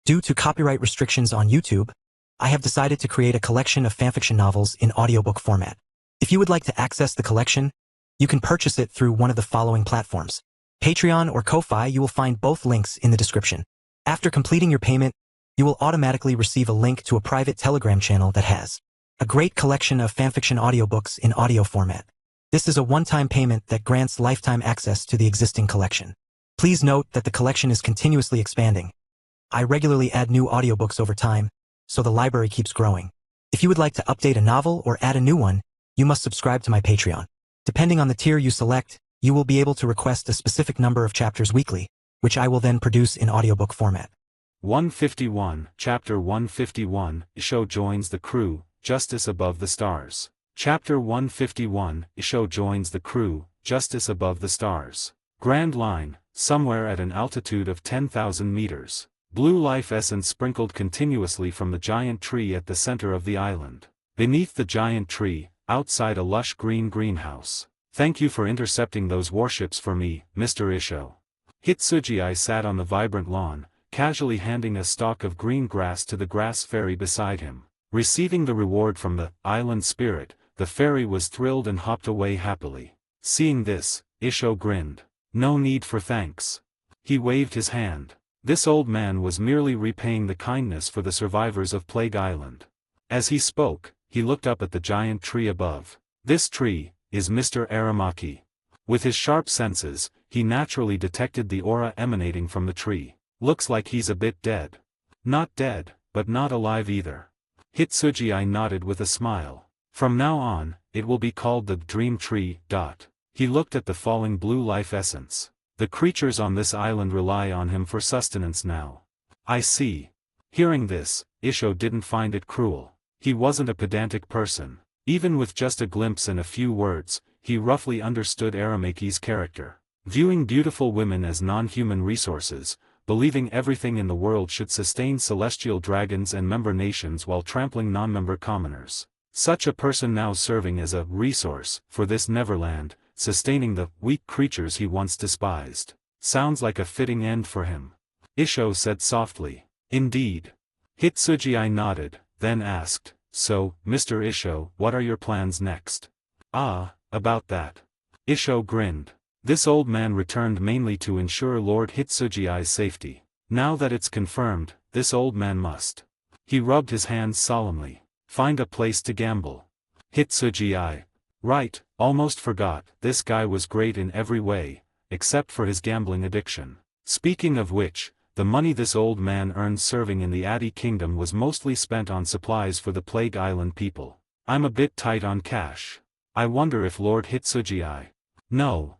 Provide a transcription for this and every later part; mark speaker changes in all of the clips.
Speaker 1: Due to copyright restrictions on YouTube, I have decided to create a collection of fanfiction novels in audiobook format. If you would like to access the collection, you can purchase it through one of the following platforms. Patreon or Ko-Fi. You will find both links in the description. After completing your payment, you will automatically receive a link to a private Telegram channel that has a great collection of fanfiction audiobooks in audio format. This is a one-time payment that grants lifetime access to the existing collection. Please note that the collection is continuously expanding. I regularly add new audiobooks over time, so the library keeps growing. If you would like to update a novel or add a new one, you must subscribe to my Patreon. Depending on the tier you select, you will be able to request a specific number of chapters weekly, which I will then produce in audiobook format.
Speaker 2: 151, Chapter 151, Isho joins the crew, Justice above the stars. Chapter 151, Isho joins the crew, Justice above the stars. Grand Line, somewhere at an altitude of 10,000 meters. Blue life essence sprinkled continuously from the giant tree at the center of the island. Beneath the giant tree, outside a lush green greenhouse. Thank you for intercepting those warships for me, Mr. Isho. Hitsuji sat on the vibrant lawn, casually handing a stalk of green grass to the grass fairy beside him. Receiving the reward from the island spirit, the fairy was thrilled and hopped away happily. Seeing this, Isho grinned. No need for thanks. He waved his hand. This old man was merely repaying the kindness for the survivors of Plague Island. As he spoke, he looked up at the giant tree above. This tree is Mr. Aramaki. With his sharp senses, he naturally detected the aura emanating from the tree. Looks like he's a bit dead. Not dead, but not alive either. Hitsuji nodded with a smile. From now on, it will be called the Dream Tree. He looked at the falling blue life essence. The creatures on this island rely on him for sustenance now. I see. Hearing this, Isho didn't find it cruel. He wasn't a pedantic person. Even with just a glimpse and a few words, he roughly understood Aramaki's character. Viewing beautiful women as non-human resources, believing everything in the world should sustain celestial dragons and member nations while trampling non-member commoners. Such a person now serving as a resource for this Neverland, sustaining the weak creatures he once despised. Sounds like a fitting end for him. Isho said softly. Indeed. Hitsuji nodded, then asked, So, Mr. Isho, what are your plans next? About that. Isho grinned. This old man returned mainly to ensure Lord Hitsuji's safety. Now that it's confirmed, this old man must. He rubbed his hands solemnly. Find a place to gamble. Hitsuji. Right, almost forgot, this guy was great in every way, except for his gambling addiction. Speaking of which, the money this old man earned serving in the Adi Kingdom was mostly spent on supplies for the Plague Island people. I'm a bit tight on cash. I wonder if Lord Hitsuji. No.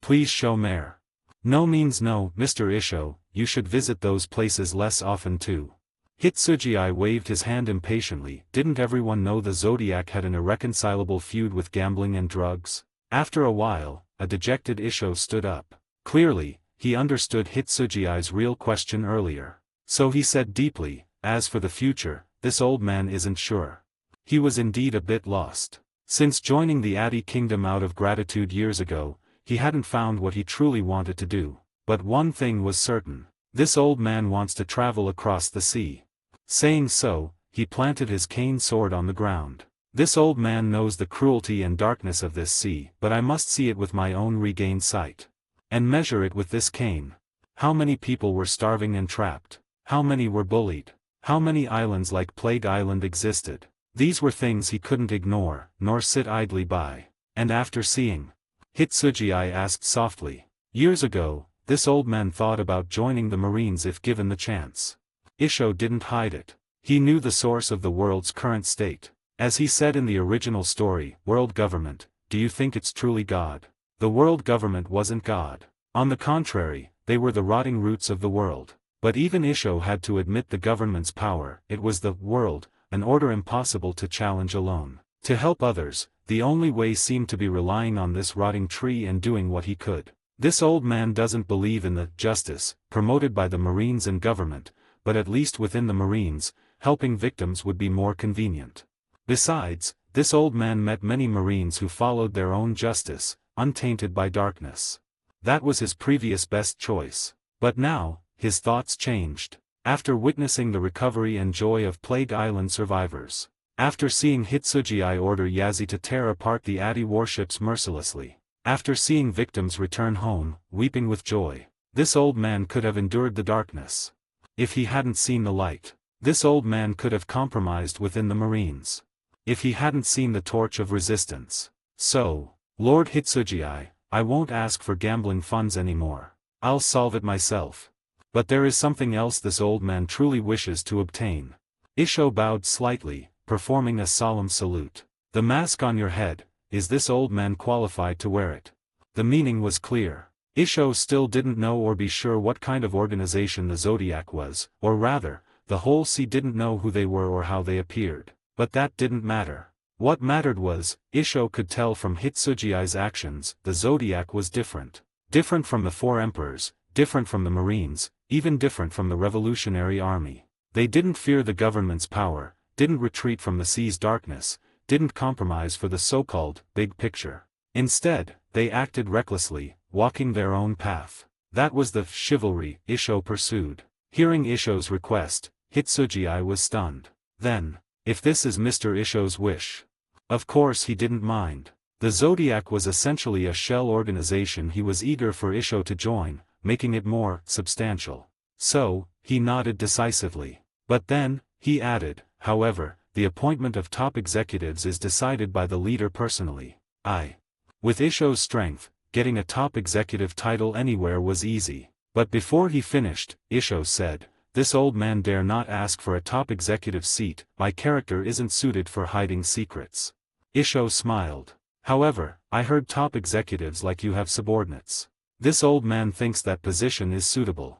Speaker 2: Please show Mayor. No means no, Mr. Isho, you should visit those places less often too. Hitsuji waved his hand impatiently. Didn't everyone know the Zodiac had an irreconcilable feud with gambling and drugs? After a while, a dejected Isho stood up. Clearly, he understood Hitsuji's real question earlier. So he said deeply, as for the future, this old man isn't sure. He was indeed a bit lost. Since joining the Adi Kingdom out of gratitude years ago, he hadn't found what he truly wanted to do. But one thing was certain. This old man wants to travel across the sea. Saying so, he planted his cane sword on the ground. This old man knows the cruelty and darkness of this sea, but I must see it with my own regained sight. And measure it with this cane. How many people were starving and trapped? How many were bullied? How many islands like Plague Island existed? These were things he couldn't ignore, nor sit idly by. And after seeing, Hitsuji asked softly. Years ago, this old man thought about joining the Marines if given the chance. Isho didn't hide it. He knew the source of the world's current state. As he said in the original story, world government, do you think it's truly God? The world government wasn't God. On the contrary, they were the rotting roots of the world. But even Isho had to admit the government's power. It was the world, an order impossible to challenge alone. To help others, the only way seemed to be relying on this rotting tree and doing what he could. This old man doesn't believe in the justice promoted by the Marines and government, but at least within the Marines, helping victims would be more convenient. Besides, this old man met many Marines who followed their own justice, untainted by darkness. That was his previous best choice. But now, his thoughts changed. After witnessing the recovery and joy of Plague Island survivors. After seeing Hitsuji order Yazi to tear apart the Adi warships mercilessly. After seeing victims return home, weeping with joy. This old man could have endured the darkness. If he hadn't seen the light. This old man could have compromised within the Marines. If he hadn't seen the torch of resistance. So, Lord Hitsuji, I won't ask for gambling funds anymore. I'll solve it myself. But there is something else this old man truly wishes to obtain. Isho bowed slightly, performing a solemn salute. The mask on your head, is this old man qualified to wear it? The meaning was clear. Isho still didn't know or be sure what kind of organization the Zodiac was, or rather, the whole sea didn't know who they were or how they appeared. But that didn't matter. What mattered was, Isho could tell from Hitsuji's actions, the Zodiac was different. Different from the Four Emperors, different from the Marines, even different from the Revolutionary Army. They didn't fear the government's power, didn't retreat from the sea's darkness, didn't compromise for the so-called big picture. Instead, they acted recklessly, walking their own path. That was the chivalry Isho pursued. Hearing Isho's request, Hitsuji was stunned. Then, if this is Mr. Isho's wish. Of course he didn't mind. The Zodiac was essentially a shell organization he was eager for Isho to join, making it more substantial. So, he nodded decisively. But then, he added, however, the appointment of top executives is decided by the leader personally. With Isho's strength, getting a top executive title anywhere was easy. But before he finished, Isho said, this old man dare not ask for a top executive seat, my character isn't suited for hiding secrets. Isho smiled. However, I heard top executives like you have subordinates. This old man thinks that position is suitable.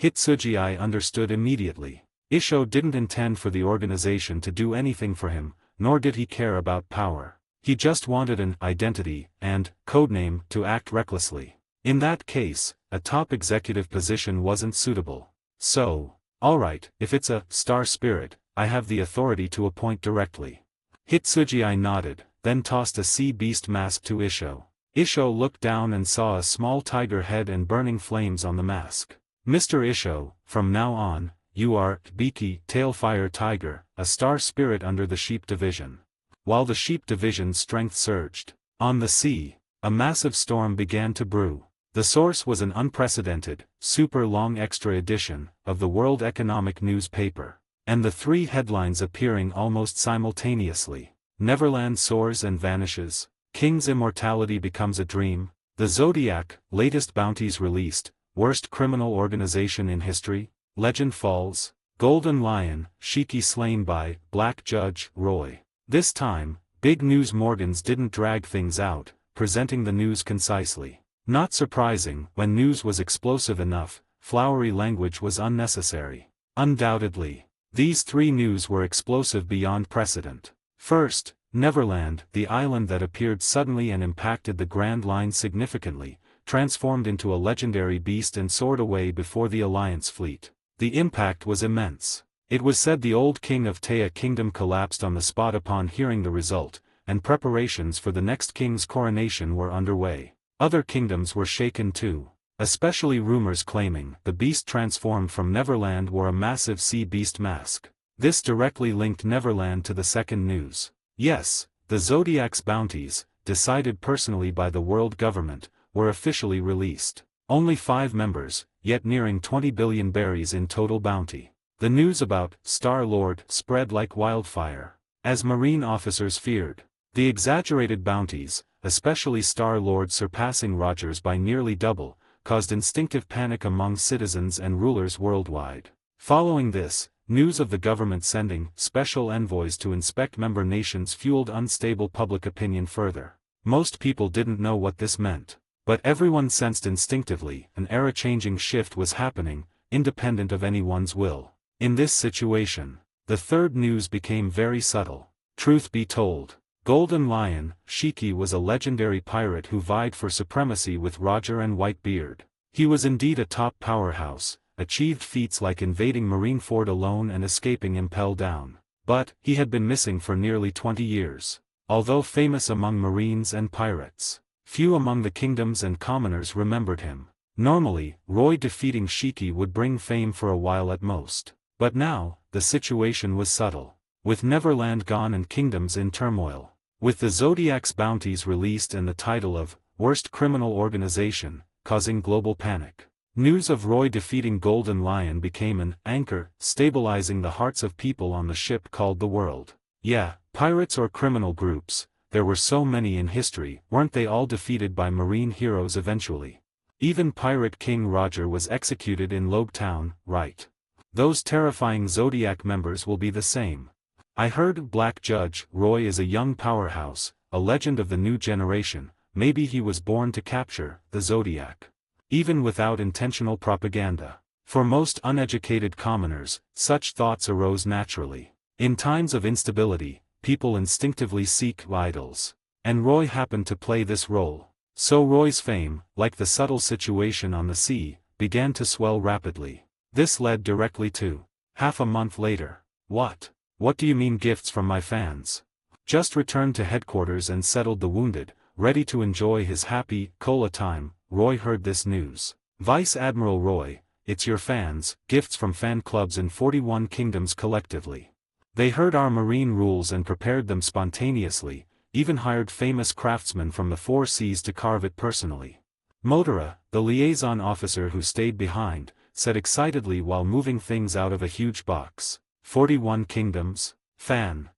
Speaker 2: Hitsuji understood immediately. Isho didn't intend for the organization to do anything for him, nor did he care about power. He just wanted an identity and codename to act recklessly. In that case, a top executive position wasn't suitable. So, alright, if it's a star spirit, I have the authority to appoint directly. Hitsuji nodded, then tossed a sea beast mask to Isho. Isho looked down and saw a small tiger head and burning flames on the mask. Mr. Isho, from now on, you are Beaky Tailfire Tiger, a star spirit under the Sheep Division. While the Sheep Division's strength surged, on the sea, a massive storm began to brew. The source was an unprecedented, super long extra edition of the World Economic newspaper, and the three headlines appearing almost simultaneously. Neverland soars and vanishes, King's immortality becomes a dream, the Zodiac, latest bounties released, worst criminal organization in history, legend falls, Golden Lion, Shiki slain by Black Judge Roy. This time, Big News Morgans didn't drag things out, presenting the news concisely. Not surprising, when news was explosive enough, flowery language was unnecessary. Undoubtedly, these three news were explosive beyond precedent. First, Neverland, the island that appeared suddenly and impacted the Grand Line significantly, transformed into a legendary beast and soared away before the Alliance fleet. The impact was immense. It was said the old king of Taya Kingdom collapsed on the spot upon hearing the result, and preparations for the next king's coronation were underway. Other kingdoms were shaken too, especially rumors claiming the beast transformed from Neverland wore a massive sea beast mask. This directly linked Neverland to the second news. Yes, the Zodiac's bounties, decided personally by the world government, were officially released. Only 5 members, yet nearing 20 billion berries in total bounty. The news about Star-Lord spread like wildfire. As Marine officers feared, the exaggerated bounties, especially Star-Lord surpassing Rogers by nearly double, caused instinctive panic among citizens and rulers worldwide. Following this, news of the government sending special envoys to inspect member nations fueled unstable public opinion further. Most people didn't know what this meant, but everyone sensed instinctively an era-changing shift was happening, independent of anyone's will. In this situation, the third news became very subtle. Truth be told, Golden Lion, Shiki was a legendary pirate who vied for supremacy with Roger and Whitebeard. He was indeed a top powerhouse, achieved feats like invading Marineford alone and escaping Impel Down. But, he had been missing for nearly 20 years. Although famous among Marines and pirates, few among the kingdoms and commoners remembered him. Normally, Roy defeating Shiki would bring fame for a while at most. But now, the situation was subtle. With Neverland gone and kingdoms in turmoil. With the Zodiac's bounties released and the title of Worst Criminal Organization, causing global panic. News of Roy defeating Golden Lion became an anchor, stabilizing the hearts of people on the ship called the World. Yeah, pirates or criminal groups, there were so many in history, weren't they all defeated by marine heroes eventually? Even Pirate King Roger was executed in Logue Town, right? Those terrifying Zodiac members will be the same. I heard Black Judge Roy is a young powerhouse, a legend of the new generation, maybe he was born to capture the Zodiac. Even without intentional propaganda. For most uneducated commoners, such thoughts arose naturally. In times of instability, people instinctively seek idols. And Roy happened to play this role. So Roy's fame, like the subtle situation on the sea, began to swell rapidly. This led directly to, half a month later. What do you mean gifts from my fans? Just returned to headquarters and settled the wounded, ready to enjoy his happy cola time. Roy heard this news. Vice Admiral Roy, it's your fans, gifts from fan clubs in 41 kingdoms collectively. They heard our marine rules and prepared them spontaneously, even hired famous craftsmen from the 4 seas to carve it personally. Motora, the liaison officer who stayed behind, said excitedly while moving things out of a huge box. 41 kingdoms? Fan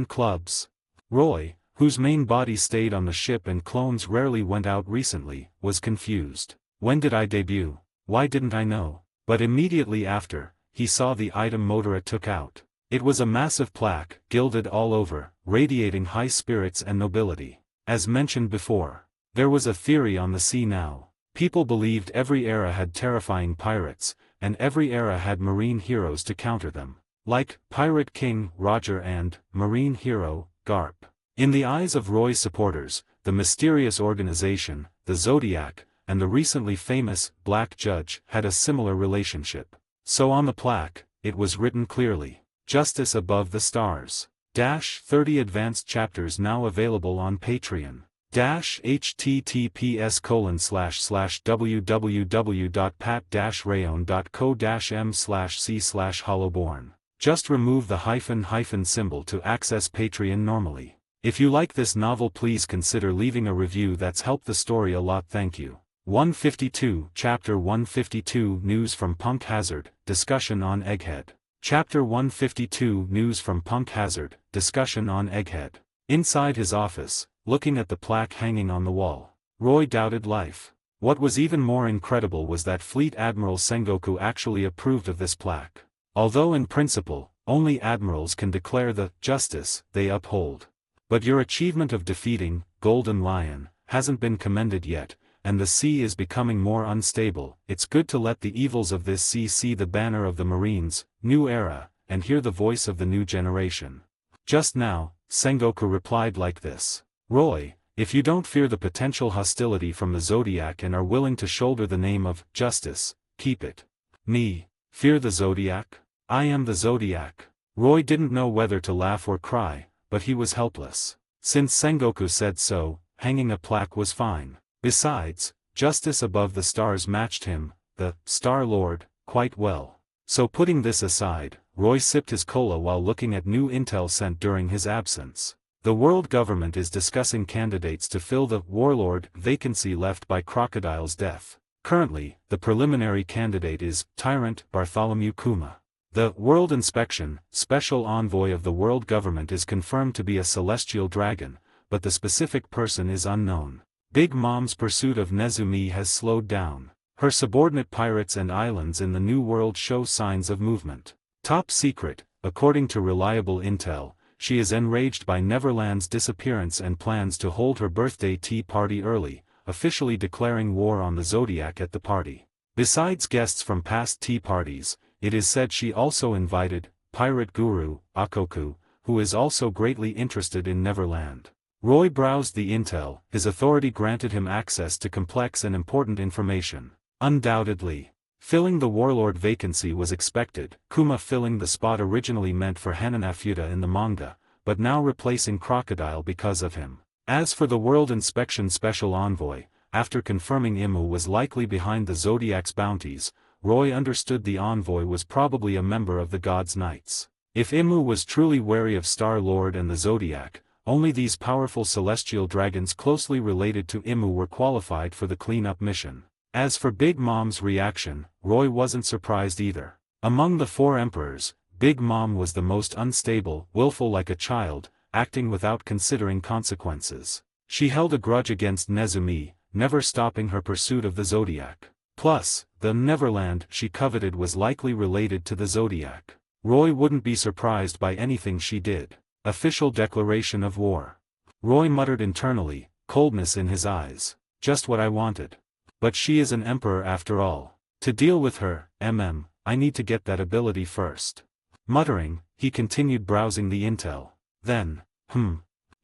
Speaker 2: clubs? Roy, whose main body stayed on the ship and clones rarely went out recently, was confused. When did I debut? Why didn't I know? But immediately after, he saw the item Motora took out. It was a massive plaque, gilded all over, radiating high spirits and nobility. As mentioned before, there was a theory on the sea now. People believed every era had terrifying pirates, and every era had marine heroes to counter them. Like Pirate King Roger and Marine Hero Garp. In the eyes of Roy's supporters, the mysterious organization, the Zodiac, and the recently famous Black Judge had a similar relationship. So on the plaque, it was written clearly, Justice Above the Stars. 30 advanced chapters now available on Patreon. https://www.pat-rayon.co-m/c/hollowborn. Just remove the hyphen symbol to access Patreon normally. If you like this novel, please consider leaving a review. That's helped the story a lot. Thank you. 152 Chapter 152 News from Punk Hazard, Discussion on Egghead. Chapter 152 News from Punk Hazard, Discussion on Egghead. Inside his office, looking at the plaque hanging on the wall, Roy doubted life. What was even more incredible was that Fleet Admiral Sengoku actually approved of this plaque. Although in principle, only admirals can declare the justice they uphold. But your achievement of defeating Golden Lion hasn't been commended yet, and the sea is becoming more unstable. It's good to let the evils of this sea see the banner of the Marines, new era, and hear the voice of the new generation. Just now, Sengoku replied like this. Roy, if you don't fear the potential hostility from the Zodiac and are willing to shoulder the name of justice, keep it. Me, fear the Zodiac? I am the Zodiac. Roy didn't know whether to laugh or cry, but he was helpless. Since Sengoku said so, hanging a plaque was fine. Besides, Justice Above the Stars matched him, the Star-Lord, quite well. So putting this aside, Roy sipped his cola while looking at new intel sent during his absence. The world government is discussing candidates to fill the warlord vacancy left by Crocodile's death. Currently, the preliminary candidate is Tyrant Bartholomew Kuma. The World Inspection, Special Envoy of the world government is confirmed to be a celestial dragon, but the specific person is unknown. Big Mom's pursuit of Nezumi has slowed down. Her subordinate pirates and islands in the New World show signs of movement. Top secret, according to reliable intel, she is enraged by Neverland's disappearance and plans to hold her birthday tea party early, officially declaring war on the Zodiac at the party. Besides guests from past tea parties, it is said she also invited pirate guru Akoku, who is also greatly interested in Neverland. Roy browsed the intel. His authority granted him access to complex and important information. Undoubtedly, filling the warlord vacancy was expected, Kuma filling the spot originally meant for Hananafuda in the manga, but now replacing Crocodile because of him. As for the World Inspection Special Envoy, After confirming Immu was likely behind the Zodiac's bounties, Roy understood the envoy was probably a member of the God's Knights. If Immu was truly wary of Star-Lord and the Zodiac, only these powerful celestial dragons closely related to Immu were qualified for the cleanup mission. As for Big Mom's reaction, Roy wasn't surprised either. Among the four emperors, Big Mom was the most unstable, willful like a child, acting without considering consequences. She held a grudge against Nezumi, never stopping her pursuit of the Zodiac. Plus, the Neverland she coveted was likely related to the Zodiac. Roy wouldn't be surprised by anything she did. Official declaration of war. Roy muttered internally, coldness in his eyes. Just what I wanted. But she is an emperor after all. To deal with her, I need to get that ability first. Muttering, he continued browsing the intel. Then,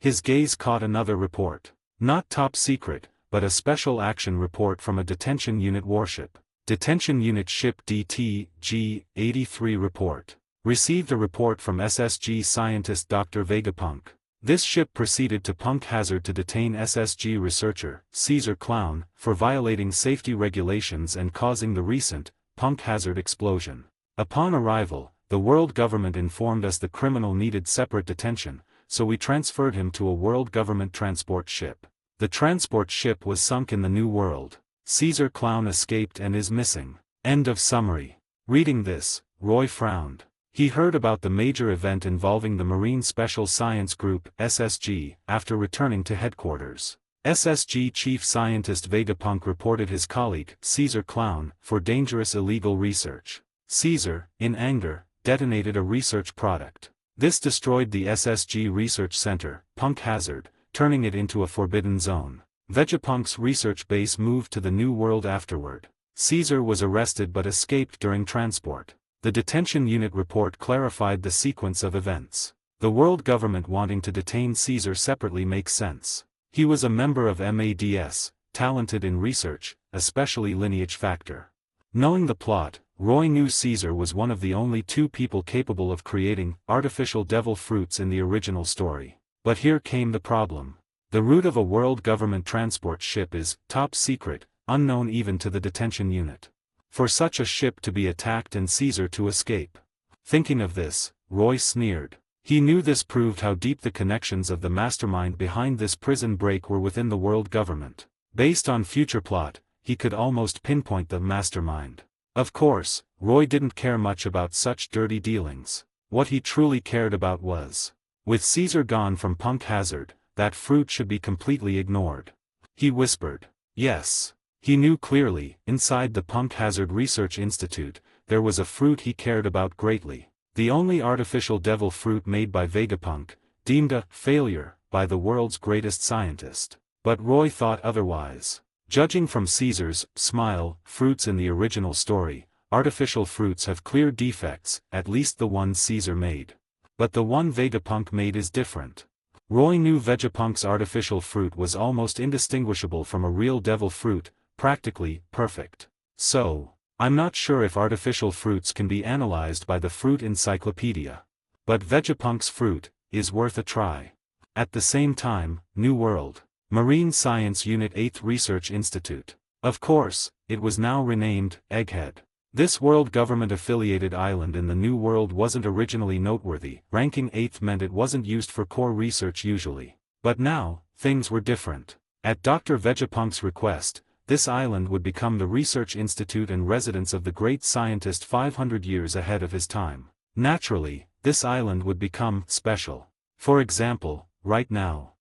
Speaker 2: his gaze caught another report. Not top secret, but a special action report from a detention unit warship. Detention unit ship DT-G-83 report. Received a report from SSG scientist Dr. Vegapunk. This ship proceeded to Punk Hazard to detain SSG researcher, Caesar Clown, for violating safety regulations and causing the recent, Punk Hazard explosion. Upon arrival, the world government informed us the criminal needed separate detention, so we transferred him to a world government transport ship. The transport ship was sunk in the New World. Caesar Clown escaped and is missing. End of summary. Reading this, Roy frowned. He heard about the major event involving the Marine Special Science Group, SSG, after returning to headquarters. SSG Chief Scientist Vegapunk reported his colleague, Caesar Clown, for dangerous illegal research. Caesar, in anger, detonated a research product. This destroyed the SSG Research Center, Punk Hazard, turning it into a forbidden zone. Vegapunk's research base moved to the New World afterward. Caesar was arrested but escaped during transport. The detention unit report clarified the sequence of events. The world government wanting to detain Caesar separately makes sense. He was a member of MADS, talented in research, especially lineage factor. Knowing the plot, Roy knew Caesar was one of the only two people capable of creating artificial devil fruits in the original story. But here came the problem. The route of a world government transport ship is top secret, unknown even to the detention unit. For such a ship to be attacked and Caesar to escape. Thinking of this, Roy sneered. He knew this proved how deep the connections of the mastermind behind this prison break were within the world government. Based on future plot, he could almost pinpoint the mastermind. Of course, Roy didn't care much about such dirty dealings. What he truly cared about was, with Caesar gone from Punk Hazard, that fruit should be completely ignored. He whispered, yes. He knew clearly, inside the Punk Hazard Research Institute, there was a fruit he cared about greatly. The only artificial devil fruit made by Vegapunk, deemed a failure by the world's greatest scientist. But Roy thought otherwise. Judging from Caesar's smile fruits in the original story, artificial fruits have clear defects, at least the one Caesar made. But the one Vegapunk made is different. Roy knew Vegapunk's artificial fruit was almost indistinguishable from a real devil fruit, practically perfect. So, I'm not sure if artificial fruits can be analyzed by the fruit encyclopedia. But Vegapunk's fruit is worth a try. At the same time, New World. Marine Science Unit 8th Research Institute. Of course, it was now renamed Egghead. This world government-affiliated island in the New World wasn't originally noteworthy. Ranking 8th meant it wasn't used for core research usually. But now, things were different. At Dr. Vegapunk's request, this island would become the research institute and residence of the great scientist 500 years ahead of his time. Naturally, this island would become special. For example, right now,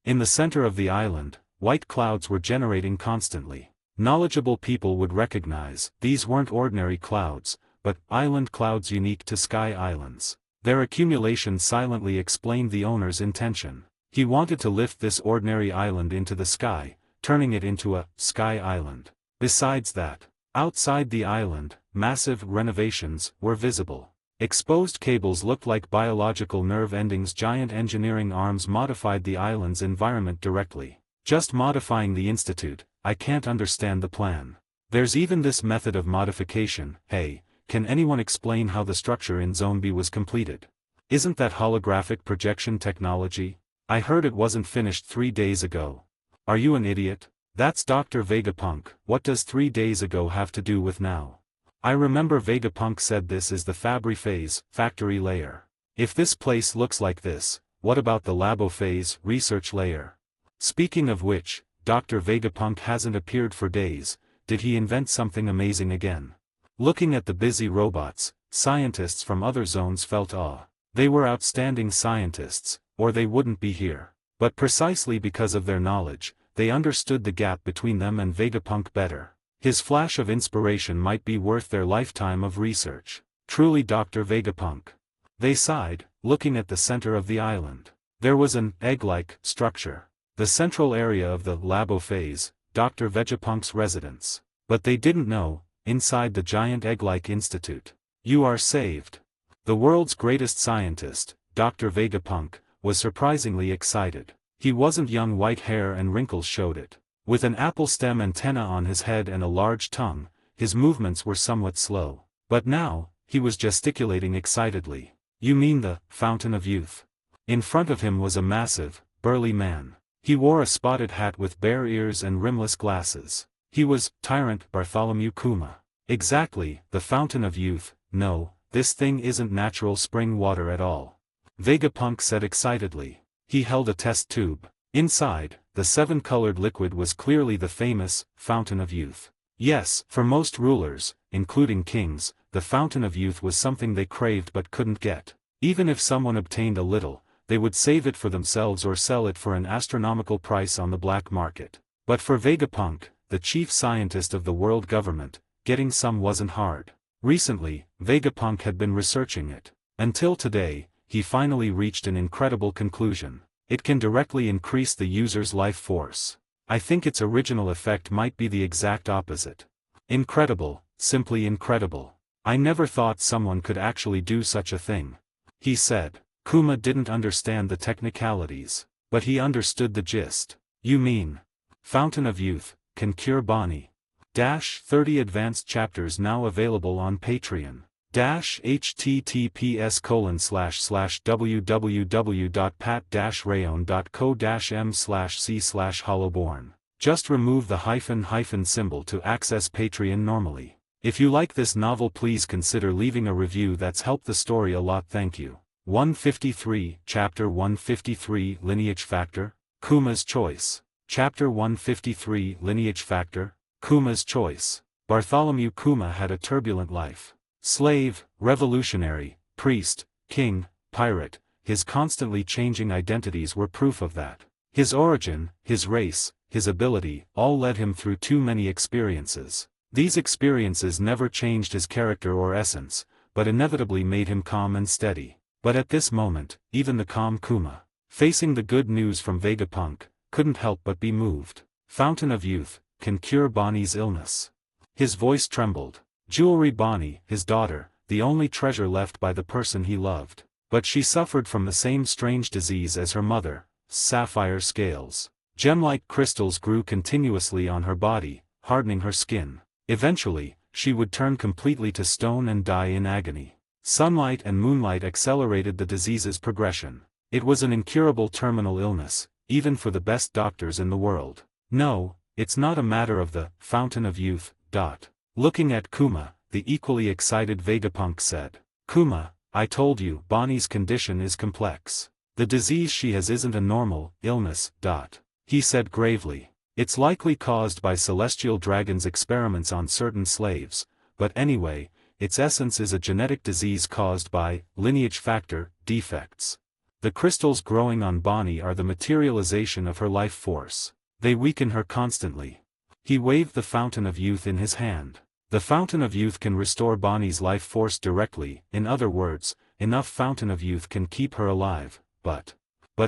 Speaker 2: in the center of the island, white clouds were generating constantly. Knowledgeable people would recognize these weren't ordinary clouds, but island clouds unique to sky islands. Their accumulation silently explained the owner's intention. He wanted to lift this ordinary island into the sky, turning it into a sky island. Besides that, outside the island, massive renovations were visible. Exposed cables looked like biological nerve endings. Giant engineering arms modified the island's environment directly. Just modifying the institute, I can't understand the plan. There's even this method of modification. Hey, can anyone explain how the structure in Zone B was completed? Isn't that holographic projection technology? I heard it wasn't finished 3 days ago. Are you an idiot? That's Dr. Vegapunk. What does 3 days ago have to do with now? I remember Vegapunk said this is the Fabry phase, factory layer. If this place looks like this, what about the labo phase, research layer? Speaking of which, Dr. Vegapunk hasn't appeared for days. Did he invent something amazing again? Looking at the busy robots, scientists from other zones felt awe. They were outstanding scientists, or they wouldn't be here. But precisely because of their knowledge, they understood the gap between them and Vegapunk better. His flash of inspiration might be worth their lifetime of research. Truly Dr. Vegapunk. They sighed, looking at the center of the island. There was an egg-like structure. The central area of the labo phase, Dr. Vegapunk's residence. But they didn't know, inside the giant egg-like institute. You are saved. The world's greatest scientist, Dr. Vegapunk, was surprisingly excited. He wasn't young, white hair and wrinkles showed it. With an apple stem antenna on his head and a large tongue, his movements were somewhat slow. But now, he was gesticulating excitedly. You mean the Fountain of Youth? In front of him was a massive, burly man. He wore a spotted hat with bare ears and rimless glasses. He was Tyrant Bartholomew Kuma. Exactly, the Fountain of Youth. No, this thing isn't natural spring water at all. Vegapunk said excitedly. He held a test tube. Inside, the 7-colored liquid was clearly the famous Fountain of Youth. Yes, for most rulers, including kings, the Fountain of Youth was something they craved but couldn't get. Even if someone obtained a little, they would save it for themselves or sell it for an astronomical price on the black market. But for Vegapunk, the chief scientist of the world government, getting some wasn't hard. Recently, Vegapunk had been researching it. Until today, he finally reached an incredible conclusion. It can directly increase the user's life force. I think its original effect might be the exact opposite. Incredible, simply incredible. I never thought someone could actually do such a thing. He said. Kuma didn't understand the technicalities, but he understood the gist. You mean, Fountain of Youth can cure Bonnie. 30 advanced chapters now available on Patreon. https://www.pat-rayon.co-m/c/hollowborn. Just remove the hyphen symbol to access Patreon normally. If you like this novel, please consider leaving a review. That's helped the story a lot. Thank you. 153, Chapter 153, Lineage Factor, Kuma's Choice. Chapter 153, Lineage Factor, Kuma's Choice. Bartholomew Kuma had a turbulent life. Slave, revolutionary, priest, king, pirate, his constantly changing identities were proof of that. His origin, his race, his ability, all led him through too many experiences. These experiences never changed his character or essence, but inevitably made him calm and steady. But at this moment, even the calm Kuma, facing the good news from Vegapunk, couldn't help but be moved. Fountain of Youth can cure Bonnie's illness. His voice trembled. Jewelry Bonnie, his daughter, the only treasure left by the person he loved. But she suffered from the same strange disease as her mother, sapphire scales. Gem-like crystals grew continuously on her body, hardening her skin. Eventually, she would turn completely to stone and die in agony. Sunlight and moonlight accelerated the disease's progression. It was an incurable terminal illness, even for the best doctors in the world. No, it's not a matter of the Fountain of Youth. Looking at Kuma, the equally excited Vegapunk said. Kuma, I told you, Bonnie's condition is complex. The disease she has isn't a normal illness. He said gravely. It's likely caused by celestial dragons' experiments on certain slaves, but anyway, its essence is a genetic disease caused by lineage factor defects. The crystals growing on Bonnie are the materialization of her life force. They weaken her constantly. He waved the Fountain of Youth in his hand. The Fountain of Youth can restore Bonnie's life force directly. In other words, enough Fountain of Youth can keep her alive, but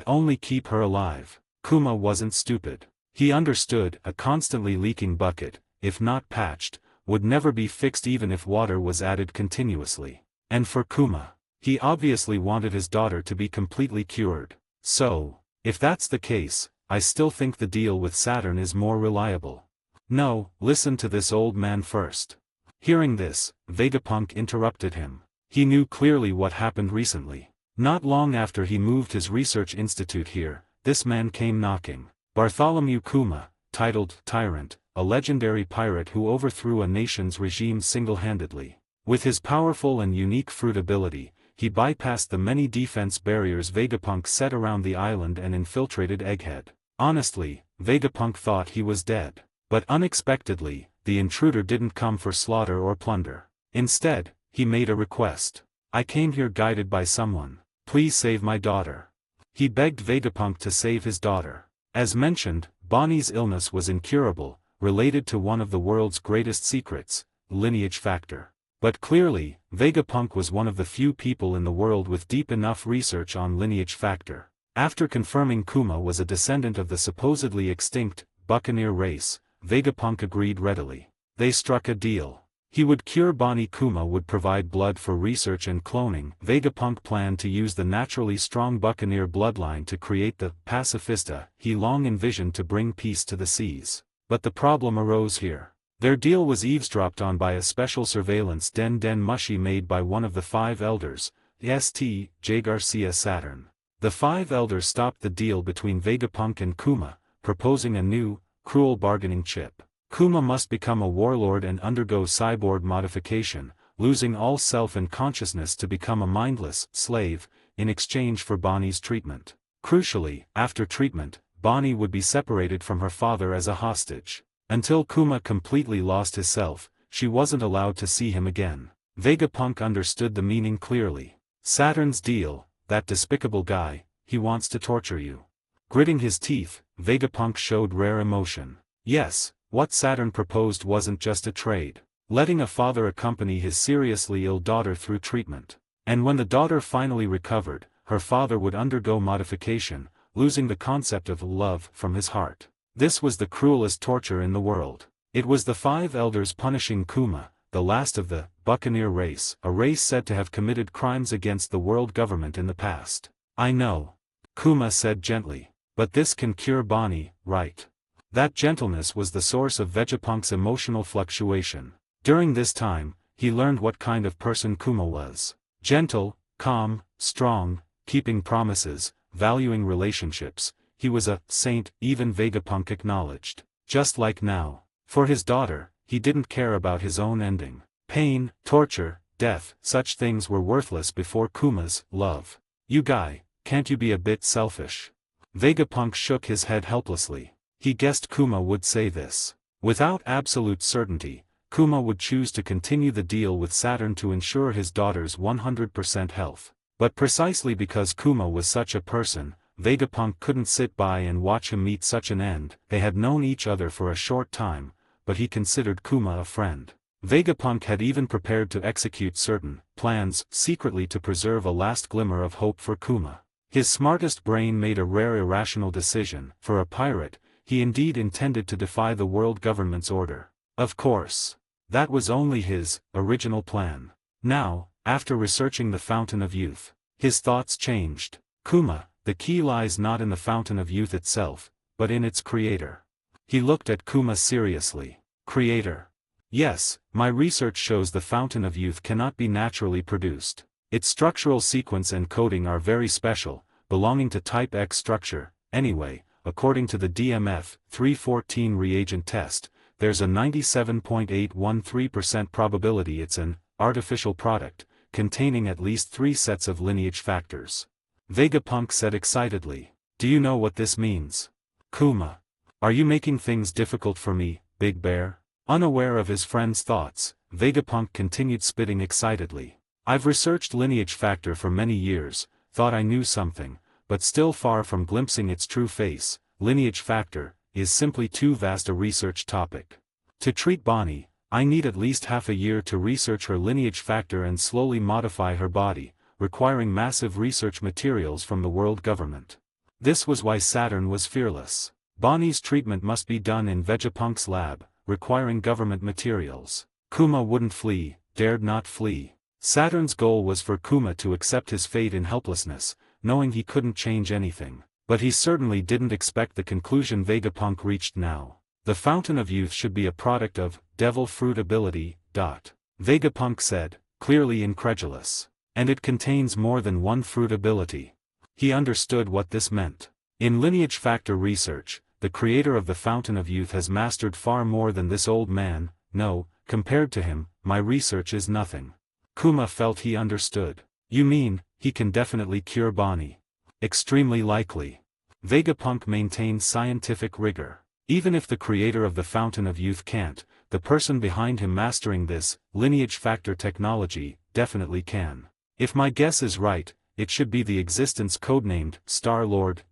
Speaker 2: only keep her alive. Kuma wasn't stupid. He understood a constantly leaking bucket, if not patched, would never be fixed even if water was added continuously. And for Kuma, he obviously wanted his daughter to be completely cured. So, if that's the case, I still think the deal with Saturn is more reliable. No, listen to this old man first. Hearing this, Vegapunk interrupted him. He knew clearly what happened recently. Not long after he moved his research institute here, this man came knocking. Bartholomew Kuma, titled Tyrant, a legendary pirate who overthrew a nation's regime single-handedly. With his powerful and unique fruit ability, he bypassed the many defense barriers Vegapunk set around the island and infiltrated Egghead. Honestly, Vegapunk thought he was dead. But unexpectedly, the intruder didn't come for slaughter or plunder. Instead, he made a request. "I came here guided by someone. Please save my daughter." He begged Vegapunk to save his daughter. As mentioned, Bonnie's illness was incurable, related to one of the world's greatest secrets, lineage factor. But clearly, Vegapunk was one of the few people in the world with deep enough research on lineage factor. After confirming Kuma was a descendant of the supposedly extinct buccaneer race, Vegapunk agreed readily. They struck a deal. He would cure Bonnie. Kuma would provide blood for research and cloning. Vegapunk planned to use the naturally strong buccaneer bloodline to create the pacifista he long envisioned to bring peace to the seas. But the problem arose here. Their deal was eavesdropped on by a special surveillance den Mushi made by one of the five elders, St. J. Garcia Saturn. The five elders stopped the deal between Vegapunk and Kuma, proposing a new, cruel bargaining chip. Kuma must become a warlord and undergo cyborg modification, losing all self and consciousness to become a mindless slave, in exchange for Bonnie's treatment. Crucially, after treatment, Bonnie would be separated from her father as a hostage. Until Kuma completely lost his self, she wasn't allowed to see him again. Vegapunk understood the meaning clearly. Saturn's deal, that despicable guy, he wants to torture you. Gritting his teeth, Vegapunk showed rare emotion. Yes, what Saturn proposed wasn't just a trade. Letting a father accompany his seriously ill daughter through treatment. And when the daughter finally recovered, her father would undergo modification, losing the concept of love from his heart. This was the cruelest torture in the world. It was the five elders punishing Kuma, the last of the buccaneer race, a race said to have committed crimes against the world government in the past. "I know," Kuma said gently, "but this can cure Bonnie, right?" That gentleness was the source of Vegapunk's emotional fluctuation. During this time, he learned what kind of person Kuma was. Gentle, calm, strong, keeping promises, valuing relationships. He was a saint, even Vegapunk acknowledged. Just like now. For his daughter, he didn't care about his own ending. Pain, torture, death, such things were worthless before Kuma's love. "You guy, can't you be a bit selfish?" Vegapunk shook his head helplessly. He guessed Kuma would say this. Without absolute certainty, Kuma would choose to continue the deal with Saturn to ensure his daughter's 100% health. But precisely because Kuma was such a person, Vegapunk couldn't sit by and watch him meet such an end. They had known each other for a short time, but he considered Kuma a friend. Vegapunk had even prepared to execute certain plans secretly to preserve a last glimmer of hope for Kuma. His smartest brain made a rare irrational decision. For a pirate, he indeed intended to defy the world government's order. Of course. That was only his original plan. Now, after researching the Fountain of Youth, his thoughts changed. Kuma, the key lies not in the Fountain of Youth itself, but in its creator. He looked at Kuma seriously. Creator? Yes, my research shows the Fountain of Youth cannot be naturally produced. Its structural sequence and coding are very special, belonging to type X structure. Anyway, according to the DMF 314 reagent test, there's a 97.813% probability it's an artificial product, containing at least 3 sets of lineage factors. Vegapunk said excitedly. "Do you know what this means?" "Kuma. Are you making things difficult for me, Big Bear?" Unaware of his friend's thoughts, Vegapunk continued spitting excitedly. "I've researched lineage factor for many years, thought I knew something, but still far from glimpsing its true face. Lineage factor is simply too vast a research topic. To treat Bonnie, I need at least half a year to research her lineage factor and slowly modify her body, requiring massive research materials from the world government." This was why Saturn was fearless. Bonnie's treatment must be done in Vegapunk's lab, requiring government materials. Kuma wouldn't flee, dared not flee. Saturn's goal was for Kuma to accept his fate in helplessness, knowing he couldn't change anything. But he certainly didn't expect the conclusion Vegapunk reached now. The Fountain of Youth should be a product of devil fruit ability. Vegapunk said, clearly incredulous. And it contains more than one fruit ability. He understood what this meant. In lineage factor research, the creator of the Fountain of Youth has mastered far more than this old man. No, compared to him, my research is nothing. Kuma felt he understood. You mean, he can definitely cure Bonnie? Extremely likely. Vegapunk maintained scientific rigor. Even if the creator of the Fountain of Youth can't, the person behind him mastering this lineage factor technology definitely can. If my guess is right, it should be the existence codenamed Star-Lord.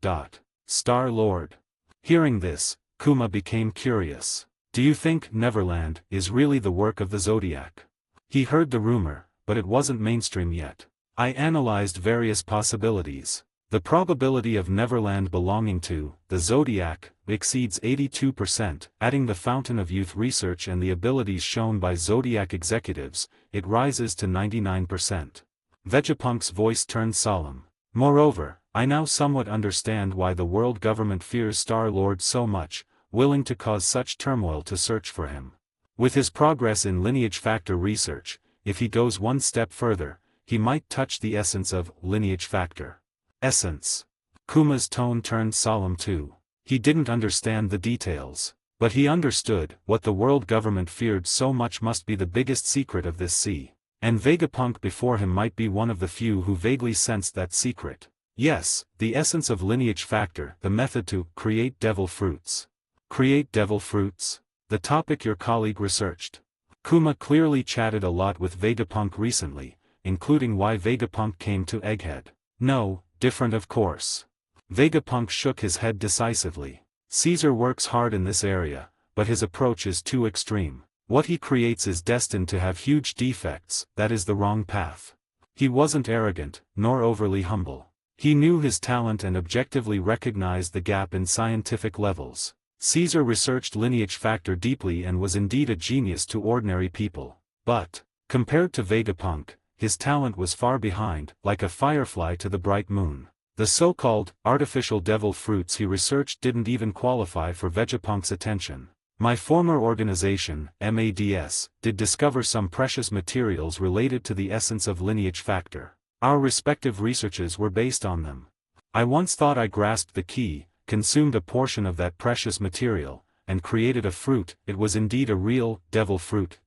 Speaker 2: Star-Lord. Hearing this, Kuma became curious. Do you think Neverland is really the work of the Zodiac? He heard the rumor, but it wasn't mainstream yet. I analyzed various possibilities. The probability of Neverland belonging to the Zodiac exceeds 82%. Adding the Fountain of Youth research and the abilities shown by Zodiac executives, it rises to 99%. Vegapunk's voice turned solemn. Moreover, I now somewhat understand why the world government fears Star-Lord so much, willing to cause such turmoil to search for him. With his progress in lineage factor research, if he goes one step further, he might touch the essence of lineage factor. Essence. Kuma's tone turned solemn too. He didn't understand the details, but he understood what the world government feared so much must be the biggest secret of this sea. And Vegapunk before him might be one of the few who vaguely sensed that secret. Yes, the essence of lineage factor, the method to create devil fruits. Create devil fruits? The topic your colleague researched. Kuma clearly chatted a lot with Vegapunk recently, including why Vegapunk came to Egghead. No, different of course. Vegapunk shook his head decisively. Caesar works hard in this area, but his approach is too extreme. What he creates is destined to have huge defects. That is the wrong path. He wasn't arrogant, nor overly humble. He knew his talent and objectively recognized the gap in scientific levels. Caesar researched lineage factor deeply and was indeed a genius to ordinary people. But, compared to Vegapunk, his talent was far behind, like a firefly to the bright moon. The so-called artificial devil fruits he researched didn't even qualify for Vegapunk's attention. My former organization, MADS, did discover some precious materials related to the essence of lineage factor. Our respective researches were based on them. I once thought I grasped the key, consumed a portion of that precious material, and created a fruit. It was indeed a real devil fruit.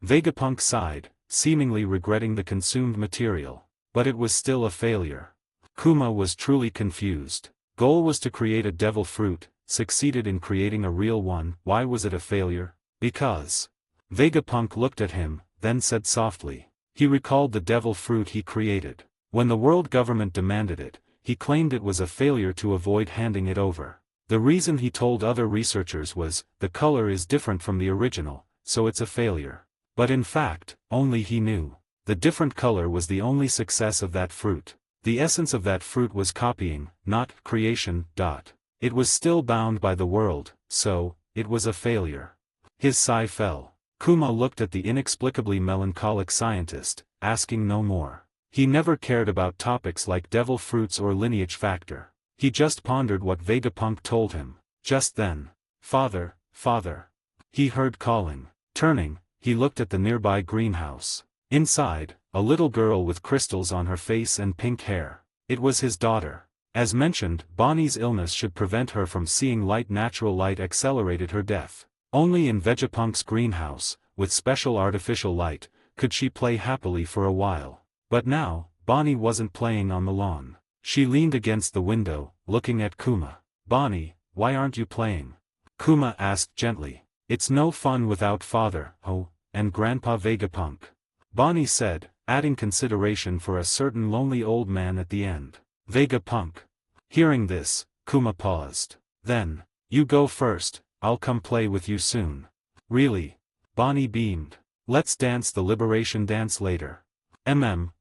Speaker 2: Vegapunk sighed, seemingly regretting the consumed material. But it was still a failure. Kuma was truly confused. Goal was to create a devil fruit, succeeded in creating a real one. Why was it a failure? Because. Vegapunk looked at him, then said softly. He recalled the devil fruit he created. When the world government demanded it, he claimed it was a failure to avoid handing it over. The reason he told other researchers was, the color is different from the original, so it's a failure. But in fact, only he knew. The different color was the only success of that fruit. The essence of that fruit was copying, not creation. It was still bound by the world, so, it was a failure. His sigh fell. Kuma looked at the inexplicably melancholic scientist, asking no more. He never cared about topics like devil fruits or lineage factor. He just pondered what Vegapunk told him. Just then, "Father, father." He heard calling. Turning, he looked at the nearby greenhouse. Inside, a little girl with crystals on her face and pink hair. It was his daughter. As mentioned, Bonnie's illness should prevent her from seeing light. Natural light accelerated her death. Only in Vegapunk's greenhouse, with special artificial light, could she play happily for a while. But now, Bonnie wasn't playing on the lawn. She leaned against the window, looking at Kuma. "Bonnie, why aren't you playing?" Kuma asked gently. "It's no fun without father, and Grandpa Vegapunk," Bonnie said, adding consideration for a certain lonely old man at the end. Vegapunk. Hearing this, Kuma paused. Then, "You go first, I'll come play with you soon." "Really?" Bonnie beamed. "Let's dance the liberation dance later."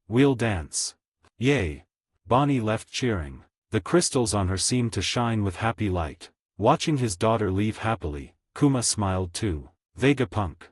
Speaker 2: We'll dance." "Yay." Bonnie left cheering. The crystals on her seemed to shine with happy light. Watching his daughter leave happily, Kuma smiled too. Vegapunk.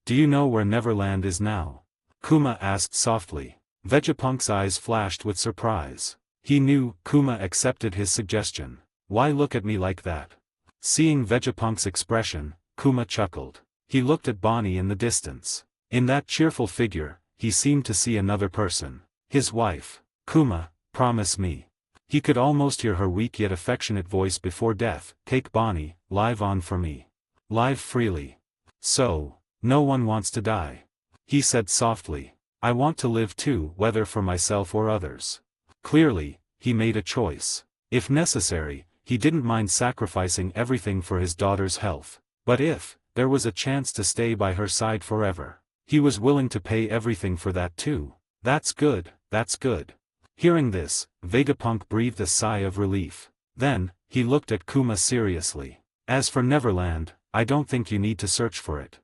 Speaker 2: Do you know where Neverland is now?" Kuma asked softly. Vegapunk's eyes flashed with surprise. He knew Kuma accepted his suggestion. "Why look at me like that?" Seeing Vegapunk's expression, Kuma chuckled. He looked at Bonnie in the distance. In that cheerful figure, he seemed to see another person. His wife. "Kuma, promise me." He could almost hear her weak yet affectionate voice before death. "Cake Bonnie, live on for me. Live freely. So, no one wants to die," he said softly. "I want to live too, whether for myself or others." Clearly, he made a choice. If necessary, he didn't mind sacrificing everything for his daughter's health. But if there was a chance to stay by her side forever, he was willing to pay everything for that too. That's good, that's good. Hearing this, Vegapunk breathed a sigh of relief. Then, he looked at Kuma seriously. "As for Neverland, I don't think you need to search for it."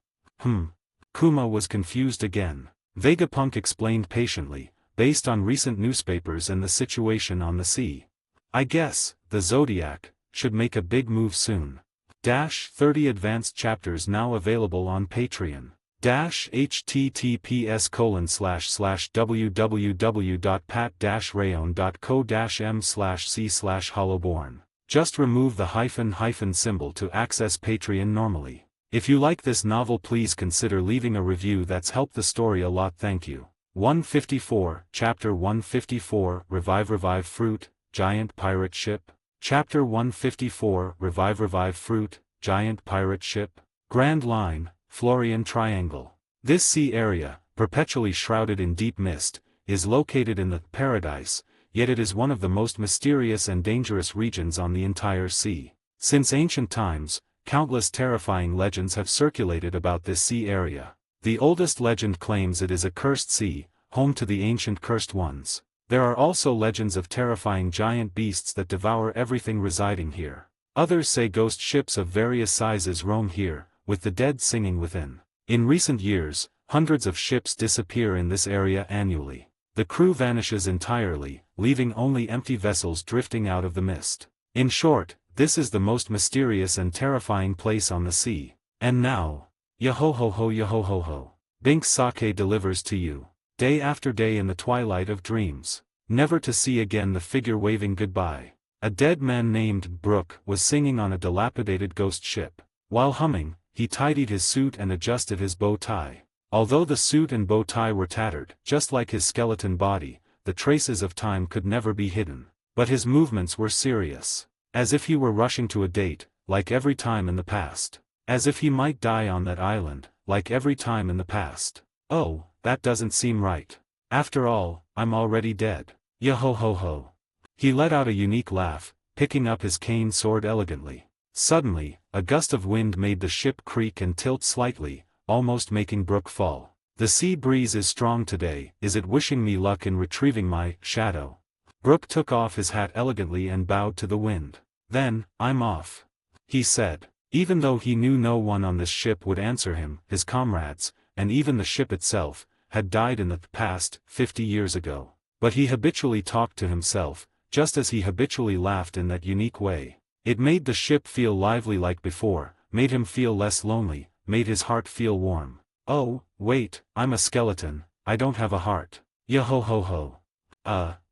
Speaker 2: Kuma was confused again. Vegapunk explained patiently, based on recent newspapers and the situation on the sea. "I guess, the Zodiac should make a big move soon. 30 advanced chapters now available on Patreon. https://www.pat-rayon.co-m/c/hollowborn. Just remove the hyphen symbol to access Patreon normally. If you like this novel, please consider leaving a review. That's helped the story a lot. Thank you. 154, Chapter 154, Revive Fruit, Giant Pirate Ship. Chapter 154, Revive Fruit, Giant Pirate Ship. Grand Line, Florian Triangle. This sea area, perpetually shrouded in deep mist, is located in the Paradise, yet it is one of the most mysterious and dangerous regions on the entire sea. Since ancient times, countless terrifying legends have circulated about this sea area. The oldest legend claims it is a cursed sea, home to the ancient cursed ones. There are also legends of terrifying giant beasts that devour everything residing here. Others say ghost ships of various sizes roam here, with the dead singing within. In recent years, hundreds of ships disappear in this area annually. The crew vanishes entirely, leaving only empty vessels drifting out of the mist. In short, this is the most mysterious and terrifying place on the sea. And now, Yo-ho-ho-ho. Binks Sake delivers to you. Day after day in the twilight of dreams. Never to see again the figure waving goodbye. A dead man named Brook was singing on a dilapidated ghost ship. While humming, he tidied his suit and adjusted his bow tie. Although the suit and bow tie were tattered, just like his skeleton body, the traces of time could never be hidden. But his movements were serious. As if he were rushing to a date, like every time in the past. As if he might die on that island, like every time in the past. Oh, that doesn't seem right. After all, I'm already dead. Yo-ho-ho-ho. He let out a unique laugh, picking up his cane sword elegantly. Suddenly, a gust of wind made the ship creak and tilt slightly, almost making Brook fall. The sea breeze is strong today. Is it wishing me luck in retrieving my shadow? Brook took off his hat elegantly and bowed to the wind. Then, "I'm off," he said. Even though he knew no one on this ship would answer him, his comrades, and even the ship itself, had died in the past, 50 years ago. But he habitually talked to himself, just as he habitually laughed in that unique way. It made the ship feel lively like before, made him feel less lonely, made his heart feel warm. "Oh, wait, I'm a skeleton, I don't have a heart. Yo-ho-ho-ho.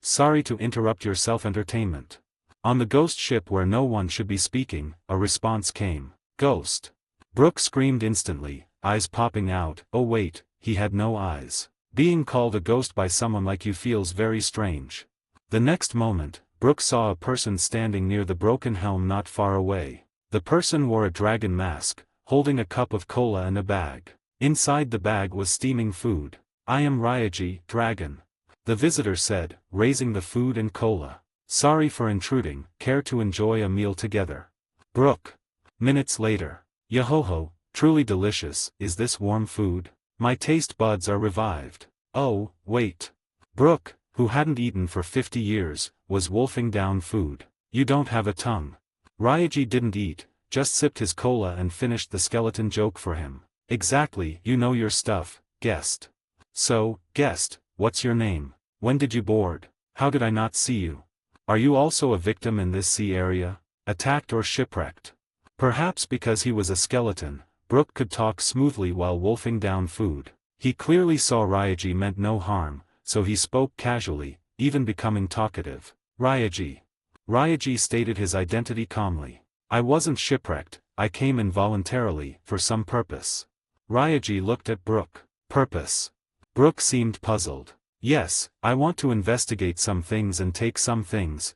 Speaker 2: Sorry to interrupt your self-entertainment." On the ghost ship where no one should be speaking, a response came. "Ghost." Brook screamed instantly, eyes popping out. Oh wait, he had no eyes. Being called a ghost by someone like you feels very strange. The next moment, Brook saw a person standing near the broken helm not far away. The person wore a dragon mask, holding a cup of cola and a bag. Inside the bag was steaming food. "I am Ryaji, dragon," the visitor said, raising the food and cola. "Sorry for intruding, care to enjoy a meal together?" Brook. Minutes later. "Yo-ho-ho, truly delicious. Is this warm food? My taste buds are revived." "Oh, wait." Brook, who hadn't eaten for 50 years, was wolfing down food. "You don't have a tongue." Ryaji didn't eat, just sipped his cola and finished the skeleton joke for him. "Exactly, you know your stuff, guest." "So, guest, what's your name? When did you board? How did I not see you? Are you also a victim in this sea area? Attacked or shipwrecked?" Perhaps because he was a skeleton, Brook could talk smoothly while wolfing down food. He clearly saw Ryaji meant no harm, so he spoke casually, even becoming talkative. "Ryaji." Ryaji stated his identity calmly. "I wasn't shipwrecked, I came involuntarily, for some purpose." Ryaji looked at Brook. "Purpose?" Brook seemed puzzled. "Yes, I want to investigate some things and take some things,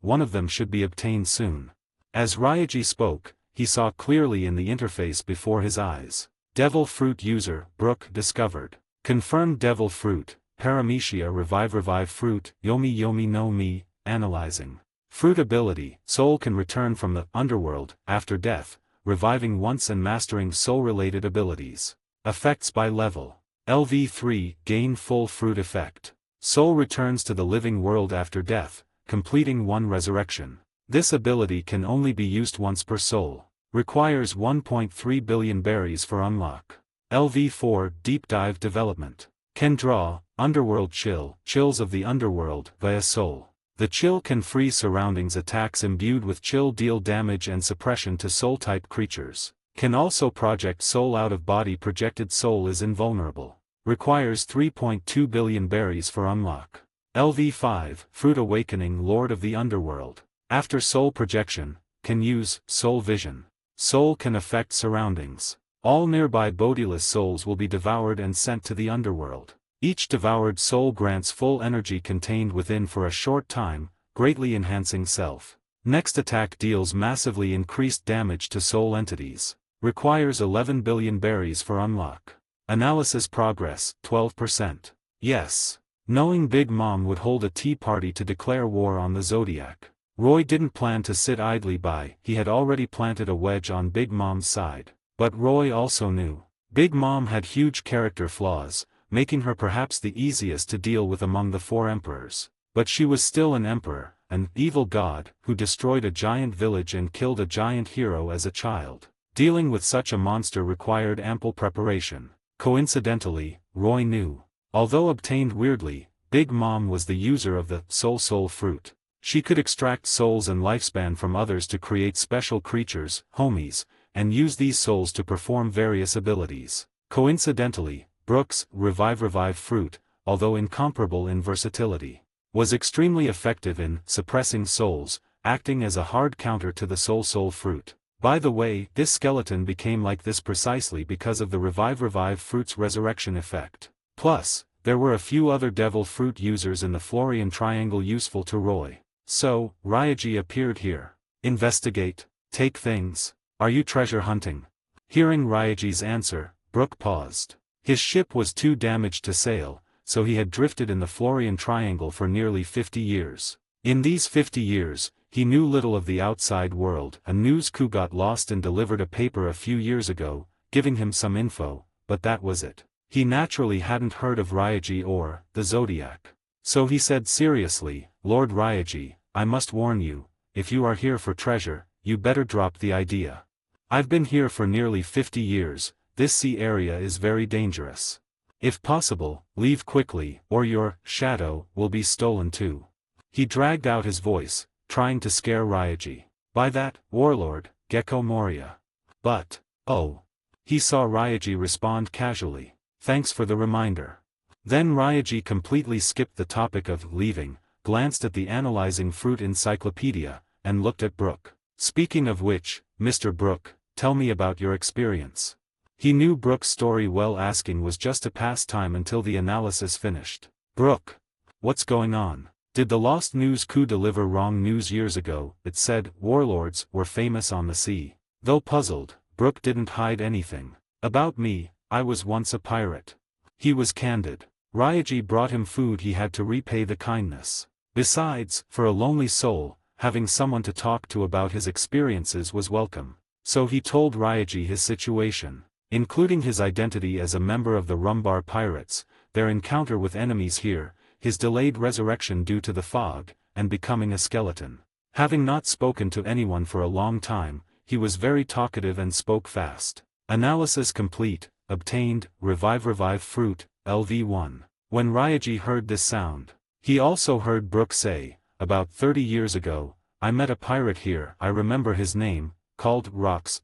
Speaker 2: one of them should be obtained soon. As Ryaji spoke, he saw clearly in the interface before his eyes. Devil Fruit user, Brook, discovered. Confirmed Devil Fruit, Paramecia Revive Fruit, Yomi no Mi, analyzing. Fruit ability, Soul can return from the underworld, after death, reviving once and mastering soul-related abilities. Effects by level. LV3, gain full fruit effect. Soul returns to the living world after death, completing one resurrection. This ability can only be used once per soul. Requires 1.3 billion berries for unlock. LV4, deep dive development. Can draw, underworld chill, chills of the underworld, via soul. The chill can freeze surroundings. Attacks imbued with chill deal damage and suppression to soul-type creatures. Can also project soul out of body. Projected soul is invulnerable. Requires 3.2 billion berries for unlock. LV5, Fruit Awakening Lord of the Underworld. After soul projection, can use soul vision. Soul can affect surroundings. All nearby bodiless souls will be devoured and sent to the underworld. Each devoured soul grants full energy contained within for a short time, greatly enhancing self. Next attack deals massively increased damage to soul entities. Requires 11 billion berries for unlock. Analysis progress, 12%. Yes. Knowing Big Mom would hold a tea party to declare war on the Zodiac, Roy didn't plan to sit idly by. He had already planted a wedge on Big Mom's side. But Roy also knew. Big Mom had huge character flaws, making her perhaps the easiest to deal with among the four emperors. But she was still an emperor, an evil god, who destroyed a giant village and killed a giant hero as a child. Dealing with such a monster required ample preparation. Coincidentally, Roy knew. Although obtained weirdly, Big Mom was the user of the soul fruit. She could extract souls and lifespan from others to create special creatures, homies, and use these souls to perform various abilities. Coincidentally, Brook's Revive Fruit, although incomparable in versatility, was extremely effective in suppressing souls, acting as a hard counter to the soul fruit. By the way, this skeleton became like this precisely because of the Revive Fruit's resurrection effect. Plus, there were a few other Devil Fruit users in the Florian Triangle useful to Roy. So, Ryaji appeared here. Investigate. Take things. Are you treasure hunting? Hearing Ryaji's answer, Brook paused. His ship was too damaged to sail, so he had drifted in the Florian Triangle for nearly 50 years. In these 50 years, he knew little of the outside world. A news crew got lost and delivered a paper a few years ago, giving him some info, but that was it. He naturally hadn't heard of Ryaji or the Zodiac. So he said seriously, Lord Ryaji, I must warn you, if you are here for treasure, you better drop the idea. I've been here for nearly 50 years, this sea area is very dangerous. If possible, leave quickly, or your shadow will be stolen too. He dragged out his voice, trying to scare Ryaji. By that, warlord, Gecko Moria. But, oh. He saw Ryaji respond casually. Thanks for the reminder. Then Ryaji completely skipped the topic of leaving, glanced at the Analyzing Fruit Encyclopedia, and looked at Brook. Speaking of which, Mr. Brook, tell me about your experience. He knew Brook's story well. Asking was just a pastime until the analysis finished. Brook. What's going on? Did the Lost News coup deliver wrong news years ago? It said warlords were famous on the sea. Though puzzled, Brook didn't hide anything. About me, I was once a pirate. He was candid. Ryaji brought him food. He had to repay the kindness. Besides, for a lonely soul, having someone to talk to about his experiences was welcome. So he told Ryaji his situation, including his identity as a member of the Rumbar Pirates, their encounter with enemies here, his delayed resurrection due to the fog, and becoming a skeleton. Having not spoken to anyone for a long time, he was very talkative and spoke fast. Analysis complete, obtained, Revive Fruit, LV1. When Ryaji heard this sound, he also heard Brook say, about 30 years ago, I met a pirate here. I remember his name, called Rocks.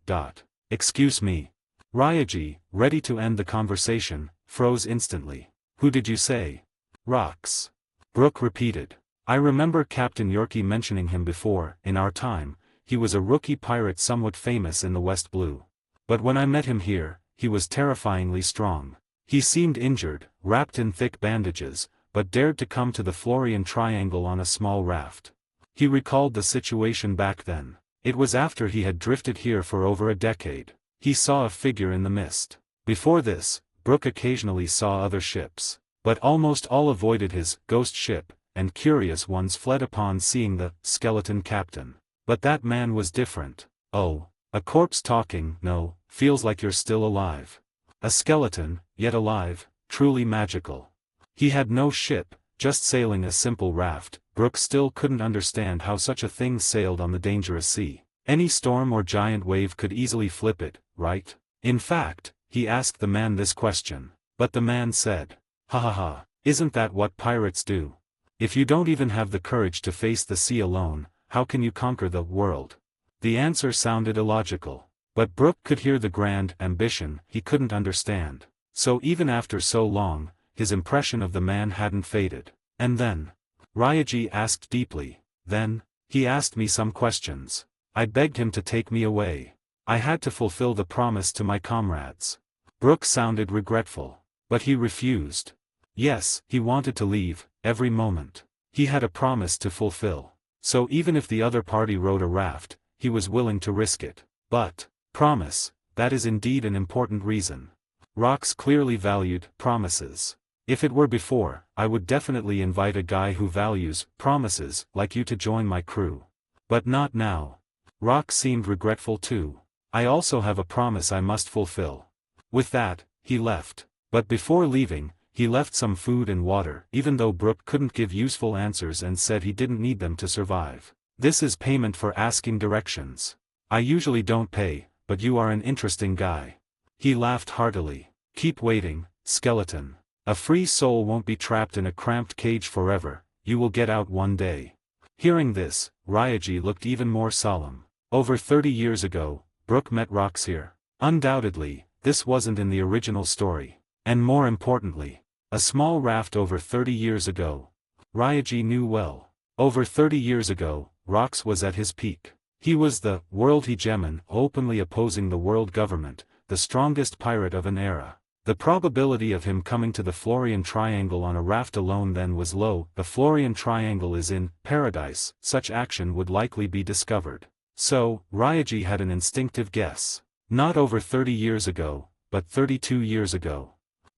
Speaker 2: Excuse me. Ryaji, ready to end the conversation, froze instantly. Who did you say? Rocks. Brook repeated. I remember Captain Yorkie mentioning him before. In our time, he was a rookie pirate somewhat famous in the West Blue. But when I met him here, he was terrifyingly strong. He seemed injured, wrapped in thick bandages, but dared to come to the Florian Triangle on a small raft. He recalled the situation back then. It was after he had drifted here for over a decade. He saw a figure in the mist. Before this, Brooke occasionally saw other ships, but almost all avoided his ghost ship, and curious ones fled upon seeing the skeleton captain. But that man was different. Oh, a corpse talking, no, feels like you're still alive. A skeleton, yet alive, truly magical. He had no ship, just sailing a simple raft. Brooke still couldn't understand how such a thing sailed on the dangerous sea. Any storm or giant wave could easily flip it, right? In fact, he asked the man this question. But the man said, "Ha ha ha, isn't that what pirates do? If you don't even have the courage to face the sea alone, how can you conquer the world?" The answer sounded illogical. But Brooke could hear the grand ambition he couldn't understand. So even after so long, his impression of the man hadn't faded. And then, Ryaji asked deeply, then, he asked me some questions. I begged him to take me away. I had to fulfill the promise to my comrades. Brooke sounded regretful. But he refused. Yes, he wanted to leave, every moment. He had a promise to fulfill. So even if the other party rode a raft, he was willing to risk it. But, promise, that is indeed an important reason. Rocks clearly valued promises. If it were before, I would definitely invite a guy who values promises like you to join my crew. But not now. Rock seemed regretful too. I also have a promise I must fulfill. With that, he left. But before leaving, he left some food and water, even though Brooke couldn't give useful answers and said he didn't need them to survive. This is payment for asking directions. I usually don't pay, but you are an interesting guy. He laughed heartily. Keep waiting, skeleton. A free soul won't be trapped in a cramped cage forever, you will get out one day. Hearing this, Ryaji looked even more solemn. Over 30 years ago, Brooke met Rocks here. Undoubtedly, this wasn't in the original story. And more importantly, a small raft over 30 years ago. Ryaji knew well. Over 30 years ago, Rocks was at his peak. He was the world hegemon, openly opposing the world government, the strongest pirate of an era. The probability of him coming to the Florian Triangle on a raft alone then was low. The Florian Triangle is in paradise, such action would likely be discovered. So, Ryaji had an instinctive guess. Not over 30 years ago, but 32 years ago.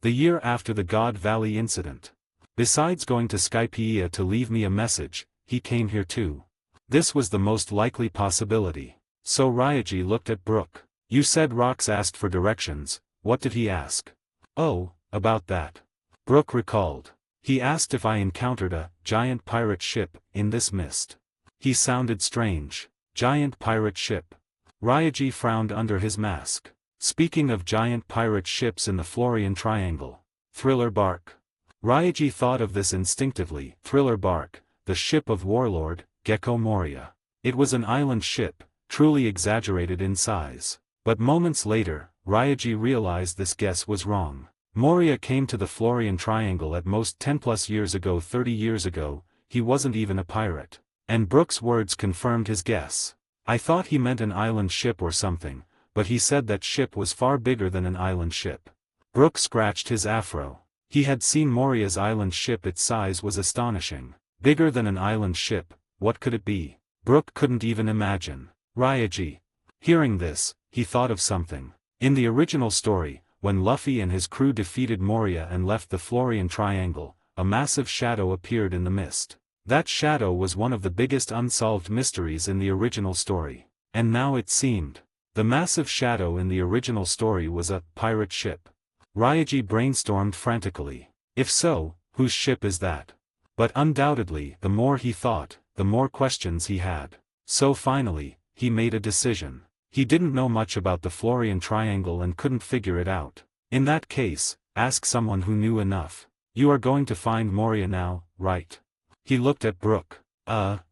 Speaker 2: The year after the God Valley incident. Besides going to Skypiea to leave me a message, he came here too. This was the most likely possibility. So Ryaji looked at Brooke. You said Rocks asked for directions, what did he ask? Oh, about that. Brooke recalled. He asked if I encountered a giant pirate ship in this mist. He sounded strange. Giant pirate ship. Ryaji frowned under his mask. Speaking of giant pirate ships in the Florian Triangle. Thriller bark. Ryaji thought of this instinctively. Thriller bark, the ship of warlord, Gecko Moria. It was an island ship, truly exaggerated in size. But moments later, Ryaji realized this guess was wrong. Moria came to the Florian Triangle at most 10+ years ago. 30 years ago, he wasn't even a pirate. And Brooke's words confirmed his guess. I thought he meant an island ship or something, but he said that ship was far bigger than an island ship. Brooke scratched his afro. He had seen Moria's island ship. Its size was astonishing. Bigger than an island ship, what could it be? Brooke couldn't even imagine. Ryaji. Hearing this, he thought of something. In the original story, when Luffy and his crew defeated Moria and left the Florian Triangle, a massive shadow appeared in the mist. That shadow was one of the biggest unsolved mysteries in the original story. And now it seemed. The massive shadow in the original story was a pirate ship. Ryaji brainstormed frantically. If so, whose ship is that? But undoubtedly, the more he thought, the more questions he had. So finally, he made a decision. He didn't know much about the Florian Triangle and couldn't figure it out. In that case, ask someone who knew enough. You are going to find Moria now, right? He looked at Brooke.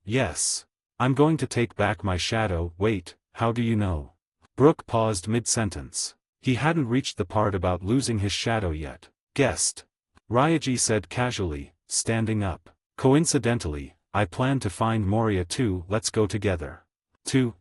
Speaker 2: Yes. I'm going to take back my shadow. Wait, how do you know? Brooke paused mid-sentence. He hadn't reached the part about losing his shadow yet. Guessed. Ryaji said casually, standing up. Coincidentally, I plan to find Moria too. Let's go together.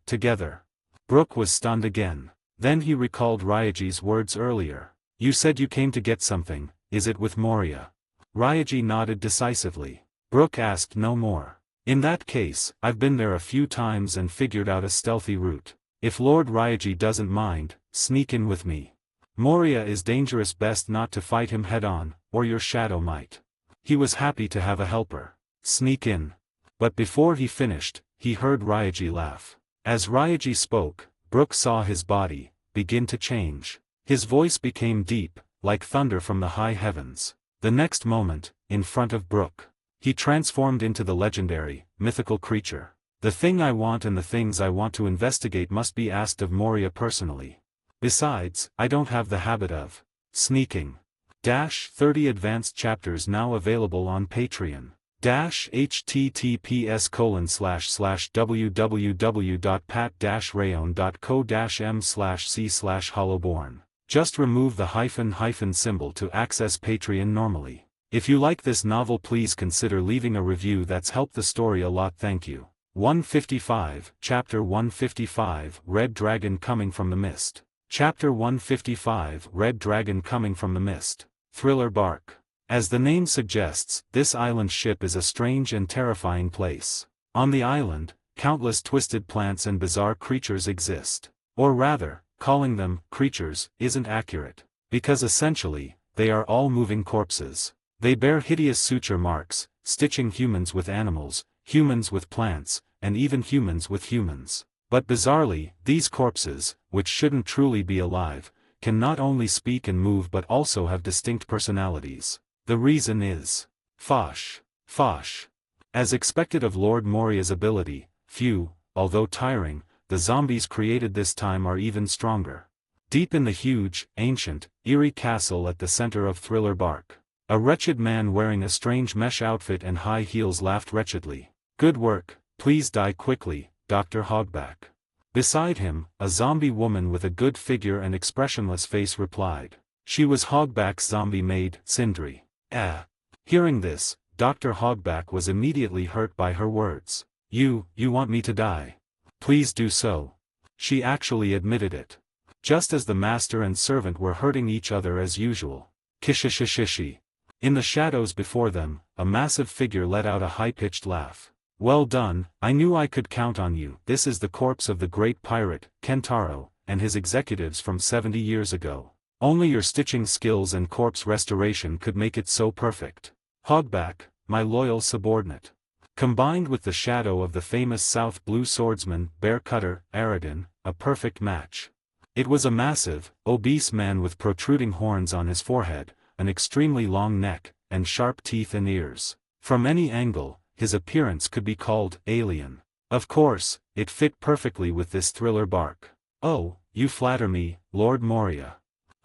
Speaker 2: Together. Brooke was stunned again. Then he recalled Ryaji's words earlier. You said you came to get something, is it with Moria? Ryaji nodded decisively. Brooke asked no more. In that case, I've been there a few times and figured out a stealthy route. If Lord Ryaji doesn't mind, sneak in with me. Moria is dangerous, best not to fight him head-on, or your shadow might. He was happy to have a helper. Sneak in. But before he finished, he heard Ryaji laugh. As Ryaji spoke, Brooke saw his body begin to change. His voice became deep, like thunder from the high heavens. The next moment, in front of Brooke, he transformed into the legendary, mythical creature. The thing I want and the things I want to investigate must be asked of Moria personally. Besides, I don't have the habit of sneaking. 30 advanced chapters now available on Patreon. https://www.pat-rayon.co-m/c/hollowborn. Just remove the hyphen symbol to access Patreon normally. If you like this novel, please consider leaving a review. That's helped the story a lot. Thank you. 155, Chapter 155, Red Dragon Coming from the Mist. Chapter 155, Red Dragon Coming from the Mist. Thriller Bark. As the name suggests, this island ship is a strange and terrifying place. On the island, countless twisted plants and bizarre creatures exist. Or rather, calling them creatures isn't accurate, because essentially, they are all moving corpses. They bear hideous suture marks, stitching humans with animals, humans with plants, and even humans with humans. But bizarrely, these corpses, which shouldn't truly be alive, can not only speak and move but also have distinct personalities. The reason is Fosh. As expected of Lord Moria's ability, few, although tiring, the zombies created this time are even stronger. Deep in the huge, ancient, eerie castle at the center of Thriller Bark, a wretched man wearing a strange mesh outfit and high heels laughed wretchedly. Good work, please die quickly, Dr. Hogback. Beside him, a zombie woman with a good figure and expressionless face replied. She was Hogback's zombie maid, Sindri. Hearing this, Dr. Hogback was immediately hurt by her words. You want me to die? Please do so. She actually admitted it. Just as the master and servant were hurting each other as usual. Kishishishishi. In the shadows before them, a massive figure let out a high-pitched laugh. Well done, I knew I could count on you. This is the corpse of the great pirate, Kentaro, and his executives from 70 years ago. Only your stitching skills and corpse restoration could make it so perfect. Hogback, my loyal subordinate. Combined with the shadow of the famous South Blue swordsman, Bear Cutter, Aradin, a perfect match. It was a massive, obese man with protruding horns on his forehead, an extremely long neck, and sharp teeth and ears. From any angle, his appearance could be called alien. Of course, it fit perfectly with this Thriller Bark. Oh, you flatter me, Lord Moria.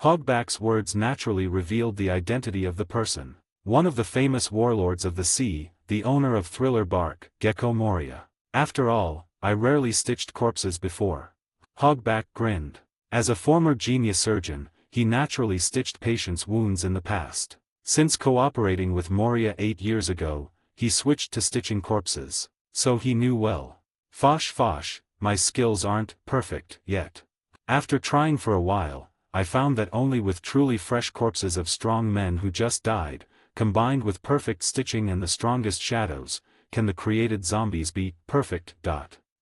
Speaker 2: Hogback's words naturally revealed the identity of the person. One of the famous warlords of the sea, the owner of Thriller Bark, Gecko Moria. After all, I rarely stitched corpses before. Hogback grinned. As a former genius surgeon, he naturally stitched patients' wounds in the past. Since cooperating with Moria 8 years ago, he switched to stitching corpses. So he knew well. Fosh, my skills aren't perfect yet. After trying for a while, I found that only with truly fresh corpses of strong men who just died, combined with perfect stitching and the strongest shadows, can the created zombies be perfect.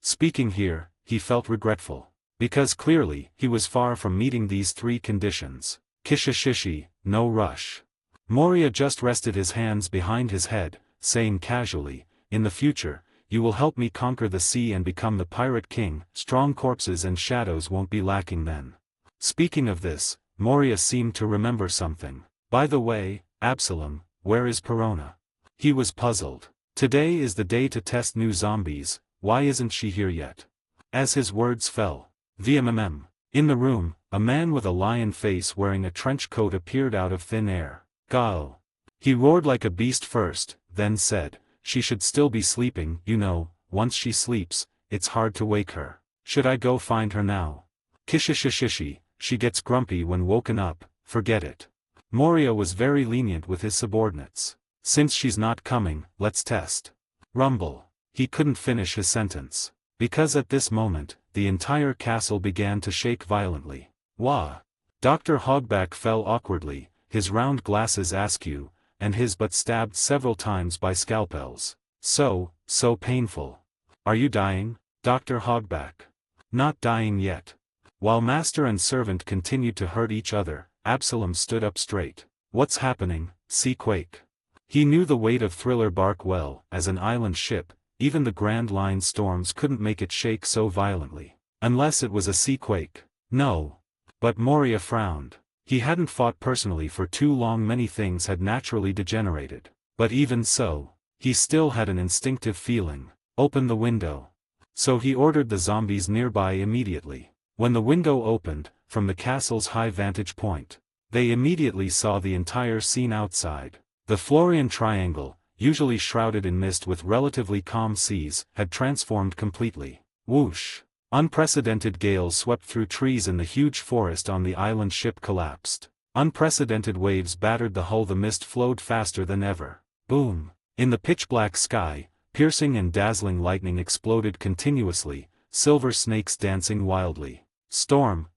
Speaker 2: Speaking here, he felt regretful. Because clearly, he was far from meeting these 3 conditions. Kishishishi, no rush. Moria just rested his hands behind his head, saying casually, in the future, you will help me conquer the sea and become the pirate king. Strong corpses and shadows won't be lacking then. Speaking of this, Moria seemed to remember something. By the way, Absalom, where is Perona? He was puzzled. Today is the day to test new zombies, why isn't she here yet? As his words fell. In the room, a man with a lion face wearing a trench coat appeared out of thin air. Gao. He roared like a beast first, then said, she should still be sleeping, you know, once she sleeps, it's hard to wake her. Should I go find her now? Kishishishishi, she gets grumpy when woken up, forget it. Moria was very lenient with his subordinates. Since she's not coming, let's test. Rumble. He couldn't finish his sentence. Because at this moment, the entire castle began to shake violently. Wah! Dr. Hogback fell awkwardly, his round glasses askew, and his butt stabbed several times by scalpels. So painful. Are you dying, Dr. Hogback? Not dying yet. While master and servant continued to hurt each other, Absalom stood up straight. What's happening, Seaquake? He knew the weight of Thriller Bark well. As an island ship, even the Grand Line storms couldn't make it shake so violently. Unless it was a seaquake. No. But Moria frowned. He hadn't fought personally for too long. Many things had naturally degenerated. But even so, he still had an instinctive feeling. Open the window. So he ordered the zombies nearby immediately. When the window opened, from the castle's high vantage point, they immediately saw the entire scene outside. The Florian Triangle, usually shrouded in mist with relatively calm seas, had transformed completely. Whoosh! Unprecedented gales swept through trees and the huge forest on the island ship collapsed. Unprecedented waves battered the hull. The mist flowed faster than ever. Boom! In the pitch-black sky, piercing and dazzling lightning exploded continuously, silver snakes dancing wildly. Storm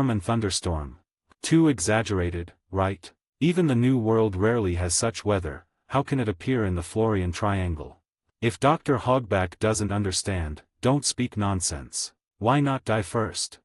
Speaker 2: and thunderstorm. Too exaggerated, right? Even the New World rarely has such weather. How can it appear in the Florian Triangle? If Dr. Hogback doesn't understand, don't speak nonsense. Why not die first?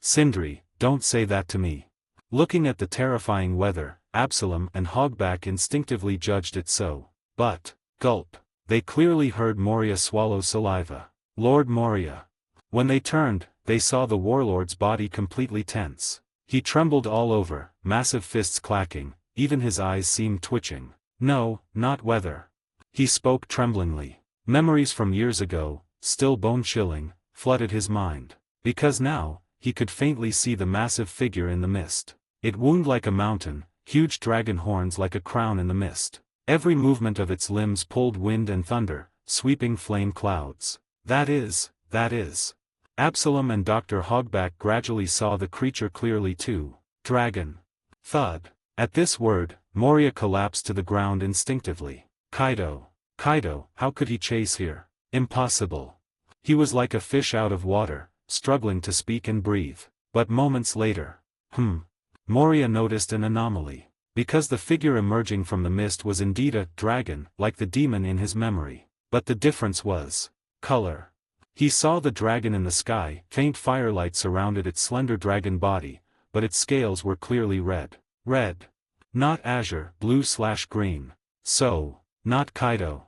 Speaker 2: Sindri, don't say that to me. Looking at the terrifying weather, Absalom and Hogback instinctively judged it so. But, gulp, they clearly heard Moria swallow saliva. Lord Moria. When they turned, they saw the warlord's body completely tense. He trembled all over, massive fists clacking, even his eyes seemed twitching. No, not weather. He spoke tremblingly. Memories from years ago, still bone-chilling, flooded his mind. Because now, he could faintly see the massive figure in the mist. It loomed like a mountain, huge dragon horns like a crown in the mist. Every movement of its limbs pulled wind and thunder, sweeping flame clouds. That is. Absalom and Dr. Hogback gradually saw the creature clearly too. Dragon. Thud. At this word, Moria collapsed to the ground instinctively. Kaido, how could he chase here? Impossible. He was like a fish out of water, struggling to speak and breathe. But moments later. Moria noticed an anomaly. Because the figure emerging from the mist was indeed a dragon, like the demon in his memory. But the difference was color. He saw the dragon in the sky. Faint firelight surrounded its slender dragon body, but its scales were clearly red. Red. Not azure, blue/green. So, not Kaido.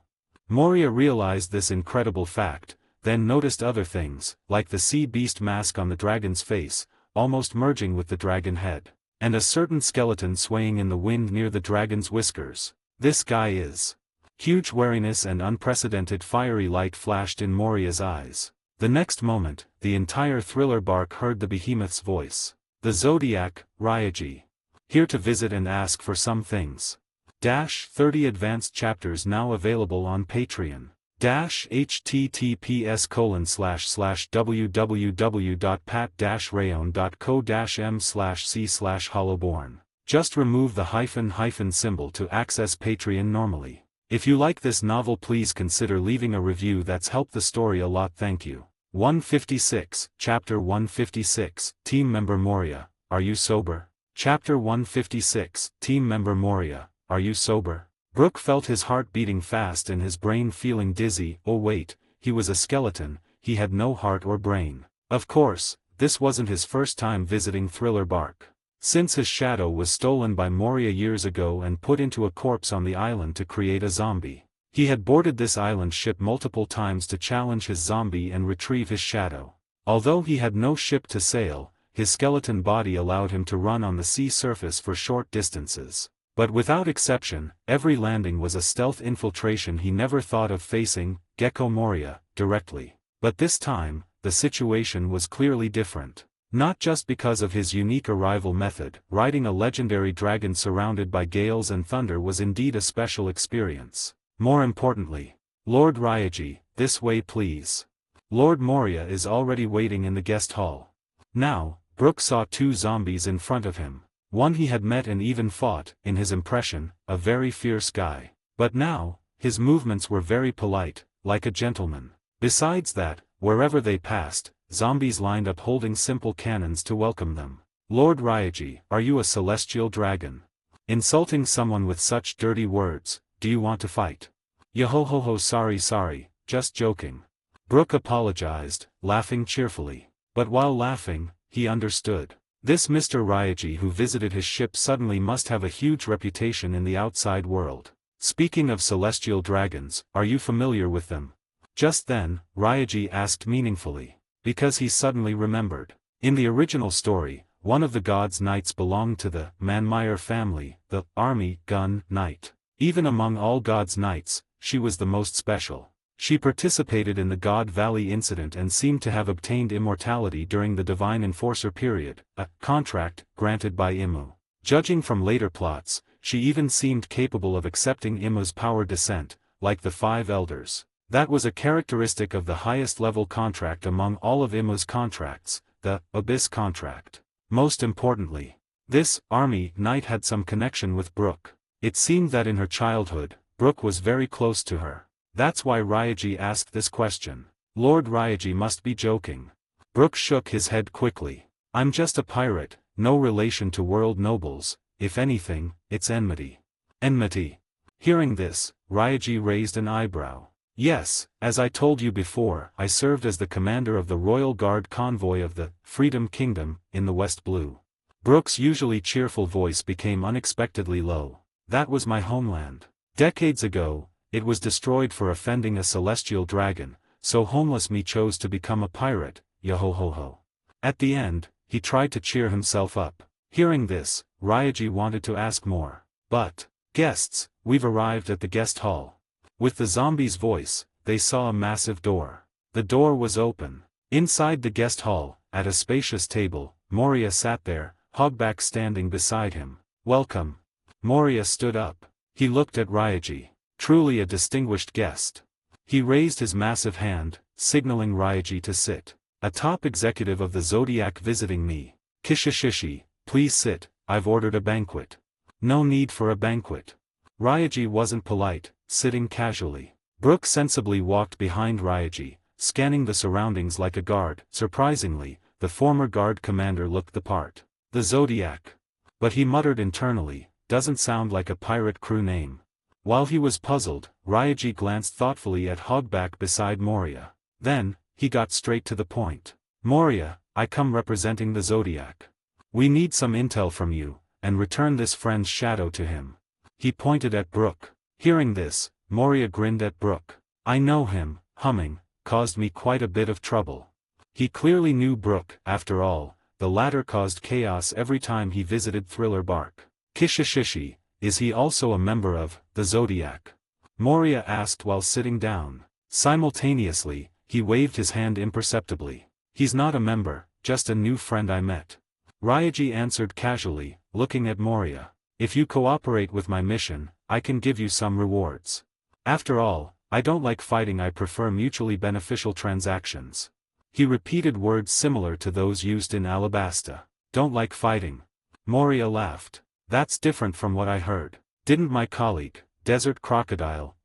Speaker 2: Moria realized this incredible fact, then noticed other things, like the sea beast mask on the dragon's face, almost merging with the dragon head. And a certain skeleton swaying in the wind near the dragon's whiskers. This guy is. Huge wariness and unprecedented fiery light flashed in Moria's eyes. The next moment, the entire Thriller Bark heard the behemoth's voice. The Zodiac, Ryaji. Here to visit and ask for some things. 30 advanced chapters now available on Patreon. https://www.pat-rayon.co-m/c/hollowborn. Just remove the hyphen symbol to access Patreon normally. If you like this novel, please consider leaving a review. That's helped the story a lot. Thank you. 156, Chapter 156, Team Member Moria, Are You Sober? Chapter 156, Team Member Moria, Are You Sober? Brook felt his heart beating fast and his brain feeling dizzy. Oh wait, he was a skeleton, he had no heart or brain. Of course, this wasn't his first time visiting Thriller Bark. Since his shadow was stolen by Moria years ago and put into a corpse on the island to create a zombie. He had boarded this island ship multiple times to challenge his zombie and retrieve his shadow. Although he had no ship to sail, his skeleton body allowed him to run on the sea surface for short distances. But without exception, every landing was a stealth infiltration. He never thought of facing Gecko Moria directly. But this time, the situation was clearly different. Not just because of his unique arrival method. Riding a legendary dragon surrounded by gales and thunder was indeed a special experience. More importantly, Lord Ryaji, this way please. Lord Moria is already waiting in the guest hall. Now, Brook saw two zombies in front of him. One he had met and even fought, in his impression, a very fierce guy. But now, his movements were very polite, like a gentleman. Besides that, wherever they passed, zombies lined up holding simple cannons to welcome them. Lord Ryaji, are you a celestial dragon? Insulting someone with such dirty words, do you want to fight? Yo-ho-ho-ho, sorry, just joking. Brooke apologized, laughing cheerfully. But while laughing, he understood. This Mr. Ryaji who visited his ship suddenly must have a huge reputation in the outside world. Speaking of celestial dragons, are you familiar with them? Just then, Ryaji asked meaningfully. Because he suddenly remembered. In the original story, one of the god's knights belonged to the Manmeyer family, the army gun knight. Even among all god's knights, she was the most special. She participated in the God Valley incident and seemed to have obtained immortality during the Divine Enforcer period, a contract granted by Imu. Judging from later plots, she even seemed capable of accepting Imu's power descent, like the Five Elders. That was a characteristic of the highest level contract among all of Imu's contracts, the Abyss contract. Most importantly, this army knight had some connection with Brooke. It seemed that in her childhood, Brooke was very close to her. That's why Ryaji asked this question. Lord Ryaji must be joking. Brooke shook his head quickly. I'm just a pirate, no relation to world nobles, if anything, it's enmity. Enmity. Hearing this, Ryaji raised an eyebrow. Yes, as I told you before, I served as the commander of the Royal Guard convoy of the Freedom Kingdom in the West Blue. Brooke's usually cheerful voice became unexpectedly low. That was my homeland. Decades ago, it was destroyed for offending a celestial dragon, so homeless me chose to become a pirate, yo-ho-ho-ho. At the end, he tried to cheer himself up. Hearing this, Ryaji wanted to ask more. But, guests, we've arrived at the guest hall. With the zombie's voice, they saw a massive door. The door was open. Inside the guest hall, at a spacious table, Moria sat there, Hogback standing beside him. Welcome. Moria stood up. He looked at Ryaji. Truly a distinguished guest. He raised his massive hand, signaling Ryaji to sit. A top executive of the Zodiac visiting me. Kishishishi, please sit, I've ordered a banquet. No need for a banquet. Ryaji wasn't polite, sitting casually. Brooke sensibly walked behind Ryaji, scanning the surroundings like a guard. Surprisingly, the former guard commander looked the part. The Zodiac. But he muttered internally, doesn't sound like a pirate crew name. While he was puzzled, Ryaji glanced thoughtfully at Hogback beside Moria. Then, he got straight to the point. Moria, I come representing the Zodiac. We need some intel from you, and return this friend's shadow to him. He pointed at Brooke. Hearing this, Moria grinned at Brooke. I know him, humming, caused me quite a bit of trouble. He clearly knew Brooke, after all, the latter caused chaos every time he visited Thriller Bark. Kishishishi, is he also a member of the Zodiac? Moria asked while sitting down. Simultaneously, he waved his hand imperceptibly. He's not a member, just a new friend I met. Ryaji answered casually, looking at Moria. If you cooperate with my mission, I can give you some rewards. After all, I don't like fighting, I prefer mutually beneficial transactions. He repeated words similar to those used in Alabasta. Don't like fighting. Moria laughed. That's different from what I heard. Didn't my colleague, Desert Crocodile,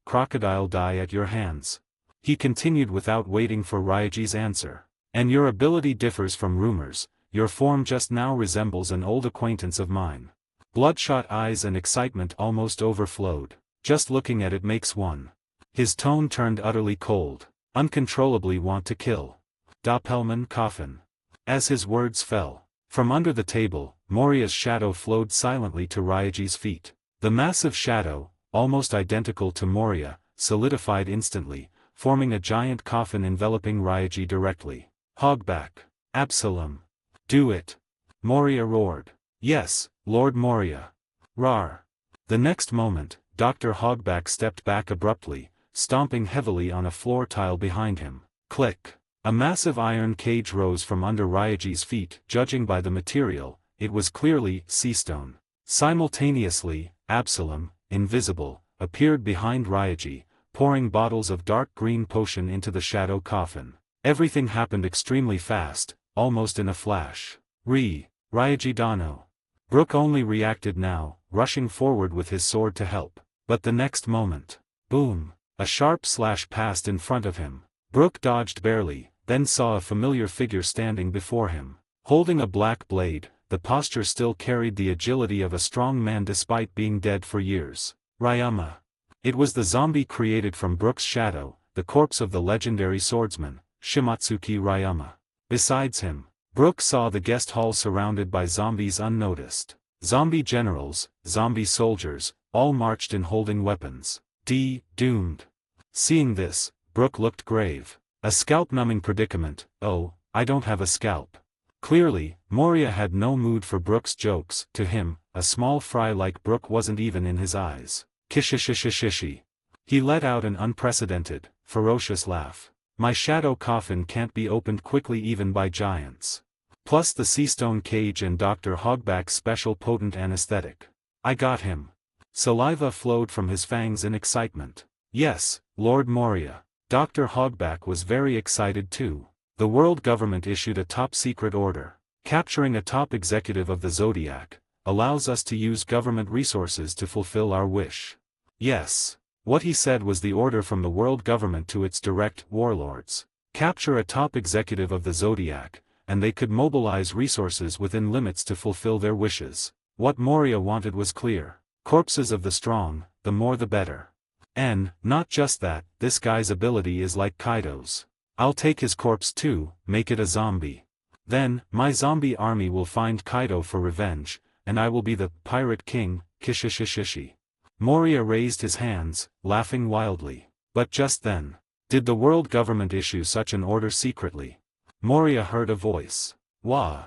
Speaker 2: die at your hands? He continued without waiting for Ryaji's answer. And your ability differs from rumors, your form just now resembles an old acquaintance of mine. Bloodshot eyes and excitement almost overflowed. Just looking at it makes one. His tone turned utterly cold. Uncontrollably want to kill. Doppelman coffin. As his words fell, from under the table, Moria's shadow flowed silently to Ryaji's feet. The massive shadow, almost identical to Moria, solidified instantly, forming a giant coffin enveloping Ryaji directly. Hogback. Absalom. Do it. Moria roared. Yes, Lord Moria. Rar. The next moment, Dr. Hogback stepped back abruptly, stomping heavily on a floor tile behind him. Click. A massive iron cage rose from under Ryaji's feet. Judging by the material, it was clearly sea stone. Simultaneously, Absalom, invisible, appeared behind Ryaji, pouring bottles of dark green potion into the shadow coffin. Everything happened extremely fast, almost in a flash. Ryaji Dano. Brooke only reacted now, rushing forward with his sword to help. But the next moment, boom, a sharp slash passed in front of him. Brooke dodged barely, then saw a familiar figure standing before him. Holding a black blade, the posture still carried the agility of a strong man despite being dead for years. Ryama. It was the zombie created from Brook's shadow, the corpse of the legendary swordsman, Shimatsuki Ryama. Besides him, Brook saw the guest hall surrounded by zombies unnoticed. Zombie generals, zombie soldiers, all marched in holding weapons. Doomed. Seeing this, Brook looked grave. A scalp-numbing predicament. Oh, I don't have a scalp. Clearly, Moria had no mood for Brook's jokes. To him, a small fry like Brook wasn't even in his eyes. Kishishishishishi. He let out an unprecedented, ferocious laugh. My shadow coffin can't be opened quickly even by giants. Plus the seastone cage and Dr. Hogback's special potent anesthetic. I got him. Saliva flowed from his fangs in excitement. Yes, Lord Moria. Dr. Hogback was very excited too. The world government issued a top-secret order. Capturing a top executive of the Zodiac allows us to use government resources to fulfill our wish. Yes. What he said was the order from the world government to its direct warlords. Capture a top executive of the Zodiac, and they could mobilize resources within limits to fulfill their wishes. What Moria wanted was clear. Corpses of the strong, the more the better. And, not just that, this guy's ability is like Kaido's. I'll take his corpse too, make it a zombie. Then, my zombie army will find Kaido for revenge, and I will be the Pirate King, Kishishishishi. Moria raised his hands, laughing wildly. But just then, did the world government issue such an order secretly? Moria heard a voice. Wah!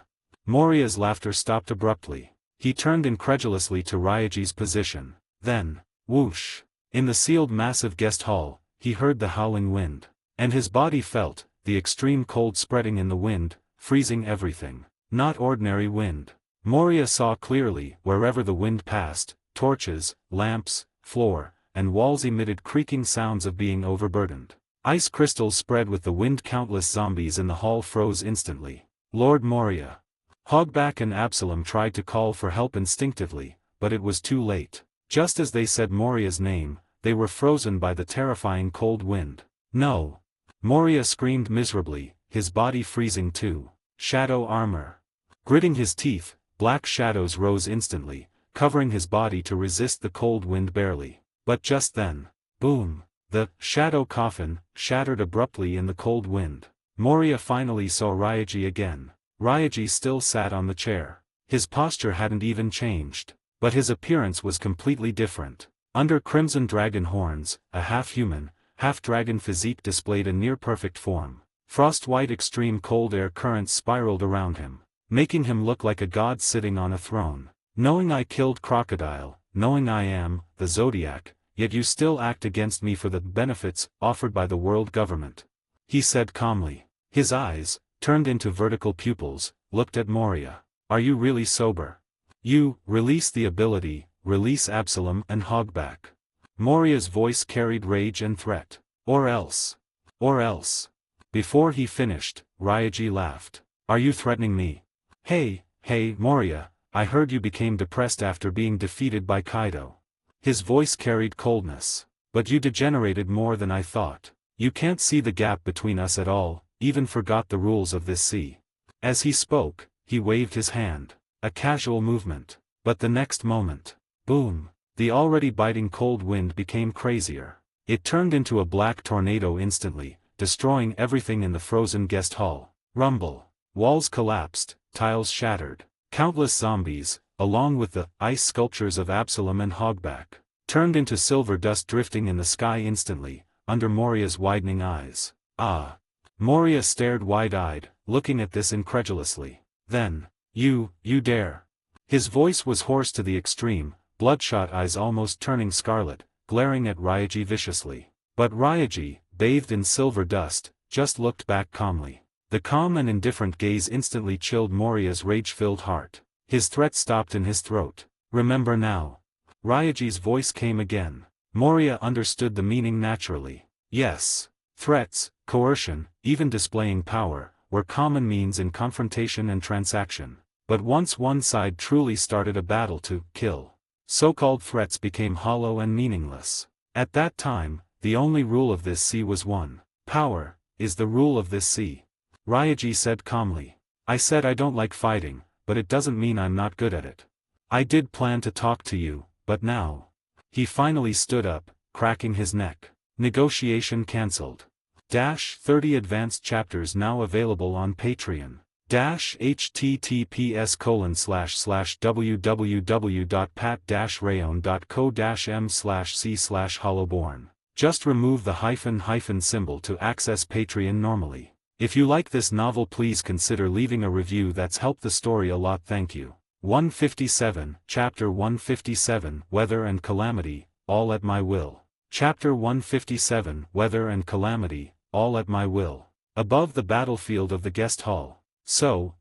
Speaker 2: Moria's laughter stopped abruptly. He turned incredulously to Ryaji's position. Then, whoosh! In the sealed massive guest hall, he heard the howling wind. And his body felt the extreme cold spreading in the wind, freezing everything. Not ordinary wind. Moria saw clearly, wherever the wind passed, torches, lamps, floor, and walls emitted creaking sounds of being overburdened. Ice crystals spread with the wind. Countless zombies in the hall froze instantly. Lord Moria. Hogback and Absalom tried to call for help instinctively, but it was too late. Just as they said Moria's name, they were frozen by the terrifying cold wind. No! Moria screamed miserably, his body freezing too. Shadow armor. Gritting his teeth, black shadows rose instantly, covering his body to resist the cold wind barely. But just then, boom! The shadow coffin shattered abruptly in the cold wind. Moria finally saw Ryaji again. Ryaji still sat on the chair. His posture hadn't even changed. But his appearance was completely different. Under crimson dragon horns, a half-human, half-dragon physique displayed a near-perfect form. Frost-white extreme cold air currents spiraled around him, making him look like a god sitting on a throne. Knowing I killed Crocodile, knowing I am the Zodiac, yet you still act against me for the benefits offered by the world government. He said calmly. His eyes, turned into vertical pupils, looked at Moria. Are you really sober? You, release the ability, release Absalom and Hogback. Moria's voice carried rage and threat. Or else. Before he finished, Ryaji laughed. Are you threatening me? Hey, Moria, I heard you became depressed after being defeated by Kaido. His voice carried coldness. But you degenerated more than I thought. You can't see the gap between us at all, even forgot the rules of this sea. As he spoke, he waved his hand. A casual movement. But the next moment, boom, the already biting cold wind became crazier. It turned into a black tornado instantly, destroying everything in the frozen guest hall. Rumble. Walls collapsed, tiles shattered. Countless zombies, along with the ice sculptures of Absalom and Hogback, turned into silver dust drifting in the sky instantly, under Moria's widening eyes. Ah! Moria stared wide-eyed, looking at this incredulously. Then, you dare. His voice was hoarse to the extreme, bloodshot eyes almost turning scarlet, glaring at Ryaji viciously. But Ryaji, bathed in silver dust, just looked back calmly. The calm and indifferent gaze instantly chilled Moria's rage-filled heart. His threat stopped in his throat. Remember now. Ryaji's voice came again. Moria understood the meaning naturally. Yes. Threats, coercion, even displaying power, were common means in confrontation and transaction. But once one side truly started a battle to kill, so-called threats became hollow and meaningless. At that time, the only rule of this sea was one. Power is the rule of this sea. Ryaji said calmly. I said I don't like fighting, but it doesn't mean I'm not good at it. I did plan to talk to you, but now. He finally stood up, cracking his neck. Negotiation cancelled. 30 advanced chapters now available on Patreon. https://www.pat-rayon.co-m/c/hollowborn. Just remove the hyphen symbol to access Patreon normally. If you like this novel, please consider leaving a review. That's helped the story a lot. Thank you. 157, Chapter 157, Weather and Calamity, All at My Will. Chapter 157, Weather and Calamity, All at My Will. Above the battlefield of the guest hall. So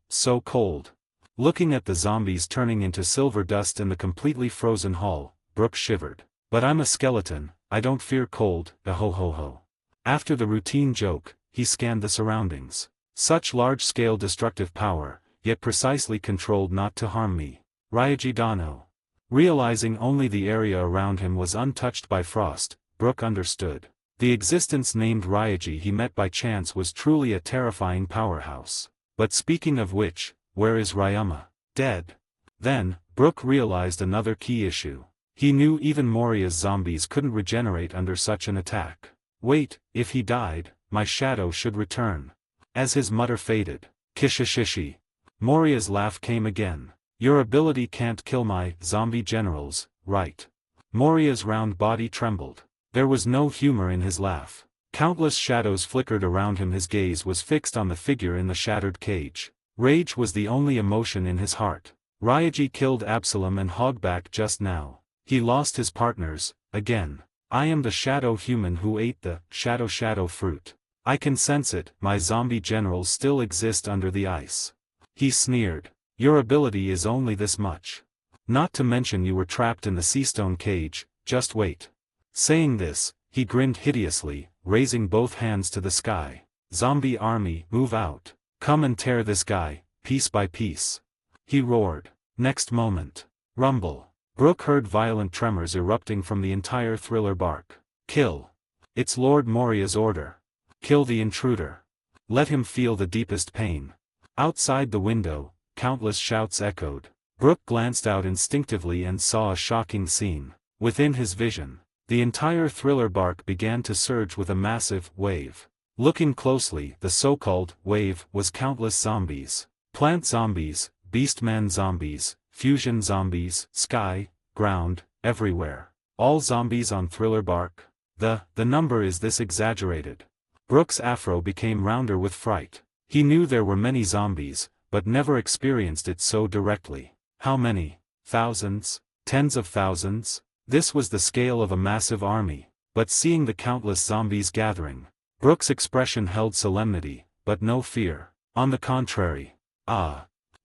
Speaker 2: cold. Looking at the zombies turning into silver dust in the completely frozen hall, Brooke shivered. But I'm a skeleton, I don't fear cold, ho. After the routine joke, he scanned the surroundings. Such large-scale destructive power, yet precisely controlled not to harm me. Ryaji Dano. Realizing only the area around him was untouched by frost, Brooke understood. The existence named Ryaji he met by chance was truly a terrifying powerhouse. But speaking of which, where is Ryama? Dead. Then, Brooke realized another key issue. He knew even Moria's zombies couldn't regenerate under such an attack. Wait, if he died, my shadow should return. As his mutter faded, Kishishishi. Moria's laugh came again. Your ability can't kill my zombie generals, right? Moria's round body trembled. There was no humor in his laugh. Countless shadows flickered around him. His gaze was fixed on the figure in the shattered cage. Rage was the only emotion in his heart. Ryaji killed Absalom and Hogback just now. He lost his partners, again. I am the shadow human who ate the shadow fruit. I can sense it. My zombie generals still exist under the ice. He sneered. Your ability is only this much. Not to mention you were trapped in the seastone cage, just wait. Saying this, he grinned hideously, raising both hands to the sky. Zombie army, move out. Come and tear this guy, piece by piece. He roared. Next moment. Rumble. Brooke heard violent tremors erupting from the entire thriller bark. Kill. It's Lord Moria's order. Kill the intruder. Let him feel the deepest pain. Outside the window, countless shouts echoed. Brooke glanced out instinctively and saw a shocking scene. Within his vision, the entire thriller bark began to surge with a massive wave. Looking closely, the so-called wave was countless zombies. Plant zombies, beastman zombies, fusion zombies, sky, ground, everywhere. All zombies on thriller bark? The number is this exaggerated. Brooke's afro became rounder with fright. He knew there were many zombies, but never experienced it so directly. How many? Thousands? Tens of thousands? This was the scale of a massive army. But seeing the countless zombies gathering, Brooke's expression held solemnity, but no fear. On the contrary.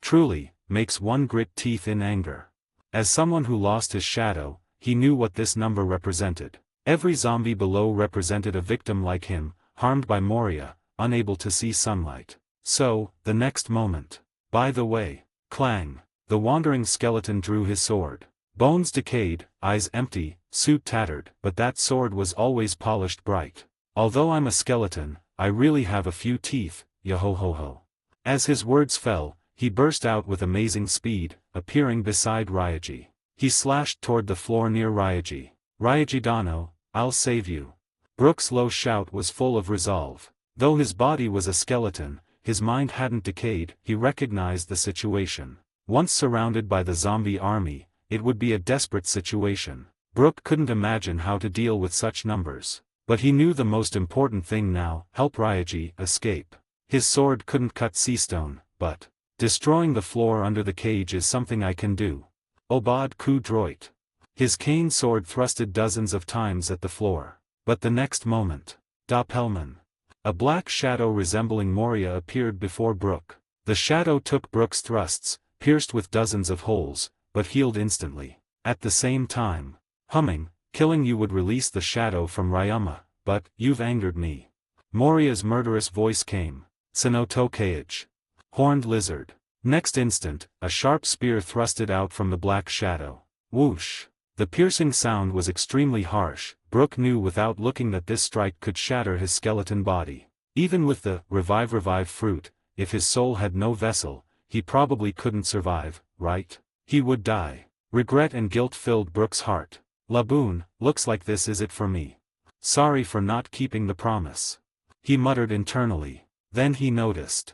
Speaker 2: Truly, makes one grit teeth in anger. As someone who lost his shadow, he knew what this number represented. Every zombie below represented a victim like him, harmed by Moria, unable to see sunlight. So, the next moment. By the way, clang. The wandering skeleton drew his sword. Bones decayed, eyes empty, suit tattered, but that sword was always polished bright. Although I'm a skeleton, I really have a few teeth, yo-ho-ho-ho. As his words fell, he burst out with amazing speed, appearing beside Ryaji. He slashed toward the floor near Ryaji. Ryaji Dano, I'll save you. Brooke's low shout was full of resolve. Though his body was a skeleton, his mind hadn't decayed. He recognized the situation. Once surrounded by the zombie army, it would be a desperate situation. Brooke couldn't imagine how to deal with such numbers. But he knew the most important thing now: help Ryaji escape. His sword couldn't cut seastone, but destroying the floor under the cage is something I can do. Obad ku droit. His cane sword thrusted dozens of times at the floor. But the next moment, Doppelman. A black shadow resembling Moria appeared before Brooke. The shadow took Brooke's thrusts, pierced with dozens of holes, but healed instantly. At the same time, humming, killing you would release the shadow from Ryama, but you've angered me. Moria's murderous voice came. Sanotokeage. Horned lizard. Next instant, a sharp spear thrusted out from the black shadow. Whoosh. The piercing sound was extremely harsh. Brooke knew without looking that this strike could shatter his skeleton body. Even with the revive fruit, if his soul had no vessel, he probably couldn't survive, right? He would die. Regret and guilt filled Brooke's heart. Laboon, looks like this is it for me. Sorry for not keeping the promise. He muttered internally. Then he noticed.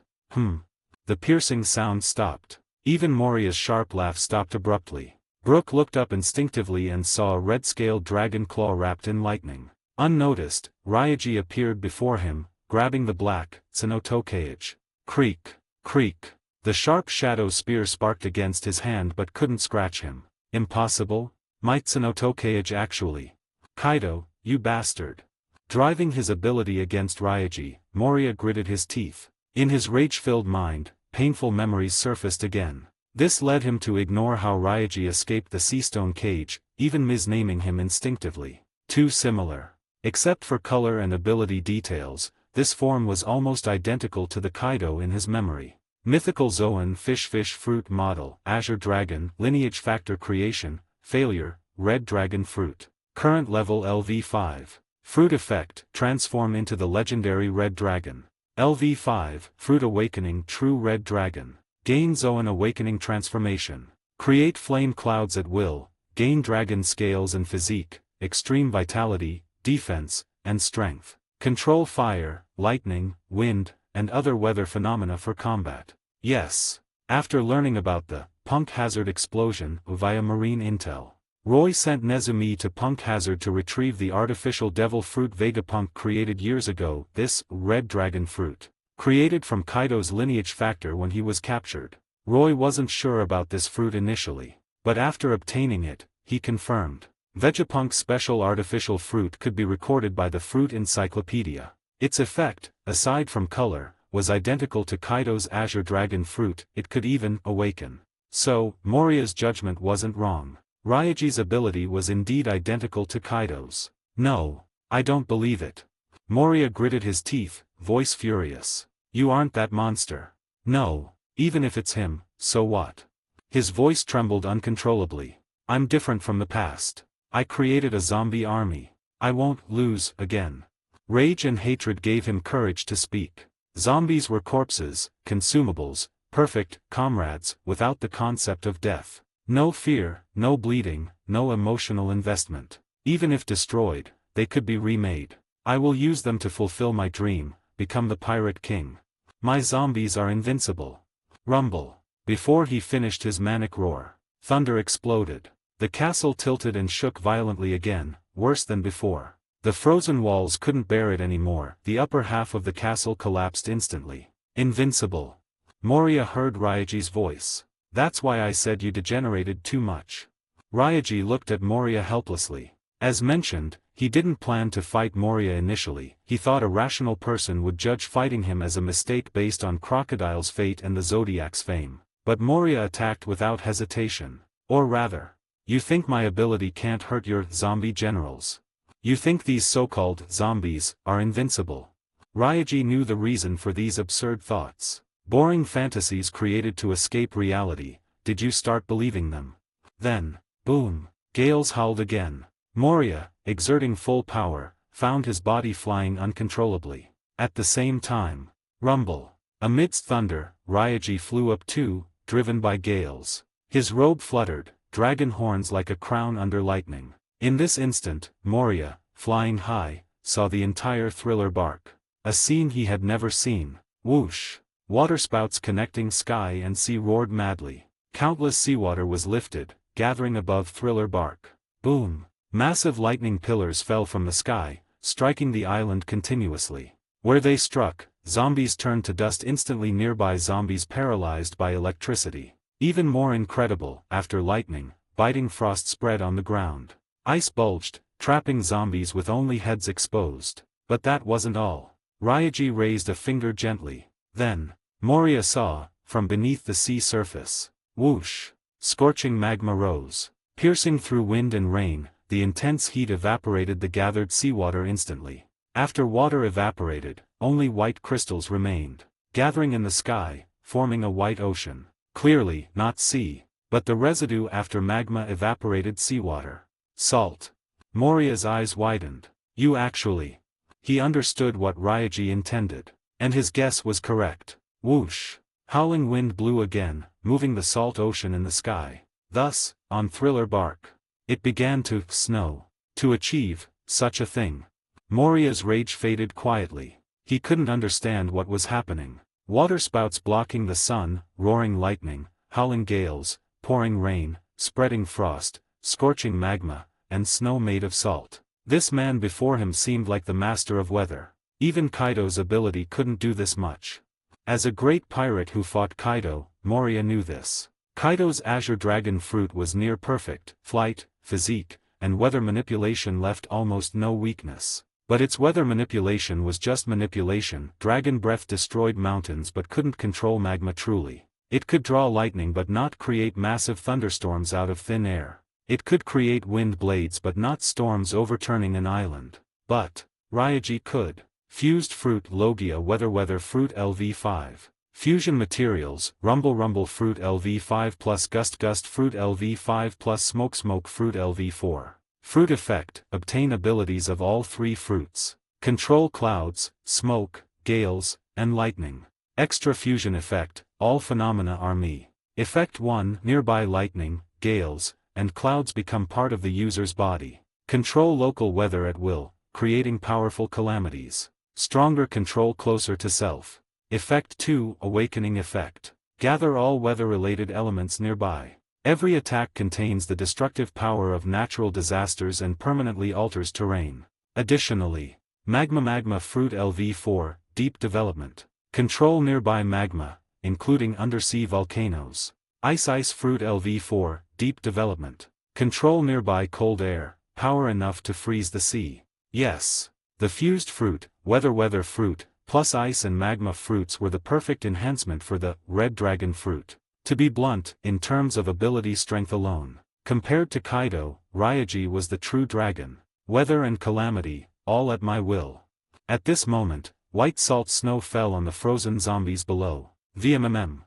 Speaker 2: The piercing sound stopped. Even Moria's sharp laugh stopped abruptly. Brooke looked up instinctively and saw a red-scaled dragon claw wrapped in lightning. Unnoticed, Ryaji appeared before him, grabbing the black Tsunotokage. Creak, creak. The sharp shadow spear sparked against his hand but couldn't scratch him. Impossible? My Tsunotokage actually. Kaido, you bastard. Driving his ability against Ryaji, Moria gritted his teeth. In his rage-filled mind, painful memories surfaced again. This led him to ignore how Ryaji escaped the Seastone Cage, even misnaming him instinctively. Too similar. Except for color and ability details, this form was almost identical to the Kaido in his memory. Mythical Zoan Fish Fruit Model, Azure Dragon, Lineage Factor Creation, Failure, Red Dragon Fruit. Current level LV5. Fruit Effect, Transform into the legendary Red Dragon. LV5, Fruit Awakening True Red Dragon. Gain Zoan Awakening Transformation. Create Flame Clouds at will, gain Dragon Scales and Physique, Extreme Vitality, Defense, and Strength. Control Fire, Lightning, Wind, and other weather phenomena for combat. Yes. After learning about the Punk Hazard explosion via marine intel, Roy sent Nezumi to Punk Hazard to retrieve the artificial devil fruit Vegapunk created years ago. This Red Dragon Fruit, created from Kaido's lineage factor when he was captured. Roy wasn't sure about this fruit initially, but after obtaining it, he confirmed. Vegapunk's special artificial fruit could be recorded by the Fruit Encyclopedia. Its effect, aside from color, was identical to Kaido's Azure Dragon Fruit. It could even awaken. So, Moria's judgment wasn't wrong. Ryaji's ability was indeed identical to Kaido's. No, I don't believe it. Moria gritted his teeth, voice furious. You aren't that monster. No, even if it's him, so what? His voice trembled uncontrollably. I'm different from the past. I created a zombie army. I won't lose again. Rage and hatred gave him courage to speak. Zombies were corpses, consumables, perfect comrades, without the concept of death. No fear, no bleeding, no emotional investment. Even if destroyed, they could be remade. I will use them to fulfill my dream, become the Pirate King. My zombies are invincible. Rumble. Before he finished his manic roar, thunder exploded. The castle tilted and shook violently again, worse than before. The frozen walls couldn't bear it anymore. The upper half of the castle collapsed instantly. Invincible. Moria heard Ryaji's voice. That's why I said you degenerated too much. Ryaji looked at Moria helplessly. As mentioned, he didn't plan to fight Moria initially. He thought a rational person would judge fighting him as a mistake based on Crocodile's fate and the Zodiac's fame. But Moria attacked without hesitation. Or rather, you think my ability can't hurt your zombie generals? You think these so-called zombies are invincible? Ryaji knew the reason for these absurd thoughts. Boring fantasies created to escape reality. Did you start believing them? Then, boom, gales howled again. Moria, exerting full power, found his body flying uncontrollably. At the same time, rumble. Amidst thunder, Ryaji flew up too, driven by gales. His robe fluttered, dragon horns like a crown under lightning. In this instant, Moria, flying high, saw the entire thriller bark. A scene he had never seen. Whoosh! Waterspouts connecting sky and sea roared madly. Countless seawater was lifted, gathering above thriller bark. Boom! Massive lightning pillars fell from the sky, striking the island continuously. Where they struck, zombies turned to dust instantly. Nearby zombies paralyzed by electricity. Even more incredible, after lightning, biting frost spread on the ground. Ice bulged, trapping zombies with only heads exposed. But that wasn't all. Ryaji raised a finger gently. Then, Moria saw, from beneath the sea surface. Whoosh! Scorching magma rose. Piercing through wind and rain, the intense heat evaporated the gathered seawater instantly. After water evaporated, only white crystals remained, gathering in the sky, forming a white ocean. Clearly, not sea, but the residue after magma evaporated seawater. Salt. Moria's eyes widened. You actually. He understood what Ryaji intended. And his guess was correct. Whoosh! Howling wind blew again, moving the salt ocean in the sky. Thus, on thriller bark, It began to snow. To achieve such a thing. Moria's rage faded quietly. He couldn't understand what was happening. Waterspouts blocking the sun, roaring lightning, howling gales, pouring rain, spreading frost, scorching magma, and snow made of salt. This man before him seemed like the master of weather. Even Kaido's ability couldn't do this much. As a great pirate who fought Kaido, Moria knew this. Kaido's Azure Dragon Fruit was near perfect, flight, physique, and weather manipulation left almost no weakness. But its weather manipulation was just manipulation. Dragon Breath destroyed mountains but couldn't control magma truly. It could draw lightning but not create massive thunderstorms out of thin air. It could create wind blades but not storms overturning an island. But Ryaji could. Fused Fruit Logia Weather Fruit LV5. Fusion Materials, Rumble Fruit LV5 plus Gust Fruit LV5 plus Smoke Fruit LV4. Fruit Effect, obtain abilities of all three fruits. Control clouds, smoke, gales, and lightning. Extra Fusion Effect, all phenomena are me. Effect 1, nearby lightning, gales, and clouds become part of the user's body. Control local weather at will, creating powerful calamities. Stronger control closer to self. Effect 2, Awakening Effect. Gather all weather-related elements nearby. Every attack contains the destructive power of natural disasters and permanently alters terrain. Additionally, Magma Fruit LV4, Deep Development. Control nearby magma, including undersea volcanoes. Ice Fruit LV4, Deep Development. Control nearby cold air, power enough to freeze the sea. Yes. The fused fruit, weather fruit, plus ice and magma fruits were the perfect enhancement for the Red Dragon Fruit. To be blunt, in terms of ability strength alone, compared to Kaido, Ryaji was the true dragon. Weather and calamity, all at my will. At this moment, white salt snow fell on the frozen zombies below. VMMM.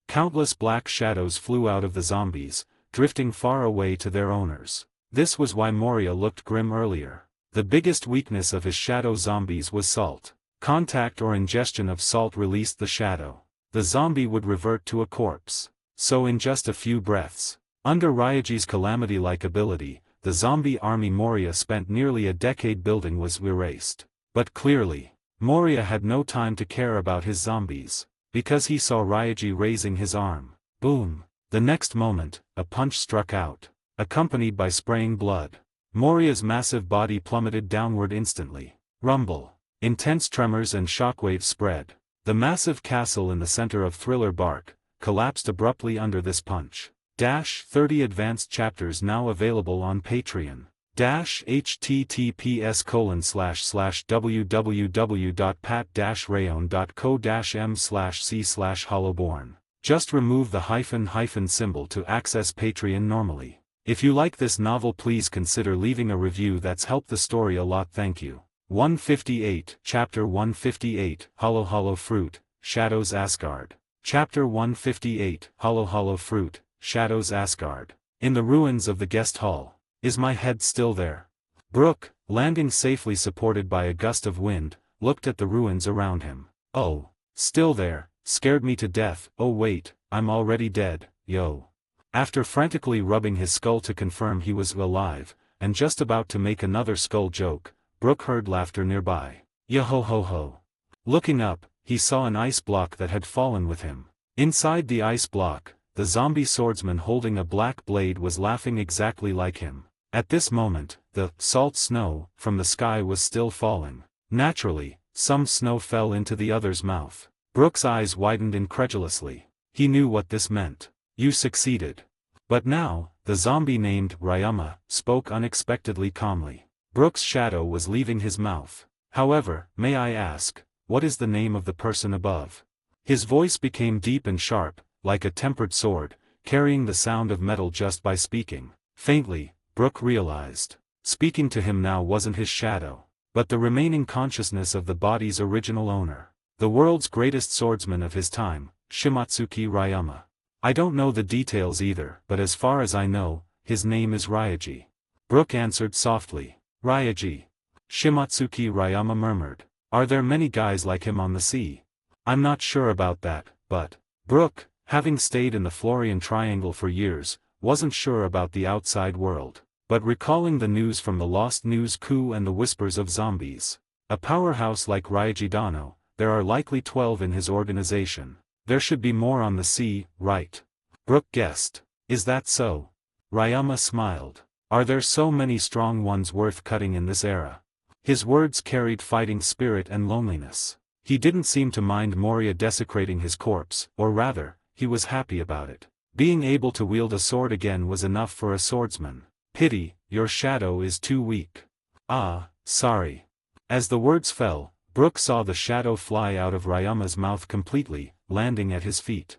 Speaker 2: Countless black shadows flew out of the zombies, drifting far away to their owners. This was why Moria looked grim earlier. The biggest weakness of his shadow zombies was salt. Contact or ingestion of salt released the shadow. The zombie would revert to a corpse. So in just a few breaths. Under Ryaji's calamity-like ability, the zombie army Moria spent nearly a decade building was erased. But clearly, Moria had no time to care about his zombies. Because he saw Ryaji raising his arm. Boom! The next moment, a punch struck out. Accompanied by spraying blood. Moria's massive body plummeted downward instantly. Rumble. Intense tremors and shockwaves spread. The massive castle in the center of Thriller Bark collapsed abruptly under this punch. 30 advanced chapters now available on Patreon. https://www.pat-rayon.co-m/c/hollowborn. Just remove the hyphen symbol to access Patreon normally. If you like this novel, please consider leaving a review. That's helped the story a lot. Thank you. 158, Chapter 158, Hollow Fruit, Shadows Asgard. Chapter 158, Hollow Fruit, Shadows Asgard. In the ruins of the guest hall. Is my head still there? Brook, landing safely supported by a gust of wind, looked at the ruins around him. Oh, still there, scared me to death. Oh wait, I'm already dead, yo. After frantically rubbing his skull to confirm he was alive, and just about to make another skull joke, Brook heard laughter nearby. Yo-ho-ho-ho. Looking up, he saw an ice block that had fallen with him. Inside the ice block, the zombie swordsman holding a black blade was laughing exactly like him. At this moment, the salt snow from the sky was still falling. Naturally, some snow fell into the other's mouth. Brook's eyes widened incredulously. He knew what this meant. You succeeded. But now, the zombie named Ryama spoke unexpectedly calmly. Brook's shadow was leaving his mouth. However, may I ask, what is the name of the person above? His voice became deep and sharp, like a tempered sword, carrying the sound of metal just by speaking. Faintly, Brook realized. Speaking to him now wasn't his shadow, but the remaining consciousness of the body's original owner. The world's greatest swordsman of his time, Shimatsuki Ryama. I don't know the details either, but as far as I know, his name is Ryaji. Brook answered softly. Ryaji. Shimatsuki Ryama murmured. Are there many guys like him on the sea? I'm not sure about that, but... Brook, having stayed in the Florian Triangle for years, wasn't sure about the outside world. But recalling the news from the Lost News coup and the whispers of zombies. A powerhouse like Ryuji Dano, there are likely 12 in his organization. There should be more on the sea, right? Brook guessed. Is that so? Ryama smiled. Are there so many strong ones worth cutting in this era? His words carried fighting spirit and loneliness. He didn't seem to mind Moria desecrating his corpse, or rather, he was happy about it. Being able to wield a sword again was enough for a swordsman. Pity, your shadow is too weak. Ah, sorry. As the words fell, Brook saw the shadow fly out of Ryama's mouth completely, landing at his feet.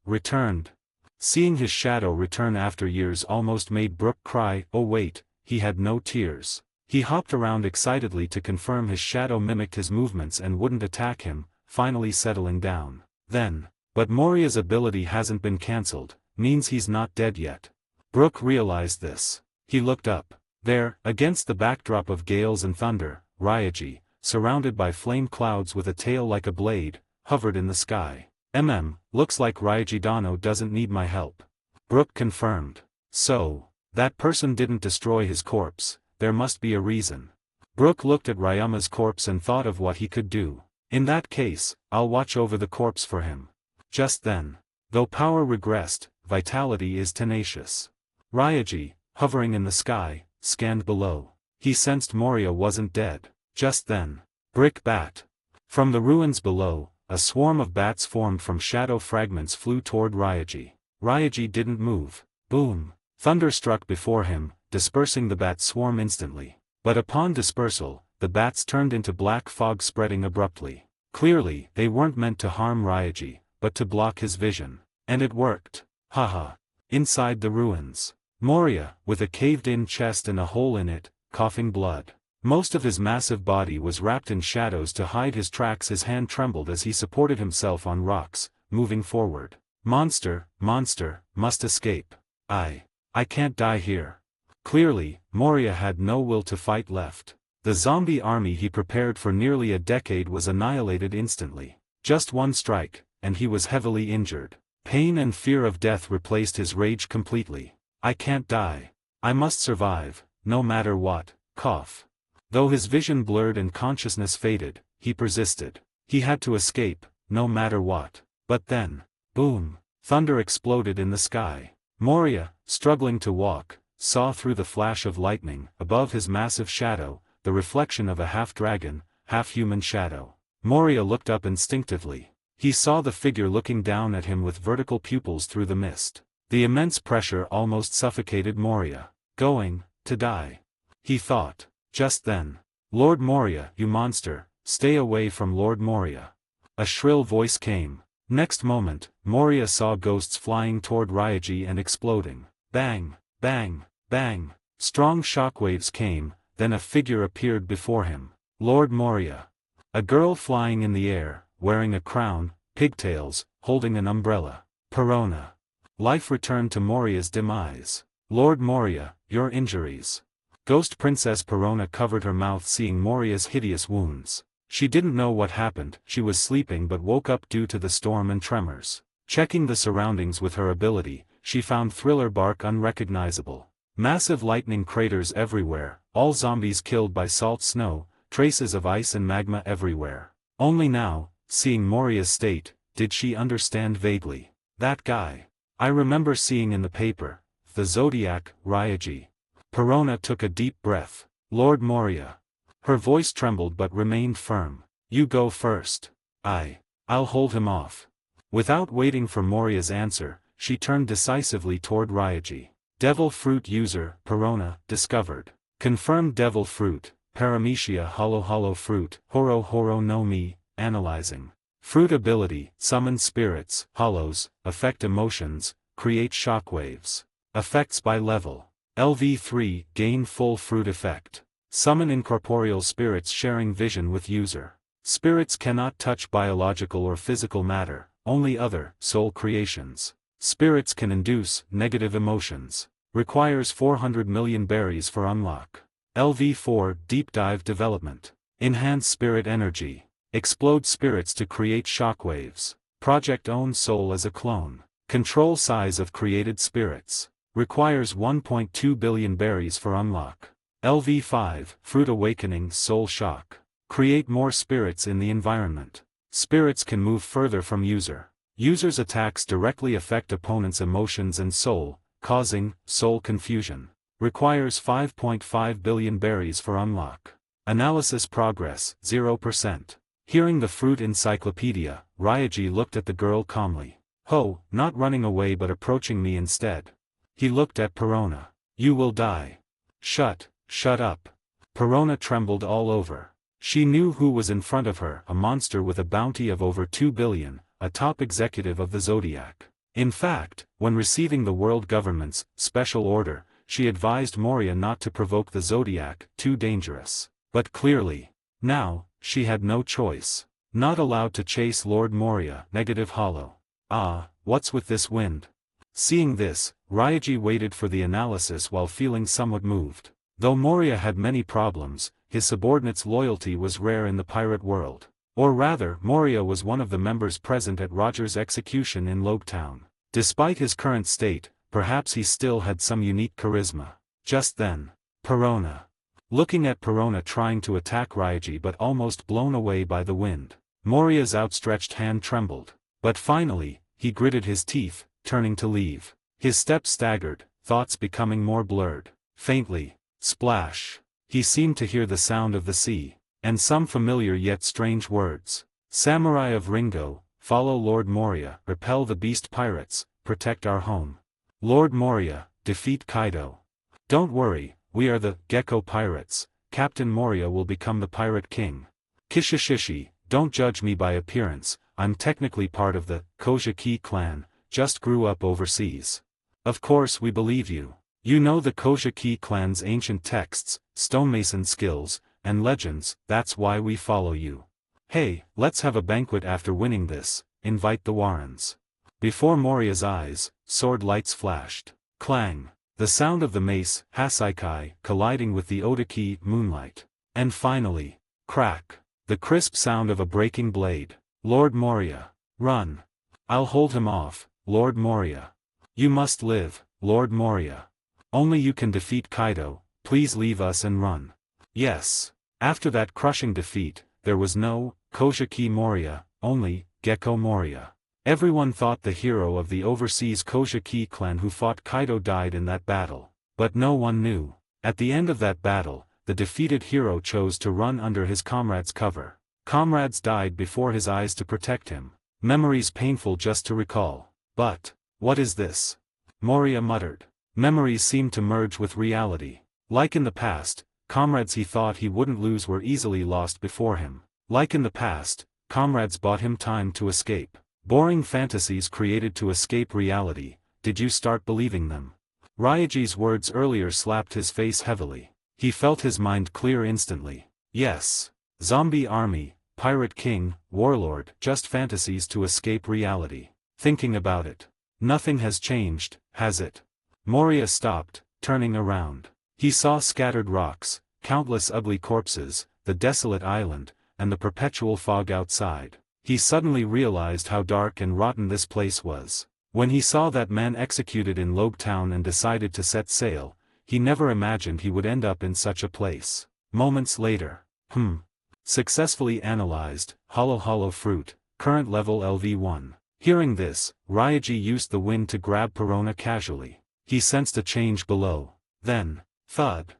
Speaker 2: Returned. Seeing his shadow return after years almost made Brook cry. Oh wait, he had no tears. He hopped around excitedly to confirm his shadow mimicked his movements and wouldn't attack him, finally settling down. Then, but Moria's ability hasn't been cancelled, means he's not dead yet. Brook realized this. He looked up. There, against the backdrop of gales and thunder, Ryuji, surrounded by flame clouds with a tail like a blade, hovered in the sky. Looks like Ryuji Dano doesn't need my help. Brook confirmed. So, that person didn't destroy his corpse, there must be a reason. Brook looked at Ryama's corpse and thought of what he could do. In that case, I'll watch over the corpse for him. Just then, though power regressed, vitality is tenacious. Ryuji, hovering in the sky, scanned below. He sensed Moria wasn't dead. Just then, brick bat. From the ruins below, a swarm of bats formed from shadow fragments flew toward Ryuji. Ryuji didn't move. Boom. Thunder struck before him, dispersing the bat swarm instantly. But upon dispersal, the bats turned into black fog spreading abruptly. Clearly, they weren't meant to harm Ryuji, but to block his vision. And it worked. Haha. Inside the ruins. Moria, with a caved-in chest and a hole in it, coughing blood. Most of his massive body was wrapped in shadows to hide his tracks. His hand trembled as he supported himself on rocks, moving forward. Monster, must escape. I can't die here. Clearly, Moria had no will to fight left. The zombie army he prepared for nearly a decade was annihilated instantly. Just one strike, and he was heavily injured. Pain and fear of death replaced his rage completely. I can't die. I must survive, no matter what. Cough. Though his vision blurred and consciousness faded, he persisted. He had to escape, no matter what. But then, boom, thunder exploded in the sky. Moria, struggling to walk, saw through the flash of lightning, above his massive shadow, the reflection of a half-dragon, half-human shadow. Moria looked up instinctively. He saw the figure looking down at him with vertical pupils through the mist. The immense pressure almost suffocated Moria. Going to die. He thought. Just then. Lord Moria, you monster, stay away from Lord Moria. A shrill voice came. Next moment, Moria saw ghosts flying toward Ryuji and exploding. Bang, bang, bang. Strong shockwaves came, then a figure appeared before him. Lord Moria. A girl flying in the air, wearing a crown, pigtails, holding an umbrella. Perona. Life returned to Moria's demise. Lord Moria, your injuries. Ghost Princess Perona covered her mouth seeing Moria's hideous wounds. She didn't know what happened. She was sleeping but woke up due to the storm and tremors. Checking the surroundings with her ability, she found Thriller Bark unrecognizable. Massive lightning craters everywhere, all zombies killed by salt snow, traces of ice and magma everywhere. Only now, seeing Moria's state, did she understand vaguely. That guy. I remember seeing in the paper. The Zodiac, Ryuji. Perona took a deep breath. Lord Moria. Her voice trembled but remained firm. You go first. I'll hold him off. Without waiting for Moria's answer, she turned decisively toward Ryuji. Devil Fruit user, Perona, discovered. Confirmed Devil Fruit, Paramecia Hollow Fruit, Horo no Mi, analyzing. Fruit ability, summon spirits, hollows, affect emotions, create shockwaves. Effects by level. LV3, gain full fruit effect. Summon incorporeal spirits sharing vision with user. Spirits cannot touch biological or physical matter, only other, soul creations. Spirits can induce negative emotions. Requires 400 million berries for unlock. LV4, deep dive development. Enhance spirit energy. Explode spirits to create shockwaves. Project own soul as a clone. Control size of created spirits. Requires 1.2 billion berries for unlock. LV5, Fruit Awakening Soul Shock. Create more spirits in the environment. Spirits can move further from user. User's attacks directly affect opponent's emotions and soul, causing soul confusion. Requires 5.5 billion berries for unlock. Analysis progress, 0%. Hearing the fruit encyclopedia, Ryaji looked at the girl calmly. Ho, not running away but approaching me instead. He looked at Perona. You will die. Shut up. Perona trembled all over. She knew who was in front of her, a monster with a bounty of over 2 billion, a top executive of the Zodiac. In fact, when receiving the world government's special order, she advised Moria not to provoke the Zodiac, too dangerous. But clearly, now, she had no choice. Not allowed to chase Lord Moria, negative hollow. Ah, what's with this wind? Seeing this, Ryaji waited for the analysis while feeling somewhat moved. Though Moria had many problems, his subordinate's loyalty was rare in the pirate world. Or rather, Moria was one of the members present at Roger's execution in Lobetown. Despite his current state, perhaps he still had some unique charisma. Just then, Perona. Looking at Perona trying to attack Ryaji but almost blown away by the wind. Moria's outstretched hand trembled. But finally, he gritted his teeth, turning to leave. His steps staggered, thoughts becoming more blurred. Faintly, splash. He seemed to hear the sound of the sea, and some familiar yet strange words. Samurai of Ringo, follow Lord Moria, repel the beast pirates, protect our home. Lord Moria, defeat Kaido. Don't worry, we are the Gecko Pirates, Captain Moria will become the Pirate King. Kishishishi, don't judge me by appearance, I'm technically part of the Kojaki clan, just grew up overseas. Of course we believe you. You know the Kojaki clan's ancient texts, stonemason skills, and legends, that's why we follow you. Hey, let's have a banquet after winning this, invite the Warrens. Before Moria's eyes, sword lights flashed. Clang. The sound of the mace, Hasaikai, colliding with the Odaki, moonlight. And finally, crack. The crisp sound of a breaking blade. Lord Moria. Run. I'll hold him off, Lord Moria. You must live, Lord Moria. Only you can defeat Kaido, please leave us and run. Yes. After that crushing defeat, there was no Kojaki Moria, only Gecko Moria. Everyone thought the hero of the overseas Kojaki clan who fought Kaido died in that battle. But no one knew. At the end of that battle, the defeated hero chose to run under his comrades' cover. Comrades died before his eyes to protect him. Memories painful just to recall. But, what is this? Moria muttered. Memories seemed to merge with reality. Like in the past, comrades he thought he wouldn't lose were easily lost before him. Like in the past, comrades bought him time to escape. Boring fantasies created to escape reality, did you start believing them? Ryaji's words earlier slapped his face heavily. He felt his mind clear instantly. Yes. Zombie army, pirate king, warlord, just fantasies to escape reality. Thinking about it. Nothing has changed, has it? Moria stopped, turning around. He saw scattered rocks, countless ugly corpses, the desolate island, and the perpetual fog outside. He suddenly realized how dark and rotten this place was. When he saw that man executed in Lobetown and decided to set sail, he never imagined he would end up in such a place. Moments later. Successfully analyzed, hollow fruit, current level LV1. Hearing this, Ryaji used the wind to grab Perona casually. He sensed a change below. Then, thud.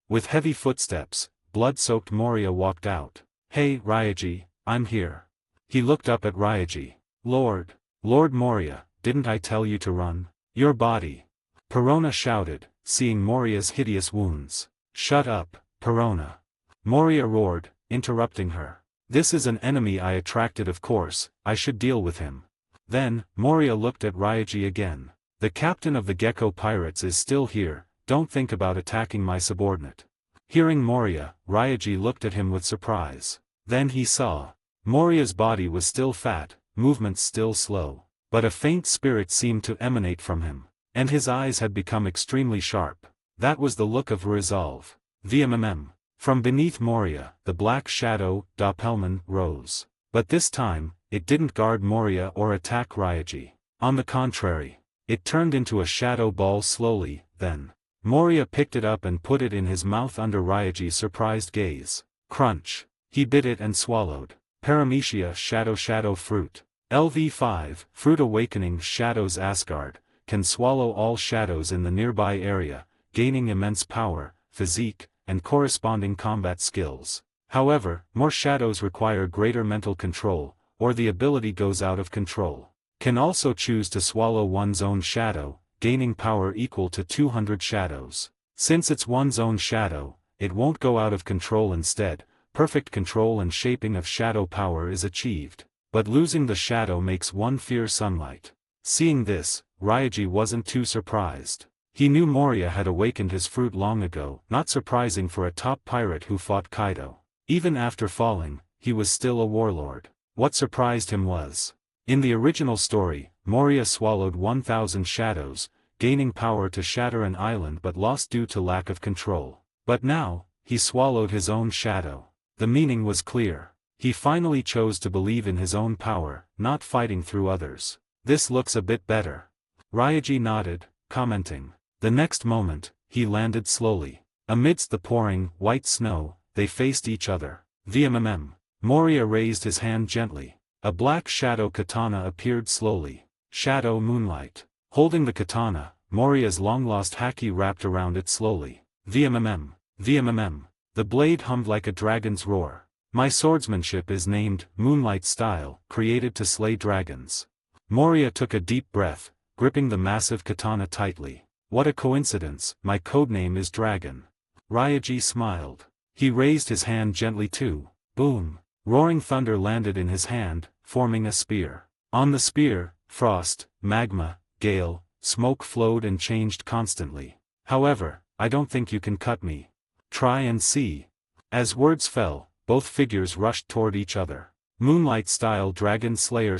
Speaker 2: With heavy footsteps, blood-soaked Moria walked out. Hey, Ryaji, I'm here. He looked up at Ryaji. Lord Moria, didn't I tell you to run? Your body. Perona shouted, seeing Moria's hideous wounds. Shut up, Perona. Moria roared, interrupting her. This is an enemy I attracted, of course, I should deal with him. Then, Moria looked at Ryaji again. The captain of the Gecko Pirates is still here, don't think about attacking my subordinate. Hearing Moria, Ryaji looked at him with surprise. Then he saw. Moria's body was still fat, movements still slow. But a faint spirit seemed to emanate from him. And his eyes had become extremely sharp. That was the look of resolve. VMMM. From beneath Moria, the black shadow, Doppelman, rose. But this time, it didn't guard Moria or attack Ryaji. On the contrary, It turned into a shadow ball slowly, then. Moria picked it up and put it in his mouth under Ryaji's surprised gaze. Crunch. He bit it and swallowed. Paramecia Shadow Fruit. LV5, Fruit Awakening Shadows Asgard, can swallow all shadows in the nearby area, gaining immense power, physique, and corresponding combat skills. However, more shadows require greater mental control, or the ability goes out of control. Can also choose to swallow one's own shadow, gaining power equal to 200 shadows. Since it's one's own shadow, it won't go out of control. Instead, perfect control and shaping of shadow power is achieved. But losing the shadow makes one fear sunlight. Seeing this, Ryaji wasn't too surprised. He knew Moria had awakened his fruit long ago, not surprising for a top pirate who fought Kaido. Even after falling, he was still a warlord. What surprised him was, in the original story, Moria swallowed 1,000 shadows, gaining power to shatter an island but lost due to lack of control. But now, he swallowed his own shadow. The meaning was clear. He finally chose to believe in his own power, not fighting through others. This looks a bit better. Ryaji nodded, commenting. The next moment, he landed slowly. Amidst the pouring, white snow, they faced each other. VMMM. Moria raised his hand gently. A black shadow katana appeared slowly. Shadow Moonlight. Holding the katana, Moria's long-lost haki wrapped around it slowly. VMMM. VMMM. The blade hummed like a dragon's roar. My swordsmanship is named Moonlight Style, created to slay dragons. Moria took a deep breath, gripping the massive katana tightly. What a coincidence, my codename is Dragon. Ryaji smiled. He raised his hand gently too. Boom. Roaring thunder landed in his hand, forming a spear. On the spear, frost, magma, gale, smoke flowed and changed constantly. However, I don't think you can cut me. Try and see. As words fell, both figures rushed toward each other. Moonlight Style Dragon Slayer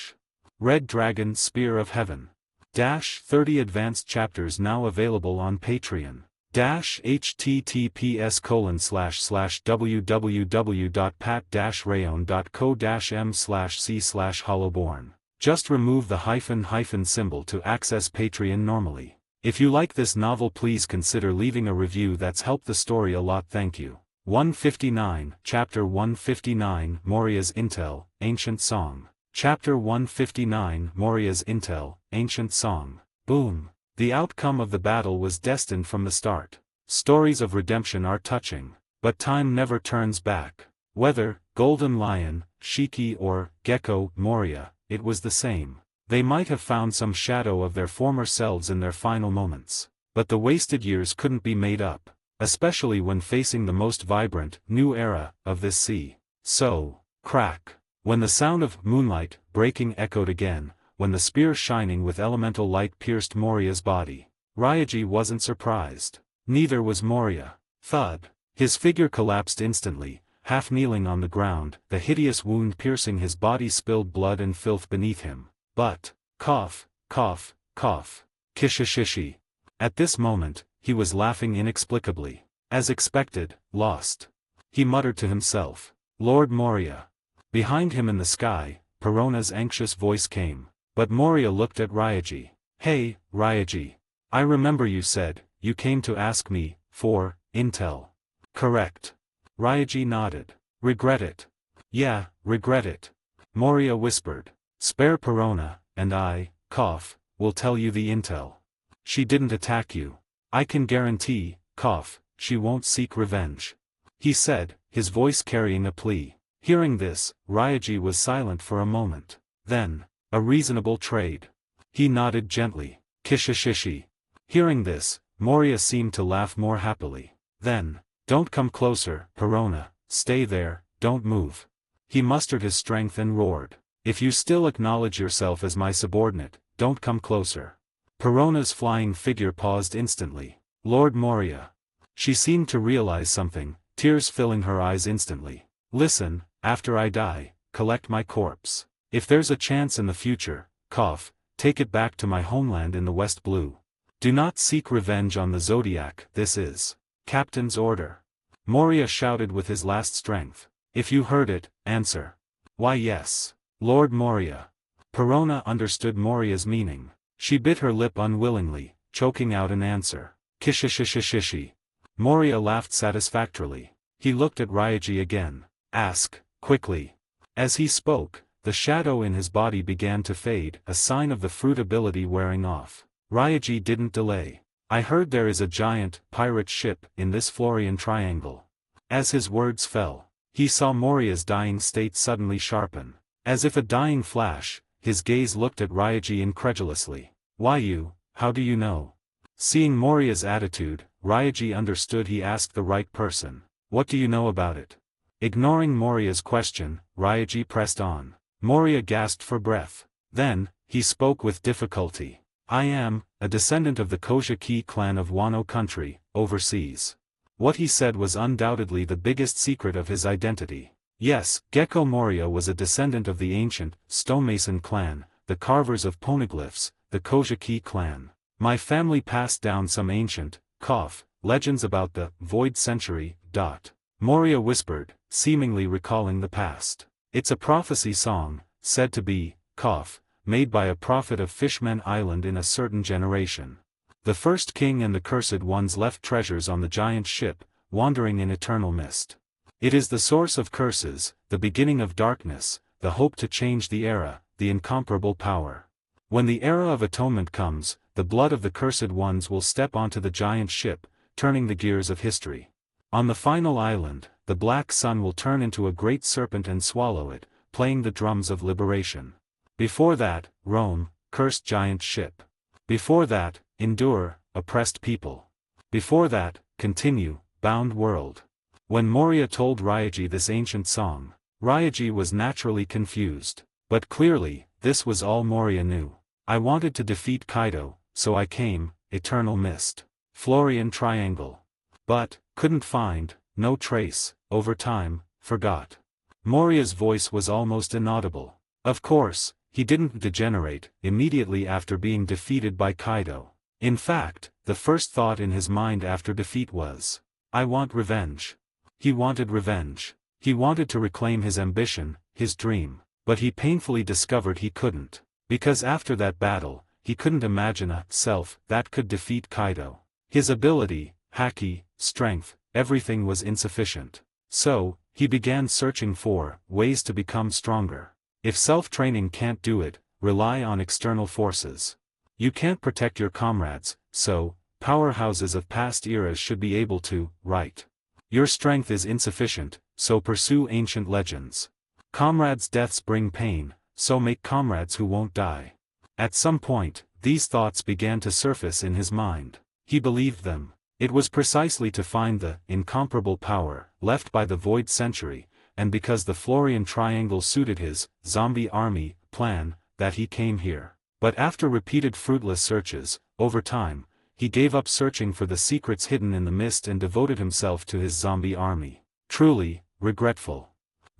Speaker 2: / Red Dragon Spear of Heaven. 30 advanced chapters now available on Patreon. https://www.pat-rayon.co-m/c/hollowborn. Just remove the hyphen symbol to access Patreon normally. If you like this novel, please consider leaving a review. That's helped the story a lot. Thank you. 159, Chapter 159, Moria's Intel, Ancient Song. Chapter 159, Moria's Intel, Ancient Song. Boom. The outcome of the battle was destined from the start. Stories of redemption are touching. But time never turns back. Whether Golden Lion, Shiki or Gecko Moria, it was the same. They might have found some shadow of their former selves in their final moments. But the wasted years couldn't be made up. Especially when facing the most vibrant, new era, of this sea. So, crack. When the sound of moonlight breaking echoed again, when the spear shining with elemental light pierced Moria's body, Ryaji wasn't surprised. Neither was Moria. Thud. His figure collapsed instantly, half kneeling on the ground, the hideous wound piercing his body spilled blood and filth beneath him. But, cough, cough, cough. Kishishishi. At this moment, he was laughing inexplicably. As expected, lost. He muttered to himself. Lord Moria. Behind him in the sky, Perona's anxious voice came. But Moria looked at Ryaji. Hey, Ryaji. I remember you said, you came to ask me, for, intel. Correct. Ryaji nodded. Regret it. Yeah, regret it. Moria whispered. Spare Perona, and I, cough, will tell you the intel. She didn't attack you. I can guarantee, cough, she won't seek revenge. He said, his voice carrying a plea. Hearing this, Ryaji was silent for a moment. Then, a reasonable trade. He nodded gently. Kishishishi. Hearing this, Moria seemed to laugh more happily. Then, don't come closer, Perona, stay there, don't move. He mustered his strength and roared. If you still acknowledge yourself as my subordinate, don't come closer. Perona's flying figure paused instantly. Lord Moria. She seemed to realize something, tears filling her eyes instantly. Listen, after I die, collect my corpse. If there's a chance in the future, cough, take it back to my homeland in the West Blue. Do not seek revenge on the Zodiac. This is Captain's order. Moria shouted with his last strength. If you heard it, answer. Why yes. Lord Moria. Perona understood Moria's meaning. She bit her lip unwillingly, choking out an answer. Kishishishishishi. Moria laughed satisfactorily. He looked at Ryaji again. Ask, quickly. As he spoke, the shadow in his body began to fade, a sign of the fruit ability wearing off. Ryaji didn't delay. I heard there is a giant, pirate ship, in this Florian triangle. As his words fell, he saw Moria's dying state suddenly sharpen. As if a dying flash, his gaze looked at Ryaji incredulously. Why you, how do you know? Seeing Moria's attitude, Ryaji understood he asked the right person. What do you know about it? Ignoring Moria's question, Ryaji pressed on. Moria gasped for breath. Then, he spoke with difficulty. I am, a descendant of the Kojaki clan of Wano country, overseas. What he said was undoubtedly the biggest secret of his identity. Yes, Gecko Moria was a descendant of the ancient, stonemason clan, the carvers of poneglyphs, the Kojaki clan. My family passed down some ancient, legends about the void century. Moria whispered, seemingly recalling the past. It's a prophecy song, said to be, made by a prophet of Fishman Island in a certain generation. The first king and the cursed ones left treasures on the giant ship, wandering in eternal mist. It is the source of curses, the beginning of darkness, the hope to change the era, the incomparable power. When the era of atonement comes, the blood of the cursed ones will step onto the giant ship, turning the gears of history. On the final island, the black sun will turn into a great serpent and swallow it, playing the drums of liberation. Before that, Rome, cursed giant ship. Before that, endure, oppressed people. Before that, continue, bound world. When Moria told Ryaji this ancient song, Ryaji was naturally confused. But clearly, this was all Moria knew. I wanted to defeat Kaido, so I came, eternal mist. Florian triangle. But, couldn't find, no trace, over time, forgot. Moria's voice was almost inaudible. Of course, he didn't degenerate immediately after being defeated by Kaido. In fact, the first thought in his mind after defeat was, I want revenge. He wanted revenge. He wanted to reclaim his ambition, his dream, but he painfully discovered he couldn't. Because after that battle, he couldn't imagine a self that could defeat Kaido. His ability, haki, strength, everything was insufficient. So, he began searching for ways to become stronger. If self-training can't do it, rely on external forces. You can't protect your comrades, so, powerhouses of past eras should be able to, right? Your strength is insufficient, so pursue ancient legends. Comrades' deaths bring pain, so make comrades who won't die. At some point, these thoughts began to surface in his mind. He believed them. It was precisely to find the incomparable power left by the Void Century, and because the Florian Triangle suited his zombie army plan, that he came here. But after repeated fruitless searches, over time, he gave up searching for the secrets hidden in the mist and devoted himself to his zombie army. Truly, regretful.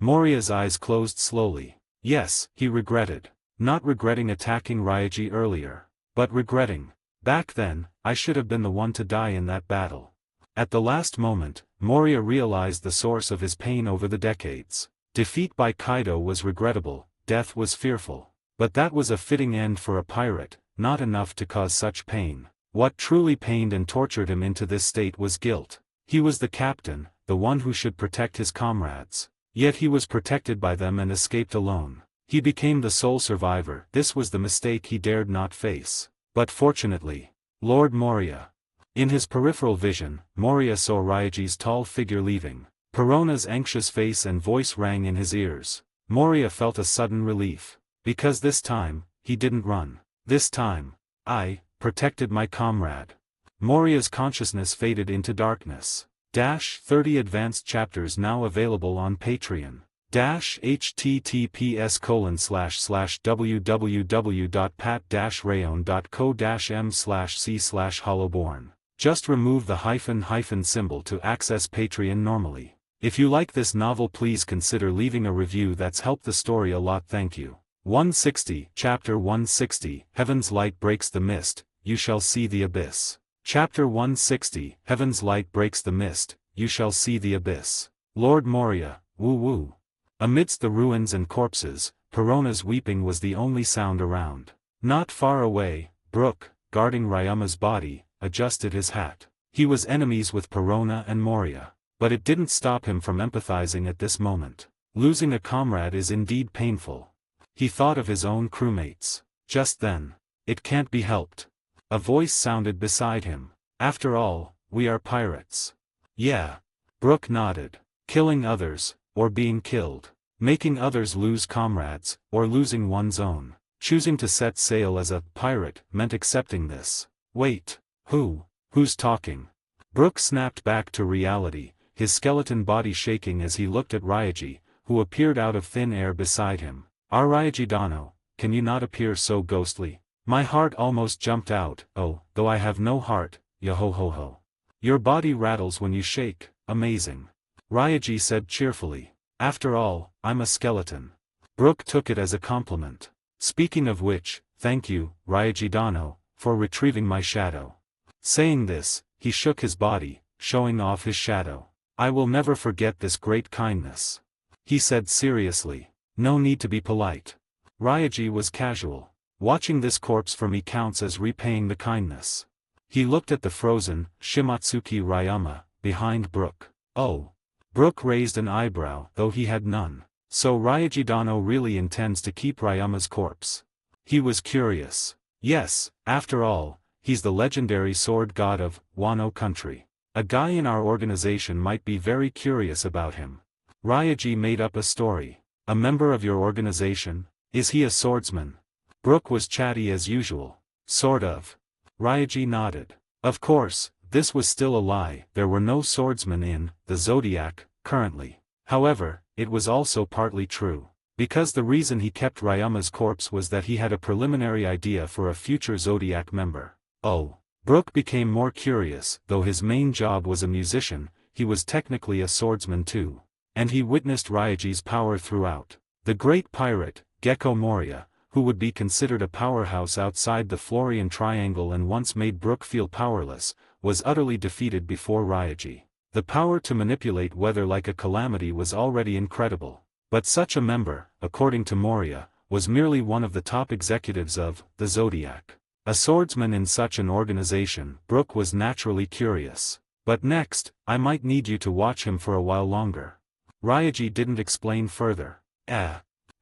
Speaker 2: Moria's eyes closed slowly. Yes, he regretted. Not regretting attacking Ryaji earlier, but regretting, back then, I should have been the one to die in that battle. At the last moment, Moria realized the source of his pain over the decades. Defeat by Kaido was regrettable, death was fearful. But that was a fitting end for a pirate, not enough to cause such pain. What truly pained and tortured him into this state was guilt. He was the captain, the one who should protect his comrades. Yet he was protected by them and escaped alone. He became the sole survivor. This was the mistake he dared not face. But fortunately, Lord Moria. In his peripheral vision, Moria saw Ryaji's tall figure leaving. Perona's anxious face and voice rang in his ears. Moria felt a sudden relief. Because this time, he didn't run. This time, I protected my comrade. Moria's consciousness faded into darkness. 30 advanced chapters now available on Patreon. https://www.pat-rayon.co-m/c/hollowborn. Just remove the hyphen symbol to access Patreon normally. If you like this novel, please consider leaving a review. That's helped the story a lot. Thank you. 160, Chapter 160, Heaven's Light Breaks the Mist, You Shall See the Abyss. Chapter 160, Heaven's Light Breaks the Mist, You Shall See the Abyss. Lord Moria, woo-woo. Amidst the ruins and corpses, Perona's weeping was the only sound around. Not far away, Brook, guarding Ryuma's body, adjusted his hat. He was enemies with Perona and Moria. But it didn't stop him from empathizing at this moment. Losing a comrade is indeed painful. He thought of his own crewmates. Just then. It can't be helped. A voice sounded beside him. After all, we are pirates. Yeah. Brook nodded. Killing others, or being killed. Making others lose comrades, or losing one's own. Choosing to set sail as a pirate meant accepting this. Wait. Who's talking? Brook snapped back to reality, his skeleton body shaking as he looked at Ryaji, who appeared out of thin air beside him. Ryaji Dano, can you not appear so ghostly? My heart almost jumped out, oh, though I have no heart, yo-ho-ho-ho. Your body rattles when you shake, amazing. Ryaji said cheerfully. After all, I'm a skeleton. Brook took it as a compliment. Speaking of which, thank you, Ryaji Dano, for retrieving my shadow. Saying this, he shook his body, showing off his shadow. I will never forget this great kindness. He said seriously. No need to be polite. Ryaji was casual. Watching this corpse for me counts as repaying the kindness. He looked at the frozen, Shimatsuki Ryama, behind Brook. Oh. Brook raised an eyebrow, though he had none. So Ryaji Dano really intends to keep Ryama's corpse. He was curious. Yes, after all, he's the legendary sword god of Wano country. A guy in our organization might be very curious about him. Ryaji made up a story. A member of your organization? Is he a swordsman? Brook was chatty as usual. Sort of. Ryaji nodded. Of course, this was still a lie. There were no swordsmen in the Zodiac, currently. However, it was also partly true. Because the reason he kept Ryama's corpse was that he had a preliminary idea for a future Zodiac member. Oh. Brook became more curious. Though his main job was a musician, he was technically a swordsman too. And he witnessed Ryaji's power throughout. The great pirate, Gecko Moria, who would be considered a powerhouse outside the Florian Triangle and once made Brook feel powerless, was utterly defeated before Ryaji. The power to manipulate weather like a calamity was already incredible. But such a member, according to Moria, was merely one of the top executives of the Zodiac. A swordsman in such an organization. Brook was naturally curious. But next, I might need you to watch him for a while longer. Ryaji didn't explain further.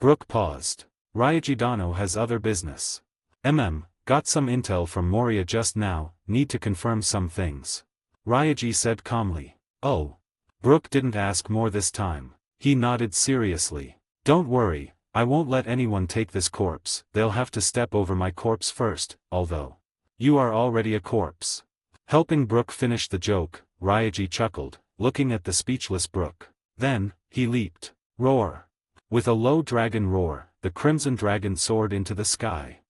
Speaker 2: Brook paused. Ryaji Dano has other business. Got some intel from Moria just now, need to confirm some things. Ryaji said calmly. Oh. Brook didn't ask more this time. He nodded seriously. Don't worry. I won't let anyone take this corpse. They'll have to step over my corpse first, although. You are already a corpse. Helping Brook finish the joke, Ryaji chuckled, looking at the speechless Brook. Then, he leaped. Roar. With a low dragon roar, the crimson dragon soared into the sky.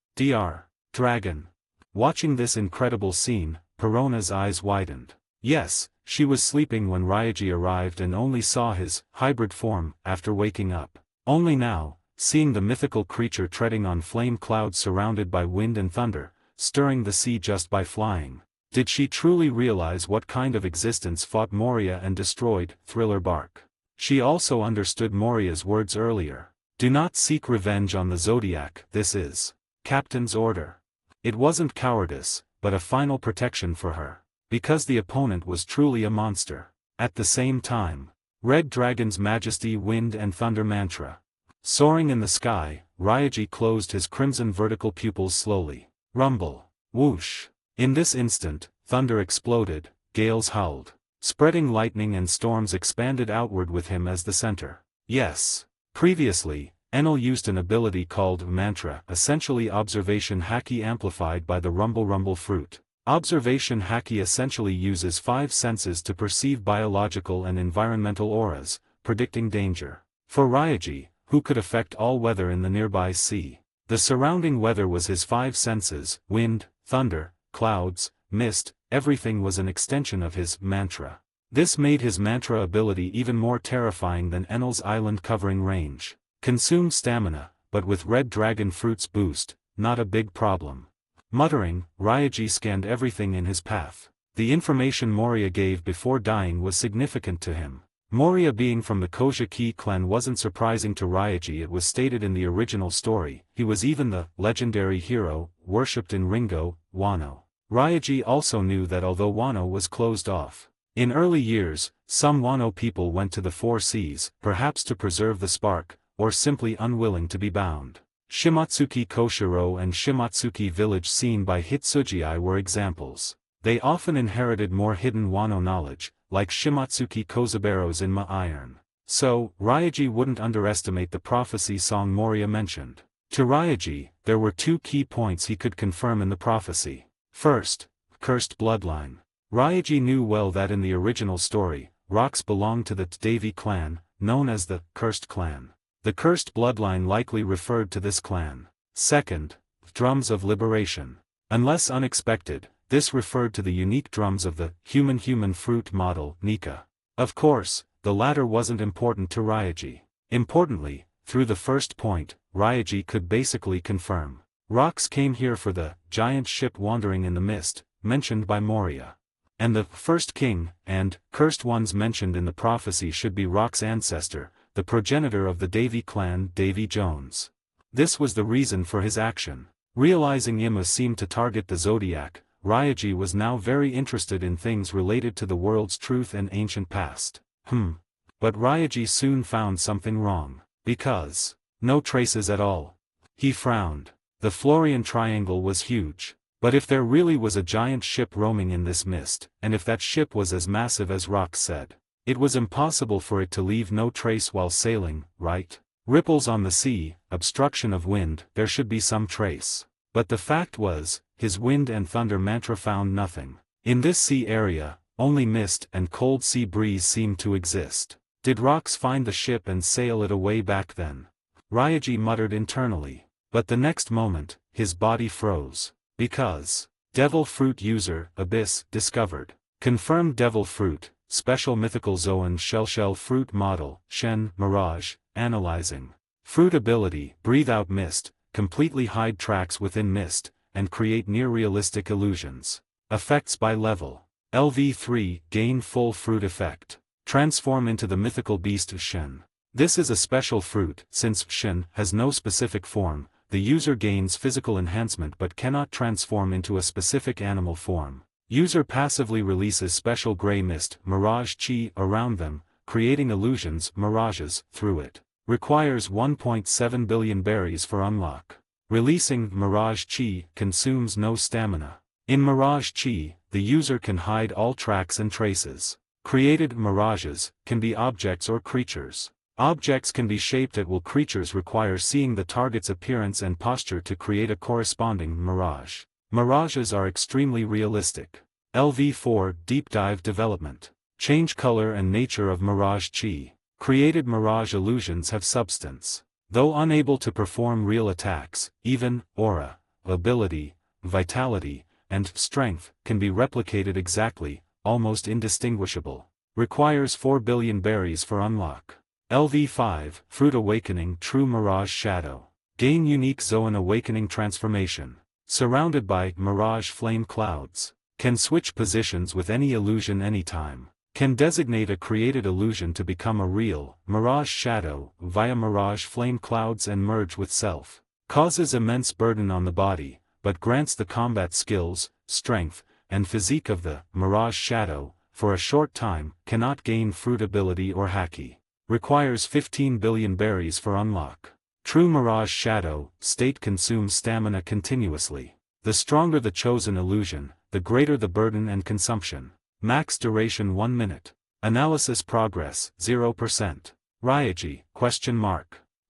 Speaker 2: Dragon. Watching this incredible scene, Perona's eyes widened. Yes, she was sleeping when Ryaji arrived and only saw his hybrid form after waking up. Only now, seeing the mythical creature treading on flame clouds surrounded by wind and thunder, stirring the sea just by flying, did she truly realize what kind of existence fought Moria and destroyed Thriller Bark. She also understood Moria's words earlier. Do not seek revenge on the Zodiac. This is Captain's order. It wasn't cowardice, but a final protection for her. Because the opponent was truly a monster. At the same time, Red Dragon's Majesty Wind and Thunder Mantra. Soaring in the sky, Ryaji closed his crimson vertical pupils slowly. Rumble. Whoosh. In this instant, thunder exploded, gales howled. Spreading lightning and storms expanded outward with him as the center. Yes. Previously, Enel used an ability called Mantra, essentially Observation Haki amplified by the Rumble fruit. Observation Haki essentially uses 5 senses to perceive biological and environmental auras, predicting danger. For Ryaji, who could affect all weather in the nearby sea, the surrounding weather was his 5 senses: wind, thunder, clouds, mist, everything was an extension of his mantra. This made his mantra ability even more terrifying than Enel's island covering range. Consume stamina, but with Red Dragon Fruit's boost, not a big problem. Muttering, Ryaji scanned everything in his path. The information Moria gave before dying was significant to him. Moria being from the Kojiki clan wasn't surprising to Ryaji. It was stated in the original story. He was even the legendary hero, worshipped in Ringo, Wano. Ryaji also knew that although Wano was closed off, in early years, some Wano people went to the Four Seas, perhaps to preserve the spark, or simply unwilling to be bound. Shimatsuki Koshiro and Shimatsuki village seen by Hitsuji were examples. They often inherited more hidden Wano knowledge, like Shimatsuki Kozabero's Inma Iron. So, Ryaji wouldn't underestimate the prophecy song Moria mentioned. To Ryaji, there were two key points he could confirm in the prophecy. First, cursed bloodline. Ryaji knew well that in the original story, rocks belonged to the Devi clan, known as the Cursed Clan. The cursed bloodline likely referred to this clan. Second, drums of liberation. Unless unexpected, this referred to the unique drums of the human fruit model, Nika. Of course, the latter wasn't important to Ryaji. Importantly, through the first point, Ryaji could basically confirm. Rocks came here for the giant ship wandering in the mist, mentioned by Moria. And the first king, and cursed ones mentioned in the prophecy should be Rock's ancestor, the progenitor of the Davy clan, Davy Jones. This was the reason for his action. Realizing Ima seemed to target the Zodiac, Ryaji was now very interested in things related to the world's truth and ancient past. But Ryaji soon found something wrong. Because no traces at all. He frowned. The Florian Triangle was huge. But if there really was a giant ship roaming in this mist, and if that ship was as massive as Rock said, it was impossible for it to leave no trace while sailing, right? Ripples on the sea, obstruction of wind, there should be some trace. But the fact was, his wind and thunder mantra found nothing. In this sea area, only mist and cold sea breeze seemed to exist. Did Rocks find the ship and sail it away back then? Ryaji muttered internally. But the next moment, his body froze. Because Devil Fruit user, Abyss, discovered. Confirmed Devil Fruit, special mythical Zoan shell fruit model, Shen, Mirage, analyzing. Fruit ability, breathe out mist, completely hide tracks within mist, and create near-realistic illusions. Effects by level. LV3, gain full fruit effect. Transform into the mythical beast Shen. This is a special fruit, since Shen has no specific form, the user gains physical enhancement but cannot transform into a specific animal form. User passively releases special gray mist, mirage chi, around them, creating illusions, mirages, through it. Requires 1.7 billion berries for unlock. Releasing mirage chi consumes no stamina. In mirage chi, the user can hide all tracks and traces. Created mirages can be objects or creatures. Objects can be shaped at will. Creatures require seeing the target's appearance and posture to create a corresponding mirage. Mirages are extremely realistic. LV4 Deep Dive Development. Change color and nature of mirage chi. Created mirage illusions have substance. Though unable to perform real attacks, even aura, ability, vitality, and strength can be replicated exactly, almost indistinguishable. Requires 4 billion berries for unlock. LV5 Fruit Awakening True Mirage Shadow. Gain unique Zoan Awakening transformation. Surrounded by mirage flame clouds. Can switch positions with any illusion anytime. Can designate a created illusion to become a real mirage shadow via mirage flame clouds and merge with self. Causes immense burden on the body, but grants the combat skills, strength, and physique of the mirage shadow. For a short time, cannot gain fruit ability or haki. Requires 15 billion berries for unlock. True Mirage Shadow, state consumes stamina continuously. The stronger the chosen illusion, the greater the burden and consumption. Max duration 1 minute. Analysis progress, 0%. Ryaji, ?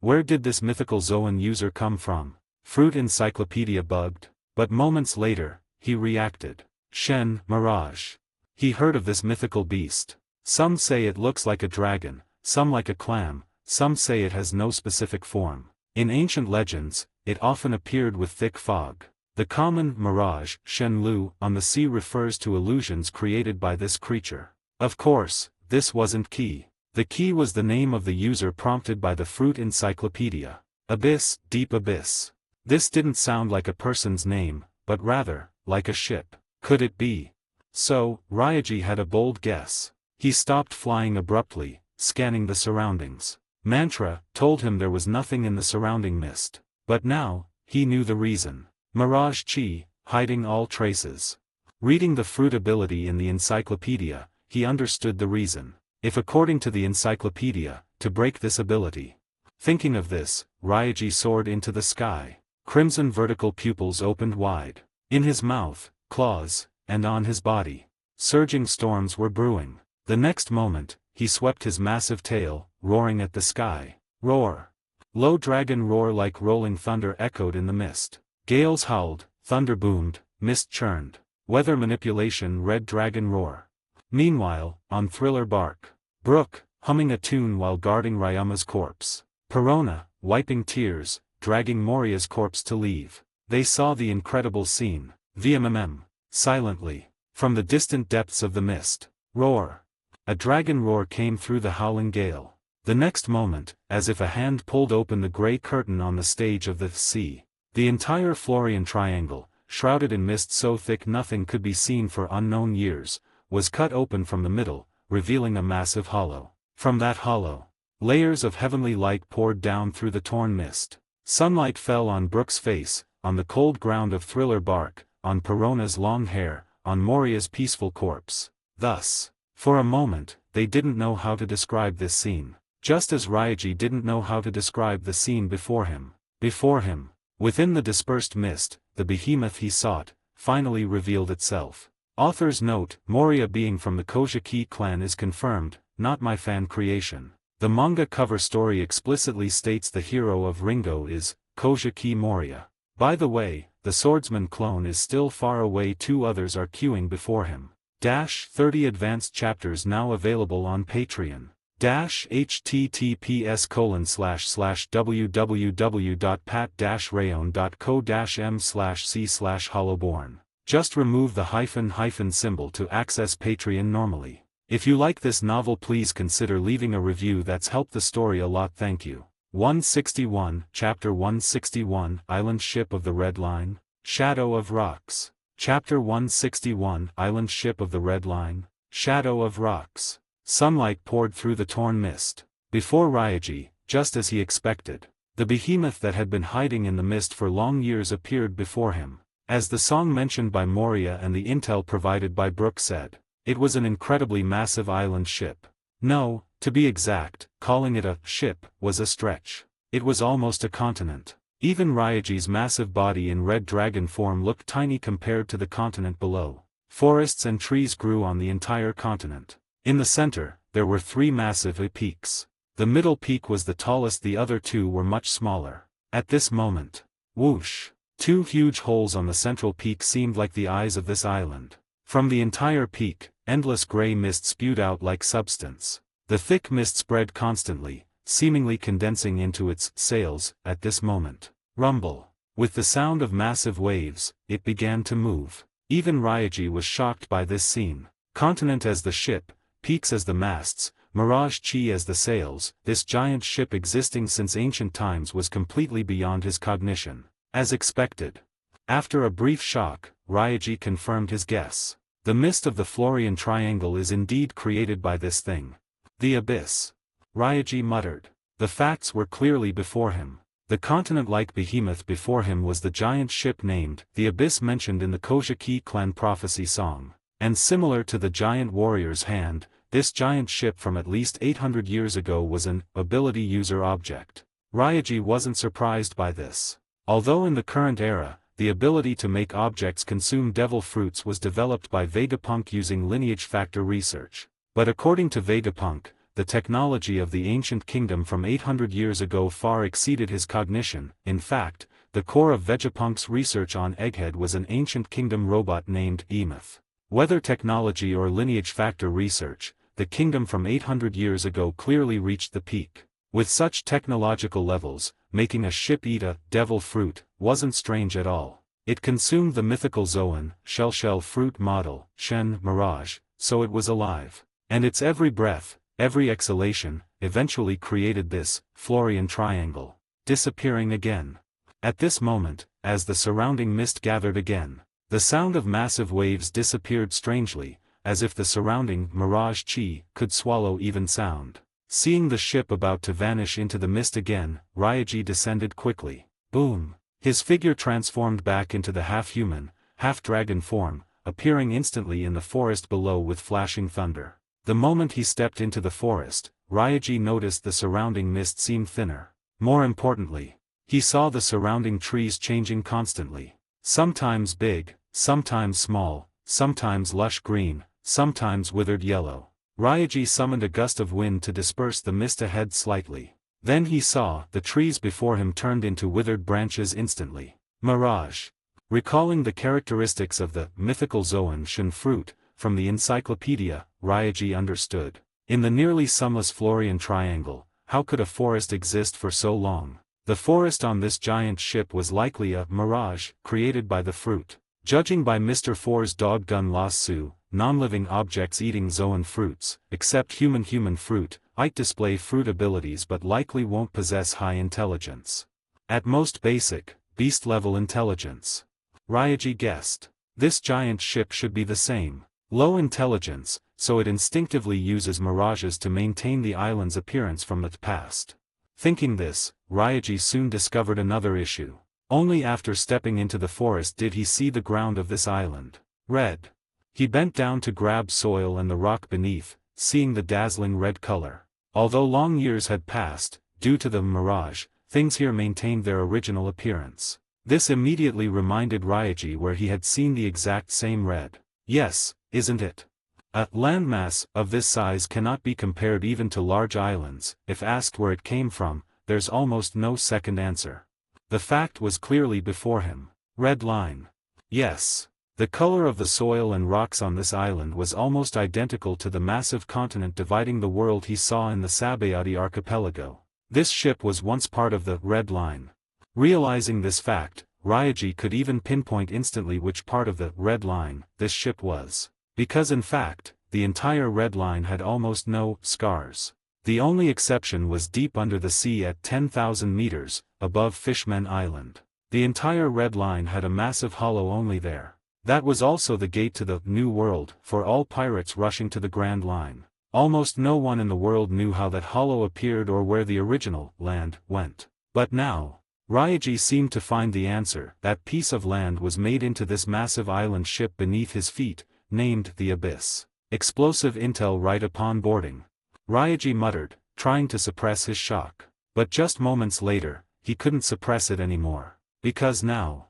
Speaker 2: Where did this mythical Zoan user come from? Fruit Encyclopedia bugged. But moments later, he reacted. Shen, Mirage. He heard of this mythical beast. Some say it looks like a dragon, some like a clam, some say it has no specific form. In ancient legends, it often appeared with thick fog. The common mirage, Shen Lu, on the sea refers to illusions created by this creature. Of course, this wasn't key. The key was the name of the user prompted by the Fruit Encyclopedia. Abyss, Deep Abyss. This didn't sound like a person's name, but rather, like a ship. Could it be? So, Ryaji had a bold guess. He stopped flying abruptly, scanning the surroundings. Mantra told him there was nothing in the surrounding mist. But now, he knew the reason. Mirage Chi, hiding all traces. Reading the fruit ability in the encyclopedia, he understood the reason. If according to the encyclopedia, to break this ability. Thinking of this, Ryaji soared into the sky. Crimson vertical pupils opened wide. In his mouth, claws, and on his body. Surging storms were brewing. The next moment, he swept his massive tail, roaring at the sky. Roar! Low dragon roar like rolling thunder echoed in the mist. Gales howled, thunder boomed, mist churned. Weather manipulation red dragon roar. Meanwhile, on Thriller Bark. Brook, humming a tune while guarding Ryama's corpse. Perona, wiping tears, dragging Moria's corpse to leave. They saw the incredible scene. VMMM. Silently. From the distant depths of the mist. Roar. A dragon roar came through the howling gale. The next moment, as if a hand pulled open the grey curtain on the stage of the sea. The entire Florian Triangle, shrouded in mist so thick nothing could be seen for unknown years, was cut open from the middle, revealing a massive hollow. From that hollow, layers of heavenly light poured down through the torn mist. Sunlight fell on Brook's face, on the cold ground of Thriller Bark, on Perona's long hair, on Moria's peaceful corpse. Thus, for a moment, they didn't know how to describe this scene. Just as Ryaji didn't know how to describe the scene before him. Before him, within the dispersed mist, the behemoth he sought, finally revealed itself. Author's note: Moria being from the Kojiki clan is confirmed, not my fan creation. The manga cover story explicitly states the hero of Ringo is Kojiki Moria. By the way, the swordsman clone is still far away, 2 others are queuing before him. 30 advanced chapters now available on Patreon. https://www.pat-rayon.co-m/c/hollowborn. Just remove the hyphen symbol to access Patreon normally. If you like this novel, please consider leaving a review. That's helped the story a lot. Thank you. 161, Chapter 161, Island Ship of the Red Line, Shadow of Rocks. Chapter 161, Island Ship of the Red Line, Shadow of Rocks. Sunlight poured through the torn mist. Before Ryaji, just as he expected, the behemoth that had been hiding in the mist for long years appeared before him. As the song mentioned by Moria and the intel provided by Brook said, it was an incredibly massive island ship. No, to be exact, calling it a ship was a stretch. It was almost a continent. Even Ryaji's massive body in red dragon form looked tiny compared to the continent below. Forests and trees grew on the entire continent. In the center, there were 3 massive peaks. The middle peak was the tallest, the other 2 were much smaller. At this moment, whoosh! 2 huge holes on the central peak seemed like the eyes of this island. From the entire peak, endless gray mist spewed out like substance. The thick mist spread constantly, seemingly condensing into its sails. At this moment, rumble. With the sound of massive waves, it began to move. Even Ryaji was shocked by this scene. Continent as the ship, peaks as the masts, Mirage Chi as the sails, this giant ship existing since ancient times was completely beyond his cognition. As expected. After a brief shock, Ryaji confirmed his guess. The mist of the Florian Triangle is indeed created by this thing. The abyss. Ryaji muttered. The facts were clearly before him. The continent-like behemoth before him was the giant ship named the Abyss mentioned in the Kojiki clan prophecy song. And similar to the giant warrior's hand, this giant ship from at least 800 years ago was an ability user object. Ryaji wasn't surprised by this. Although in the current era, the ability to make objects consume devil fruits was developed by Vegapunk using lineage factor research. But according to Vegapunk, the technology of the ancient kingdom from 800 years ago far exceeded his cognition. In fact, the core of Vegapunk's research on Egghead was an ancient kingdom robot named Emoth. Whether technology or lineage factor research, the kingdom from 800 years ago clearly reached the peak. With such technological levels, making a ship eat a devil fruit wasn't strange at all. It consumed the mythical Zoan, shell fruit model, Shen Mirage, so it was alive. And its every breath, every exhalation, eventually created this Florian Triangle, disappearing again. At this moment, as the surrounding mist gathered again, the sound of massive waves disappeared strangely, as if the surrounding Mirage Chi could swallow even sound. Seeing the ship about to vanish into the mist again, Ryaji descended quickly. Boom! His figure transformed back into the half-human, half-dragon form, appearing instantly in the forest below with flashing thunder. The moment he stepped into the forest, Ryaji noticed the surrounding mist seemed thinner. More importantly, he saw the surrounding trees changing constantly. Sometimes big, sometimes small, sometimes lush green, sometimes withered yellow. Ryaji summoned a gust of wind to disperse the mist ahead slightly. Then he saw the trees before him turned into withered branches instantly. Mirage. Recalling the characteristics of the mythical Zoan Shen fruit from the encyclopedia, Ryaji understood. In the nearly sunless Florian Triangle, how could a forest exist for so long? The forest on this giant ship was likely a mirage created by the fruit. Judging by Mr. Four's dog-gun lasso, non-living objects eating Zoan fruits, except human fruit, might display fruit abilities but likely won't possess high intelligence. At most basic, beast-level intelligence. Ryaji guessed. This giant ship should be the same. Low intelligence, so it instinctively uses mirages to maintain the island's appearance from the past. Thinking this, Ryaji soon discovered another issue. Only after stepping into the forest did he see the ground of this island. Red. He bent down to grab soil and the rock beneath, seeing the dazzling red color. Although long years had passed, due to the mirage, things here maintained their original appearance. This immediately reminded Ryaji where he had seen the exact same red. Yes, isn't it? A landmass of this size cannot be compared even to large islands. If asked where it came from, there's almost no second answer. The fact was clearly before him. Red line. Yes. The color of the soil and rocks on this island was almost identical to the massive continent dividing the world he saw in the Sabayati archipelago. This ship was once part of the Red Line. Realizing this fact, Ryaji could even pinpoint instantly which part of the Red Line this ship was. Because in fact, the entire Red Line had almost no scars. The only exception was deep under the sea at 10,000 meters, above Fishman Island. The entire Red Line had a massive hollow only there. That was also the gate to the New World for all pirates rushing to the Grand Line. Almost no one in the world knew how that hollow appeared or where the original land went. But now, Ryaji seemed to find the answer. That piece of land was made into this massive island ship beneath his feet, named the Abyss. Explosive intel right upon boarding. Ryaji muttered, trying to suppress his shock. But just moments later, he couldn't suppress it anymore. Because now,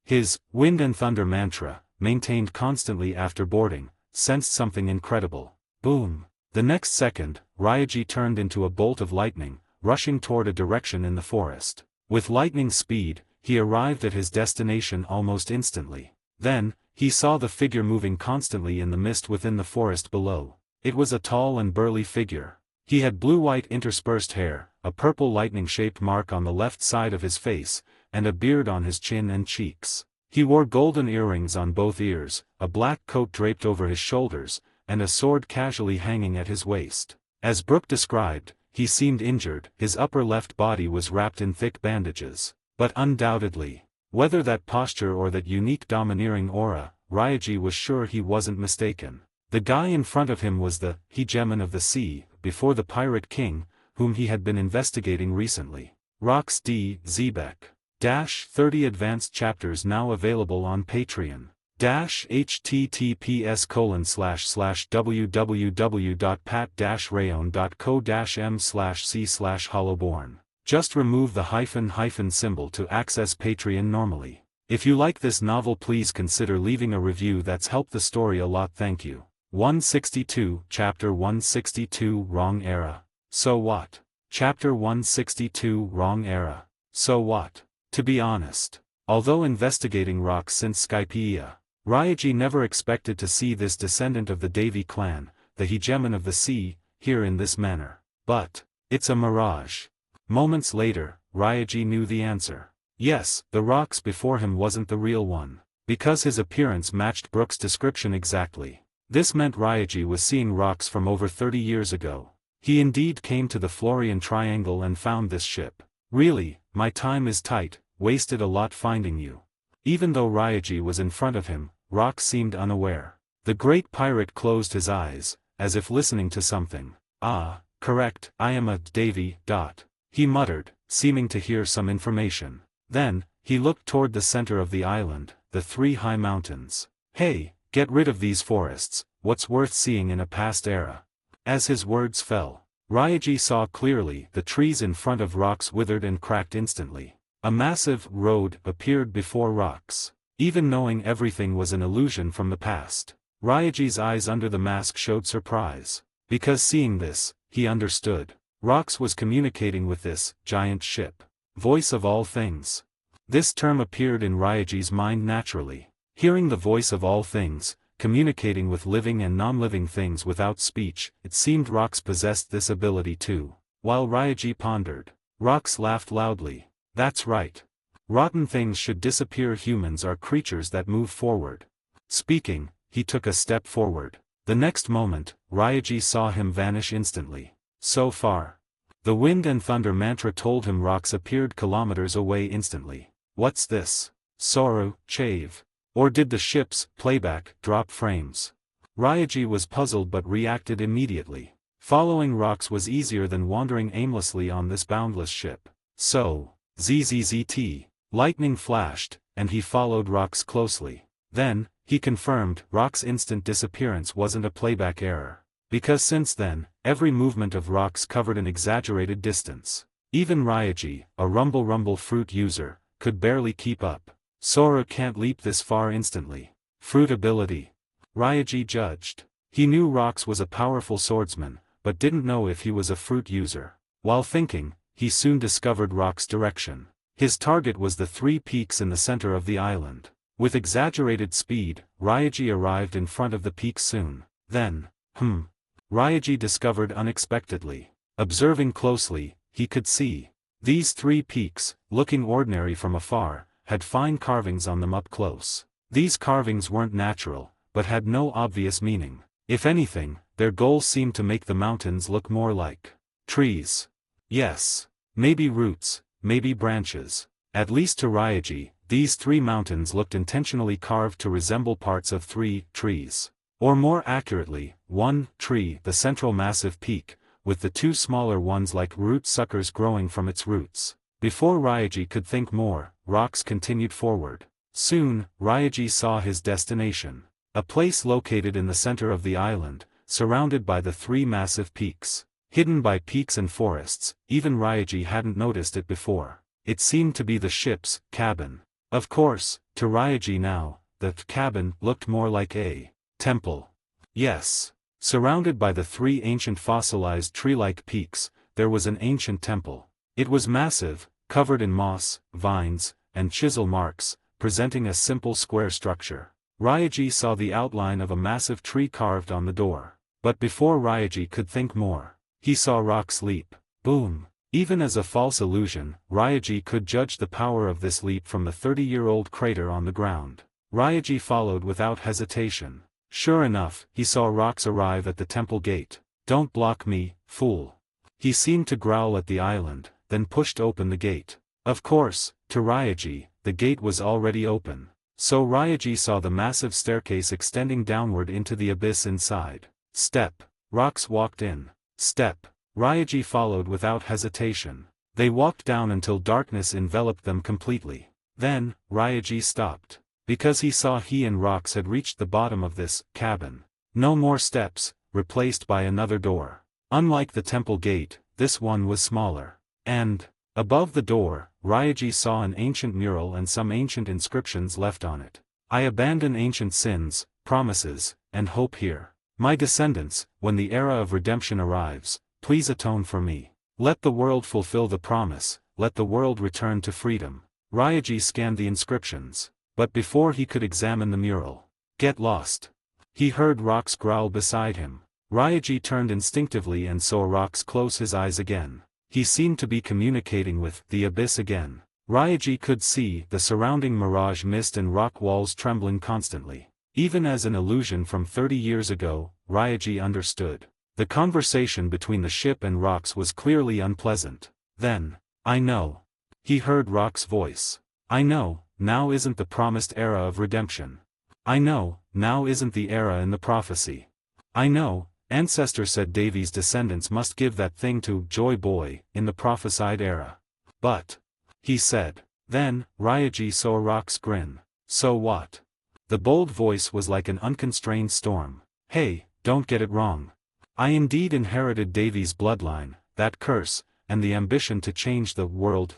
Speaker 2: his wind and thunder mantra, maintained constantly after boarding, sensed something incredible. Boom! The next second, Ryaji turned into a bolt of lightning, rushing toward a direction in the forest. With lightning speed, he arrived at his destination almost instantly. Then, he saw the figure moving constantly in the mist within the forest below. It was a tall and burly figure. He had blue-white interspersed hair, a purple lightning-shaped mark on the left side of his face, and a beard on his chin and cheeks. He wore golden earrings on both ears, a black coat draped over his shoulders, and a sword casually hanging at his waist. As Brooke described, he seemed injured. His upper left body was wrapped in thick bandages. But undoubtedly, whether that posture or that unique domineering aura, Ryaji was sure he wasn't mistaken. The guy in front of him was the hegemon of the sea, before the Pirate King, whom he had been investigating recently. Rox D. Zebek. 30 advanced chapters now available on Patreon. https://www.pat-rayon.co-m/c/hollowborn. Just remove the hyphen symbol to access Patreon normally. If you like this novel, please consider leaving a review. That's helped the story a lot. Thank you. 162, Chapter 162, Wrong Era. So what? Chapter 162, Wrong Era. So what? To be honest, although investigating rocks since Skypiea, Ryaji never expected to see this descendant of the Devi clan, the hegemon of the sea, here in this manner. But, it's a mirage. Moments later, Ryaji knew the answer. Yes, the rocks before him wasn't the real one. Because his appearance matched Brooke's description exactly. This meant Ryaji was seeing rocks from over 30 years ago. He indeed came to the Florian Triangle and found this ship. Really, my time is tight, wasted a lot finding you. Even though Ryaji was in front of him, Rox seemed unaware. The great pirate closed his eyes, as if listening to something. Ah, Correct, I am a Davy. He muttered, seeming to hear some information. Then, he looked toward the center of the island, the three high mountains. Hey, get rid of these forests, what's worth seeing in a past era? As his words fell, Ryaji saw clearly the trees in front of rocks withered and cracked instantly. A massive road appeared before rocks. Even knowing everything was an illusion from the past, Ryaji's eyes under the mask showed surprise. Because seeing this, he understood. Rocks was communicating with this giant ship. Voice of all things. This term appeared in Ryaji's mind naturally. Hearing the voice of all things, communicating with living and non-living things without speech, it seemed rocks possessed this ability too. While Ryaji pondered, rocks laughed loudly. That's right. Rotten things should disappear. Humans are creatures that move forward. Speaking, he took a step forward. The next moment, Ryaji saw him vanish instantly. So far. The wind and thunder mantra told him rocks appeared kilometers away instantly. What's this? Soru, Chave. Or did the ship's playback drop frames? Ryaji was puzzled but reacted immediately. Following rocks was easier than wandering aimlessly on this boundless ship. So, ZZZT. Lightning flashed, and he followed rocks closely. Then, he confirmed rocks' instant disappearance wasn't a playback error. Because since then, every movement of rocks covered an exaggerated distance. Even Ryaji, a rumble fruit user, could barely keep up. Sora can't leap this far instantly. Fruit ability. Ryaji judged. He knew Rocks was a powerful swordsman, but didn't know if he was a fruit user. While thinking, he soon discovered Rock's direction. His target was the three peaks in the center of the island. With exaggerated speed, Ryaji arrived in front of the peaks soon. Then, Ryaji discovered unexpectedly. Observing closely, he could see. These three peaks, looking ordinary from afar, had fine carvings on them up close. These carvings weren't natural, but had no obvious meaning. If anything, their goal seemed to make the mountains look more like trees. Yes. Maybe roots, maybe branches. At least to Ryaji, these three mountains looked intentionally carved to resemble parts of three trees. Or more accurately, one tree, the central massive peak, with the two smaller ones like root suckers growing from its roots. Before Ryaji could think more, Rocks continued forward. Soon, Ryaji saw his destination. A place located in the center of the island, surrounded by the three massive peaks. Hidden by peaks and forests, even Ryaji hadn't noticed it before. It seemed to be the ship's cabin. Of course, to Ryaji now, the cabin looked more like a temple. Yes. Surrounded by the three ancient fossilized tree-like peaks, there was an ancient temple. It was massive, covered in moss, vines, and chisel marks, presenting a simple square structure. Ryaji saw the outline of a massive tree carved on the door. But before Ryaji could think more, he saw Rocks leap. Boom! Even as a false illusion, Ryaji could judge the power of this leap from the 30-year-old crater on the ground. Ryaji followed without hesitation. Sure enough, he saw Rocks arrive at the temple gate. Don't block me, fool. He seemed to growl at the island, then pushed open the gate. Of course, to Ryaji, the gate was already open. So Ryaji saw the massive staircase extending downward into the abyss inside. Step. Rocks walked in. Step. Ryaji followed without hesitation. They walked down until darkness enveloped them completely. Then, Ryaji stopped. Because he saw he and Rocks had reached the bottom of this cabin. No more steps, replaced by another door. Unlike the temple gate, this one was smaller. And, above the door, Ryaji saw an ancient mural and some ancient inscriptions left on it. I abandon ancient sins, promises, and hope here. My descendants, when the era of redemption arrives, please atone for me. Let the world fulfill the promise, let the world return to freedom. Ryaji scanned the inscriptions. But before he could examine the mural, get lost. He heard Rocks growl beside him. Ryaji turned instinctively and saw Rocks close his eyes again. He seemed to be communicating with the abyss again. Ryaji could see the surrounding mirage mist and rock walls trembling constantly. Even as an illusion from 30 years ago, Ryaji understood. The conversation between the ship and Rocks was clearly unpleasant. Then, I know. He heard Rocks' voice. I know. Now isn't the promised era of redemption. I know, now isn't the era in the prophecy. I know, Ancestor said Davy's descendants must give that thing to Joy Boy in the prophesied era. But, he said. Then, Ryaji saw Rock's grin. So what? The bold voice was like an unconstrained storm. Hey, don't get it wrong. I indeed inherited Davy's bloodline, that curse, and the ambition to change the world.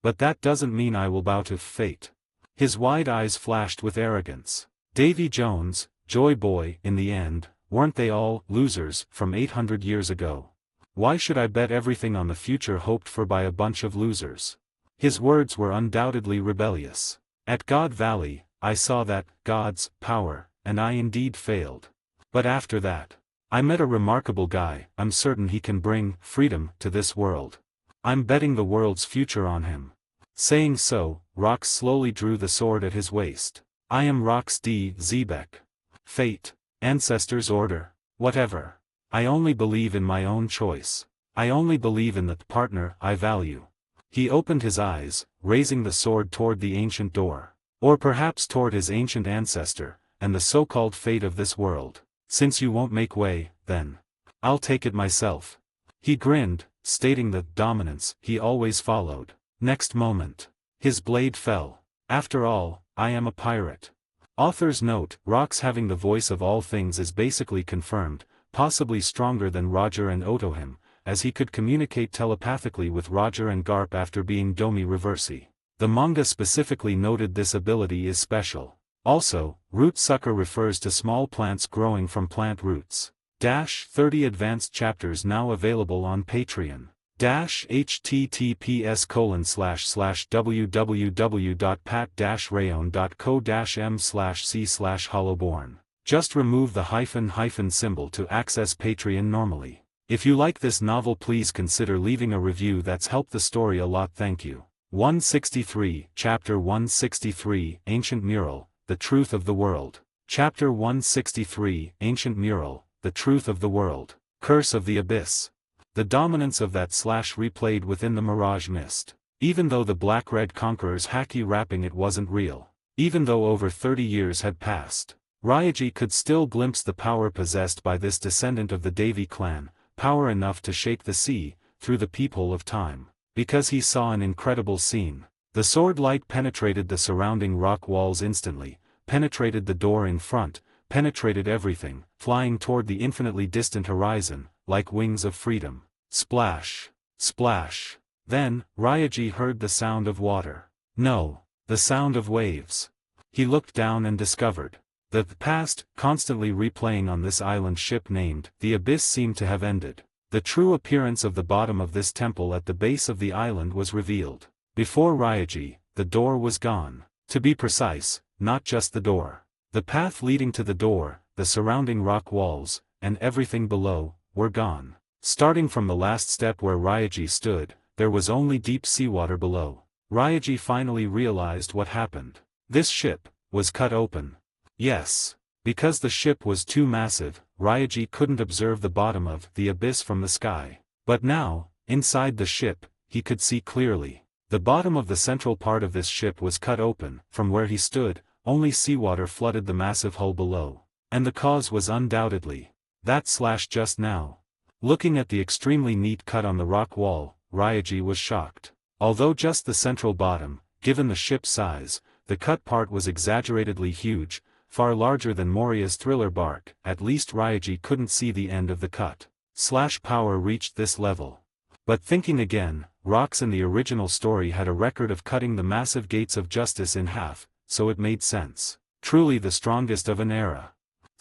Speaker 2: But that doesn't mean I will bow to fate. His wide eyes flashed with arrogance. Davy Jones, Joy Boy, in the end, weren't they all losers from 800 years ago? Why should I bet everything on the future hoped for by a bunch of losers? His words were undoubtedly rebellious. At God Valley, I saw that, God's power, and I indeed failed. But after that, I met a remarkable guy. I'm certain he can bring freedom to this world. I'm betting the world's future on him. Saying so, Rox slowly drew the sword at his waist. I am Rox D. Zebek. Fate, ancestors' order, whatever. I only believe in my own choice. I only believe in the partner I value. He opened his eyes, raising the sword toward the ancient door. Or perhaps toward his ancient ancestor, and the so-called fate of this world. Since you won't make way, then I'll take it myself. He grinned, stating the dominance he always followed. Next moment, his blade fell. After all, I am a pirate. Author's note: Rox having the voice of all things is basically confirmed, possibly stronger than Roger and Otohim, as he could communicate telepathically with Roger and Garp after being Domi Reversi. The manga specifically noted this ability is special. Also, root sucker refers to small plants growing from plant roots. 30 advanced chapters now available on Patreon. https://www.pat-rayon.co-m/c/hollowborn. Just remove the hyphen symbol to access Patreon normally. If you like this novel, please consider leaving a review. That's helped the story a lot. Thank you. 163, Chapter 163, Ancient Mural, The Truth of the World. Chapter 163, Ancient Mural, The Truth of the World. Curse of the Abyss. The dominance of that slash replayed within the mirage mist. Even though the black-red conqueror's hacky rapping it wasn't real. Even though over 30 years had passed. Ryaji could still glimpse the power possessed by this descendant of the Davy clan, power enough to shake the sea, through the peephole of time. Because he saw an incredible scene. The sword light penetrated the surrounding rock walls instantly, penetrated the door in front, penetrated everything, flying toward the infinitely distant horizon, like wings of freedom. Splash! Splash! Then, Ryaji heard the sound of water. No, the sound of waves. He looked down and discovered. The past, constantly replaying on this island ship named the Abyss, seemed to have ended. The true appearance of the bottom of this temple at the base of the island was revealed. Before Ryaji, the door was gone. To be precise, not just the door. The path leading to the door, the surrounding rock walls, and everything below, were gone. Starting from the last step where Ryaji stood, there was only deep seawater below. Ryaji finally realized what happened. This ship was cut open. Yes. Because the ship was too massive, Ryaji couldn't observe the bottom of the abyss from the sky. But now, inside the ship, he could see clearly. The bottom of the central part of this ship was cut open. From where he stood, only seawater flooded the massive hull below. And the cause was undoubtedly that slash just now. Looking at the extremely neat cut on the rock wall, Ryaji was shocked. Although just the central bottom, given the ship's size, the cut part was exaggeratedly huge, far larger than Moria's thriller bark. At least Ryaji couldn't see the end of the cut. Slash power reached this level. But thinking again, Rox in the original story had a record of cutting the massive gates of justice in half, so it made sense. Truly the strongest of an era.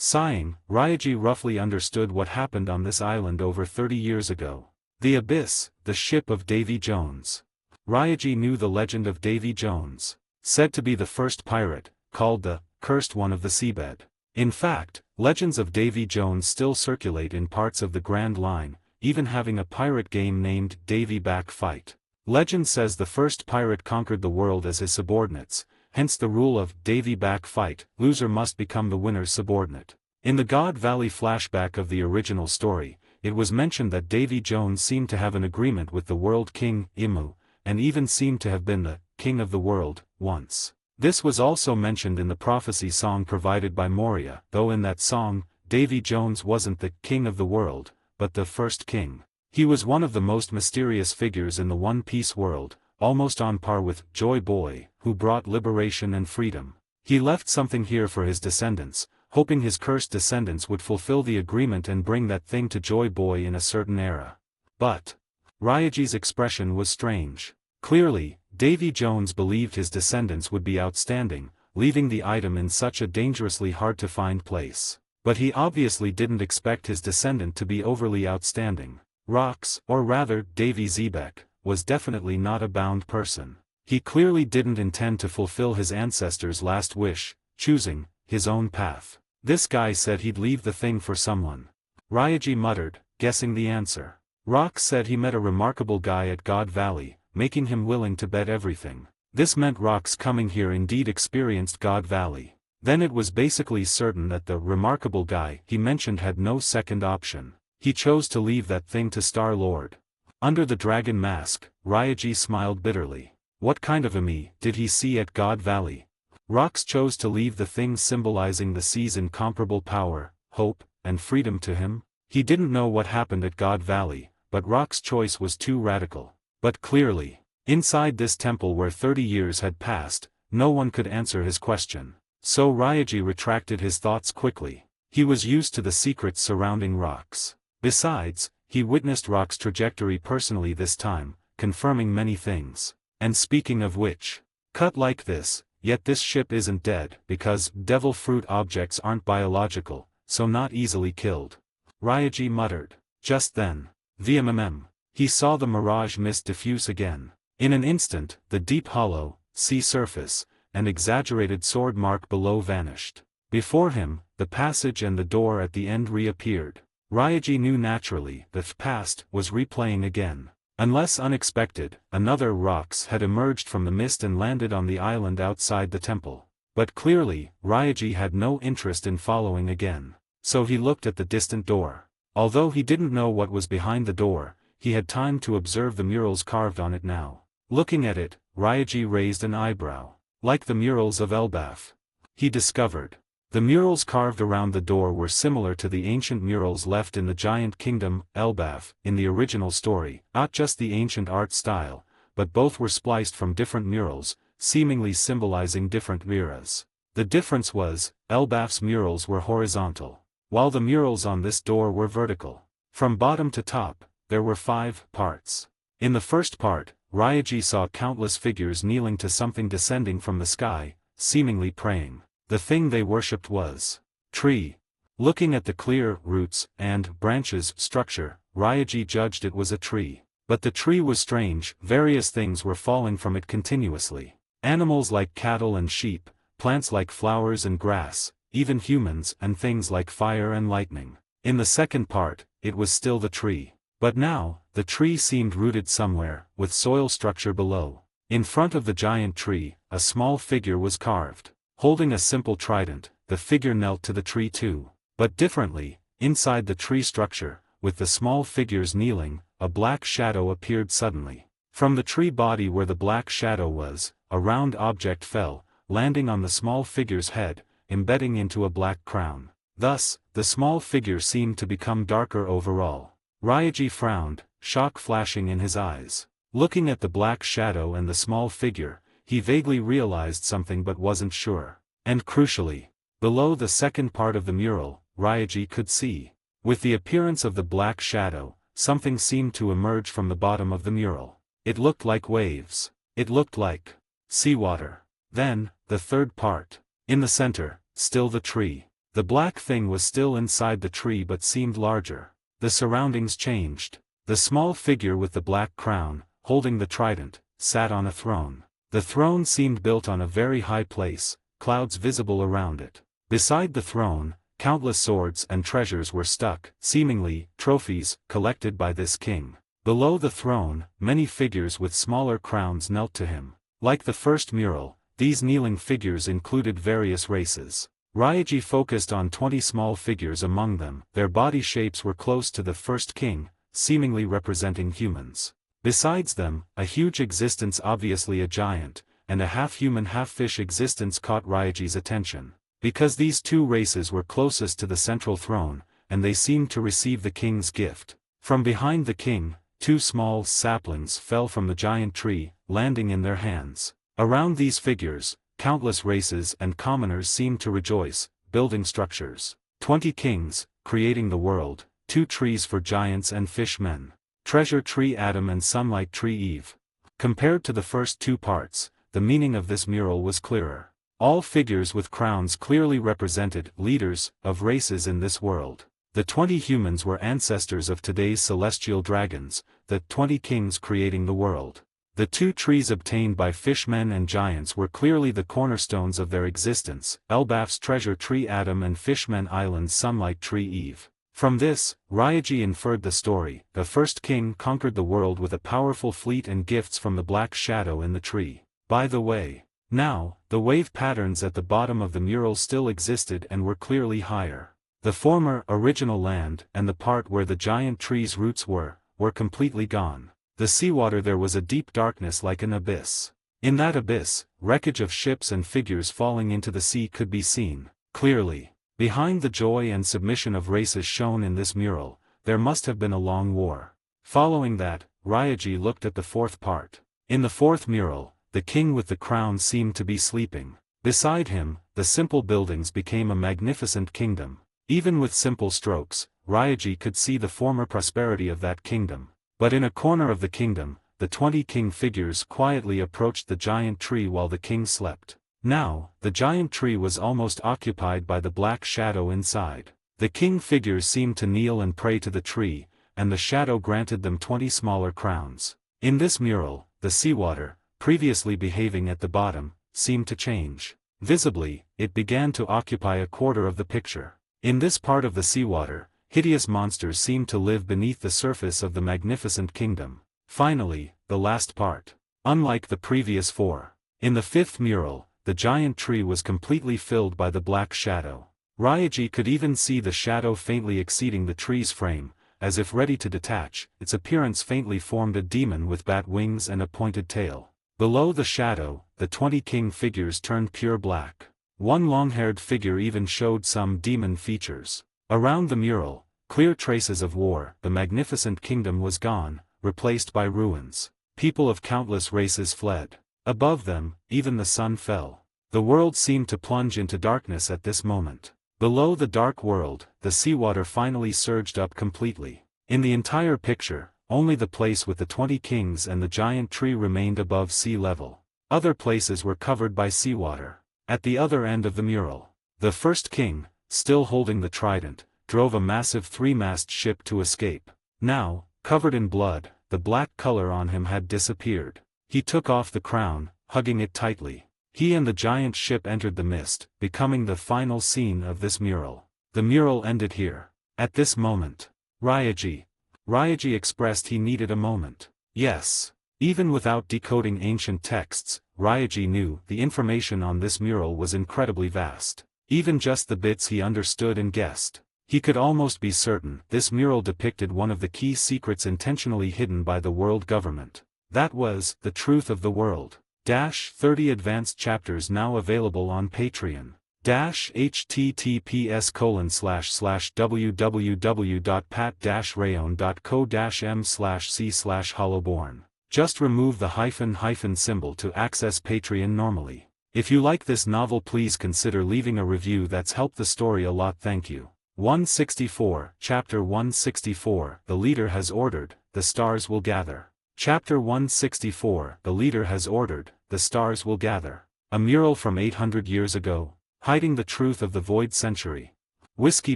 Speaker 2: Sighing, Ryaji roughly understood what happened on this island over 30 years ago. The Abyss, the ship of Davy Jones. Ryaji knew the legend of Davy Jones. Said to be the first pirate, called the Cursed One of the Seabed. In fact, legends of Davy Jones still circulate in parts of the Grand Line, even having a pirate game named Davy Back Fight. Legend says the first pirate conquered the world as his subordinates, hence the rule of Davy Back Fight, loser must become the winner's subordinate. In the God Valley flashback of the original story, it was mentioned that Davy Jones seemed to have an agreement with the World King, Imu, and even seemed to have been the king of the world, once. This was also mentioned in the prophecy song provided by Moria, though in that song, Davy Jones wasn't the king of the world, but the first king. He was one of the most mysterious figures in the One Piece world, almost on par with Joy Boy, who brought liberation and freedom. He left something here for his descendants, hoping his cursed descendants would fulfill the agreement and bring that thing to Joy Boy in a certain era. But Ryaji's expression was strange. Clearly, Davy Jones believed his descendants would be outstanding, leaving the item in such a dangerously hard-to-find place. But he obviously didn't expect his descendant to be overly outstanding. Rox, or rather Davy Zebek, was definitely not a bound person. He clearly didn't intend to fulfill his ancestors' last wish, choosing his own path. This guy said he'd leave the thing for someone. Ryaji muttered, guessing the answer. Rox said he met a remarkable guy at God Valley, making him willing to bet everything. This meant Rox coming here indeed experienced God Valley. Then it was basically certain that the remarkable guy he mentioned had no second option. He chose to leave that thing to Star-Lord. Under the dragon mask, Ryaji smiled bitterly. What kind of a me did he see at God Valley? Rox chose to leave the thing symbolizing the sea's incomparable power, hope, and freedom to him. He didn't know what happened at God Valley, but Rox's choice was too radical. But clearly, inside this temple where 30 years had passed, no one could answer his question. So Ryaji retracted his thoughts quickly. He was used to the secrets surrounding Rox. Besides, he witnessed Rox's trajectory personally this time, confirming many things. And speaking of which, cut like this, yet this ship isn't dead because devil fruit objects aren't biological, so not easily killed. Ryaji muttered. Just then, VMMM. He saw the mirage mist diffuse again. In an instant, the deep hollow, sea surface, and exaggerated sword mark below vanished. Before him, the passage and the door at the end reappeared. Ryaji knew naturally that past was replaying again. Unless unexpected, another Rox had emerged from the mist and landed on the island outside the temple. But clearly, Ryaji had no interest in following again. So he looked at the distant door. Although he didn't know what was behind the door, he had time to observe the murals carved on it now. Looking at it, Ryaji raised an eyebrow. Like the murals of Elbaf, he discovered. The murals carved around the door were similar to the ancient murals left in the giant kingdom, Elbaf, in the original story, not just the ancient art style, but both were spliced from different murals, seemingly symbolizing different eras. The difference was, Elbaf's murals were horizontal, while the murals on this door were vertical. From bottom to top, there were 5 parts. In the first part, Ryaji saw countless figures kneeling to something descending from the sky, seemingly praying. The thing they worshipped was tree. Looking at the clear roots and branches structure, Ryaji judged it was a tree. But the tree was strange, various things were falling from it continuously. Animals like cattle and sheep, plants like flowers and grass, even humans and things like fire and lightning. In the second part, it was still the tree. But now, the tree seemed rooted somewhere, with soil structure below. In front of the giant tree, a small figure was carved. Holding a simple trident, the figure knelt to the tree too. But differently, inside the tree structure, with the small figures kneeling, a black shadow appeared suddenly. From the tree body where the black shadow was, a round object fell, landing on the small figure's head, embedding into a black crown. Thus, the small figure seemed to become darker overall. Ryaji frowned, shock flashing in his eyes. Looking at the black shadow and the small figure, he vaguely realized something but wasn't sure. And crucially, below the second part of the mural, Ryaji could see. With the appearance of the black shadow, something seemed to emerge from the bottom of the mural. It looked like waves. It looked like seawater. Then, the third part. In the center, still the tree. The black thing was still inside the tree but seemed larger. The surroundings changed. The small figure with the black crown, holding the trident, sat on a throne. The throne seemed built on a very high place, clouds visible around it. Beside the throne, countless swords and treasures were stuck, seemingly trophies collected by this king. Below the throne, many figures with smaller crowns knelt to him. Like the first mural, these kneeling figures included various races. Ryaji focused on 20 small figures among them. Their body shapes were close to the first king, seemingly representing humans. Besides them, a huge existence, obviously a giant, and a half-human half-fish existence caught Ryaji's attention. Because these two races were closest to the central throne, and they seemed to receive the king's gift. From behind the king, two small saplings fell from the giant tree, landing in their hands. Around these figures, countless races and commoners seemed to rejoice, building structures. 20 kings, creating the world, 2 trees for giants and fishmen. Treasure tree Adam and sunlight tree Eve. Compared to the first 2 parts, the meaning of this mural was clearer. All figures with crowns clearly represented leaders of races in this world. The 20 humans were ancestors of today's celestial dragons, the 20 kings creating the world. The 2 trees obtained by fishmen and giants were clearly the cornerstones of their existence, Elbaf's treasure tree Adam and Fishman Island's sunlight tree Eve. From this, Ryaji inferred the story: the first king conquered the world with a powerful fleet and gifts from the black shadow in the tree. By the way, now, the wave patterns at the bottom of the mural still existed and were clearly higher. The former original land and the part where the giant tree's roots were completely gone. The seawater there was a deep darkness like an abyss. In that abyss, wreckage of ships and figures falling into the sea could be seen, clearly. Behind the joy and submission of races shown in this mural, there must have been a long war. Following that, Ryaji looked at the 4th part. In the 4th mural, the king with the crown seemed to be sleeping. Beside him, the simple buildings became a magnificent kingdom. Even with simple strokes, Ryaji could see the former prosperity of that kingdom. But in a corner of the kingdom, the 20 king figures quietly approached the giant tree while the king slept. Now, the giant tree was almost occupied by the black shadow inside. The king figures seemed to kneel and pray to the tree, and the shadow granted them 20 smaller crowns. In this mural, the seawater, previously behaving at the bottom, seemed to change. Visibly, it began to occupy a quarter of the picture. In this part of the seawater, hideous monsters seemed to live beneath the surface of the magnificent kingdom. Finally, the last part. Unlike the previous 4. In the 5th mural, the giant tree was completely filled by the black shadow. Ryaji could even see the shadow faintly exceeding the tree's frame, as if ready to detach. Its appearance faintly formed a demon with bat wings and a pointed tail. Below the shadow, the 20 king figures turned pure black. One long-haired figure even showed some demon features. Around the mural, clear traces of war. The magnificent kingdom was gone, replaced by ruins. People of countless races fled. Above them, even the sun fell. The world seemed to plunge into darkness at this moment. Below the dark world, the seawater finally surged up completely. In the entire picture, only the place with the 20 kings and the giant tree remained above sea level. Other places were covered by seawater. At the other end of the mural, the first king, still holding the trident, drove a massive 3-mast ship to escape. Now, covered in blood, the black color on him had disappeared. He took off the crown, hugging it tightly. He and the giant ship entered the mist, becoming the final scene of this mural. The mural ended here. At this moment, Ryaji expressed he needed a moment. Yes. Even without decoding ancient texts, Ryaji knew the information on this mural was incredibly vast. Even just the bits he understood and guessed. He could almost be certain this mural depicted one of the key secrets intentionally hidden by the world government. That was the truth of the world. 30 advanced chapters now available on Patreon. https://www.pat-rayon.co-m/c/hollowborn. Just remove the hyphen symbol to access Patreon normally. If you like this novel, please consider leaving a review. That's helped the story a lot. Thank you. 164, Chapter 164, The Leader Has Ordered, The Stars Will Gather. Chapter 164, The Leader Has Ordered, The Stars Will Gather. A mural from 800 years ago, hiding the truth of the Void Century. Whiskey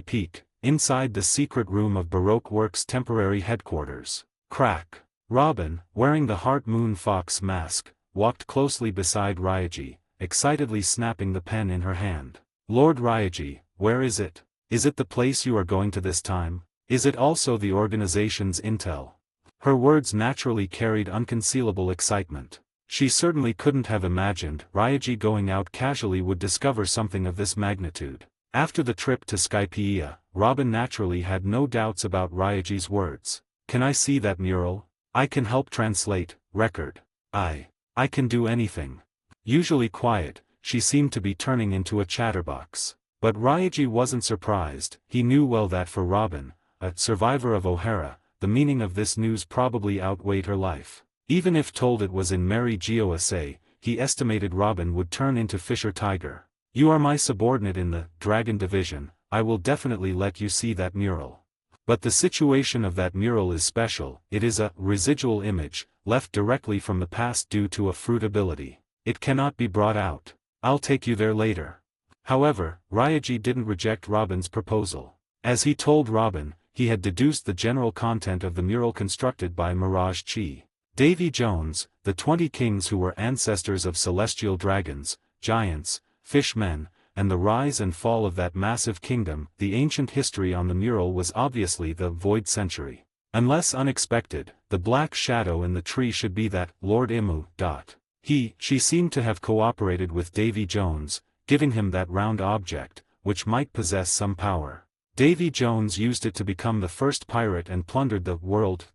Speaker 2: Peak, inside the secret room of Baroque Works' temporary headquarters. Crack. Robin, wearing the Heart Moon Fox mask, walked closely beside Ryaji, excitedly snapping the pen in her hand. Lord Ryaji, where is it? Is it the place you are going to this time? Is it also the organization's intel? Her words naturally carried unconcealable excitement. She certainly couldn't have imagined Ryaji going out casually would discover something of this magnitude. After the trip to Skypiea, Robin naturally had no doubts about Ryaji's words. Can I see that mural? I can help translate, record. I can do anything. Usually quiet, she seemed to be turning into a chatterbox. But Ryaji wasn't surprised. He knew well that for Robin, a survivor of O'Hara, the meaning of this news probably outweighed her life. Even if told it was in Mary Gosa, he estimated Robin would turn into Fisher Tiger. "You are my subordinate in the Dragon Division, I will definitely let you see that mural. But the situation of that mural is special, it is a residual image, left directly from the past due to a fruit ability. It cannot be brought out. I'll take you there later." However, Ryaji didn't reject Robin's proposal. As he told Robin, he had deduced the general content of the mural constructed by Mirage Chi. Davy Jones, the 20 kings who were ancestors of celestial dragons, giants, fishmen, and the rise and fall of that massive kingdom. The ancient history on the mural was obviously the Void Century. Unless unexpected, the black shadow in the tree should be that Lord Imu. She seemed to have cooperated with Davy Jones, giving him that round object, which might possess some power. Davy Jones used it to become the first pirate and plundered the world.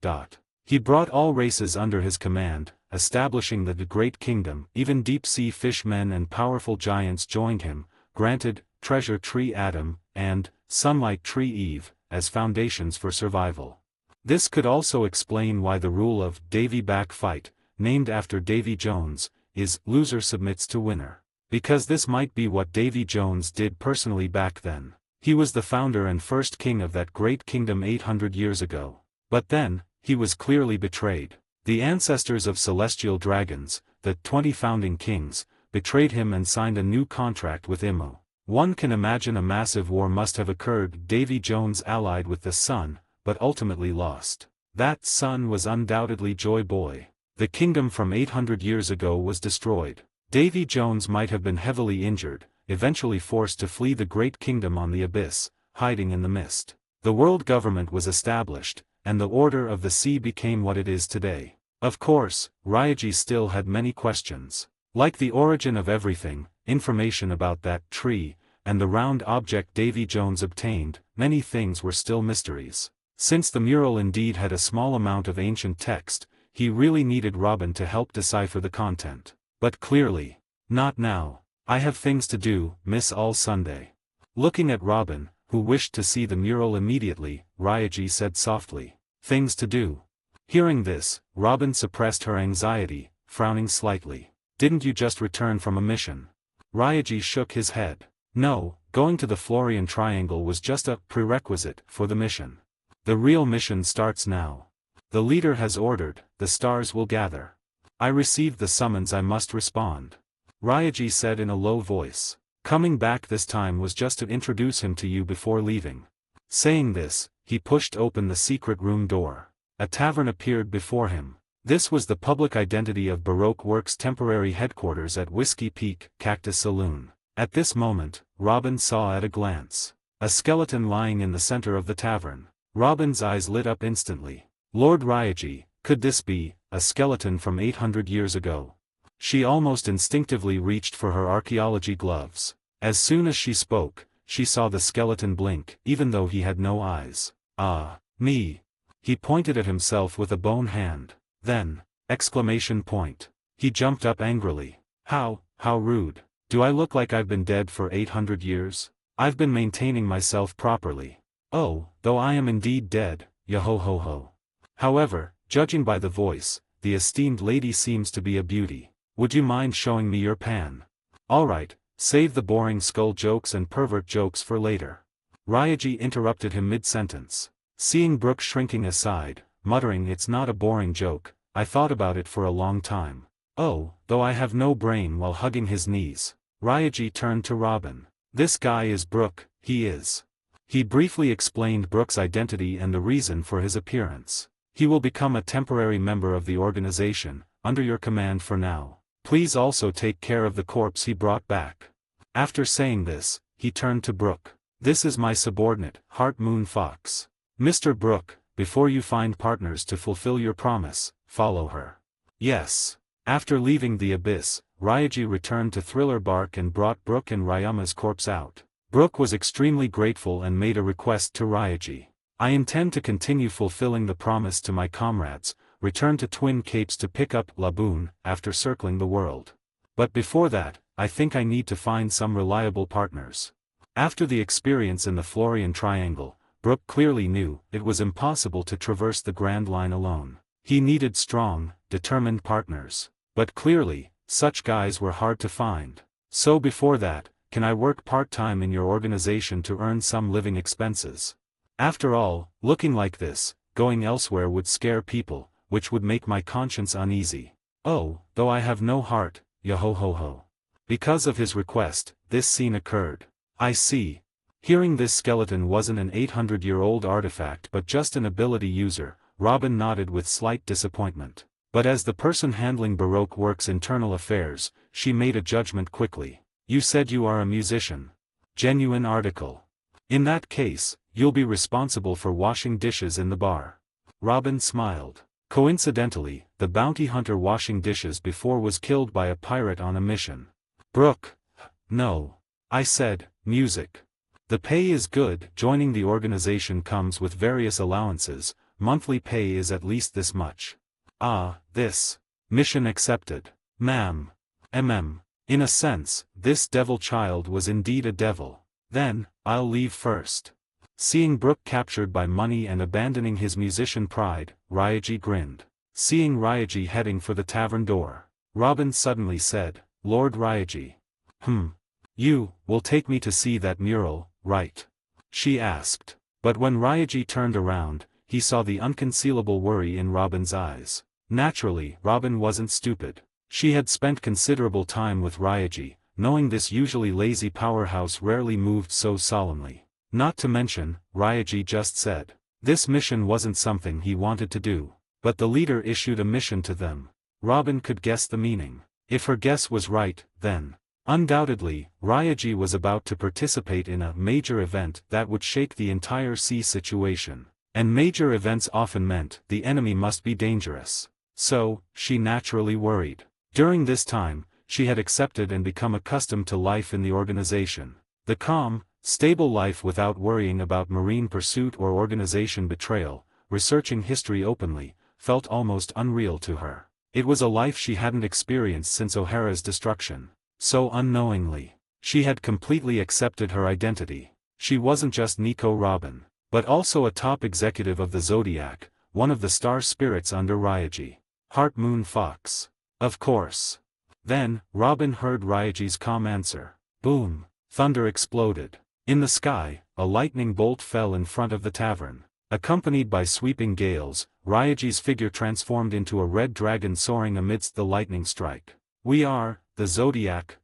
Speaker 2: He brought all races under his command, establishing the Great Kingdom. Even deep-sea fishmen and powerful giants joined him, granted Treasure Tree Adam, and Sunlight Tree Eve, as foundations for survival. This could also explain why the rule of Davy Back Fight, named after Davy Jones, is loser submits to winner. Because this might be what Davy Jones did personally back then. He was the founder and first king of that great kingdom 800 years ago. But then, he was clearly betrayed. The ancestors of celestial dragons, the 20 founding kings, betrayed him and signed a new contract with Imu. One can imagine a massive war must have occurred. Davy Jones allied with the sun, but ultimately lost. That sun was undoubtedly Joy Boy. The kingdom from 800 years ago was destroyed. Davy Jones might have been heavily injured, eventually forced to flee the great kingdom on the abyss, hiding in the mist. The world government was established, and the Order of the Sea became what it is today. Of course, Ryaji still had many questions. Like the origin of everything, information about that tree, and the round object Davy Jones obtained, many things were still mysteries. Since the mural indeed had a small amount of ancient text, he really needed Robin to help decipher the content. But clearly, not now. "I have things to do, Miss All Sunday." Looking at Robin, who wished to see the mural immediately, Ryaji said softly, "Things to do." Hearing this, Robin suppressed her anxiety, frowning slightly. "Didn't you just return from a mission?" Ryaji shook his head. "No, going to the Florian Triangle was just a prerequisite for the mission. The real mission starts now. The leader has ordered, the stars will gather. I received the summons, I must respond." Ryaji said in a low voice. "Coming back this time was just to introduce him to you before leaving." Saying this, he pushed open the secret room door. A tavern appeared before him. This was the public identity of Baroque Works' temporary headquarters at Whiskey Peak, Cactus Saloon. At this moment, Robin saw at a glance a skeleton lying in the center of the tavern. Robin's eyes lit up instantly. Lord Ryaji, could this be a skeleton from 800 years ago? She almost instinctively reached for her archaeology gloves. As soon as she spoke, she saw the skeleton blink, even though he had no eyes. "Ah, me." He pointed at himself with a bone hand. Then, exclamation point. He jumped up angrily. How rude. Do I look like I've been dead for 800 years? I've been maintaining myself properly. Oh, though I am indeed dead, yo-ho-ho-ho. However, judging by the voice, the esteemed lady seems to be a beauty. Would you mind showing me your pan? Alright, save the boring skull jokes and pervert jokes for later. Ryaji interrupted him mid-sentence. Seeing Brooke shrinking aside, muttering, "It's not a boring joke, I thought about it for a long time. Oh, though I have no brain," while hugging his knees. Ryaji turned to Robin. "This guy is Brooke, he is." He briefly explained Brooke's identity and the reason for his appearance. "He will become a temporary member of the organization, under your command for now. Please also take care of the corpse he brought back." After saying this, he turned to Brooke. "This is my subordinate, Heart Moon Fox. Mr. Brooke, before you find partners to fulfill your promise, follow her." "Yes." After leaving the abyss, Ryaji returned to Thriller Bark and brought Brooke and Ryama's corpse out. Brooke was extremely grateful and made a request to Ryaji. "I intend to continue fulfilling the promise to my comrades, return to Twin Capes to pick up Laboon after circling the world. But before that, I think I need to find some reliable partners. After the experience in the Florian Triangle, Brooke clearly knew it was impossible to traverse the Grand Line alone. He needed strong, determined partners. But clearly, such guys were hard to find. So before that, can I work part-time in your organization to earn some living expenses? After all, looking like this, going elsewhere would scare people, which would make my conscience uneasy. Oh, though I have no heart, yo-ho-ho-ho. Because of his request, this scene occurred. I see. Hearing this skeleton wasn't an 800-year-old artifact but just an ability user, Robin nodded with slight disappointment. But as the person handling Baroque Works' internal affairs, she made a judgment quickly. You said you are a musician. Genuine article. In that case, you'll be responsible for washing dishes in the bar. Robin smiled. Coincidentally, the bounty hunter washing dishes before was killed by a pirate on a mission. Brooke. No. I said, music. The pay is good. Joining the organization comes with various allowances. Monthly pay is at least this much. Ah, this. Mission accepted. Ma'am. In a sense, this devil child was indeed a devil. Then, I'll leave first. Seeing Brooke captured by money and abandoning his musician pride, Ryaji grinned. Seeing Ryaji heading for the tavern door, Robin suddenly said, Lord Ryaji. You will take me to see that mural, right? She asked. But when Ryaji turned around, he saw the unconcealable worry in Robin's eyes. Naturally, Robin wasn't stupid. She had spent considerable time with Ryaji, knowing this usually lazy powerhouse rarely moved so solemnly. Not to mention, Ryaji just said. This mission wasn't something he wanted to do. But the leader issued a mission to them. Robin could guess the meaning. If her guess was right, then undoubtedly, Ryaji was about to participate in a major event that would shake the entire sea situation. And major events often meant the enemy must be dangerous. So, she naturally worried. During this time, she had accepted and become accustomed to life in the organization. The calm, stable life without worrying about marine pursuit or organization betrayal, researching history openly, felt almost unreal to her. It was a life she hadn't experienced since O'Hara's destruction. So unknowingly, she had completely accepted her identity. She wasn't just Nico Robin, but also a top executive of the Zodiac, one of the star spirits under Ryaji. Heart Moon Fox. Of course. Then, Robin heard Ryaji's calm answer. Boom. Thunder exploded. In the sky, a lightning bolt fell in front of the tavern. Accompanied by sweeping gales, Ryaji's figure transformed into a red dragon soaring amidst the lightning strike. We are, the Zodiac.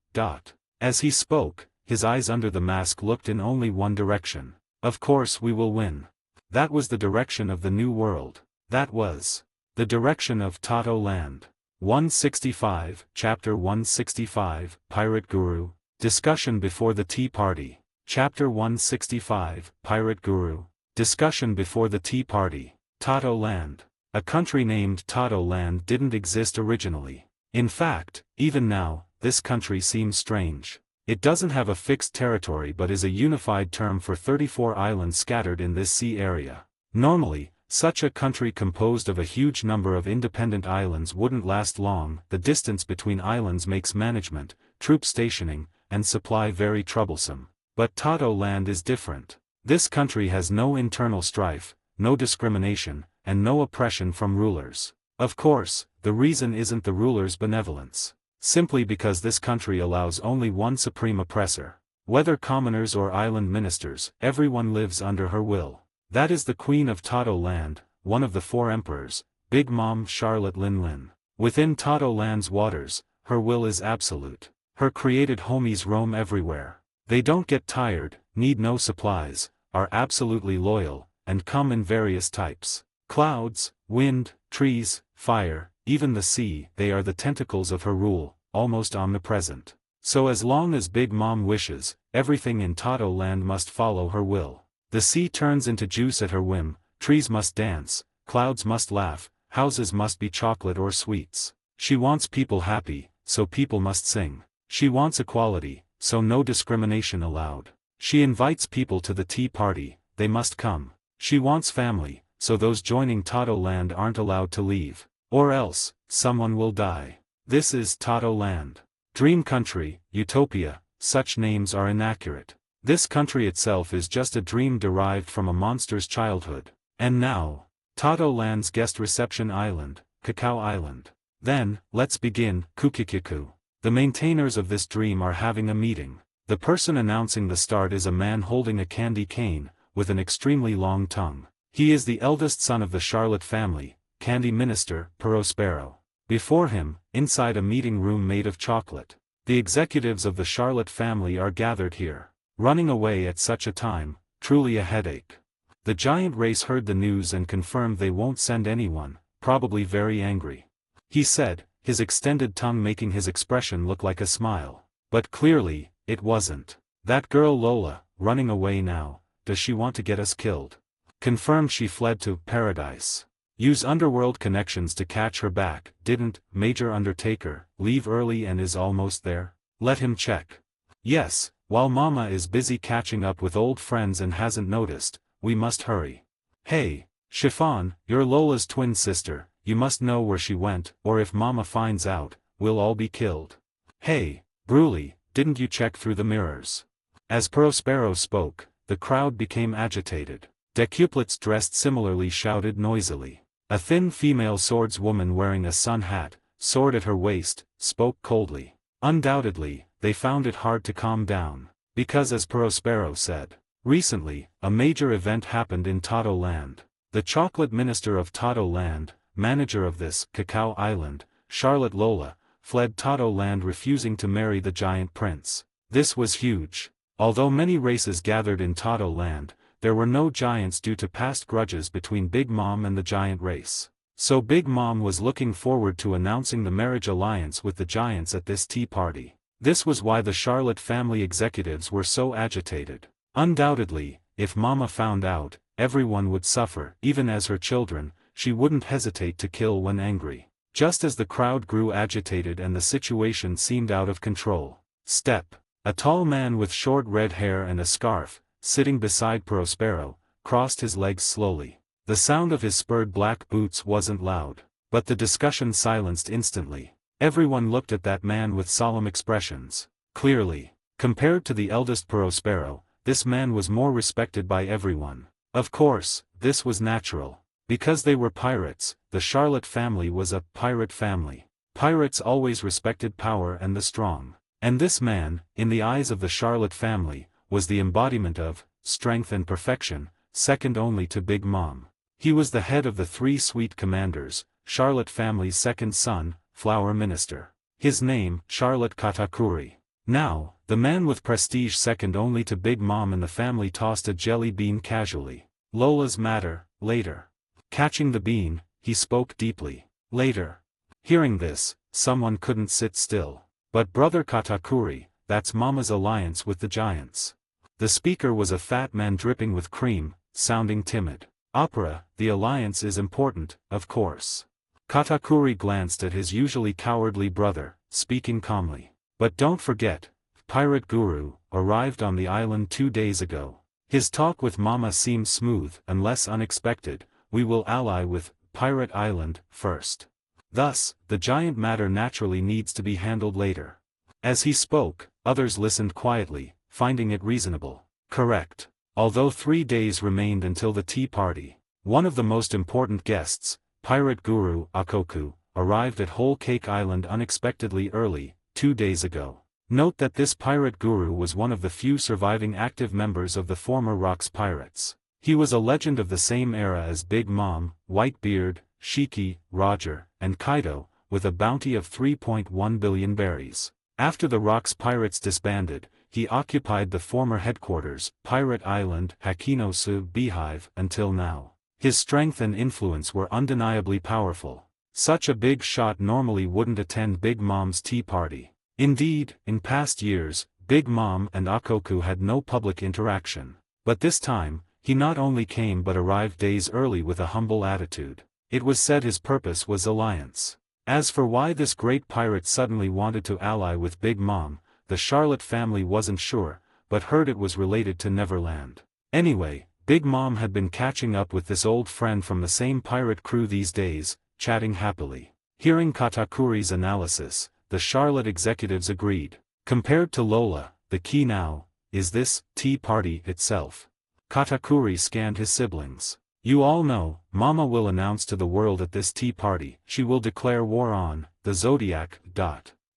Speaker 2: As he spoke, his eyes under the mask looked in only one direction. Of course we will win. That was the direction of the New World. That was the direction of Tato Land. 165, Chapter 165, Pirate Guru. Discussion before the Tea Party. Chapter 165, Pirate Guru. Discussion before the Tea Party. Tato Land. A country named Tato Land didn't exist originally. In fact, even now, this country seems strange. It doesn't have a fixed territory but is a unified term for 34 islands scattered in this sea area. Normally, such a country composed of a huge number of independent islands wouldn't last long. The distance between islands makes management, troop stationing, and supply very troublesome. But Tato Land is different. This country has no internal strife, no discrimination, and no oppression from rulers. Of course, the reason isn't the ruler's benevolence. Simply because this country allows only one supreme oppressor. Whether commoners or island ministers, everyone lives under her will. That is the Queen of Tato Land, one of the 4 emperors, Big Mom Charlotte Lin. Within Tato Land's waters, her will is absolute. Her created homies roam everywhere. They don't get tired, need no supplies, are absolutely loyal, and come in various types. Clouds, wind, trees, fire, even the sea. They are the tentacles of her rule, almost omnipresent. So as long as Big Mom wishes, everything in Tato Land must follow her will. The sea turns into juice at her whim, trees must dance, clouds must laugh, houses must be chocolate or sweets. She wants people happy, so people must sing. She wants equality, so no discrimination allowed. She invites people to the tea party, they must come. She wants family, so those joining Tato Land aren't allowed to leave. Or else, someone will die. This is Tato Land. Dream country, utopia, such names are inaccurate. This country itself is just a dream derived from a monster's childhood. And now, Tato Land's guest reception island, Cacao Island. Then, let's begin, Kukikiku. The maintainers of this dream are having a meeting. The person announcing the start is a man holding a candy cane, with an extremely long tongue. He is the eldest son of the Charlotte family, Candy Minister, Prospero. Before him, inside a meeting room made of chocolate, the executives of the Charlotte family are gathered here. Running away at such a time, truly a headache. The giant race heard the news and confirmed they won't send anyone, probably very angry. He said, his extended tongue making his expression look like a smile. But clearly, it wasn't. That girl Lola, running away now, does she want to get us killed? Confirmed she fled to paradise. Use underworld connections to catch her back. Didn't Major Undertaker leave early and is almost there? Let him check. Yes, while Mama is busy catching up with old friends and hasn't noticed, we must hurry. Hey, Chiffon, you're Lola's twin sister, you must know where she went, or if Mama finds out, we'll all be killed. Hey, Bruley, didn't you check through the mirrors? As Prospero spoke, the crowd became agitated. Decuplets dressed similarly shouted noisily. A thin female swordswoman wearing a sun hat, sword at her waist, spoke coldly. Undoubtedly, they found it hard to calm down, because as Prospero said, recently, a major event happened in Tato Land. The chocolate minister of Tato Land, manager of this Cacao Island, Charlotte Lola, fled Tato Land refusing to marry the giant prince. This was huge. Although many races gathered in Tato Land, there were no giants due to past grudges between Big Mom and the giant race. So Big Mom was looking forward to announcing the marriage alliance with the giants at this tea party. This was why the Charlotte family executives were so agitated. Undoubtedly, if Mama found out, everyone would suffer. Even as her children, she wouldn't hesitate to kill when angry. Just as the crowd grew agitated and the situation seemed out of control. Step. A tall man with short red hair and a scarf, sitting beside Prospero, crossed his legs slowly. The sound of his spurred black boots wasn't loud, but the discussion silenced instantly. Everyone looked at that man with solemn expressions. Clearly, compared to the eldest Prospero, this man was more respected by everyone. Of course, this was natural. Because they were pirates, the Charlotte family was a pirate family. Pirates always respected power and the strong. And this man, in the eyes of the Charlotte family, was the embodiment of strength and perfection, second only to Big Mom. He was the head of the three sweet commanders, Charlotte family's second son, flower minister. His name, Charlotte Katakuri. Now, the man with prestige second only to Big Mom and the family tossed a jelly bean casually. Lola's matter, later. Catching the bean, he spoke deeply. Later. Hearing this, someone couldn't sit still. But Brother Katakuri, that's Mama's alliance with the giants. The speaker was a fat man dripping with cream, sounding timid. Opera, the alliance is important, of course. Katakuri glanced at his usually cowardly brother, speaking calmly. But don't forget, Pirate Guru arrived on the island 2 days ago. His talk with Mama seems smooth and less unexpected. We will ally with Pirate Island first. Thus, the giant matter naturally needs to be handled later. As he spoke, others listened quietly, finding it reasonable. Correct. Although 3 days remained until the tea party, one of the most important guests, Pirate Guru Akoku, arrived at Whole Cake Island unexpectedly early, 2 days ago. Note that this pirate guru was one of the few surviving active members of the former Rocks Pirates. He was a legend of the same era as Big Mom, Whitebeard, Shiki, Roger, and Kaido, with a bounty of 3.1 billion berries. After the Rocks Pirates disbanded, he occupied the former headquarters, Pirate Island, Hakinosu Beehive, until now. His strength and influence were undeniably powerful. Such a big shot normally wouldn't attend Big Mom's tea party. Indeed, in past years, Big Mom and Akoku had no public interaction. But this time, he not only came but arrived days early with a humble attitude. It was said his purpose was alliance. As for why this great pirate suddenly wanted to ally with Big Mom, the Charlotte family wasn't sure, but heard it was related to Neverland. Anyway, Big Mom had been catching up with this old friend from the same pirate crew these days, chatting happily. Hearing Katakuri's analysis, the Charlotte executives agreed. Compared to Lola, the key now is this tea party itself. Katakuri scanned his siblings. You all know, Mama will announce to the world at this tea party, she will declare war on the Zodiac.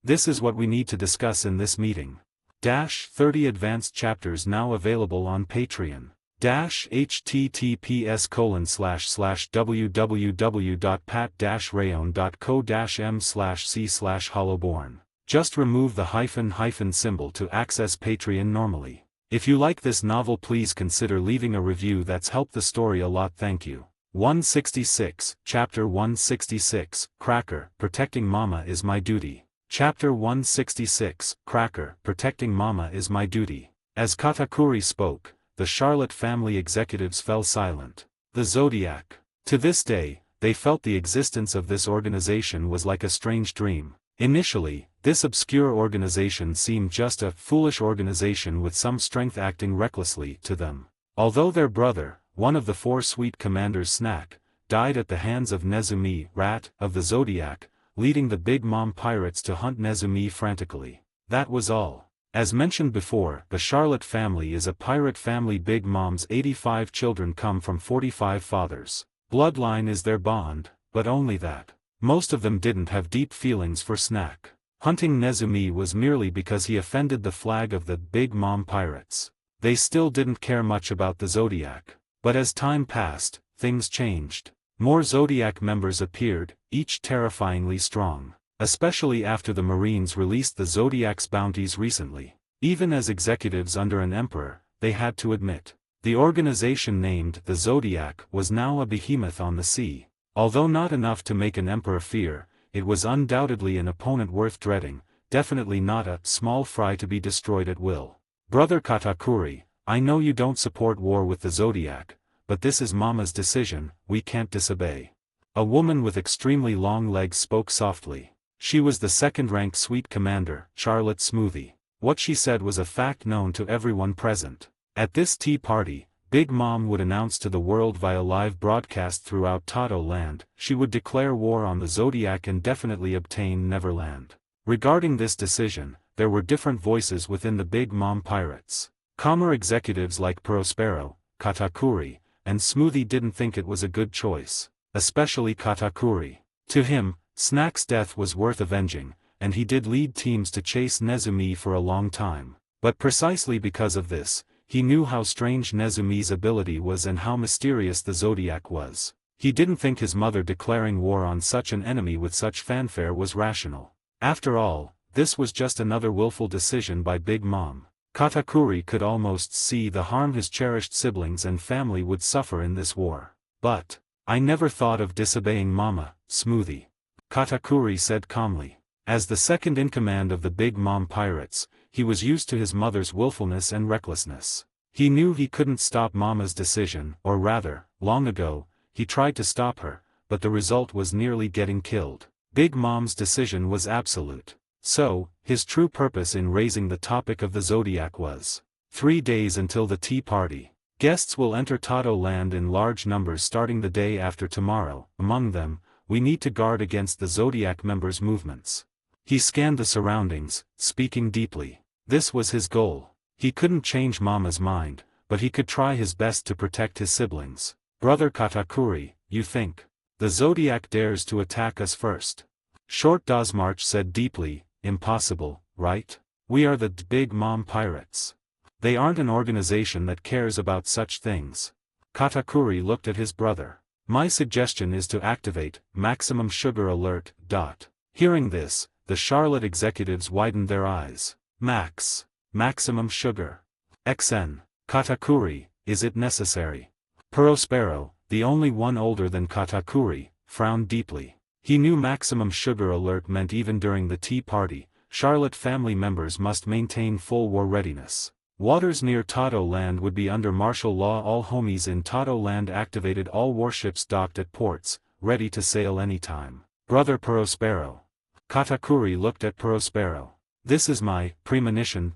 Speaker 2: This is what we need to discuss in this meeting. 30 advanced chapters now available on Patreon. https://www.pat-rayon.co-m/c/hollowborn. Just remove the hyphen symbol to access Patreon normally. If you like this novel, please consider leaving a review. That's helped the story a lot. Thank you. 166, Chapter 166, Cracker, Protecting Mama is My Duty. Chapter 166, Cracker, Protecting Mama is My Duty. As Katakuri spoke, the Charlotte family executives fell silent. The Zodiac. To this day, they felt the existence of this organization was like a strange dream. Initially, this obscure organization seemed just a foolish organization with some strength acting recklessly to them. Although their brother, one of the 4 sweet commanders Snack, died at the hands of Nezumi, Rat, of the Zodiac, leading the Big Mom pirates to hunt Nezumi frantically. That was all. As mentioned before, the Charlotte family is a pirate family. Big Mom's 85 children come from 45 fathers. Bloodline is their bond, but only that. Most of them didn't have deep feelings for Snack. Hunting Nezumi was merely because he offended the flag of the Big Mom pirates. They still didn't care much about the Zodiac. But as time passed, things changed. More Zodiac members appeared, each terrifyingly strong. Especially after the Marines released the Zodiac's bounties recently. Even as executives under an emperor, they had to admit. The organization named the Zodiac was now a behemoth on the sea. Although not enough to make an emperor fear, it was undoubtedly an opponent worth dreading, definitely not a small fry to be destroyed at will. Brother Katakuri, I know you don't support war with the Zodiac, but this is Mama's decision, we can't disobey. A woman with extremely long legs spoke softly. She was the second-ranked sweet commander, Charlotte Smoothie. What she said was a fact known to everyone present. At this tea party, Big Mom would announce to the world via live broadcast throughout Tato Land, she would declare war on the Zodiac and definitely obtain Neverland. Regarding this decision, there were different voices within the Big Mom pirates. Calmer executives like Prospero, Katakuri, and Smoothie didn't think it was a good choice. Especially Katakuri. To him, Snack's death was worth avenging, and he did lead teams to chase Nezumi for a long time. But precisely because of this, he knew how strange Nezumi's ability was and how mysterious the Zodiac was. He didn't think his mother declaring war on such an enemy with such fanfare was rational. After all, this was just another willful decision by Big Mom. Katakuri could almost see the harm his cherished siblings and family would suffer in this war. But, I never thought of disobeying Mama, Smoothie. Katakuri said calmly. As the second in command of the Big Mom pirates, he was used to his mother's willfulness and recklessness. He knew he couldn't stop Mama's decision, or rather, long ago, he tried to stop her, but the result was nearly getting killed. Big Mom's decision was absolute. So, his true purpose in raising the topic of the Zodiac was 3 days until the tea party. Guests will enter Tato Land in large numbers starting the day after tomorrow. Among them, we need to guard against the Zodiac members' movements. He scanned the surroundings, speaking deeply. This was his goal. He couldn't change Mama's mind, but he could try his best to protect his siblings. Brother Katakuri, you think the Zodiac dares to attack us first? Short Dazmarch said deeply, impossible, right? We are the Big Mom pirates. They aren't an organization that cares about such things. Katakuri looked at his brother. My suggestion is to activate maximum sugar alert. Hearing this, the Charlotte executives widened their eyes. Maximum sugar. XN. Katakuri, is it necessary? Prospero, the only one older than Katakuri, frowned deeply. He knew maximum sugar alert meant even during the tea party, Charlotte family members must maintain full war readiness. Waters near Tato Land would be under martial law. All homies in Tato Land activated, all warships docked at ports, ready to sail anytime. Brother Prospero. Katakuri looked at Prospero. This is my premonition.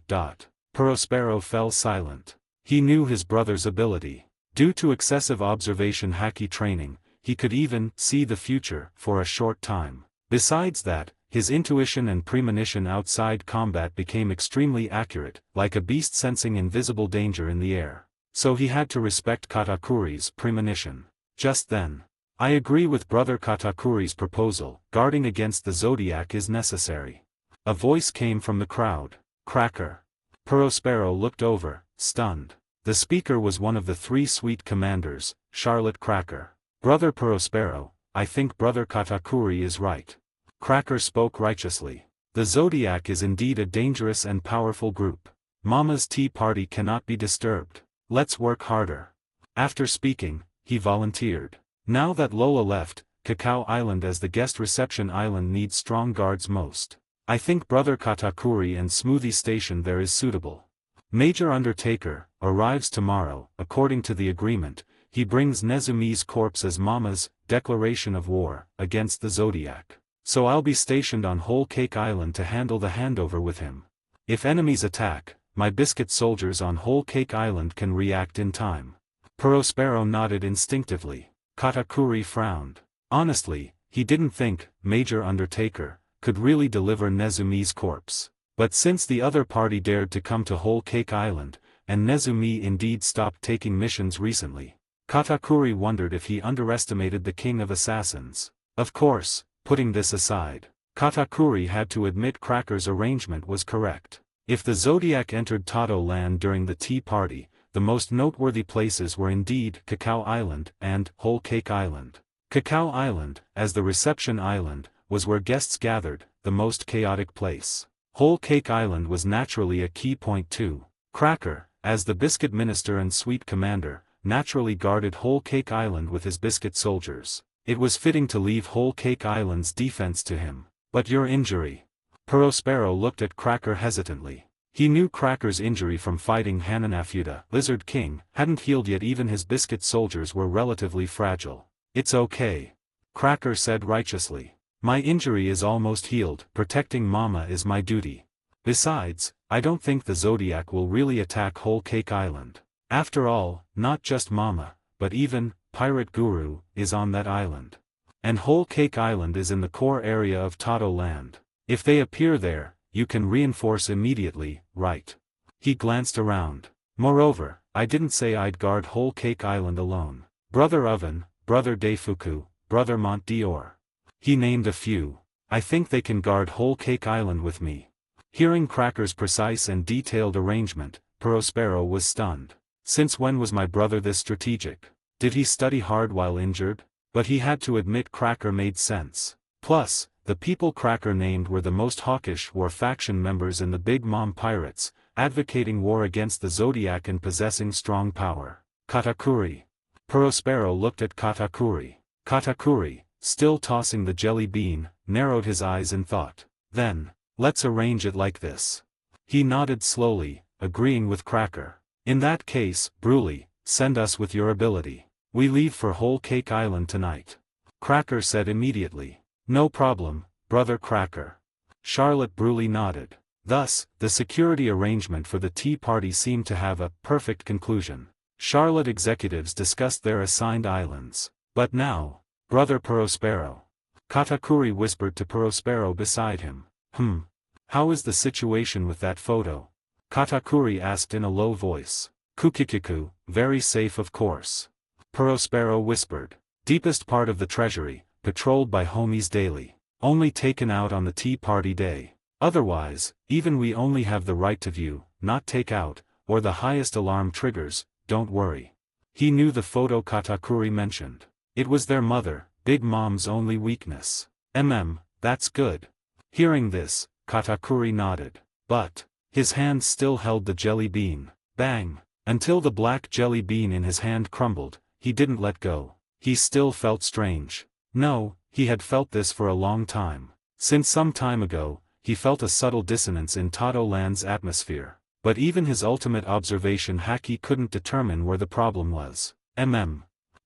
Speaker 2: Prospero fell silent. He knew his brother's ability. Due to excessive observation haki training, he could even see the future for a short time. Besides that, His intuition and premonition outside combat became extremely accurate, like a beast sensing invisible danger in the air. So he had to respect Katakuri's premonition. Just then, I agree with Brother Katakuri's proposal, guarding against the zodiac is necessary. A voice came from the crowd. Cracker. Prospero looked over, stunned. The speaker was one of the three sweet commanders, Charlotte Cracker. Brother Prospero, I think Brother Katakuri is right. Cracker spoke righteously. The zodiac is indeed a dangerous and powerful group. Mama's tea party cannot be disturbed. Let's work harder. After speaking, he volunteered. Now that Lola left, Cacao Island as the guest reception island needs strong guards most. I think Brother Katakuri and Smoothie Station there is suitable. Major Undertaker arrives tomorrow. According to the agreement, he brings Nezumi's corpse as Mama's declaration of war against the Zodiac. So I'll be stationed on Whole Cake Island to handle the handover with him. If enemies attack, my biscuit soldiers on Whole Cake Island can react in time. Prospero nodded instinctively. Katakuri frowned. Honestly, he didn't think Major Undertaker could really deliver Nezumi's corpse. But since the other party dared to come to Whole Cake Island, and Nezumi indeed stopped taking missions recently, Katakuri wondered if he underestimated the king of assassins. Of course, putting this aside, Katakuri had to admit Cracker's arrangement was correct. If the Zodiac entered Tato Land during the tea party, the most noteworthy places were indeed Cacao Island and Whole Cake Island. Cacao Island, as the reception island, was where guests gathered, the most chaotic place. Whole Cake Island was naturally a key point too. Cracker, as the biscuit minister and sweet commander, naturally guarded Whole Cake Island with his biscuit soldiers. It was fitting to leave Whole Cake Island's defense to him. But your injury. Prospero looked at Cracker hesitantly. He knew Cracker's injury from fighting Hananafuda, Lizard King, hadn't healed yet. Even his biscuit soldiers were relatively fragile. It's okay. Cracker said righteously. My injury is almost healed. Protecting Mama is my duty. Besides, I don't think the Zodiac will really attack Whole Cake Island. After all, not just Mama, but even Pirate Guru is on that island. And Whole Cake Island is in the core area of Tato Land. If they appear there, you can reinforce immediately, right? He glanced around. Moreover, I didn't say I'd guard Whole Cake Island alone. Brother Oven, Brother Deifuku, Brother Mont Dior. He named a few. I think they can guard Whole Cake Island with me. Hearing Cracker's precise and detailed arrangement, Prospero was stunned. Since when was my brother this strategic? Did he study hard while injured? But he had to admit Cracker made sense. Plus, the people Cracker named were the most hawkish war faction members in the Big Mom Pirates, advocating war against the Zodiac and possessing strong power. Katakuri. Prospero looked at Katakuri. Katakuri, still tossing the jelly bean, narrowed his eyes in thought. Then, let's arrange it like this. He nodded slowly, agreeing with Cracker. In that case, Bruley, send us with your ability. We leave for Whole Cake Island tonight. Cracker said immediately. No problem, Brother Cracker. Charlotte Bruley nodded. Thus, the security arrangement for the tea party seemed to have a perfect conclusion. Charlotte executives discussed their assigned islands. But now, Brother Prospero. Katakuri whispered to Prospero beside him. How is the situation with that photo? Katakuri asked in a low voice. Kukikiku, very safe of course. Prospero whispered. Deepest part of the treasury, patrolled by homies daily. Only taken out on the tea party day. Otherwise, even we only have the right to view, not take out, or the highest alarm triggers, don't worry. He knew the photo Katakuri mentioned. It was their mother, Big Mom's only weakness. That's good. Hearing this, Katakuri nodded. But, his hand still held the jelly bean. Bang! Until the black jelly bean in his hand crumbled, he didn't let go. He still felt strange. No, he had felt this for a long time. Since some time ago, he felt a subtle dissonance in Tato Land's atmosphere. But even his ultimate observation Haki couldn't determine where the problem was.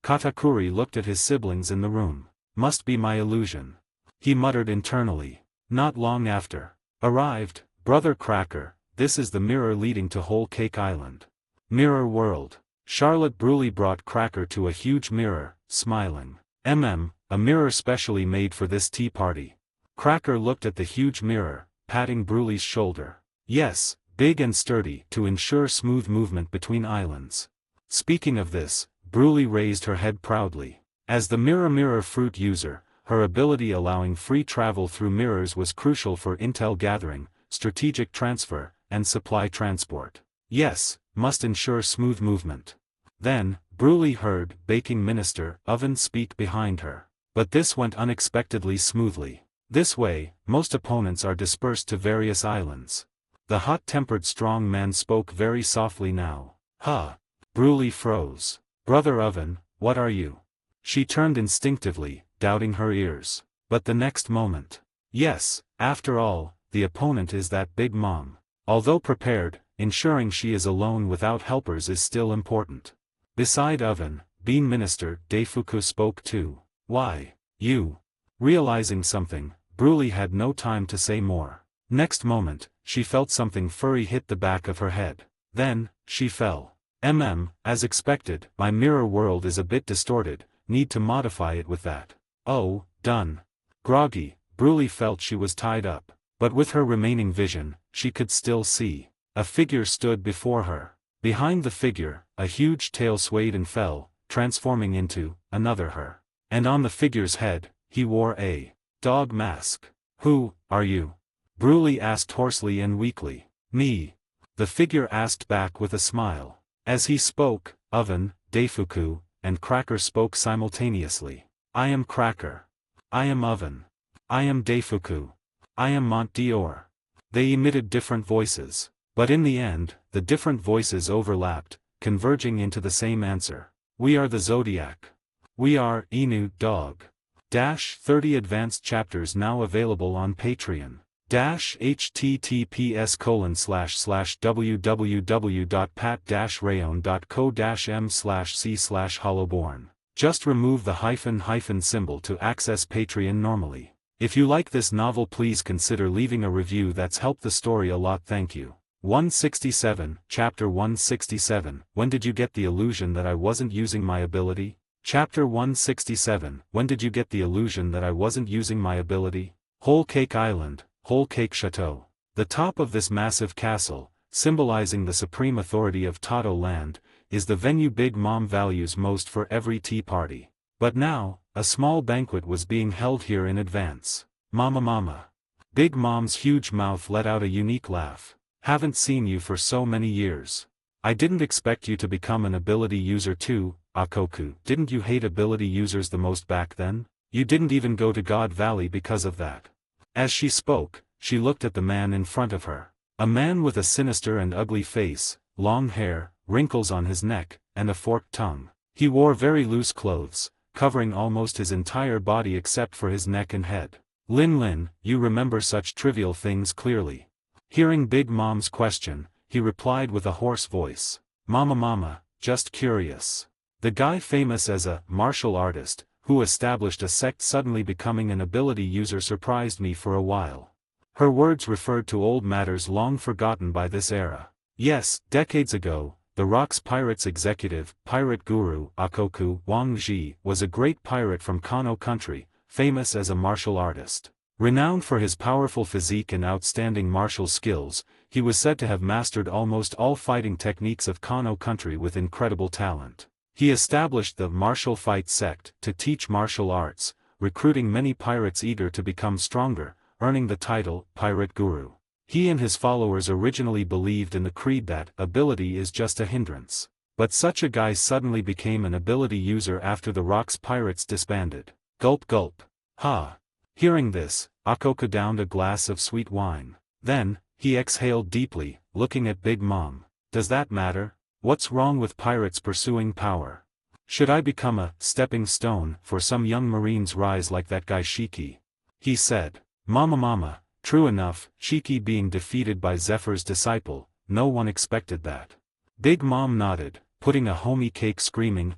Speaker 2: Katakuri looked at his siblings in the room. Must be my illusion. He muttered internally. Not long after. Arrived, Brother Cracker, this is the mirror leading to Whole Cake Island. Mirror World. Charlotte Bruley brought Cracker to a huge mirror, smiling. A mirror specially made for this tea party. Cracker looked at the huge mirror, patting Brulee's shoulder. Yes, big and sturdy to ensure smooth movement between islands. Speaking of this, Brulee raised her head proudly. As the mirror fruit user, her ability allowing free travel through mirrors was crucial for intel gathering, strategic transfer, and supply transport. Yes, must ensure smooth movement. Then, Brulee heard Baking Minister Oven speak behind her. But this went unexpectedly smoothly. This way, most opponents are dispersed to various islands. The hot-tempered strong man spoke very softly now. Huh. Brulee froze. Brother Oven, what are you? She turned instinctively, doubting her ears. But the next moment. Yes, after all, the opponent is that Big Mom. Although prepared, ensuring she is alone without helpers is still important. Beside Oven, Bean Minister Deifuku spoke too. Why, you. Realizing something, Brulee had no time to say more. Next moment, she felt something furry hit the back of her head. Then, she fell. As expected, my mirror world is a bit distorted, need to modify it with that. Oh, done. Groggy, Brulee felt she was tied up. But with her remaining vision, she could still see. A figure stood before her. Behind the figure, a huge tail swayed and fell, transforming into another her. And on the figure's head, he wore a dog mask. Who are you? Brulee asked hoarsely and weakly. Me. The figure asked back with a smile. As he spoke, Oven, Deifuku, and Cracker spoke simultaneously. I am Cracker. I am Oven. I am Deifuku. I am Mont Dior. They emitted different voices. But in the end, the different voices overlapped, converging into the same answer. We are the Zodiac. We are Inu Dog. 30 advanced chapters now available on Patreon. https://www.pat-rayon.co-m/c/hollowborn. Just remove the hyphen symbol to access Patreon normally. If you like this novel, please consider leaving a review. That's helped the story a lot. Thank you. 167, Chapter 167, When did you get the illusion that I wasn't using my ability? Chapter 167, When did you get the illusion that I wasn't using my ability? Whole Cake Island, Whole Cake Chateau. The top of this massive castle, symbolizing the supreme authority of Tato land, is the venue Big Mom values most for every tea party. But now, a small banquet was being held here in advance. Mama. Big Mom's huge mouth let out a unique laugh. Haven't seen you for so many years. I didn't expect you to become an ability user too, Akoku. Didn't you hate ability users the most back then? You didn't even go to God Valley because of that. As she spoke, she looked at the man in front of her. A man with a sinister and ugly face, long hair, wrinkles on his neck, and a forked tongue. He wore very loose clothes, covering almost his entire body except for his neck and head. Lin, you remember such trivial things clearly. Hearing Big Mom's question, he replied with a hoarse voice. Mama, just curious. The guy famous as a martial artist, who established a sect suddenly becoming an ability user surprised me for a while. Her words referred to old matters long forgotten by this era. Yes, decades ago, the Rock's Pirates executive, pirate guru Akoku Wang Ji was a great pirate from Kano country, famous as a martial artist. Renowned for his powerful physique and outstanding martial skills, he was said to have mastered almost all fighting techniques of Kano country with incredible talent. He established the martial fight sect to teach martial arts, recruiting many pirates eager to become stronger, earning the title Pirate Guru. He and his followers originally believed in the creed that ability is just a hindrance. But such a guy suddenly became an ability user after the Rock's Pirates disbanded. Gulp. Ha. Hearing this, Akoku downed a glass of sweet wine. Then, he exhaled deeply, looking at Big Mom. Does that matter? What's wrong with pirates pursuing power? Should I become a stepping stone for some young Marine's rise like that guy Shiki? He said. Mama, true enough, Shiki being defeated by Zephyr's disciple, no one expected that. Big Mom nodded, putting a homey cake screaming,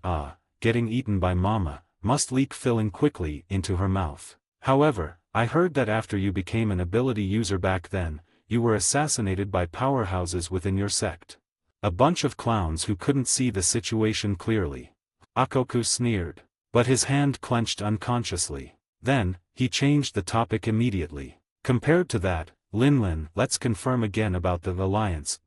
Speaker 2: getting eaten by Mama, must leak filling quickly into her mouth. However, I heard that after you became an ability user back then, you were assassinated by powerhouses within your sect. A bunch of clowns who couldn't see the situation clearly. Akoku sneered. But his hand clenched unconsciously. Then, he changed the topic immediately. Compared to that, Lin, let's confirm again about the alliance.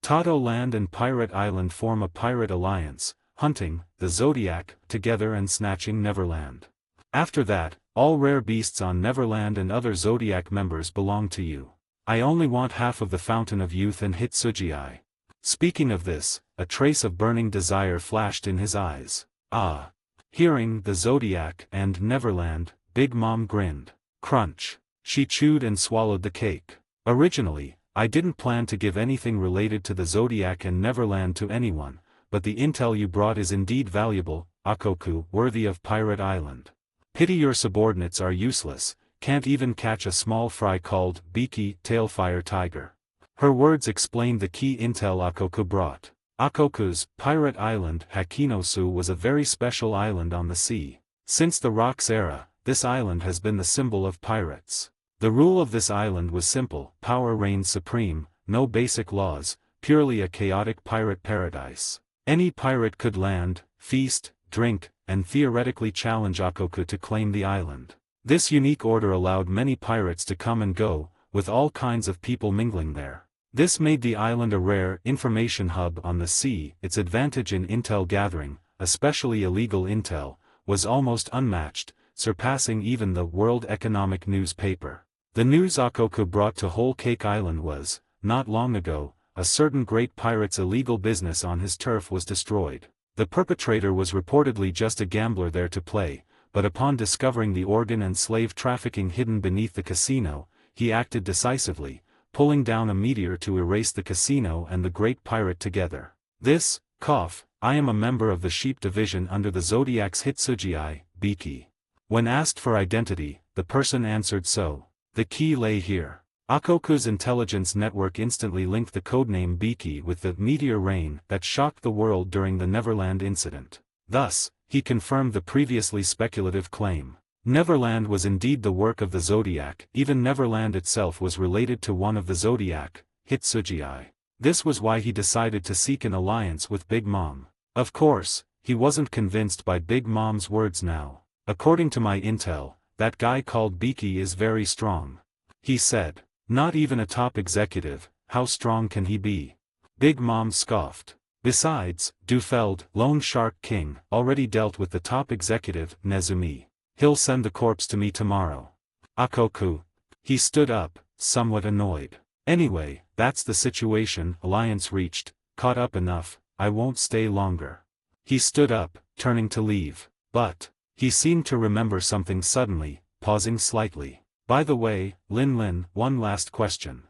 Speaker 2: Tato Land and Pirate Island form a pirate alliance, hunting, the Zodiac, together and snatching Neverland. After that, all rare beasts on Neverland and other Zodiac members belong to you. I only want half of the Fountain of Youth and Hitsugii. Speaking of this, a trace of burning desire flashed in his eyes. Ah! Hearing the Zodiac and Neverland, Big Mom grinned. Crunch. She chewed and swallowed the cake. Originally, I didn't plan to give anything related to the Zodiac and Neverland to anyone, but the intel you brought is indeed valuable, Akoku, worthy of Pirate Island. Pity your subordinates are useless, can't even catch a small fry called Beaky Tailfire Tiger. Her words explained the key intel Akoku brought. Akoku's Pirate Island Hakinosu was a very special island on the sea. Since the Rocks era, this island has been the symbol of pirates. The rule of this island was simple: power reigns supreme, no basic laws, purely a chaotic pirate paradise. Any pirate could land, feast, drink, and theoretically challenge Akoku to claim the island. This unique order allowed many pirates to come and go, with all kinds of people mingling there. This made the island a rare information hub on the sea. Its advantage in intel gathering, especially illegal intel, was almost unmatched, surpassing even the World Economic newspaper. The news Akoku brought to Whole Cake Island was, not long ago, a certain great pirate's illegal business on his turf was destroyed. The perpetrator was reportedly just a gambler there to play, but upon discovering the organ and slave trafficking hidden beneath the casino, he acted decisively, pulling down a meteor to erase the casino and the great pirate together. This, I am a member of the sheep division under the Zodiac's Hitsugii, Beaky. When asked for identity, the person answered so. The key lay here. Akoku's intelligence network instantly linked the codename Beaky with the meteor rain that shocked the world during the Neverland incident. Thus, he confirmed the previously speculative claim. Neverland was indeed the work of the Zodiac. Even Neverland itself was related to one of the Zodiac, Hitsugii. This was why he decided to seek an alliance with Big Mom. Of course, he wasn't convinced by Big Mom's words now. According to my intel, that guy called Beaky is very strong. He said. Not even a top executive, how strong can he be? Big Mom scoffed. Besides, Dufeld, Lone Shark King, already dealt with the top executive, Nezumi. He'll send the corpse to me tomorrow. Akoku. He stood up, somewhat annoyed. Anyway, that's the situation. Alliance reached, caught up enough, I won't stay longer. He stood up, turning to leave. But, he seemed to remember something suddenly, pausing slightly. By the way, Lin, one last question.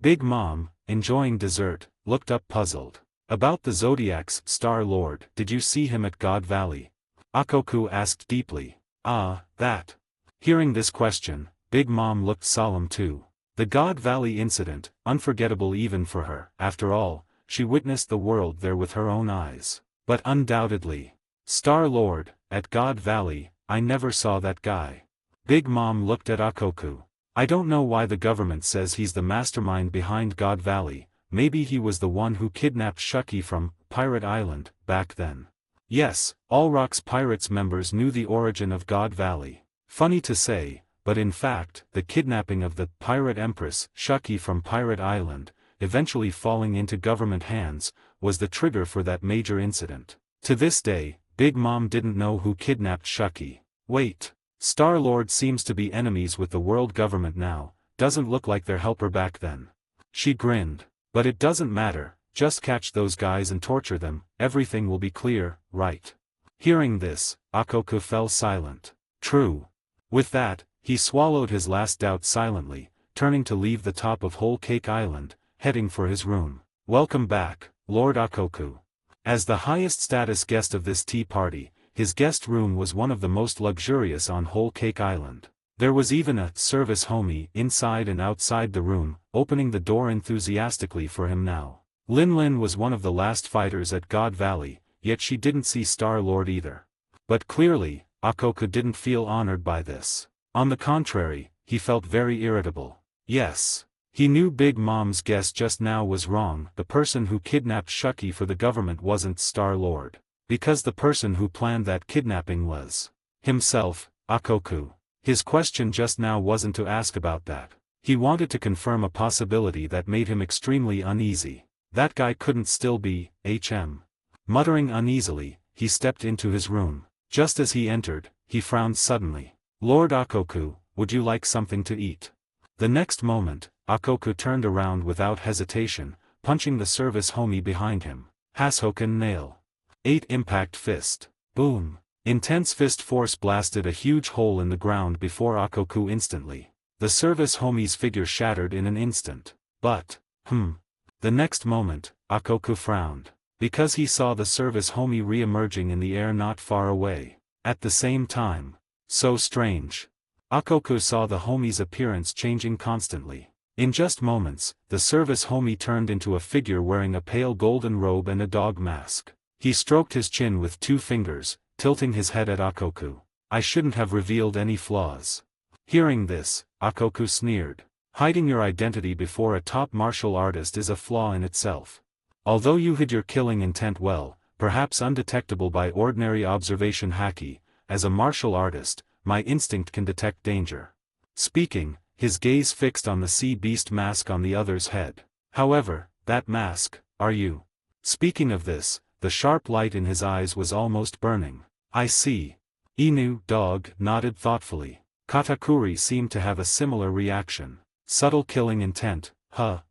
Speaker 2: Big Mom, enjoying dessert, looked up puzzled. About the Zodiac's Star Lord, did you see him at God Valley? Akoku asked deeply. Ah, that. Hearing this question, Big Mom looked solemn too. The God Valley incident, unforgettable even for her. After all, she witnessed the world there with her own eyes. But undoubtedly. Star Lord, at God Valley, I never saw that guy. Big Mom looked at Akoku. I don't know why the government says he's the mastermind behind God Valley. Maybe he was the one who kidnapped Shucky from Pirate Island back then. Yes, all Rock's Pirates members knew the origin of God Valley. Funny to say, but in fact, the kidnapping of the Pirate Empress Shucky from Pirate Island, eventually falling into government hands, was the trigger for that major incident. To this day, Big Mom didn't know who kidnapped Shucky. Wait. Star-Lord seems to be enemies with the world government now, doesn't look like their helper back then. She grinned. But it doesn't matter, just catch those guys and torture them, everything will be clear, right? Hearing this, Akoku fell silent. True. With that, he swallowed his last doubt silently, turning to leave the top of Whole Cake Island, heading for his room. Welcome back, Lord Akoku. As the highest status guest of this tea party, his guest room was one of the most luxurious on Whole Cake Island. There was even a service homie inside and outside the room, opening the door enthusiastically for him now. Lin was one of the last fighters at God Valley, yet she didn't see Star-Lord either. But clearly, Akoku didn't feel honored by this. On the contrary, he felt very irritable. Yes. He knew Big Mom's guess just now was wrong. The person who kidnapped Shucky for the government wasn't Star-Lord. Because the person who planned that kidnapping was himself, Akoku. His question just now wasn't to ask about that. He wanted to confirm a possibility that made him extremely uneasy. That guy couldn't still be HM. Muttering uneasily, he stepped into his room. Just as he entered, he frowned suddenly. "Lord Akoku, would you like something to eat?" The next moment, Akoku turned around without hesitation, punching the service homie behind him. Hashoken nail. 8 impact fist. Boom. Intense fist force blasted a huge hole in the ground before Akoku instantly. The service homie's figure shattered in an instant. But, The next moment, Akoku frowned. Because he saw the service homie re-emerging in the air not far away. At the same time. So strange. Akoku saw the homie's appearance changing constantly. In just moments, the service homie turned into a figure wearing a pale golden robe and a dog mask. He stroked his chin with 2 fingers, tilting his head at Akoku. "I shouldn't have revealed any flaws." Hearing this, Akoku sneered. Hiding your identity before a top martial artist is a flaw in itself. Although you hid your killing intent well, perhaps undetectable by ordinary observation haki, as a martial artist, my instinct can detect danger. Speaking, his gaze fixed on the sea beast mask on the other's head. "However, that mask, are you?" Speaking of this, the sharp light in his eyes was almost burning. "I see." Inu, dog, nodded thoughtfully. Katakuri seemed to have a similar reaction. Subtle killing intent,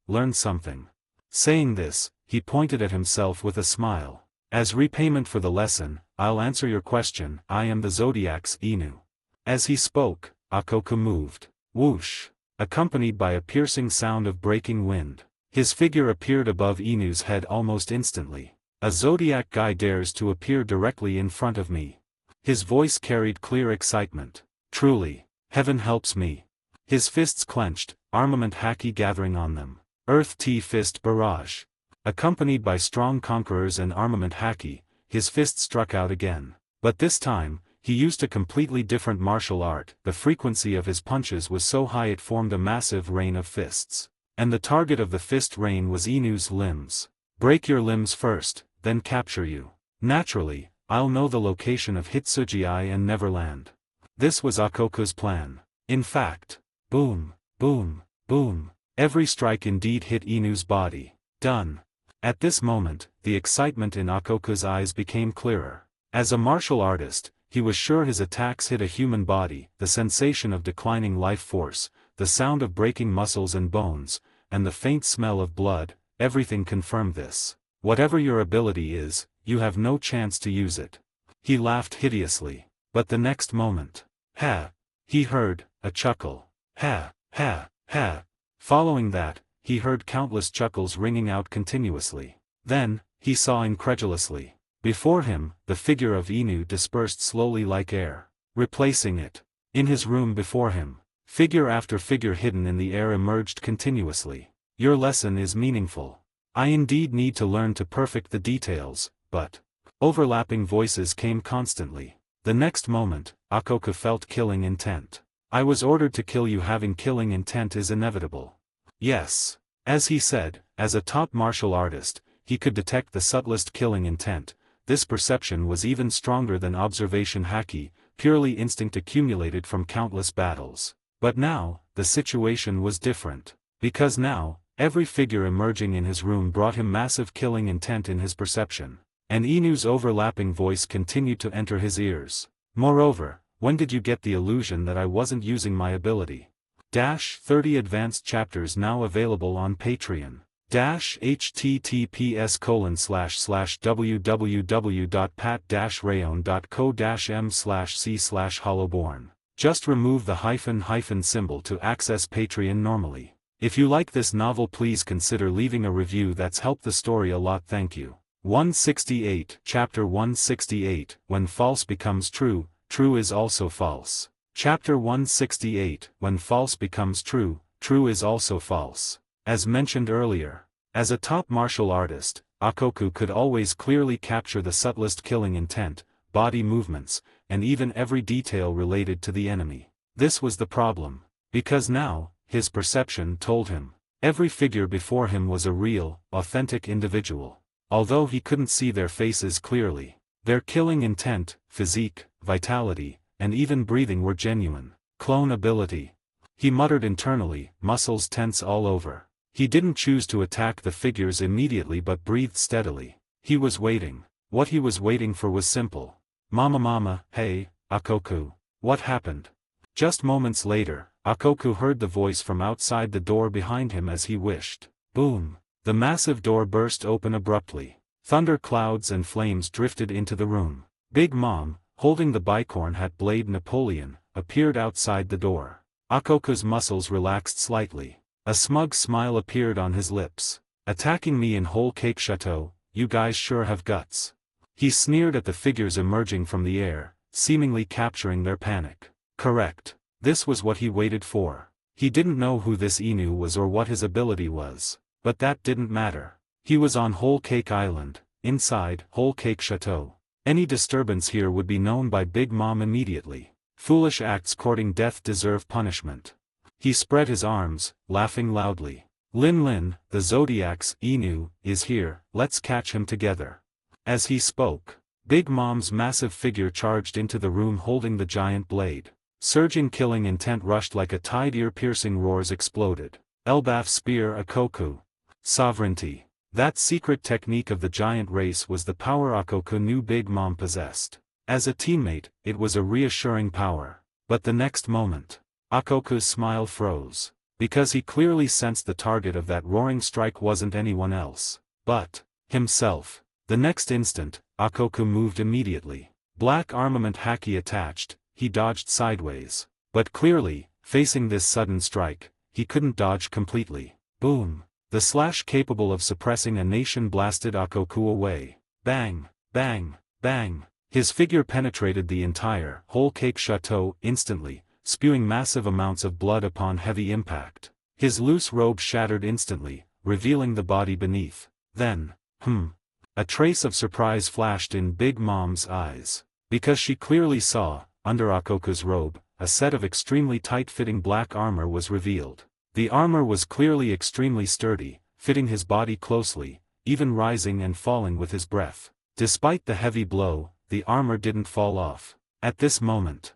Speaker 2: learned something. Saying this, he pointed at himself with a smile. "As repayment for the lesson, I'll answer your question. I am the Zodiac's Inu." As he spoke, Akoku moved. Whoosh! Accompanied by a piercing sound of breaking wind. His figure appeared above Inu's head almost instantly. "A Zodiac guy dares to appear directly in front of me." His voice carried clear excitement. "Truly, heaven helps me." His fists clenched, armament haki gathering on them. Earth T-fist barrage. Accompanied by strong conquerors and armament haki, his fist struck out again. But this time, he used a completely different martial art. The frequency of his punches was so high it formed a massive rain of fists. And the target of the fist rain was Inu's limbs. "Break your limbs first, then capture you. Naturally, I'll know the location of Hitsugii and Neverland." This was Akoku's plan. In fact, boom, boom, boom. Every strike indeed hit Inu's body. Done. At this moment, the excitement in Akoku's eyes became clearer. As a martial artist, he was sure his attacks hit a human body. The sensation of declining life force, the sound of breaking muscles and bones, and the faint smell of blood, everything confirmed this. "Whatever your ability is, you have no chance to use it." He laughed hideously. But the next moment, he heard a chuckle. Following that, he heard countless chuckles ringing out continuously. Then, he saw incredulously. Before him, the figure of Inu dispersed slowly like air, replacing it. In his room before him, figure after figure hidden in the air emerged continuously. "Your lesson is meaningful. I indeed need to learn to perfect the details, but..." Overlapping voices came constantly. The next moment, Akoku felt killing intent. "I was ordered to kill you. Having killing intent is inevitable." Yes. As he said, as a top martial artist, he could detect the subtlest killing intent. This perception was even stronger than observation haki, purely instinct accumulated from countless battles. But now, the situation was different. Because now, every figure emerging in his room brought him massive killing intent in his perception. And Inu's overlapping voice continued to enter his ears. "Moreover, when did you get the illusion that I wasn't using my ability?" 30 advanced chapters now available on Patreon. https://www.pat-rayon.co-m/c/hollowborn. Just remove the hyphen symbol to access Patreon normally. If you like this novel, please consider leaving a review. That's helped the story a lot. Thank you. 168, Chapter 168, When False Becomes True, True is Also False. Chapter 168, When False Becomes True, True is Also False. As mentioned earlier, as a top martial artist, Akoku could always clearly capture the subtlest killing intent, body movements, and even every detail related to the enemy. This was the problem. Because now, his perception told him, every figure before him was a real, authentic individual. Although he couldn't see their faces clearly, their killing intent, physique, vitality, and even breathing were genuine. Clone ability. He muttered internally, muscles tense all over. He didn't choose to attack the figures immediately but breathed steadily. He was waiting. What he was waiting for was simple. Mama, hey, Akoku. What happened? Just moments later, Akoku heard the voice from outside the door behind him as he wished. Boom! The massive door burst open abruptly. Thunder clouds and flames drifted into the room. Big Mom, holding the bicorn hat blade Napoleon, appeared outside the door. Akoku's muscles relaxed slightly. A smug smile appeared on his lips. Attacking me in Whole Cake Chateau, you guys sure have guts. He sneered at the figures emerging from the air, seemingly capturing their panic. Correct. This was what he waited for. He didn't know who this Inu was or what his ability was. But that didn't matter. He was on Whole Cake Island, inside Whole Cake Chateau. Any disturbance here would be known by Big Mom immediately. Foolish acts courting death deserve punishment. He spread his arms, laughing loudly. Lin, the Zodiac's Inu, is here, let's catch him together. As he spoke, Big Mom's massive figure charged into the room holding the giant blade. Surging killing intent rushed like a tide, ear-piercing roars exploded. Elbaf spear Akoku. Sovereignty. That secret technique of the giant race was the power Akoku knew Big Mom possessed. As a teammate, it was a reassuring power. But the next moment, Akoku's smile froze. Because he clearly sensed the target of that roaring strike wasn't anyone else, but himself. The next instant, Akoku moved immediately. Black armament haki attached, he dodged sideways. But clearly, facing this sudden strike, he couldn't dodge completely. Boom! The slash capable of suppressing a nation blasted Akoku away. Bang! Bang! Bang! His figure penetrated the entire Whole Cake Chateau instantly, spewing massive amounts of blood upon heavy impact. His loose robe shattered instantly, revealing the body beneath. Then, a trace of surprise flashed in Big Mom's eyes. Because she clearly saw, under Akoku's robe, a set of extremely tight-fitting black armor was revealed. The armor was clearly extremely sturdy, fitting his body closely, even rising and falling with his breath. Despite the heavy blow, the armor didn't fall off. At this moment,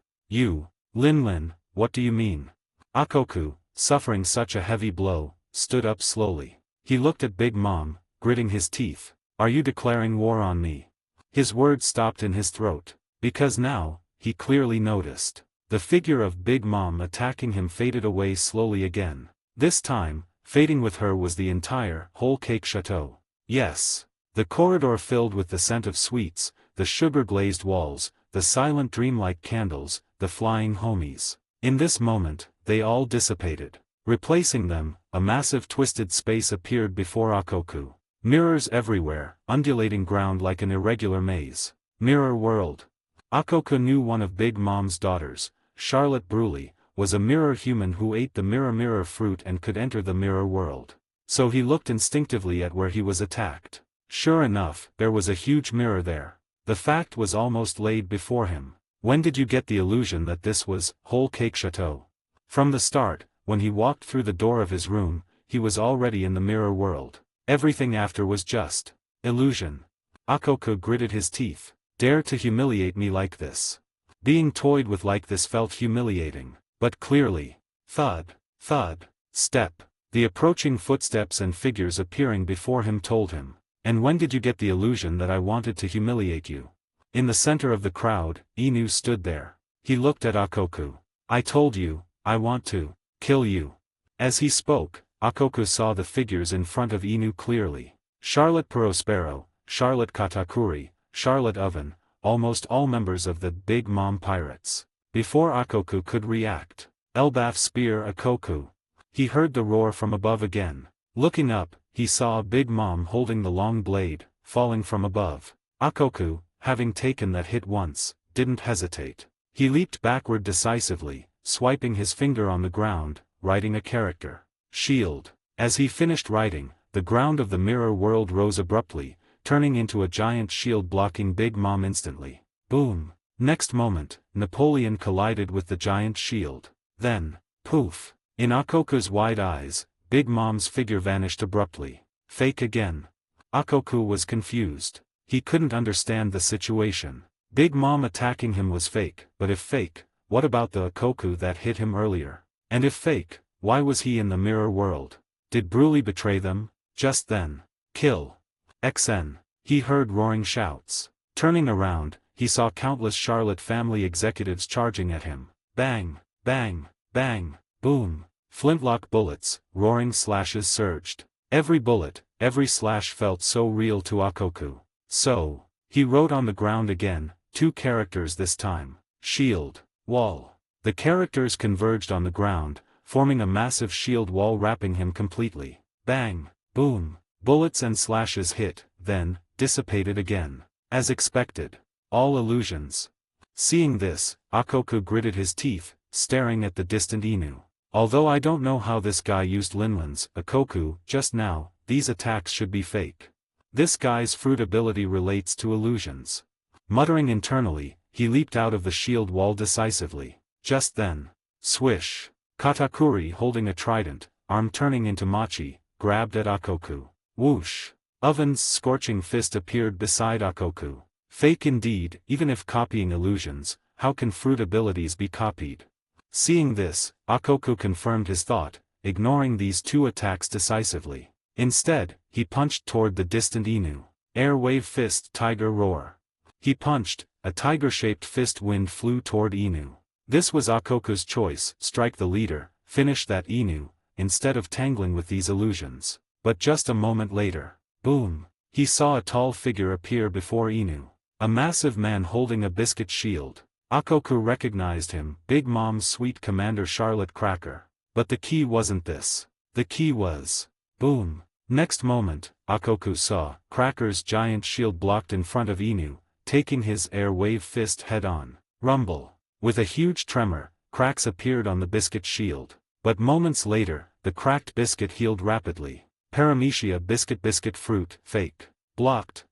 Speaker 2: Lin, what do you mean? Akoku, suffering such a heavy blow, stood up slowly. He looked at Big Mom, gritting his teeth. Are you declaring war on me? His words stopped in his throat. Because now, he clearly noticed. The figure of Big Mom attacking him faded away slowly again. This time, fading with her was the entire Whole Cake Chateau. Yes. The corridor filled with the scent of sweets, the sugar-glazed walls, the silent dreamlike candles, the flying homies. In this moment, they all dissipated. Replacing them, a massive twisted space appeared before Akoku. Mirrors everywhere, undulating ground like an irregular maze. Mirror world. Akoku knew one of Big Mom's daughters, Charlotte Bruley, was a mirror human who ate the mirror fruit and could enter the mirror world. So he looked instinctively at where he was attacked. Sure enough, there was a huge mirror there. The fact was almost laid before him. When did you get the illusion that this was Whole Cake Chateau? From the start, when he walked through the door of his room, he was already in the mirror world. Everything after was just illusion. Akoku gritted his teeth. Dare to humiliate me like this. Being toyed with like this felt humiliating. But clearly, thud, step. The approaching footsteps and figures appearing before him told him. And when did you get the illusion that I wanted to humiliate you? In the center of the crowd, Inu stood there. He looked at Akoku. I told you, I want to kill you. As he spoke, Akoku saw the figures in front of Inu clearly. Charlotte Prospero, Charlotte Katakuri, Charlotte Oven, almost all members of the Big Mom Pirates. Before Akoku could react, Elbaf spear Akoku. He heard the roar from above again. Looking up, he saw Big Mom holding the long blade, falling from above. Akoku, having taken that hit once, didn't hesitate. He leaped backward decisively, swiping his finger on the ground, writing a character. Shield. As he finished writing, the ground of the mirror world rose abruptly, turning into a giant shield blocking Big Mom instantly. Boom. Next moment, Napoleon collided with the giant shield. Then, poof. In Akoku's wide eyes, Big Mom's figure vanished abruptly. Fake again. Akoku was confused. He couldn't understand the situation. Big Mom attacking him was fake, but if fake, What about the Akoku that hit him earlier? And if fake, why was he in the mirror world? Did Bruley betray them? Just then. Kill. XN. He heard roaring shouts. Turning around, he saw countless Charlotte family executives charging at him. Bang, bang, bang, boom. Flintlock bullets, roaring slashes surged. Every bullet, every slash felt so real to Akoku. So, he wrote on the ground again, 2 characters this time. Shield. Wall. The characters converged on the ground, forming a massive shield wall wrapping him completely. Bang, boom. Bullets and slashes hit, then, dissipated again. As expected. All illusions. Seeing this, Akoku gritted his teeth, staring at the distant Inu. Although I don't know how this guy used Linland's Akoku just now, these attacks should be fake. This guy's fruit ability relates to illusions. Muttering internally, he leaped out of the shield wall decisively. Just then. Swish. Katakuri holding a trident, arm turning into Machi, grabbed at Akoku. Whoosh. Oven's scorching fist appeared beside Akoku. Fake indeed, even if copying illusions, how can fruit abilities be copied? Seeing this, Akoku confirmed his thought, ignoring these 2 attacks decisively. Instead, he punched toward the distant Inu. Air wave fist tiger roar. He punched, a tiger-shaped fist wind flew toward Inu. This was Akoku's choice, strike the leader, finish that Inu, instead of tangling with these illusions. But just a moment later, boom, he saw a tall figure appear before Inu. A massive man holding a biscuit shield. Akoku recognized him, Big Mom's sweet Commander Charlotte Cracker. But the key wasn't this. The key was. Boom. Next moment, Akoku saw Cracker's giant shield blocked in front of Inu, taking his air wave fist head-on. Rumble. With a huge tremor, cracks appeared on the biscuit shield. But moments later, the cracked biscuit healed rapidly. Paramecia biscuit fruit, fake. Blocked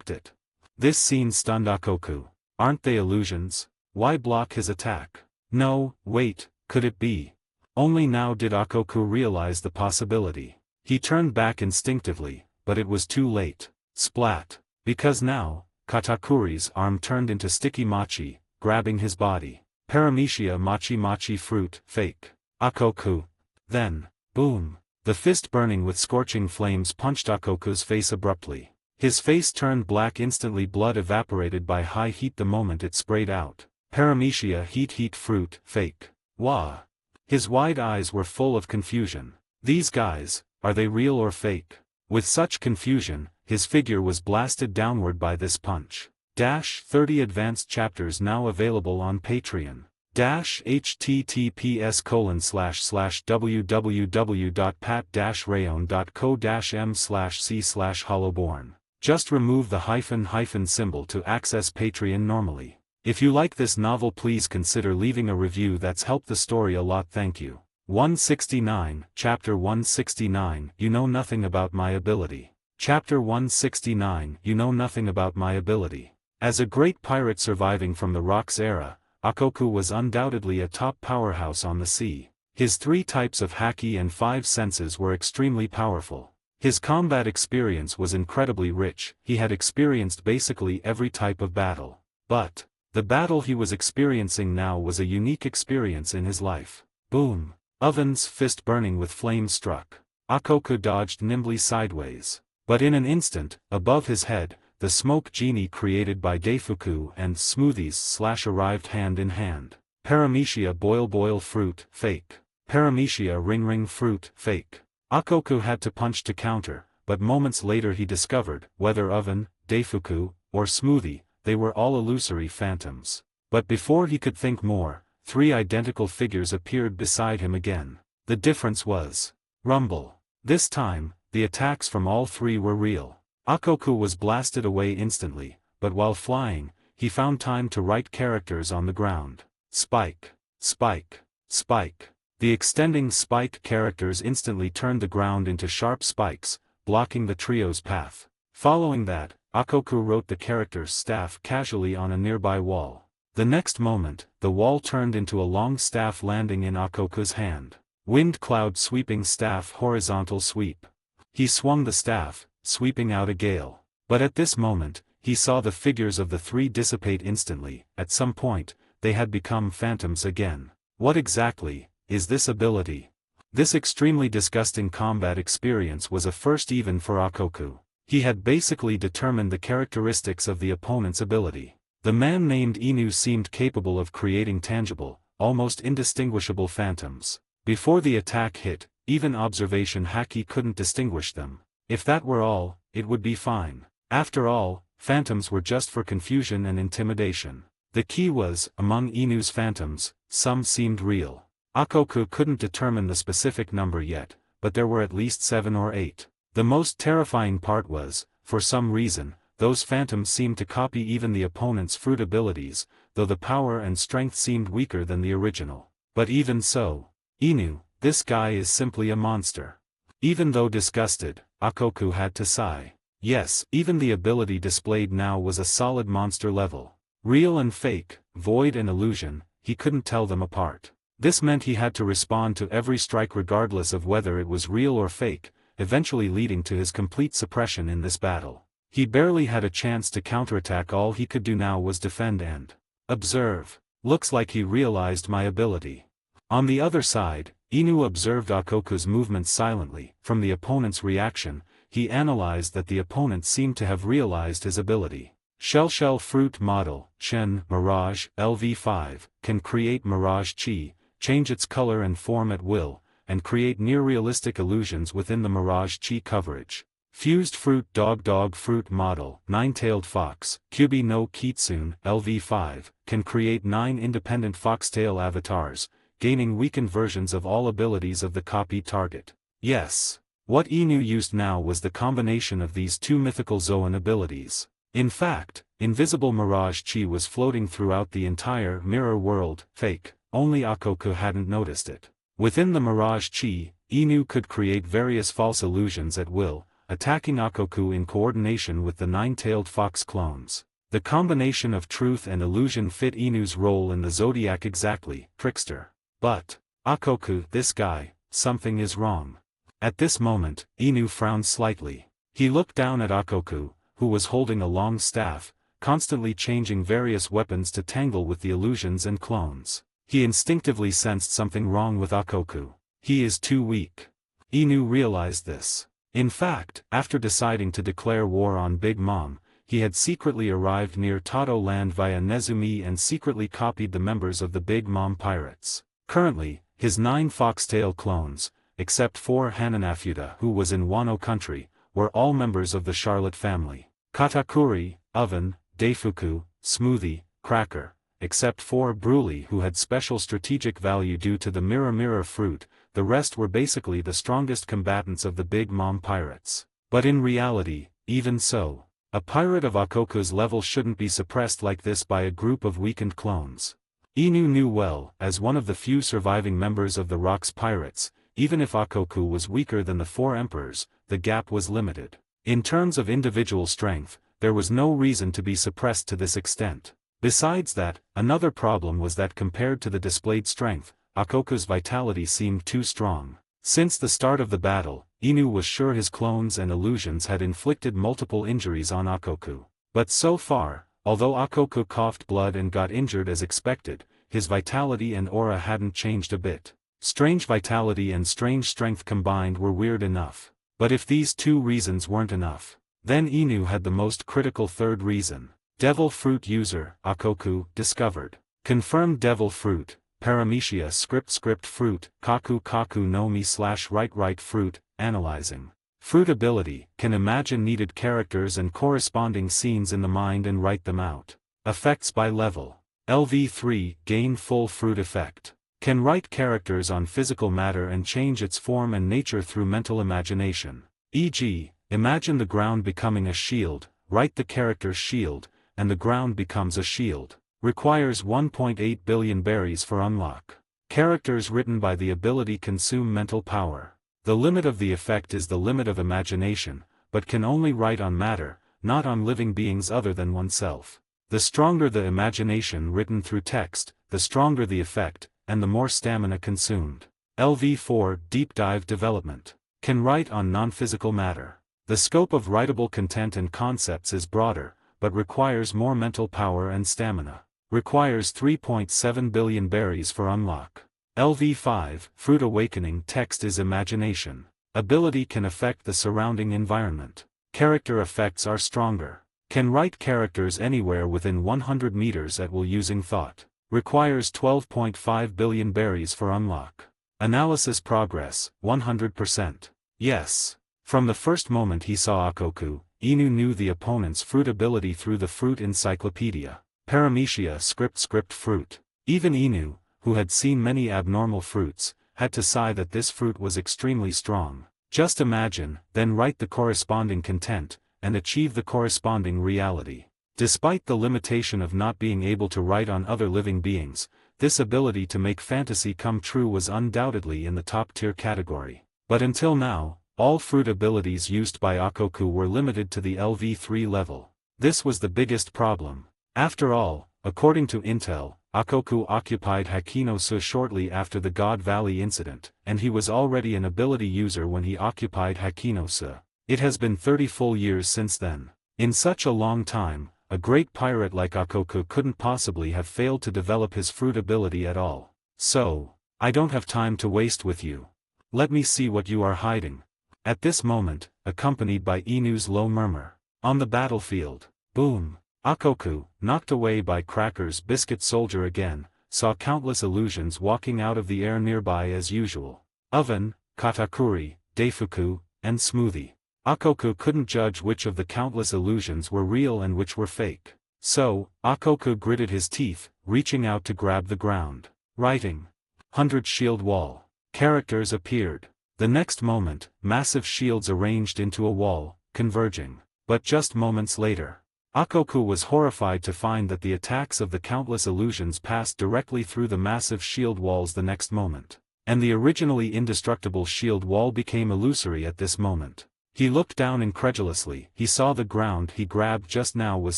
Speaker 2: it. This scene stunned Akoku. Aren't they illusions? Why block his attack? No, wait, could it be? Only now did Akoku realize the possibility. He turned back instinctively, but it was too late. Splat. Because now, Katakuri's arm turned into sticky Machi, grabbing his body. Paramecia Machi fruit, fake. Akoku. Then, boom. The fist burning with scorching flames punched Akoku's face abruptly. His face turned black instantly, blood evaporated by high heat the moment it sprayed out. Paramecia heat fruit, fake. Wah. His wide eyes were full of confusion. These guys, are they real or fake? With such confusion, his figure was blasted downward by this punch. 30 advanced chapters now available on Patreon. https://www.pat-rayon.co-m/c/hollowborn. Just remove the hyphen symbol to access Patreon normally. If you like this novel, please consider leaving a review. That's helped the story a lot. Thank you. 169, Chapter 169, You Know Nothing About My Ability. Chapter 169, You Know Nothing About My Ability. As a great pirate surviving from the Rocks era, Akoku was undoubtedly a top powerhouse on the sea. His 3 types of haki and 5 senses were extremely powerful. His combat experience was incredibly rich. He had experienced basically every type of battle. But the battle he was experiencing now was a unique experience in his life. Boom. Oven's fist burning with flame struck. Akoku dodged nimbly sideways. But in an instant, above his head, the smoke genie created by Deifuku and Smoothies arrived hand in hand. Paramecia boil fruit, fake. Paramecia ring fruit, fake. Akoku had to punch to counter, but moments later he discovered, whether Oven, Deifuku, or Smoothie, they were all illusory phantoms. But before he could think more, 3 identical figures appeared beside him again. The difference was rumble. This time, the attacks from all 3 were real. Akoku was blasted away instantly, but while flying, he found time to write characters on the ground. Spike. Spike. Spike. The extending spike characters instantly turned the ground into sharp spikes, blocking the trio's path. Following that, Akoku wrote the character's staff casually on a nearby wall. The next moment, the wall turned into a long staff landing in Akoku's hand. Wind cloud sweeping staff horizontal sweep. He swung the staff, sweeping out a gale. But at this moment, he saw the figures of the 3 dissipate instantly. At some point, they had become phantoms again. What exactly is this ability? This extremely disgusting combat experience was a first even for Akoku. He had basically determined the characteristics of the opponent's ability. The man named Inu seemed capable of creating tangible, almost indistinguishable phantoms. Before the attack hit, even observation haki couldn't distinguish them. If that were all, it would be fine. After all, phantoms were just for confusion and intimidation. The key was, among Inu's phantoms, some seemed real. Akoku couldn't determine the specific number yet, but there were at least 7 or 8. The most terrifying part was, for some reason, those phantoms seemed to copy even the opponent's fruit abilities, though the power and strength seemed weaker than the original. But even so, Inu, this guy is simply a monster. Even though disgusted, Akoku had to sigh. Yes, even the ability displayed now was a solid monster level. Real and fake, void and illusion, he couldn't tell them apart. This meant he had to respond to every strike regardless of whether it was real or fake, eventually leading to his complete suppression in this battle. He barely had a chance to counterattack. All he could do now was defend and observe. Looks like he realized my ability. On the other side, Inu observed Akoku's movements silently. From the opponent's reaction, he analyzed that the opponent seemed to have realized his ability. Shell Fruit Model, Chen, Mirage, LV5, can create Mirage Chi, change its color and form at will, and create near-realistic illusions within the Mirage Chi coverage. Fused Fruit Dog Fruit Model, Nine-Tailed Fox, Kyubi no Kitsune, LV5, can create 9 independent foxtail avatars, gaining weakened versions of all abilities of the copied target. Yes. What Inu used now was the combination of these two mythical Zoan abilities. In fact, invisible Mirage Chi was floating throughout the entire mirror world, fake, only Akoku hadn't noticed it. Within the Mirage Chi, Inu could create various false illusions at will, attacking Akoku in coordination with the nine-tailed fox clones. The combination of truth and illusion fit Inu's role in the zodiac exactly, trickster. But, Akoku, this guy, something is wrong. At this moment, Inu frowned slightly. He looked down at Akoku, who was holding a long staff, constantly changing various weapons to tangle with the illusions and clones. He instinctively sensed something wrong with Akoku. He is too weak. Inu realized this. In fact, after deciding to declare war on Big Mom, he had secretly arrived near Tato Land via Nezumi and secretly copied the members of the Big Mom pirates. Currently, his 9 foxtail clones, except 4 Hananafuda who was in Wano country, were all members of the Charlotte family. Katakuri, Oven, Deifuku, Smoothie, Cracker, except 4 Bruli who had special strategic value due to the Mirror fruit, the rest were basically the strongest combatants of the Big Mom pirates. But in reality, even so, a pirate of Akoku's level shouldn't be suppressed like this by a group of weakened clones. Inu knew well, as one of the few surviving members of the Rocks pirates, even if Akoku was weaker than the 4 emperors, the gap was limited. In terms of individual strength, there was no reason to be suppressed to this extent. Besides that, another problem was that compared to the displayed strength, Akoku's vitality seemed too strong. Since the start of the battle, Inu was sure his clones and illusions had inflicted multiple injuries on Akoku. But so far, although Akoku coughed blood and got injured as expected, his vitality and aura hadn't changed a bit. Strange vitality and strange strength combined were weird enough. But if these 2 reasons weren't enough, then Inu had the most critical third reason. Devil Fruit User, Akoku, discovered. Confirmed Devil Fruit, Paramecia Script Fruit, Kaku no Mi /right Fruit, Analyzing. Fruit ability, can imagine needed characters and corresponding scenes in the mind and write them out. Effects by level. LV3, Gain Full Fruit Effect. Can write characters on physical matter and change its form and nature through mental imagination. E.g., imagine the ground becoming a shield, write the character's shield, and the ground becomes a shield. Requires 1.8 billion berries for unlock. Characters written by the ability consume mental power. The limit of the effect is the limit of imagination, but can only write on matter, not on living beings other than oneself. The stronger the imagination written through text, the stronger the effect, and the more stamina consumed. LV4 Deep Dive Development. Can write on non-physical matter. The scope of writable content and concepts is broader, but requires more mental power and stamina. Requires 3.7 billion berries for unlock. LV5, Fruit Awakening. Text is imagination. Ability can affect the surrounding environment. Character effects are stronger. Can write characters anywhere within 100 meters at will using thought. Requires 12.5 billion berries for unlock. Analysis progress, 100%. Yes. From the first moment he saw Akoku, Inu knew the opponent's fruit ability through the fruit encyclopedia. Paramecia script fruit. Even Inu, who had seen many abnormal fruits, had to sigh that this fruit was extremely strong. Just imagine, then write the corresponding content, and achieve the corresponding reality. Despite the limitation of not being able to write on other living beings, this ability to make fantasy come true was undoubtedly in the top-tier category. But until now, all fruit abilities used by Akoku were limited to the LV3 level. This was the biggest problem. After all, according to Intel, Akoku occupied Hakino-su shortly after the God Valley incident, and he was already an ability user when he occupied Hakino-su. It has been 30 full years since then. In such a long time, a great pirate like Akoku couldn't possibly have failed to develop his fruit ability at all. So, I don't have time to waste with you. Let me see what you are hiding. At this moment, accompanied by Inu's low murmur. On the battlefield, boom. Akoku, knocked away by Cracker's biscuit soldier again, saw countless illusions walking out of the air nearby as usual. Oven, Katakuri, Deifuku, and Smoothie. Akoku couldn't judge which of the countless illusions were real and which were fake. So, Akoku gritted his teeth, reaching out to grab the ground. Writing. 100 shield wall. Characters appeared. The next moment, massive shields arranged into a wall, converging. But just moments later, Akoku was horrified to find that the attacks of the countless illusions passed directly through the massive shield walls the next moment. And the originally indestructible shield wall became illusory at this moment. He looked down incredulously. He saw the ground he grabbed just now was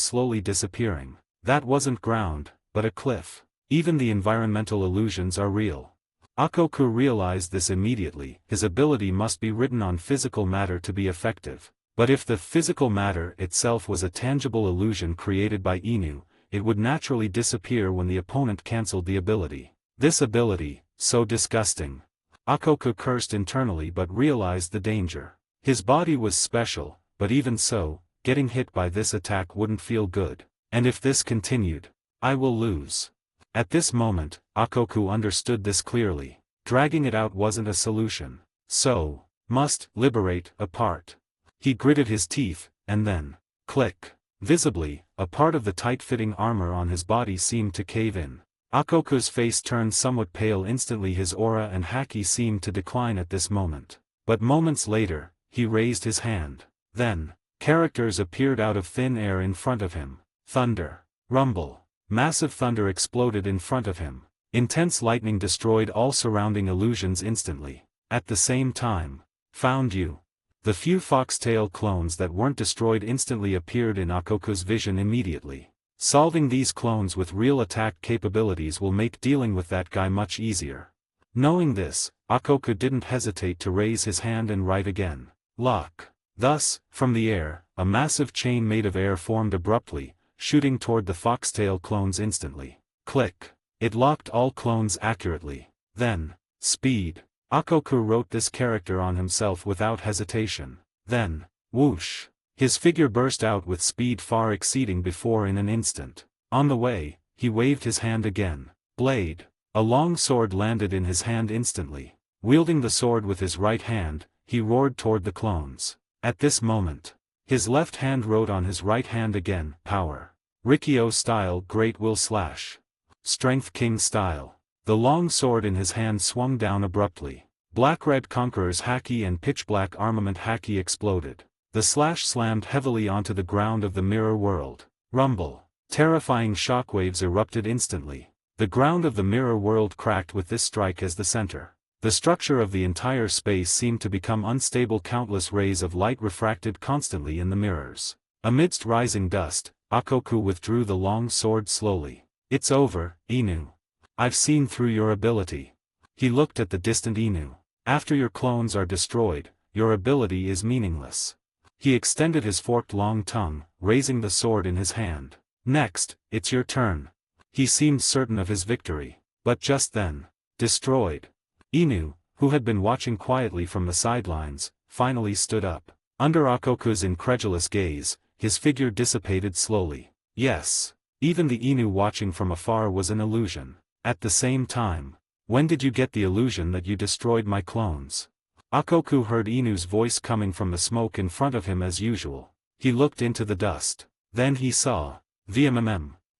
Speaker 2: slowly disappearing. That wasn't ground, but a cliff. Even the environmental illusions are real. Akoku realized this immediately. His ability must be written on physical matter to be effective. But if the physical matter itself was a tangible illusion created by Inu, it would naturally disappear when the opponent cancelled the ability. This ability, so disgusting. Akoku cursed internally but realized the danger. His body was special, but even so, getting hit by this attack wouldn't feel good. And if this continued, I will lose. At this moment, Akoku understood this clearly. Dragging it out wasn't a solution. So, must liberate a part. He gritted his teeth, and then, click. Visibly, a part of the tight-fitting armor on his body seemed to cave in. Akoku's face turned somewhat pale instantly. His aura and haki seemed to decline at this moment. But moments later, he raised his hand. Then, characters appeared out of thin air in front of him. Thunder. Rumble. Massive thunder exploded in front of him. Intense lightning destroyed all surrounding illusions instantly. At the same time, found you. The few foxtail clones that weren't destroyed instantly appeared in Akoku's vision immediately. Solving these clones with real attack capabilities will make dealing with that guy much easier. Knowing this, Akoku didn't hesitate to raise his hand and write again. Lock. Thus, from the air, a massive chain made of air formed abruptly, shooting toward the foxtail clones instantly. Click. It locked all clones accurately. Then, speed. Akoku wrote this character on himself without hesitation. Then, whoosh. His figure burst out with speed far exceeding before in an instant. On the way, he waved his hand again. Blade. A long sword landed in his hand instantly. Wielding the sword with his right hand, he roared toward the clones. At this moment, his left hand wrote on his right hand again. Power. Rikyo style Great Will Slash. Strength King style. The long sword in his hand swung down abruptly. Black-red Conqueror's haki and pitch-black armament haki exploded. The slash slammed heavily onto the ground of the mirror world. Rumble. Terrifying shockwaves erupted instantly. The ground of the mirror world cracked with this strike as the center. The structure of the entire space seemed to become unstable. Countless rays of light refracted constantly in the mirrors. Amidst rising dust, Akoku withdrew the long sword slowly. It's over, Inu. I've seen through your ability. He looked at the distant Inu. After your clones are destroyed, your ability is meaningless. He extended his forked long tongue, raising the sword in his hand. Next, it's your turn. He seemed certain of his victory. But just then, destroyed. Inu, who had been watching quietly from the sidelines, finally stood up. Under Akoku's incredulous gaze, his figure dissipated slowly. Yes. Even the Inu watching from afar was an illusion. At the same time, when did you get the illusion that you destroyed my clones? Akoku heard Inu's voice coming from the smoke in front of him as usual. He looked into the dust. Then he saw.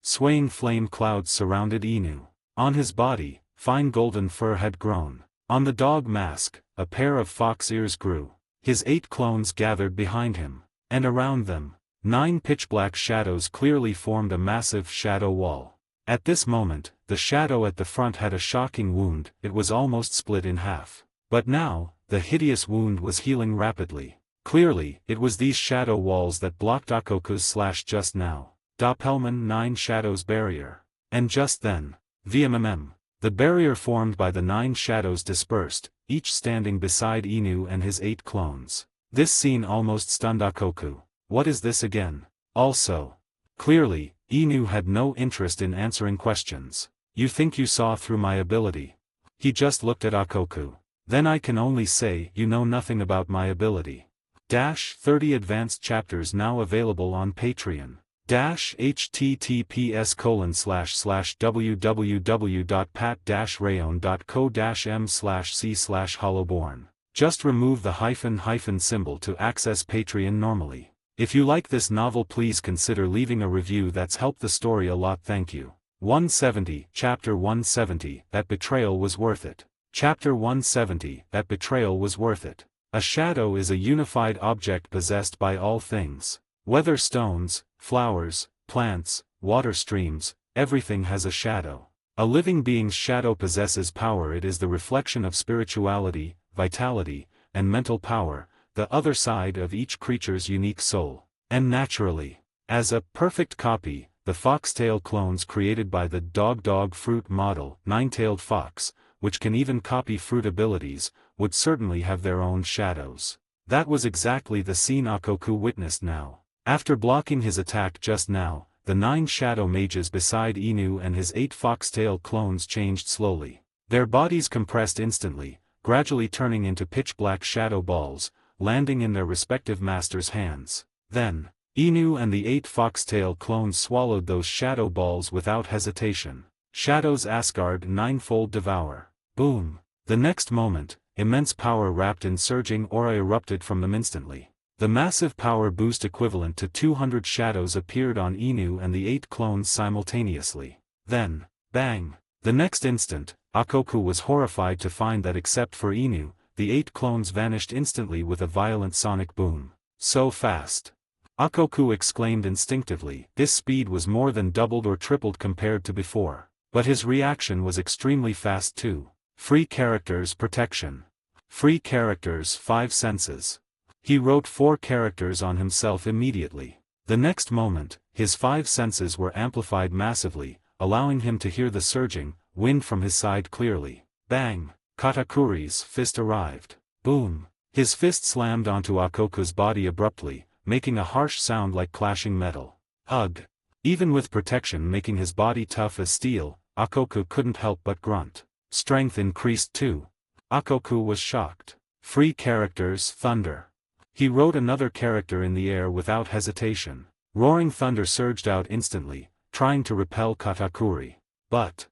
Speaker 2: Swaying flame clouds surrounded Inu. On his body, fine golden fur had grown. On the dog mask, a pair of fox ears grew. His 8 clones gathered behind him. And around them, 9 pitch-black shadows clearly formed a massive shadow wall. At this moment, the shadow at the front had a shocking wound, it was almost split in half. But now, the hideous wound was healing rapidly. Clearly, it was these shadow walls that blocked Akoku's slash just now. Doppelman 9 Shadows Barrier. And just then, the barrier formed by the 9 shadows dispersed, each standing beside Inu and his 8 clones. This scene almost stunned Akoku. What is this again? Also, clearly, Inu had no interest in answering questions. You think you saw through my ability? He just looked at Akoku. Then I can only say you know nothing about my ability. 30 advanced chapters now available on Patreon. https://www.pat-rayon.co-m/c/hollowborn. Just remove the hyphen symbol to access Patreon normally. If you like this novel, please consider leaving a review, that's helped the story a lot, thank you. 170, Chapter 170, That Betrayal Was Worth It. Chapter 170, That Betrayal Was Worth It. A shadow is a unified object possessed by all things. Whether stones, flowers, plants, water streams, everything has a shadow. A living being's shadow possesses power. It is the reflection of spirituality, vitality, and mental power, the other side of each creature's unique soul. And naturally, as a perfect copy, the foxtail clones created by the dog fruit model, 9-tailed fox, which can even copy fruit abilities, would certainly have their own shadows. That was exactly the scene Akoku witnessed now. After blocking his attack just now, the 9 shadow mages beside Inu and his 8 foxtail clones changed slowly. Their bodies compressed instantly, gradually turning into pitch-black shadow balls, landing in their respective masters' hands. Then, Inu and the 8 foxtail clones swallowed those shadow balls without hesitation. Shadows Asgard 9-fold Devour. Boom! The next moment, immense power wrapped in surging aura erupted from them instantly. The massive power boost equivalent to 200 shadows appeared on Inu and the 8 clones simultaneously. Then, bang! The next instant, Akoku was horrified to find that except for Inu, the 8 clones vanished instantly with a violent sonic boom. So fast! Akoku exclaimed instinctively. This speed was more than doubled or tripled compared to before. But his reaction was extremely fast too. Free characters protection. Free characters 5 senses. He wrote 4 characters on himself immediately. The next moment, his 5 senses were amplified massively, allowing him to hear the surging wind from his side clearly. Bang! Katakuri's fist arrived. Boom! His fist slammed onto Akoku's body abruptly, making a harsh sound like clashing metal. Ugh! Even with protection making his body tough as steel, Akoku couldn't help but grunt. Strength increased too. Akoku was shocked. Free characters thunder. He wrote another character in the air without hesitation. Roaring thunder surged out instantly, trying to repel Katakuri. But,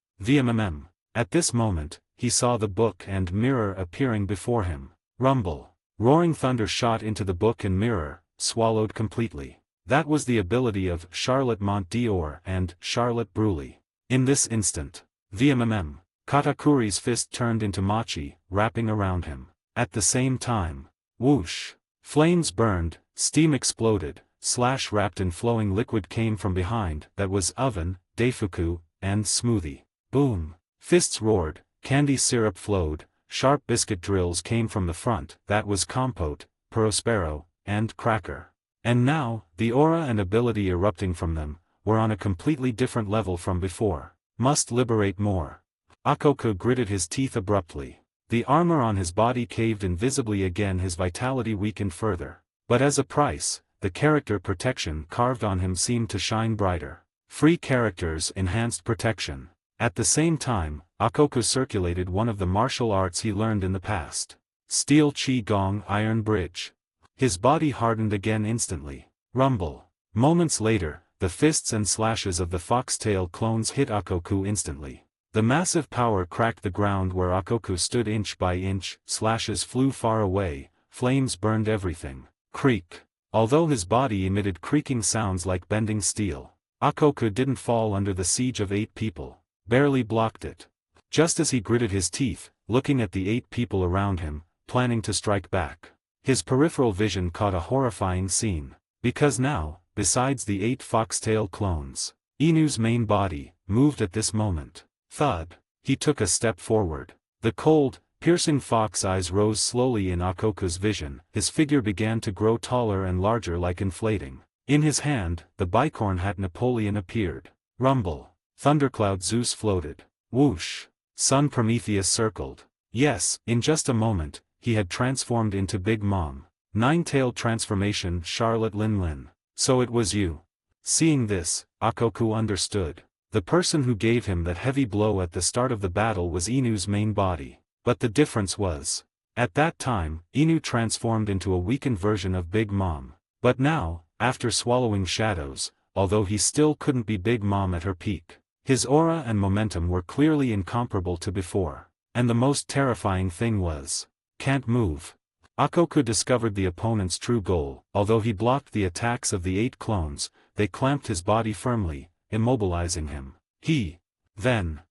Speaker 2: at this moment, he saw the book and mirror appearing before him. Rumble. Roaring thunder shot into the book and mirror, swallowed completely. That was the ability of Charlotte Montdior and Charlotte Bruley. In this instant, Katakuri's fist turned into mochi, wrapping around him. At the same time, whoosh! Flames burned, steam exploded, slash wrapped in flowing liquid came from behind, that was oven, daifuku, and smoothie. Boom! Fists roared, candy syrup flowed, sharp biscuit drills came from the front, that was compote, prospero, and cracker. And now, the aura and ability erupting from them, were on a completely different level from before. Must liberate more. Akoku gritted his teeth abruptly. The armor on his body caved invisibly again, his vitality weakened further. But as a price, the character protection carved on him seemed to shine brighter. Free characters, enhanced protection. At the same time, Akoku circulated one of the martial arts he learned in the past. Steel Qi Gong Iron Bridge. His body hardened again instantly. Rumble. Moments later, the fists and slashes of the foxtail clones hit Akoku instantly. The massive power cracked the ground where Akoku stood inch by inch, slashes flew far away, flames burned everything. Creak. Although his body emitted creaking sounds like bending steel, Akoku didn't fall under the siege of 8 people. Barely blocked it. Just as he gritted his teeth, looking at the 8 people around him, planning to strike back, his peripheral vision caught a horrifying scene. Because now, besides the 8 foxtail clones, Inu's main body moved at this moment. Thud. He took a step forward. The cold, piercing fox eyes rose slowly in Akoku's vision. His figure began to grow taller and larger, like inflating. In his hand, the bicorn hat Napoleon appeared. Rumble. Thundercloud Zeus floated. Whoosh. Sun Prometheus circled. Yes, in just a moment, he had transformed into Big Mom. Nine-tailed transformation Charlotte Lin. So it was you. Seeing this, Akoku understood. The person who gave him that heavy blow at the start of the battle was Inu's main body. But the difference was, at that time, Inu transformed into a weakened version of Big Mom. But now, after swallowing shadows, although he still couldn't be Big Mom at her peak, his aura and momentum were clearly incomparable to before. And the most terrifying thing was, can't move. Akoku discovered the opponent's true goal. Although he blocked the attacks of the 8 clones, they clamped his body firmly, immobilizing him. Then.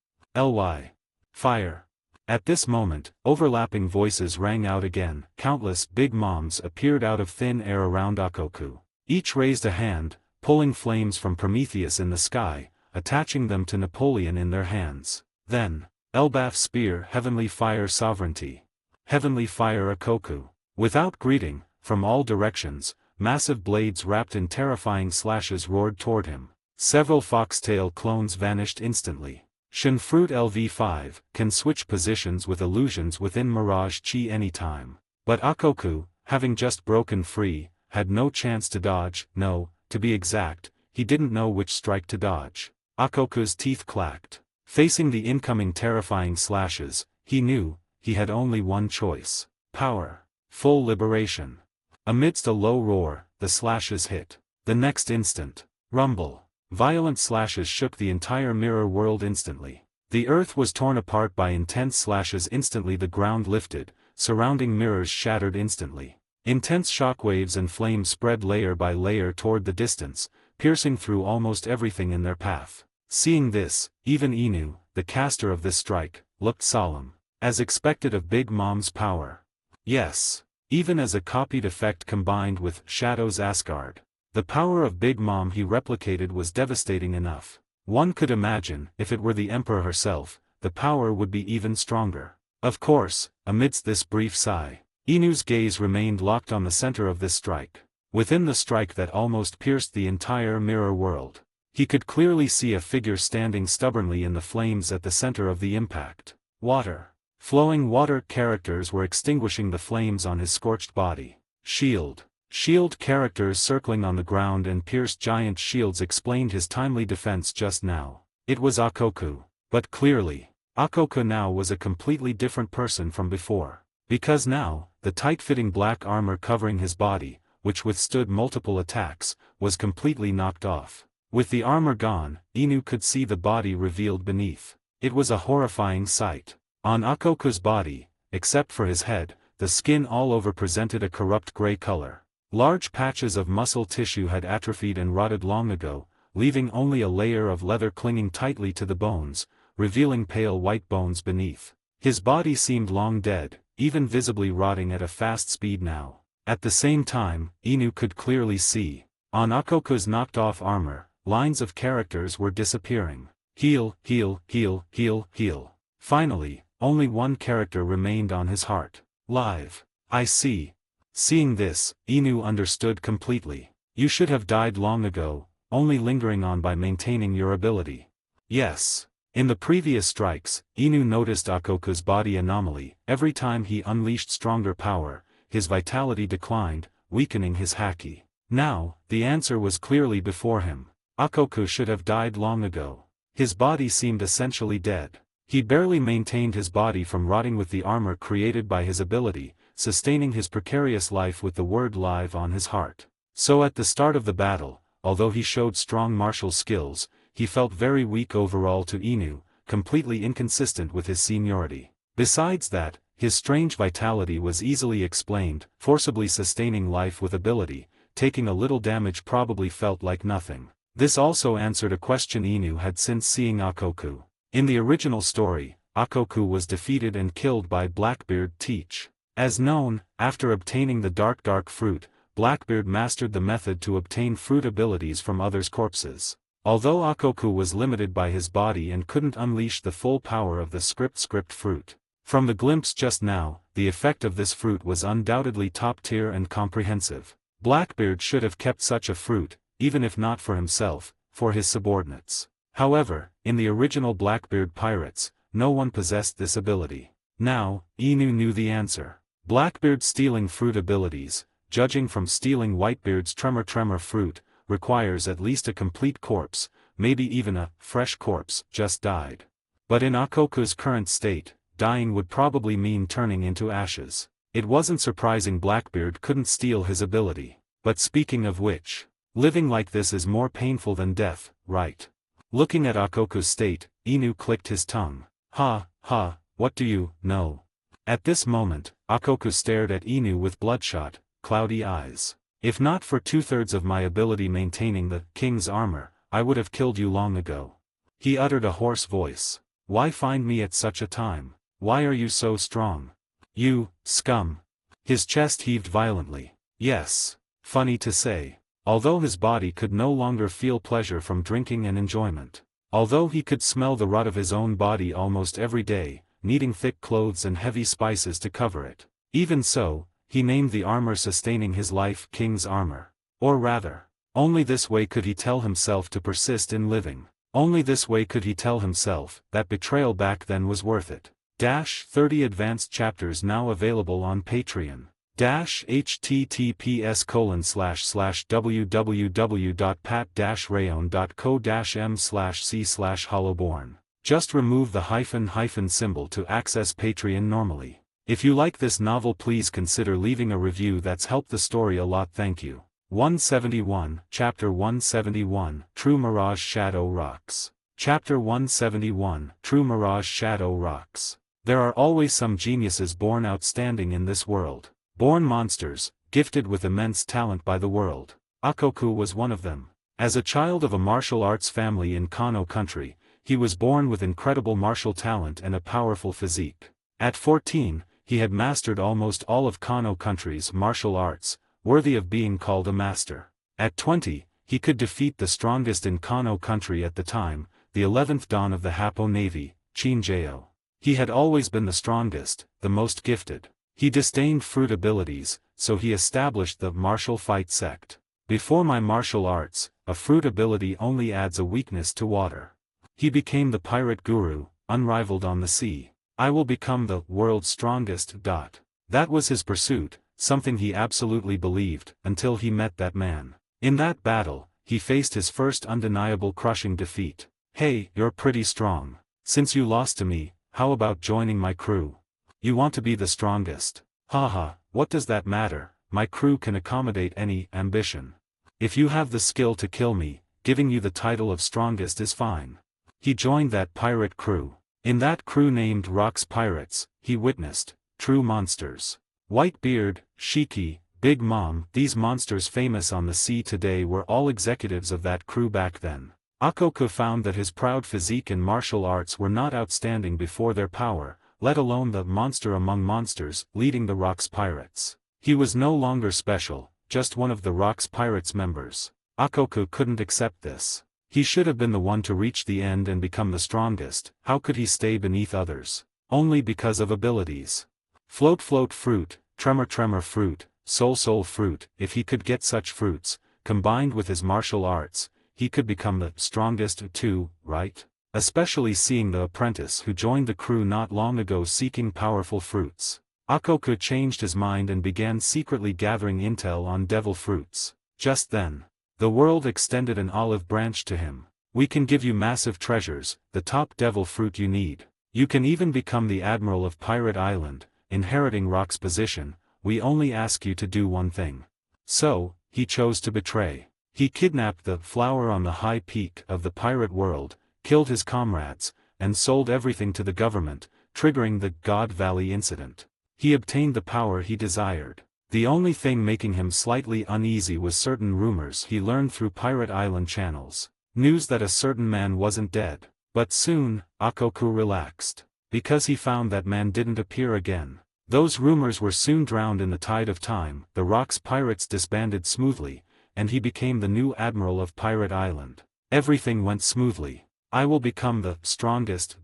Speaker 2: Fire. At this moment, overlapping voices rang out again. Countless Big Moms appeared out of thin air around Akoku. Each raised a hand, pulling flames from Prometheus in the sky, attaching them to Napoleon in their hands. Then, Elbaf Spear Heavenly Fire Sovereignty. Heavenly Fire Akoku. Without greeting, from all directions, massive blades wrapped in terrifying slashes roared toward him. Several foxtail clones vanished instantly. Shinfruit LV5 can switch positions with illusions within Mirage Chi anytime. But Akoku, having just broken free, had no chance to dodge. No, to be exact, he didn't know which strike to dodge. Akoku's teeth clacked. Facing the incoming terrifying slashes, he knew, he had only one choice. Power. Full liberation. Amidst a low roar, the slashes hit. The next instant. Rumble. Violent slashes shook the entire mirror world instantly. The earth was torn apart by intense slashes. Instantly the ground lifted, surrounding mirrors shattered instantly. Intense shockwaves and flames spread layer by layer toward the distance, piercing through almost everything in their path. Seeing this, even Inu, the caster of this strike, looked solemn. As expected of Big Mom's power. Yes. Even as a copied effect combined with Shadow's Asgard. The power of Big Mom he replicated was devastating enough. One could imagine, if it were the Emperor herself, the power would be even stronger. Of course, amidst this brief sigh, Inu's gaze remained locked on the center of this strike. Within the strike that almost pierced the entire mirror world, he could clearly see a figure standing stubbornly in the flames at the center of the impact. Water. Flowing water characters were extinguishing the flames on his scorched body. Shield characters circling on the ground and pierced giant shields explained his timely defense just now. It was Akoku. But clearly, Akoku now was a completely different person from before. Because now, the tight-fitting black armor covering his body, which withstood multiple attacks, was completely knocked off. With the armor gone, Inu could see the body revealed beneath. It was a horrifying sight. On Akoku's body, except for his head, the skin all over presented a corrupt gray color. Large patches of muscle tissue had atrophied and rotted long ago, leaving only a layer of leather clinging tightly to the bones, revealing pale white bones beneath. His body seemed long dead, even visibly rotting at a fast speed now. At the same time, Inu could clearly see, on Akoku's knocked-off armor, lines of characters were disappearing. Heal. Finally, only one character remained on his heart. Live. I see. Seeing this, Inu understood completely. You should have died long ago, only lingering on by maintaining your ability. Yes. In the previous strikes, Inu noticed Akoku's body anomaly. Every time he unleashed stronger power, his vitality declined, weakening his haki. Now, the answer was clearly before him. Akoku should have died long ago. His body seemed essentially dead. He barely maintained his body from rotting with the armor created by his ability, sustaining his precarious life with the word live on his heart. So at the start of the battle, although he showed strong martial skills, he felt very weak overall to Inu, completely inconsistent with his seniority. Besides that, his strange vitality was easily explained, forcibly sustaining life with ability, taking a little damage probably felt like nothing. This also answered a question Inu had since seeing Akoku. In the original story, Akoku was defeated and killed by Blackbeard Teach. As known, after obtaining the dark fruit, Blackbeard mastered the method to obtain fruit abilities from others' corpses. Although Akoku was limited by his body and couldn't unleash the full power of the script fruit. From the glimpse just now, the effect of this fruit was undoubtedly top tier and comprehensive. Blackbeard should have kept such a fruit, even if not for himself, for his subordinates. However, in the original Blackbeard pirates, no one possessed this ability. Now, Inu knew the answer. Blackbeard stealing fruit abilities, judging from stealing Whitebeard's tremor fruit, requires at least a complete corpse, maybe even a fresh corpse, just died. But in Akoku's current state, dying would probably mean turning into ashes. It wasn't surprising Blackbeard couldn't steal his ability. But speaking of which, living like this is more painful than death, right? Looking at Akoku's state, Inu clicked his tongue. Ha, what do you know? At this moment, Akoku stared at Inu with bloodshot, cloudy eyes. If not for 2/3 of my ability maintaining the king's armor, I would have killed you long ago. He uttered a hoarse voice. Why find me at such a time? Why are you so strong? You, scum. His chest heaved violently. Yes. Funny to say. Although his body could no longer feel pleasure from drinking and enjoyment. Although he could smell the rot of his own body almost every day, needing thick clothes and heavy spices to cover it. Even so, he named the armor sustaining his life King's Armor. Or rather, only this way could he tell himself to persist in living. Only this way could he tell himself that betrayal back then was worth it. 30 advanced chapters now available on Patreon. https://www.pat-rayon.co-m/c/hollowborn. Just remove the hyphen symbol to access Patreon normally. If you like this novel, please consider leaving a review. That's helped the story a lot. Thank you. 171, Chapter 171, True Mirage Shadow Rocks. Chapter 171, True Mirage Shadow Rocks. There are always some geniuses born outstanding in this world. Born monsters, gifted with immense talent by the world. Akoku was one of them. As a child of a martial arts family in Kano country, he was born with incredible martial talent and a powerful physique. At 14, he had mastered almost all of Kano country's martial arts, worthy of being called a master. At 20, he could defeat the strongest in Kano country at the time, the 11th Dan of the Happo Navy, Chinjao. He had always been the strongest, the most gifted. He disdained fruit abilities, so he established the martial fight sect. Before my martial arts, a fruit ability only adds a weakness to water. He became the pirate guru, unrivaled on the sea. I will become the world's strongest. That was his pursuit, something he absolutely believed, until he met that man. In that battle, he faced his first undeniable crushing defeat. Hey, you're pretty strong. Since you lost to me, how about joining my crew? You want to be the strongest. Haha, what does that matter? My crew can accommodate any ambition. If you have the skill to kill me, giving you the title of strongest is fine. He joined that pirate crew. In that crew named Rocks Pirates, he witnessed true monsters. Whitebeard, Shiki, Big Mom, these monsters famous on the sea today were all executives of that crew back then. Akoku found that his proud physique and martial arts were not outstanding before their power, let alone the monster among monsters, leading the Rocks Pirates. He was no longer special, just one of the Rocks Pirates members. Akoku couldn't accept this. He should have been the one to reach the end and become the strongest. How could he stay beneath others? Only because of abilities. Float fruit, tremor fruit, soul fruit. If he could get such fruits, combined with his martial arts, he could become the strongest too, right? Especially seeing the apprentice who joined the crew not long ago seeking powerful fruits. Akoku changed his mind and began secretly gathering intel on devil fruits. Just then, The world extended an olive branch to him. We can give you massive treasures, the top devil fruit you need. You can even become the admiral of Pirate Island, inheriting Rock's position. We only ask you to do one thing. So, he chose to betray. He kidnapped the flower on the high peak of the pirate world, killed his comrades, and sold everything to the government, triggering the God Valley incident. He obtained the power he desired. The only thing making him slightly uneasy was certain rumors he learned through Pirate Island channels. News that a certain man wasn't dead. But soon, Akoku relaxed. Because he found that man didn't appear again. Those rumors were soon drowned in the tide of time. The Rock's pirates disbanded smoothly, and he became the new admiral of Pirate Island. Everything went smoothly. I will become the strongest.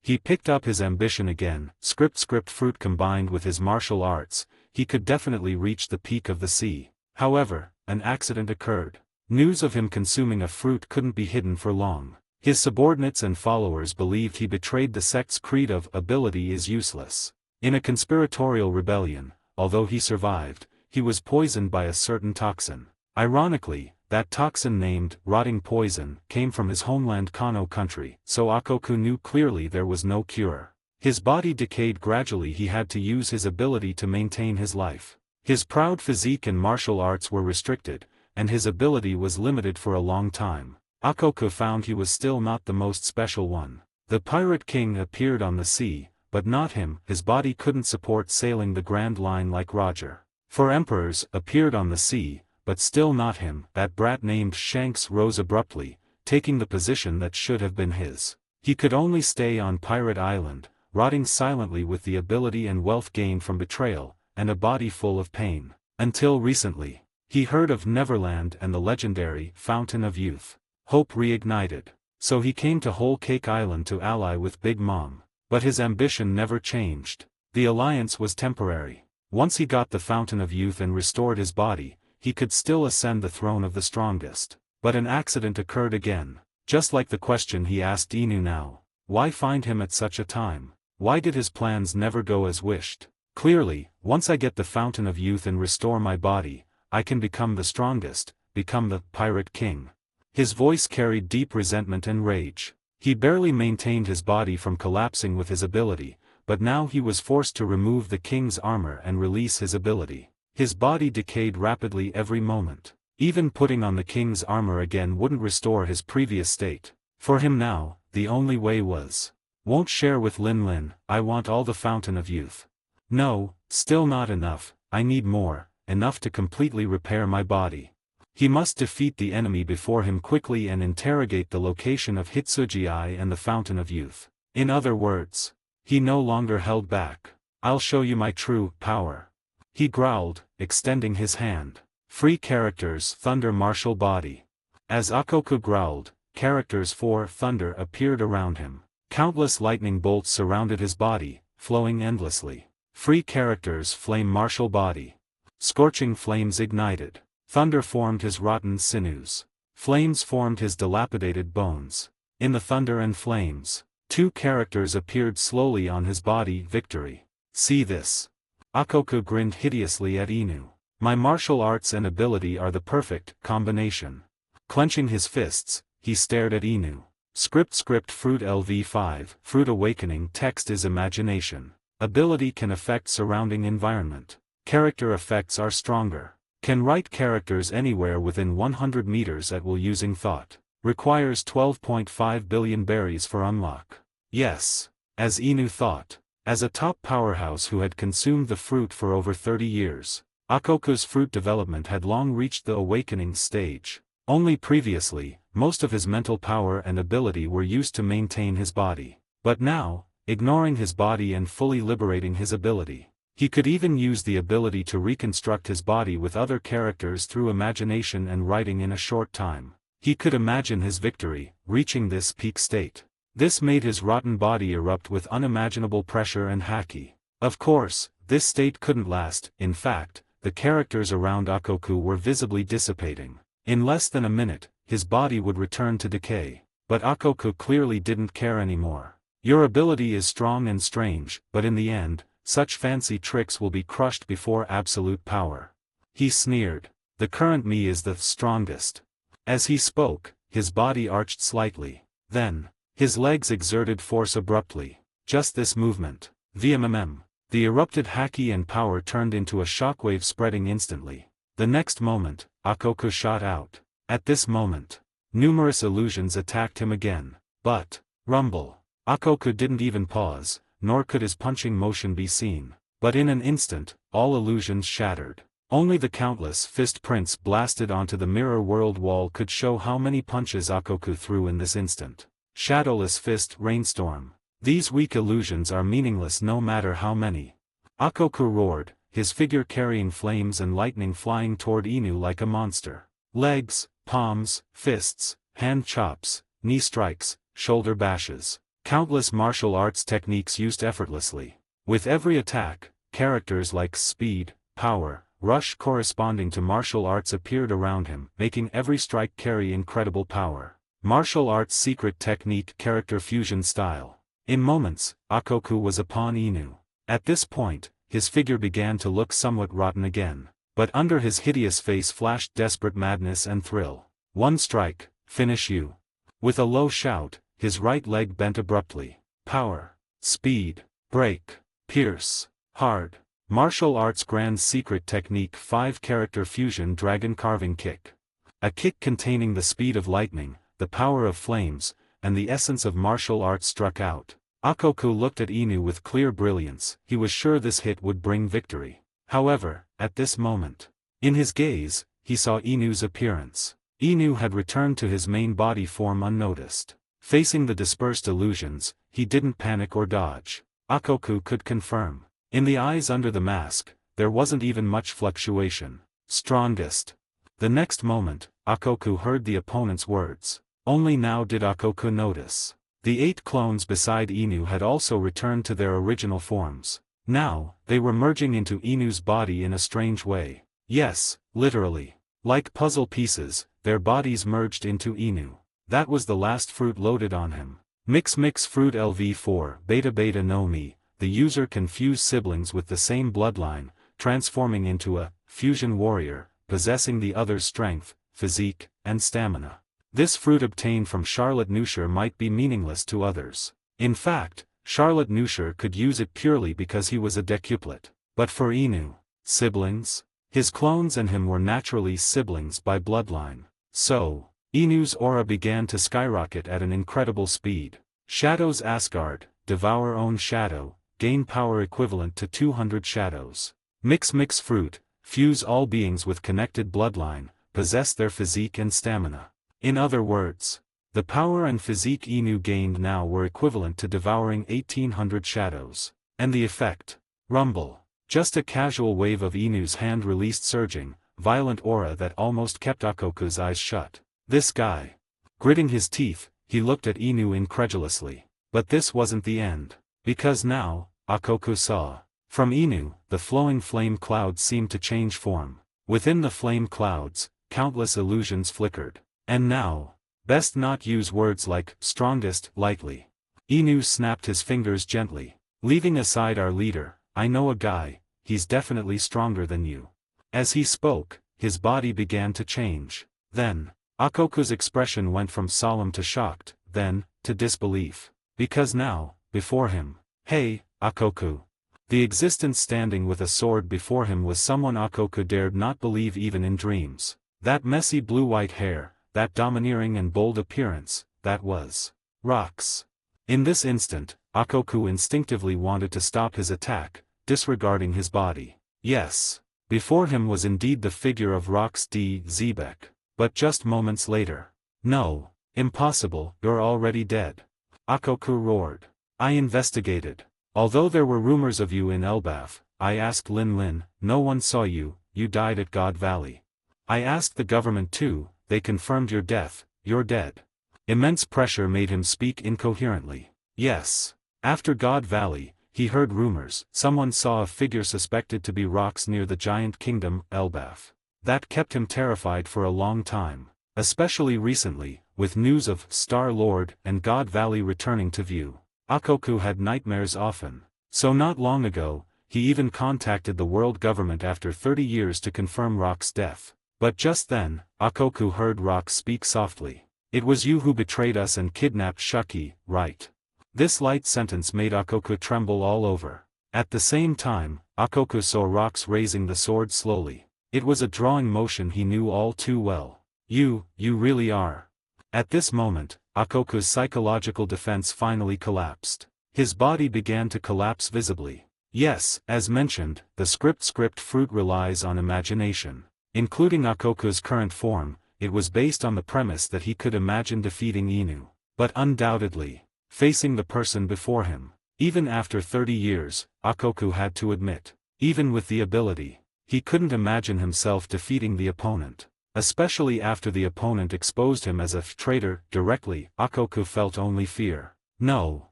Speaker 2: He picked up his ambition again. Script fruit combined with his martial arts, he could definitely reach the peak of the sea. However, an accident occurred. News of him consuming a fruit couldn't be hidden for long. His subordinates and followers believed he betrayed the sect's creed of ability is useless. In a conspiratorial rebellion, although he survived, he was poisoned by a certain toxin. Ironically, that toxin named rotting poison came from his homeland Kano country, so Akoku knew clearly there was no cure. His body decayed gradually. He had to use his ability to maintain his life. His proud physique and martial arts were restricted, and his ability was limited for a long time. Akoku found he was still not the most special one. The Pirate King appeared on the sea, but not him. His body couldn't support sailing the Grand Line like Roger. 4 emperors appeared on the sea, but still not him. That brat named Shanks rose abruptly, taking the position that should have been his. He could only stay on Pirate Island, rotting silently with the ability and wealth gained from betrayal, and a body full of pain. Until recently, he heard of Neverland and the legendary Fountain of Youth. Hope reignited. So he came to Whole Cake Island to ally with Big Mom. But his ambition never changed. The alliance was temporary. Once he got the Fountain of Youth and restored his body, he could still ascend the throne of the strongest. But an accident occurred again. Just like the question he asked Inu now. Why find him at such a time? Why did his plans never go as wished? Clearly, once I get the Fountain of Youth and restore my body, I can become the strongest, become the Pirate King. His voice carried deep resentment and rage. He barely maintained his body from collapsing with his ability, but now he was forced to remove the king's armor and release his ability. His body decayed rapidly every moment. Even putting on the king's armor again wouldn't restore his previous state. For him now, the only way was, won't share with Lin Lin. I want all the Fountain of Youth. No, still not enough. I need more, enough to completely repair my body. He must defeat the enemy before him quickly and interrogate the location of Hitsuji and the Fountain of Youth. In other words, he no longer held back. I'll show you my true power. He growled, extending his hand. Free characters Thunder Martial Body. As Akoku growled, characters for Thunder appeared around him. Countless lightning bolts surrounded his body, flowing endlessly. Free characters Flame Martial Body. Scorching flames ignited. Thunder formed his rotten sinews. Flames formed his dilapidated bones. In the thunder and flames, 2 characters appeared slowly on his body. Victory. See this. Akoku grinned hideously at Inu. My martial arts and ability are the perfect combination. Clenching his fists, he stared at Inu. Script Fruit LV5 Fruit Awakening. Text is imagination. Ability can affect surrounding environment. Character effects are stronger. Can write characters anywhere within 100 meters at will using thought. Requires 12.5 billion berries for unlock. Yes. As Inu thought. As a top powerhouse who had consumed the fruit for over 30 years, Akoku's fruit development had long reached the awakening stage. Only previously, most of his mental power and ability were used to maintain his body. But now, ignoring his body and fully liberating his ability. He could even use the ability to reconstruct his body with other characters through imagination and writing in a short time. He could imagine his victory, reaching this peak state. This made his rotten body erupt with unimaginable pressure and haki. Of course, this state couldn't last. In fact, the characters around Akoku were visibly dissipating. In less than a minute, his body would return to decay. But Akoku clearly didn't care anymore. Your ability is strong and strange, but in the end, such fancy tricks will be crushed before absolute power. He sneered. The current me is the strongest. As he spoke, his body arched slightly. Then, his legs exerted force abruptly. Just this movement. VMMM. The erupted haki and power turned into a shockwave spreading instantly. The next moment, Akoku shot out. At this moment, numerous illusions attacked him again. But, rumble. Akoku didn't even pause, nor could his punching motion be seen. But in an instant, all illusions shattered. Only the countless fist prints blasted onto the mirror world wall could show how many punches Akoku threw in this instant. Shadowless fist rainstorm. These weak illusions are meaningless no matter how many. Akoku roared, his figure carrying flames and lightning flying toward Inu like a monster. Legs, palms, fists, hand chops, knee strikes, shoulder bashes. Countless martial arts techniques used effortlessly. With every attack, characters like speed, power, rush corresponding to martial arts appeared around him, making every strike carry incredible power. Martial arts secret technique character fusion style. In moments, Akoku was upon Inu. At this point, his figure began to look somewhat rotten again. But under his hideous face flashed desperate madness and thrill. One strike, finish you. With a low shout, his right leg bent abruptly. Power. Speed. Break. Pierce. Hard. Martial arts grand secret technique 5 character fusion dragon carving kick. A kick containing the speed of lightning, the power of flames, and the essence of martial arts struck out. Akoku looked at Inu with clear brilliance. He was sure this hit would bring victory. However, at this moment, in his gaze, he saw Inu's appearance. Inu had returned to his main body form unnoticed. Facing the dispersed illusions, he didn't panic or dodge. Akoku could confirm. In the eyes under the mask, there wasn't even much fluctuation. Strongest. The next moment, Akoku heard the opponent's words. Only now did Akoku notice. The 8 clones beside Inu had also returned to their original forms. Now, they were merging into Inu's body in a strange way. Yes, literally. Like puzzle pieces, their bodies merged into Inu. That was the last fruit loaded on him. Mix fruit LV4 beta beta no mi. The user can fuse siblings with the same bloodline, transforming into a fusion warrior, possessing the other's strength, physique, and stamina. This fruit obtained from Charlotte Neuscher might be meaningless to others. In fact, Charlotte Neuscher could use it purely because he was a decuplet. But for Inu, siblings? His clones and him were naturally siblings by bloodline. So, Inu's aura began to skyrocket at an incredible speed. Shadows Asgard, devour own shadow, gain power equivalent to 200 shadows. Mix fruit, fuse all beings with connected bloodline, possess their physique and stamina. In other words, the power and physique Inu gained now were equivalent to devouring 1800 shadows. And the effect? Rumble. Just a casual wave of Inu's hand released surging, violent aura that almost kept Akoku's eyes shut. This guy. Gritting his teeth, he looked at Inu incredulously. But this wasn't the end. Because now, Akoku saw. From Inu, the flowing flame clouds seemed to change form. Within the flame clouds, countless illusions flickered. And now, best not use words like strongest lightly. Inu snapped his fingers gently. Leaving aside our leader, I know a guy, he's definitely stronger than you. As he spoke, his body began to change. Then, Akoku's expression went from solemn to shocked, then, to disbelief. Because now, before him, hey, Akoku. The existence standing with a sword before him was someone Akoku dared not believe even in dreams. That messy blue-white hair, that domineering and bold appearance, that was Rox. In this instant, Akoku instinctively wanted to stop his attack, disregarding his body. Yes, before him was indeed the figure of Rox D. Zebek. But just moments later. No, impossible, you're already dead. Akoku roared. I investigated. Although there were rumors of you in Elbaf, I asked Lin, no one saw you, you died at God Valley. I asked the government too, they confirmed your death, you're dead. Immense pressure made him speak incoherently. Yes. After God Valley, he heard rumors. Someone saw a figure suspected to be Rox near the giant kingdom, Elbaf. That kept him terrified for a long time. Especially recently, with news of Star-Lord and God Valley returning to view. Akoku had nightmares often. So not long ago, he even contacted the world government after 30 years to confirm Rox's death. But just then, Akoku heard Rocks speak softly. "It was you who betrayed us and kidnapped Shuki, right?" This light sentence made Akoku tremble all over. At the same time, Akoku saw Rocks raising the sword slowly. It was a drawing motion he knew all too well. You really are." At this moment, Akoku's psychological defense finally collapsed. His body began to collapse visibly. Yes, as mentioned, the script fruit relies on imagination. Including Akoku's current form, it was based on the premise that he could imagine defeating Inu. But undoubtedly, facing the person before him. Even after 30 years, Akoku had to admit, even with the ability, he couldn't imagine himself defeating the opponent. Especially after the opponent exposed him as a traitor directly, Akoku felt only fear. No,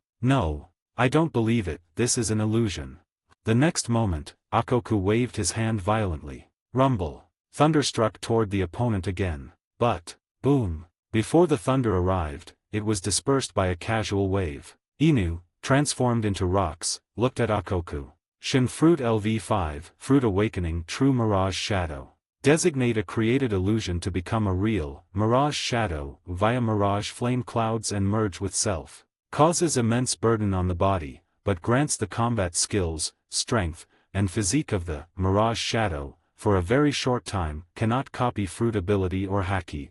Speaker 2: I don't believe it, this is an illusion. The next moment, Akoku waved his hand violently. Rumble. Thunder struck toward the opponent again. But, boom. Before the thunder arrived, it was dispersed by a casual wave. Inu, transformed into Rocks, looked at Akoku. Shin Fruit LV5, Fruit Awakening True Mirage Shadow. Designate a created illusion to become a real, mirage shadow, via mirage flame clouds and merge with self. Causes immense burden on the body, but grants the combat skills, strength, and physique of the mirage shadow, for a very short time, cannot copy fruit ability or haki.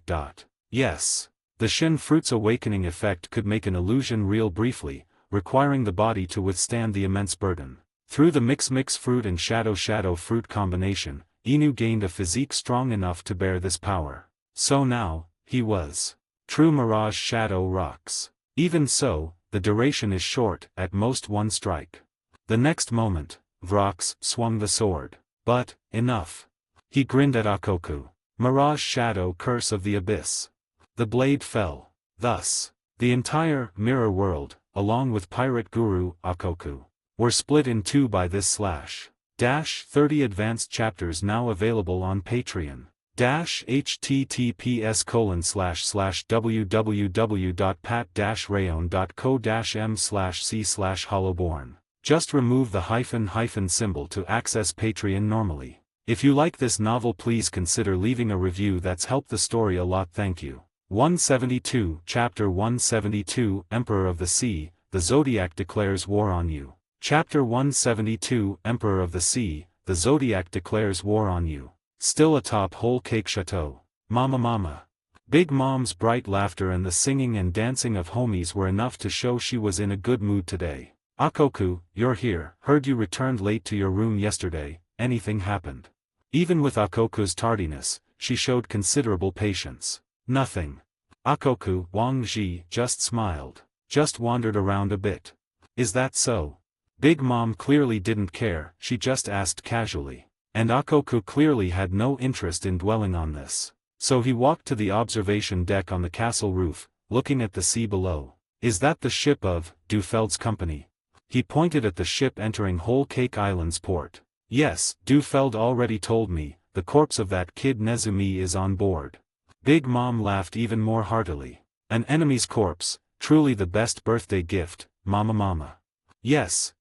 Speaker 2: Yes. The Shin Fruit's awakening effect could make an illusion real briefly, requiring the body to withstand the immense burden. Through the mix fruit and shadow fruit combination, Inu gained a physique strong enough to bear this power. So now, he was True Mirage Shadow Rocks. Even so, the duration is short, at most one strike. The next moment, Vrox swung the sword. But, enough. He grinned at Akoku. Mirage Shadow Curse of the Abyss. The blade fell. Thus, the entire mirror world, along with Pirate Guru Akoku, were split in two by this slash. 30 advanced chapters now available on Patreon. https://www.pat-rayon.co-m/c/hollowborn. Just remove the hyphen symbol to access Patreon normally. If you like this novel, please consider leaving a review. That's helped the story a lot. Thank you. 172 Chapter 172 Emperor of the Sea, the Zodiac declares war on you. Chapter 172 Emperor of the Sea, the Zodiac declares war on you. Still atop Whole Cake Chateau. Mama. Big Mom's bright laughter and the singing and dancing of homies were enough to show she was in a good mood today. Akoku, you're here. Heard you returned late to your room yesterday. Anything happened? Even with Akoku's tardiness, she showed considerable patience. Nothing. Akoku, Wang Ji, just smiled. Just wandered around a bit. Is that so? Big Mom clearly didn't care, she just asked casually. And Akoku clearly had no interest in dwelling on this. So he walked to the observation deck on the castle roof, looking at the sea below. Is that the ship of Dufeld's company? He pointed at the ship entering Whole Cake Island's port. Yes, Dufeld already told me, the corpse of that kid Nezumi is on board. Big Mom laughed even more heartily. An enemy's corpse, truly the best birthday gift, Mama. Yes,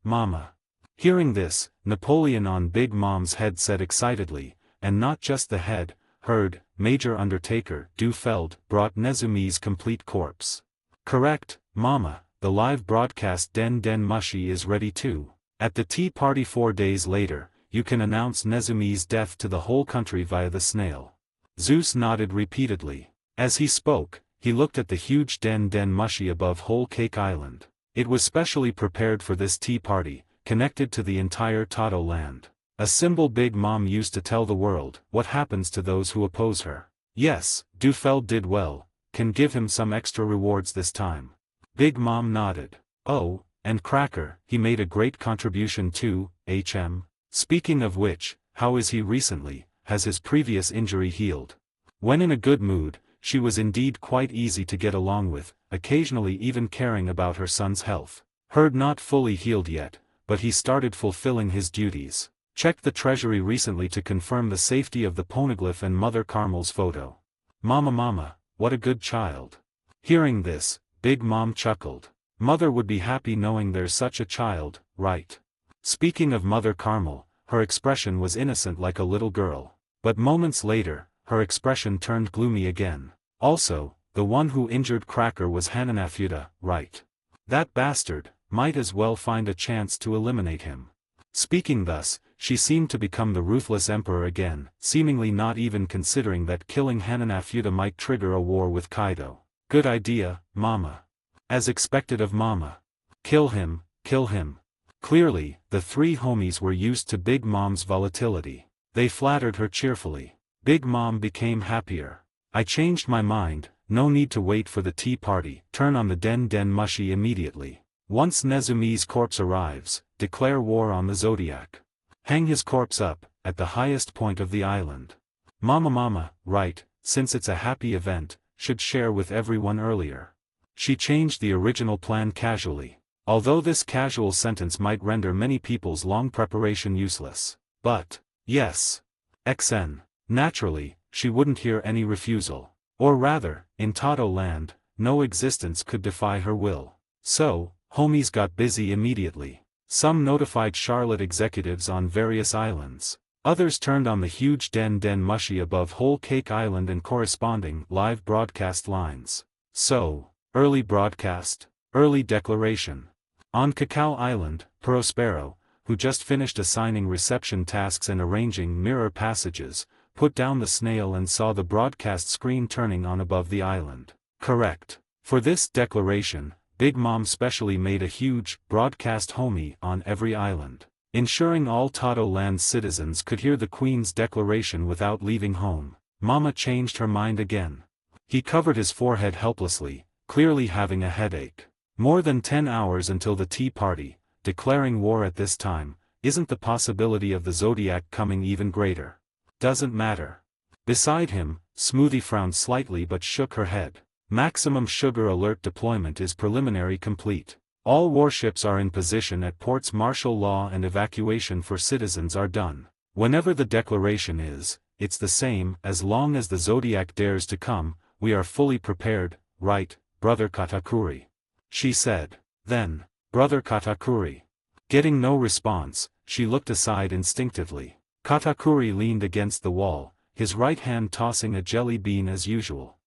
Speaker 2: Mama. Hearing this, Napoleon on Big Mom's head said excitedly, and not just the head, heard, Major Undertaker Dufeld brought Nezumi's complete corpse. Correct, Mama, the live broadcast Den Mushi is ready too. At the tea party 4 days later, you can announce Nezumi's death to the whole country via the snail. Zeus nodded repeatedly. As he spoke, he looked at the huge Den Mushi above Whole Cake Island. It was specially prepared for this tea party, connected to the entire Tato land. A symbol Big Mom used to tell the world what happens to those who oppose her. Yes, Dufeld did well, can give him some extra rewards this time. Big Mom nodded. Oh, and Cracker, he made a great contribution too, HM. Speaking of which, how is he recently? Has his previous injury healed? When in a good mood, she was indeed quite easy to get along with, occasionally even caring about her son's health. Heard not fully healed yet, but he started fulfilling his duties. Checked the treasury recently to confirm the safety of the poneglyph and Mother Carmel's photo. Mama, what a good child. Hearing this, Big Mom chuckled. Mother would be happy knowing there's such a child, right? Speaking of Mother Carmel, her expression was innocent like a little girl. But moments later, her expression turned gloomy again. Also, the one who injured Cracker was Hananafuda, right? That bastard, might as well find a chance to eliminate him. Speaking thus, she seemed to become the ruthless emperor again, seemingly not even considering that killing Hananafuda might trigger a war with Kaido. Good idea, Mama. As expected of Mama. Kill him, kill him. Clearly, the three homies were used to Big Mom's volatility. They flattered her cheerfully. Big Mom became happier. I changed my mind, no need to wait for the tea party, turn on the Den Den Mushi immediately. Once Nezumi's corpse arrives, declare war on the Zodiac. Hang his corpse up, at the highest point of the island. Mama, right, since it's a happy event, should share with everyone earlier. She changed the original plan casually. Although this casual sentence might render many people's long preparation useless. But, yes. XN. Naturally, she wouldn't hear any refusal. Or rather, in Tato land, no existence could defy her will. So, homies got busy immediately. Some notified Charlotte executives on various islands. Others turned on the huge Den Den Mushi above Whole Cake Island and corresponding live broadcast lines. So, early broadcast, early declaration. On Cacao Island, Prospero, who just finished assigning reception tasks and arranging mirror passages, put down the snail and saw the broadcast screen turning on above the island. Correct. For this declaration, Big Mom specially made a huge broadcast homie on every island, ensuring all Tato land citizens could hear the Queen's declaration without leaving home. Mama changed her mind again. He covered his forehead helplessly, clearly having a headache. More than 10 hours until the tea party, declaring war at this time, isn't the possibility of the Zodiac coming even greater? Doesn't matter. Beside him, Smoothie frowned slightly but shook her head. Maximum sugar alert deployment is preliminary complete. All warships are in position at ports. Martial law and evacuation for citizens are done. Whenever the declaration is, it's the same. As long as the Zodiac dares to come, we are fully prepared, right, Brother Katakuri? She said. Then, Brother Katakuri. Getting no response, she looked aside instinctively. Katakuri leaned against the wall, his right hand tossing a jelly bean as usual.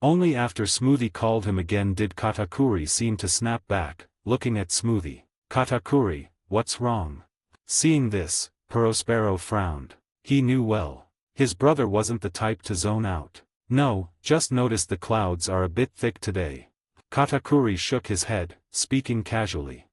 Speaker 2: Only after Smoothie called him again did Katakuri seem to snap back, looking at Smoothie. Katakuri, what's wrong? Seeing this, Prospero frowned. He knew well. His brother wasn't the type to zone out. No, just noticed the clouds are a bit thick today. Katakuri shook his head, speaking casually.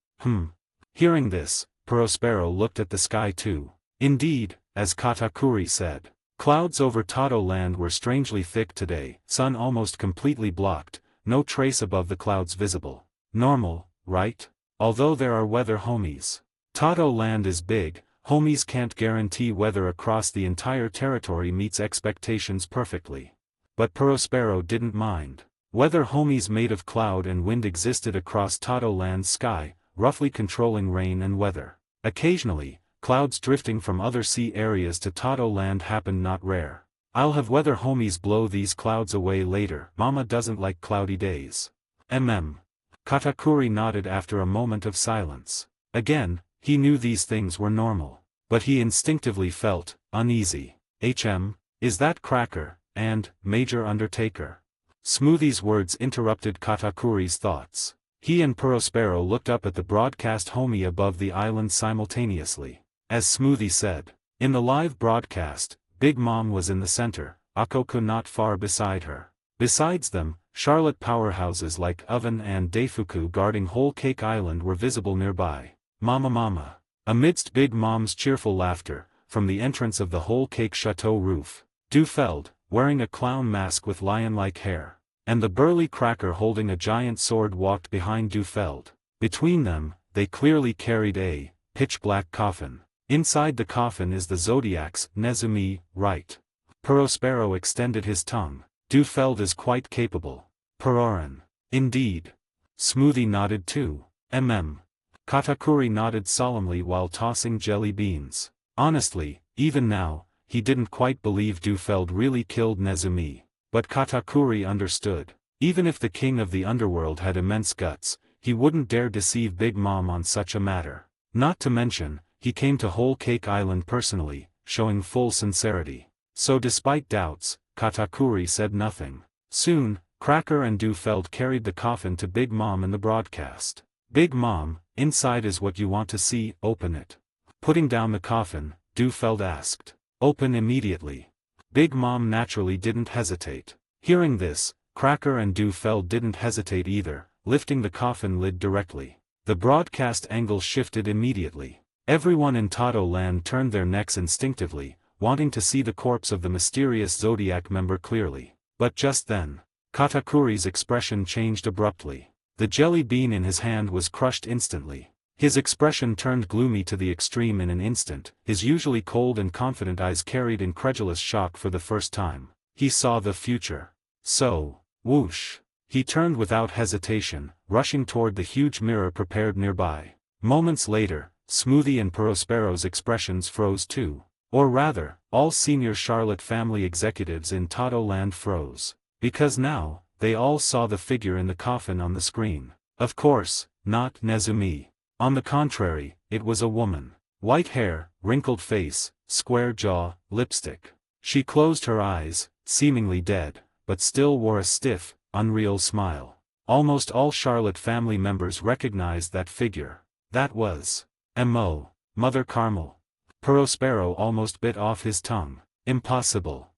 Speaker 2: Hearing this, Prospero looked at the sky too. Indeed, as Katakuri said. Clouds over Tato land were strangely thick today, sun almost completely blocked, no trace above the clouds visible. Normal, right? Although there are weather homies. Tato land is big, homies can't guarantee weather across the entire territory meets expectations perfectly. But Prospero didn't mind. Weather homies made of cloud and wind existed across Tato land's sky, roughly controlling rain and weather. Occasionally, clouds drifting from other sea areas to Tato land happened, not rare. I'll have weather homies blow these clouds away later. Mama doesn't like cloudy days. Katakuri nodded after a moment of silence. Again, he knew these things were normal. But he instinctively felt uneasy. Is that Cracker, and Major Undertaker? Smoothie's words interrupted Katakuri's thoughts. He and Prospero looked up at the broadcast homie above the island simultaneously. As Smoothie said, in the live broadcast, Big Mom was in the center, Akoku not far beside her. Besides them, Charlotte powerhouses like Oven and Deifuku guarding Whole Cake Island were visible nearby. Mama. Amidst Big Mom's cheerful laughter, from the entrance of the Whole Cake Chateau roof, Dufeld, wearing a clown mask with lion-like hair, and the burly Cracker holding a giant sword walked behind Dufeld. Between them, they clearly carried a pitch-black coffin. Inside the coffin is the Zodiac's Nezumi, right? Prospero extended his tongue. Dufeld is quite capable. Peroran. Indeed. Smoothie nodded too. Katakuri nodded solemnly while tossing jelly beans. Honestly, even now, he didn't quite believe Dufeld really killed Nezumi. But Katakuri understood. Even if the king of the underworld had immense guts, he wouldn't dare deceive Big Mom on such a matter. Not to mention, he came to Whole Cake Island personally, showing full sincerity. So despite doubts, Katakuri said nothing. Soon, Cracker and Dufeld carried the coffin to Big Mom in the broadcast. Big Mom, inside is what you want to see, open it. Putting down the coffin, Dufeld asked. Open immediately. Big Mom naturally didn't hesitate. Hearing this, Cracker and Dufeld didn't hesitate either, lifting the coffin lid directly. The broadcast angle shifted immediately. Everyone in Tado Land turned their necks instinctively, wanting to see the corpse of the mysterious Zodiac member clearly. But just then, Katakuri's expression changed abruptly. The jelly bean in his hand was crushed instantly. His expression turned gloomy to the extreme in an instant, his usually cold and confident eyes carried incredulous shock for the first time. He saw the future. So, whoosh. He turned without hesitation, rushing toward the huge mirror prepared nearby. Moments later, Smoothie and Prospero's expressions froze too. Or rather, all senior Charlotte family executives in Tado Land froze. Because now, they all saw the figure in the coffin on the screen. Of course, not Nezumi. On the contrary, it was a woman. White hair, wrinkled face, square jaw, lipstick. She closed her eyes, seemingly dead, but still wore a stiff, unreal smile. Almost all Charlotte family members recognized that figure. That was M.O. Mother Carmel. Prospero almost bit off his tongue. Impossible.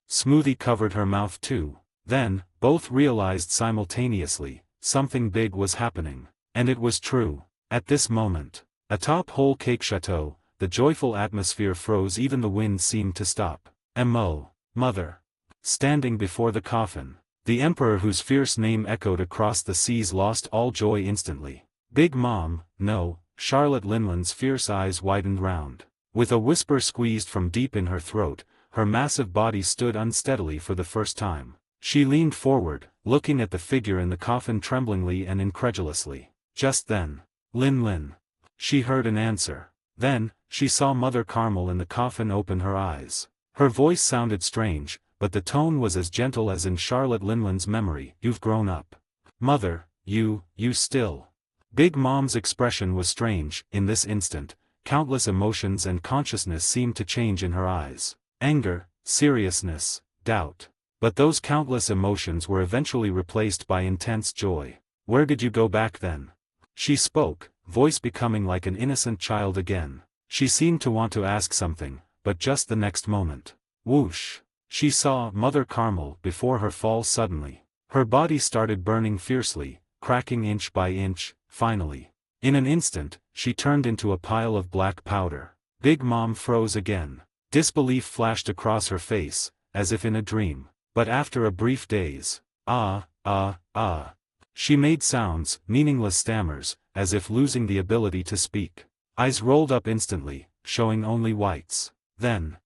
Speaker 2: Smoothie covered her mouth too. Then, both realized simultaneously, something big was happening. And it was true. At this moment, atop Whole Cake Chateau, the joyful atmosphere froze, even the wind seemed to stop. M.O. Mother. Standing before the coffin. The emperor whose fierce name echoed across the seas lost all joy instantly. Big Mom, no, Charlotte Linland's fierce eyes widened round. With a whisper squeezed from deep in her throat, her massive body stood unsteadily for the first time. She leaned forward, looking at the figure in the coffin tremblingly and incredulously. Just then, Lin. She heard an answer. Then, she saw Mother Carmel in the coffin open her eyes. Her voice sounded strange, but the tone was as gentle as in Charlotte Linland's memory. You've grown up. Mother, you still. Big Mom's expression was strange. In this instant, countless emotions and consciousness seemed to change in her eyes. Anger, seriousness, doubt. But those countless emotions were eventually replaced by intense joy. Where did you go back then? She spoke, voice becoming like an innocent child again. She seemed to want to ask something, but just the next moment. Whoosh. She saw Mother Carmel before her fall suddenly. Her body started burning fiercely, cracking inch by inch, finally. In an instant, she turned into a pile of black powder. Big Mom froze again. Disbelief flashed across her face, as if in a dream. But after a brief daze, she made sounds, meaningless stammers, as if losing the ability to speak. Eyes rolled up instantly, showing only whites. Then,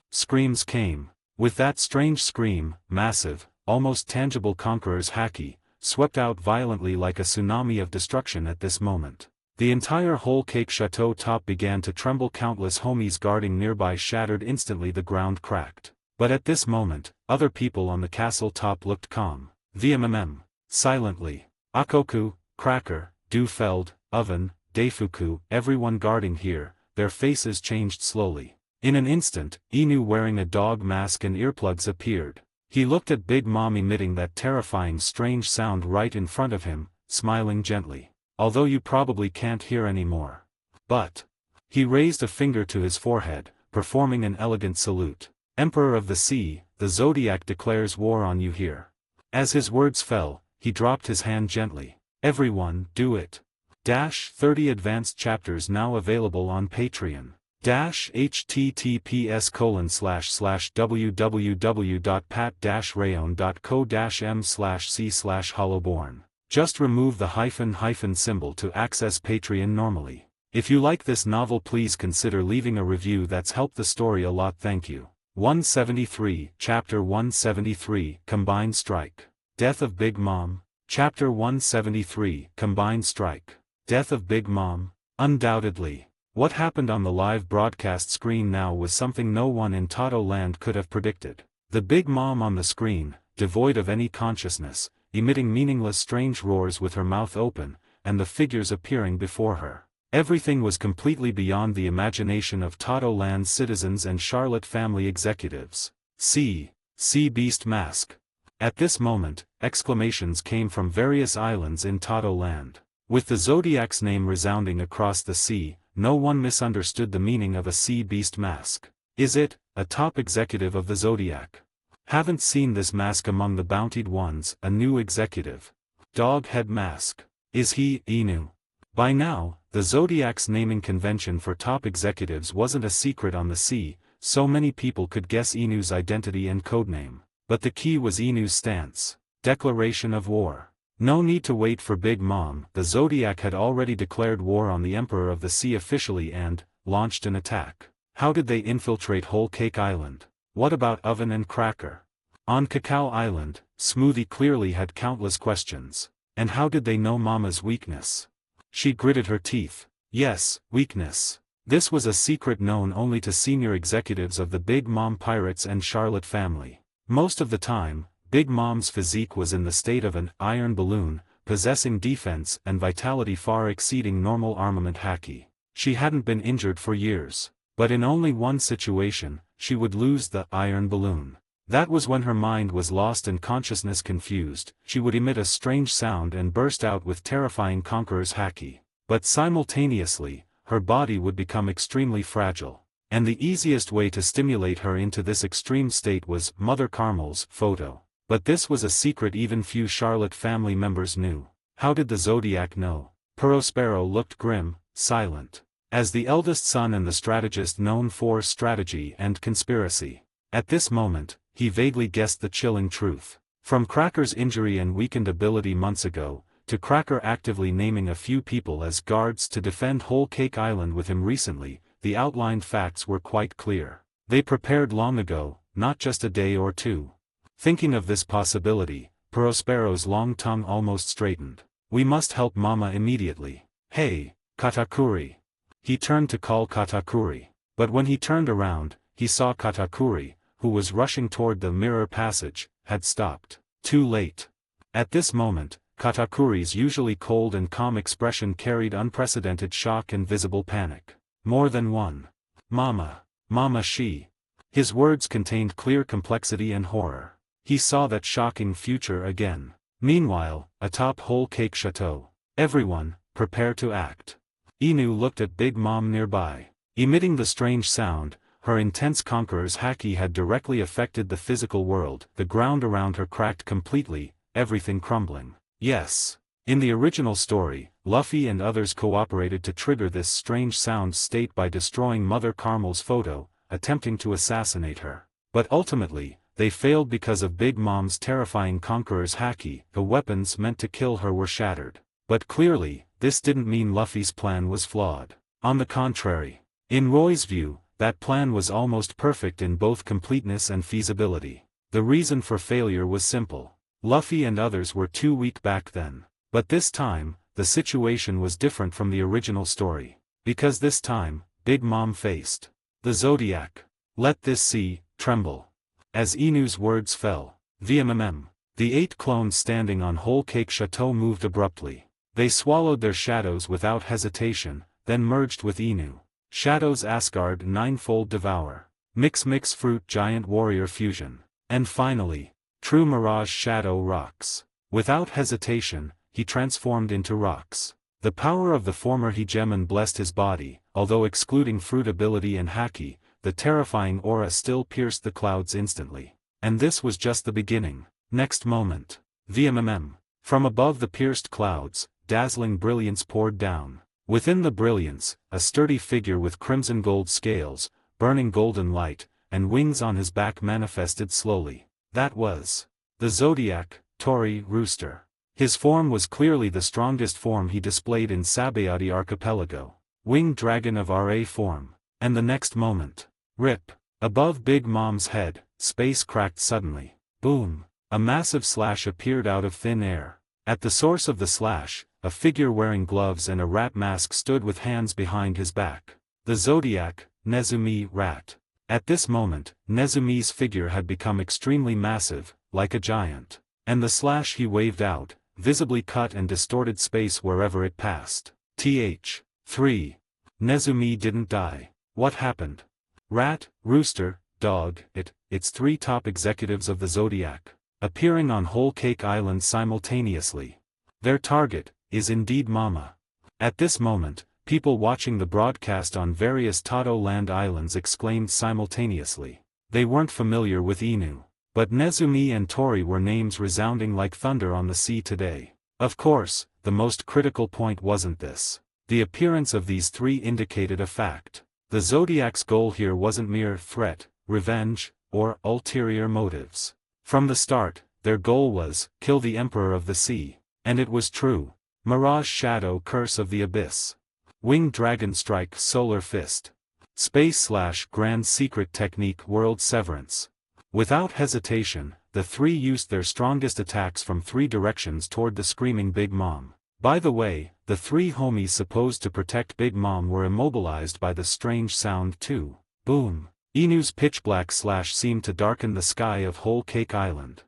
Speaker 2: screams came. With that strange scream, massive, almost tangible Conqueror's haki, swept out violently like a tsunami of destruction at this moment. The entire Whole Cake Chateau top began to tremble. Countless homies guarding nearby shattered instantly. The ground cracked. But at this moment, other people on the castle top looked calm. Silently. Akoku, Cracker, Dufeld, Oven, Deifuku, everyone guarding here, their faces changed slowly. In an instant, Inu wearing a dog mask and earplugs appeared. He looked at Big Mom emitting that terrifying strange sound right in front of him, smiling gently. Although you probably can't hear anymore. But. He raised a finger to his forehead, performing an elegant salute. Emperor of the Sea, the Zodiac declares war on you here. As his words fell, he dropped his hand gently. Everyone, do it. 30 advanced chapters now available on Patreon. https://www.pat-rayon.co-m/c/hollowborn. Just remove the hyphen symbol to access Patreon normally. If you like this novel, please consider leaving a review. That's helped the story a lot. Thank you. 173, Chapter 173, Combined Strike. Death of Big Mom. Chapter 173, Combined Strike. Death of Big Mom. Undoubtedly. What happened on the live broadcast screen now was something no one in Tado Land could have predicted. The Big Mom on the screen, devoid of any consciousness, emitting meaningless strange roars with her mouth open, and the figures appearing before her. Everything was completely beyond the imagination of Tato Land's citizens and Charlotte family executives. Sea Beast Mask. At this moment, exclamations came from various islands in Tato Land. With the Zodiac's name resounding across the sea, no one misunderstood the meaning of a sea beast mask. Is it a top executive of the Zodiac? Haven't seen this mask among the bountied ones. A new executive. Dog head mask. Is he Inu? By now, the Zodiac's naming convention for top executives wasn't a secret on the sea, so many people could guess Inu's identity and codename. But the key was Inu's stance. Declaration of war. No need to wait for Big Mom. The Zodiac had already declared war on the Emperor of the Sea officially and launched an attack. How did they infiltrate Whole Cake Island? What about Oven and Cracker? On Cacao Island, Smoothie clearly had countless questions. And how did they know Mama's weakness? She gritted her teeth. Yes, weakness. This was a secret known only to senior executives of the Big Mom Pirates and Charlotte family. Most of the time, Big Mom's physique was in the state of an iron balloon, possessing defense and vitality far exceeding normal armament haki. She hadn't been injured for years. But in only one situation, she would lose the iron balloon. That was when her mind was lost and consciousness confused. She would emit a strange sound and burst out with terrifying conqueror's haki. But simultaneously, her body would become extremely fragile. And the easiest way to stimulate her into this extreme state was Mother Carmel's photo. But this was a secret even few Charlotte family members knew. How did the Zodiac know? Prospero looked grim, silent. As the eldest son and the strategist known for strategy and conspiracy. At this moment, he vaguely guessed the chilling truth. From Cracker's injury and weakened ability months ago, to Cracker actively naming a few people as guards to defend Whole Cake Island with him recently, the outlined facts were quite clear. They prepared long ago, not just a day or two. Thinking of this possibility, Prospero's long tongue almost straightened. We must help Mama immediately. Hey, Katakuri. He turned to call Katakuri. But when he turned around, he saw Katakuri, who was rushing toward the mirror passage, had stopped. Too late. At this moment, Katakuri's usually cold and calm expression carried unprecedented shock and visible panic. More than one. Mama. Mama she. His words contained clear complexity and horror. He saw that shocking future again. Meanwhile, atop Whole Cake Chateau. Everyone, prepare to act. Inu looked at Big Mom nearby. Emitting the strange sound, her intense conqueror's haki had directly affected the physical world. The ground around her cracked completely, everything crumbling. Yes. In the original story, Luffy and others cooperated to trigger this strange sound state by destroying Mother Carmel's photo, attempting to assassinate her. But ultimately, they failed because of Big Mom's terrifying conqueror's haki. The weapons meant to kill her were shattered. But clearly, this didn't mean Luffy's plan was flawed. On the contrary. In Roy's view, that plan was almost perfect in both completeness and feasibility. The reason for failure was simple. Luffy and others were too weak back then. But this time, the situation was different from the original story. Because this time, Big Mom faced the Zodiac. Let this sea tremble. As Inu's words fell, VMMM. The 8 clones standing on Whole Cake Chateau moved abruptly. They swallowed their shadows without hesitation, then merged with Inu. Shadows Asgard ninefold devour. Mix fruit giant warrior fusion. And finally, true mirage shadow rocks. Without hesitation, he transformed into rocks. The power of the former hegemon blessed his body, although excluding fruit ability and haki, the terrifying aura still pierced the clouds instantly. And this was just the beginning. Next moment. VMMM. From above the pierced clouds, dazzling brilliance poured down. Within the brilliance, a sturdy figure with crimson gold scales, burning golden light, and wings on his back manifested slowly. That was the Zodiac, Tori Rooster. His form was clearly the strongest form he displayed in Sabayati Archipelago. Winged dragon of RA form. And the next moment. Rip. Above Big Mom's head, space cracked suddenly. Boom. A massive slash appeared out of thin air. At the source of the slash, a figure wearing gloves and a rat mask stood with hands behind his back. The Zodiac, Nezumi Rat. At this moment, Nezumi's figure had become extremely massive, like a giant. And the slash he waved out, visibly cut and distorted space wherever it passed. 3. Nezumi didn't die. What happened? Rat, rooster, dog, it's 3 top executives of the Zodiac, appearing on Whole Cake Island simultaneously. Their target is indeed Mama. At this moment, people watching the broadcast on various Tato Land islands exclaimed simultaneously. They weren't familiar with Inu. But Nezumi and Tori were names resounding like thunder on the sea today. Of course, the most critical point wasn't this. The appearance of these 3 indicated a fact. The Zodiac's goal here wasn't mere threat, revenge, or ulterior motives. From the start, their goal was, kill the Emperor of the Sea. And it was true. Mirage Shadow Curse of the Abyss. Winged Dragon Strike Solar Fist. Space/Grand Secret Technique World Severance. Without hesitation, the 3 used their strongest attacks from 3 directions toward the screaming Big Mom. By the way, the 3 homies supposed to protect Big Mom were immobilized by the strange sound too. Boom. Inu's pitch black slash seemed to darken the sky of Whole Cake Island.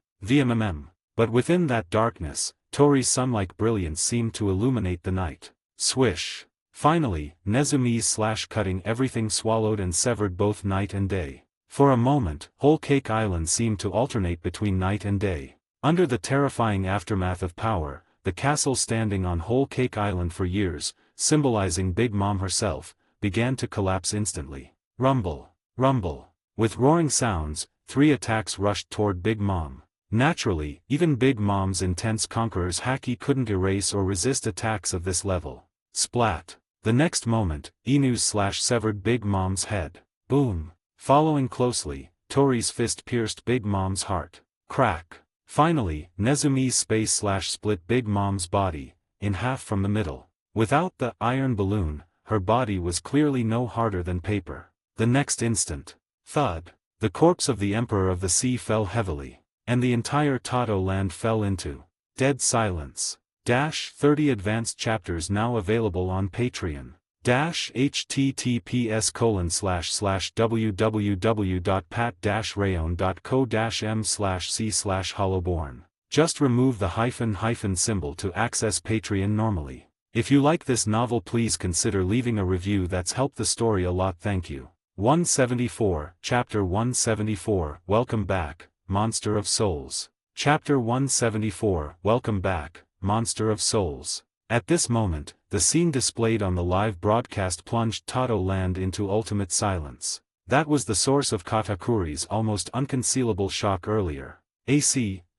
Speaker 2: But within that darkness, Tori's sun-like brilliance seemed to illuminate the night. Swish. Finally, Nezumi's slash-cutting everything swallowed and severed both night and day. For a moment, Whole Cake Island seemed to alternate between night and day. Under the terrifying aftermath of power, the castle standing on Whole Cake Island for years, symbolizing Big Mom herself, began to collapse instantly. Rumble. Rumble. With roaring sounds, 3 attacks rushed toward Big Mom. Naturally, even Big Mom's intense conqueror's haki couldn't erase or resist attacks of this level. Splat. The next moment, Inu's slash severed Big Mom's head. Boom. Following closely, Tori's fist pierced Big Mom's heart. Crack. Finally, Nezumi's space slash split Big Mom's body in half from the middle. Without the iron balloon, her body was clearly no harder than paper. The next instant, thud, the corpse of the Emperor of the Sea fell heavily, and the entire Tato land fell into dead silence. 30 advanced chapters now available on Patreon. https://www.pat-rayon.co-m/c/hollowborn. Just remove the hyphen symbol to access Patreon normally. If you like this novel, please consider leaving a review. That's helped the story a lot. Thank you. 174, Chapter 174, Welcome Back, Monster of Souls. Chapter 174, Welcome Back, Monster of Souls. At this moment, the scene displayed on the live broadcast plunged Tato land into ultimate silence. That was the source of Katakuri's almost unconcealable shock earlier.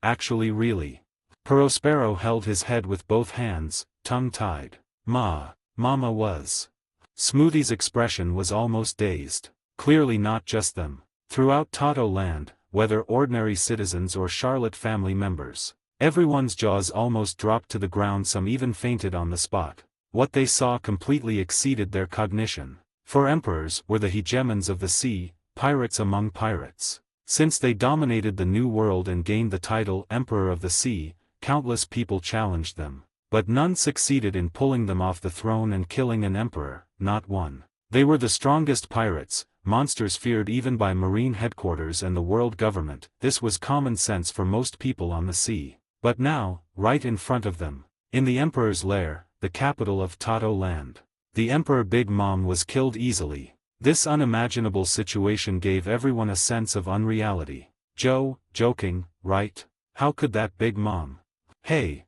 Speaker 2: Actually really. Prospero held his head with both hands, tongue-tied. Mama was. Smoothie's expression was almost dazed. Clearly not just them. Throughout Tato land, whether ordinary citizens or Charlotte family members, everyone's jaws almost dropped to the ground. Some even fainted on the spot. What they saw completely exceeded their cognition. For emperors were the hegemons of the sea, pirates among pirates. Since they dominated the New World and gained the title Emperor of the Sea, countless people challenged them. But none succeeded in pulling them off the throne and killing an emperor, not one. They were the strongest pirates, monsters feared even by Marine headquarters and the world government. This was common sense for most people on the sea. But now, right in front of them, in the Emperor's lair, the capital of Tato land, the Emperor Big Mom was killed easily. This unimaginable situation gave everyone a sense of unreality. Joking, right? How could that Big Mom? Hey,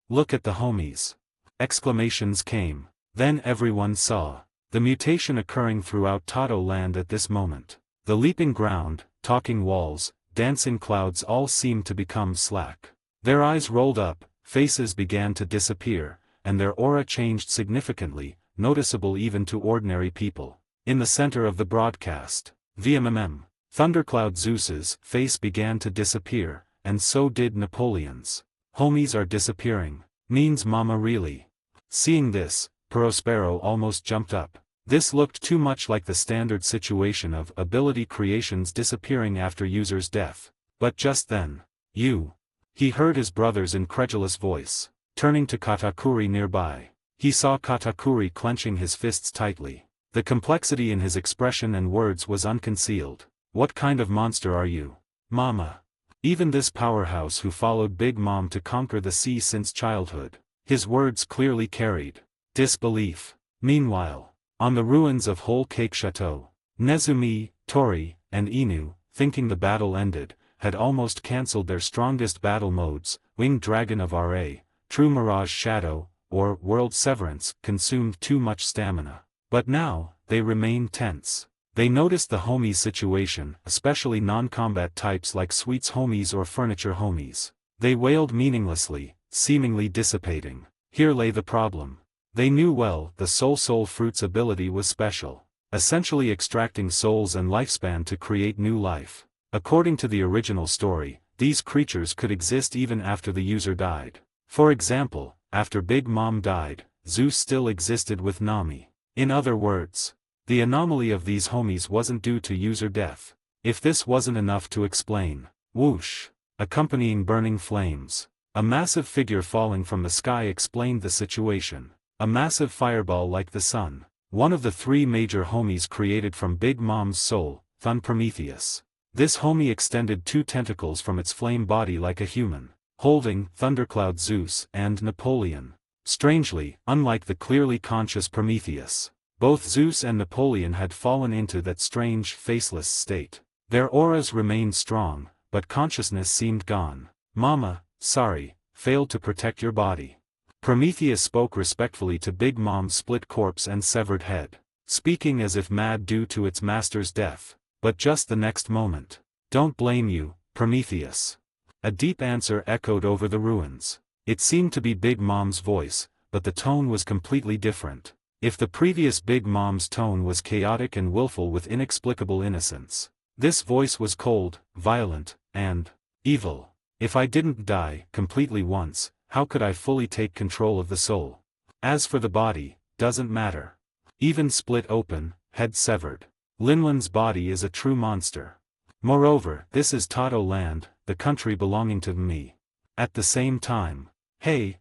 Speaker 2: look at the homies. Exclamations came. Then everyone saw the mutation occurring throughout Tato land at this moment. The leaping ground, talking walls, dancing clouds all seemed to become slack. Their eyes rolled up, faces began to disappear, and their aura changed significantly, noticeable even to ordinary people. In the center of the broadcast, Thundercloud Zeus's face began to disappear, and so did Napoleon's. Homies are disappearing. Means Mama really? Seeing this, Prospero almost jumped up. This looked too much like the standard situation of ability creations disappearing after user's death. But just then, he heard his brother's incredulous voice. Turning to Katakuri nearby, he saw Katakuri clenching his fists tightly. The complexity in his expression and words was unconcealed. What kind of monster are you, Mama? Even this powerhouse who followed Big Mom to conquer the sea since childhood. His words clearly carried disbelief. Meanwhile, on the ruins of Whole Cake Chateau, Nezumi, Tori, and Inu, thinking the battle ended, had almost cancelled their strongest battle modes. Winged Dragon of RA, True Mirage Shadow, or World Severance, consumed too much stamina. But now, they remained tense. They noticed the homies situation, especially non-combat types like Sweets homies or Furniture homies. They wailed meaninglessly, seemingly dissipating. Here lay the problem. They knew well the soul fruit's ability was special, essentially extracting souls and lifespan to create new life. According to the original story, these creatures could exist even after the user died. For example, after Big Mom died, Zeus still existed with Nami. In other words, the anomaly of these homies wasn't due to user death. If this wasn't enough to explain, whoosh, accompanying burning flames, a massive figure falling from the sky explained the situation. A massive fireball like the sun. One of the three major homies created from Big Mom's soul, Thun Prometheus. This homie extended two tentacles from its flame body like a human, holding Thundercloud Zeus and Napoleon. Strangely, unlike the clearly conscious Prometheus, both Zeus and Napoleon had fallen into that strange, faceless state. Their auras remained strong, but consciousness seemed gone. Mama, sorry, failed to protect your body. Prometheus spoke respectfully to Big Mom's split corpse and severed head, speaking as if mad due to its master's death. But just the next moment, "Don't blame you, Prometheus." A deep answer echoed over the ruins. It seemed to be Big Mom's voice, but the tone was completely different. If the previous Big Mom's tone was chaotic and willful with inexplicable innocence, this voice was cold, violent, and evil. If I didn't die completely once, how could I fully take control of the soul? As for the body, doesn't matter. Even split open, head severed. Linlan's body is a true monster. Moreover, this is Tato land, the country belonging to me. At the same time, hey,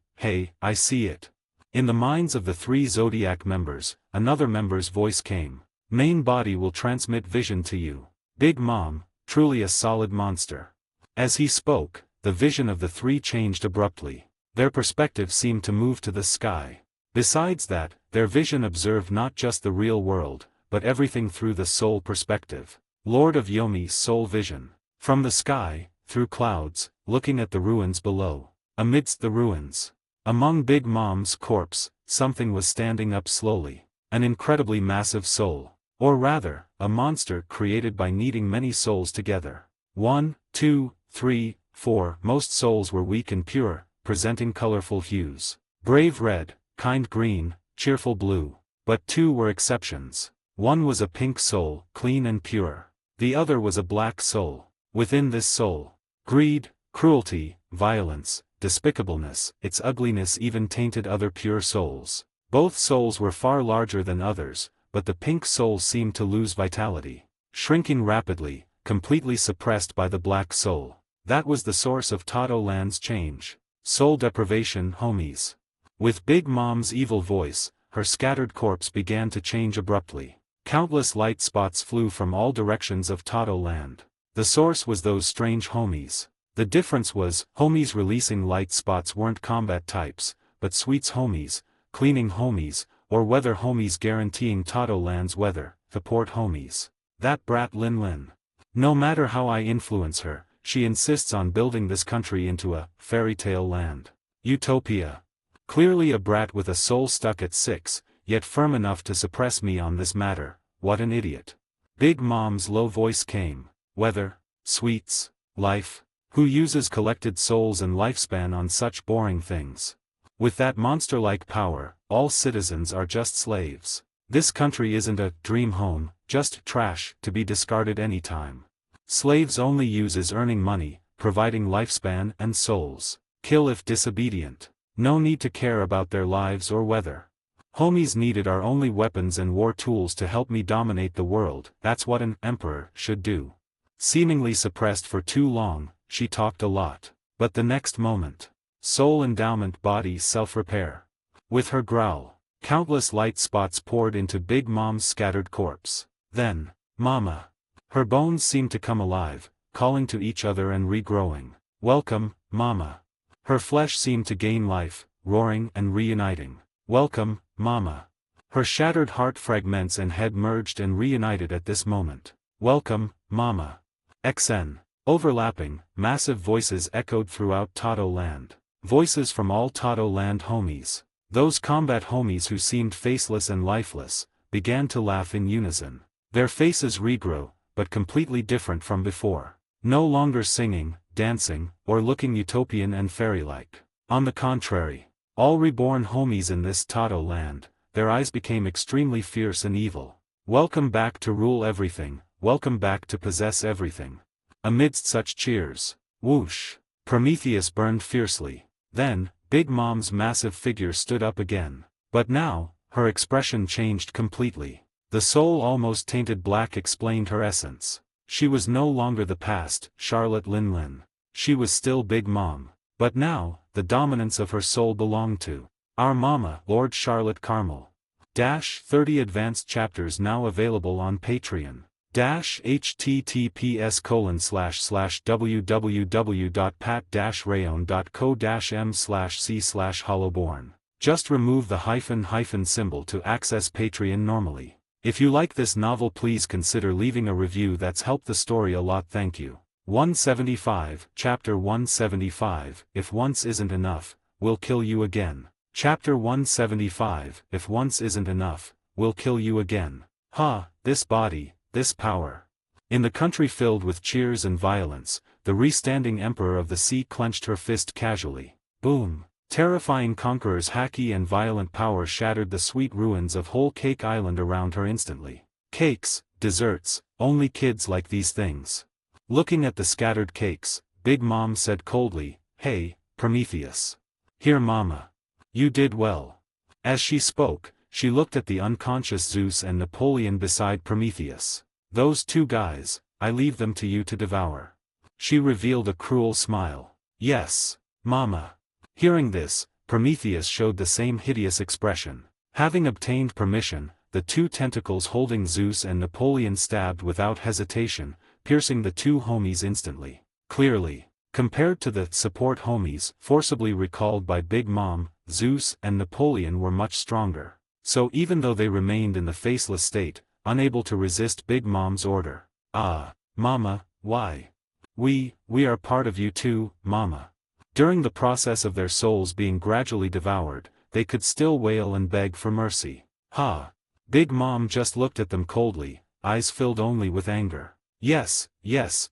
Speaker 2: I see it. In the minds of the three Zodiac members, another member's voice came. Main body will transmit vision to you. Big Mom, truly a solid monster. As he spoke, the vision of the three changed abruptly. Their perspective seemed to move to the sky. Besides that, their vision observed not just the real world, but everything through the soul perspective. Lord of Yomi's soul vision. From the sky, through clouds, looking at the ruins below. Amidst the ruins, among Big Mom's corpse, something was standing up slowly. An incredibly massive soul. Or rather, a monster created by kneading many souls together. 1, 2, 3, 4. Most souls were weak and pure, presenting colorful hues. Brave red, kind green, cheerful blue. But two were exceptions. One was a pink soul, clean and pure. The other was a black soul. Within this soul, greed, cruelty, violence, despicableness, its ugliness even tainted other pure souls. Both souls were far larger than others, but the pink soul seemed to lose vitality, shrinking rapidly, completely suppressed by the black soul. That was the source of Tato land's change. Soul deprivation, homies. With Big Mom's evil voice, her scattered corpse began to change abruptly. Countless light spots flew from all directions of Tato land. The source was those strange homies. The difference was, homies releasing light spots weren't combat types, but Sweets homies, cleaning homies, or weather homies guaranteeing Tato land's weather, the port homies. That brat Lin. No matter how I influence her, she insists on building this country into a fairy tale land. Utopia. Clearly a brat with a soul stuck at 6, yet firm enough to suppress me on this matter. What an idiot. Big Mom's low voice came. Weather, sweets, life. Who uses collected souls and lifespan on such boring things? With that monster-like power, all citizens are just slaves. This country isn't a dream home, just trash to be discarded anytime. Slaves only use is earning money, providing lifespan and souls. Kill if disobedient. No need to care about their lives or weather. Homies needed are only weapons and war tools to help me dominate the world. That's what an emperor should do. Seemingly suppressed for too long, she talked a lot. But the next moment, soul endowment, body self-repair. With her growl, countless light spots poured into Big Mom's scattered corpse. Then, Mama. Her bones seemed to come alive, calling to each other and regrowing. Welcome, Mama. Her flesh seemed to gain life, roaring and reuniting. Welcome, Mama. Her shattered heart fragments and head merged and reunited at this moment. Welcome, Mama. XN. Overlapping, massive voices echoed throughout Tato Land. Voices from all Tato Land homies. Those combat homies who seemed faceless and lifeless, began to laugh in unison. Their faces regrew, but completely different from before. No longer singing, dancing, or looking utopian and fairy-like. On the contrary, all reborn homies in this Tato Land, their eyes became extremely fierce and evil. Welcome back to rule everything, welcome back to possess everything. Amidst such cheers, whoosh, Prometheus burned fiercely. Then, Big Mom's massive figure stood up again. But now, her expression changed completely. The soul almost tainted black explained her essence. She was no longer the past, Charlotte Lin Lin. She was still Big Mom. But now, the dominance of her soul belonged to our Mama, Lord Charlotte Carmel. 30 advanced chapters now available on Patreon. https://www.pat-rayon.co-m/c/hollowborn. Just remove the hyphen symbol to access Patreon normally. If you like this novel, please consider leaving a review. That's helped the story a lot. Thank you. 175, Chapter 175, If Once Isn't Enough, We'll Kill You Again. Chapter 175, If Once Isn't Enough, We'll Kill You Again. Ha, this body, this power. In the country filled with cheers and violence, the restanding Emperor of the Sea clenched her fist casually. Boom. Terrifying Conqueror's hacky and violent power shattered the sweet ruins of whole Cake Island around her instantly. Cakes, desserts, only kids like these things. Looking at the scattered cakes, Big Mom said coldly, "Hey, Prometheus. Here Mama. You did well." As she spoke, she looked at the unconscious Zeus and Napoleon beside Prometheus. "Those two guys, I leave them to you to devour." She revealed a cruel smile. "Yes, Mama." Hearing this, Prometheus showed the same hideous expression. Having obtained permission, the two tentacles holding Zeus and Napoleon stabbed without hesitation, piercing the two homies instantly. Clearly, compared to the support homies forcibly recalled by Big Mom, Zeus and Napoleon were much stronger. So even though they remained in the faceless state, unable to resist Big Mom's order. "Ah, Mama, why? We are part of you too, Mama." During the process of their souls being gradually devoured, they could still wail and beg for mercy. "Ha!" Big Mom just looked at them coldly, eyes filled only with anger. Yes,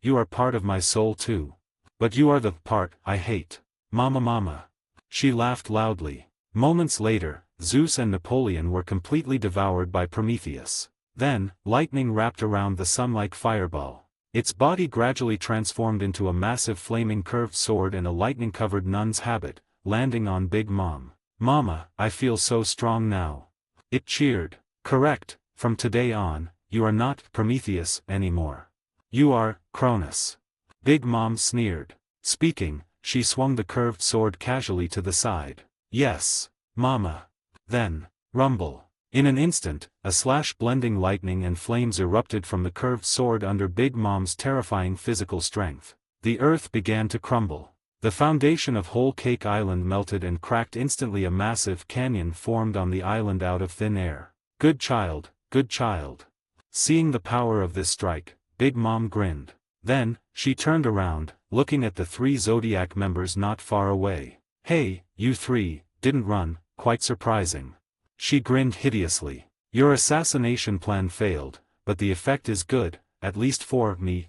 Speaker 2: you are part of my soul too. But you are the part I hate. Mama. She laughed loudly. Moments later, Zeus and Napoleon were completely devoured by Prometheus. Then, lightning wrapped around the sun-like fireball. Its body gradually transformed into a massive flaming curved sword and a lightning-covered nun's habit, landing on Big Mom. "Mama, I feel so strong now." It cheered. "Correct, from today on, you are not Prometheus anymore. You are Cronus." Big Mom sneered. Speaking, she swung the curved sword casually to the side. "Yes, Mama." Then, rumble. In an instant, a slash blending lightning and flames erupted from the curved sword under Big Mom's terrifying physical strength. The earth began to crumble. The foundation of whole Cake Island melted and cracked instantly. A massive canyon formed on the island out of thin air. Good child. Seeing the power of this strike, Big Mom grinned. Then, she turned around, looking at the three Zodiac members not far away. "Hey, you three, didn't run, quite surprising." She grinned hideously. "Your assassination plan failed, but the effect is good, at least for me.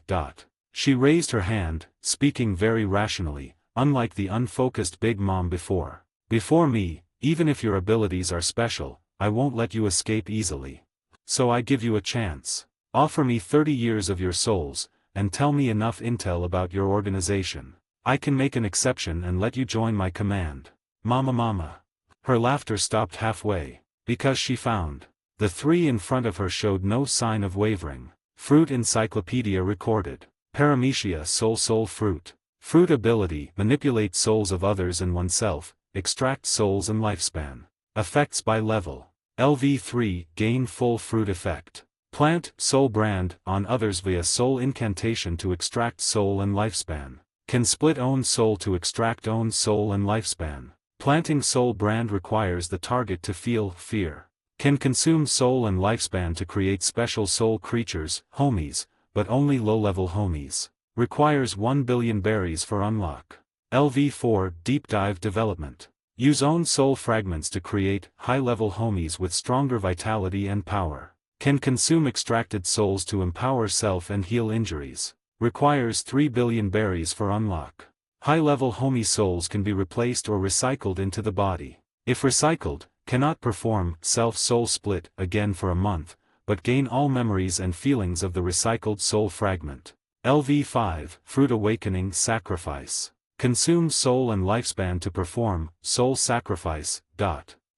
Speaker 2: She raised her hand, speaking very rationally, unlike the unfocused Big Mom before. "Before me, even if your abilities are special, I won't let you escape easily. So I give you a chance. Offer me 30 years of your souls, and tell me enough intel about your organization. I can make an exception and let you join my command." Mama. Her laughter stopped halfway, because she found. The three in front of her showed no sign of wavering. Fruit Encyclopedia recorded. Paramecia soul fruit. Fruit ability manipulate souls of others and oneself, extract souls and lifespan. Effects by level. LV3 gain full fruit effect. Plant soul brand on others via soul incantation to extract soul and lifespan. Can split own soul to extract own soul and lifespan. Planting soul brand requires the target to feel fear. Can consume soul and lifespan to create special soul creatures, homies, but only low-level homies. Requires 1 billion berries for unlock. LV4 Deep Dive Development. Use own soul fragments to create high-level homies with stronger vitality and power. Can consume extracted souls to empower self and heal injuries. Requires 3 billion berries for unlock. High-level homie souls can be replaced or recycled into the body. If recycled, cannot perform self-soul split again for a month, but gain all memories and feelings of the recycled soul fragment. LV5 Fruit Awakening Sacrifice. Consume soul and lifespan to perform soul sacrifice.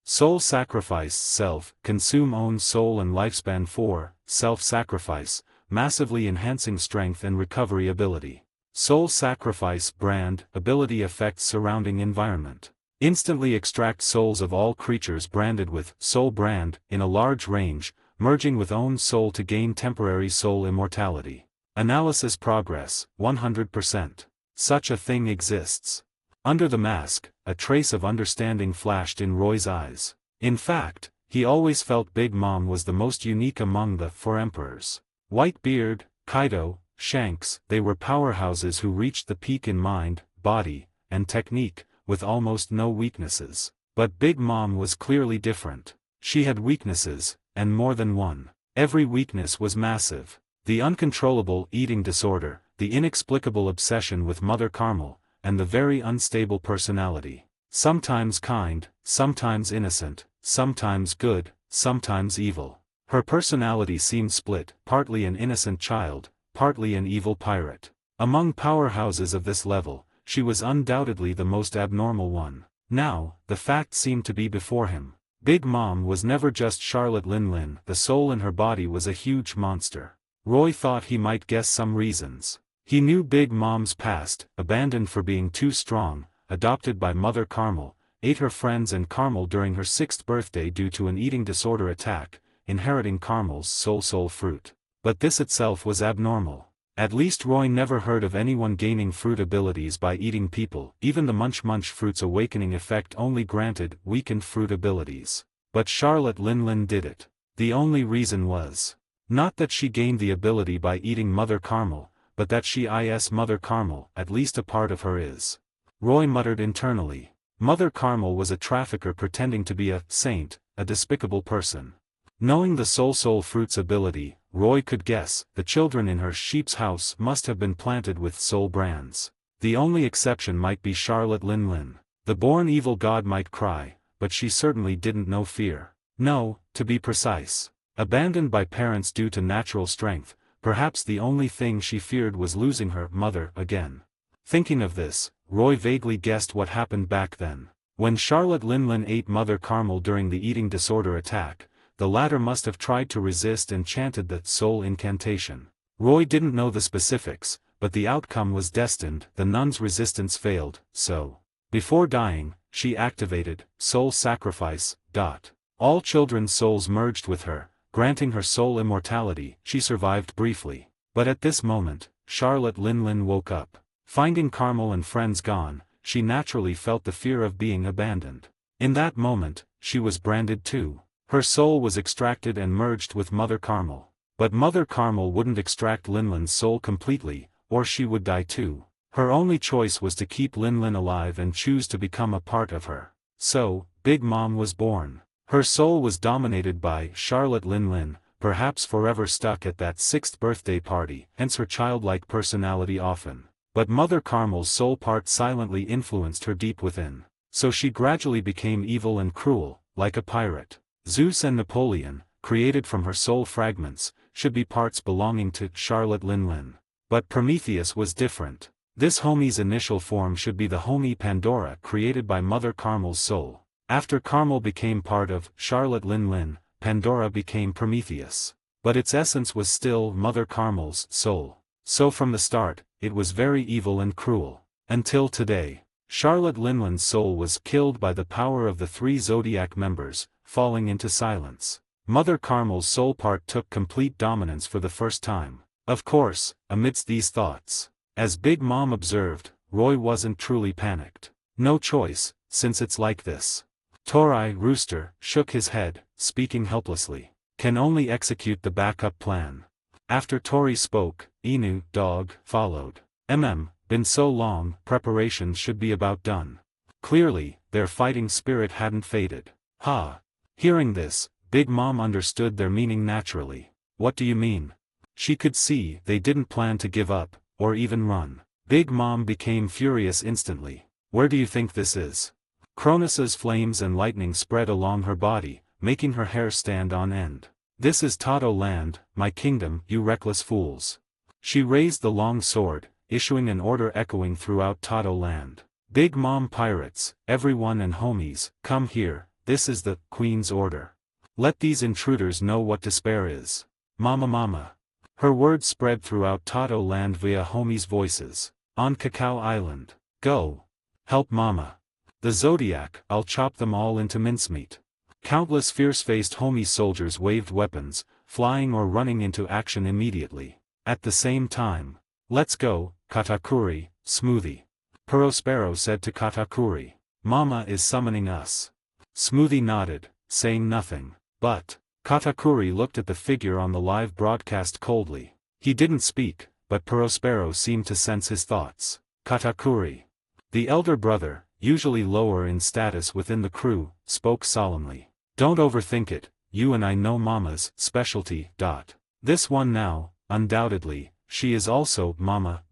Speaker 2: Soul sacrifice self, consume own soul and lifespan for self-sacrifice, massively enhancing strength and recovery ability. Soul sacrifice brand, ability affects surrounding environment. Instantly extract souls of all creatures branded with soul brand, in a large range, merging with own soul to gain temporary soul immortality. Analysis progress, 100%. Such a thing exists. Under the mask, a trace of understanding flashed in Roy's eyes. In fact, he always felt Big Mom was the most unique among the four emperors. Whitebeard, Kaido, Shanks, they were powerhouses who reached the peak in mind, body, and technique, with almost no weaknesses. But Big Mom was clearly different. She had weaknesses, and more than one. Every weakness was massive. The uncontrollable eating disorder, the inexplicable obsession with Mother Carmel, and the very unstable personality. Sometimes kind, sometimes innocent, sometimes good, sometimes evil. Her personality seemed split, partly an innocent child, partly an evil pirate. Among powerhouses of this level, she was undoubtedly the most abnormal one. Now, the fact seemed to be before him. Big Mom was never just Charlotte Lin, the soul in her body was a huge monster. Roy thought he might guess some reasons. He knew Big Mom's past, abandoned for being too strong, adopted by Mother Carmel, ate her friends and Carmel during her 6th birthday due to an eating disorder attack, inheriting Carmel's soul fruit. But this itself was abnormal. At least Roy never heard of anyone gaining fruit abilities by eating people, even the Munch fruit's awakening effect only granted weakened fruit abilities. But Charlotte Lin did it. The only reason was not that she gained the ability by eating Mother Carmel, but that she is Mother Carmel, at least a part of her is. Roy muttered internally. Mother Carmel was a trafficker pretending to be a saint, a despicable person. Knowing the soul fruit's ability, Roy could guess, the children in her sheep's house must have been planted with soul brands. The only exception might be Charlotte Lin. The born evil god might cry, but she certainly didn't know fear. No, to be precise. Abandoned by parents due to natural strength, perhaps the only thing she feared was losing her mother again. Thinking of this, Roy vaguely guessed what happened back then. When Charlotte Lin ate Mother Carmel during the eating disorder attack, the latter must have tried to resist and chanted the soul incantation. Roy didn't know the specifics, but the outcome was destined. The nun's resistance failed, so before dying, she activated soul sacrifice. All children's souls merged with her, granting her soul immortality. She survived briefly. But at this moment, Charlotte Lin woke up. Finding Carmel and friends gone, she naturally felt the fear of being abandoned. In that moment, she was branded too. Her soul was extracted and merged with Mother Carmel. But Mother Carmel wouldn't extract Linlin's soul completely, or she would die too. Her only choice was to keep Lin alive and choose to become a part of her. So, Big Mom was born. Her soul was dominated by Charlotte Lin, perhaps forever stuck at that 6th birthday party, hence her childlike personality often. But Mother Carmel's soul part silently influenced her deep within. So she gradually became evil and cruel, like a pirate. Zeus and Napoleon, created from her soul fragments, should be parts belonging to Charlotte Lin. But Prometheus was different. This homie's initial form should be the homie Pandora created by Mother Carmel's soul. After Carmel became part of Charlotte Lin, Pandora became Prometheus. But its essence was still Mother Carmel's soul. So from the start, it was very evil and cruel. Until today, Charlotte Linlin's soul was killed by the power of the 3 Zodiac members, falling into silence. Mother Carmel's soul part took complete dominance for the first time. Of course, amidst these thoughts, as Big Mom observed, Roy wasn't truly panicked. No choice, since it's like this. Torai, rooster, shook his head, speaking helplessly. Can only execute the backup plan. After Tori spoke, Inu, dog, followed. Been so long, preparations should be about done. Clearly, their fighting spirit hadn't faded. Ha! Hearing this, Big Mom understood their meaning naturally. What do you mean? She could see they didn't plan to give up, or even run. Big Mom became furious instantly. Where do you think this is? Cronus's flames and lightning spread along her body, making her hair stand on end. This is Tato land, my kingdom, you reckless fools. She raised the long sword, issuing an order echoing throughout Tato land. Big Mom pirates, everyone and homies, come here, this is the Queen's order. Let these intruders know what despair is. Mama. Her words spread throughout Tato land via homies' voices. On Cacao Island. Go. Help Mama. The Zodiac, I'll chop them all into mincemeat. Countless fierce-faced homie soldiers waved weapons, flying or running into action immediately. At the same time. Let's go, Katakuri, Smoothie. Perospero said to Katakuri. Mama is summoning us. Smoothie nodded, saying nothing. But, Katakuri looked at the figure on the live broadcast coldly. He didn't speak, but Perospero seemed to sense his thoughts. Katakuri. The elder brother, usually lower in status within the crew, spoke solemnly. Don't overthink it, you and I know Mama's specialty. This one now, undoubtedly, she is also Mama.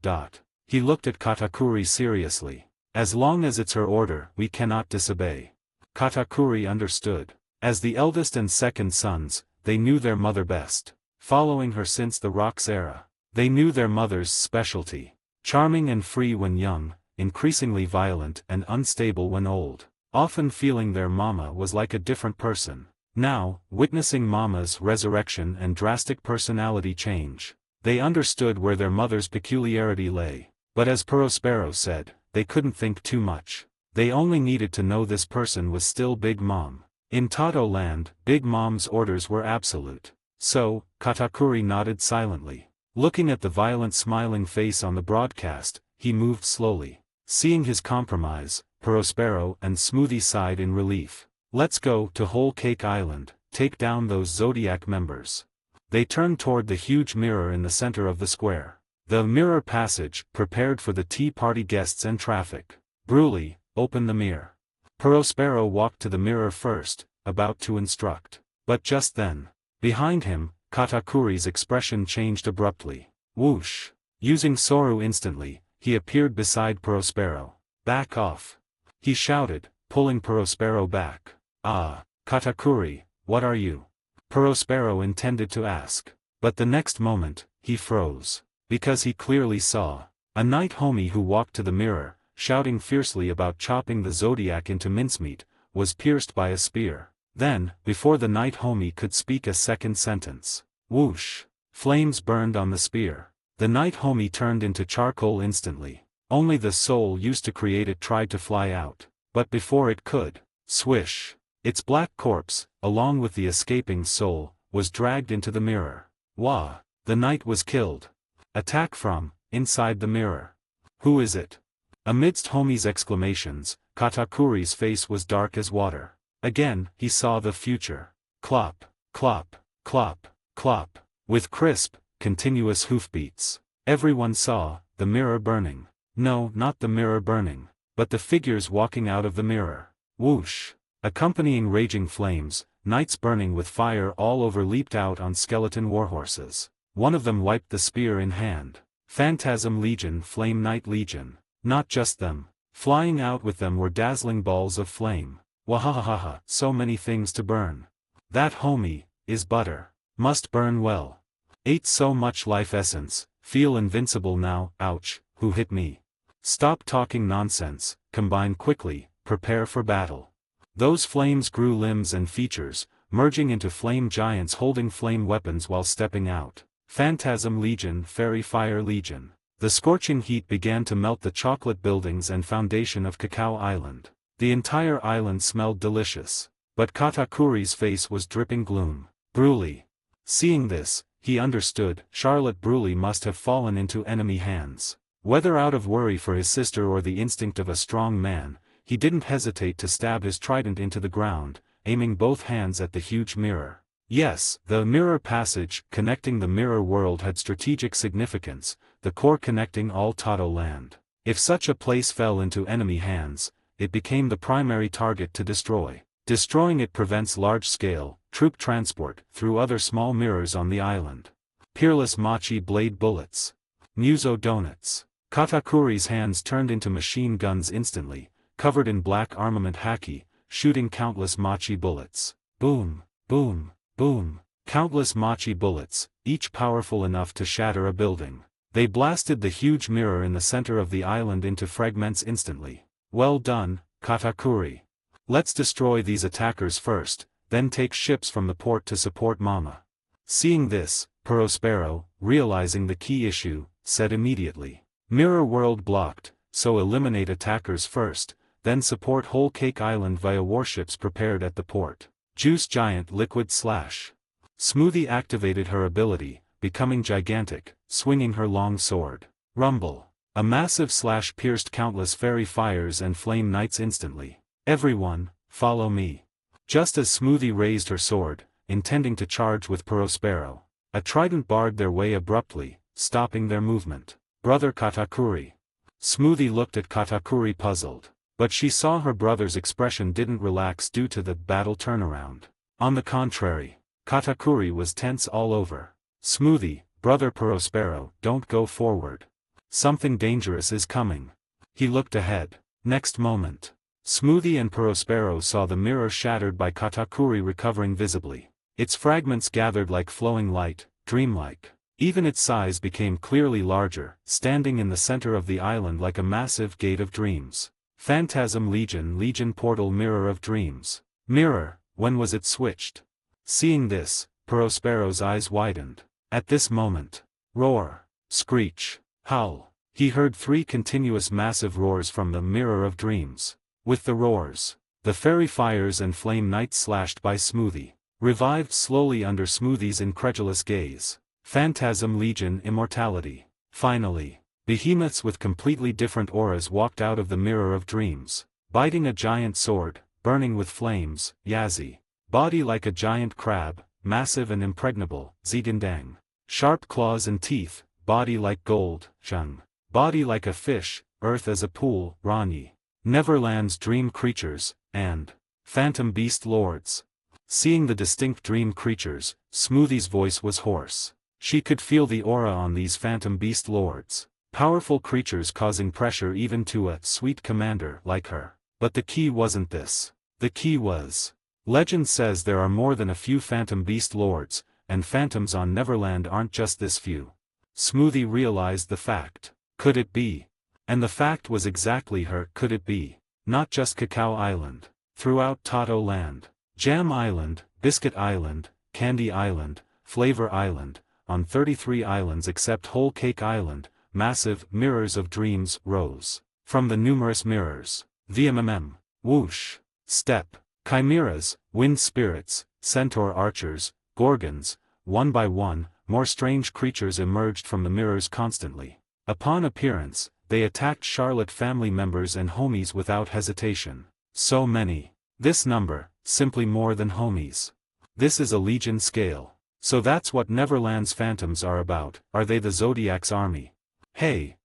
Speaker 2: He looked at Katakuri seriously. As long as it's her order, we cannot disobey. Katakuri understood. As the eldest and second sons, they knew their mother best. Following her since the Rocks era, they knew their mother's specialty. Charming and free when young, increasingly violent and unstable when old. Often feeling their mama was like a different person. Now, witnessing Mama's resurrection and drastic personality change, they understood where their mother's peculiarity lay. But as Perospero said, they couldn't think too much. They only needed to know this person was still Big Mom. In Tato land, Big Mom's orders were absolute. So, Katakuri nodded silently. Looking at the violent smiling face on the broadcast, he moved slowly. Seeing his compromise, Perospero and Smoothie sighed in relief. Let's go to Whole Cake Island, take down those Zodiac members. They turned toward the huge mirror in the center of the square. The mirror passage, prepared for the tea party guests and traffic. Bruley, open the mirror. Perospero walked to the mirror first, about to instruct. But just then, behind him, Katakuri's expression changed abruptly. Whoosh! Using Soru instantly, he appeared beside Perospero. Back off! He shouted, pulling Perospero back. Ah, Katakuri, what are you? Perospero intended to ask. But the next moment, he froze. Because he clearly saw a knight homie who walked to the mirror, shouting fiercely about chopping the Zodiac into mincemeat, was pierced by a spear. Then, before the knight homie could speak a second sentence, whoosh! Flames burned on the spear. The knight homie turned into charcoal instantly. Only the soul used to create it tried to fly out. But before it could, swish! Its black corpse, along with the escaping soul, was dragged into the mirror. Wah! The knight was killed. Attack from inside the mirror. Who is it? Amidst homie's exclamations, Katakuri's face was dark as water. Again, he saw the future. Clop, clop, clop, clop. With crisp, continuous hoofbeats. Everyone saw the mirror burning. No, not the mirror burning, but the figures walking out of the mirror. Whoosh! Accompanying raging flames, knights burning with fire all over leaped out on skeleton warhorses. One of them wiped the spear in hand. Phantasm Legion, Flame Knight Legion. Not just them. Flying out with them were dazzling balls of flame. Wahahaha, so many things to burn. That homie is butter. Must burn well. Ate so much life essence, feel invincible now. Ouch, who hit me? Stop talking nonsense, combine quickly, prepare for battle. Those flames grew limbs and features, merging into flame giants holding flame weapons while stepping out. Phantasm Legion, Fairy Fire Legion. The scorching heat began to melt the chocolate buildings and foundation of Cacao Island. The entire island smelled delicious. But Katakuri's face was dripping gloom. Bruley. Seeing this, he understood, Charlotte Bruley must have fallen into enemy hands. Whether out of worry for his sister or the instinct of a strong man, he didn't hesitate to stab his trident into the ground, aiming both hands at the huge mirror. Yes, the mirror passage connecting the mirror world had strategic significance, the core connecting all Tato land. If such a place fell into enemy hands, it became the primary target to destroy. Destroying it prevents large-scale, troop transport through other small mirrors on the island. Peerless Machi blade bullets. Muso donuts. Katakuri's hands turned into machine guns instantly, covered in black armament haki, shooting countless Machi bullets. Boom, boom, boom. Countless Machi bullets, each powerful enough to shatter a building. They blasted the huge mirror in the center of the island into fragments instantly. Well done, Katakuri. Let's destroy these attackers first, then take ships from the port to support Mama. Seeing this, Prospero, realizing the key issue, said immediately. Mirror world blocked, so eliminate attackers first, then support Whole Cake Island via warships prepared at the port. Juice Giant Liquid Slash. Smoothie activated her ability, becoming gigantic, swinging her long sword. Rumble. A massive slash pierced countless fairy fires and flame knights instantly. Everyone, follow me. Just as Smoothie raised her sword, intending to charge with Prospero, a trident barred their way abruptly, stopping their movement. Brother Katakuri. Smoothie looked at Katakuri puzzled, but she saw her brother's expression didn't relax due to the battle turnaround. On the contrary, Katakuri was tense all over. Smoothie, Brother Prospero, don't go forward. Something dangerous is coming. He looked ahead. Next moment, Smoothie and Prospero saw the mirror shattered by Katakuri recovering visibly. Its fragments gathered like flowing light, dreamlike. Even its size became clearly larger, standing in the center of the island like a massive gate of dreams. Phantasm Legion Portal Mirror of Dreams. Mirror, when was it switched? Seeing this, Prospero's eyes widened. At this moment, roar, screech, howl. He heard 3 continuous massive roars from the Mirror of Dreams. With the roars, the fairy fires and flame knights slashed by Smoothie, revived slowly under Smoothie's incredulous gaze. Phantasm Legion Immortality. Finally, behemoths with completely different auras walked out of the Mirror of Dreams, biting a giant sword, burning with flames, Yazi. Body like a giant crab, massive and impregnable, Zigandang. Sharp claws and teeth, body like gold, Zheng. Body like a fish, earth as a pool, Ranyi. Neverland's dream creatures, and phantom beast lords. Seeing the distinct dream creatures, Smoothie's voice was hoarse. She could feel the aura on these phantom beast lords. Powerful creatures causing pressure even to a sweet commander like her. But the key wasn't this. The key was. Legend says there are more than a few phantom beast lords, and phantoms on Neverland aren't just this few. Smoothie realized the fact. Could it be? And the fact was exactly her could it be. Not just Cacao Island. Throughout Tato Land. Jam Island, Biscuit Island, Candy Island, Flavor Island, on 33 islands except Whole Cake Island, massive mirrors of dreams rose. From the numerous mirrors, VMMM, whoosh, step, chimeras, wind spirits, centaur archers, gorgons, one by one, more strange creatures emerged from the mirrors constantly. Upon appearance, they attacked Charlotte family members and homies without hesitation. So many. This number, simply more than homies. This is a legion scale. So that's what Neverland's phantoms are about. Are they the Zodiac's army? Hey,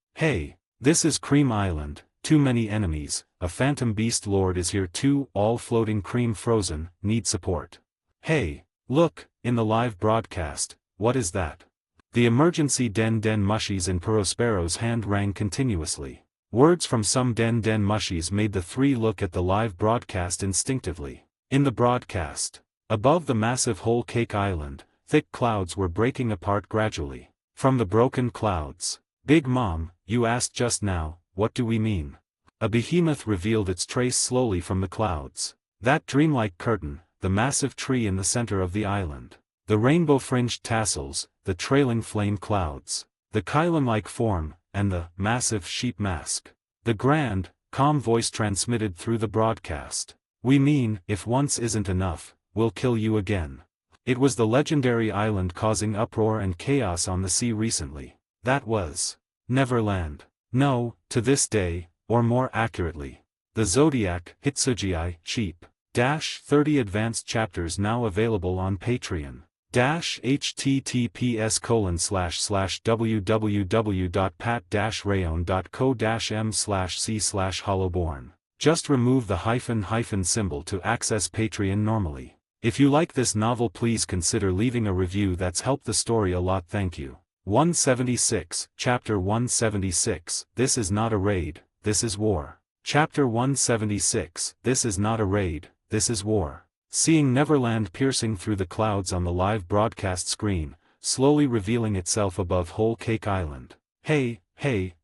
Speaker 2: this is Cream Island, too many enemies, a phantom beast lord is here too, all floating cream frozen, need support. Hey, look, in the live broadcast, what is that? The emergency Den mushies in Prospero's hand rang continuously. Words from some Den mushies made the 3 look at the live broadcast instinctively. In the broadcast, above the massive Whole Cake Island, thick clouds were breaking apart gradually. From the broken clouds, Big Mom, you asked just now, what do we mean? A behemoth revealed its trace slowly from the clouds. That dreamlike curtain, the massive tree in the center of the island. The rainbow-fringed tassels, the trailing flame clouds, the Kylan-like form, and the massive sheep mask. The grand, calm voice transmitted through the broadcast. We mean, if once isn't enough, we'll kill you again. It was the legendary island causing uproar and chaos on the sea recently. That was Neverland. No, to this day, or more accurately, The Zodiac, Hitsugi, cheap. 30 advanced chapters now available on Patreon. https://www.pat-rayon.co-m/c/hollowborn. Just remove the hyphen symbol to access Patreon normally. If you like this novel, please consider leaving a review. That's helped the story a lot. Thank you. 176, Chapter 176, This is not a raid, this is war. Chapter 176, This is not a raid, this is war. Seeing Neverland piercing through the clouds on the live broadcast screen, slowly revealing itself above Whole Cake Island. Hey,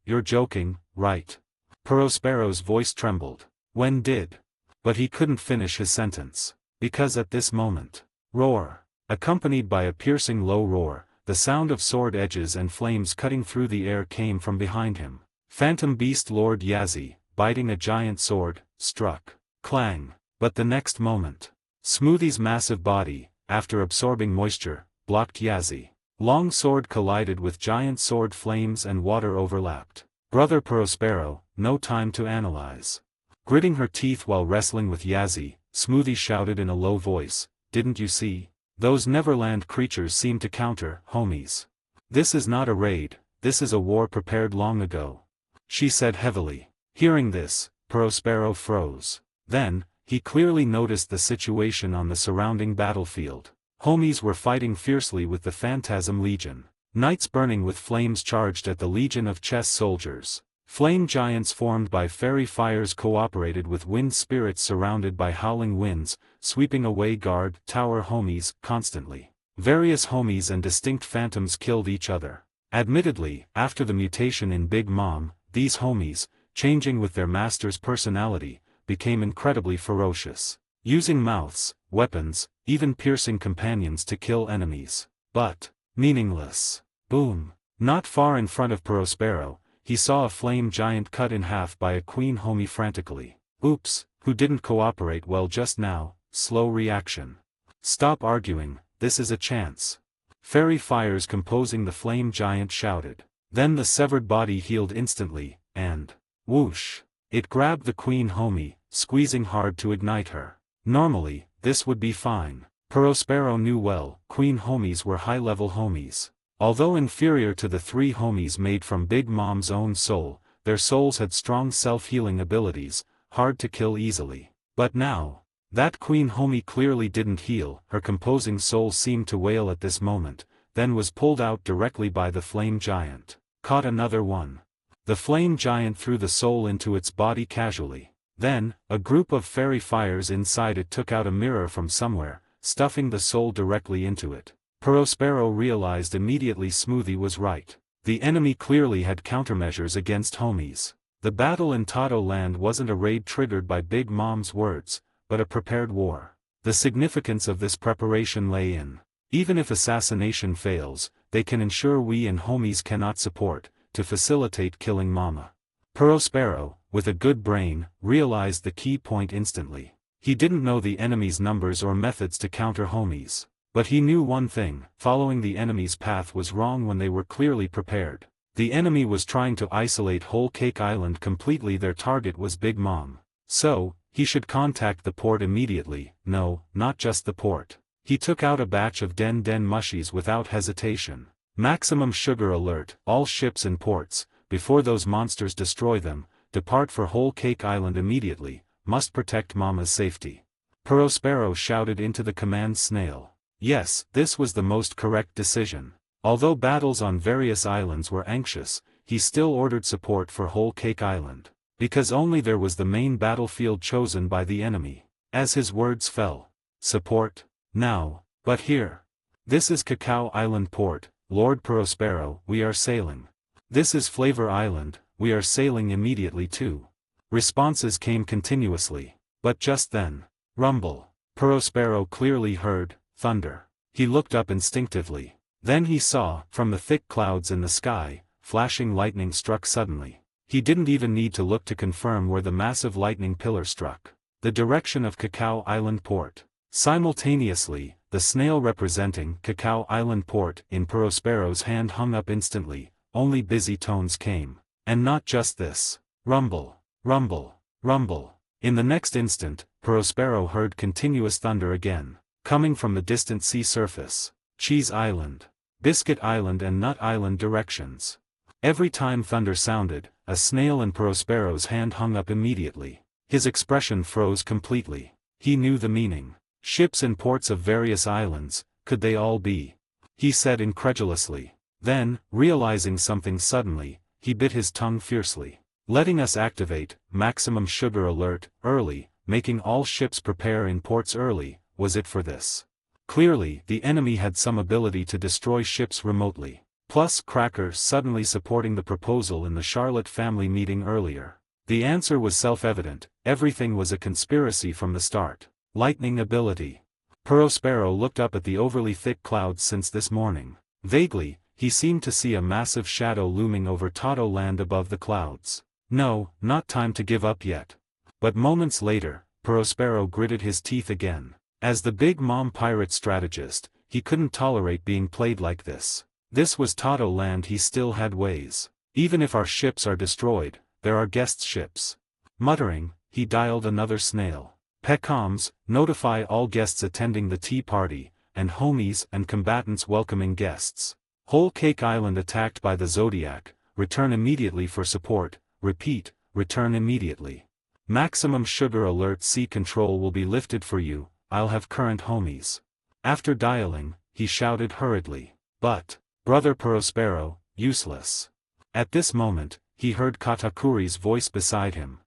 Speaker 2: you're joking, right? Prospero's voice trembled. When did? But he couldn't finish his sentence. Because at this moment, roar, accompanied by a piercing low roar, the sound of sword edges and flames cutting through the air came from behind him. Phantom Beast Lord Yazzie, biting a giant sword, struck. Clang. But the next moment, Smoothie's massive body, after absorbing moisture, blocked Yazzie. Long sword collided with giant sword, flames and water overlapped. Brother Prospero, no time to analyze. Gritting her teeth while wrestling with Yazzie, Smoothie shouted in a low voice, "Didn't you see? Those Neverland creatures seem to counter, homies. This is not a raid, this is a war prepared long ago," she said heavily. Hearing this, Prospero froze. Then, he clearly noticed the situation on the surrounding battlefield. Homies were fighting fiercely with the Phantasm Legion. Knights burning with flames charged at the Legion of chess soldiers. Flame giants formed by fairy fires cooperated with wind spirits surrounded by howling winds, sweeping away guard tower homies constantly. Various homies and distinct phantoms killed each other. Admittedly, after the mutation in Big Mom, these homies, changing with their master's personality, became incredibly ferocious, using mouths, weapons, even piercing companions to kill enemies. But, meaningless. Boom. Not far in front of Prospero, he saw a flame giant cut in half by a queen homie frantically. Oops, who didn't cooperate well just now? Slow reaction. Stop arguing, this is a chance. Fairy fires composing the flame giant shouted. Then the severed body healed instantly, and whoosh! It grabbed the queen homie, squeezing hard to ignite her. Normally, this would be fine. Prospero knew well, queen homies were high-level homies. Although inferior to the three homies made from Big Mom's own soul, their souls had strong self-healing abilities, hard to kill easily. But now, that queen homie clearly didn't heal, her composing soul seemed to wail at this moment, then was pulled out directly by the flame giant. Caught another one. The flame giant threw the soul into its body casually. Then, a group of fairy fires inside it took out a mirror from somewhere, stuffing the soul directly into it. Prospero realized immediately Smoothie was right. The enemy clearly had countermeasures against homies. The battle in Tato Land wasn't a raid triggered by Big Mom's words, but a prepared war. The significance of this preparation lay in, even if assassination fails, they can ensure we and homies cannot support, to facilitate killing Mama. Prospero, with a good brain, realized the key point instantly. He didn't know the enemy's numbers or methods to counter homies. But he knew one thing, following the enemy's path was wrong when they were clearly prepared. The enemy was trying to isolate Whole Cake Island completely. Their target was Big Mom. So, he should contact the port immediately. No, not just the port. He took out a batch of Den mushies without hesitation. Maximum sugar alert, all ships and ports, before those monsters destroy them, depart for Whole Cake Island immediately, must protect Mama's safety. Prospero shouted into the command snail. Yes, this was the most correct decision. Although battles on various islands were anxious, he still ordered support for Whole Cake Island. Because only there was the main battlefield chosen by the enemy. As his words fell. Support? Now. But here. This is Cacao Island Port, Lord Prospero, we are sailing. This is Flavor Island, we are sailing immediately too. Responses came continuously. But just then. Rumble. Prospero clearly heard thunder. He looked up instinctively. Then he saw, from the thick clouds in the sky, flashing lightning struck suddenly. He didn't even need to look to confirm where the massive lightning pillar struck. The direction of Cacao Island Port. Simultaneously, the snail representing Cacao Island Port in Prospero's hand hung up instantly. Only busy tones came. And not just this. Rumble, rumble, rumble. In the next instant, Prospero heard continuous thunder again, coming from the distant sea surface. Cheese Island, Biscuit Island and Nut Island directions. Every time thunder sounded, a snail in Prospero's hand hung up immediately. His expression froze completely. He knew the meaning. Ships in ports of various islands, could they all be? He said incredulously. Then, realizing something suddenly, he bit his tongue fiercely. Letting us activate, maximum sugar alert, early, making all ships prepare in ports early, was it for this? Clearly, the enemy had some ability to destroy ships remotely. Plus Cracker suddenly supporting the proposal in the Charlotte family meeting earlier. The answer was self-evident, everything was a conspiracy from the start. Lightning ability. Prospero looked up at the overly thick clouds since this morning. Vaguely, he seemed to see a massive shadow looming over Toto Land above the clouds. No, not time to give up yet. But moments later, Prospero gritted his teeth again. As the Big Mom pirate strategist, he couldn't tolerate being played like this. This was Toto Land, he still had ways. Even if our ships are destroyed, there are guest ships. Muttering, he dialed another snail. Pecoms, notify all guests attending the tea party, and homies and combatants welcoming guests. Whole Cake Island attacked by the Zodiac, return immediately for support, repeat, return immediately. Maximum sugar alert, sea control will be lifted for you, I'll have current homies. After dialing, he shouted hurriedly. But, Brother Prospero, useless. At this moment, he heard Katakuri's voice beside him.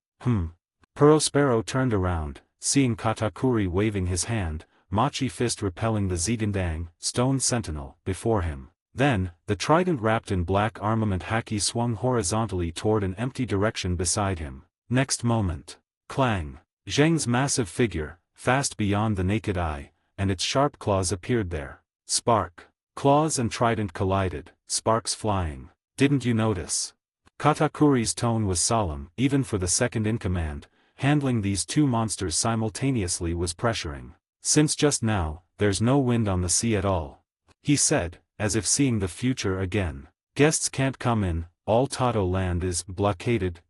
Speaker 2: Prospero turned around, seeing Katakuri waving his hand, Machi fist repelling the Zidandang, stone sentinel, before him. Then, the trident wrapped in black armament haki swung horizontally toward an empty direction beside him. Next moment. Clang! Zheng's massive figure, fast beyond the naked eye, and its sharp claws appeared there. Spark! Claws and trident collided, sparks flying. Didn't you notice? Katakuri's tone was solemn, even for the second in command. Handling these two monsters simultaneously was pressuring. Since just now, there's no wind on the sea at all. He said, as if seeing the future again. Guests can't come in, all Toto Land is blockaded.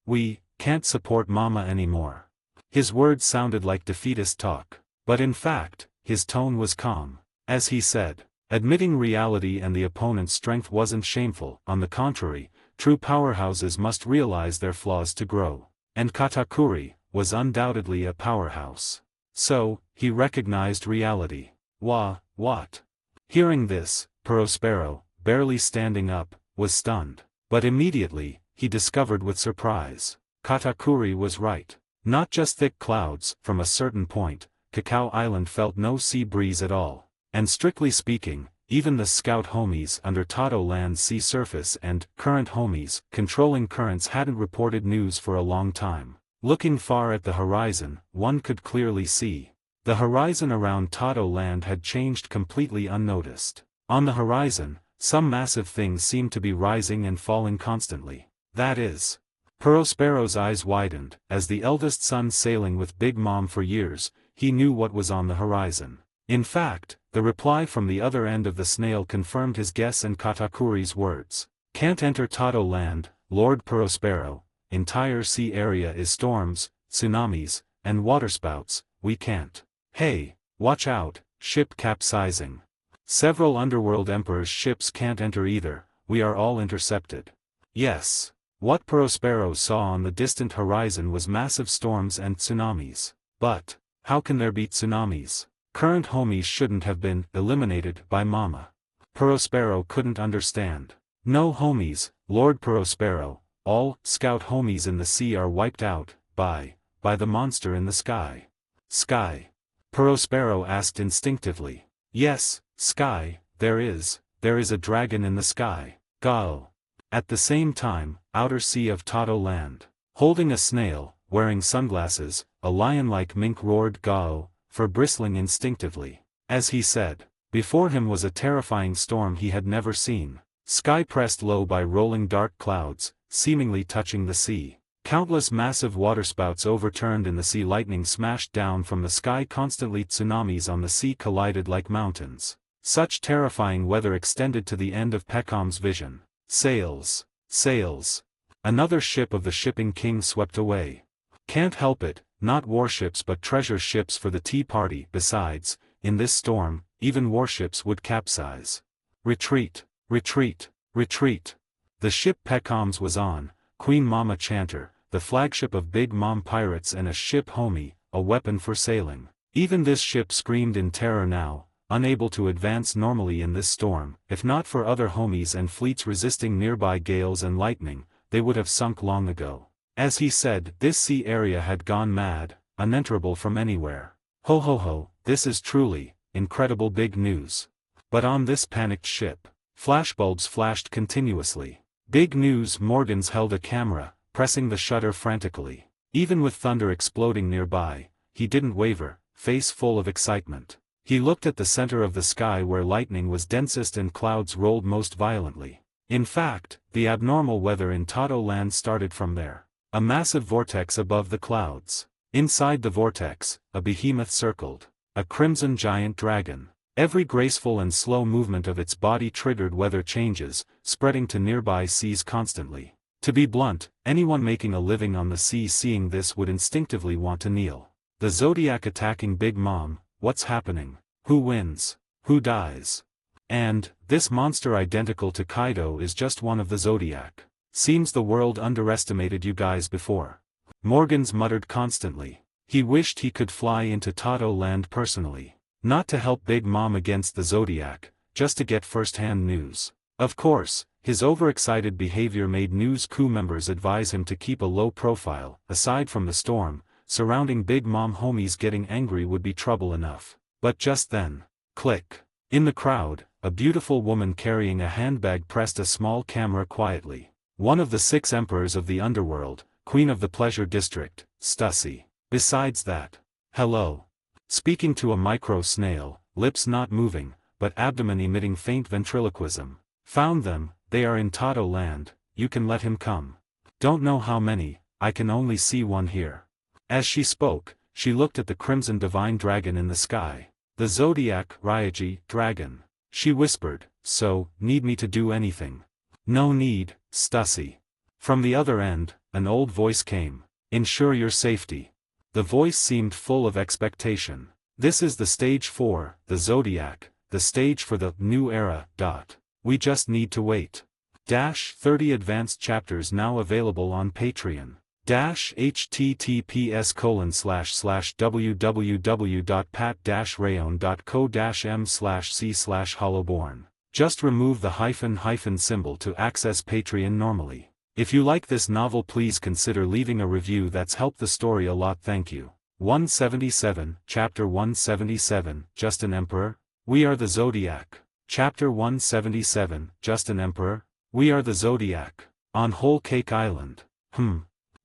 Speaker 2: We can't support Mama anymore. His words sounded like defeatist talk. But in fact, his tone was calm. As he said, admitting reality and the opponent's strength wasn't shameful. On the contrary, true powerhouses must realize their flaws to grow. And Katakuri was undoubtedly a powerhouse. So, he recognized reality. What? Hearing this, Prospero, barely standing up, was stunned. But immediately, he discovered with surprise. Katakuri was right. Not just thick clouds, from a certain point, Cacao Island felt no sea breeze at all. And strictly speaking, even the scout homies under Toto Land's sea surface and current homies controlling currents hadn't reported news for a long time. Looking far at the horizon, one could clearly see. The horizon around Toto Land had changed completely unnoticed. On the horizon, some massive things seemed to be rising and falling constantly. That is. Prospero's eyes widened. As the eldest son sailing with Big Mom for years, he knew what was on the horizon. In fact, the reply from the other end of the snail confirmed his guess and Katakuri's words. Can't enter Toto Land, Lord Prospero. Entire sea area is storms, tsunamis, and waterspouts. We can't. Hey, watch out, ship capsizing. Several underworld emperors' ships can't enter either, we are all intercepted. Yes. What Prospero saw on the distant horizon was massive storms and tsunamis. But, how can there be tsunamis? Current homies shouldn't have been eliminated by Mama. Prospero couldn't understand. No homies, Lord Prospero, all scout homies in the sea are wiped out by the monster in the sky. Sky? Prospero asked instinctively. Yes, sky, there is a dragon in the sky. Gao. At the same time, outer sea of Toto Land. Holding a snail, wearing sunglasses, a lion-like mink roared Gao, for bristling instinctively. As he said, before him was a terrifying storm he had never seen. Sky pressed low by rolling dark clouds, seemingly touching the sea. Countless massive waterspouts overturned in the sea. Lightning smashed down from the sky constantly. Tsunamis on the sea collided like mountains. Such terrifying weather extended to the end of Pecom's vision. Sails. Sails. Another ship of the shipping king swept away. Can't help it, not warships but treasure ships for the tea party. Besides, in this storm, even warships would capsize. Retreat, retreat, retreat. The ship Peckhams was on, Queen Mama Chanter, the flagship of Big Mom pirates, and a ship Homie, a weapon for sailing. Even this ship screamed in terror now, unable to advance normally in this storm. If not for other homies and fleets resisting nearby gales and lightning, they would have sunk long ago. As he said, this sea area had gone mad, unenterable from anywhere. Ho ho ho, this is truly incredible big news. But on this panicked ship, flashbulbs flashed continuously. Big news. Morgans held a camera, pressing the shutter frantically. Even with thunder exploding nearby, he didn't waver, face full of excitement. He looked at the center of the sky where lightning was densest and clouds rolled most violently. In fact, the abnormal weather in Toto Land started from there. A massive vortex above the clouds. Inside the vortex, a behemoth circled. A crimson giant dragon. Every graceful and slow movement of its body triggered weather changes, spreading to nearby seas constantly. To be blunt, anyone making a living on the sea seeing this would instinctively want to kneel. The Zodiac attacking Big Mom. What's happening? Who wins? Who dies? And, this monster identical to Kaido is just one of the Zodiac. Seems the world underestimated you guys before. Morgans muttered constantly. He wished he could fly into Toto Land personally. Not to help Big Mom against the Zodiac, just to get first-hand news. Of course, his overexcited behavior made news crew members advise him to keep a low profile. Aside from the storm, surrounding Big Mom homies getting angry would be trouble enough. But just then, click. In the crowd, a beautiful woman carrying a handbag pressed a small camera quietly. One of the 6 emperors of the underworld, queen of the pleasure district, Stussy. Besides that, hello. Speaking to a micro snail, lips not moving, but abdomen emitting faint ventriloquism. Found them, they are in Toto Land, you can let him come. Don't know how many, I can only see one here. As she spoke, she looked at the crimson divine dragon in the sky. The Zodiac Ryaji dragon. She whispered, so, need me to do anything? No need, Stussy. From the other end, an old voice came. Ensure your safety. The voice seemed full of expectation. This is the stage 4, the Zodiac, the stage for the new era. We just need to wait. 30 advanced chapters now available on Patreon. https://www.pat-rayon.co-m/c/hollowborn. Just remove the hyphen symbol to access Patreon normally. If you like this novel, please consider leaving a review. That's helped the story a lot. Thank you. 177, Chapter 177, Just an Emperor? We are the Zodiac. Chapter 177, Just an Emperor? We are the Zodiac. On Whole Cake Island.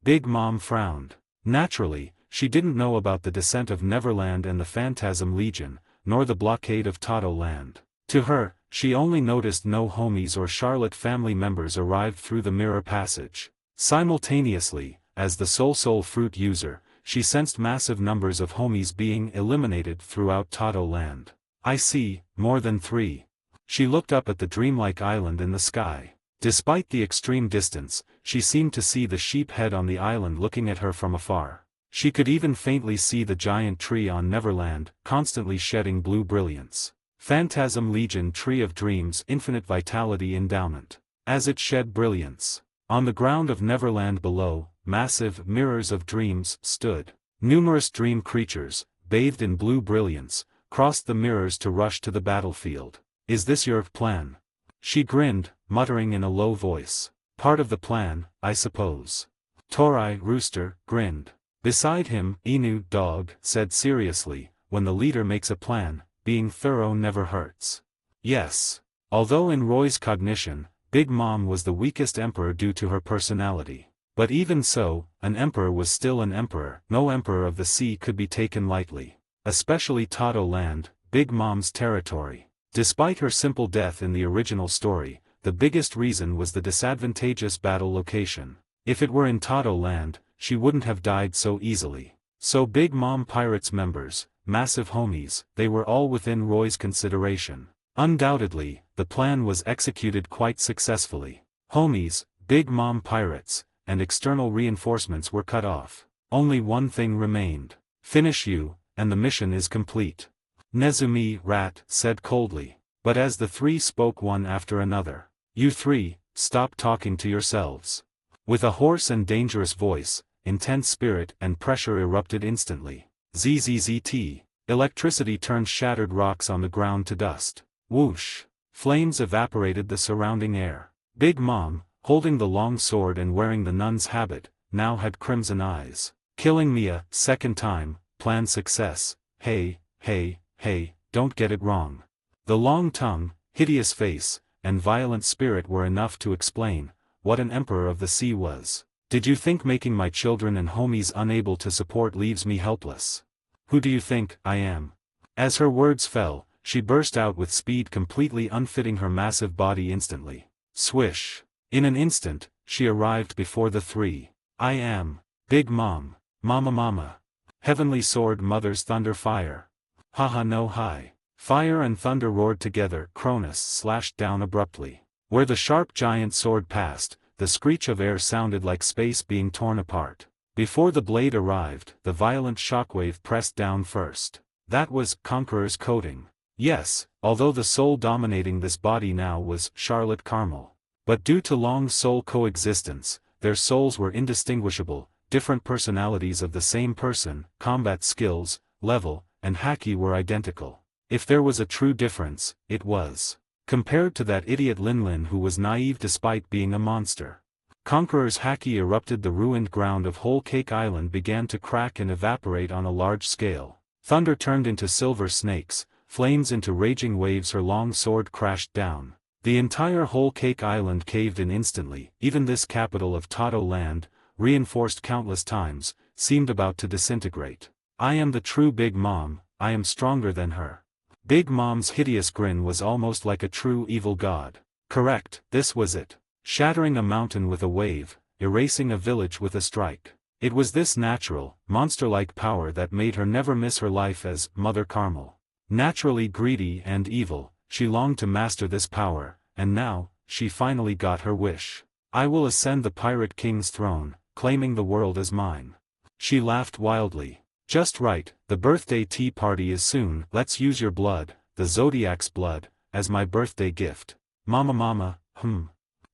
Speaker 2: Big Mom frowned. Naturally, she didn't know about the descent of Neverland and the Phantasm Legion, nor the blockade of Toto Land. To her, she only noticed no homies or Charlotte family members arrived through the mirror passage. Simultaneously, as the soul fruit user, she sensed massive numbers of homies being eliminated throughout Toto Land. I see, more than 3. She looked up at the dreamlike island in the sky. Despite the extreme distance, she seemed to see the sheep head on the island looking at her from afar. She could even faintly see the giant tree on Neverland, constantly shedding blue brilliance. Phantasm Legion Tree of Dreams Infinite Vitality Endowment. As it shed brilliance, on the ground of Neverland below, massive mirrors of dreams stood. Numerous dream creatures, bathed in blue brilliance, crossed the mirrors to rush to the battlefield. Is this your plan? She grinned, muttering in a low voice. Part of the plan, I suppose. Torai Rooster grinned. Beside him, Inu Dog said seriously, when the leader makes a plan, being thorough never hurts. Yes. Although in Roy's cognition, Big Mom was the weakest emperor due to her personality. But even so, an emperor was still an emperor. No emperor of the sea could be taken lightly. Especially Toto Land, Big Mom's territory. Despite her simple death in the original story, the biggest reason was the disadvantageous battle location. If it were in Toto Land, she wouldn't have died so easily. So Big Mom Pirates members, massive homies, they were all within Roy's consideration. Undoubtedly, the plan was executed quite successfully. Homies, Big Mom Pirates, and external reinforcements were cut off. Only one thing remained. Finish you, and the mission is complete. Nezumi Rat said coldly. But as the three spoke one after another, "You three, stop talking to yourselves." With a hoarse and dangerous voice, intense spirit and pressure erupted instantly. ZZZT. Electricity turned shattered rocks on the ground to dust. Whoosh. Flames evaporated the surrounding air. Big Mom, holding the long sword and wearing the nun's habit, now had crimson eyes. Killing me a second time, plan success. Hey, hey, hey, don't get it wrong. The long tongue, hideous face, and violent spirit were enough to explain what an emperor of the sea was. Did you think making my children and homies unable to support leaves me helpless? Who do you think I am? As her words fell, she burst out with speed completely unfitting her massive body instantly. Swish. In an instant, she arrived before the three. I am Big Mom. Mama Mama. Heavenly Sword Mother's Thunder Fire. Haha no hi. Fire and thunder roared together. Cronus slashed down abruptly. Where the sharp giant sword passed, the screech of air sounded like space being torn apart. Before the blade arrived, the violent shockwave pressed down first. That was Conqueror's coding. Yes, although the soul dominating this body now was Charlotte Carmel. But due to long soul coexistence, their souls were indistinguishable, different personalities of the same person, combat skills, level, and haki were identical. If there was a true difference, it was compared to that idiot Linlin who was naive despite being a monster. Conqueror's haki erupted. The ruined ground of Whole Cake Island began to crack and evaporate on a large scale. Thunder turned into silver snakes, flames into raging waves. Her long sword crashed down. The entire Whole Cake Island caved in instantly. Even this capital of Tato land, reinforced countless times, seemed about to disintegrate. I am the true Big Mom, I am stronger than her. Big Mom's hideous grin was almost like a true evil god. Correct, this was it. Shattering a mountain with a wave, erasing a village with a strike. It was this natural, monster-like power that made her never miss her life as Mother Carmel. Naturally greedy and evil, she longed to master this power, and now, she finally got her wish. I will ascend the Pirate King's throne, claiming the world as mine. She laughed wildly. Just right, the birthday tea party is soon. Let's use your blood, the Zodiac's blood, as my birthday gift. Mama Mama,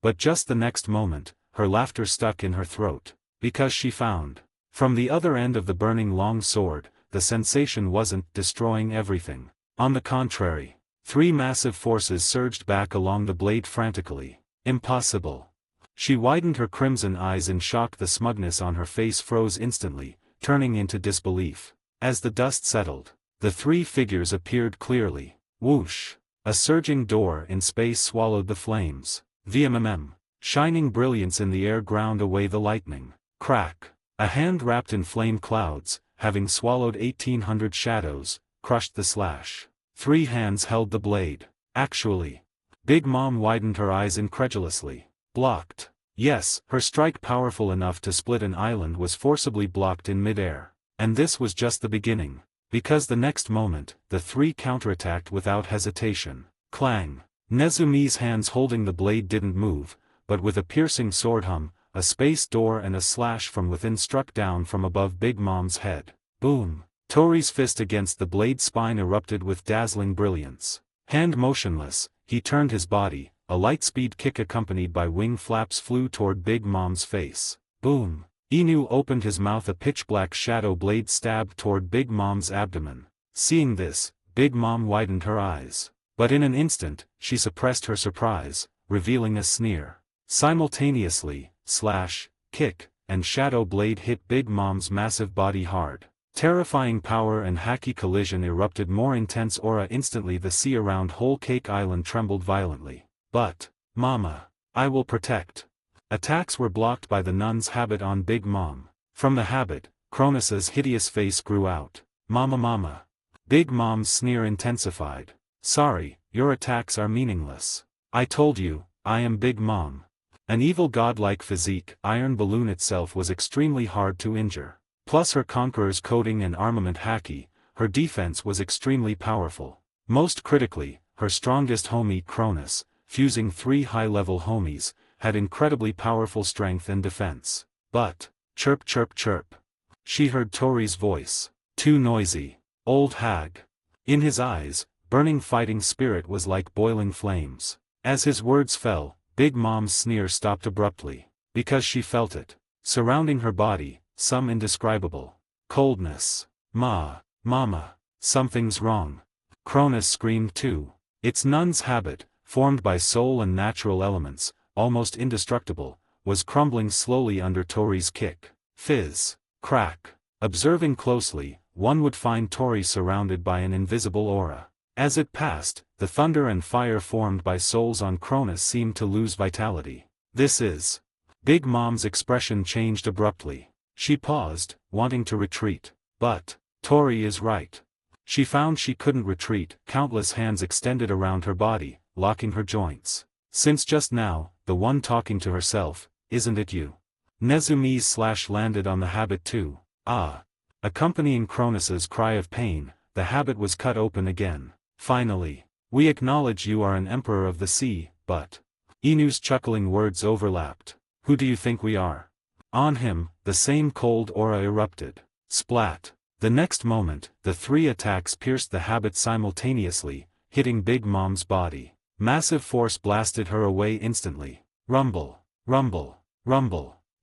Speaker 2: But just the next moment, her laughter stuck in her throat. Because she found. From the other end of the burning long sword, the sensation wasn't destroying everything. On the contrary. Three massive forces surged back along the blade frantically. Impossible. She widened her crimson eyes in shock. The smugness on her face froze instantly, turning into disbelief. As the dust settled, the three figures appeared clearly. Whoosh! A surging door in space swallowed the flames. VMMM. Shining brilliance in the air ground away the lightning. Crack! A hand wrapped in flame clouds, having swallowed 1800 shadows, crushed the slash. Three hands held the blade. Actually. Big Mom widened her eyes incredulously. Blocked. Yes, her strike powerful enough to split an island was forcibly blocked in midair. And this was just the beginning. Because the next moment, the three counterattacked without hesitation. Clang! Nezumi's hands holding the blade didn't move, but with a piercing sword hum, a space door and a slash from within struck down from above Big Mom's head. Boom! Tori's fist against the blade's spine erupted with dazzling brilliance. Hand motionless, he turned his body. A light-speed kick accompanied by wing flaps flew toward Big Mom's face. Boom! Inu opened his mouth. A pitch-black shadow blade stabbed toward Big Mom's abdomen. Seeing this, Big Mom widened her eyes. But in an instant, she suppressed her surprise, revealing a sneer. Simultaneously, slash, kick, and shadow blade hit Big Mom's massive body hard. Terrifying power and haki collision erupted. More intense aura instantly. The sea around Whole Cake Island trembled violently. But, Mama, I will protect. Attacks were blocked by the nun's habit on Big Mom. From the habit, Cronus's hideous face grew out. Mama Mama. Big Mom's sneer intensified. Sorry, your attacks are meaningless. I told you, I am Big Mom. An evil godlike physique, Iron Balloon itself was extremely hard to injure. Plus her Conqueror's coding and armament haki, her defense was extremely powerful. Most critically, her strongest homie Cronus, fusing three high-level homies, had incredibly powerful strength and defense. But, chirp chirp chirp. She heard Tori's voice. Too noisy. Old hag. In his eyes, burning fighting spirit was like boiling flames. As his words fell, Big Mom's sneer stopped abruptly. Because she felt it. Surrounding her body, some indescribable coldness. Mama. Something's wrong. Cronus screamed too. Its nun's habit, formed by soul and natural elements, almost indestructible, was crumbling slowly under Tori's kick. Fizz. Crack. Observing closely, one would find Tori surrounded by an invisible aura. As it passed, the thunder and fire formed by souls on Cronus seemed to lose vitality. This is. Big Mom's expression changed abruptly. She paused, wanting to retreat. But, Tori is right. She found she couldn't retreat, countless hands extended around her body, locking her joints. Since just now, the one talking to herself, isn't it you? Nezumi's slash landed on the habit too. Ah. Accompanying Cronus's cry of pain, the habit was cut open again. Finally. We acknowledge you are an emperor of the sea, but. Inu's chuckling words overlapped. Who do you think we are? On him, the same cold aura erupted. Splat. The next moment, the three attacks pierced the habit simultaneously, hitting Big Mom's body. Massive force blasted her away instantly. Rumble.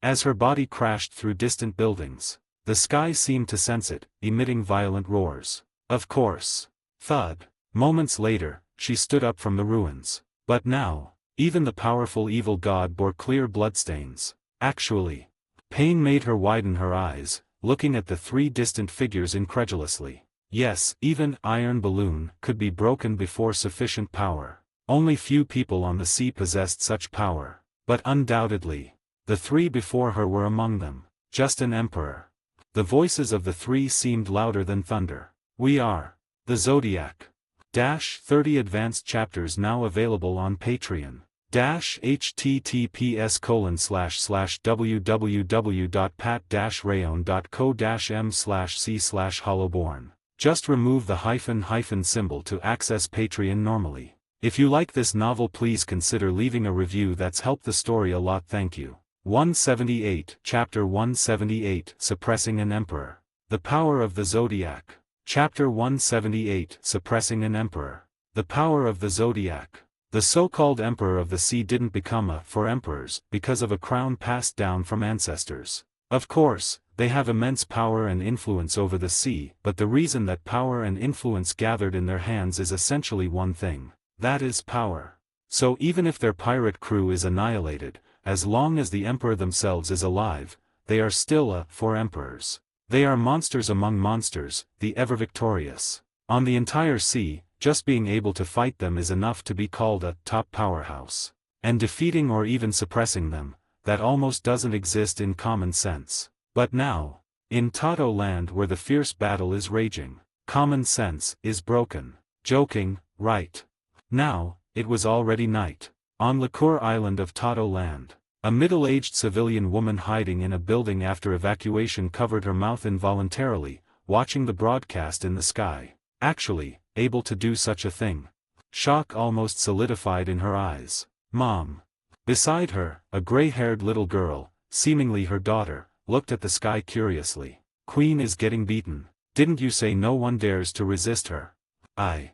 Speaker 2: As her body crashed through distant buildings. The sky seemed to sense it, emitting violent roars. Of course. Thud. Moments later, she stood up from the ruins. But now, even the powerful evil god bore clear bloodstains. Actually. Pain made her widen her eyes, looking at the three distant figures incredulously. Yes, even Iron Balloon could be broken before sufficient power. Only few people on the sea possessed such power. But undoubtedly, the three before her were among them. Just an emperor. The voices of the three seemed louder than thunder. We are. The Zodiac. 30 advanced chapters now available on Patreon. https://www.pat-rayon.co-m/c/hollowborn. Just remove the hyphen symbol to access Patreon normally. If you like this novel, please consider leaving a review. That's helped the story a lot. Thank you. 178, Chapter 178, Suppressing an Emperor. The Power of the Zodiac. Chapter 178, Suppressing an Emperor. The Power of the Zodiac. The so-called Emperor of the Sea didn't become for emperors because of a crown passed down from ancestors. Of course, they have immense power and influence over the sea, but the reason that power and influence gathered in their hands is essentially one thing. That is power. So even if their pirate crew is annihilated, as long as the emperor themselves is alive, they are still for emperors. They are monsters among monsters, the ever victorious. On the entire sea, just being able to fight them is enough to be called a top powerhouse. And defeating or even suppressing them, that almost doesn't exist in common sense. But now, in Tato land where the fierce battle is raging, common sense is broken. Joking, right? Now, it was already night. On Liqueur Island of Tato land, a middle-aged civilian woman hiding in a building after evacuation covered her mouth involuntarily, watching the broadcast in the sky. Actually, able to do such a thing. Shock almost solidified in her eyes. Mom. Beside her, a gray-haired little girl, seemingly her daughter, looked at the sky curiously. Queen is getting beaten. Didn't you say no one dares to resist her? I.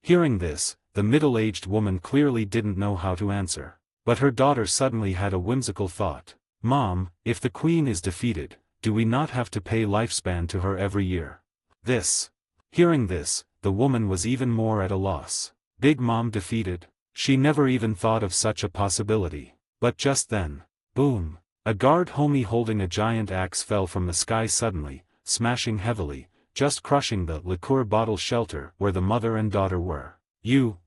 Speaker 2: Hearing this, the middle-aged woman clearly didn't know how to answer. But her daughter suddenly had a whimsical thought. Mom, if the queen is defeated, do we not have to pay lifespan to her every year? Hearing this, the woman was even more at a loss. Big Mom defeated? She never even thought of such a possibility. But just then, boom! A guard homie holding a giant axe fell from the sky suddenly, smashing heavily, just crushing the liqueur bottle shelter where the mother and daughter were.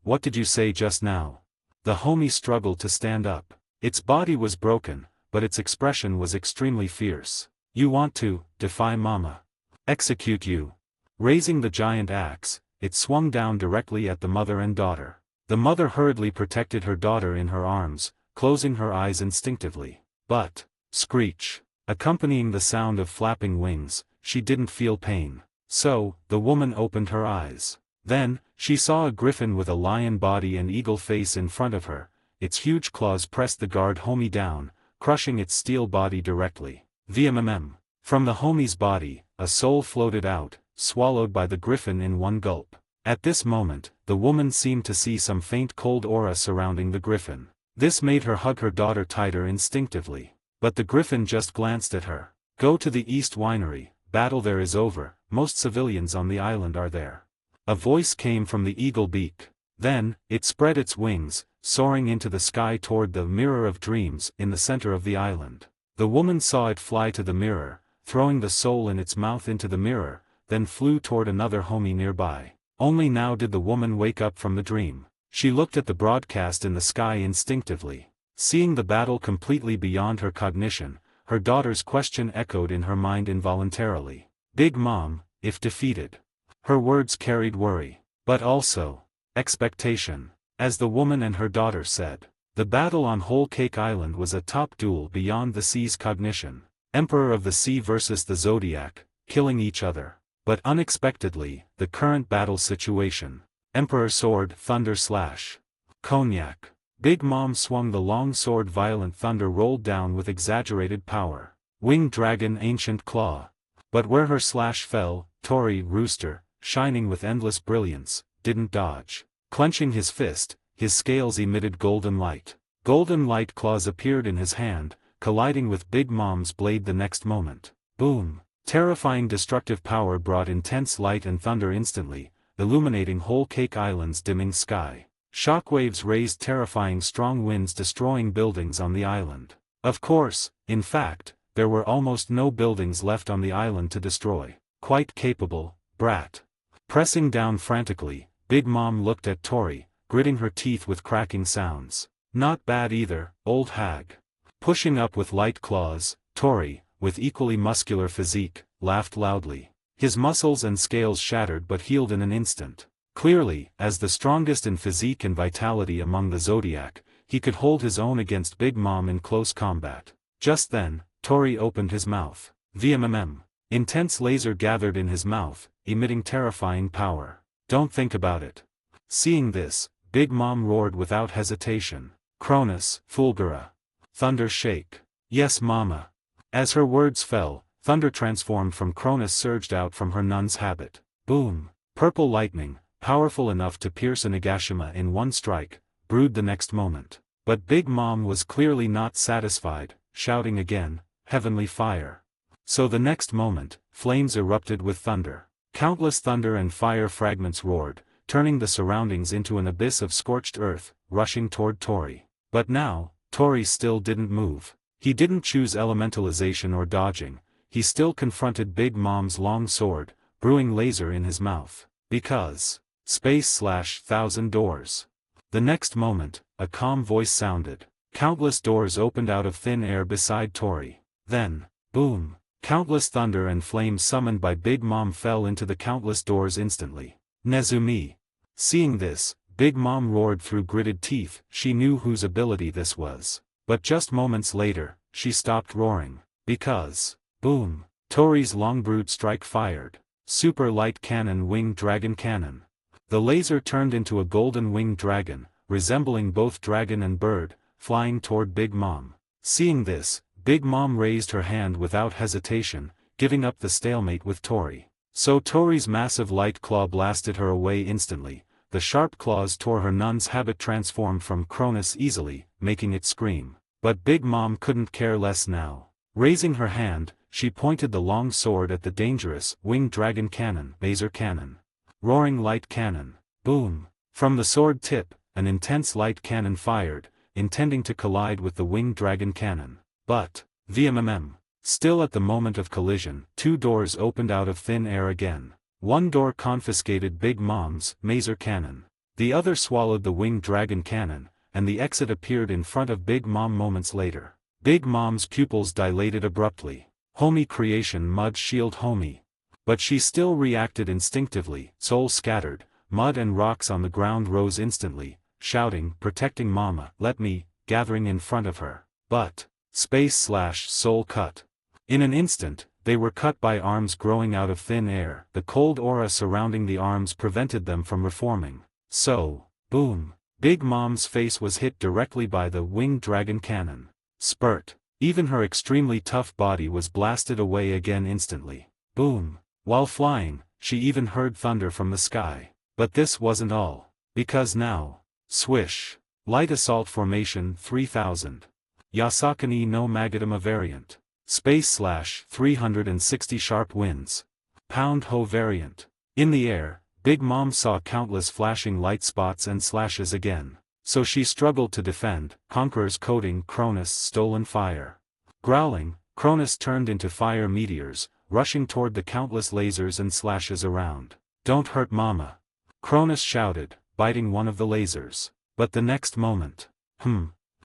Speaker 2: What did you say just now? The homie struggled to stand up. Its body was broken, but its expression was extremely fierce. You want to defy Mama? Execute you. Raising the giant axe, it swung down directly at the mother and daughter. The mother hurriedly protected her daughter in her arms, closing her eyes instinctively. But, screech, accompanying the sound of flapping wings, she didn't feel pain. So, the woman opened her eyes. Then, she saw a griffin with a lion body and eagle face in front of her. Its huge claws pressed the guard homie down, crushing its steel body directly. VMMM. From the homie's body, a soul floated out, swallowed by the griffin in one gulp. At this moment, the woman seemed to see some faint cold aura surrounding the griffin. This made her hug her daughter tighter instinctively. But the griffin just glanced at her. "Go to the East Winery, battle there is over, most civilians on the island are there." A voice came from the eagle beak. Then, it spread its wings, soaring into the sky toward the Mirror of Dreams in the center of the island. The woman saw it fly to the mirror, throwing the soul in its mouth into the mirror, then flew toward another homie nearby. Only now did the woman wake up from the dream. She looked at the broadcast in the sky instinctively. Seeing the battle completely beyond her cognition, her daughter's question echoed in her mind involuntarily. "Big Mom, if defeated?" Her words carried worry, but also expectation. As the woman and her daughter said, the battle on Whole Cake Island was a top duel beyond the sea's cognition. Emperor of the Sea versus the Zodiac, killing each other. But unexpectedly, the current battle situation. Emperor Sword, Thunder Slash. Cognac. Big Mom swung the long sword. Violent thunder rolled down with exaggerated power. Winged Dragon, Ancient Claw. But where her slash fell, Tori, Rooster, shining with endless brilliance, didn't dodge. Clenching his fist, his scales emitted golden light. Golden light claws appeared in his hand, colliding with Big Mom's blade the next moment. Boom! Terrifying destructive power brought intense light and thunder instantly, illuminating Whole Cake Island's dimming sky. Shockwaves raised terrifying strong winds, destroying buildings on the island. Of course, in fact, there were almost no buildings left on the island to destroy. Quite capable, brat. Pressing down frantically, Big Mom looked at Tori, gritting her teeth with cracking sounds. "Not bad either, old hag." Pushing up with light claws, Tori, with equally muscular physique, laughed loudly. His muscles and scales shattered but healed in an instant. Clearly, as the strongest in physique and vitality among the Zodiac, he could hold his own against Big Mom in close combat. Just then, Tori opened his mouth. VMMM. Intense laser gathered in his mouth, emitting terrifying power. "Don't think about it." Seeing this, Big Mom roared without hesitation. "Cronus, Fulgura. Thunder shake." "Yes, Mama." As her words fell, thunder transformed from Cronus surged out from her nun's habit. Boom! Purple lightning, powerful enough to pierce a Nagashima in one strike, brewed the next moment. But Big Mom was clearly not satisfied, shouting again, "Heavenly fire." So the next moment, flames erupted with thunder. Countless thunder and fire fragments roared, turning the surroundings into an abyss of scorched earth, rushing toward Tori. But now, Tori still didn't move. He didn't choose elementalization or dodging, he still confronted Big Mom's long sword, brewing laser in his mouth. Because, /1,000 doors. The next moment, a calm voice sounded. Countless doors opened out of thin air beside Tori. Then, boom! Countless thunder and flames summoned by Big Mom fell into the countless doors instantly. Nezumi. Seeing this, Big Mom roared through gritted teeth. She knew whose ability this was. But just moments later, she stopped roaring. Because, boom! Tori's long-brewed strike fired. Super light cannon, winged dragon cannon. The laser turned into a golden winged dragon, resembling both dragon and bird, flying toward Big Mom. Seeing this, Big Mom raised her hand without hesitation, giving up the stalemate with Tori. So Tori's massive light claw blasted her away instantly. The sharp claws tore her nun's habit, transformed from Cronus easily, making it scream. But Big Mom couldn't care less now. Raising her hand, she pointed the long sword at the dangerous winged dragon cannon, laser cannon. Roaring light cannon. Boom! From the sword tip, an intense light cannon fired, intending to collide with the winged dragon cannon. But, VMMM. Still at the moment of collision, two doors opened out of thin air again. One door confiscated Big Mom's maser cannon. The other swallowed the winged dragon cannon, and the exit appeared in front of Big Mom moments later. Big Mom's pupils dilated abruptly. Homie creation, mud shield homie. But she still reacted instinctively. Soul scattered, mud and rocks on the ground rose instantly, shouting, "Protecting Mama, let me," gathering in front of her. But, /soul cut. In an instant, they were cut by arms growing out of thin air. The cold aura surrounding the arms prevented them from reforming. So, boom! Big Mom's face was hit directly by the winged dragon cannon. Spurt. Even her extremely tough body was blasted away again instantly. Boom! While flying, she even heard thunder from the sky. But this wasn't all. Because now, swish! Light Assault Formation 3000. Yasakani no Magadama variant. Space / 360 Sharp Winds. Pound Ho variant. In the air, Big Mom saw countless flashing light spots and slashes again. So she struggled to defend. Conqueror's coding Cronus Stolen Fire. Growling, Cronus turned into fire meteors, rushing toward the countless lasers and slashes around. Don't hurt Mama! Cronus shouted, biting one of the lasers. But the next moment,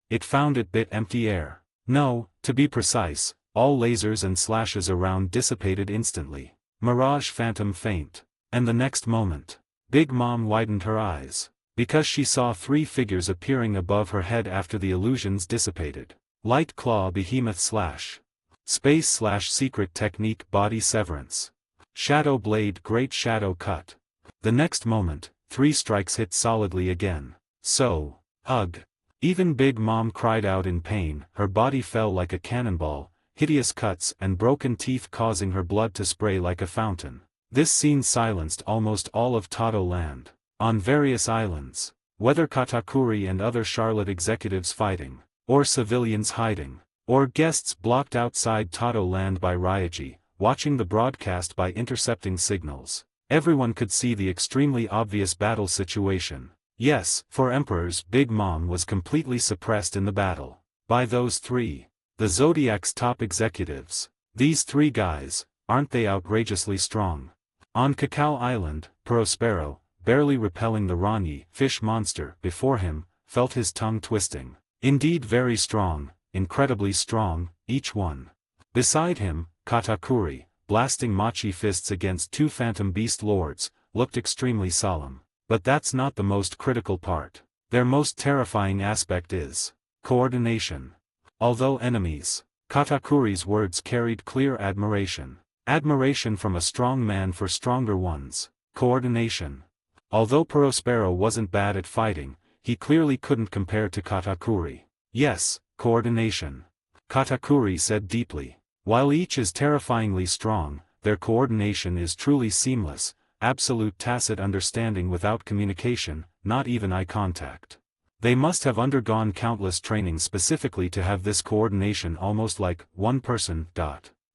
Speaker 2: it found it bit empty air. No, to be precise, all lasers and slashes around dissipated instantly. Mirage Phantom Feint. And the next moment, Big Mom widened her eyes. Because she saw 3 figures appearing above her head after the illusions dissipated. Light Claw Behemoth Slash. Space / Secret Technique Body Severance. Shadow Blade Great Shadow Cut. The next moment, 3 strikes hit solidly again. So, ugh. Even Big Mom cried out in pain, her body fell like a cannonball, hideous cuts and broken teeth causing her blood to spray like a fountain. This scene silenced almost all of Tado land. On various islands, whether Katakuri and other Charlotte executives fighting, or civilians hiding, or guests blocked outside Tado land by Ryaji, watching the broadcast by intercepting signals, everyone could see the extremely obvious battle situation. Yes, for Emperor's Big Mom was completely suppressed in the battle. By those 3. The Zodiac's top executives. These 3 guys, aren't they outrageously strong? On Cacao Island, Prospero, barely repelling the Ranyi fish monster before him, felt his tongue twisting. Indeed very strong, incredibly strong, each one. Beside him, Katakuri, blasting machi fists against 2 phantom beast lords, looked extremely solemn. But that's not the most critical part. Their most terrifying aspect is coordination. Although enemies, Katakuri's words carried clear admiration. Admiration from a strong man for stronger ones. Coordination. Although Prospero wasn't bad at fighting, he clearly couldn't compare to Katakuri. Yes, coordination. Katakuri said deeply. While each is terrifyingly strong, their coordination is truly seamless, absolute tacit understanding without communication, not even eye contact. They must have undergone countless training specifically to have this coordination almost like one person.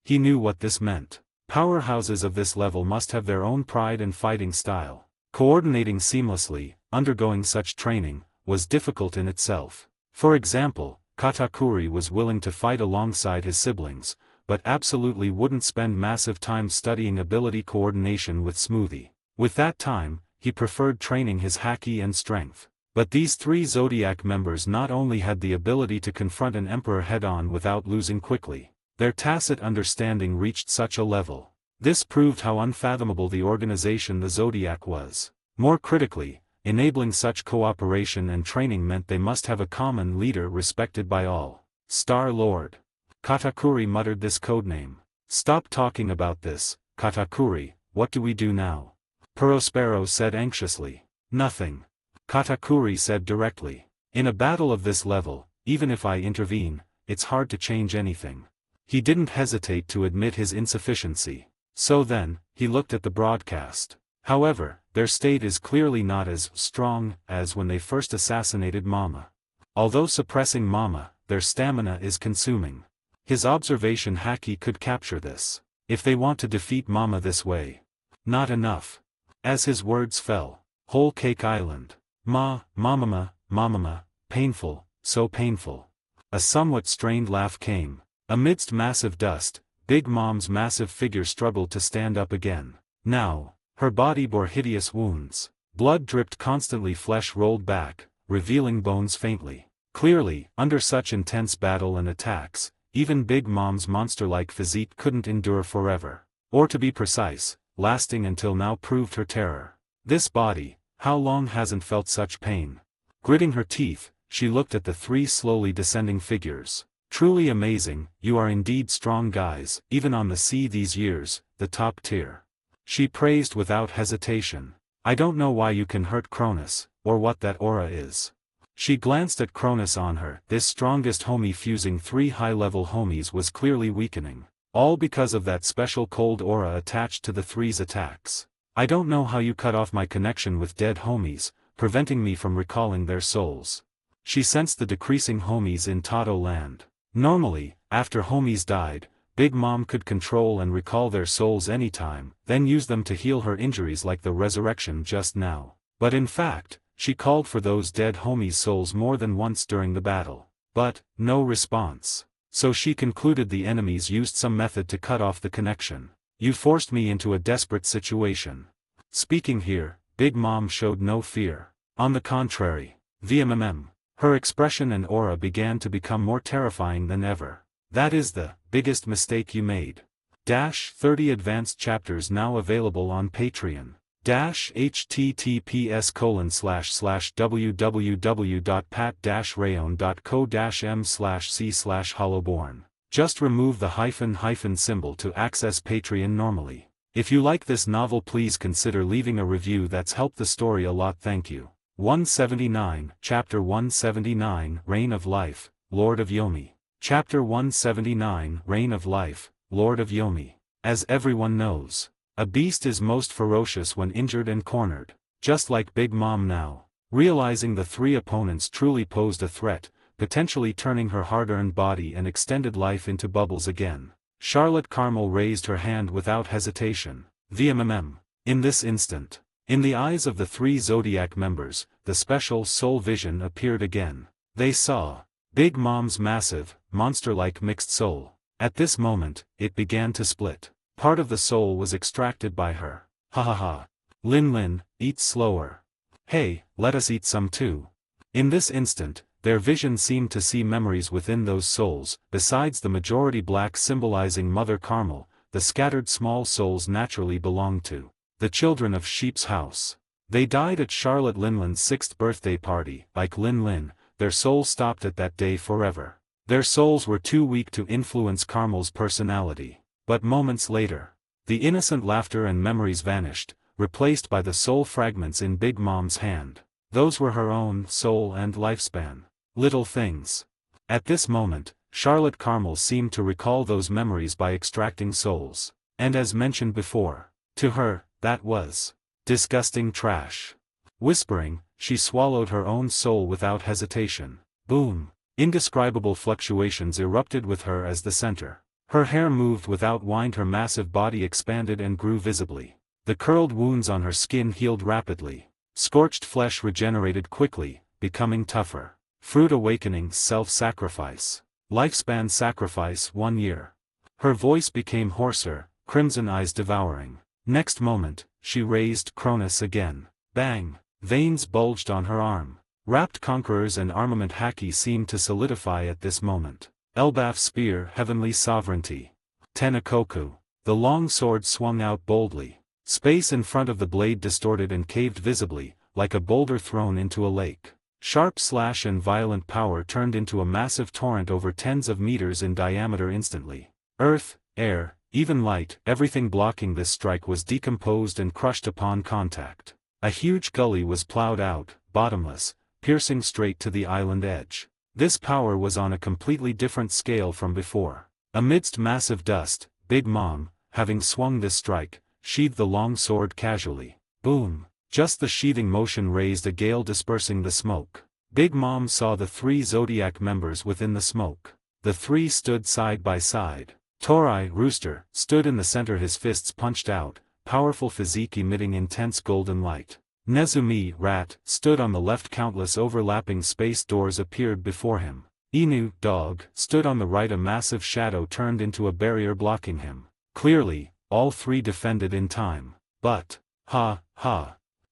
Speaker 2: He knew what this meant. Powerhouses of this level must have their own pride and fighting style. Coordinating seamlessly, undergoing such training, was difficult in itself. For example, Katakuri was willing to fight alongside his siblings, but absolutely wouldn't spend massive time studying ability coordination with Smoothie. With that time, he preferred training his haki and strength. But these 3 Zodiac members not only had the ability to confront an emperor head-on without losing quickly, their tacit understanding reached such a level. This proved how unfathomable the organization the Zodiac was. More critically, enabling such cooperation and training meant they must have a common leader respected by all. Star-Lord. Katakuri muttered this codename. Stop talking about this, Katakuri, what do we do now? Prospero said anxiously. Nothing. Katakuri said directly. In a battle of this level, even if I intervene, it's hard to change anything. He didn't hesitate to admit his insufficiency. So then, he looked at the broadcast. However, their state is clearly not as strong as when they first assassinated Mama. Although suppressing Mama, their stamina is consuming. His observation haki could capture this. If they want to defeat Mama this way. Not enough. As his words fell, Whole Cake Island. Mamama, painful, so painful. A somewhat strained laugh came. Amidst massive dust, Big Mom's massive figure struggled to stand up again. Now, her body bore hideous wounds. Blood dripped constantly, flesh rolled back, revealing bones faintly. Clearly, under such intense battle and attacks, even Big Mom's monster-like physique couldn't endure forever. Or to be precise, lasting until now proved her terror. This body, how long hasn't felt such pain? Gritting her teeth, she looked at the 3 slowly descending figures. Truly amazing, you are indeed strong guys, even on the sea these years, the top tier. She praised without hesitation. I don't know why you can hurt Cronus, or what that aura is. She glanced at Cronus on her. This strongest homie fusing 3 high-level homies was clearly weakening. All because of that special cold aura attached to the 3's attacks. I don't know how you cut off my connection with dead homies, preventing me from recalling their souls. She sensed the decreasing homies in Tato land. Normally, after homies died, Big Mom could control and recall their souls anytime, then use them to heal her injuries like the resurrection just now. But in fact, she called for those dead homies' souls more than once during the battle. But, no response. So she concluded the enemies used some method to cut off the connection. You forced me into a desperate situation. Speaking here, Big Mom showed no fear. On the contrary. VMMM. Her expression and aura began to become more terrifying than ever. That is the biggest mistake you made. 30 advanced chapters now available on Patreon. https://www.pat-rayon.co-m/c/hollowborn. Just remove the hyphen symbol to access Patreon normally. If you like this novel, please consider leaving a review. That's helped the story a lot. Thank you. 179, Chapter 179, Reign of Life, Lord of Yomi. Chapter 179, Reign of Life, Lord of Yomi. As everyone knows, a beast is most ferocious when injured and cornered. Just like Big Mom now. Realizing the 3 opponents truly posed a threat, potentially turning her hard-earned body and extended life into bubbles again. Charlotte Carmel raised her hand without hesitation. VMMM. In this instant, in the eyes of the 3 Zodiac members, the special soul vision appeared again. They saw Big Mom's massive, monster-like mixed soul. At this moment, it began to split. Part of the soul was extracted by her. Ha ha ha. Lin, eat slower. Hey, let us eat some too. In this instant, their vision seemed to see memories within those souls. Besides the majority black symbolizing Mother Carmel, the scattered small souls naturally belonged to the children of Sheep's house. They died at Charlotte Linland's 6th birthday party. Like Lin, their souls stopped at that day forever. Their souls were too weak to influence Carmel's personality. But moments later, the innocent laughter and memories vanished, replaced by the soul fragments in Big Mom's hand. Those were her own soul and lifespan. Little things. At this moment, Charlotte Carmel seemed to recall those memories by extracting souls. And as mentioned before, to her, that was disgusting trash. Whispering, she swallowed her own soul without hesitation. Boom. Indescribable fluctuations erupted with her as the center. Her hair moved without wind, her massive body expanded and grew visibly. The curled wounds on her skin healed rapidly. Scorched flesh regenerated quickly, becoming tougher. Fruit awakening, self-sacrifice. Lifespan sacrifice 1 year. Her voice became hoarser, crimson eyes devouring. Next moment, she raised Cronus again. Bang! Veins bulged on her arm. Wrapped conquerors and armament haki seemed to solidify at this moment. Elbaf spear, heavenly sovereignty. Tenakoku. The long sword swung out boldly. Space in front of the blade distorted and caved visibly, like a boulder thrown into a lake. Sharp slash and violent power turned into a massive torrent over tens of meters in diameter instantly. Earth, air, even light, everything blocking this strike was decomposed and crushed upon contact. A huge gully was plowed out, bottomless, piercing straight to the island edge. This power was on a completely different scale from before. Amidst massive dust, Big Mom, having swung this strike, sheathed the long sword casually. Boom! Just the sheathing motion raised a gale dispersing the smoke. Big Mom saw the 3 Zodiac members within the smoke. The 3 stood side by side. Torai, Rooster, stood in the center, his fists punched out, powerful physique emitting intense golden light. Nezumi, Rat, stood on the left. Countless overlapping space doors appeared before him. Inu, Dog, stood on the right. A massive shadow turned into a barrier blocking him. Clearly, all 3 defended in time. But, ha.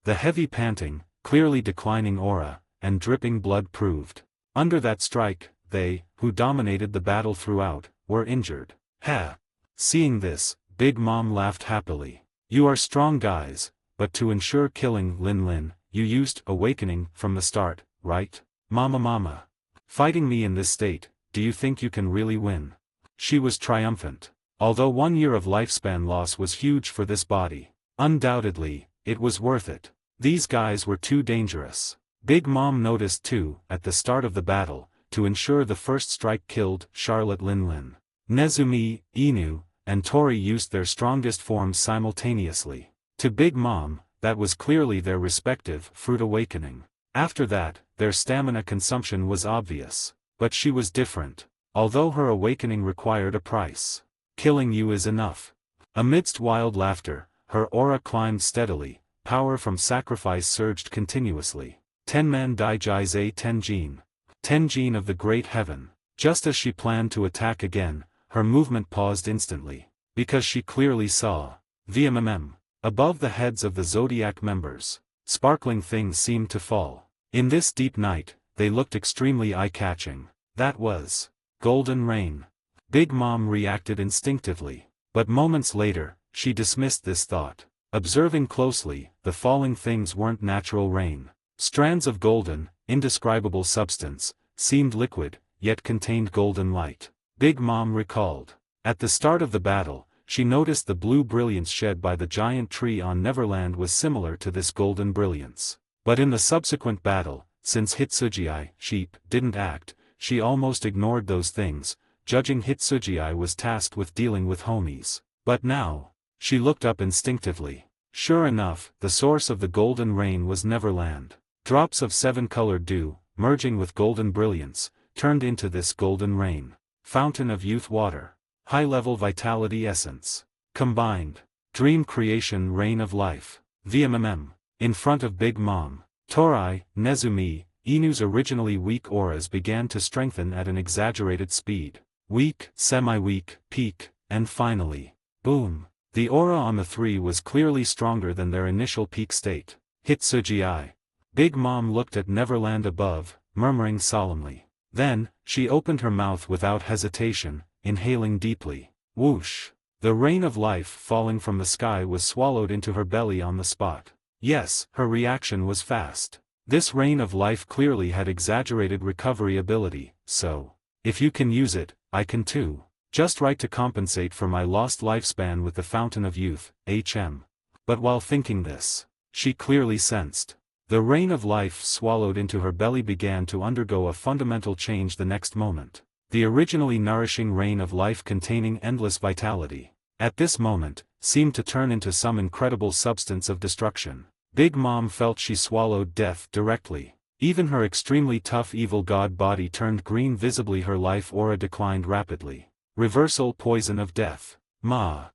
Speaker 2: The heavy panting, clearly declining aura, and dripping blood proved. Under that strike, they, who dominated the battle throughout, were injured. Ha! Seeing this, Big Mom laughed happily. You are strong guys, but to ensure killing Lin, you used awakening from the start, right? Mama. Fighting me in this state, do you think you can really win? She was triumphant. Although 1 year of lifespan loss was huge for this body, undoubtedly, it was worth it. These guys were too dangerous. Big Mom noticed too, at the start of the battle, to ensure the first strike killed Charlotte Linlin. Nezumi, Inu, and Tori used their strongest forms simultaneously. To Big Mom, that was clearly their respective fruit awakening. After that, their stamina consumption was obvious. But she was different. Although her awakening required a price. Killing you is enough. Amidst wild laughter, her aura climbed steadily, power from sacrifice surged continuously. Tenman Daijai Zai Tenjin. Tenjin of the Great Heaven. Just as she planned to attack again, her movement paused instantly. Because she clearly saw. VMMM. Above the heads of the Zodiac members. Sparkling things seemed to fall. In this deep night, they looked extremely eye-catching. That was Golden Rain. Big Mom reacted instinctively. But moments later, she dismissed this thought. Observing closely, the falling things weren't natural rain. Strands of golden, indescribable substance, seemed liquid, yet contained golden light. Big Mom recalled. At the start of the battle, she noticed the blue brilliance shed by the giant tree on Neverland was similar to this golden brilliance. But in the subsequent battle, since Hitsugi, sheep, didn't act, she almost ignored those things, judging Hitsugi was tasked with dealing with homies. But now, she looked up instinctively. Sure enough, the source of the golden rain was Neverland. Drops of seven-colored dew, merging with golden brilliance, turned into this golden rain. Fountain of youth water. High-level vitality essence. Combined. Dream creation rain of life. VMMM. In front of Big Mom. Torai, Nezumi, Inu's originally weak auras began to strengthen at an exaggerated speed. Weak, semi-weak, peak, and finally. Boom. The aura on the three was clearly stronger than their initial peak state. Hitsugi. Big Mom looked at Neverland above, murmuring solemnly. Then, she opened her mouth without hesitation, inhaling deeply. Whoosh! The rain of life falling from the sky was swallowed into her belly on the spot. Yes, her reaction was fast. This rain of life clearly had exaggerated recovery ability, so. If you can use it, I can too. Just right to compensate for my lost lifespan with the Fountain of Youth, HM. But while thinking this, she clearly sensed. The rain of life swallowed into her belly began to undergo a fundamental change the next moment. The originally nourishing rain of life containing endless vitality, at this moment, seemed to turn into some incredible substance of destruction. Big Mom felt she swallowed death directly. Even her extremely tough evil god body turned green visibly, her life aura declined rapidly. Reversal poison of death. Mama.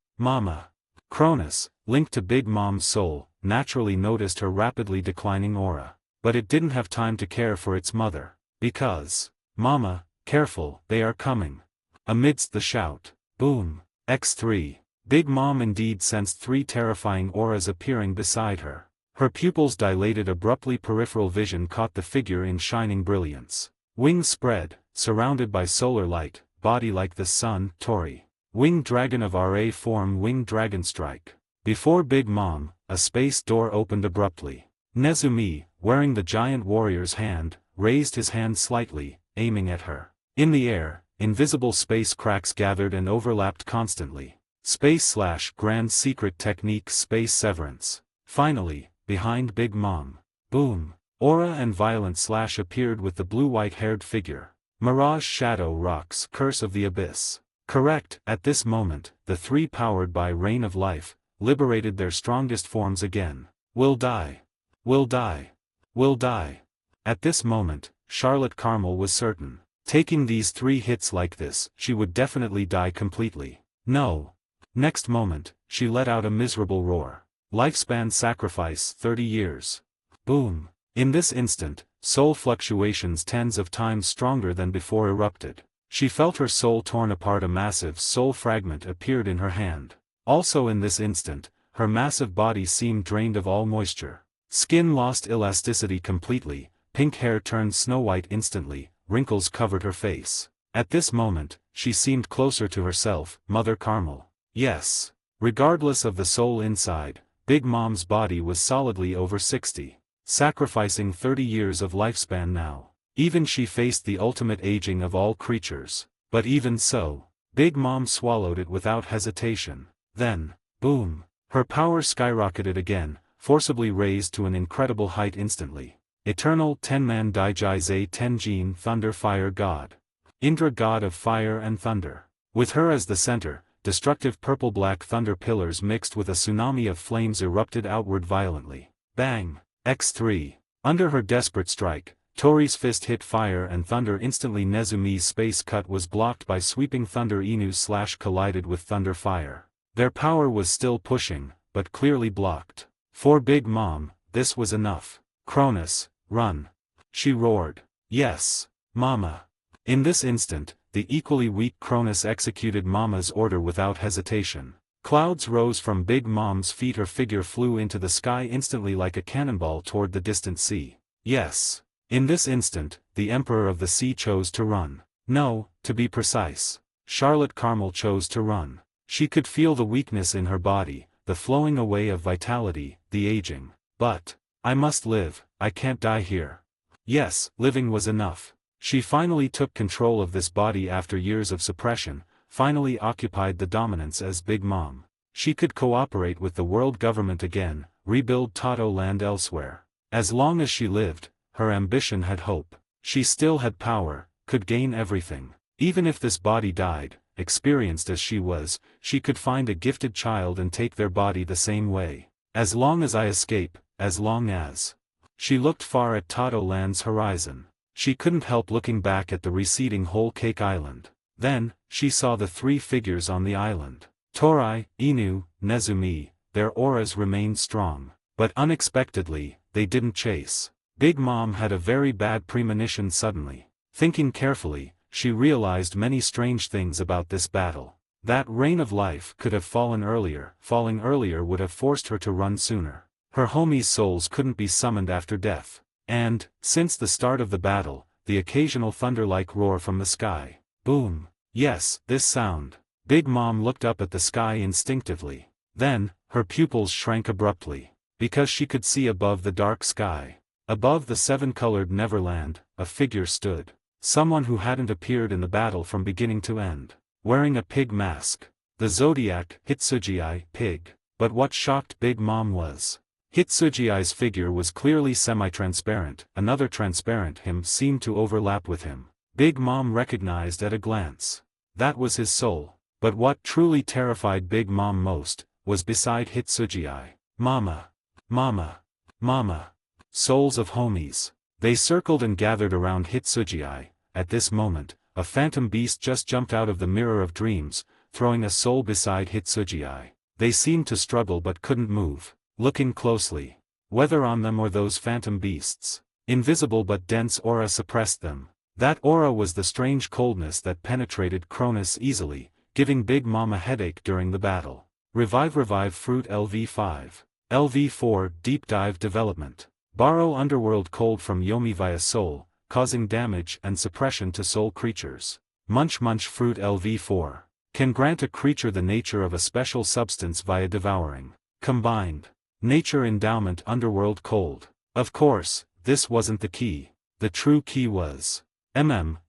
Speaker 2: Cronus, linked to Big Mom's soul, naturally noticed her rapidly declining aura. But it didn't have time to care for its mother. Because, Mama, careful, they are coming. Amidst the shout. Boom. X3. Big Mom indeed sensed three terrifying auras appearing beside her. Her pupils dilated abruptly, peripheral vision caught the figure in shining brilliance. Wings spread, surrounded by solar light, body like the sun, Tori. Winged dragon of RA form, winged dragon strike. Before Big Mom, a space door opened abruptly. Nezumi, wearing the giant warrior's hand, raised his hand slightly, aiming at her. In the air, invisible space cracks gathered and overlapped constantly. Space/Grand Secret Technique Space Severance. Finally, behind Big Mom. Boom. Aura and Violence appeared with the blue-white-haired figure. Mirage Shadow Rocks Curse of the Abyss. Correct. At this moment, the three powered by Rain of Life, liberated their strongest forms again. Will die. Will die. Will die. At this moment, Charlotte Carmel was certain. Taking these 3 hits like this, she would definitely die completely. No. Next moment, she let out a miserable roar. Lifespan sacrifice 30 years. Boom. In this instant, soul fluctuations tens of times stronger than before erupted. She felt her soul torn apart. A massive soul fragment appeared in her hand. Also in this instant, her massive body seemed drained of all moisture. Skin lost elasticity completely, pink hair turned snow-white instantly, wrinkles covered her face. At this moment, she seemed closer to herself, Mother Carmel. Yes. Regardless of the soul inside, Big Mom's body was solidly over 60, sacrificing 30 years of lifespan now. Even she faced the ultimate aging of all creatures. But even so, Big Mom swallowed it without hesitation. Then, boom, her power skyrocketed again, forcibly raised to an incredible height instantly. Eternal Tenman Daijai Zai Tenjin Thunder Fire God. Indra God of Fire and Thunder. With her as the center, destructive purple-black thunder pillars mixed with a tsunami of flames erupted outward violently. Bang! X3. Under her desperate strike, Tori's fist hit fire and thunder instantly. Nezumi's space cut was blocked by sweeping thunder. Inu collided with thunder fire. Their power was still pushing, but clearly blocked. For Big Mom, this was enough. Cronus, run! She roared. Yes, Mama. In this instant, the equally weak Cronus executed Mama's order without hesitation. Clouds rose from Big Mom's feet. Her figure flew into the sky instantly like a cannonball toward the distant sea. Yes. In this instant, the Emperor of the Sea chose to run. No, to be precise, Charlotte Carmel chose to run. She could feel the weakness in her body, the flowing away of vitality, the aging. But, I must live, I can't die here. Yes, living was enough. She finally took control of this body after years of suppression, finally occupied the dominance as Big Mom. She could cooperate with the world government again, rebuild Tato land elsewhere. As long as she lived, her ambition had hope. She still had power, could gain everything. Even if this body died, experienced as she was, she could find a gifted child and take their body the same way. As long as I escape, as long as. She looked far at Tato land's horizon. She couldn't help looking back at the receding Whole Cake Island. Then, she saw the three figures on the island. Torai, Inu, Nezumi. Their auras remained strong. But unexpectedly, they didn't chase. Big Mom had a very bad premonition suddenly. Thinking carefully, she realized many strange things about this battle. That rain of life could have fallen earlier. Falling earlier would have forced her to run sooner. Her homies' souls couldn't be summoned after death. And, since the start of the battle, the occasional thunder-like roar from the sky. Boom. Yes, this sound. Big Mom looked up at the sky instinctively. Then, her pupils shrank abruptly. Because she could see above the dark sky. Above the seven-colored Neverland, a figure stood. Someone who hadn't appeared in the battle from beginning to end. Wearing a pig mask. The zodiac, Hitsugi, pig. But what shocked Big Mom was. Hitsugi's figure was clearly semi-transparent. Another transparent him seemed to overlap with him. Big Mom recognized at a glance. That was his soul. But what truly terrified Big Mom most, was beside Hitsugi. Mama. Mama. Mama. Souls of homies. They circled and gathered around Hitsugi. At this moment, a phantom beast just jumped out of the mirror of dreams, throwing a soul beside Hitsugi. They seemed to struggle but couldn't move. Looking closely. Whether on them or those phantom beasts. Invisible but dense aura suppressed them. That aura was the strange coldness that penetrated Cronus easily, giving Big Mom a headache during the battle. Revive Fruit LV5. LV4 Deep Dive Development. Borrow Underworld Cold from Yomi via Soul, causing damage and suppression to soul creatures. Munch Fruit LV4. Can grant a creature the nature of a special substance via devouring. Combined. Nature Endowment Underworld Cold. Of course, this wasn't the key. The true key was.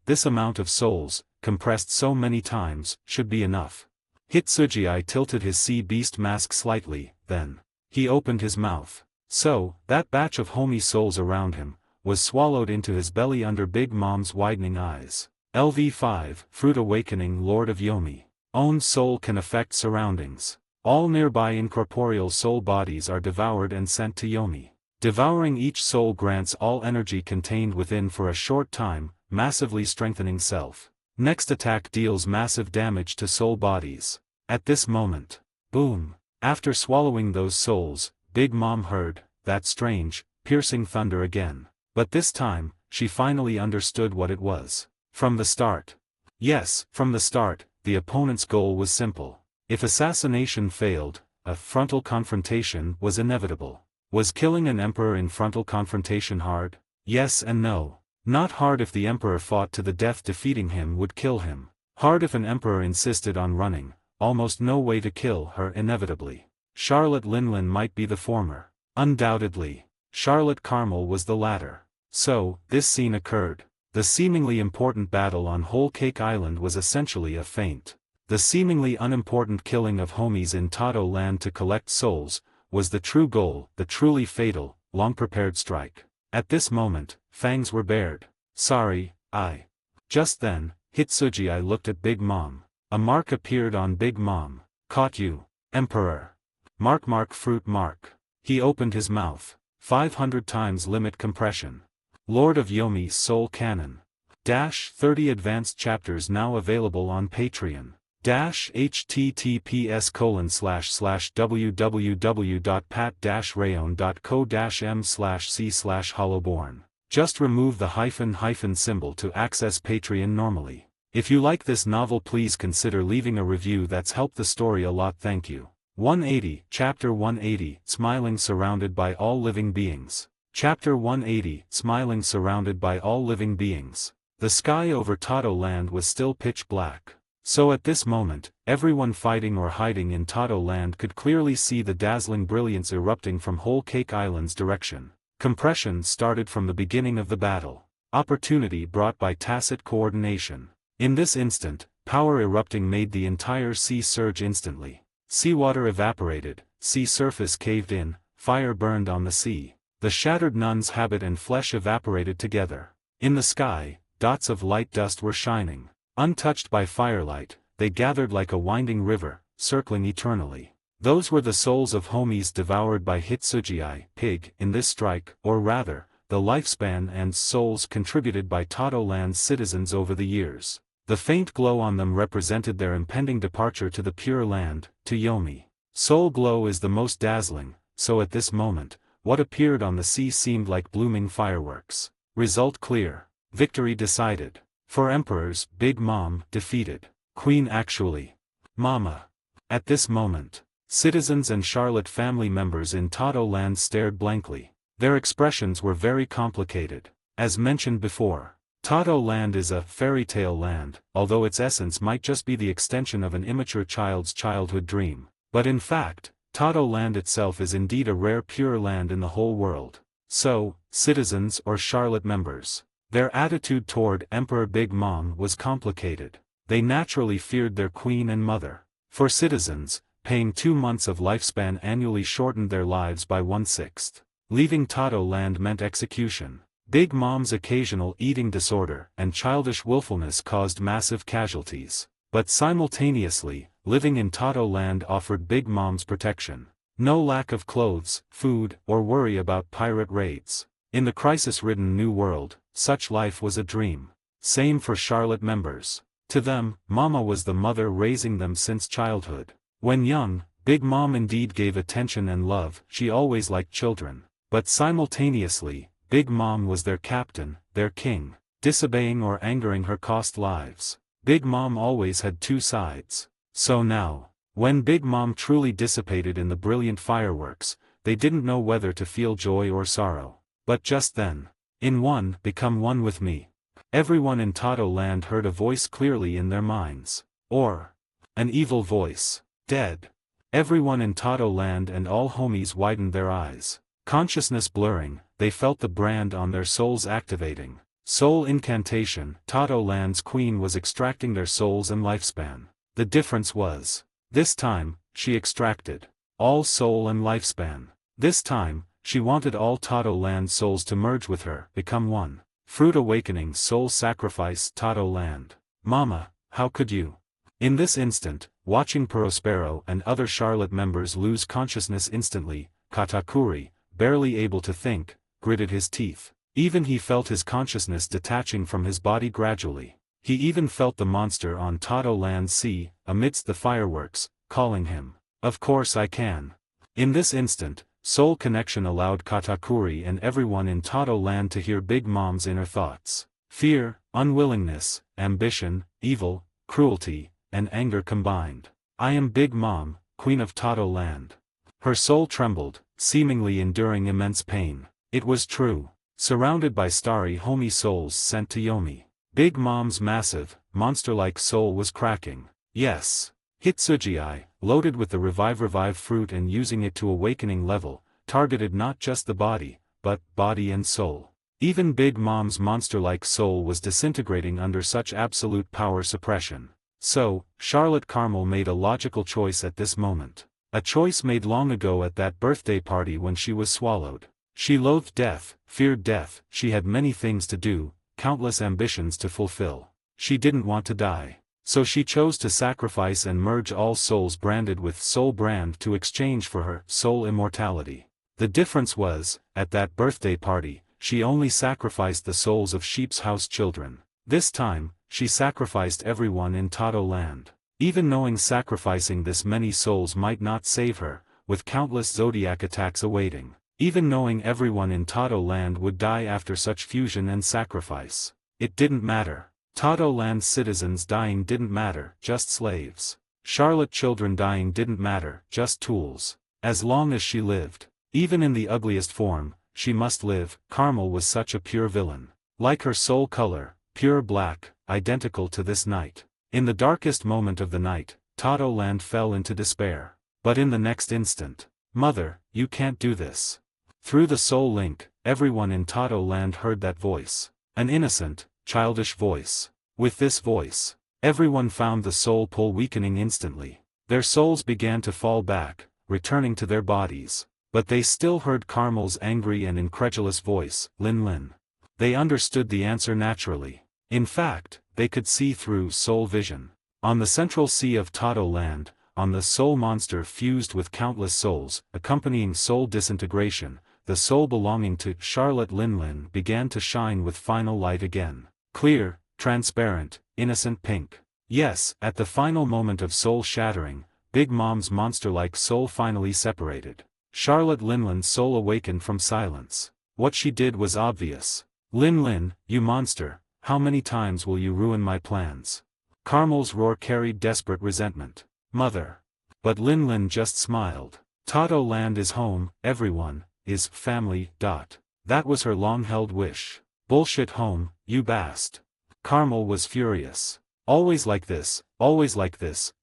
Speaker 2: This amount of souls, compressed so many times, should be enough. Hitsugi tilted his sea beast mask slightly, then. He opened his mouth. So, that batch of homie souls around him, was swallowed into his belly under Big Mom's widening eyes. LV5 Fruit Awakening Lord of Yomi. Own soul can affect surroundings. All nearby incorporeal soul bodies are devoured and sent to Yomi. Devouring each soul grants all energy contained within for a short time, massively strengthening self. Next attack deals massive damage to soul bodies. At this moment. Boom. After swallowing those souls, Big Mom heard that strange, piercing thunder again. But this time, she finally understood what it was. From the start. Yes, from the start, the opponent's goal was simple. If assassination failed, a frontal confrontation was inevitable. Was killing an emperor in frontal confrontation hard? Yes and no. Not hard if the emperor fought to the death. Defeating him would kill him. Hard if an emperor insisted on running. Almost no way to kill her inevitably. Charlotte Linlin might be the former. Undoubtedly. Charlotte Carmel was the latter. So, this scene occurred. The seemingly important battle on Whole Cake Island was essentially a feint. The seemingly unimportant killing of homies in Tato land to collect souls, was the true goal, the truly fatal, long-prepared strike. At this moment, fangs were bared. Sorry, I. Just then, Hitsuji looked at Big Mom. A mark appeared on Big Mom. Caught you, Emperor. Mark fruit mark. He opened his mouth. 500 times limit compression. Lord of Yomi's Soul Canon. -30 advanced chapters now available on Patreon. https://www.pat-rayon.co-m/c/hollowborn. Just remove the hyphen symbol to access Patreon normally. If you like this novel, please consider leaving a review. That's helped the story a lot. Thank you. 180, Chapter 180, Smiling Surrounded by All Living Beings. Chapter 180, Smiling Surrounded by All Living Beings. The sky over Tado Land was still pitch black. So at this moment, everyone fighting or hiding in Tado Land could clearly see the dazzling brilliance erupting from Whole Cake Island's direction. Compression started from the beginning of the battle. Opportunity brought by tacit coordination. In this instant, power erupting made the entire sea surge instantly. Seawater evaporated, sea surface caved in, fire burned on the sea. The shattered nun's habit and flesh evaporated together. In the sky, dots of light dust were shining. Untouched by firelight, they gathered like a winding river, circling eternally. Those were the souls of homies devoured by Hitsuji pig in this strike, or rather, the lifespan and souls contributed by Tado Land's citizens over the years. The faint glow on them represented their impending departure to the Pure Land, to Yomi. Soul glow is the most dazzling, so at this moment, what appeared on the sea seemed like blooming fireworks. Result clear. Victory decided. For Emperors, Big Mom defeated. Queen actually. Mama. At this moment, citizens and Charlotte family members in Tado Land stared blankly. Their expressions were very complicated. As mentioned before, Tado Land is a fairy tale land, although its essence might just be the extension of an immature child's childhood dream. But in fact, Tado Land itself is indeed a rare pure land in the whole world. So, citizens or Charlotte members, their attitude toward Emperor Big Mom was complicated. They naturally feared their queen and mother. For citizens, paying 2 months of lifespan annually shortened their lives by 1/6. Leaving Tado Land meant execution. Big Mom's occasional eating disorder and childish willfulness caused massive casualties. But simultaneously, living in Tado Land offered Big Mom's protection. No lack of clothes, food, or worry about pirate raids. In the crisis-ridden New World, such life was a dream. Same for Charlotte members. To them, Mama was the mother raising them since childhood. When young, Big Mom indeed gave attention and love. She always liked children. But simultaneously, Big Mom was their captain, their king. Disobeying or angering her cost lives. Big Mom always had two sides. So now, when Big Mom truly dissipated in the brilliant fireworks, they didn't know whether to feel joy or sorrow. But just then, in one, become one with me. Everyone in Tado Land heard a voice clearly in their minds. Or, an evil voice. Dead. Everyone in Tado Land and all homies widened their eyes. Consciousness blurring, they felt the brand on their souls activating. Soul incantation. Tado Land's queen was extracting their souls and lifespan. The difference was, this time, she extracted all soul and lifespan. This time, she wanted all Tado Land souls to merge with her, become one. Fruit awakening soul sacrifice. Tado Land. Mama, how could you? In this instant, watching Prospero and other Charlotte members lose consciousness instantly, Katakuri, barely able to think, gritted his teeth. Even he felt his consciousness detaching from his body gradually. He even felt the monster on Tado Land sea, amidst the fireworks, calling him. Of course I can. In this instant, soul connection allowed Katakuri and everyone in Tado Land to hear Big Mom's inner thoughts. Fear, unwillingness, ambition, evil, cruelty, and anger combined. I am Big Mom, Queen of Tado Land. Her soul trembled, seemingly enduring immense pain. It was true. Surrounded by starry homie souls sent to Yomi. Big Mom's massive, monster-like soul was cracking. Yes. Hitsuji, loaded with the revive fruit and using it to awakening level, targeted not just the body, but body and soul. Even Big Mom's monster-like soul was disintegrating under such absolute power suppression. So, Charlotte Carmel made a logical choice at this moment. A choice made long ago at that birthday party when she was swallowed. She loathed death, feared death, she had many things to do, countless ambitions to fulfill. She didn't want to die. So she chose to sacrifice and merge all souls branded with soul brand to exchange for her soul immortality. The difference was, at that birthday party, she only sacrificed the souls of Sheep's House children. This time, she sacrificed everyone in Tato Land. Even knowing sacrificing this many souls might not save her, with countless zodiac attacks awaiting. Even knowing everyone in Tato Land would die after such fusion and sacrifice. It didn't matter. Tato Land's citizens dying didn't matter, just slaves. Charlotte children dying didn't matter, just tools. As long as she lived. Even in the ugliest form, she must live. Carmel was such a pure villain. Like her soul color, pure black, identical to this night. In the darkest moment of the night, Tato Land fell into despair. But in the next instant, "Mother, you can't do this." Through the soul link, everyone in Tato Land heard that voice. An innocent, childish voice. With this voice, everyone found the soul pull weakening instantly. Their souls began to fall back, returning to their bodies. But they still heard Carmel's angry and incredulous voice, "Lin Lin." They understood the answer naturally. In fact, they could see through soul vision. On the central sea of Tato Land, on the soul monster fused with countless souls, accompanying soul disintegration, the soul belonging to Charlotte Lin Lin began to shine with final light again. Clear, transparent, innocent pink. Yes, at the final moment of soul shattering, Big Mom's monster-like soul finally separated. Charlotte Lin Lin's soul awakened from silence. What she did was obvious. "Lin Lin, you monster, how many times will you ruin my plans?" Carmel's roar carried desperate resentment. "Mother." But Lin Lin just smiled. Tato Land is home, everyone, is family. That was her long-held wish. "Bullshit home, you bast." Carmel was furious. Always like this,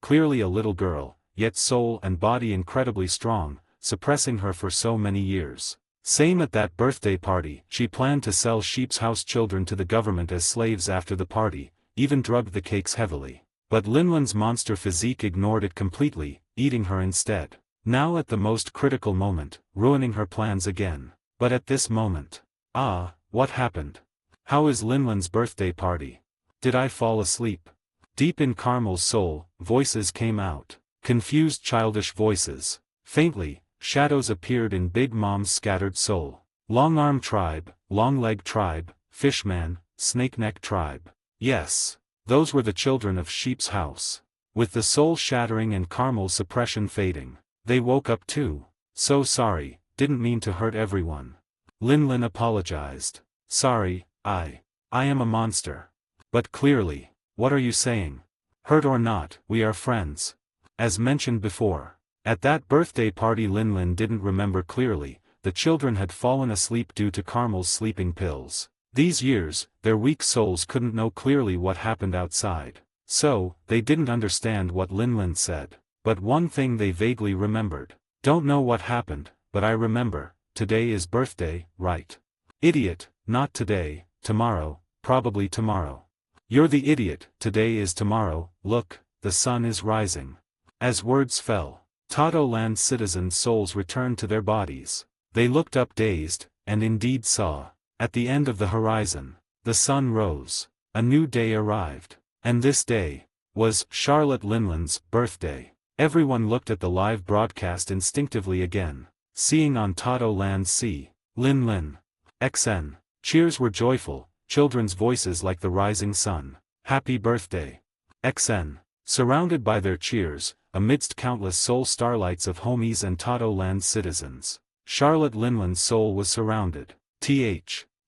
Speaker 2: clearly a little girl, yet soul and body incredibly strong, suppressing her for so many years. Same at that birthday party, she planned to sell Sheep's House children to the government as slaves after the party, even drugged the cakes heavily. But Lin Lin's monster physique ignored it completely, eating her instead. Now at the most critical moment, ruining her plans again. But at this moment, what happened? How is Lin Lin's birthday party? Did I fall asleep? Deep in Carmel's soul, voices came out. Confused childish voices. Faintly, shadows appeared in Big Mom's scattered soul. Long Arm Tribe, Long Leg Tribe, Fishman, Snake Neck Tribe. Yes, those were the children of Sheep's House. With the soul shattering and Carmel's suppression fading, they woke up too. "So sorry, didn't mean to hurt everyone." Lin Lin apologized. "Sorry, I am a monster." "But clearly, what are you saying? Hurt or not, we are friends." As mentioned before. At that birthday party Lin Lin didn't remember clearly, the children had fallen asleep due to Carmel's sleeping pills. These years, their weak souls couldn't know clearly what happened outside. So, they didn't understand what Lin Lin said. But one thing they vaguely remembered. "Don't know what happened, but I remember, today is birthday, right?" "Idiot, not today, tomorrow, probably tomorrow." "You're the idiot, today is tomorrow, look, the sun is rising." As words fell, Tato Land citizens' souls returned to their bodies. They looked up dazed, and indeed saw. At the end of the horizon, the sun rose. A new day arrived. And this day was Charlotte Lin Lin's birthday. Everyone looked at the live broadcast instinctively again. Seeing on Tato Land's sea, Lin Lin. XN. Cheers were joyful, children's voices like the rising sun. "Happy birthday." XN. Surrounded by their cheers, amidst countless soul starlights of homies and Tato Land citizens, Charlotte Lin Lin's soul was surrounded.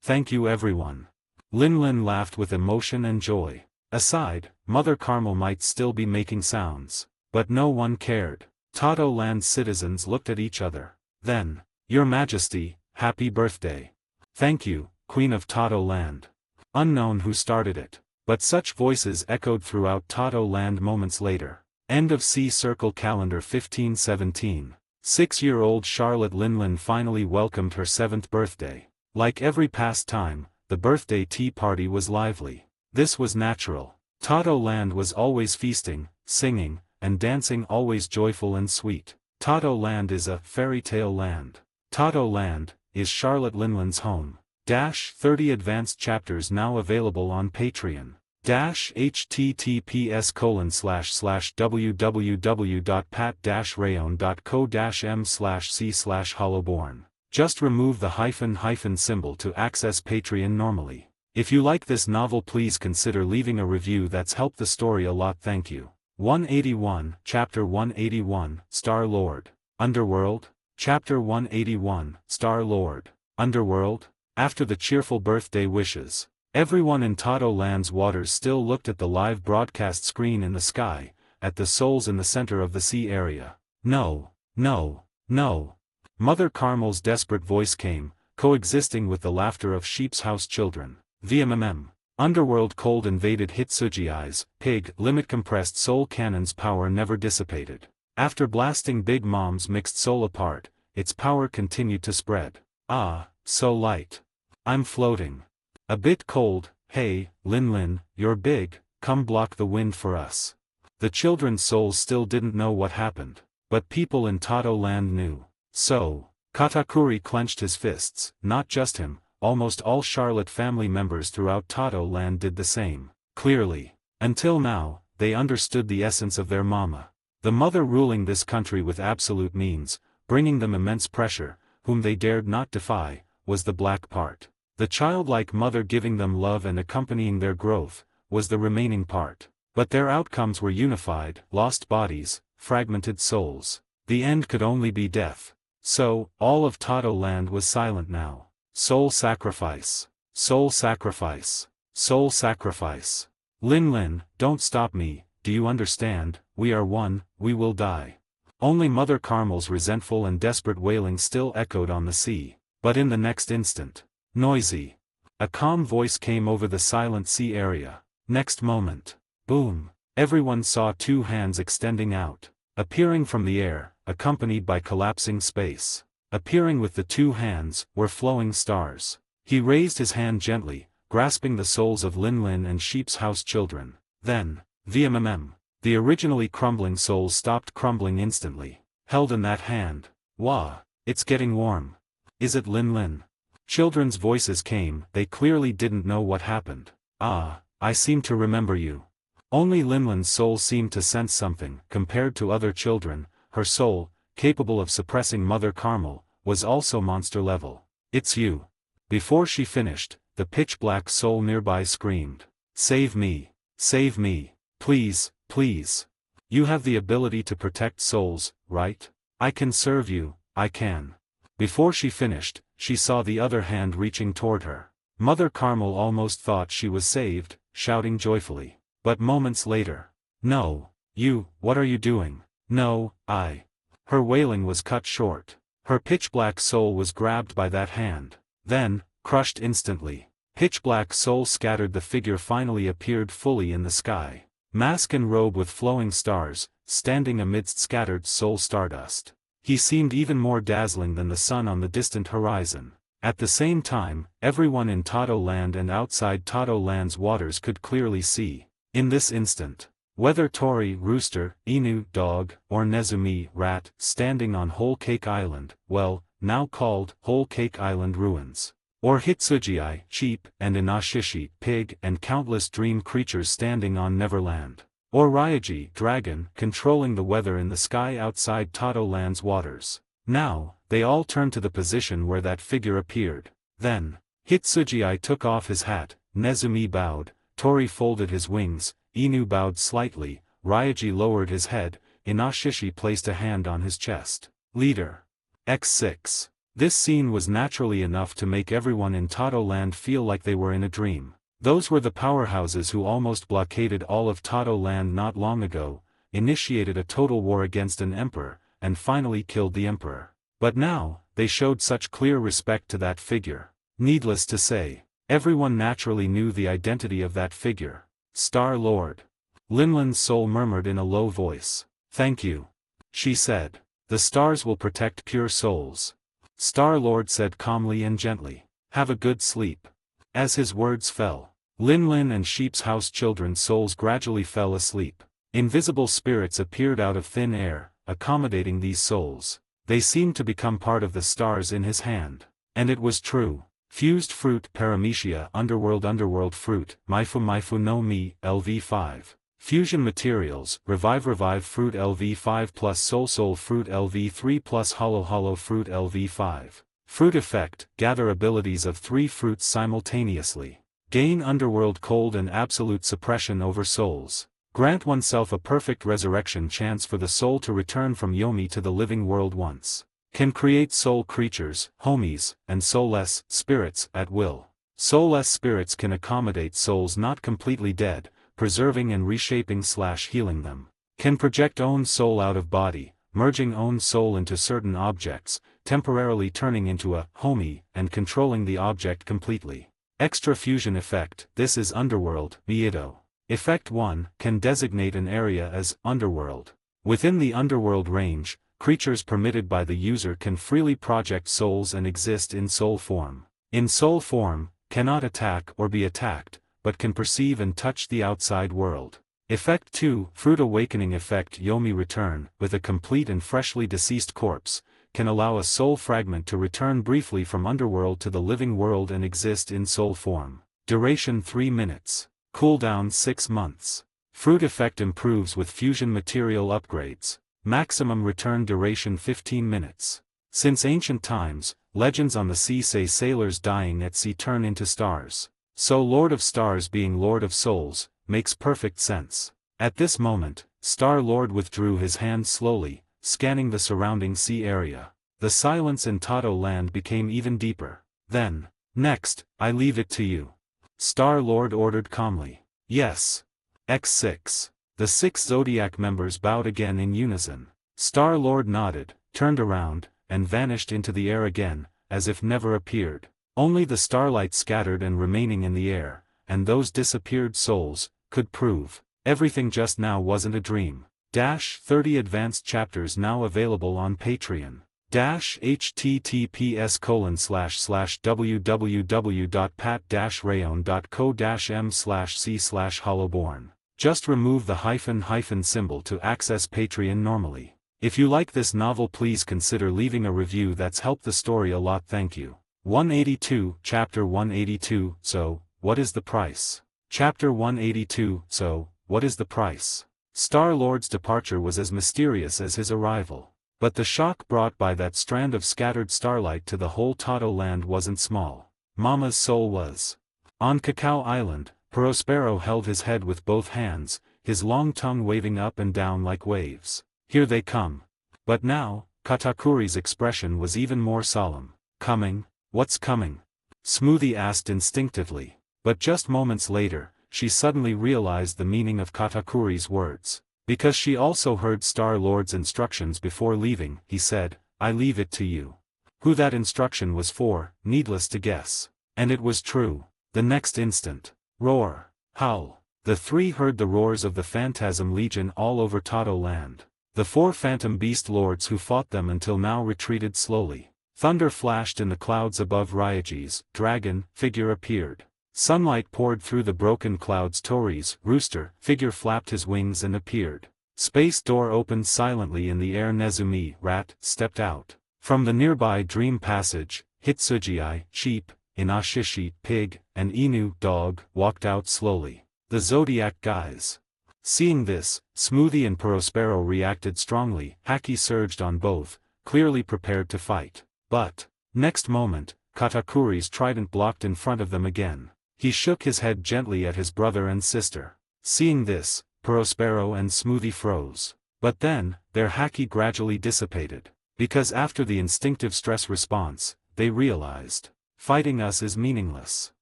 Speaker 2: Thank you everyone. Lin Lin laughed with emotion and joy. Aside, Mother Carmel might still be making sounds. But no one cared. Tato Land citizens looked at each other. Then, "Your Majesty, happy birthday." "Thank you, Queen of Tato Land." Unknown who started it. But such voices echoed throughout Tato Land moments later. End of C Circle Calendar 1517. 6-year-old Charlotte Lin Lin finally welcomed her 7th birthday. Like every past time, the birthday tea party was lively. This was natural. Tato Land was always feasting, singing, and dancing, always joyful and sweet. Tato Land is a fairy tale land. Tato Land, is Charlotte Linlin's home. 30 advanced chapters now available on Patreon. https://www.pat-rayon.co-m/c/hollowborn. Just remove the hyphen symbol to access Patreon normally. If you like this novel, please consider leaving a review. That's helped the story a lot. Thank you. 181, Chapter 181, Star-Lord. Underworld? Chapter 181, Star-Lord. Underworld? After the cheerful birthday wishes, everyone in Todo Land's waters still looked at the live broadcast screen in the sky, at the souls in the center of the sea area. No, no, no. Mother Carmel's desperate voice came, coexisting with the laughter of Sheep's House children. VMMM. Underworld cold invaded Hitsuji's pig limit compressed soul cannon's power never dissipated. After blasting Big Mom's mixed soul apart, its power continued to spread. Ah, so light. I'm floating. A bit cold. Hey, Lin, you're big, come block the wind for us. The children's souls still didn't know what happened, but people in Todo Land knew. So, Katakuri clenched his fists. Not just him, almost all Charlotte family members throughout Todo Land did the same. Clearly, until now, they understood the essence of their mama. The mother ruling this country with absolute means, bringing them immense pressure, whom they dared not defy, was the black part. The childlike mother giving them love and accompanying their growth, was the remaining part. But their outcomes were unified, lost bodies, fragmented souls. The end could only be death. So, all of Todo Land was silent now. Soul sacrifice. Soul sacrifice. Soul sacrifice. Lin, don't stop me, do you understand? We are one, we will die. Only Mother Carmel's resentful and desperate wailing still echoed on the sea. But in the next instant, noisy. A calm voice came over the silent sea area. Next moment, boom. Everyone saw two hands extending out, appearing from the air, accompanied by collapsing space. Appearing with the two hands, were flowing stars. He raised his hand gently, grasping the souls of Lin and Sheep's House children. Then, VMMM. The originally crumbling souls stopped crumbling instantly. Held in that hand. Wah, it's getting warm. Is it Lin? Children's voices came. They clearly didn't know what happened. Ah, I seem to remember you. Only Linlin's soul seemed to sense something. Compared to other children, her soul, capable of suppressing Mother Carmel, was also monster level. It's you. Before she finished, the pitch-black soul nearby screamed. Save me. Save me. Please, please. You have the ability to protect souls, right? I can serve you, I can. Before she finished, she saw the other hand reaching toward her. Mother Carmel almost thought she was saved, shouting joyfully. But moments later. No. You, what are you doing? No, I. Her wailing was cut short. Her pitch-black soul was grabbed by that hand. Then, crushed instantly. Pitch-black soul scattered. The figure finally appeared fully in the sky. Mask and robe with flowing stars, standing amidst scattered soul stardust. He seemed even more dazzling than the sun on the distant horizon. At the same time, everyone in Todo Land and outside Todo Land's waters could clearly see. In this instant, whether Tori, rooster, Inu, dog, or Nezumi, rat, standing on Whole Cake Island, well, now called Whole Cake Island Ruins, or Hitsuji, sheep, and Inashishi, pig, and countless dream creatures standing on Neverland, or Ryaji, dragon, controlling the weather in the sky outside Todo Land's waters. Now, they all turned to the position where that figure appeared. Then, Hitsuji took off his hat, Nezumi bowed, Tori folded his wings, Inu bowed slightly, Ryaji lowered his head, Inashishi placed a hand on his chest. Leader. X6. This scene was naturally enough to make everyone in Todo Land feel like they were in a dream. Those were the powerhouses who almost blockaded all of Todo Land not long ago, initiated a total war against an emperor, and finally killed the emperor. But now, they showed such clear respect to that figure. Needless to say, everyone naturally knew the identity of that figure. Star-Lord. Linlin's soul murmured in a low voice. Thank you. She said. The stars will protect pure souls. Star-Lord said calmly and gently. Have a good sleep. As his words fell, Linlin and Sheep's House children's souls gradually fell asleep. Invisible spirits appeared out of thin air, accommodating these souls. They seemed to become part of the stars in his hand. And it was true. Fused fruit paramecia underworld fruit, maifu no mi, LV5. Fusion materials, revive fruit LV5 plus soul fruit LV3 plus hollow fruit LV5. Fruit effect, gather abilities of 3 fruits simultaneously. Gain underworld cold and absolute suppression over souls. Grant oneself a perfect resurrection chance for the soul to return from Yomi to the living world once. Can create soul creatures, homies, and soulless spirits at will. Soulless spirits can accommodate souls not completely dead, preserving and reshaping/healing them. Can project own soul out of body, merging own soul into certain objects, temporarily turning into a homie and controlling the object completely. Extra fusion effect, this is underworld, Miedo. Effect 1, can designate an area as underworld. Within the underworld range, creatures permitted by the user can freely project souls and exist in soul form. In soul form, cannot attack or be attacked, but can perceive and touch the outside world. Effect 2, Fruit Awakening Effect Yomi Return, with a complete and freshly deceased corpse, can allow a soul fragment to return briefly from underworld to the living world and exist in soul form. Duration 3 minutes. Cooldown 6 months. Fruit effect improves with fusion material upgrades. Maximum return duration 15 minutes. Since ancient times, legends on the sea say sailors dying at sea turn into stars. So Lord of Stars being Lord of Souls, makes perfect sense. At this moment, Star-Lord withdrew his hand slowly, scanning the surrounding sea area. The silence in Tato land became even deeper. Then, next, I leave it to you. Star-Lord ordered calmly. Yes. X6. The 6 Zodiac members bowed again in unison. Star-Lord nodded, turned around, and vanished into the air again, as if never appeared. Only the starlight scattered and remaining in the air, and those disappeared souls, could prove everything just now wasn't a dream. 30 advanced chapters now available on Patreon. https://www.pat-rayon.co-m/c/hollowborn. Just remove the hyphen symbol to access Patreon normally. If you like this novel, please consider leaving a review. That's helped the story a lot. Thank you. 182, Chapter 182, So, what is the price? Chapter 182, So, what is the price? Star-Lord's departure was as mysterious as his arrival. But the shock brought by that strand of scattered starlight to the whole Tato land wasn't small. Mama's soul was. On Cacao Island, Prospero held his head with both hands, his long tongue waving up and down like waves. Here they come. But now, Katakuri's expression was even more solemn. Coming? What's coming? Smoothie asked instinctively. But just moments later, she suddenly realized the meaning of Katakuri's words. Because she also heard Star-Lord's instructions before leaving, he said, I leave it to you. Who that instruction was for, needless to guess. And it was true. The next instant. Roar. Howl. The 3 heard the roars of the Phantasm Legion all over Tato land. The 4 Phantom Beast Lords who fought them until now retreated slowly. Thunder flashed in the clouds above Ryaji's dragon figure appeared. Sunlight poured through the broken clouds. Tori's rooster figure flapped his wings and appeared. Space door opened silently in the air. Nezumi rat stepped out. From the nearby dream passage, Hitsuji sheep, Inashishi pig, and Inu dog walked out slowly. The Zodiac guys. Seeing this, Smoothie and Prospero reacted strongly. Haki surged on both, clearly prepared to fight. But, next moment, Katakuri's trident blocked in front of them again. He shook his head gently at his brother and sister. Seeing this, Prospero and Smoothie froze. But then, their haki gradually dissipated. Because after the instinctive stress response, they realized, fighting us is meaningless.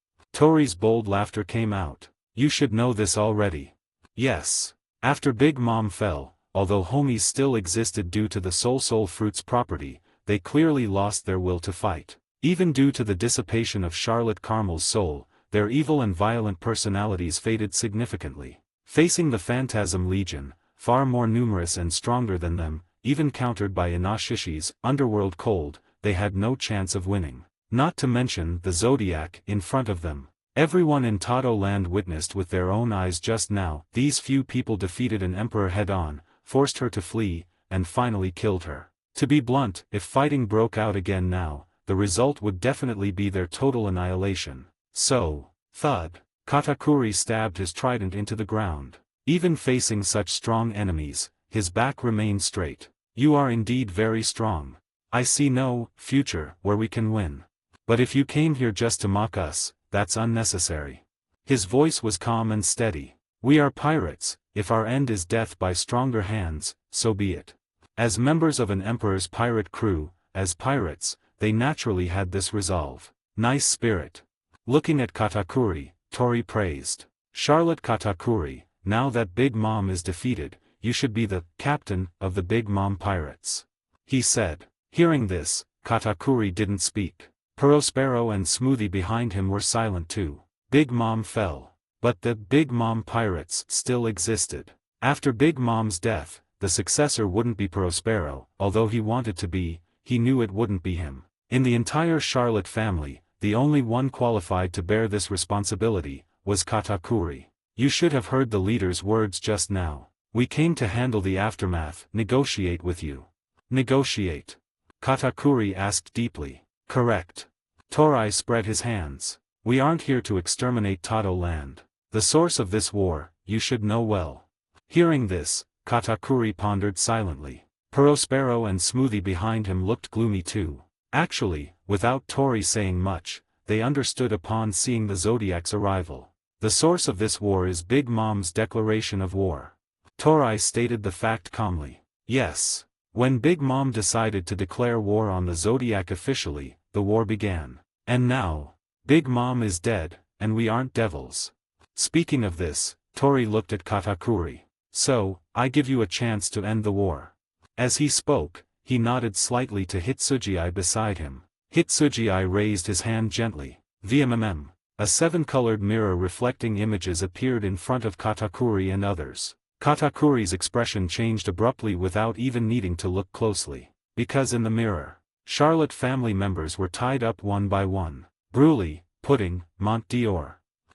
Speaker 2: Tori's bold laughter came out. You should know this already. Yes. After Big Mom fell, although homies still existed due to the soul fruit's property, they clearly lost their will to fight. Even due to the dissipation of Charlotte Carmel's soul, their evil and violent personalities faded significantly. Facing the Phantasm Legion, far more numerous and stronger than them, even countered by Inashishi's underworld cold, they had no chance of winning. Not to mention the Zodiac in front of them. Everyone in Tato land witnessed with their own eyes just now. These few people defeated an emperor head-on, forced her to flee, and finally killed her. To be blunt, if fighting broke out again now, the result would definitely be their total annihilation. So, thud, Katakuri stabbed his trident into the ground. Even facing such strong enemies, his back remained straight. You are indeed very strong. I see no future where we can win. But if you came here just to mock us, that's unnecessary. His voice was calm and steady. We are pirates. If our end is death by stronger hands, so be it. As members of an emperor's pirate crew, as pirates, they naturally had this resolve. Nice spirit. Looking at Katakuri, Tori praised. Charlotte Katakuri, now that Big Mom is defeated, you should be the captain of the Big Mom pirates. He said. Hearing this, Katakuri didn't speak. Prospero and Smoothie behind him were silent too. Big Mom fell. But the Big Mom pirates still existed. After Big Mom's death, the successor wouldn't be Prospero, although he wanted to be, he knew it wouldn't be him. In the entire Charlotte family, the only one qualified to bear this responsibility was Katakuri. You should have heard the leader's words just now. We came to handle the aftermath, negotiate with you. Negotiate? Katakuri asked deeply. Correct. Torai spread his hands. We aren't here to exterminate Tado land. The source of this war, you should know well. Hearing this, Katakuri pondered silently. Prospero and Smoothie behind him looked gloomy too. Actually, without Tori saying much, they understood upon seeing the Zodiac's arrival. The source of this war is Big Mom's declaration of war. Torai stated the fact calmly. Yes. When Big Mom decided to declare war on the Zodiac officially, the war began. And now, Big Mom is dead, and we aren't devils. Speaking of this, Tori looked at Katakuri. So, I give you a chance to end the war. As he spoke, he nodded slightly to Hitsugii beside him. Hitsugii raised his hand gently. VMMM. A 7-colored mirror reflecting images appeared in front of Katakuri and others. Katakuri's expression changed abruptly without even needing to look closely. Because in the mirror, Charlotte family members were tied up one by one. Bruley, Pudding, Montdior.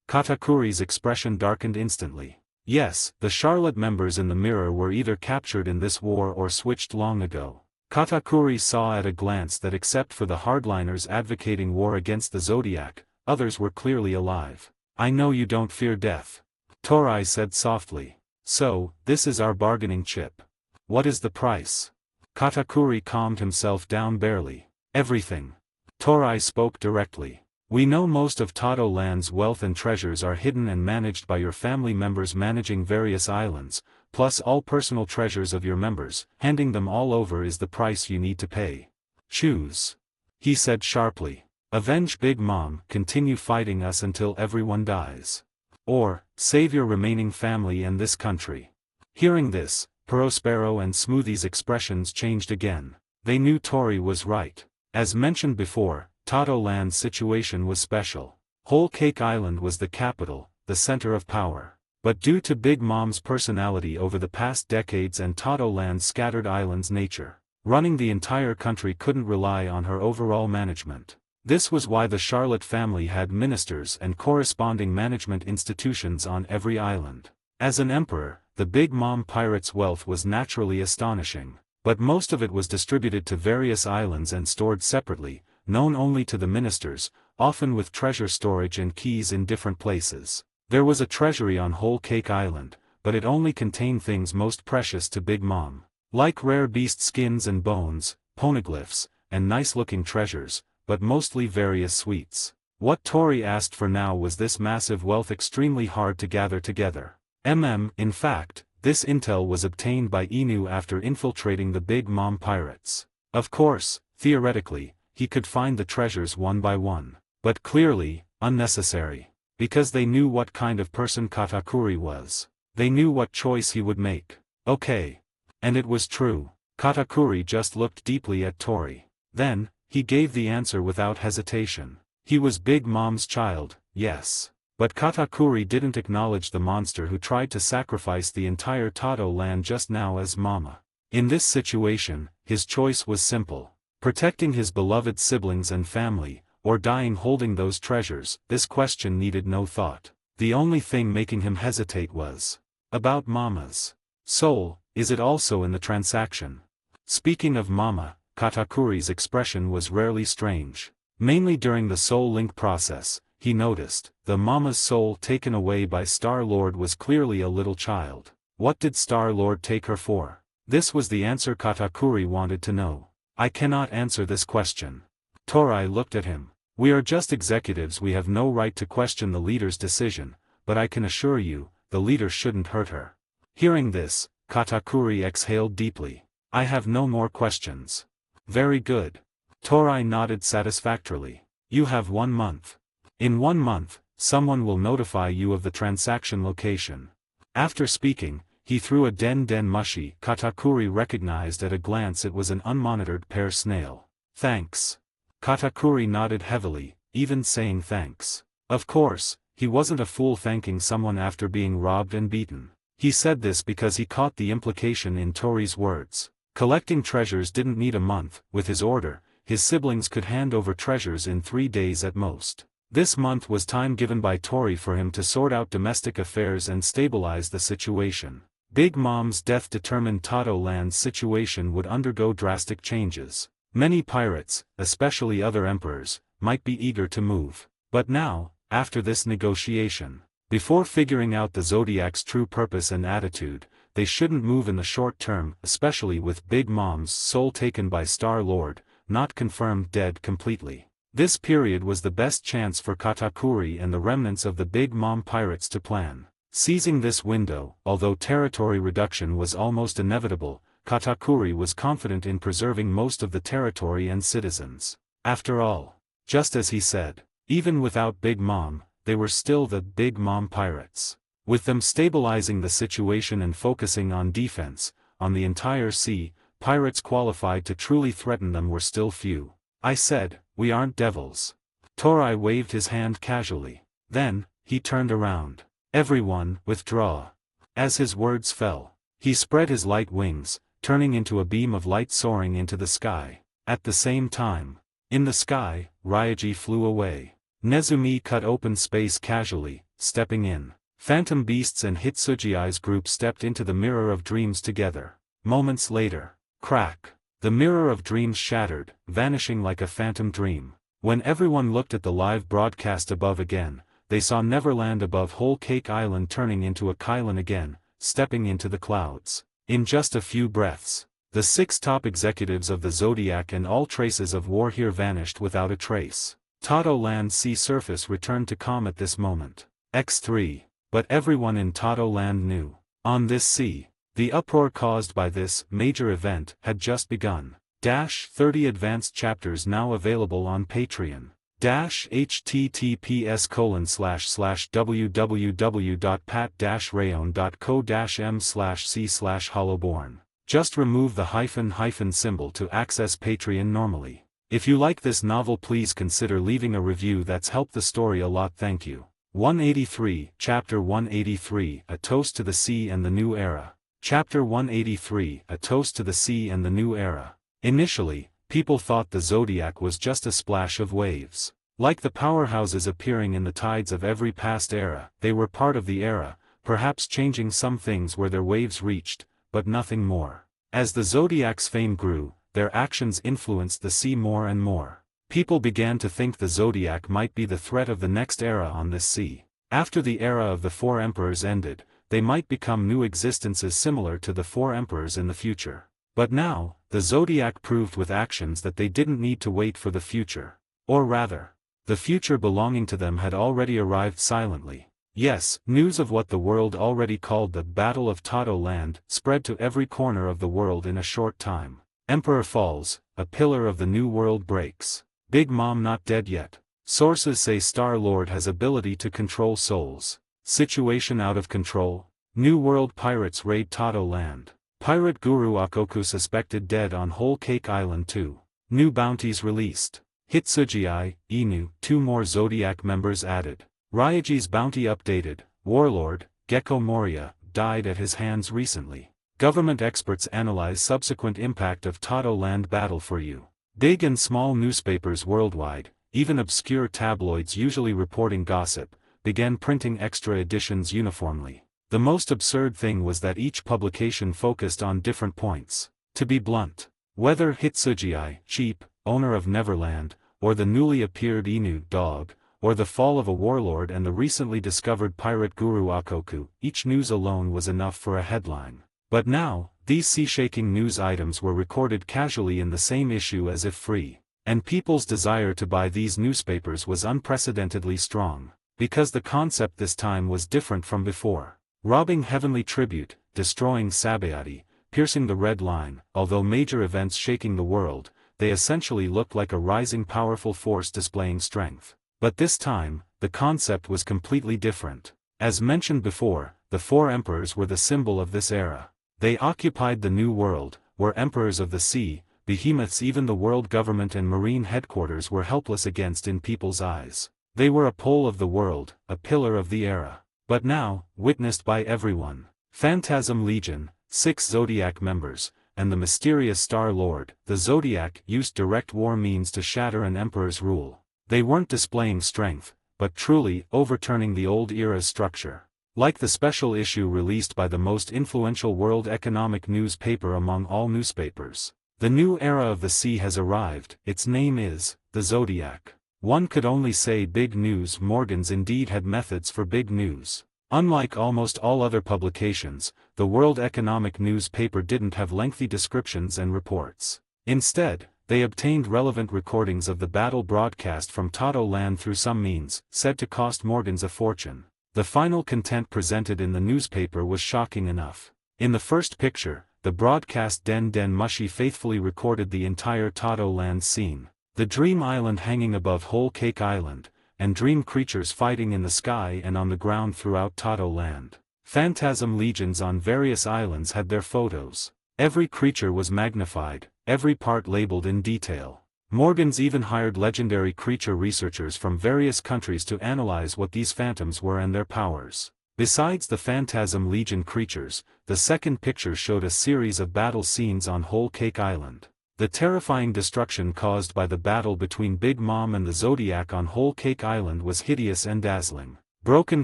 Speaker 2: Katakuri's expression darkened instantly. Yes, the Charlotte members in the mirror were either captured in this war or switched long ago. Katakuri saw at a glance that except for the hardliners advocating war against the Zodiac, others were clearly alive. I know you don't fear death. Torai said softly. So, this is our bargaining chip. What is the price? Katakuri calmed himself down barely. Everything. Torai spoke directly. We know most of Tado land's wealth and treasures are hidden and managed by your family members managing various islands, plus all personal treasures of your members. Handing them all over is the price you need to pay. Choose. He said sharply. Avenge Big Mom, continue fighting us until everyone dies. Or, save your remaining family and this country. Hearing this, Prospero and Smoothie's expressions changed again. They knew Tori was right. As mentioned before, Tado land's situation was special. Whole Cake Island was the capital, the center of power. But due to Big Mom's personality over the past decades and Tado land's scattered islands' nature, running the entire country couldn't rely on her overall management. This was why the Charlotte family had ministers and corresponding management institutions on every island. As an emperor, the Big Mom pirates' wealth was naturally astonishing, but most of it was distributed to various islands and stored separately, known only to the ministers, often with treasure storage and keys in different places. There was a treasury on Whole Cake Island, but it only contained things most precious to Big Mom, like rare beast skins and bones, poneglyphs, and nice-looking treasures, but mostly various sweets. What Tori asked for now was this massive wealth extremely hard to gather together. In fact, this intel was obtained by Inu after infiltrating the Big Mom pirates. Of course, theoretically, he could find the treasures one by one, but clearly, unnecessary. Because they knew what kind of person Katakuri was. They knew what choice he would make. Okay. And it was true. Katakuri just looked deeply at Tori. Then, he gave the answer without hesitation. He was Big Mom's child, yes. But Katakuri didn't acknowledge the monster who tried to sacrifice the entire Tado land just now as Mama. In this situation, his choice was simple. Protecting his beloved siblings and family, or dying holding those treasures. This question needed no thought. The only thing making him hesitate was about Mama's soul. Is it also in the transaction? Speaking of Mama, Katakuri's expression was rarely strange. Mainly during the soul link process, he noticed, the mama's soul taken away by Star-Lord was clearly a little child. What did Star-Lord take her for? This was the answer Katakuri wanted to know. I cannot answer this question. Torai looked at him. We are just executives, we have no right to question the leader's decision, but I can assure you, the leader shouldn't hurt her. Hearing this, Katakuri exhaled deeply. I have no more questions. Very good. Torai nodded satisfactorily. You have 1 month. In 1 month, someone will notify you of the transaction location. After speaking, he threw a den mushi. Katakuri recognized at a glance it was an unmonitored pear snail. Thanks. Katakuri nodded heavily, even saying thanks. Of course, he wasn't a fool thanking someone after being robbed and beaten. He said this because he caught the implication in Tori's words. Collecting treasures didn't need a month. With his order, his siblings could hand over treasures in 3 days at most. This month was time given by Tori for him to sort out domestic affairs and stabilize the situation. Big Mom's death determined Tato Land's situation would undergo drastic changes. Many pirates, especially other emperors, might be eager to move. But now, after this negotiation, before figuring out the Zodiac's true purpose and attitude, they shouldn't move in the short term, especially with Big Mom's soul taken by Star-Lord, not confirmed dead completely. This period was the best chance for Katakuri and the remnants of the Big Mom pirates to plan. Seizing this window, although territory reduction was almost inevitable, Katakuri was confident in preserving most of the territory and citizens. After all, just as he said, even without Big Mom, they were still the Big Mom pirates. With them stabilizing the situation and focusing on defense, on the entire sea, pirates qualified to truly threaten them were still few. I said, we aren't devils. Torai waved his hand casually. Then, he turned around. Everyone, withdraw. As his words fell, he spread his light wings, turning into a beam of light soaring into the sky. At the same time, in the sky, Ryaji flew away. Nezumi cut open space casually, stepping in. Phantom Beasts and Hitsugi's group stepped into the Mirror of Dreams together. Moments later, crack. The Mirror of Dreams shattered, vanishing like a phantom dream. When everyone looked at the live broadcast above again, they saw Neverland above Whole Cake Island turning into a Kylan again, stepping into the clouds. In just a few breaths, the 6 top executives of the Zodiac and all traces of war here vanished without a trace. Tato Land's sea surface returned to calm at this moment. X3. But everyone in Tato Land knew. On this sea, the uproar caused by this major event had just begun. 30 advanced chapters now available on Patreon. https://www.pat-rayon.co-m/c/hollowborn. Just remove the hyphen symbol to access Patreon normally. If you like this novel, please consider leaving a review. That's helped the story a lot. Thank you. 183, Chapter 183, A Toast to the Sea and the New Era. Chapter 183, A Toast to the Sea and the New Era. Initially, people thought the Zodiac was just a splash of waves. Like the powerhouses appearing in the tides of every past era, they were part of the era, perhaps changing some things where their waves reached, but nothing more. As the Zodiac's fame grew, their actions influenced the sea more and more. People began to think the Zodiac might be the threat of the next era on this sea. After the era of the 4 emperors ended, they might become new existences similar to the 4 emperors in the future. But now, the Zodiac proved with actions that they didn't need to wait for the future. Or rather, the future belonging to them had already arrived silently. Yes, news of what the world already called the Battle of Tato Land spread to every corner of the world in a short time. Emperor falls, a pillar of the new world breaks. Big Mom not dead yet. Sources say Star-Lord has ability to control souls. Situation out of control. New World pirates raid Tato Land. Pirate Guru Akoku suspected dead on Whole Cake Island too. New bounties released. Hitsugi, Inu, 2 more Zodiac members added. Ryaji's bounty updated. Warlord, Gecko Moria, died at his hands recently. Government experts analyze subsequent impact of Tato Land battle for you. Big and small newspapers worldwide, even obscure tabloids usually reporting gossip, began printing extra editions uniformly. The most absurd thing was that each publication focused on different points. To be blunt, Whether Hitsuji, sheep, owner of Neverland, or the newly appeared Inu, dog, or the fall of a warlord and the recently discovered pirate guru Akoku, each news alone was enough for a headline. But now, these sea-shaking news items were recorded casually in the same issue as if free. And people's desire to buy these newspapers was unprecedentedly strong, because the concept this time was different from before. Robbing heavenly tribute, destroying Sabayati, piercing the red line, although major events shaking the world, they essentially looked like a rising powerful force displaying strength. But this time, the concept was completely different. As mentioned before, the four emperors were the symbol of this era. They occupied the New World, were emperors of the sea, behemoths even the world government and marine headquarters were helpless against in people's eyes. They were a pole of the world, a pillar of the era. But now, witnessed by everyone, Phantasm Legion, 6 Zodiac members, and the mysterious Star Lord, the Zodiac used direct war means to shatter an emperor's rule. They weren't displaying strength, but truly overturning the old era's structure. Like the special issue released by the most influential world economic newspaper among all newspapers. The new era of the sea has arrived, its name is, the Zodiac. One could only say big news. Morgans indeed had methods for big news. Unlike almost all other publications, the World Economic newspaper didn't have lengthy descriptions and reports. Instead, they obtained relevant recordings of the battle broadcast from Tato land through some means, said to cost Morgans a fortune. The final content presented in the newspaper was shocking enough. In the first picture, the broadcast Den Mushi faithfully recorded the entire Tato land scene. The Dream Island hanging above Whole Cake Island, and dream creatures fighting in the sky and on the ground throughout Tato land. Phantasm legions on various islands had their photos. Every creature was magnified, every part labeled in detail. Morgans even hired legendary creature researchers from various countries to analyze what these phantoms were and their powers. Besides the Phantasm Legion creatures, the second picture showed a series of battle scenes on Whole Cake Island. The terrifying destruction caused by the battle between Big Mom and the Zodiac on Whole Cake Island was hideous and dazzling. Broken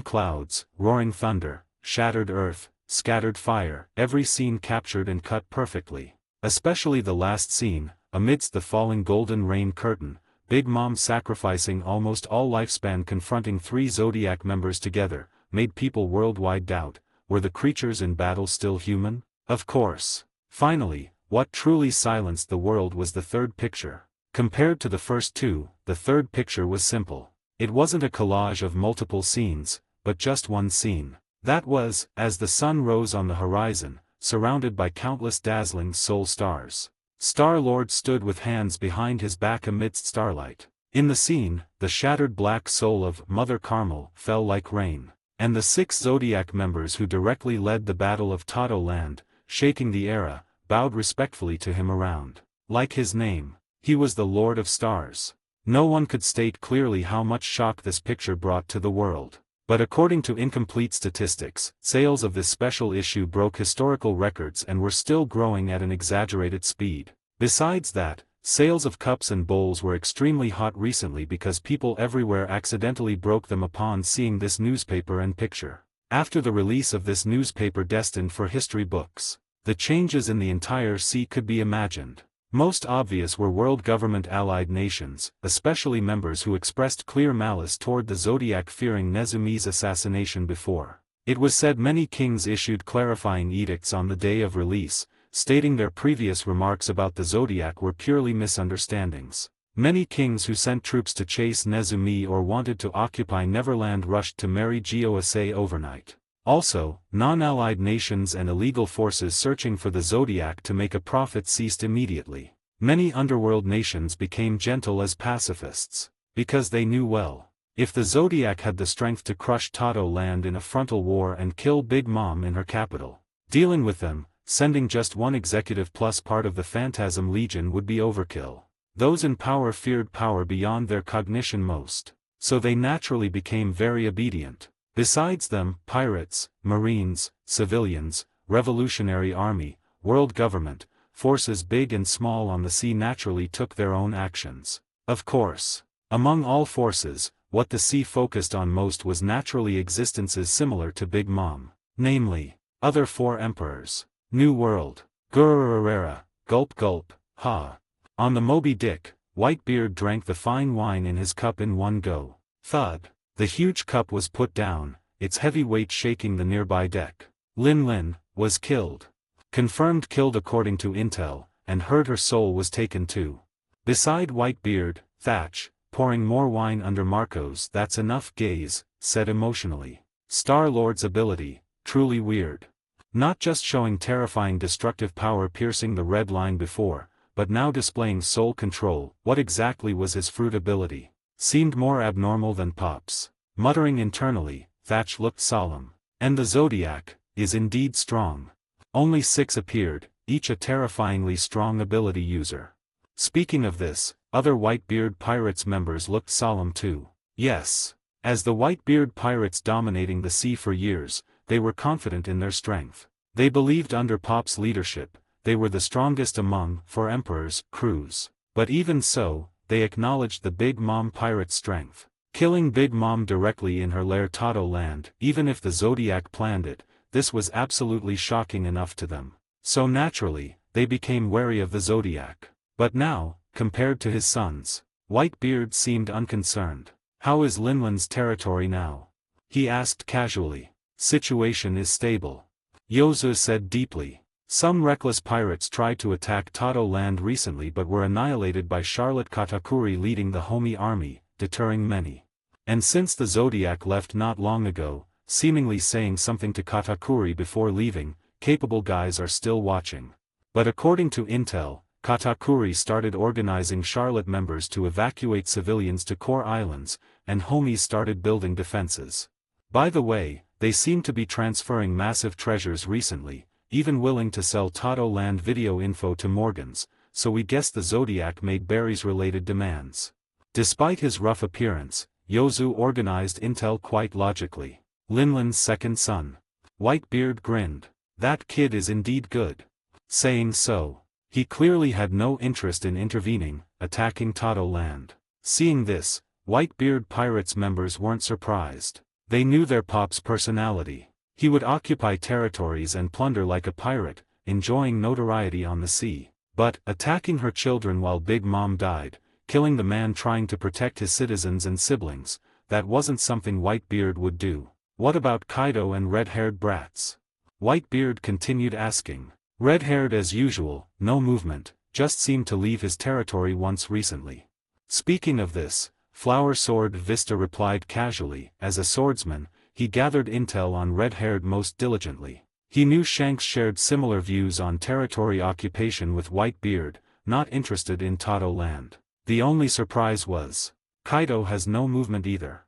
Speaker 2: clouds, roaring thunder, shattered earth, scattered fire, every scene captured and cut perfectly. Especially the last scene, amidst the falling golden rain curtain, Big Mom sacrificing almost all lifespan confronting 3 Zodiac members together, made people worldwide doubt, were the creatures in battle still human? Of course. Finally, what truly silenced the world was the third picture. Compared to the first two, the third picture was simple. It wasn't a collage of multiple scenes, but just one scene. That was, as the sun rose on the horizon, surrounded by countless dazzling soul stars. Star-Lord stood with hands behind his back amidst starlight. In the scene, the shattered black soul of Mother Carmel fell like rain. And the 6 Zodiac members who directly led the Battle of Tato land, shaking the era, bowed respectfully to him around. Like his name, he was the Lord of Stars. No one could state clearly how much shock this picture brought to the world. But according to incomplete statistics, sales of this special issue broke historical records and were still growing at an exaggerated speed. Besides that, sales of cups and bowls were extremely hot recently because people everywhere accidentally broke them upon seeing this newspaper and picture. After the release of this newspaper destined for history books, the changes in the entire sea could be imagined. Most obvious were world government allied nations, especially members who expressed clear malice toward the Zodiac fearing Nezumi's assassination before. It was said many kings issued clarifying edicts on the day of release, stating their previous remarks about the Zodiac were purely misunderstandings. Many kings who sent troops to chase Nezumi or wanted to occupy Neverland rushed to marry Gyoase overnight. Also, non-allied nations and illegal forces searching for the Zodiac to make a profit ceased immediately. Many underworld nations became gentle as pacifists, because they knew well, if the Zodiac had the strength to crush Tato land in a frontal war and kill Big Mom in her capital, dealing with them, sending just one executive plus part of the Phantasm Legion would be overkill. Those in power feared power beyond their cognition most, so they naturally became very obedient. Besides them, pirates, marines, civilians, revolutionary army, world government, forces big and small on the sea naturally took their own actions. Of course, among all forces, what the sea focused on most was naturally existences similar to Big Mom, namely, other 4 emperors. New World, Gururarara, Gulp Gulp, Ha! On the Moby Dick, Whitebeard drank the fine wine in his cup in one go. Thud! The huge cup was put down, its heavy weight shaking the nearby deck. Lin Lin was killed. Confirmed killed according to intel, and heard her soul was taken too. Beside Whitebeard, Thatch, pouring more wine under Marco's "That's enough" gaze, said emotionally. Star-Lord's ability, truly weird. Not just showing terrifying destructive power piercing the red line before, but now displaying soul control. What exactly was his fruit ability? Seemed more abnormal than Pop's. Muttering internally, Thatch looked solemn. And the Zodiac is indeed strong. Only 6 appeared, each a terrifyingly strong ability user. Speaking of this, other Whitebeard Pirates members looked solemn too. Yes. As the Whitebeard Pirates dominating the sea for years, they were confident in their strength. They believed under Pop's leadership, they were the strongest among for Emperor's crews. But even so, they acknowledged the Big Mom Pirate's strength. Killing Big Mom directly in her lair Toto Land, even if the Zodiac planned it, this was absolutely shocking enough to them. So naturally, they became wary of the Zodiac. But now, compared to his sons, Whitebeard seemed unconcerned. How is Linlin's territory now? He asked casually. Situation is stable. Yozu said deeply. Some reckless pirates tried to attack Toto Land recently but were annihilated by Charlotte Katakuri leading the Homie army, deterring many. And since the Zodiac left not long ago, seemingly saying something to Katakuri before leaving, capable guys are still watching. But according to intel, Katakuri started organizing Charlotte members to evacuate civilians to core islands, and homies started building defenses. By the way, they seem to be transferring massive treasures recently, even willing to sell Toto Land video info to Morgans, so we guess the Zodiac made berries-related demands. Despite his rough appearance, Yozu organized intel quite logically. Linlin's second son. Whitebeard grinned. That kid is indeed good. Saying so, he clearly had no interest in intervening, attacking Toto Land. Seeing this, Whitebeard Pirates members weren't surprised. They knew their Pop's personality. He would occupy territories and plunder like a pirate, enjoying notoriety on the sea. But, attacking her children while Big Mom died, killing the man trying to protect his citizens and siblings, that wasn't something Whitebeard would do. What about Kaido and red-haired brats? Whitebeard continued asking. Red-haired as usual, no movement, just seemed to leave his territory once recently. Speaking of this, Flower Sword Vista replied casually. As a swordsman, he gathered intel on red-haired most diligently. He knew Shanks shared similar views on territory occupation with Whitebeard, not interested in Toto Land. The only surprise was, Kaido has no movement either.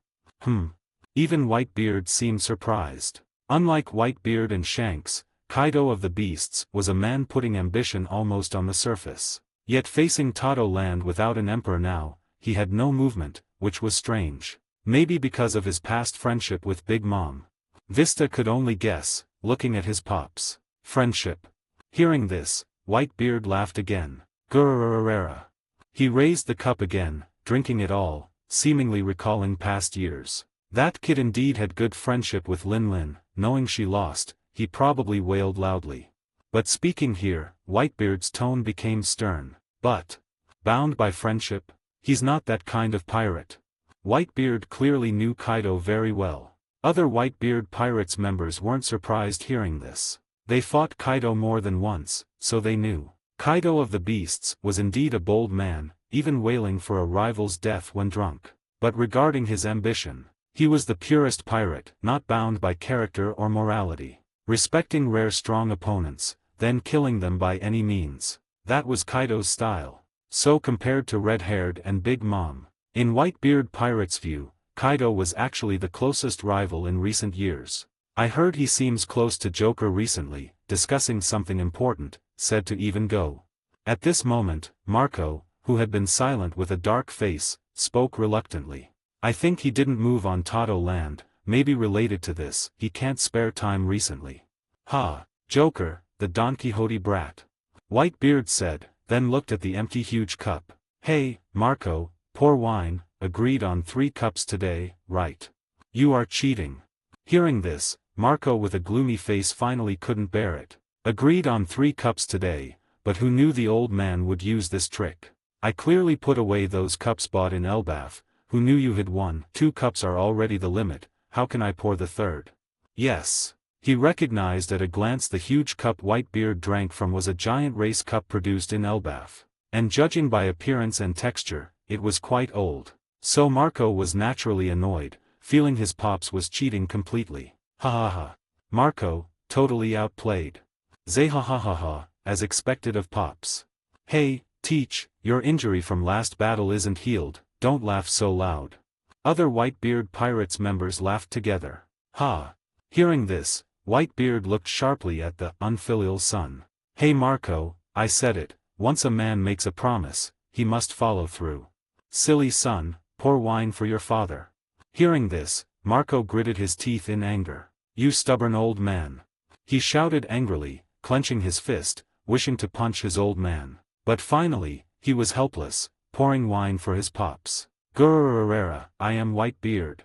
Speaker 2: Even Whitebeard seemed surprised. Unlike Whitebeard and Shanks, Kaido of the Beasts was a man putting ambition almost on the surface. Yet facing Toto Land without an emperor now, he had no movement, which was strange. Maybe because of his past friendship with Big Mom. Vista could only guess, looking at his Pop's friendship. Hearing this, Whitebeard laughed again. Gururururera. He raised the cup again, drinking it all, seemingly recalling past years. That kid indeed had good friendship with Lin Lin. Knowing she lost, he probably wailed loudly. But speaking here, Whitebeard's tone became stern. But, bound by friendship? He's not that kind of pirate. Whitebeard clearly knew Kaido very well. Other Whitebeard Pirates members weren't surprised hearing this. They fought Kaido more than once, so they knew. Kaido of the Beasts was indeed a bold man, even wailing for a rival's death when drunk. But regarding his ambition, he was the purest pirate, not bound by character or morality. Respecting rare strong opponents, then killing them by any means. That was Kaido's style. So compared to Red-Haired and Big Mom, in Whitebeard Pirates' view, Kaido was actually the closest rival in recent years. I heard he seems close to Joker recently, discussing something important, said to even go. At this moment, Marco, who had been silent with a dark face, spoke reluctantly. I think he didn't move on Toto Land, maybe related to this, he can't spare time recently. Ha, Joker, the Don Quixote brat. Whitebeard said, then looked at the empty huge cup. Hey, Marco, pour wine, agreed on 3 cups today, right? You are cheating. Hearing this, Marco with a gloomy face finally couldn't bear it. Agreed on 3 cups today, but who knew the old man would use this trick? I clearly put away those cups bought in Elbaf. Who knew you had won? 2 cups are already the limit, how can I pour the third? Yes. He recognized at a glance the huge cup Whitebeard drank from was a giant race cup produced in Elbaf. And judging by appearance and texture, it was quite old. So Marco was naturally annoyed, feeling his pops was cheating completely. Ha ha ha. Marco, totally outplayed. Zay ha ha ha ha, as expected of pops. Hey, Teach, your injury from last battle isn't healed, don't laugh so loud. Other Whitebeard Pirates members laughed together. Ha. Hearing this, Whitebeard looked sharply at the unfilial son. Hey Marco, I said it, once a man makes a promise, he must follow through. Silly son, pour wine for your father. Hearing this, Marco gritted his teeth in anger. You stubborn old man. He shouted angrily, clenching his fist, wishing to punch his old man. But finally, he was helpless, pouring wine for his pops. Gururururera, I am Whitebeard.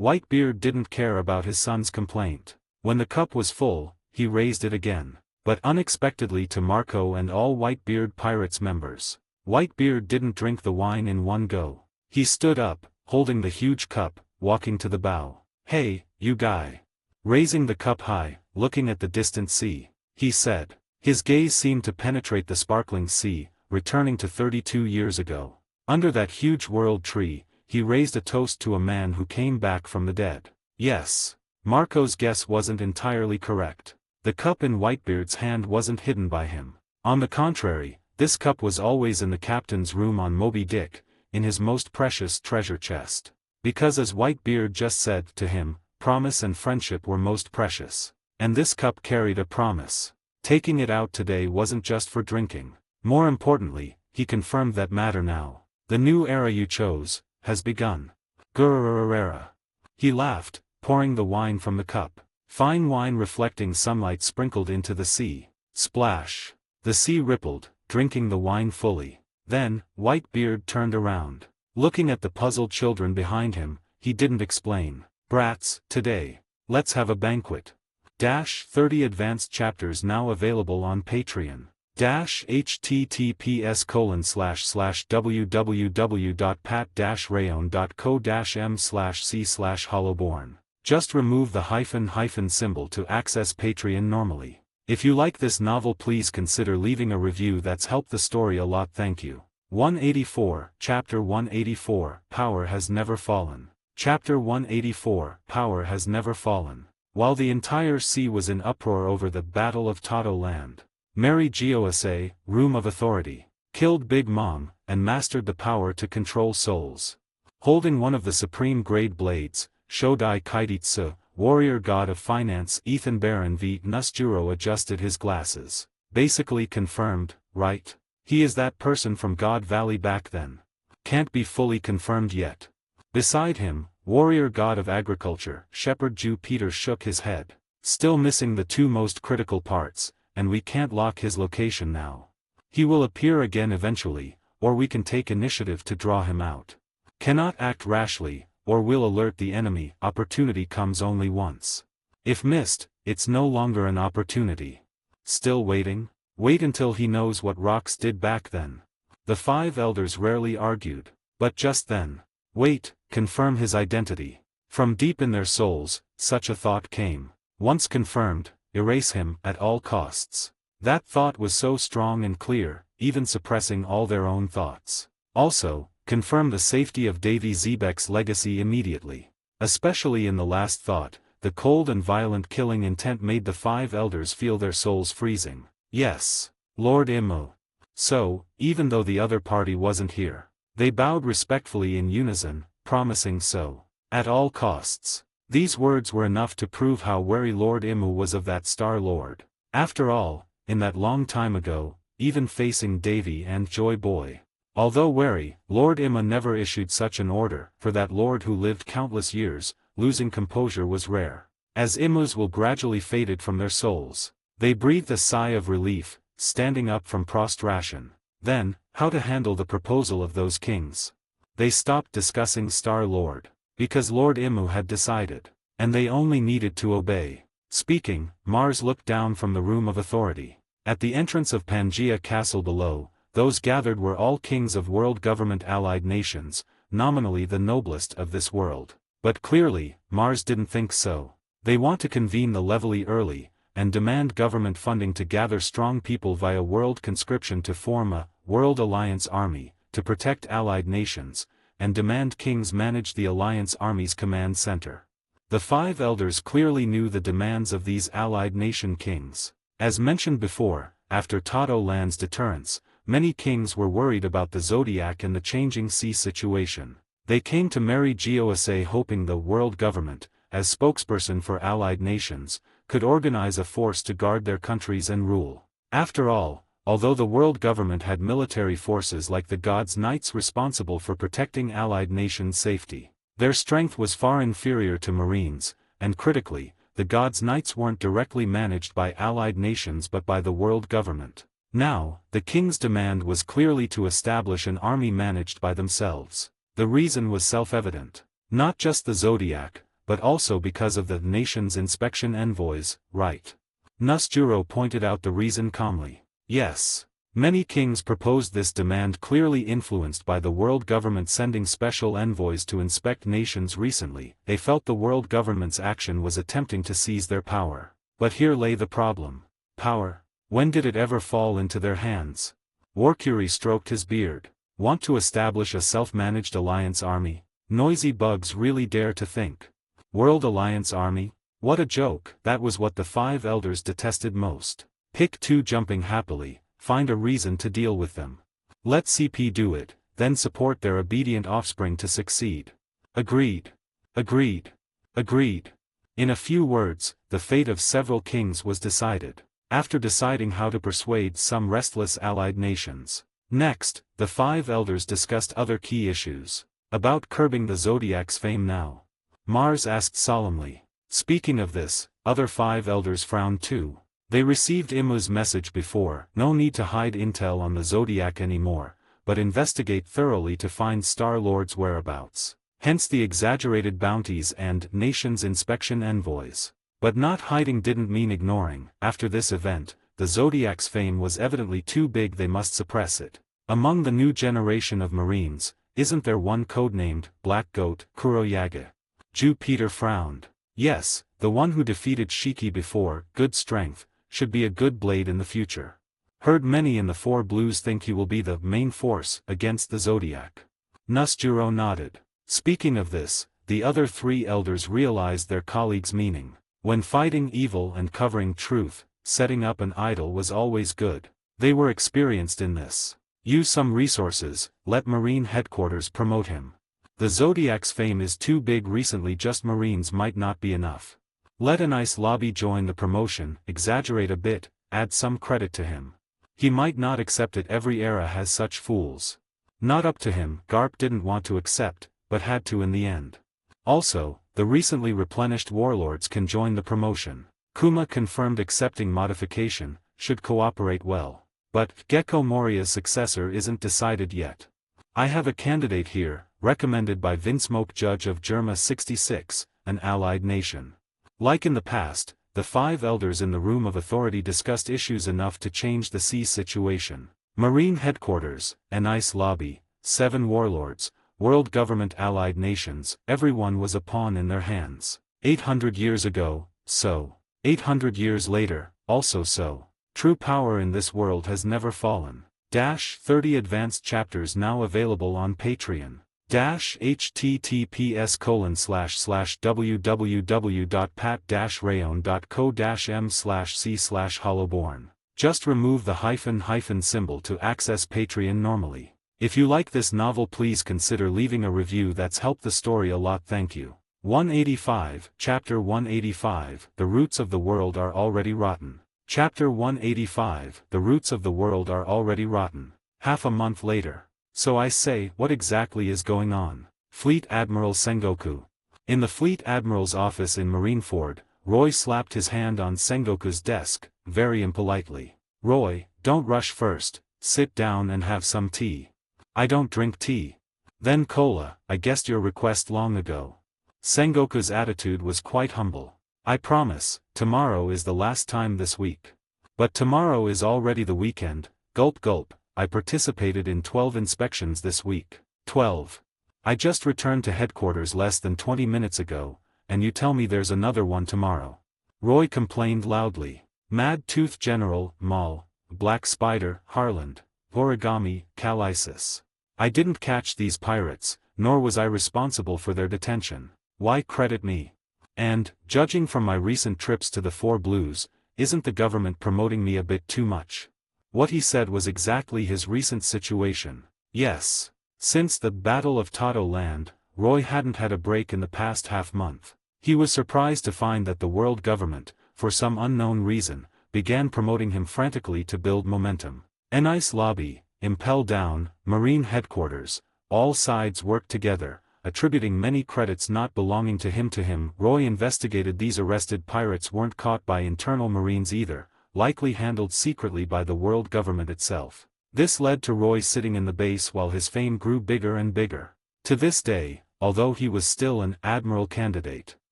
Speaker 2: Whitebeard didn't care about his son's complaint. When the cup was full, he raised it again. But unexpectedly to Marco and all Whitebeard Pirates members, Whitebeard didn't drink the wine in one go. He stood up, holding the huge cup, walking to the bow. Hey, you guy. Raising the cup high, looking at the distant sea, he said. His gaze seemed to penetrate the sparkling sea, returning to 32 years ago. Under that huge world tree, he raised a toast to a man who came back from the dead. Yes. Marco's guess wasn't entirely correct. The cup in Whitebeard's hand wasn't hidden by him. On the contrary, this cup was always in the captain's room on Moby Dick, in his most precious treasure chest. Because as Whitebeard just said to him, promise and friendship were most precious. And this cup carried a promise. Taking it out today wasn't just for drinking. More importantly, he confirmed that matter now. The new era you chose has begun. Gururururera. He laughed, pouring the wine from the cup. Fine wine reflecting sunlight sprinkled into the sea. Splash. The sea rippled, drinking the wine fully. Then, Whitebeard turned around. Looking at the puzzled children behind him, he didn't explain. Brats, today. Let's have a banquet. 30 advanced chapters now available on Patreon. https://www.pat-rayon.co-m/c/hollowborn. Just remove the hyphen symbol to access Patreon normally. If you like this novel, please consider leaving a review. That's helped the story a lot. Thank you. 184, Chapter 184, Power Has Never Fallen. Chapter 184, Power Has Never Fallen. While the entire sea was in uproar over the Battle of Tato Land, Mary Gosa, Room of Authority, killed Big Mom, and mastered the power to control souls. Holding one of the supreme grade blades, Shodai Kaiditsu, warrior god of finance, Ethan Baron v. Nusjuro adjusted his glasses. Basically confirmed, right? He is that person from God Valley back then. Can't be fully confirmed yet. Beside him, warrior god of agriculture, Shepherd Jew Peter shook his head. Still missing the 2 most critical parts, and we can't lock his location now. He will appear again eventually, or we can take initiative to draw him out. Cannot act rashly, or we'll alert the enemy. Opportunity comes only once. If missed, it's no longer an opportunity. Still waiting? Wait until he knows what rocks did back then. The 5 elders rarely argued, but just then. Wait, confirm his identity. From deep in their souls, such a thought came. Once confirmed, erase him at all costs. That thought was so strong and clear, even suppressing all their own thoughts. Also, confirm the safety of Davy Zebek's legacy immediately. Especially in the last thought, the cold and violent killing intent made the 5 elders feel their souls freezing. Yes, Lord Immo. So, even though the other party wasn't here, they bowed respectfully in unison, promising so. At all costs. These words were enough to prove how wary Lord Immo was of that Star Lord. After all, in that long time ago, even facing Davy and Joy Boy. Although wary, Lord Immo never issued such an order. For that lord who lived countless years, losing composure was rare. As Immo's will gradually faded from their souls, they breathed a sigh of relief, standing up from prostration. Then, how to handle the proposal of those kings? They stopped discussing Star Lord, because Lord Immo had decided, and they only needed to obey. Speaking, Mars looked down from the Room of Authority. At the entrance of Pangaea Castle below, those gathered were all kings of world government allied nations, nominally the noblest of this world. But clearly, Mars didn't think so. They want to convene the levely early, and demand government funding to gather strong people via world conscription to form a World Alliance Army, to protect allied nations, and demand kings manage the Alliance Army's command center. The five elders clearly knew the demands of these allied nation kings. As mentioned before, after Tato Land's deterrence, many kings were worried about the Zodiac and the changing sea situation. They came to Mary Gosa hoping the world government, as spokesperson for allied nations, could organize a force to guard their countries and rule. After all, although the world government had military forces like the God's Knights responsible for protecting allied nations' safety, their strength was far inferior to Marines, and critically, the God's Knights weren't directly managed by allied nations but by the world government. Now, the king's demand was clearly to establish an army managed by themselves. The reason was self-evident. Not just the Zodiac, but also because of the nation's inspection envoys, right? Nusjuro pointed out the reason calmly. Yes. Many kings proposed this demand, clearly influenced by the world government sending special envoys to inspect nations recently. They felt the world government's action was attempting to seize their power. But here lay the problem. Power. When did it ever fall into their hands? Warcury stroked his beard. Want to establish a self-managed alliance army? Noisy bugs really dare to think. World Alliance Army? What a joke. That was what the five elders detested most. Pick two jumping happily, find a reason to deal with them. Let CP do it, then support their obedient offspring to succeed. Agreed. Agreed. Agreed. In a few words, the fate of several kings was decided. After deciding how to persuade some restless allied nations. Next, the five elders discussed other key issues. About curbing the Zodiac's fame now. Mars asked solemnly. Speaking of this, other five elders frowned too. They received Imu's message before, no need to hide intel on the Zodiac anymore, but investigate thoroughly to find Star-Lord's whereabouts. Hence the exaggerated bounties and nation's inspection envoys. But not hiding didn't mean ignoring. After this event, the Zodiac's fame was evidently too big, they must suppress it. Among the new generation of Marines, isn't there one codenamed Black Goat, Kuroyage? Jupiter frowned. Yes, the one who defeated Shiki before, good strength, should be a good blade in the future. Heard many in the Four Blues think he will be the main force against the Zodiac. Nusjuro nodded. Speaking of this, the other three elders realized their colleague's meaning. When fighting evil and covering truth, setting up an idol was always good. They were experienced in this. Use some resources, let Marine headquarters promote him. The Zodiac's fame is too big recently, just Marines might not be enough. Let an ice lobby join the promotion, exaggerate a bit, add some credit to him. He might not accept it, every era has such fools. Not up to him, Garp didn't want to accept, but had to in the end. Also, the recently replenished warlords can join the promotion. Kuma confirmed accepting modification, should cooperate well. But Gecko Moria's successor isn't decided yet. I have a candidate here, recommended by Vinsmoke Judge of Germa 66, an allied nation. Like in the past, the five elders in the Room of Authority discussed issues enough to change the sea situation. Marine headquarters, an ice lobby, 7 warlords, world government allied nations, everyone was a pawn in their hands. 800 years ago, so. 800 years later, also so. True power in this world has never fallen. 30 advanced chapters now available on Patreon. https://www.pat-rayon.co-m/c/hollowborn. Just remove the hyphen symbol to access Patreon normally. If you like this novel, please consider leaving a review. That's helped the story a lot. Thank you. 185, Chapter 185, The Roots of the World Are Already Rotten. Chapter 185, The Roots of the World Are Already Rotten. Half a month later. So I say, what exactly is going on? Fleet Admiral Sengoku. In the Fleet Admiral's office in Marineford, Roy slapped his hand on Sengoku's desk, very impolitely. Roy, don't rush first, sit down and have some tea. I don't drink tea. Then cola, I guessed your request long ago. Sengoku's attitude was quite humble. I promise, tomorrow is the last time this week. But tomorrow is already the weekend, gulp gulp, I participated in 12 inspections this week. 12. I just returned to headquarters less than 20 minutes ago, and you tell me there's another one tomorrow. Roy complained loudly. Mad Tooth General, Maul, Black Spider, Harland, Origami, Calisis. I didn't catch these pirates, nor was I responsible for their detention. Why credit me? And, judging from my recent trips to the Four Blues, isn't the government promoting me a bit too much? What he said was exactly his recent situation. Yes. Since the Battle of Tato Land, Roy hadn't had a break in the past half-month. He was surprised to find that the world government, for some unknown reason, began promoting him frantically to build momentum. Enice Lobby, Impel Down, Marine Headquarters, all sides worked together, attributing many credits not belonging to him. Roy investigated these arrested pirates weren't caught by internal Marines either, likely handled secretly by the world government itself. This led to Roy sitting in the base while his fame grew bigger and bigger. To this day, although he was still an admiral candidate,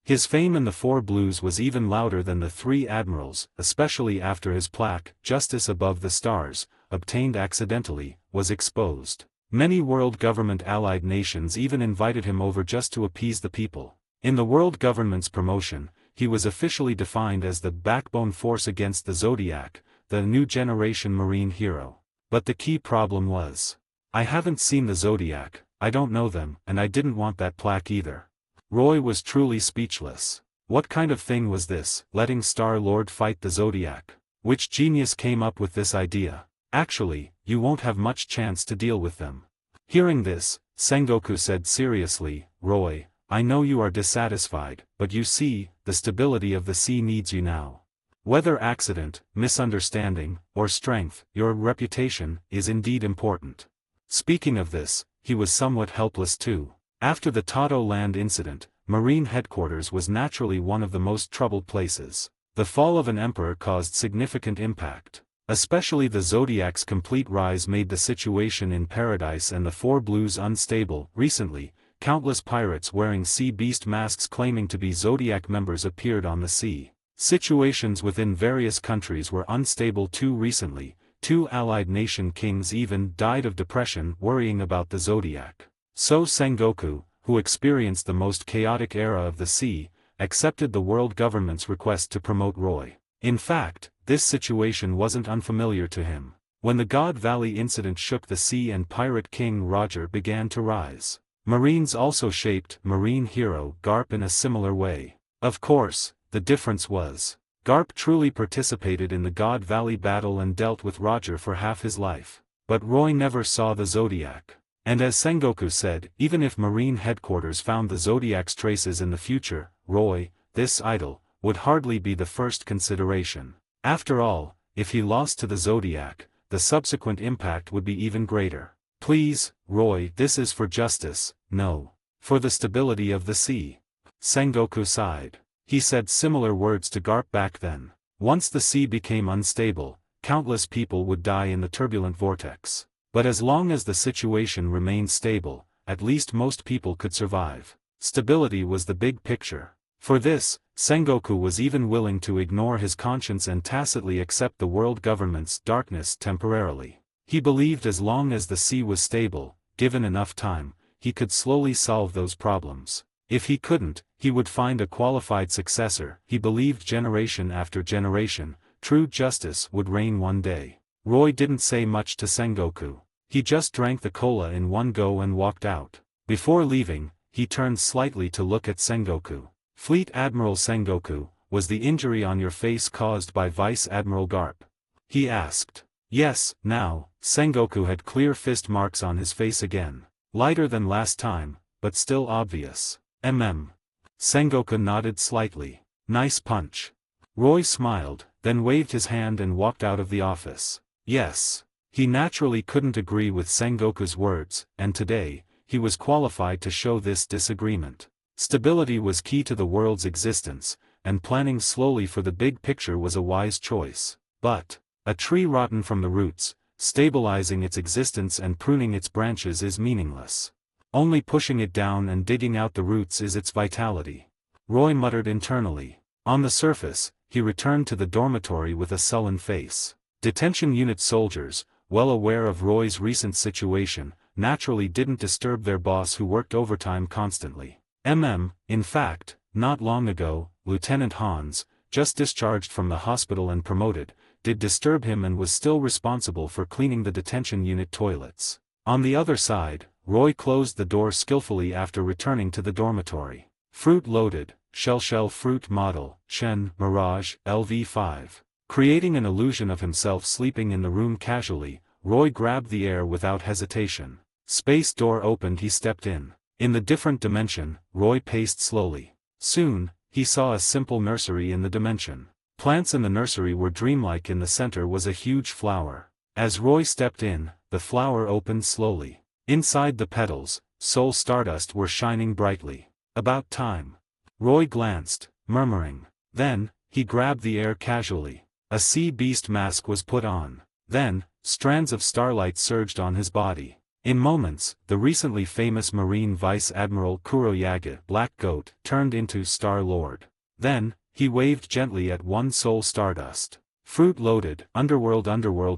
Speaker 2: his fame in the Four Blues was even louder than the three admirals, especially after his plaque, Justice Above the Stars, obtained accidentally, was exposed. Many world government allied nations even invited him over just to appease the people. In the world government's promotion, he was officially defined as the backbone force against the Zodiac, the new generation marine hero. But the key problem was, I haven't seen the Zodiac, I don't know them, and I didn't want that plaque either. Roy was truly speechless. What kind of thing was this, letting Star-Lord fight the Zodiac? Which genius came up with this idea? Actually, you won't have much chance to deal with them. Hearing this, Sengoku said seriously, Roy, I know you are dissatisfied, but you see, the stability of the sea needs you now. Whether accident, misunderstanding, or strength, your reputation is indeed important. Speaking of this, he was somewhat helpless too. After the Tato Land incident, Marine Headquarters was naturally one of the most troubled places. The fall of an emperor caused significant impact. Especially the Zodiac's complete rise made the situation in Paradise and the Four Blues unstable. Recently, countless pirates wearing sea beast masks claiming to be Zodiac members appeared on the sea. Situations within various countries were unstable too. Recently, 2 allied nation kings even died of depression worrying about the Zodiac. So Sengoku, who experienced the most chaotic era of the sea, accepted the world government's request to promote Roy. In fact, this situation wasn't unfamiliar to him. When the God Valley incident shook the sea and Pirate King Roger began to rise, Marines also shaped Marine Hero Garp in a similar way. Of course, the difference was, Garp truly participated in the God Valley battle and dealt with Roger for half his life. But Roy never saw the Zodiac. And as Sengoku said, even if Marine Headquarters found the Zodiac's traces in the future, Roy, this idol, would hardly be the first consideration. After all, if he lost to the Zodiac, the subsequent impact would be even greater. Please, Roy, this is for justice, no. For the stability of the sea. Sengoku sighed. He said similar words to Garp back then. Once the sea became unstable, countless people would die in the turbulent vortex. But as long as the situation remained stable, at least most people could survive. Stability was the big picture. For this, Sengoku was even willing to ignore his conscience and tacitly accept the world government's darkness temporarily. He believed as long as the sea was stable, given enough time, he could slowly solve those problems. If he couldn't, he would find a qualified successor. He believed generation after generation, true justice would reign one day. Roy didn't say much to Sengoku. He just drank the cola in one go and walked out. Before leaving, he turned slightly to look at Sengoku. Fleet Admiral Sengoku, was the injury on your face caused by Vice Admiral Garp? He asked. Yes, now, Sengoku had clear fist marks on his face again. Lighter than last time, but still obvious. Sengoku nodded slightly. Nice punch. Roy smiled, then waved his hand and walked out of the office. Yes. He naturally couldn't agree with Sengoku's words, and today, he was qualified to show this disagreement. Stability was key to the world's existence, and planning slowly for the big picture was a wise choice. But, a tree rotten from the roots, stabilizing its existence and pruning its branches is meaningless. Only pushing it down and digging out the roots is its vitality. Roy muttered internally. On the surface, he returned to the dormitory with a sullen face. Detention unit soldiers, well aware of Roy's recent situation, naturally didn't disturb their boss who worked overtime constantly. In fact, not long ago, Lieutenant Hans, just discharged from the hospital and promoted, did disturb him and was still responsible for cleaning the detention unit toilets. On the other side, Roy closed the door skillfully after returning to the dormitory. Fruit loaded, shell fruit model, Shen, Mirage, LV5. Creating an illusion of himself sleeping in the room casually, Roy grabbed the air without hesitation. Space door opened, he stepped in. In the different dimension, Roy paced slowly. Soon, he saw a simple nursery in the dimension. Plants in the nursery were dreamlike. In the center was a huge flower. As Roy stepped in, the flower opened slowly. Inside the petals, soul stardust were shining brightly. About time. Roy glanced, murmuring. Then, he grabbed the air casually. A sea beast mask was put on. Then, strands of starlight surged on his body. In moments, the recently famous Marine Vice Admiral Kuroyage, Black Goat, turned into Star-Lord. Then, he waved gently at one soul stardust. Fruit loaded, Underworld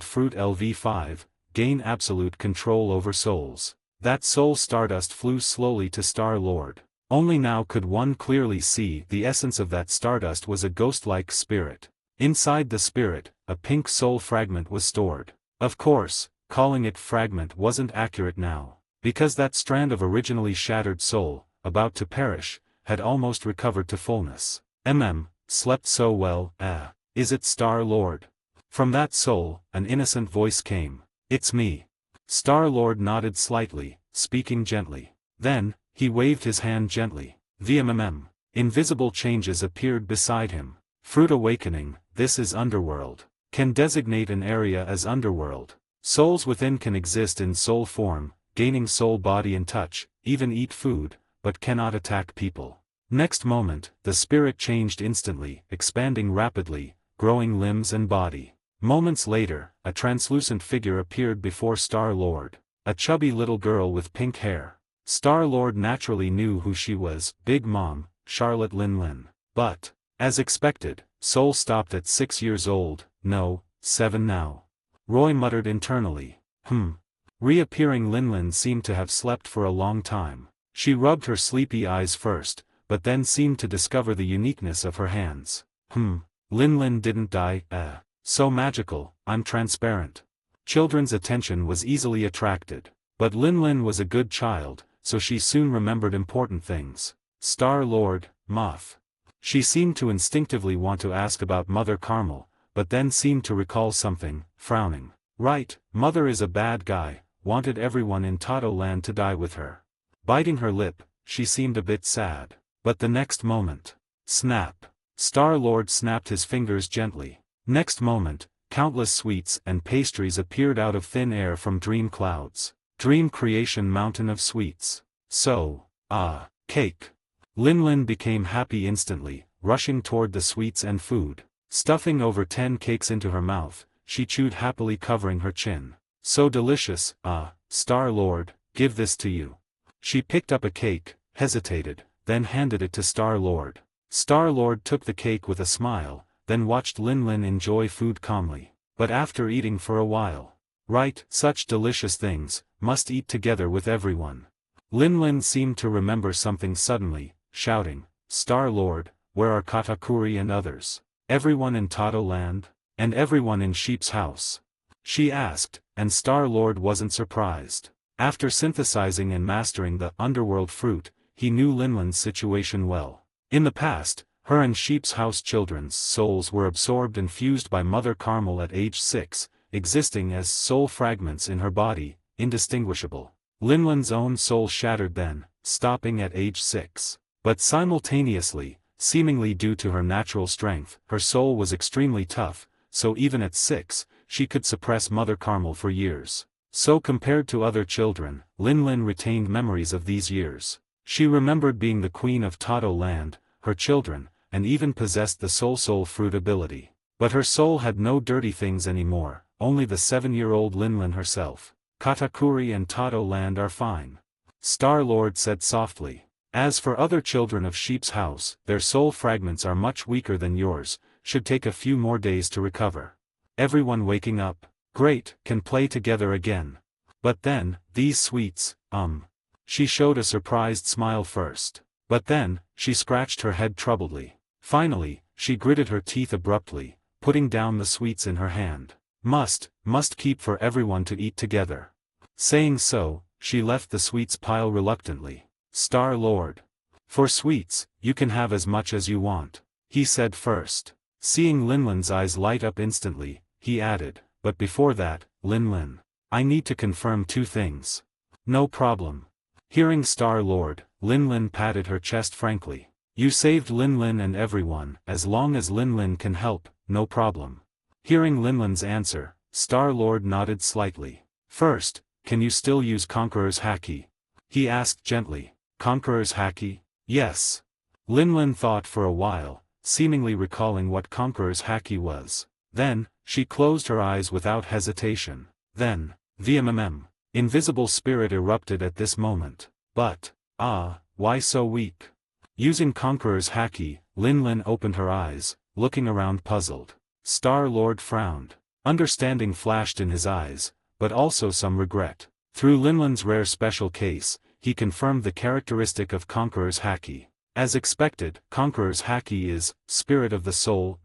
Speaker 2: Fruit LV5, gain absolute control over souls. That soul stardust flew slowly to Star-Lord. Only now could one clearly see the essence of that stardust was a ghost-like spirit. Inside the spirit, a pink soul fragment was stored. Of course, calling it fragment wasn't accurate now, because that strand of originally shattered soul, about to perish, had almost recovered to fullness. Slept so well, is it Star-Lord? From that soul, an innocent voice came. It's me. Star-Lord nodded slightly, speaking gently. Then, he waved his hand gently. Invisible changes appeared beside him. Fruit awakening, this is Underworld. Can designate an area as Underworld. Souls within can exist in soul form, gaining soul body and touch, even eat food, but cannot attack people. Next moment, the spirit changed instantly, expanding rapidly, growing limbs and body. Moments later, a translucent figure appeared before Star-Lord. A chubby little girl with pink hair. Star-Lord naturally knew who she was, Big Mom, Charlotte Lin. But, as expected, Soul stopped at 6 years old, no, 7 now. Roy muttered internally. Reappearing Lin seemed to have slept for a long time. She rubbed her sleepy eyes first, but then seemed to discover the uniqueness of her hands. Lin didn't die, so magical, I'm transparent. Children's attention was easily attracted. But Lin was a good child, so she soon remembered important things. Star-Lord, Moth. She seemed to instinctively want to ask about Mother Carmel, but then seemed to recall something, frowning. Right, Mother is a bad guy, wanted everyone in Toto Land to die with her. Biting her lip, she seemed a bit sad. But the next moment. Snap. Star-Lord snapped his fingers gently. Next moment, countless sweets and pastries appeared out of thin air from dream clouds. Dream creation mountain of sweets. So, cake. Lin became happy instantly, rushing toward the sweets and food. Stuffing over 10 cakes into her mouth, she chewed happily, covering her chin. So delicious, Star-Lord, give this to you. She picked up a cake, hesitated, then handed it to Star-Lord. Star-Lord took the cake with a smile, then watched Lin enjoy food calmly. But after eating for a while. Right, such delicious things, must eat together with everyone. Lin seemed to remember something suddenly, shouting, Star-Lord, where are Katakuri and others? Everyone in Toto Land? And everyone in Sheep's house? She asked, and Star-Lord wasn't surprised. After synthesizing and mastering the underworld fruit, he knew Linlin's situation well. In the past, her and Sheep's house children's souls were absorbed and fused by Mother Carmel at age 6, existing as soul fragments in her body, indistinguishable. Linlin's own soul shattered then, stopping at age 6. But simultaneously, seemingly due to her natural strength, her soul was extremely tough, so even at 6, she could suppress Mother Carmel for years. So compared to other children, Lin retained memories of these years. She remembered being the queen of Toto Land, her children, and even possessed the soul fruit ability. But her soul had no dirty things anymore, only the 7-year-old Lin herself. Katakuri and Toto Land are fine. Star-Lord said softly. As for other children of Sheep's house, their soul fragments are much weaker than yours, should take a few more days to recover. Everyone waking up. Great, can play together again. But then, these sweets, She showed a surprised smile first. But then, she scratched her head troubledly. Finally, she gritted her teeth abruptly, putting down the sweets in her hand. Must keep for everyone to eat together. Saying so, she left the sweets pile reluctantly. Star-Lord. For sweets, you can have as much as you want, he said first. Seeing Linlin's eyes light up instantly, he added, but before that, Linlin, I need to confirm 2 things. No problem. Hearing Star-Lord, Linlin patted her chest frankly. You saved Linlin and everyone. As long as Linlin can help, no problem. Hearing Linlin's answer, Star-Lord nodded slightly. First, can you still use Conqueror's Haki? He asked gently. Conqueror's Haki? Yes. Linlin thought for a while, seemingly recalling what Conqueror's Haki was. Then, she closed her eyes without hesitation. Then, VMMM. Invisible spirit erupted at this moment. But, why so weak? Using Conqueror's Haki, Linlin opened her eyes, looking around puzzled. Star-Lord frowned. Understanding flashed in his eyes, but also some regret. Through Linlin's rare special case, he confirmed the characteristic of Conqueror's Haki. As expected, Conqueror's Haki is, Spirit of the Soul.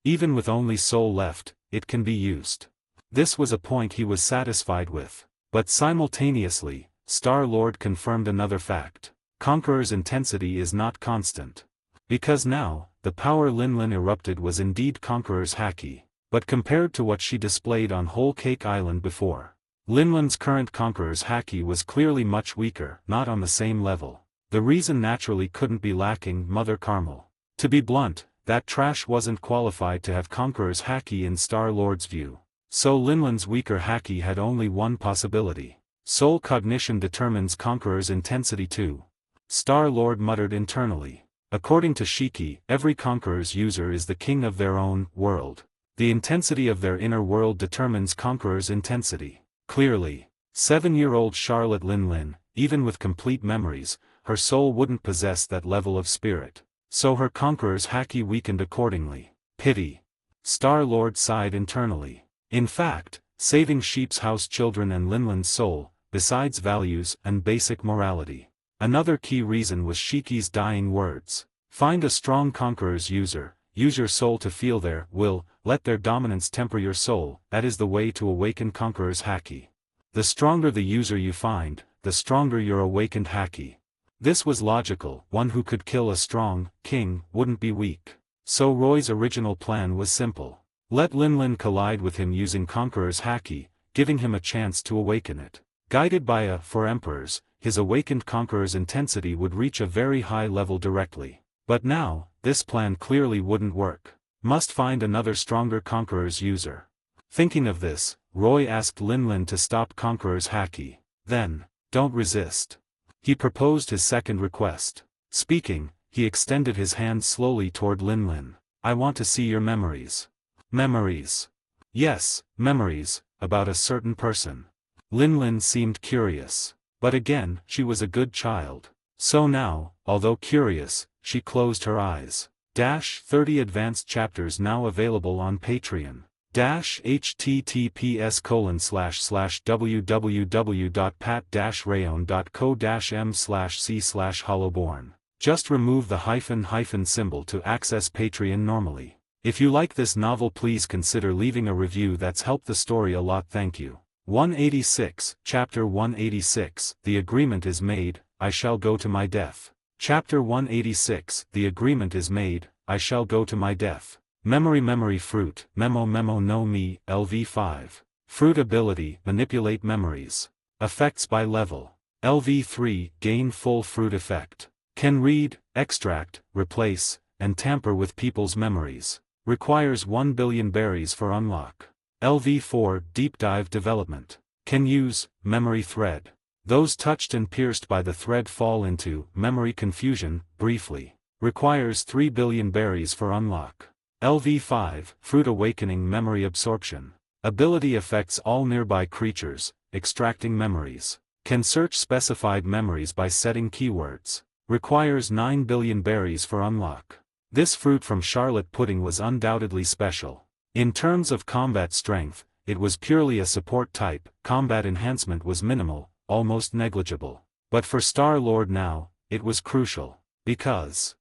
Speaker 2: Even with only soul left, it can be used. This was a point he was satisfied with. But simultaneously, Star-Lord confirmed another fact. Conqueror's intensity is not constant. Because now, the power Linlin erupted was indeed Conqueror's Haki. But compared to what she displayed on Whole Cake Island before, Linlin's current Conqueror's Haki was clearly much weaker, not on the same level. The reason naturally couldn't be lacking Mother Carmel. To be blunt, that trash wasn't qualified to have Conqueror's Haki in Star-Lord's view. So Linlin's weaker Haki had only one possibility. Soul cognition determines Conqueror's intensity too. Star-Lord muttered internally. According to Shiki, every Conqueror's user is the king of their own world. The intensity of their inner world determines Conqueror's intensity. Clearly, 7-year-old Charlotte Linlin, even with complete memories, her soul wouldn't possess that level of spirit. So her Conqueror's Haki weakened accordingly. Pity. Star-Lord sighed internally. In fact, saving Sheep's House children and Linlin's soul, besides values and basic morality. Another key reason was Shiki's dying words. Find a strong Conqueror's user, use your soul to feel their will, let their dominance temper your soul, that is the way to awaken Conqueror's Haki. The stronger the user you find, the stronger your awakened Haki. This was logical, one who could kill a strong king wouldn't be weak. So Roy's original plan was simple. Let Linlin collide with him using Conqueror's Haki, giving him a chance to awaken it. Guided by a for emperors, his awakened Conqueror's intensity would reach a very high level directly. But now, this plan clearly wouldn't work. Must find another stronger Conqueror's user. Thinking of this, Roy asked Linlin to stop Conqueror's Haki. Then, don't resist. He proposed his second request. Speaking, he extended his hand slowly toward Linlin. I want to see your memories. Memories. Yes, memories, about a certain person. Linlin seemed curious. But again, she was a good child. So now, although curious, she closed her eyes. 30 advanced chapters now available on Patreon. https://www.pat-rayon.co-m/c/hollowborn. Just remove the hyphen symbol to access Patreon normally. If you like this novel, please consider leaving a review. That's helped the story a lot. Thank you. 186, Chapter 186, The Agreement is Made, I Shall Go to My Death. Chapter 186, The Agreement is Made, I Shall Go to My Death. Memory Fruit, Memo no Mi, LV5. Fruit ability, Manipulate memories. Effects by level. LV3, Gain full fruit effect. Can read, extract, replace, and tamper with people's memories. Requires 1 billion berries for unlock. LV4, Deep Dive Development. Can use, Memory Thread. Those touched and pierced by the thread fall into, memory confusion, briefly. Requires 3 billion berries for unlock. LV5, Fruit Awakening Memory Absorption. Ability affects all nearby creatures, extracting memories. Can search specified memories by setting keywords. Requires 9 billion berries for unlock. This fruit from Charlotte Pudding was undoubtedly special. In terms of combat strength, it was purely a support type, combat enhancement was minimal, almost negligible. But for Star-Lord now, it was crucial. Because,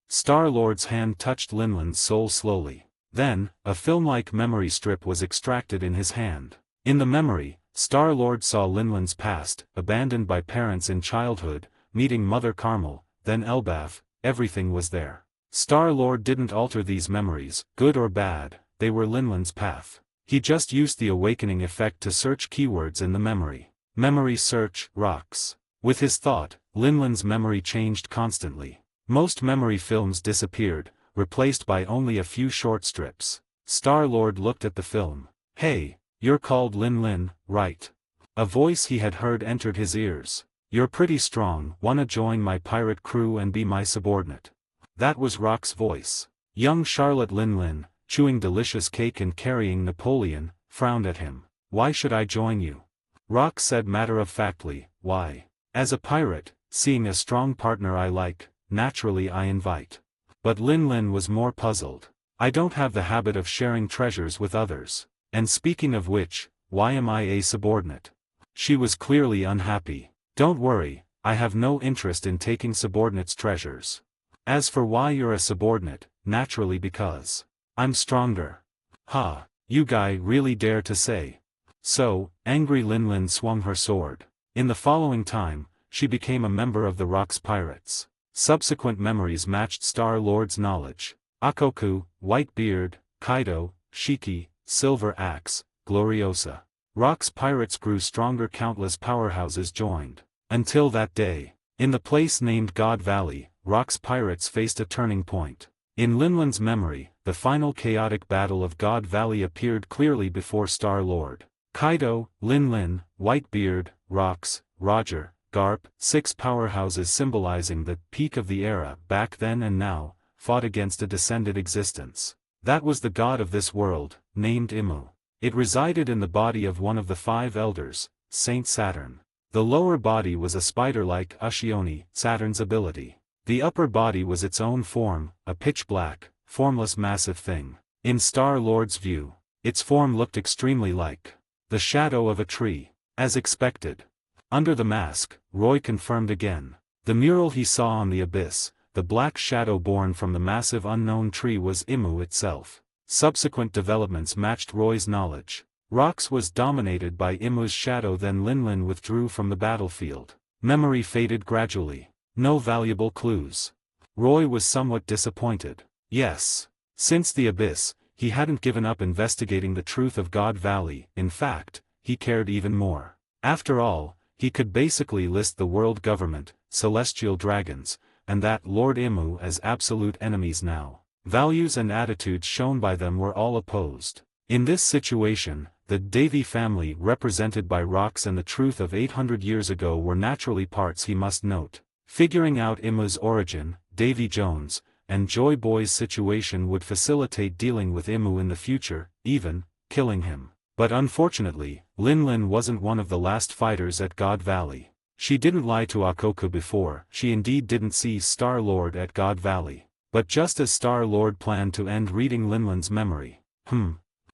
Speaker 2: Star-Lord's hand touched Linland's soul slowly. Then, a film-like memory strip was extracted in his hand. In the memory, Star-Lord saw Linland's past, abandoned by parents in childhood, meeting Mother Carmel, then Elbaf, everything was there. Star-Lord didn't alter these memories, good or bad, they were Linland's path. He just used the awakening effect to search keywords in the memory. Memory search, rocks. With his thought, Linland's memory changed constantly. Most memory films disappeared, replaced by only a few short strips. Star-Lord looked at the film. "Hey, you're called Lin, right?" A voice he had heard entered his ears. "You're pretty strong, wanna join my pirate crew and be my subordinate?" That was Rock's voice. Young Charlotte Lin, chewing delicious cake and carrying Napoleon, frowned at him. "Why should I join you?" Rock said matter-of-factly, "Why? As a pirate, seeing a strong partner I like, naturally I invite." But Lin was more puzzled. "I don't have the habit of sharing treasures with others. And speaking of which, why am I a subordinate?" She was clearly unhappy. "Don't worry, I have no interest in taking subordinates' treasures. As for why you're a subordinate, naturally because I'm stronger." "Ha, you guy really dare to say." So, angry Lin swung her sword. In the following time, she became a member of the Rock's Pirates. Subsequent memories matched Star-Lord's knowledge. Akoku, Whitebeard, Kaido, Shiki, Silver Axe, Gloriosa. Rock's pirates grew stronger, countless powerhouses joined. Until that day. In the place named God Valley, Rock's pirates faced a turning point. In Linland's memory, the final chaotic battle of God Valley appeared clearly before Star-Lord. Kaido, Lin, Whitebeard, Rocks, Roger, Garp, 6 powerhouses symbolizing the peak of the era back then and now, fought against a descended existence. That was the god of this world, named Imu. It resided in the body of one of the 5 elders, Saint Saturn. The lower body was a spider-like Ushioni, Saturn's ability. The upper body was its own form, a pitch-black, formless massive thing. In Star-Lord's view, its form looked extremely like the shadow of a tree. As expected. Under the mask, Roy confirmed again. The mural he saw on the abyss, the black shadow born from the massive unknown tree was Imu itself. Subsequent developments matched Roy's knowledge. Rocks was dominated by Imu's shadow, then Lin withdrew from the battlefield. Memory faded gradually. No valuable clues. Roy was somewhat disappointed. Yes. Since the abyss, he hadn't given up investigating the truth of God Valley. In fact, he cared even more. After all, he could basically list the world government, celestial dragons, and that Lord Imu as absolute enemies now. Values and attitudes shown by them were all opposed. In this situation, the Davy family represented by Rocks and the truth of 800 years ago were naturally parts he must note. Figuring out Imu's origin, Davy Jones, and Joy Boy's situation would facilitate dealing with Imu in the future, even killing him. But unfortunately, Lin wasn't one of the last fighters at God Valley. She didn't lie to Akoku before, she indeed didn't see Star-Lord at God Valley. But just as Star-Lord planned to end reading Linland's memory.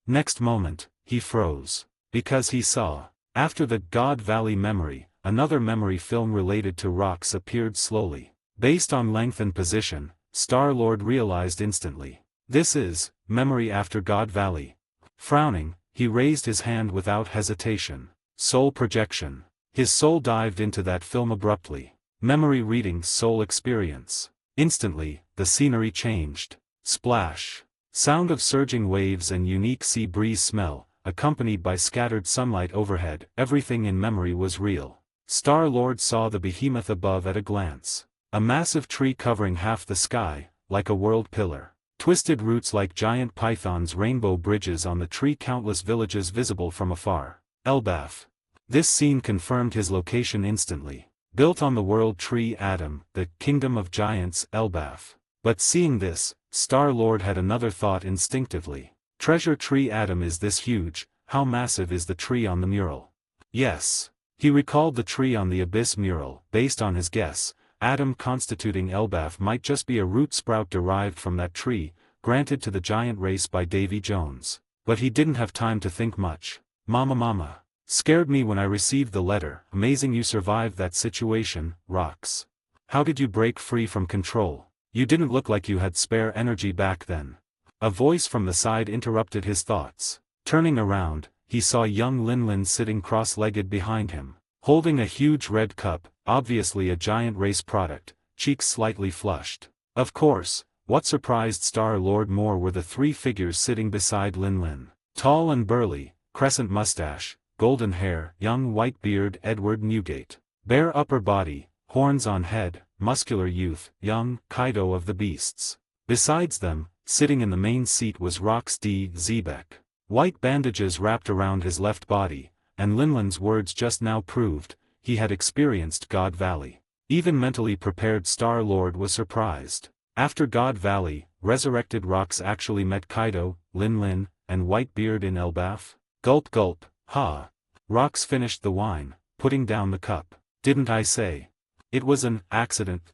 Speaker 2: Next moment, he froze. Because he saw. After the God Valley memory, another memory film related to Rocks appeared slowly. Based on length and position, Star-Lord realized instantly. This is memory after God Valley. Frowning, he raised his hand without hesitation. Soul projection. His soul dived into that film abruptly. Memory reading soul experience. Instantly, the scenery changed. Splash. Sound of surging waves and unique sea breeze smell, accompanied by scattered sunlight overhead. Everything in memory was real. Star-Lord saw the behemoth above at a glance. A massive tree covering half the sky, like a world pillar. Twisted roots like giant pythons, rainbow bridges on the tree, countless villages visible from afar. Elbaf. This scene confirmed his location instantly. Built on the world tree Adam, the kingdom of giants, Elbaf. But seeing this, Star-Lord had another thought instinctively. Treasure tree Adam is this huge, how massive is the tree on the mural? Yes. He recalled the tree on the Abyss mural, based on his guess, atom constituting Elbaf might just be a root sprout derived from that tree, granted to the giant race by Davy Jones. But he didn't have time to think much. Mama. Scared me when I received the letter. Amazing you survived that situation, Rox. How did you break free from control? You didn't look like you had spare energy back then. A voice from the side interrupted his thoughts. Turning around, he saw young Linlin sitting cross-legged behind him, holding a huge red cup, obviously a giant race product, cheeks slightly flushed. Of course, what surprised Star-Lord more were the three figures sitting beside Linlin. Tall and burly, crescent mustache, golden hair, young white-beard Edward Newgate. Bare upper body, horns on head, muscular youth, young Kaido of the Beasts. Besides them, sitting in the main seat was Rox D. Zebek. White bandages wrapped around his left body, and Linlin's words just now proved, he had experienced God Valley. Even mentally prepared Star-Lord was surprised. After God Valley, resurrected Rox actually met Kaido, Linlin, and Whitebeard in Elbaf? Gulp gulp, ha. Rox finished the wine, putting down the cup. Didn't I say? It was an accident.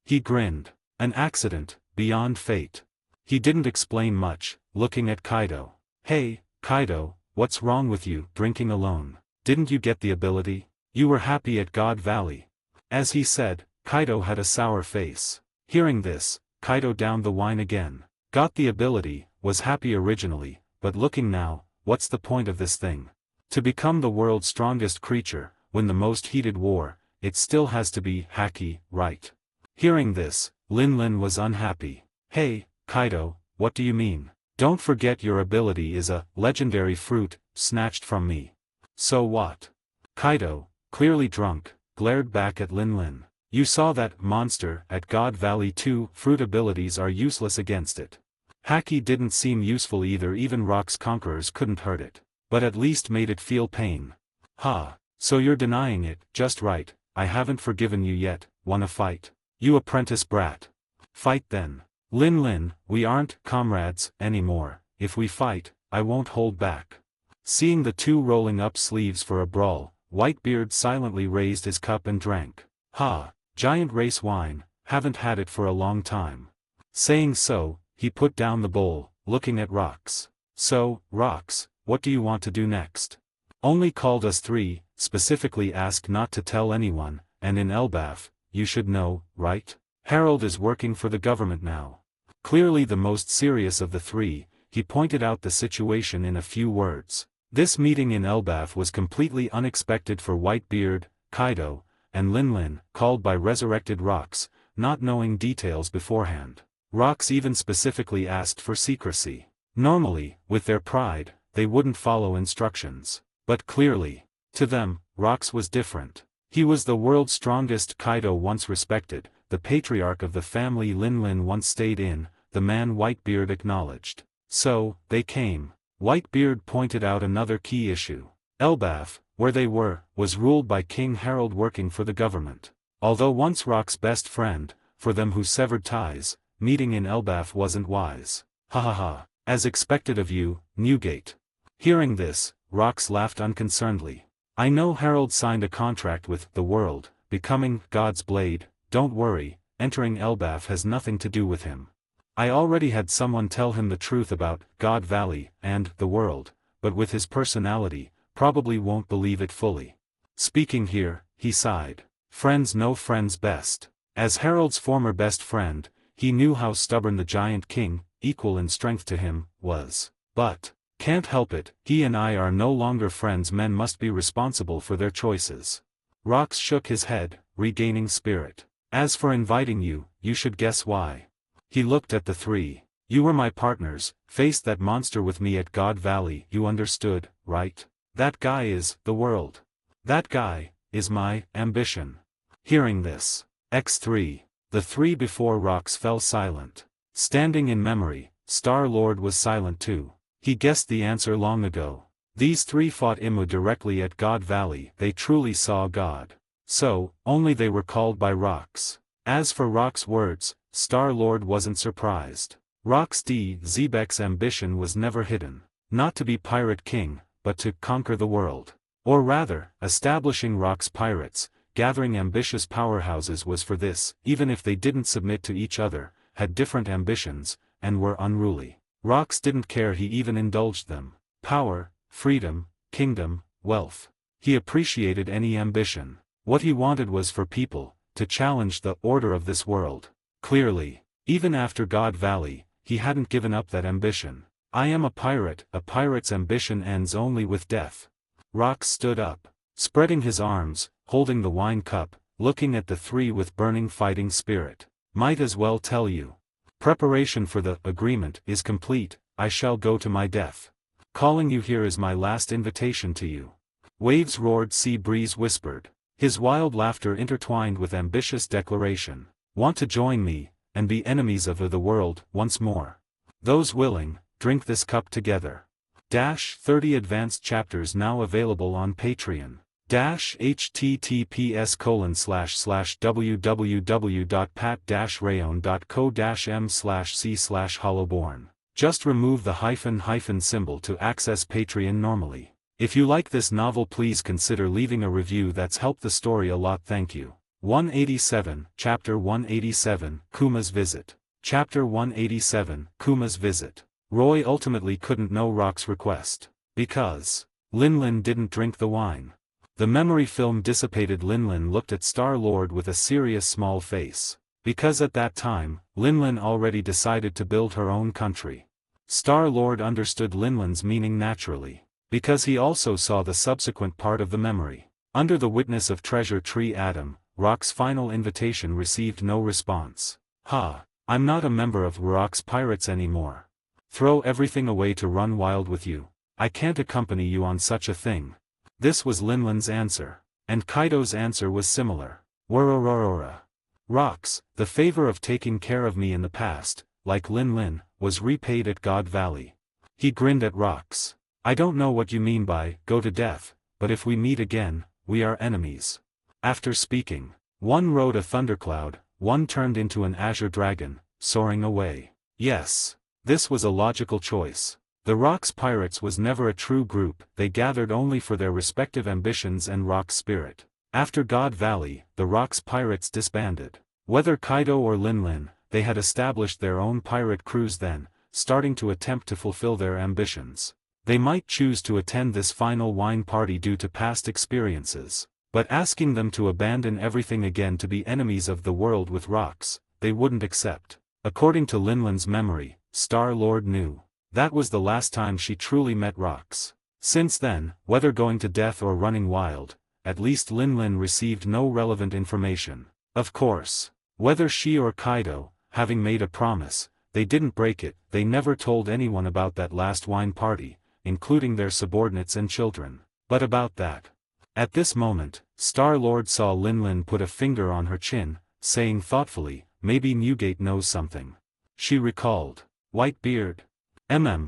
Speaker 2: He grinned. An accident, beyond fate. He didn't explain much, looking at Kaido. Hey, Kaido, what's wrong with you, drinking alone? Didn't you get the ability? You were happy at God Valley. As he said, Kaido had a sour face. Hearing this, Kaido downed the wine again. Got the ability, was happy originally, but looking now, what's the point of this thing? To become the world's strongest creature, win the most heated war, it still has to be hacky, right? Hearing this, Linlin was unhappy. Hey, Kaido, what do you mean? Don't forget your ability is a legendary fruit, snatched from me. So what? Kaido, clearly drunk, glared back at Linlin. You saw that monster at God Valley too. Fruit abilities are useless against it. Hacky didn't seem useful either. Even Rock's conquerors couldn't hurt it. But at least made it feel pain. Ha, so you're denying it, just right. I haven't forgiven you yet. Wanna fight? You apprentice brat. Fight then. Linlin, we aren't comrades anymore. If we fight, I won't hold back. Seeing the two rolling up sleeves for a brawl, Whitebeard silently raised his cup and drank. Ha, giant race wine, haven't had it for a long time. Saying so, he put down the bowl, looking at Rox. So, Rox, what do you want to do next? Only called us three, specifically asked not to tell anyone, and in Elbaf, you should know, right? Harold is working for the government now. Clearly the most serious of the three, he pointed out the situation in a few words. This meeting in Elbaf was completely unexpected for Whitebeard, Kaido, and Linlin, called by resurrected Rox, not knowing details beforehand. Rox even specifically asked for secrecy. Normally, with their pride, they wouldn't follow instructions. But clearly, to them, Rox was different. He was the world's strongest. Kaido once respected, the patriarch of the family Linlin once stayed in, the man Whitebeard acknowledged. So, they came. Whitebeard pointed out another key issue. Elbaf, where they were, was ruled by King Harold working for the government. Although once Rock's best friend, for them who severed ties, meeting in Elbaf wasn't wise. Ha ha ha, as expected of you, Newgate. Hearing this, Rox laughed unconcernedly. I know Harold signed a contract with the world, becoming God's blade. Don't worry, entering Elbaf has nothing to do with him. I already had someone tell him the truth about God Valley and the world, but with his personality, probably won't believe it fully. Speaking here, he sighed. Friends know friends best. As Harold's former best friend, he knew how stubborn the Giant King, equal in strength to him, was. But, can't help it, he and I are no longer friends. Men must be responsible for their choices. Rox shook his head, regaining spirit. As for inviting you, you should guess why. He looked at the three. You were my partners, faced that monster with me at God Valley. You understood, right? That guy is the world. That guy is my ambition. Hearing this, X3, the three before Rox fell silent. Standing in memory, Star-Lord was silent too. He guessed the answer long ago. These three fought Imu directly at God Valley. They truly saw God. So, only they were called by Rox. As for Rox's words, Star-Lord wasn't surprised. Rox D. Zebek's ambition was never hidden. Not to be Pirate King, but to conquer the world. Or rather, establishing Rox pirates, gathering ambitious powerhouses was for this, even if they didn't submit to each other, had different ambitions, and were unruly. Rox didn't care, he even indulged them. Power, freedom, kingdom, wealth. He appreciated any ambition. What he wanted was for people to challenge the order of this world. Clearly, even after God Valley, he hadn't given up that ambition. I am a pirate's ambition ends only with death. Rox stood up, spreading his arms, holding the wine cup, looking at the three with burning fighting spirit. Might as well tell you. Preparation for the agreement is complete. I shall go to my death. Calling you here is my last invitation to you. Waves roared, sea breeze whispered. His wild laughter intertwined with ambitious declaration. Want to join me, and be enemies of the world, once more? Those willing, drink this cup together. 30 advanced chapters now available on Patreon. https://www.pat-rayon.co-m/c/hollowborn. Just remove the hyphen symbol to access Patreon normally. If you like this novel, please consider leaving a review. That's helped the story a lot. Thank you. 187, Chapter 187, Kuma's Visit. Chapter 187, Kuma's Visit. Roy ultimately couldn't know Rox's request. Because Linlin didn't drink the wine. The memory film dissipated. Linlin looked at Star-Lord with a serious small face. Because at that time, Linlin already decided to build her own country. Star-Lord understood Linlin's meaning naturally. Because he also saw the subsequent part of the memory. Under the witness of Treasure Tree Adam, Rox's final invitation received no response. I'm not a member of Rox Pirates anymore. Throw everything away to run wild with you. I can't accompany you on such a thing. This was Linlin's answer. And Kaido's answer was similar. Warororora. Rox, the favor of taking care of me in the past, like Linlin, was repaid at God Valley. He grinned at Rox. I don't know what you mean by go to death, but if we meet again, we are enemies. After speaking, one rode a thundercloud, one turned into an azure dragon, soaring away. Yes, this was a logical choice. The Rox Pirates was never a true group, they gathered only for their respective ambitions and Rox spirit. After God Valley, the Rox Pirates disbanded. Whether Kaido or Linlin, they had established their own pirate crews then, starting to attempt to fulfill their ambitions. They might choose to attend this final wine party due to past experiences, but asking them to abandon everything again to be enemies of the world with Rox, they wouldn't accept. According to Linlin's memory, Star-Lord knew. That was the last time she truly met Rox. Since then, whether going to death or running wild, at least Linlin received no relevant information. Of course, whether she or Kaido, having made a promise, they didn't break it, they never told anyone about that last wine party, including their subordinates and children. But about that. At this moment, Star-Lord saw Linlin put a finger on her chin, saying thoughtfully, maybe Newgate knows something. She recalled. Whitebeard.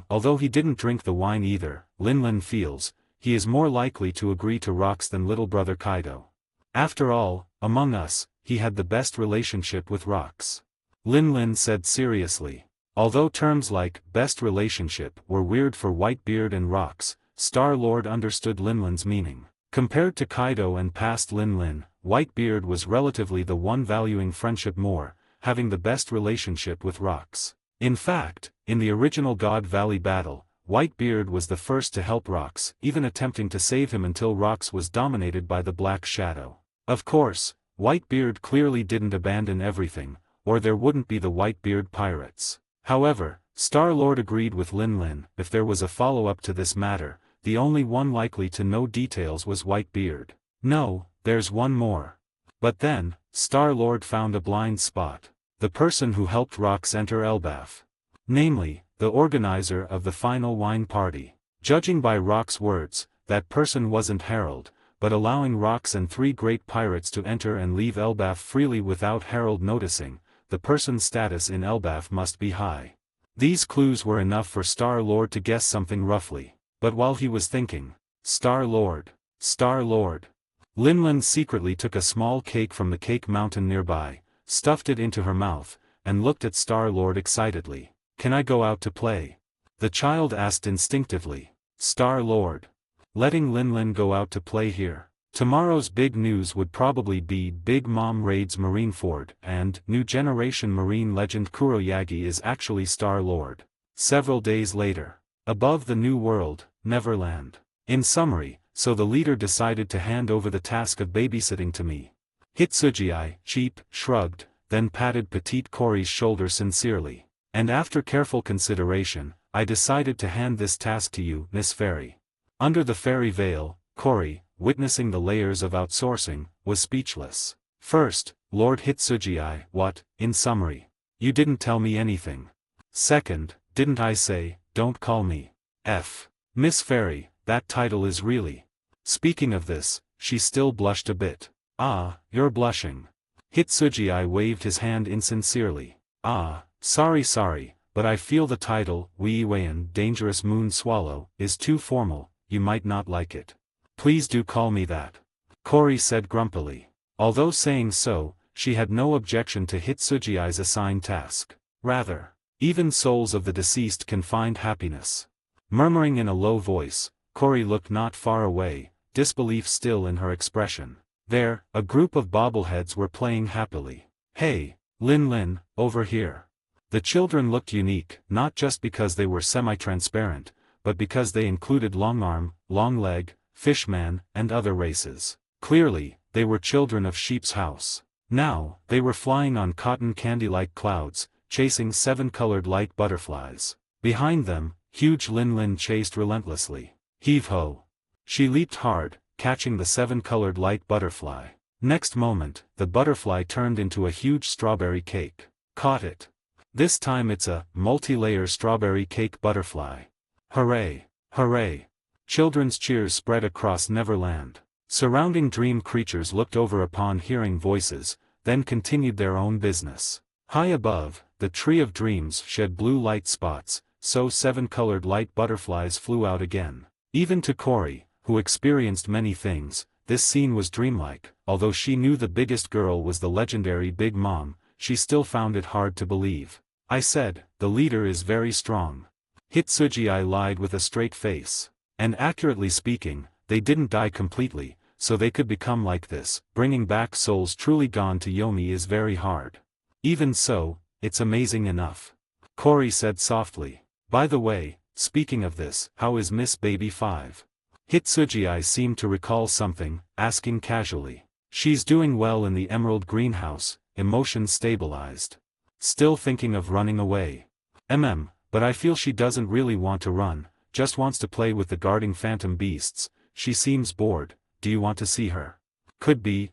Speaker 2: Although he didn't drink the wine either, Linlin feels, he is more likely to agree to Rox than little brother Kaido. After all, among us, he had the best relationship with Rox. Linlin said seriously. Although terms like best relationship were weird for Whitebeard and Rox, Star-Lord understood Linlin's meaning. Compared to Kaido and past Linlin, Whitebeard was relatively the one valuing friendship more, having the best relationship with Rox. In fact, in the original God Valley battle, Whitebeard was the first to help Rox, even attempting to save him until Rox was dominated by the Black Shadow. Of course, Whitebeard clearly didn't abandon everything, or there wouldn't be the Whitebeard pirates. However, Star-Lord agreed with Linlin, if there was a follow-up to this matter, the only one likely to know details was Whitebeard. No, there's one more. But then, Star-Lord found a blind spot. The person who helped Rox enter Elbaf. Namely, the organizer of the final wine party. Judging by Rox's words, that person wasn't Harold, but allowing Rox and 3 great pirates to enter and leave Elbaf freely without Harold noticing, the person's status in Elbaf must be high. These clues were enough for Star-Lord to guess something roughly. But while he was thinking, Star-Lord, Linlin secretly took a small cake from the cake mountain nearby, stuffed it into her mouth, and looked at Star-Lord excitedly. Can I go out to play? The child asked instinctively. Star-Lord. Letting Linlin go out to play here. Tomorrow's big news would probably be Big Mom raids Marineford and new generation marine legend Kuroyagi is actually Star-Lord. Several days later. Above the New World, Neverland. In summary, so the leader decided to hand over the task of babysitting to me. Hitsuji, cheap, shrugged, then patted petite Cory's shoulder sincerely. And after careful consideration, I decided to hand this task to you, Miss Fairy. Under the fairy veil, Cory, witnessing the layers of outsourcing, was speechless. First, Lord Hitsuji, what, in summary? You didn't tell me anything. Second, didn't I say, don't call me Miss Fairy, that title is really. Speaking of this, she still blushed a bit. Ah, you're blushing. Hitsuji waved his hand insincerely. Ah, sorry, but I feel the title, Wei Weian Dangerous Moon Swallow, is too formal, you might not like it. Please do call me that. Cory said grumpily. Although saying so, she had no objection to Hitsuji's assigned task. Rather, even souls of the deceased can find happiness. Murmuring in a low voice, Cory looked not far away, disbelief still in her expression. There, a group of bobbleheads were playing happily. Hey, Lin, over here. The children looked unique, not just because they were semi-transparent, but because they included Longarm, Longleg, Fishman, and other races. Clearly, they were children of Sheep's House. Now, they were flying on cotton candy-like clouds, chasing 7-colored light butterflies. Behind them, huge Lin chased relentlessly. Heave-ho! She leaped hard, catching the 7-colored light butterfly. Next moment, the butterfly turned into a huge strawberry cake. Caught it. This time it's a multi-layer strawberry cake butterfly. Hooray! Hooray! Children's cheers spread across Neverland. Surrounding dream creatures looked over upon hearing voices, then continued their own business. High above, the tree of dreams shed blue light spots, so 7-colored light butterflies flew out again. Even to Cory, who experienced many things, this scene was dreamlike. Although she knew the biggest girl was the legendary Big Mom, she still found it hard to believe. I said, the leader is very strong. Hitsuji lied with a straight face. And accurately speaking, they didn't die completely, so they could become like this. Bringing back souls truly gone to Yomi is very hard. Even so, it's amazing enough. Cory said softly. By the way, speaking of this, how is Miss Baby 5? Hitsuji seemed to recall something, asking casually. She's doing well in the Emerald Greenhouse, emotions stabilized. Still thinking of running away. But I feel she doesn't really want to run, just wants to play with the guarding phantom beasts. She seems bored. Do you want to see her? Could be,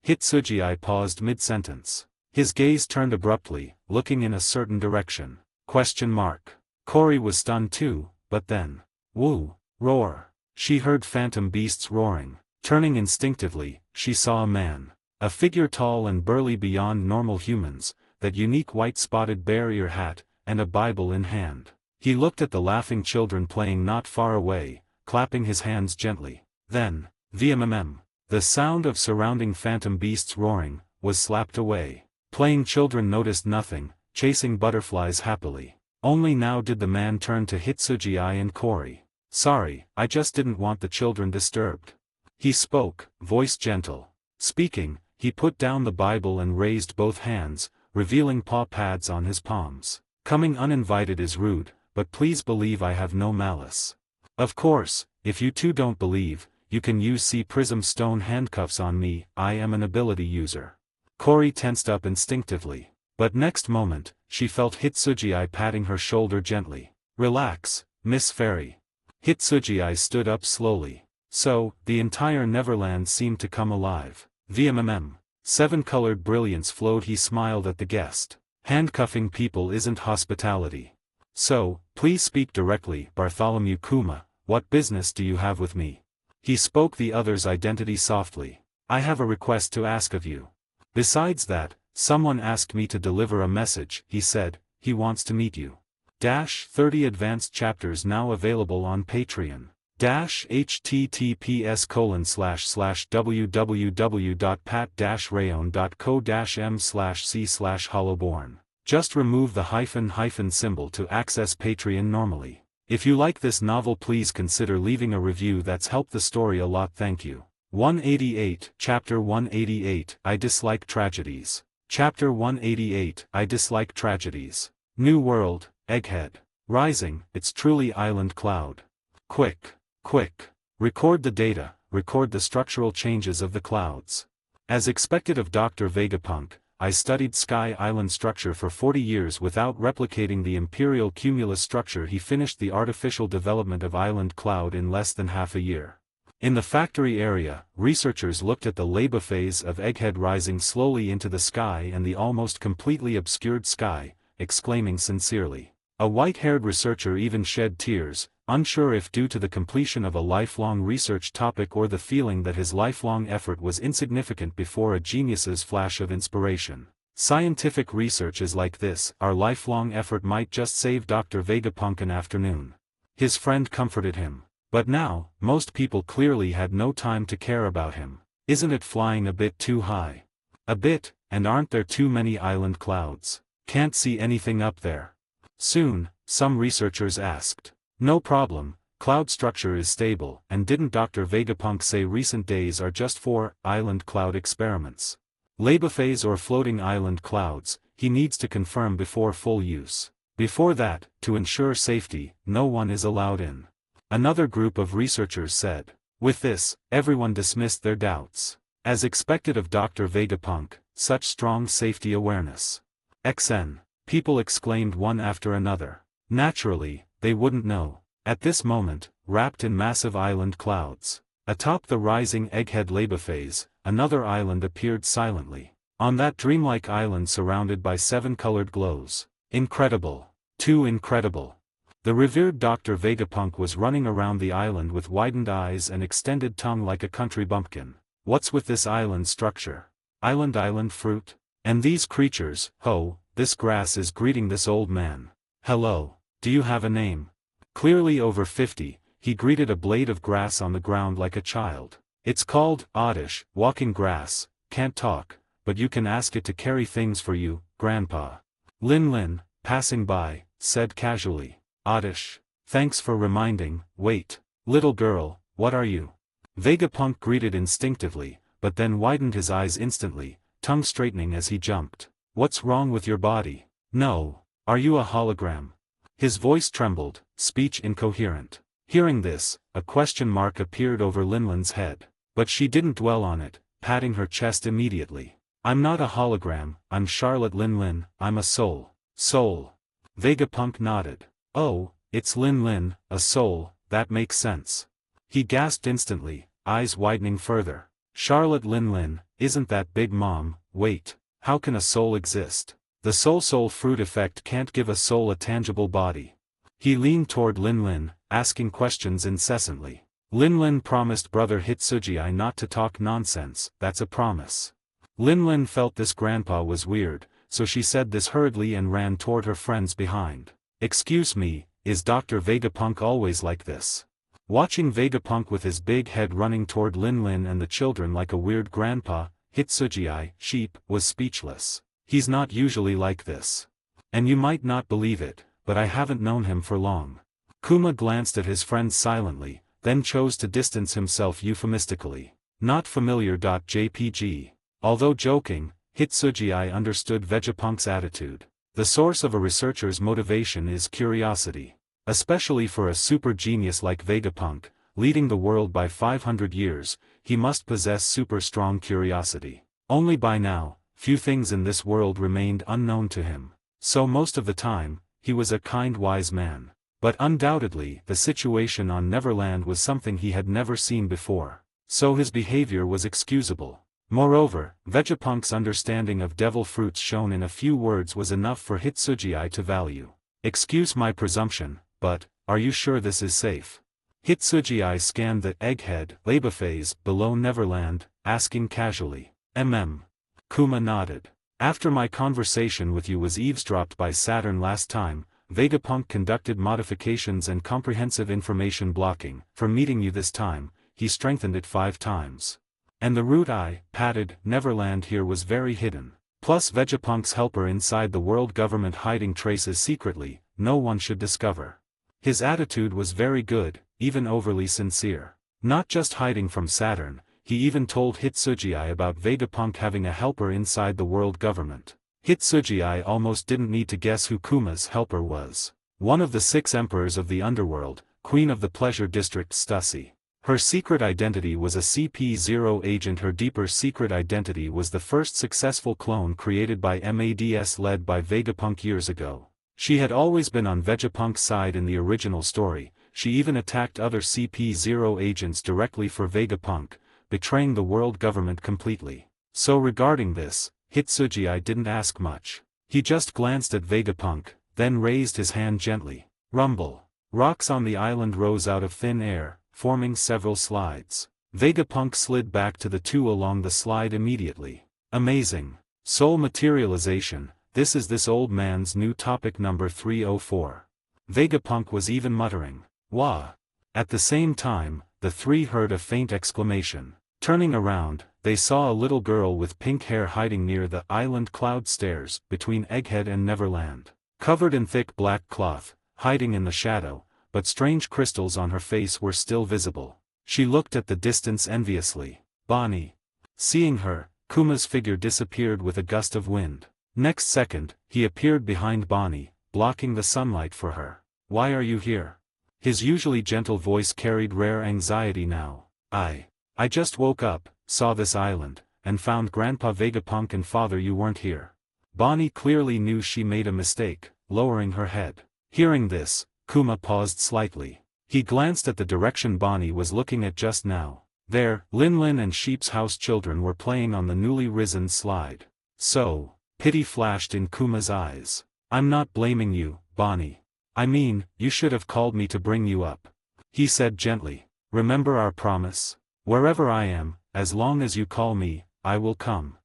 Speaker 2: Hitsuji paused mid-sentence. His gaze turned abruptly, looking in a certain direction. Cory was stunned too, but then. Woo! Roar! She heard phantom beasts roaring. Turning instinctively, she saw a man. A figure tall and burly beyond normal humans, that unique white spotted bear ear hat, and a Bible in hand. He looked at the laughing children playing not far away, clapping his hands gently. Then, the sound of surrounding phantom beasts roaring, was slapped away. Playing children noticed nothing, chasing butterflies happily. Only now did the man turn to Hitsuji and Cory. Sorry, I just didn't want the children disturbed. He spoke, voice gentle. Speaking, he put down the Bible and raised both hands, revealing paw pads on his palms. Coming uninvited is rude, but please believe I have no malice. Of course, if you two don't believe, you can use Prism stone handcuffs on me. I am an ability user. Cory tensed up instinctively. But next moment, she felt Hitsuji patting her shoulder gently. Relax, Miss Fairy. Hitsuji stood up slowly. So, the entire Neverland seemed to come alive. 7-colored brilliance flowed. He smiled at the guest. Handcuffing people isn't hospitality. So, please speak directly. Bartholomew Kuma, what business do you have with me? He spoke the other's identity softly. I have a request to ask of you. Besides that, someone asked me to deliver a message. He said, he wants to meet you. 30 advanced chapters now available on Patreon. https://www.pat-rayon.co-m/c/hollowborn. Just remove the hyphen symbol to access Patreon normally. If you like this novel, please consider leaving a review. That's helped the story a lot. Thank you. 188, Chapter 188, I Dislike Tragedies. Chapter 188, I Dislike Tragedies. New World, Egghead. Rising, it's truly island cloud. Quick. Quick. Record the data, record the structural changes of the clouds. As expected of Dr. Vegapunk, I studied Sky Island structure for 40 years without replicating the imperial cumulus structure. He finished the artificial development of island cloud in less than half a year. In the factory area, researchers looked at the laba phase of Egghead rising slowly into the sky and the almost completely obscured sky, exclaiming sincerely. A white-haired researcher even shed tears, unsure if due to the completion of a lifelong research topic or the feeling that his lifelong effort was insignificant before a genius's flash of inspiration. Scientific research is like this. Our lifelong effort might just save Dr. Vegapunk an afternoon. His friend comforted him. But now, most people clearly had no time to care about him. Isn't it flying a bit too high? A bit, and aren't there too many island clouds? Can't see anything up there. Soon, some researchers asked. No problem, cloud structure is stable, and didn't Dr. Vegapunk say recent days are just for island cloud experiments? Laba phase or floating island clouds, he needs to confirm before full use. Before that, to ensure safety, no one is allowed in. Another group of researchers said. With this, everyone dismissed their doubts. As expected of Dr. Vegapunk, such strong safety awareness. XN. People exclaimed one after another. Naturally, they wouldn't know. At this moment, wrapped in massive island clouds, atop the rising Egghead laba phase, another island appeared silently. On that dreamlike island surrounded by 7 colored glows. Incredible. Too incredible. The revered Dr. Vegapunk was running around the island with widened eyes and extended tongue like a country bumpkin. What's with this island structure? Island fruit? And these creatures, ho, this grass is greeting this old man. Hello, do you have a name? Clearly over 50, he greeted a blade of grass on the ground like a child. It's called, Oddish, walking grass, can't talk, but you can ask it to carry things for you, Grandpa. Lin, passing by, said casually. Oddish. Thanks for reminding. Wait. Little girl, what are you? Vegapunk greeted instinctively, but then widened his eyes instantly, tongue straightening as he jumped. What's wrong with your body? No. Are you a hologram? His voice trembled, speech incoherent. Hearing this, a question mark appeared over Linlin's head. But she didn't dwell on it, patting her chest immediately. I'm not a hologram, I'm Charlotte Lin, I'm a soul. Soul. Vegapunk nodded. Oh, it's Lin, a soul, that makes sense. He gasped instantly, eyes widening further. Charlotte Lin, isn't that Big Mom? Wait, how can a soul exist? The soul fruit effect can't give a soul a tangible body. He leaned toward Lin, asking questions incessantly. Lin promised brother Hitsuji not to talk nonsense, that's a promise. Lin felt this grandpa was weird, so she said this hurriedly and ran toward her friends behind. Excuse me, is Dr. Vegapunk always like this? Watching Vegapunk with his big head running toward Lin and the children like a weird grandpa, Hitsuji, sheep, was speechless. He's not usually like this. And you might not believe it, but I haven't known him for long. Kuma glanced at his friends silently, then chose to distance himself euphemistically. Not familiar. JPG. Although joking, Hitsuji understood Vegapunk's attitude. The source of a researcher's motivation is curiosity. Especially for a super genius like Vegapunk, leading the world by 500 years, he must possess super strong curiosity. Only by now, few things in this world remained unknown to him. So most of the time, he was a kind wise man. But undoubtedly the situation on Neverland was something he had never seen before. So his behavior was excusable. Moreover, Vegapunk's understanding of devil fruits shown in a few words was enough for Hitsuji to value. Excuse my presumption, but, are you sure this is safe? Hitsuji scanned the Egghead laba phase below Neverland, asking casually. Kuma nodded. After my conversation with you was eavesdropped by Saturn last time, Vegapunk conducted modifications and comprehensive information blocking. For meeting you this time, he strengthened it 5 times. And the route I padded Neverland here was very hidden. Plus Vegapunk's helper inside the world government hiding traces secretly, no one should discover. His attitude was very good, even overly sincere. Not just hiding from Saturn, he even told Hitsuji about Vegapunk having a helper inside the world government. Hitsuji almost didn't need to guess who Kuma's helper was. One of the 6 emperors of the underworld, queen of the pleasure district Stussy. Her secret identity was a CP0 agent. Her deeper secret identity was the first successful clone created by MADS led by Vegapunk years ago. She had always been on Vegapunk's side in the original story. She even attacked other CP0 agents directly for Vegapunk, betraying the world government completely. So regarding this, Hitsuji didn't ask much. He just glanced at Vegapunk, then raised his hand gently. Rumble. Rocks on the island rose out of thin air, forming several slides. Vegapunk slid back to the 2 along the slide immediately. Amazing. Soul materialization, this is this old man's new topic number 304. Vegapunk was even muttering, "Wah!" At the same time, the 3 heard a faint exclamation. Turning around, they saw a little girl with pink hair hiding near the island cloud stairs, between Egghead and Neverland. Covered in thick black cloth, hiding in the shadow, but strange crystals on her face were still visible. She looked at the distance enviously. Bonnie. Seeing her, Kuma's figure disappeared with a gust of wind. Next second, he appeared behind Bonnie, blocking the sunlight for her. "Why are you here?" His usually gentle voice carried rare anxiety now. I just woke up, saw this island, and found Grandpa Vegapunk and Father you weren't here." Bonnie clearly knew she made a mistake, lowering her head. Hearing this, Kuma paused slightly. He glanced at the direction Bonnie was looking at just now. There, Lin and Sheep's house children were playing on the newly risen slide. So, pity flashed in Kuma's eyes. "I'm not blaming you, Bonnie. I mean, you should have called me to bring you up," he said gently. "Remember our promise? Wherever I am, as long as you call me, I will come."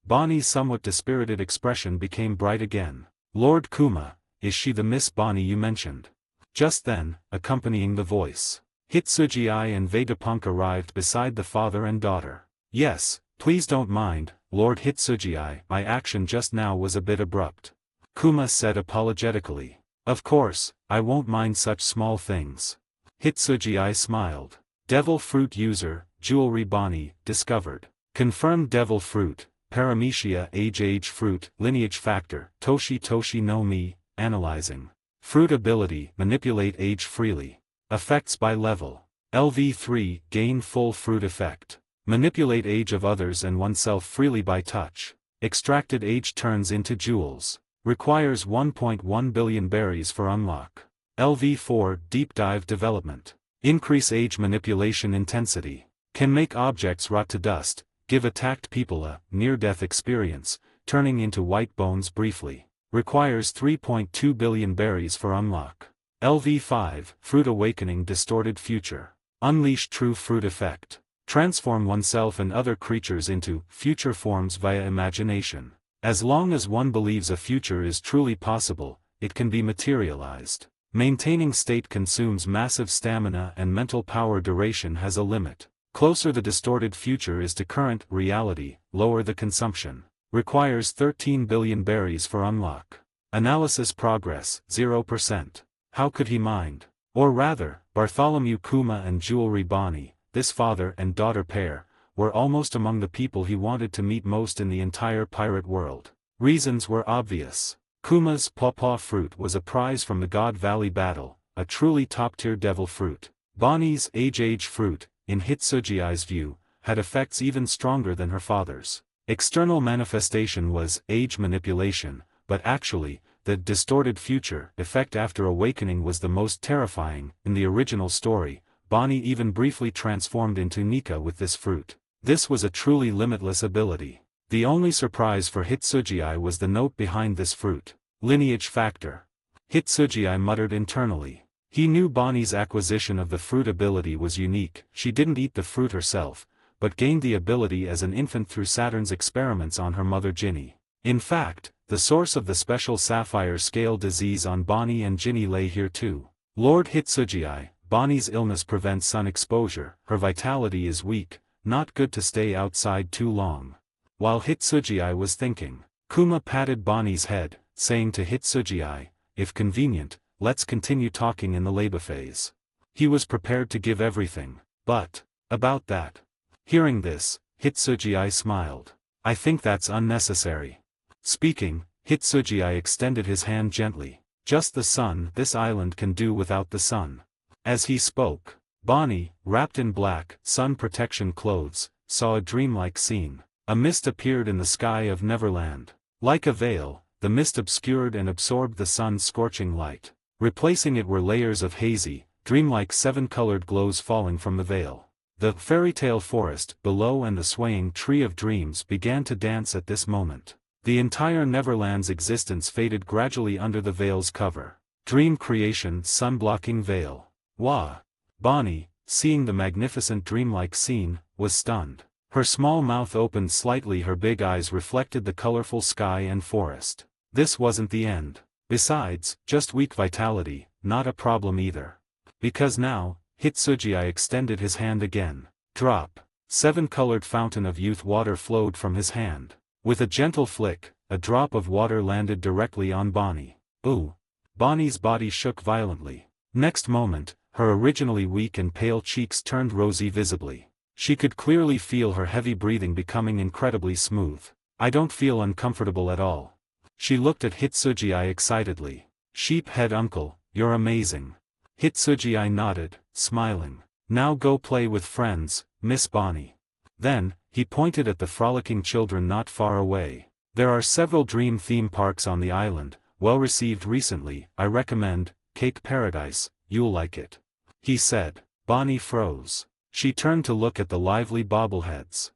Speaker 2: Bonnie's somewhat dispirited expression became bright again. "Lord Kuma, is she the Miss Bonnie you mentioned?" Just then, accompanying the voice, Hitsuji and Vegapunk arrived beside the father and daughter. "Yes, please don't mind, Lord Hitsuji, my action just now was a bit abrupt," Kuma said apologetically. "Of course, I won't mind such small things." Hitsuji smiled. Devil fruit user, Jewelry Bonnie, discovered. Confirmed devil fruit, Paramecia age fruit, lineage factor, Toshi no Mi, analyzing. Fruit ability, manipulate age freely. Effects by level. LV3, gain full fruit effect. Manipulate age of others and oneself freely by touch. Extracted age turns into jewels. Requires 1.1 billion berries for unlock. LV4, deep dive development. Increase age manipulation intensity. Can make objects rot to dust, give attacked people a near-death experience, turning into white bones briefly. Requires 3.2 billion berries for unlock. LV5, Fruit Awakening Distorted Future. Unleash True Fruit Effect. Transform oneself and other creatures into future forms via imagination. As long as one believes a future is truly possible, it can be materialized. Maintaining state consumes massive stamina and mental power. Duration has a limit. Closer the distorted future is to current reality, lower the consumption. Requires 13 billion berries for unlock. Analysis progress, 0%. How could he mind? Or rather, Bartholomew Kuma and Jewelry Bonnie, this father and daughter pair, were almost among the people he wanted to meet most in the entire pirate world. Reasons were obvious. Kuma's pawpaw fruit was a prize from the God Valley battle, a truly top-tier devil fruit. Bonnie's age fruit, in Hitsuji's view, had effects even stronger than her father's. External manifestation was age manipulation, but actually, the distorted future effect after awakening was the most terrifying. In the original story, Bonnie even briefly transformed into Nika with this fruit. This was a truly limitless ability. The only surprise for Hitsuji was the note behind this fruit. Lineage factor. Hitsuji muttered internally. He knew Bonnie's acquisition of the fruit ability was unique. She didn't eat the fruit herself, but gained the ability as an infant through Saturn's experiments on her mother Ginny. In fact, the source of the special sapphire scale disease on Bonnie and Ginny lay here too. Lord Hitsuji, Bonnie's illness prevents sun exposure, her vitality is weak, not good to stay outside too long. While Hitsuji was thinking, Kuma patted Bonnie's head, saying to Hitsuji, "If convenient, let's continue talking in the labor phase." He was prepared to give everything, but, about that, Hearing this, Hitsuji smiled. I think that's unnecessary. Speaking, Hitsuji extended his hand gently. Just the sun, this island can do without the sun. As he spoke, Bonnie, wrapped in black, sun protection clothes, saw a dreamlike scene. A mist appeared in the sky of Neverland. Like a veil, the mist obscured and absorbed the sun's scorching light. Replacing it were layers of hazy, dreamlike seven-colored glows falling from the veil. The fairy tale forest below and the swaying tree of dreams began to dance at this moment. The entire Neverland's existence faded gradually under the veil's cover. Dream creation, sun-blocking veil. Wah! Bonnie, seeing the magnificent dreamlike scene, was stunned. Her small mouth opened slightly, her big eyes reflected the colorful sky and forest. This wasn't the end. Besides, just weak vitality, not a problem either. Because now, Hitsuji extended his hand again. Drop. Seven-colored fountain of youth water flowed from his hand. With a gentle flick, a drop of water landed directly on Bonnie. Ooh! Bonnie's body shook violently. Next moment, her originally weak and pale cheeks turned rosy visibly. She could clearly feel her heavy breathing becoming incredibly smooth. I don't feel uncomfortable at all. She looked at Hitsuji excitedly. Sheephead uncle, you're amazing. Hitsuji nodded, smiling. Now go play with friends, Miss Bonnie. Then, he pointed at the frolicking children not far away. There are several dream theme parks on the island, well received recently. I recommend Cake Paradise, you'll like it. He said. Bonnie froze. She turned to look at the lively bobbleheads.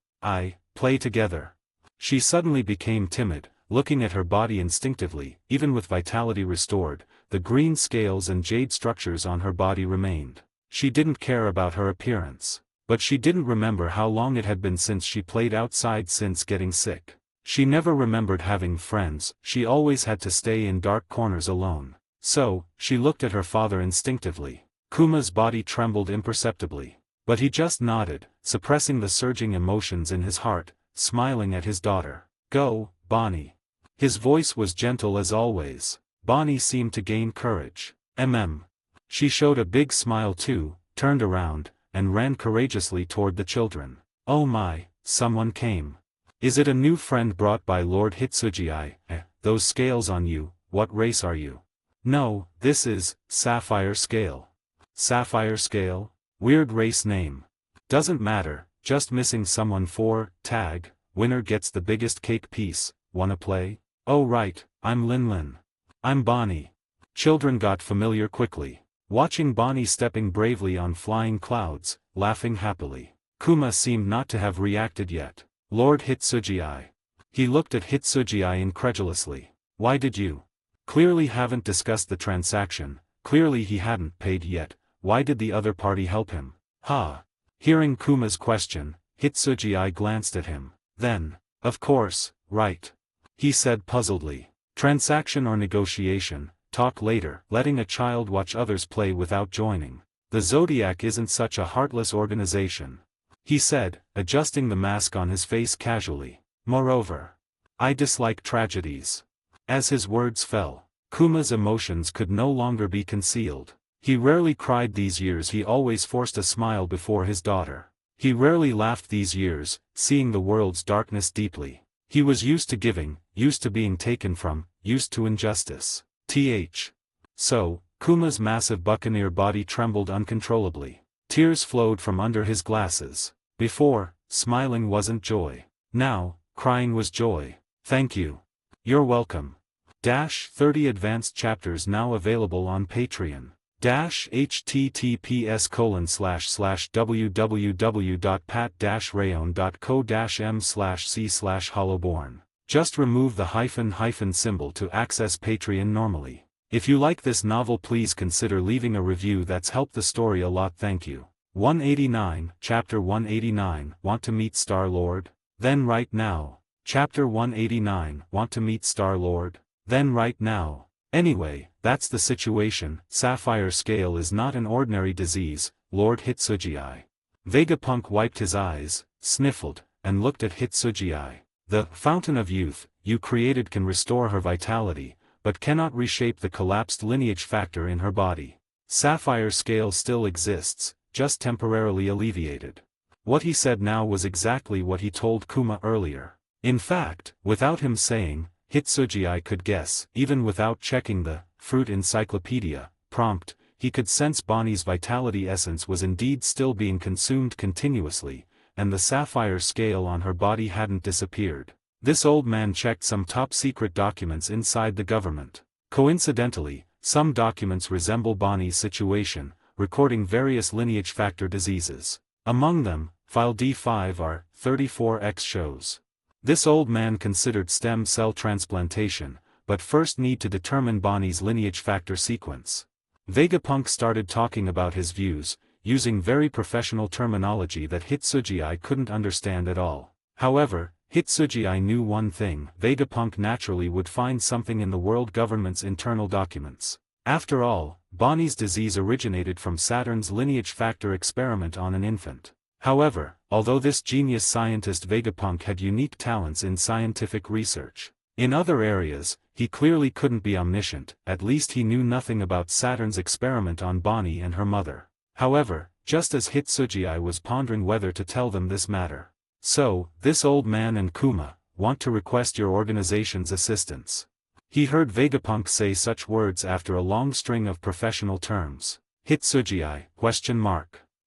Speaker 2: Play together. She suddenly became timid, looking at her body instinctively. Even with vitality restored, the green scales and jade structures on her body remained. She didn't care about her appearance. But she didn't remember how long it had been since she played outside since getting sick. She never remembered having friends, she always had to stay in dark corners alone. So, she looked at her father instinctively. Kuma's body trembled imperceptibly. But he just nodded, suppressing the surging emotions in his heart, smiling at his daughter. Go, Bonnie. His voice was gentle as always. Bonnie seemed to gain courage. She showed a big smile too, turned around, and ran courageously toward the children. Oh my, someone came. Is it a new friend brought by Lord Hitsuji? Those scales on you, what race are you? No, this is, Sapphire Scale. Sapphire Scale? Weird race name. Doesn't matter, just missing someone for, tag, winner gets the biggest cake piece, wanna play? Oh right, I'm Lin. I'm Bonnie. Children got familiar quickly. Watching Bonnie stepping bravely on flying clouds, laughing happily. Kuma seemed not to have reacted yet. Lord Hitsuji. He looked at Hitsuji incredulously. Why did you? Clearly haven't discussed the transaction, clearly he hadn't paid yet, why did the other party help him? Hearing Kuma's question, Hitsuji glanced at him. Then, of course, right. He said puzzledly. Transaction or negotiation, talk later. Letting a child watch others play without joining. The Zodiac isn't such a heartless organization. He said, adjusting the mask on his face casually. Moreover, I dislike tragedies. As his words fell, Kuma's emotions could no longer be concealed. He rarely cried these years, he always forced a smile before his daughter. He rarely laughed these years, seeing the world's darkness deeply. He was used to giving, used to being taken from, used to injustice. So, Kuma's massive buccaneer body trembled uncontrollably. Tears flowed from under his glasses. Before, smiling wasn't joy. Now, crying was joy. Thank you. You're welcome. 30 advanced chapters now available on Patreon. https://www.pat-rayon.co-m/c/hollowborn. Just remove the hyphen symbol to access Patreon normally. If you like this novel, please consider leaving a review, that's helped the story a lot, thank you. 189, Chapter 189, Want to meet Star-Lord? Then right now. Chapter 189, Want to meet Star-Lord? Then right now. Anyway, that's the situation. Sapphire Scale is not an ordinary disease, Lord Hitsuji. Vegapunk wiped his eyes, sniffled, and looked at Hitsuji. The Fountain of Youth you created can restore her vitality, but cannot reshape the collapsed lineage factor in her body. Sapphire Scale still exists, just temporarily alleviated. What he said now was exactly what he told Kuma earlier. In fact, without him saying, Hitsuji could guess, even without checking the fruit encyclopedia prompt, he could sense Bonnie's vitality essence was indeed still being consumed continuously, and the sapphire scale on her body hadn't disappeared. This old man checked some top-secret documents inside the government. Coincidentally, some documents resemble Bonnie's situation, recording various lineage factor diseases. Among them, File D5 are 34X shows. This old man considered stem cell transplantation, but first need to determine Bonnie's lineage factor sequence. Vegapunk started talking about his views, using very professional terminology that Hitsuji couldn't understand at all. However, Hitsuji knew one thing: Vegapunk naturally would find something in the world government's internal documents. After all, Bonnie's disease originated from Saturn's lineage factor experiment on an infant. However, although this genius scientist Vegapunk had unique talents in scientific research, in other areas, he clearly couldn't be omniscient. At least he knew nothing about Saturn's experiment on Bonnie and her mother. However, just as Hitsuji was pondering whether to tell them this matter. So, this old man and Kuma want to request your organization's assistance. He heard Vegapunk say such words after a long string of professional terms. Hitsuji?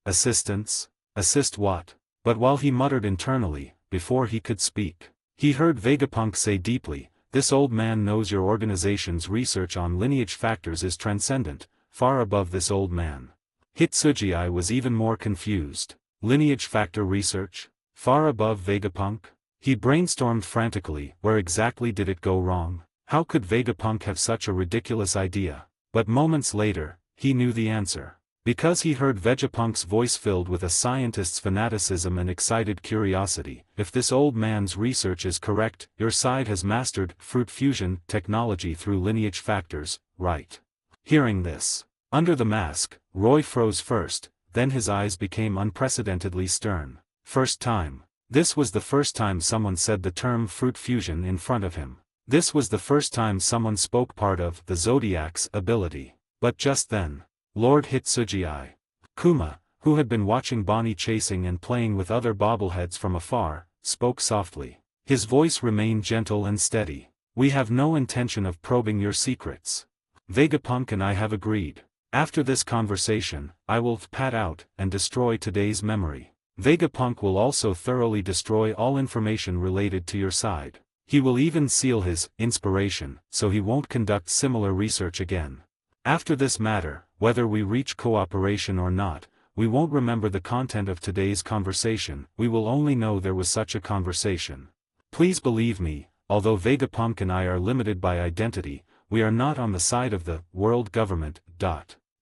Speaker 2: Assistance? Assist what? But while he muttered internally, before he could speak, he heard Vegapunk say deeply, this old man knows your organization's research on lineage factors is transcendent, far above this old man. Hitsuji was even more confused. Lineage factor research? Far above Vegapunk? He brainstormed frantically, where exactly did it go wrong? How could Vegapunk have such a ridiculous idea? But moments later, he knew the answer. Because he heard Vegapunk's voice filled with a scientist's fanaticism and excited curiosity. If this old man's research is correct, your side has mastered fruit fusion technology through lineage factors, right? Hearing this, under the mask, Roy froze first, then his eyes became unprecedentedly stern. First time. This was the first time someone said the term fruit fusion in front of him. This was the first time someone spoke part of the Zodiac's ability. But just then, Lord Hitsuji Kuma, who had been watching Bonnie chasing and playing with other bobbleheads from afar, spoke softly. His voice remained gentle and steady. We have no intention of probing your secrets. Vegapunk and I have agreed. After this conversation, I will pat out and destroy today's memory. Vegapunk will also thoroughly destroy all information related to your side. He will even seal his inspiration, so he won't conduct similar research again. After this matter, whether we reach cooperation or not, we won't remember the content of today's conversation, we will only know there was such a conversation. Please believe me, although Vegapunk and I are limited by identity, we are not on the side of the world government.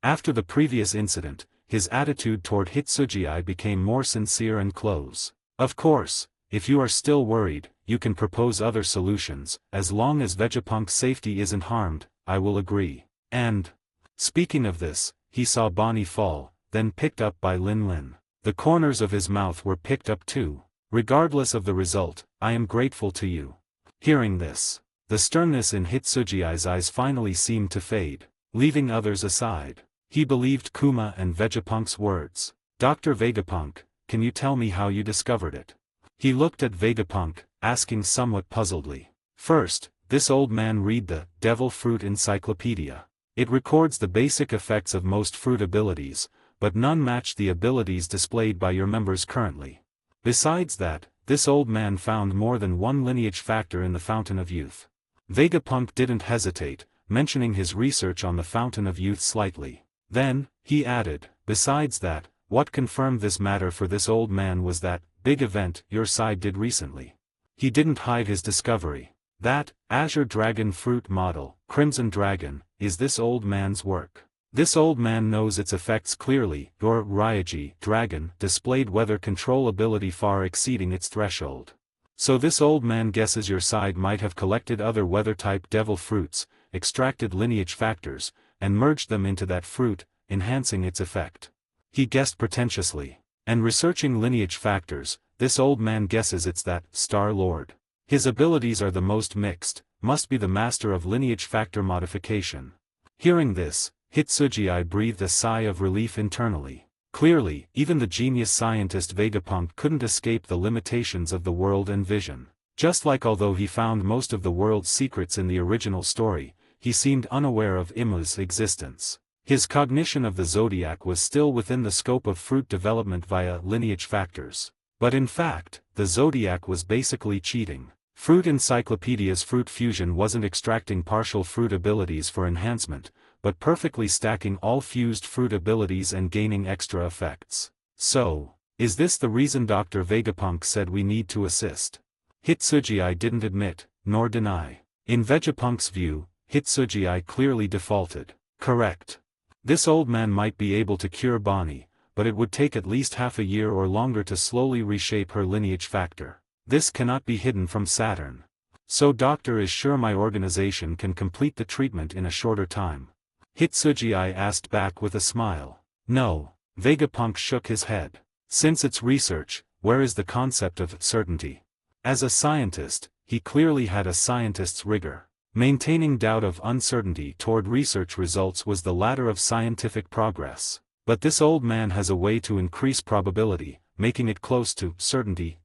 Speaker 2: After the previous incident, his attitude toward Hitsuji became more sincere and close. Of course, if you are still worried, you can propose other solutions. As long as Vegapunk's safety isn't harmed, I will agree. And, speaking of this, he saw Bonnie fall, then picked up by Lin Lin. The corners of his mouth were picked up too. Regardless of the result, I am grateful to you. Hearing this, the sternness in Hitsuji's eyes finally seemed to fade, leaving others aside. He believed Kuma and Vegapunk's words. Dr. Vegapunk, can you tell me how you discovered it? He looked at Vegapunk, asking somewhat puzzledly. First, this old man read the Devil Fruit Encyclopedia. It records the basic effects of most fruit abilities, but none match the abilities displayed by your members currently. Besides that, this old man found more than one lineage factor in the Fountain of Youth. Vegapunk didn't hesitate, mentioning his research on the Fountain of Youth slightly. Then, he added, besides that, what confirmed this matter for this old man was that big event your side did recently. He didn't hide his discovery. That Azure Dragon fruit model, Crimson Dragon, is this old man's work. This old man knows its effects clearly. Your Ryaji dragon displayed weather control ability far exceeding its threshold. So this old man guesses your side might have collected other weather-type devil fruits, extracted lineage factors, and merged them into that fruit, enhancing its effect. He guessed pretentiously. And researching lineage factors, this old man guesses it's that Star Lord. His abilities are the most mixed, must be the master of lineage factor modification. Hearing this, Hitsuji breathed a sigh of relief internally. Clearly, even the genius scientist Vegapunk couldn't escape the limitations of the world and vision. Just like although he found most of the world's secrets in the original story, he seemed unaware of Imu's existence. His cognition of the zodiac was still within the scope of fruit development via lineage factors. But in fact, the zodiac was basically cheating. Fruit Encyclopedia's fruit fusion wasn't extracting partial fruit abilities for enhancement, but perfectly stacking all fused fruit abilities and gaining extra effects. So, is this the reason Dr. Vegapunk said we need to assist? Hitsugii didn't admit, nor deny. In Vegapunk's view, Hitsugii clearly defaulted. Correct. This old man might be able to cure Bonnie, but it would take at least half a year or longer to slowly reshape her lineage factor. This cannot be hidden from Saturn. So Doctor is sure my organization can complete the treatment in a shorter time. Hitsugii asked back with a smile. No. Vegapunk shook his head. Since it's research, where is the concept of certainty? As a scientist, he clearly had a scientist's rigor. Maintaining doubt of uncertainty toward research results was the ladder of scientific progress. But this old man has a way to increase probability, making it close to certainty.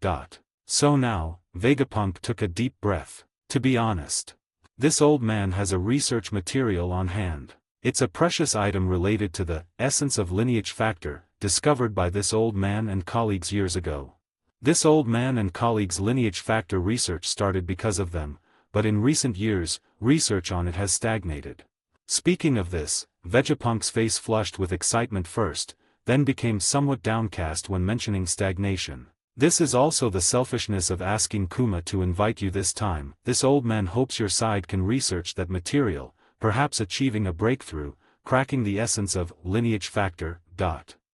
Speaker 2: So now, Vegapunk took a deep breath. To be honest, this old man has a research material on hand. It's a precious item related to the essence of lineage factor, discovered by this old man and colleagues years ago. This old man and colleagues' lineage factor research started because of them, but in recent years, research on it has stagnated. Speaking of this, Vegapunk's face flushed with excitement first, then became somewhat downcast when mentioning stagnation. This is also the selfishness of asking Kuma to invite you this time. This old man hopes your side can research that material, perhaps achieving a breakthrough, cracking the essence of lineage factor.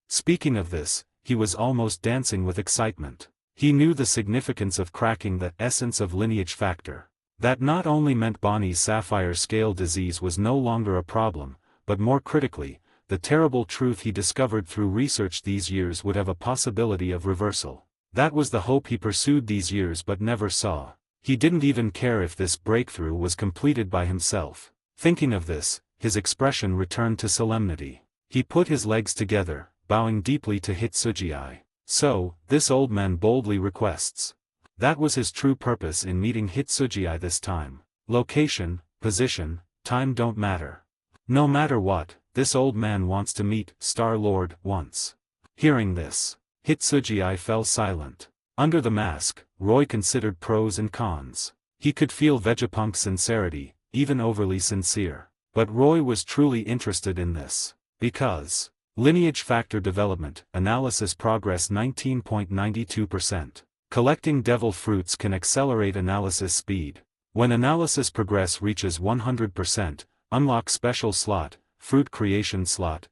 Speaker 2: Speaking of this, he was almost dancing with excitement. He knew the significance of cracking the essence of lineage factor. That not only meant Bonnie's sapphire scale disease was no longer a problem, but more critically, the terrible truth he discovered through research these years would have a possibility of reversal. That was the hope he pursued these years but never saw. He didn't even care if this breakthrough was completed by himself. Thinking of this, his expression returned to solemnity. He put his legs together, bowing deeply to Hitsugii. So, this old man boldly requests. That was his true purpose in meeting Hitsugii this time. Location, position, time don't matter. No matter what, this old man wants to meet Star-Lord once. Hearing this, Hitsugii fell silent. Under the mask, Roy considered pros and cons. He could feel Vegapunk's sincerity, even overly sincere. But Roy was truly interested in this. Because lineage factor development, analysis progress 19.92%. Collecting devil fruits can accelerate analysis speed. When analysis progress reaches 100%, unlock special slot, fruit creation slot.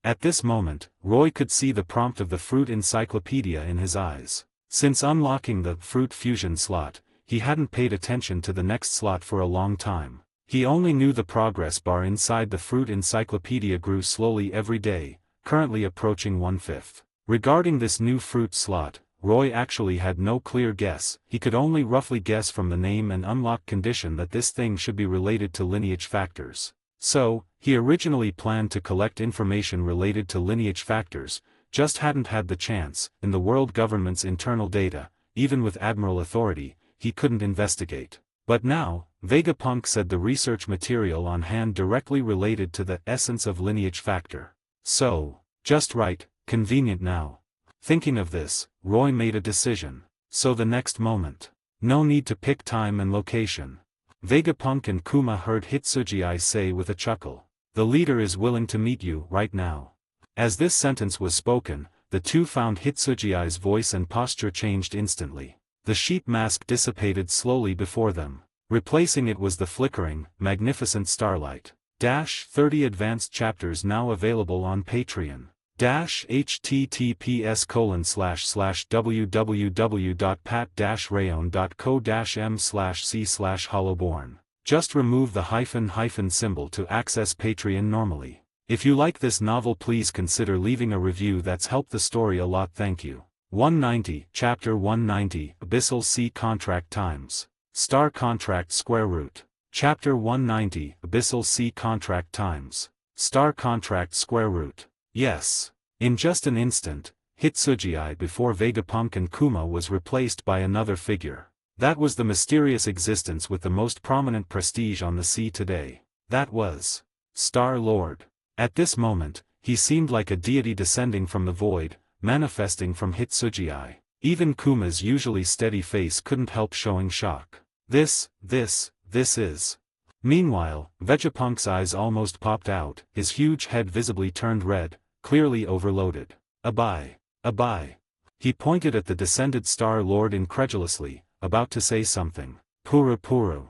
Speaker 2: At this moment, Roy could see the prompt of the fruit encyclopedia in his eyes. Since unlocking the fruit fusion slot, he hadn't paid attention to the next slot for a long time. He only knew the progress bar inside the fruit encyclopedia grew slowly every day, currently approaching 1/5. Regarding this new fruit slot, Roy actually had no clear guess. He could only roughly guess from the name and unlock condition that this thing should be related to lineage factors. So, he originally planned to collect information related to lineage factors, just hadn't had the chance. In the world government's internal data, even with admiral authority, he couldn't investigate. But now, Vegapunk said the research material on hand directly related to the essence of lineage factor. So, just right, convenient now. Thinking of this, Roy made a decision. So the next moment. No need to pick time and location. Vegapunk and Kuma heard Hitsugii say with a chuckle. The leader is willing to meet you right now. As this sentence was spoken, the two found Hitsugii's voice and posture changed instantly. The sheep mask dissipated slowly before them. Replacing it was the flickering, magnificent starlight. 30 advanced chapters now available on Patreon. https://www.pat-rayon.co-m/c/hollowborn. Just remove the hyphen symbol to access Patreon normally. If you like this novel, please consider leaving a review. That's helped the story a lot. Thank you. 190, Chapter 190, Abyssal Sea Contract Times. Star Contract Square Root. Chapter 190, Abyssal Sea Contract Times. Star Contract Square Root. Yes. In just an instant, Hitsugi before Vegapunk and Kuma was replaced by another figure. That was the mysterious existence with the most prominent prestige on the sea today. That was Star-Lord. At this moment, he seemed like a deity descending from the void, manifesting from Hitsugi. Even Kuma's usually steady face couldn't help showing shock. This is. Meanwhile, Vegapunk's eyes almost popped out, his huge head visibly turned red, clearly overloaded. Abai. He pointed at the descended Star-Lord incredulously, about to say something. Puru.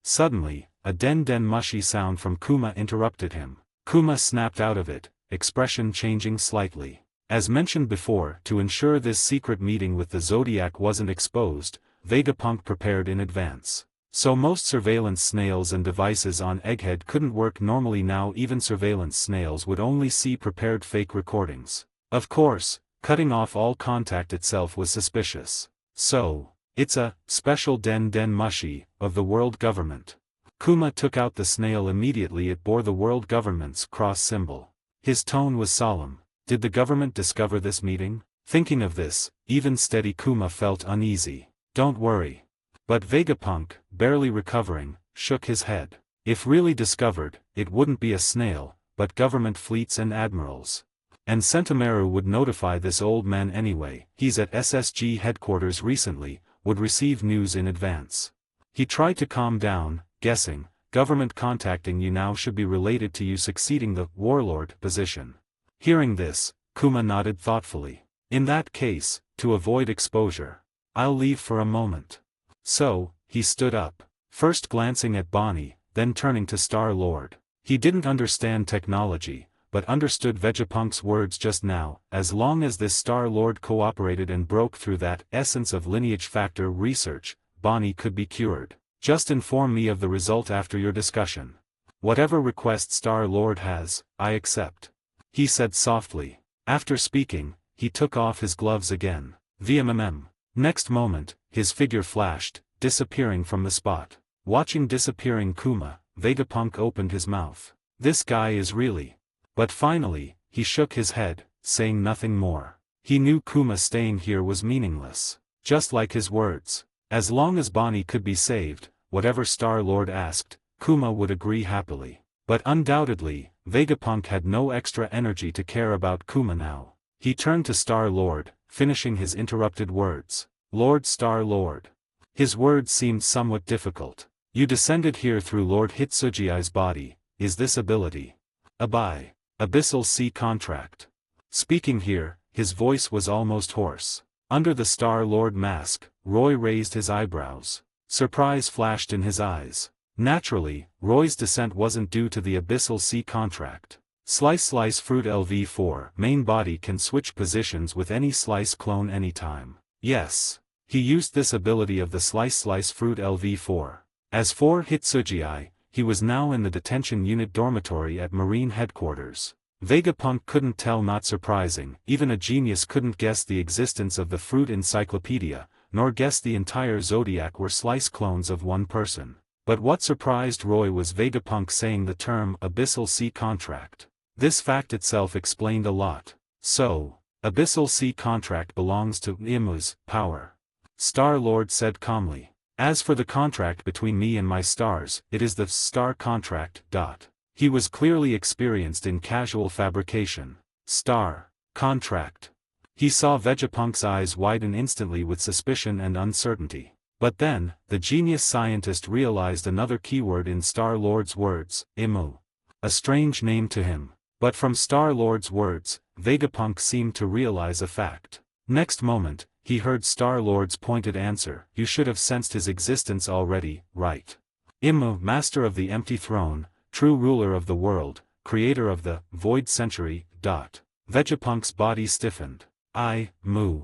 Speaker 2: Suddenly, a den mushy sound from Kuma interrupted him. Kuma snapped out of it, expression changing slightly. As mentioned before, to ensure this secret meeting with the Zodiac wasn't exposed, Vegapunk prepared in advance. So most surveillance snails and devices on Egghead couldn't work normally now. Even surveillance snails would only see prepared fake recordings. Of course, cutting off all contact itself was suspicious. So, it's a special den mushy of the world government. Kuma took out the snail immediately. It bore the world government's cross symbol. His tone was solemn. Did the government discover this meeting? Thinking of this, even steady Kuma felt uneasy. Don't worry. But Vegapunk, barely recovering, shook his head. If really discovered, it wouldn't be a snail, but government fleets and admirals. And Sentomaru would notify this old man anyway. He's at SSG headquarters recently, would receive news in advance. He tried to calm down, guessing, government contacting you now should be related to you succeeding the warlord position. Hearing this, Kuma nodded thoughtfully. In that case, to avoid exposure, I'll leave for a moment. So, he stood up, first glancing at Bonnie, then turning to Star-Lord. He didn't understand technology, but understood Vegapunk's words just now. As long as this Star-Lord cooperated and broke through that essence of lineage factor research, Bonnie could be cured. Just inform me of the result after your discussion. Whatever request Star-Lord has, I accept. He said softly. After speaking, he took off his gloves again. VMMM. Next moment, his figure flashed, disappearing from the spot. Watching disappearing Kuma, Vegapunk opened his mouth. This guy is really. But finally, he shook his head, saying nothing more. He knew Kuma staying here was meaningless. Just like his words. As long as Bonnie could be saved, whatever Star-Lord asked, Kuma would agree happily. But undoubtedly, Vegapunk had no extra energy to care about Kuma now. He turned to Star-Lord, finishing his interrupted words. Lord Star-Lord. His words seemed somewhat difficult. You descended here through Lord Hitsugi's body. Is this ability? Abai. Abyssal Sea Contract. Speaking here, his voice was almost hoarse. Under the Star-Lord mask, Roy raised his eyebrows. Surprise flashed in his eyes. Naturally, Roy's descent wasn't due to the Abyssal Sea Contract. Slice Fruit LV4 main body can switch positions with any Slice clone anytime. Yes. He used this ability of the Slice Fruit LV4. As for Hitsugi, he was now in the detention unit dormitory at Marine headquarters. Vegapunk couldn't tell. Not surprising, even a genius couldn't guess the existence of the Fruit Encyclopedia, nor guess the entire Zodiac were Slice clones of one person. But what surprised Roy was Vegapunk saying the term Abyssal Sea Contract. This fact itself explained a lot. So, Abyssal Sea Contract belongs to Imu's power. Star-Lord said calmly. As for the contract between me and my stars, it is the Star Contract. He was clearly experienced in casual fabrication. Star Contract. He saw Vegapunk's eyes widen instantly with suspicion and uncertainty. But then, the genius scientist realized another keyword in Star-Lord's words, Imu. A strange name to him. But from Star-Lord's words, Vegapunk seemed to realize a fact. Next moment, he heard Star-Lord's pointed answer. You should have sensed his existence already, right? Imu, master of the empty throne, true ruler of the world, creator of the void century. Vegapunk's body stiffened. Mu.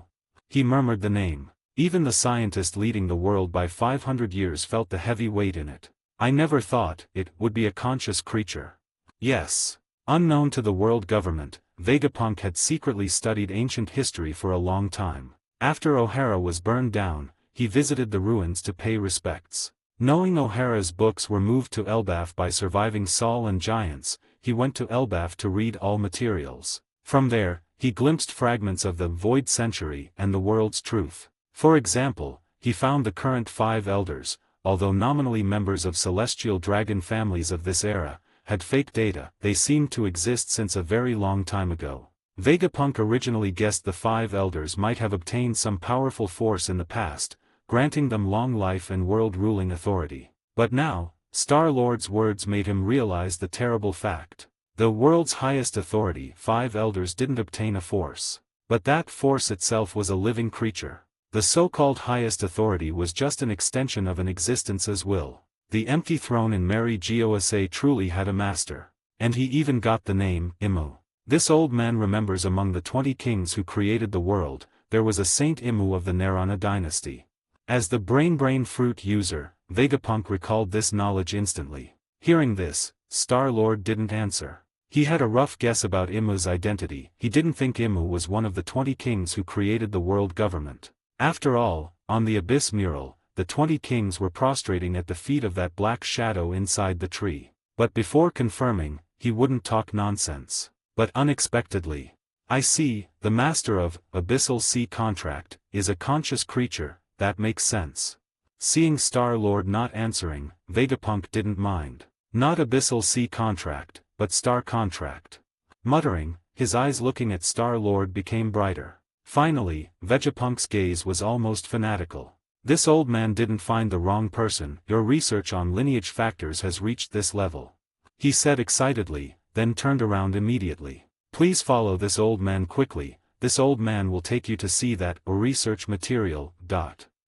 Speaker 2: He murmured the name. Even the scientist leading the world by 500 years felt the heavy weight in it. I never thought it would be a conscious creature. Yes. Unknown to the world government, Vegapunk had secretly studied ancient history for a long time. After O'Hara was burned down, he visited the ruins to pay respects. Knowing O'Hara's books were moved to Elbaf by surviving Saul and giants, he went to Elbaf to read all materials. From there, he glimpsed fragments of the Void Century and the world's truth. For example, he found the current 5 elders, although nominally members of celestial dragon families of this era, had fake data. They seemed to exist since a very long time ago. Vegapunk originally guessed the 5 elders might have obtained some powerful force in the past, granting them long life and world-ruling authority. But now, Star-Lord's words made him realize the terrible fact. The world's highest authority, 5 elders, didn't obtain a force. But that force itself was a living creature. The so-called highest authority was just an extension of an existence as will. The empty throne in Mary Gosa truly had a master. And he even got the name, Imu. This old man remembers among the 20 kings who created the world, there was a Saint Imu of the Narana dynasty. As the brain fruit user, Vegapunk recalled this knowledge instantly. Hearing this, Star-Lord didn't answer. He had a rough guess about Imu's identity. He didn't think Imu was one of the 20 kings who created the world government. After all, on the Abyss mural, the 20 kings were prostrating at the feet of that black shadow inside the tree. But before confirming, he wouldn't talk nonsense. But unexpectedly, I see, the master of Abyssal Sea Contract is a conscious creature. That makes sense. Seeing Star-Lord not answering, Vegapunk didn't mind. Not Abyssal Sea Contract, but Star Contract. Muttering, his eyes looking at Star-Lord became brighter. Finally, Vegapunk's gaze was almost fanatical. This old man didn't find the wrong person. Your research on lineage factors has reached this level, he said excitedly, then turned around immediately. Please follow this old man quickly. This old man will take you to see that research material.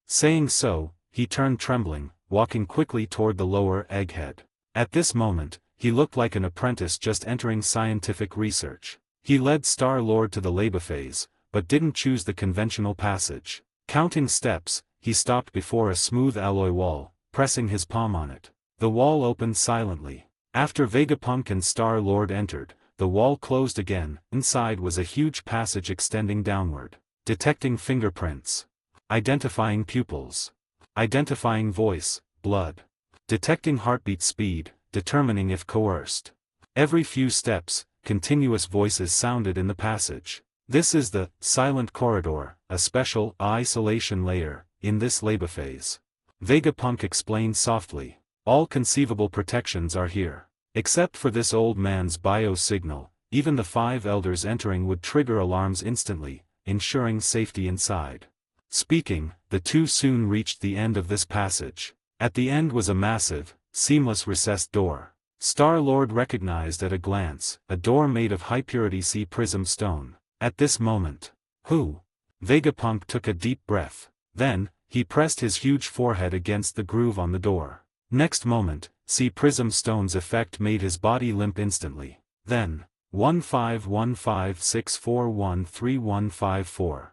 Speaker 2: Saying so, he turned trembling, walking quickly toward the lower egghead. At this moment, he looked like an apprentice just entering scientific research. He led Star-Lord to the lab phase, but didn't choose the conventional passage. Counting steps, he stopped before a smooth alloy wall, pressing his palm on it. The wall opened silently. After Vegapunk and Star-Lord entered, the wall closed again. Inside was a huge passage extending downward. Detecting fingerprints. Identifying pupils. Identifying voice, blood. Detecting heartbeat speed, determining if coerced. Every few steps, continuous voices sounded in the passage. This is the silent corridor, a special isolation layer in this lab phase. Vegapunk explained softly. All conceivable protections are here. Except for this old man's bio signal, even the 5 elders entering would trigger alarms instantly, ensuring safety inside. Speaking, the two soon reached the end of this passage. At the end was a massive, seamless recessed door. Star-Lord recognized at a glance, a door made of high-purity sea prism stone. At this moment, who? Vegapunk took a deep breath. Then, he pressed his huge forehead against the groove on the door. Next moment, sea prism stone's effect made his body limp instantly. Then, 151564133154.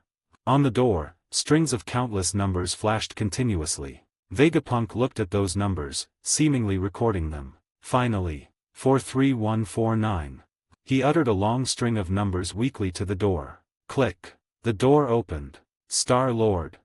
Speaker 2: On the door, strings of countless numbers flashed continuously. Vegapunk looked at those numbers, seemingly recording them. Finally, 43149. He uttered a long string of numbers weakly to the door. Click. The door opened. Star-Lord.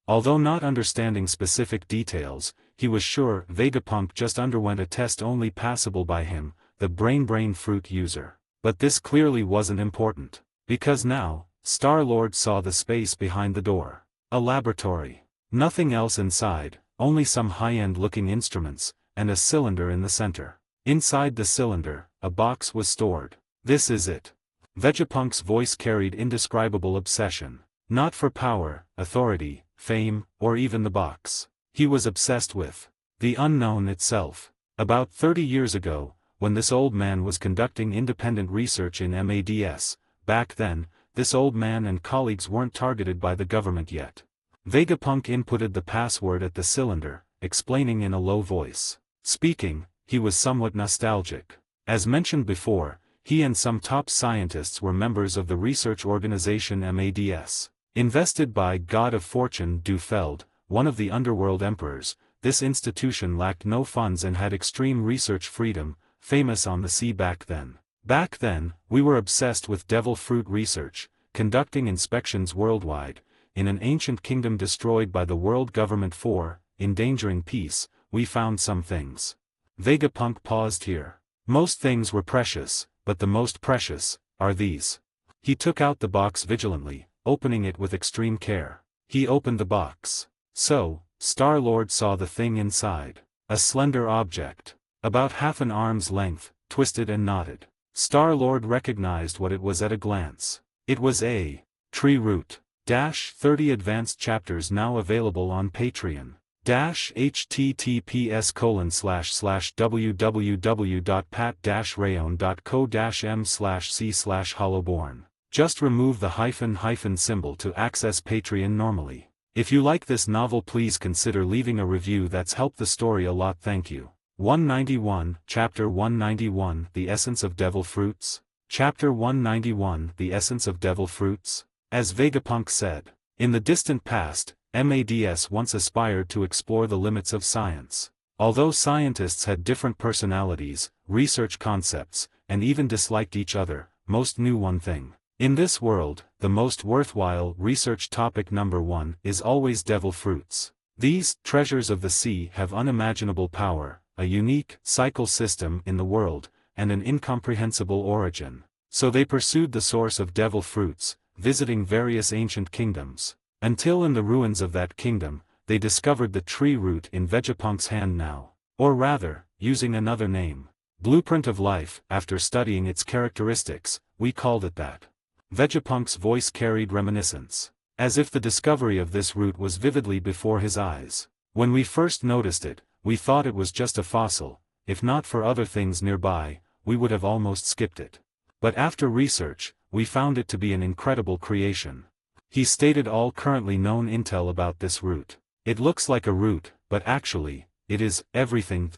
Speaker 2: Although not understanding specific details, he was sure Vegapunk just underwent a test only passable by him, the brain fruit user. But this clearly wasn't important. Because now, Star-Lord saw the space behind the door. A laboratory. Nothing else inside, only some high-end looking instruments, and a cylinder in the center. Inside the cylinder, a box was stored. This is it. Vegapunk's voice carried indescribable obsession. Not for power, authority, fame, or even the box. He was obsessed with the unknown itself. About 30 years ago, when this old man was conducting independent research in MADS, back then, this old man and colleagues weren't targeted by the government yet. Vegapunk inputted the password at the cylinder, explaining in a low voice. Speaking, he was somewhat nostalgic. As mentioned before, he and some top scientists were members of the research organization MADS. Invested by God of Fortune Dufeld, one of the underworld emperors, this institution lacked no funds and had extreme research freedom, famous on the sea back then. Back then, we were obsessed with devil fruit research, conducting inspections worldwide. In an ancient kingdom destroyed by the world government for endangering peace, we found some things. Vegapunk paused here. Most things were precious, but the most precious are these. He took out the box vigilantly, opening it with extreme care. He opened the box. So, Star-Lord saw the thing inside. A slender object. About half an arm's length, twisted and knotted. Star-Lord recognized what it was at a glance. It was a tree root. 30 advanced chapters now available on Patreon. https://www.pat-rayon.co-m/c/hollowborn. Just remove the hyphen symbol to access Patreon normally. If you like this novel, please consider leaving a review. That's helped the story a lot. Thank you. 191, Chapter 191, The Essence of Devil Fruits. Chapter 191, The Essence of Devil Fruits. As Vegapunk said, in the distant past, MADS once aspired to explore the limits of science. Although scientists had different personalities, research concepts, and even disliked each other, most knew one thing. In this world, the most worthwhile research topic number one is always devil fruits. These treasures of the sea have unimaginable power, a unique cycle system in the world, and an incomprehensible origin. So they pursued the source of devil fruits, visiting various ancient kingdoms, until in the ruins of that kingdom, they discovered the tree root in Vegapunk's hand now. Or rather, using another name, Blueprint of Life. After studying its characteristics, we called it that. Vegapunk's voice carried reminiscence, as if the discovery of this root was vividly before his eyes. When we first noticed it, we thought it was just a fossil. If not for other things nearby, we would have almost skipped it. But after research, we found it to be an incredible creation. He stated all currently known intel about this root. It looks like a root, but actually, it is everything.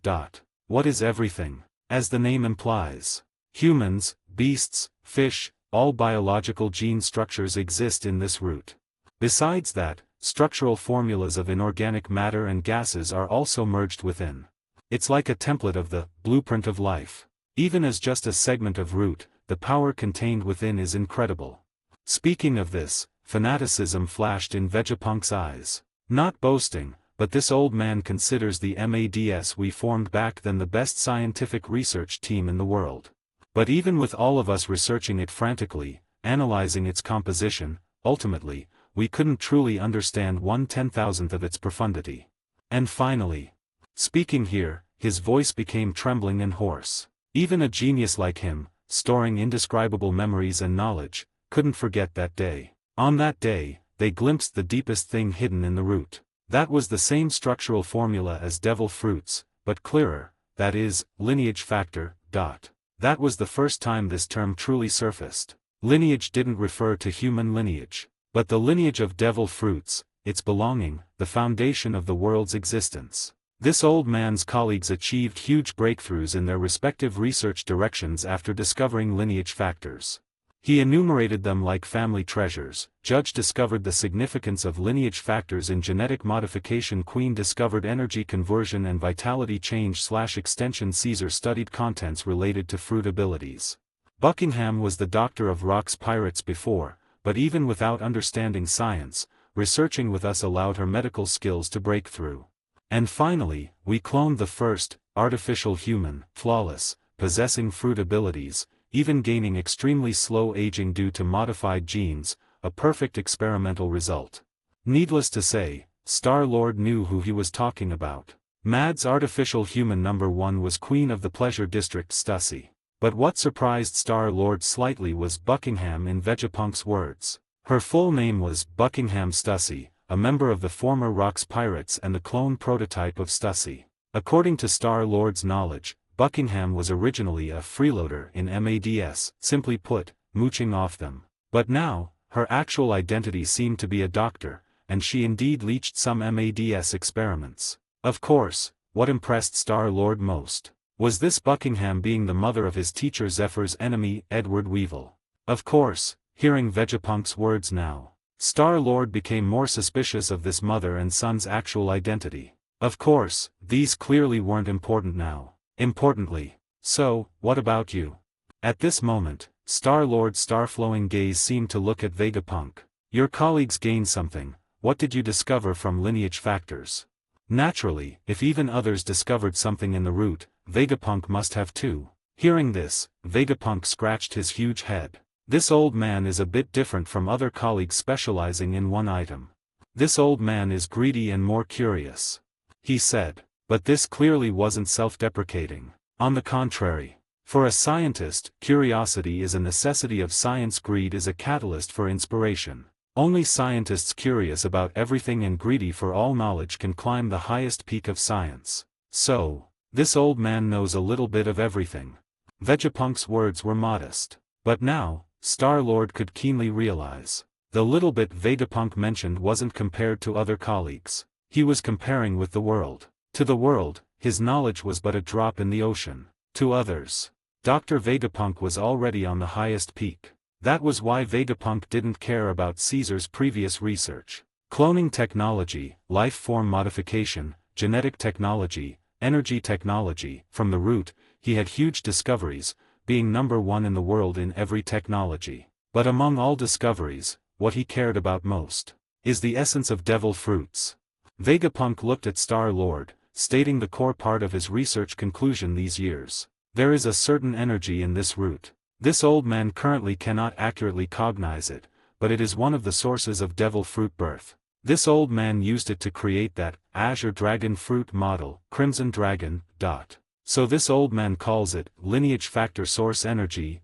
Speaker 2: What is everything? As the name implies, humans, beasts, fish, all biological gene structures exist in this root. Besides that, structural formulas of inorganic matter and gases are also merged within. It's like a template of the blueprint of life. Even as just a segment of root, the power contained within is incredible. Speaking of this, fanaticism flashed in Vegapunk's eyes. Not boasting, but this old man considers the MADS we formed back then the best scientific research team in the world. But even with all of us researching it frantically, analyzing its composition, ultimately, we couldn't truly understand 1/10,000th of its profundity. And finally, speaking here, his voice became trembling and hoarse. Even a genius like him, storing indescribable memories and knowledge, couldn't forget that day. On that day, they glimpsed the deepest thing hidden in the root. That was the same structural formula as devil fruits, but clearer, that is, lineage factor. That was the first time this term truly surfaced. Lineage didn't refer to human lineage, but the lineage of devil fruits, its belonging, the foundation of the world's existence. This old man's colleagues achieved huge breakthroughs in their respective research directions after discovering lineage factors. He enumerated them like family treasures. Judge discovered the significance of lineage factors in genetic modification. Queen discovered energy conversion and vitality change/extension. Caesar studied contents related to fruit abilities. Buckingham was the doctor of rocks pirates before, but even without understanding science, researching with us allowed her medical skills to break through. And finally, we cloned the first artificial human, flawless, possessing fruit abilities, even gaining extremely slow aging due to modified genes, a perfect experimental result. Needless to say, Star-Lord knew who he was talking about. Mad's artificial human number one was Queen of the Pleasure District Stussy. But what surprised Star-Lord slightly was Buckingham in Vegapunk's words. Her full name was Buckingham Stussy, a member of the former Rocks Pirates and the clone prototype of Stussy. According to Star-Lord's knowledge, Buckingham was originally a freeloader in MADS, simply put, mooching off them. But now, her actual identity seemed to be a doctor, and she indeed leached some MADS experiments. Of course, what impressed Star-Lord most was this Buckingham being the mother of his teacher Zephyr's enemy, Edward Weevil. Of course, hearing Vegapunk's words now, Star-Lord became more suspicious of this mother and son's actual identity. Of course, these clearly weren't important now. Importantly, so, what about you? At this moment, Star-Lord's star-flowing gaze seemed to look at Vegapunk. Your colleagues gained something. What did you discover from lineage factors? Naturally, if even others discovered something in the root, Vegapunk must have too. Hearing this, Vegapunk scratched his huge head. This old man is a bit different from other colleagues specializing in one item. This old man is greedy and more curious," he said. But this clearly wasn't self-deprecating. On the contrary. For a scientist, curiosity is a necessity of science. Greed is a catalyst for inspiration. Only scientists curious about everything and greedy for all knowledge can climb the highest peak of science. So, this old man knows a little bit of everything. Vegapunk's words were modest. But now, Star-Lord could keenly realize. The little bit Vegapunk mentioned wasn't compared to other colleagues. He was comparing with the world. To the world, his knowledge was but a drop in the ocean. To others, Dr. Vegapunk was already on the highest peak. That was why Vegapunk didn't care about Caesar's previous research. Cloning technology, life form modification, genetic technology, energy technology. From the root, he had huge discoveries, being number one in the world in every technology. But among all discoveries, what he cared about most is the essence of devil fruits. Vegapunk looked at Star-Lord, stating the core part of his research conclusion these years. There is a certain energy in this root. This old man currently cannot accurately cognize it, but it is one of the sources of devil fruit birth. This old man used it to create that azure dragon fruit model, crimson dragon. So this old man calls it lineage factor source energy.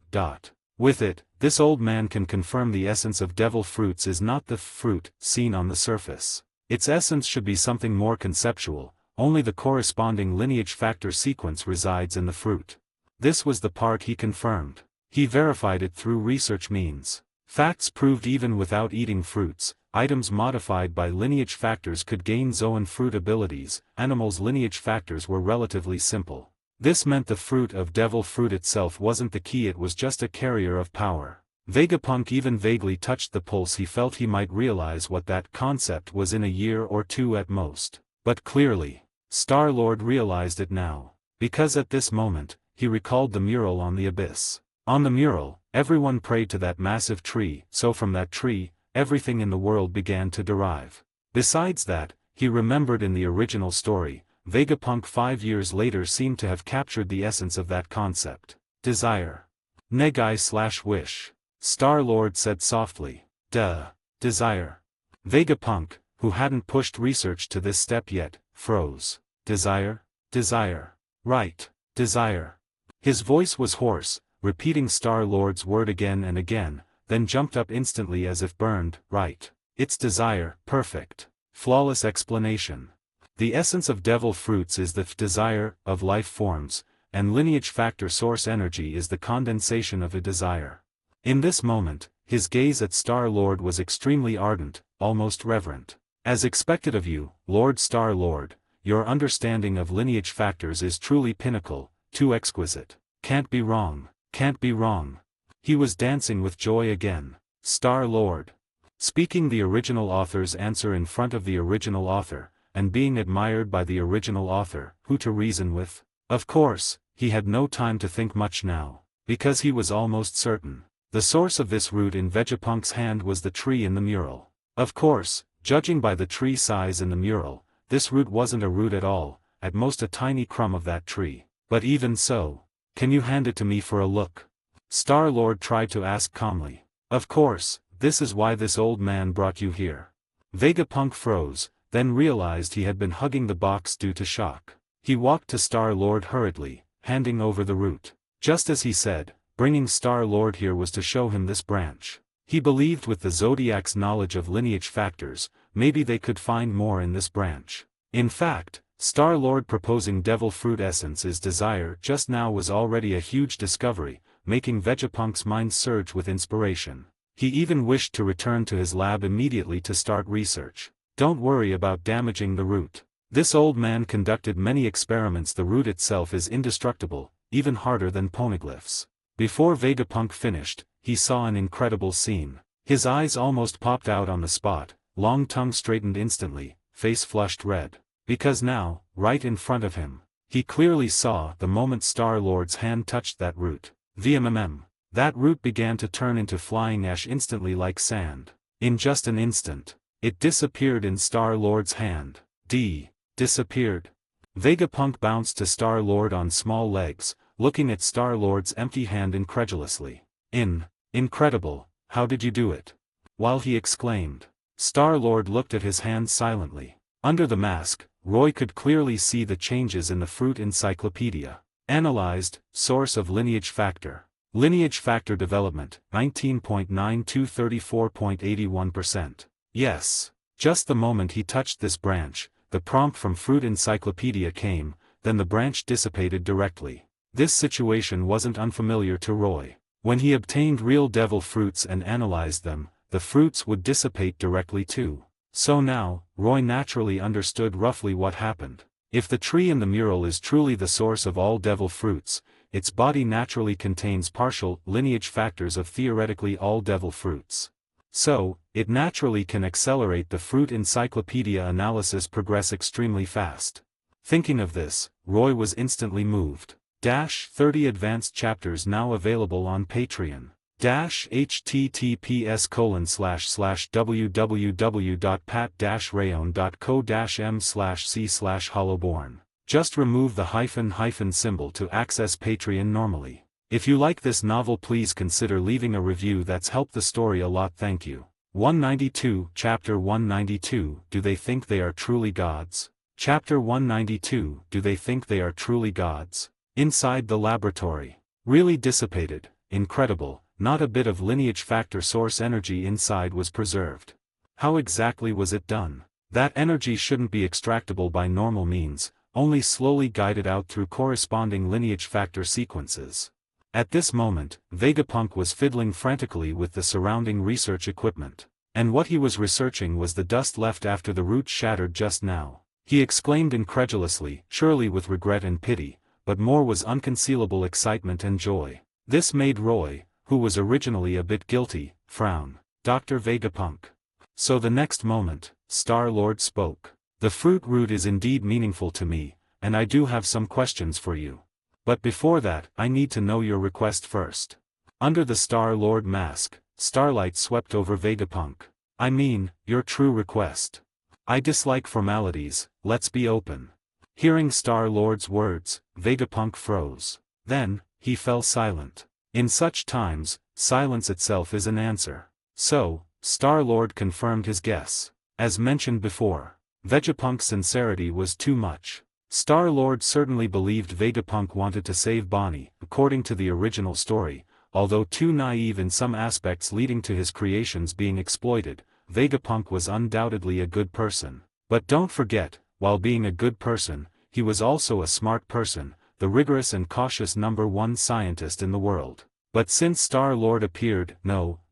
Speaker 2: With it, this old man can confirm the essence of devil fruits is not the fruit seen on the surface. Its essence should be something more conceptual. Only the corresponding lineage factor sequence resides in the fruit. This was the part he confirmed. He verified it through research means. Facts proved even without eating fruits, items modified by lineage factors could gain Zoan fruit abilities. Animals' lineage factors were relatively simple. This meant the fruit of devil fruit itself wasn't the key, it was just a carrier of power. Vegapunk even vaguely touched the pulse. He felt he might realize what that concept was in a year or two at most. But clearly, Star-Lord realized it now. Because at this moment, he recalled the mural on the abyss. On the mural, everyone prayed to that massive tree, so from that tree, everything in the world began to derive. Besides that, he remembered in the original story, Vegapunk 5 years later seemed to have captured the essence of that concept. Desire. Negai/wish. Star-Lord said softly. Desire. Vegapunk, who hadn't pushed research to this step yet, froze. Desire? Desire. Right. Desire. His voice was hoarse, repeating Star-Lord's word again and again, then jumped up instantly as if burned. Right. It's desire. Perfect. Flawless explanation. The essence of devil fruits is the desire of life forms, and lineage factor source energy is the condensation of a desire. In this moment, his gaze at Star-Lord was extremely ardent, almost reverent. As expected of you, Lord Star-Lord, your understanding of lineage factors is truly pinnacle, too exquisite. Can't be wrong, can't be wrong. He was dancing with joy again. Star-Lord. Speaking the original author's answer in front of the original author, and being admired by the original author, who to reason with. Of course, he had no time to think much now, because he was almost certain. The source of this root in Vegapunk's hand was the tree in the mural. Of course, judging by the tree size in the mural, this root wasn't a root at all, at most a tiny crumb of that tree. But even so, can you hand it to me for a look? Star-Lord tried to ask calmly. Of course, this is why this old man brought you here. Vegapunk froze, then realized he had been hugging the box due to shock. He walked to Star-Lord hurriedly, handing over the root. Just as he said, bringing Star-Lord here was to show him this branch. He believed with the Zodiac's knowledge of lineage factors, maybe they could find more in this branch. In fact, Star-Lord proposing devil fruit essence is desire just now was already a huge discovery, making Vegapunk's mind surge with inspiration. He even wished to return to his lab immediately to start research. Don't worry about damaging the root. This old man conducted many experiments. The root itself is indestructible, even harder than poneglyphs. Before Vegapunk finished, he saw an incredible scene. His eyes almost popped out on the spot, long tongue straightened instantly, face flushed red. Because now, right in front of him, he clearly saw the moment Star-Lord's hand touched that root. That root began to turn into flying ash instantly like sand. In just an instant, it disappeared in Star-Lord's hand. Disappeared. Vegapunk bounced to Star-Lord on small legs, looking at Star-Lord's empty hand incredulously. Incredible, how did you do it? While he exclaimed. Star-Lord looked at his hands silently. Under the mask, Roy could clearly see the changes in the fruit encyclopedia. Analyzed, source of lineage factor. Lineage factor development, 19.9 to 34.81%. Yes. Just the moment he touched this branch, the prompt from Fruit Encyclopedia came, then the branch dissipated directly. This situation wasn't unfamiliar to Roy. When he obtained real devil fruits and analyzed them, the fruits would dissipate directly too. So now, Roy naturally understood roughly what happened. If the tree in the mural is truly the source of all devil fruits, its body naturally contains partial lineage factors of theoretically all devil fruits. So, it naturally can accelerate the Fruit Encyclopedia analysis progress extremely fast. Thinking of this, Roy was instantly moved. 30 advanced chapters now available on Patreon. https://www.pat-rayon.co-m/c/hollowborn. Just remove the hyphen symbol to access Patreon normally. If you like this novel, please consider leaving a review. That's helped the story a lot. Thank you. 192, Chapter 192, Do They Think They Are Truly Gods? Chapter 192, Do They Think They Are Truly Gods? Inside the laboratory. Really dissipated, incredible, not a bit of lineage factor source energy inside was preserved. How exactly was it done? That energy shouldn't be extractable by normal means, only slowly guided out through corresponding lineage factor sequences. At this moment, Vegapunk was fiddling frantically with the surrounding research equipment. And what he was researching was the dust left after the root shattered just now. He exclaimed incredulously, surely with regret and pity, but more was unconcealable excitement and joy. This made Roy, who was originally a bit guilty, frown. Dr. Vegapunk. So the next moment, Star-Lord spoke. The fruit root is indeed meaningful to me, and I do have some questions for you. But before that, I need to know your request first. Under the Star-Lord mask, starlight swept over Vegapunk. I mean, your true request. I dislike formalities, let's be open. Hearing Star-Lord's words, Vegapunk froze. Then, he fell silent. In such times, silence itself is an answer. So, Star-Lord confirmed his guess. As mentioned before, Vegapunk's sincerity was too much. Star-Lord certainly believed Vegapunk wanted to save Bonnie, according to the original story, although too naive in some aspects leading to his creations being exploited. Vegapunk was undoubtedly a good person. But don't forget, while being a good person, he was also a smart person, the rigorous and cautious #1 scientist in the world. But since Star-Lord appeared,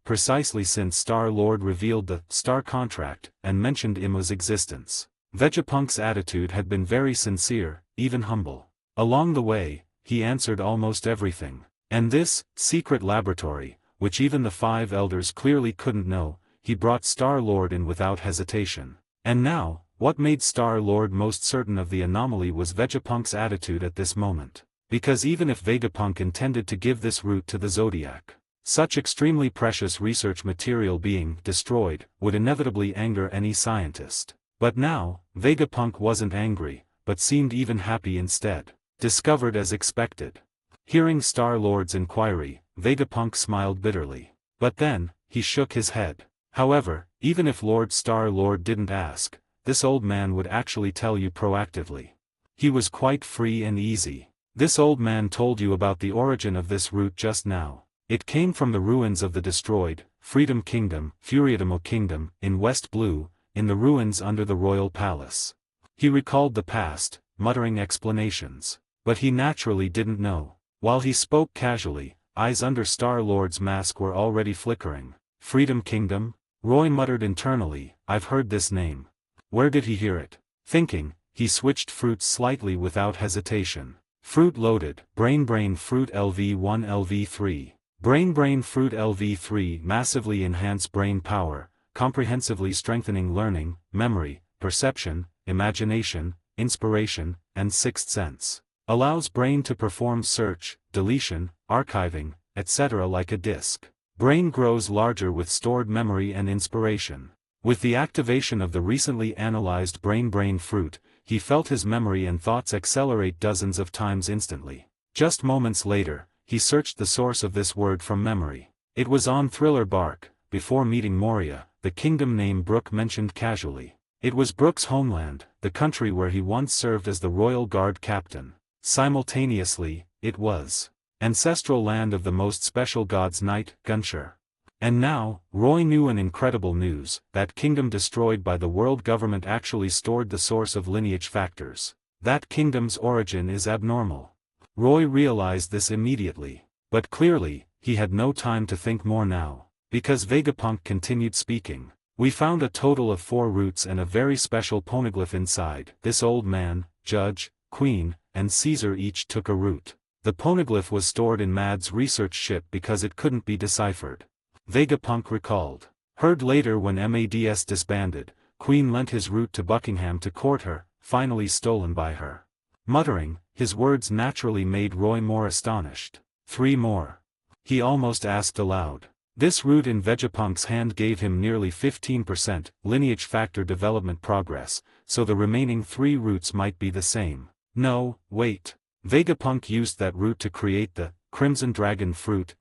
Speaker 2: precisely since Star-Lord revealed the Star Contract and mentioned Imma's existence, Vegapunk's attitude had been very sincere, even humble. Along the way, he answered almost everything. And this secret laboratory, which even the 5 elders clearly couldn't know, he brought Star-Lord in without hesitation. And now, what made Star-Lord most certain of the anomaly was Vegapunk's attitude at this moment. Because even if Vegapunk intended to give this root to the Zodiac, such extremely precious research material being destroyed would inevitably anger any scientist. But now, Vegapunk wasn't angry, but seemed even happy instead. Discovered as expected. Hearing Star-Lord's inquiry, Vegapunk smiled bitterly. But then, he shook his head. However, even if Lord Star-Lord didn't ask, this old man would actually tell you proactively. He was quite free and easy. This old man told you about the origin of this root just now. It came from the ruins of the destroyed Freedom Kingdom, Furiatamo Kingdom, in West Blue, in the ruins under the royal palace. He recalled the past, muttering explanations. But he naturally didn't know. While he spoke casually, eyes under Star-Lord's mask were already flickering. Freedom Kingdom? Roy muttered internally, I've heard this name. Where did he hear it? Thinking, he switched fruits slightly without hesitation. Fruit loaded, Brain Fruit LV1 LV3. Brain Fruit LV3 massively enhance brain power, comprehensively strengthening learning, memory, perception, imagination, inspiration, and sixth sense. Allows brain to perform search, deletion, archiving, etc. like a disk. Brain grows larger with stored memory and inspiration. With the activation of the recently analyzed Brain Fruit, he felt his memory and thoughts accelerate dozens of times instantly. Just moments later, he searched the source of this word from memory. It was on Thriller Bark, before meeting Moria, the kingdom name Brooke mentioned casually. It was Brooke's homeland, the country where he once served as the Royal Guard captain. Simultaneously, it was ancestral land of the most special god's knight, Gunshar. And now, Roy knew an incredible news: that kingdom destroyed by the world government actually stored the source of lineage factors. That kingdom's origin is abnormal. Roy realized this immediately. But clearly, he had no time to think more now, because Vegapunk continued speaking. We found a total of 4 roots and a very special poneglyph inside. This old man, judge, queen, and Caesar each took a root. The poneglyph was stored in Mad's research ship because it couldn't be deciphered. Vegapunk recalled. Heard later when Mads disbanded, Queen lent his root to Buckingham to court her, finally stolen by her. Muttering, his words naturally made Roy more astonished. 3 more. He almost asked aloud. This root in Vegapunk's hand gave him nearly 15% lineage factor development progress, so the remaining 3 roots might be the same. No, wait. Vegapunk used that root to create the Crimson Dragon fruit.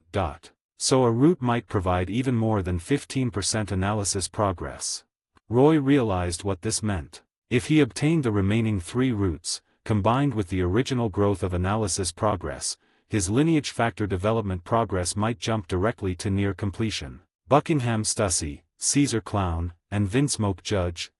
Speaker 2: So a root might provide even more than 15% analysis progress. Roy realized what this meant. If he obtained the remaining 3 roots, combined with the original growth of analysis progress, his lineage factor development progress might jump directly to near completion. Buckingham Stussy, Caesar Clown, and Vinsmoke Judge,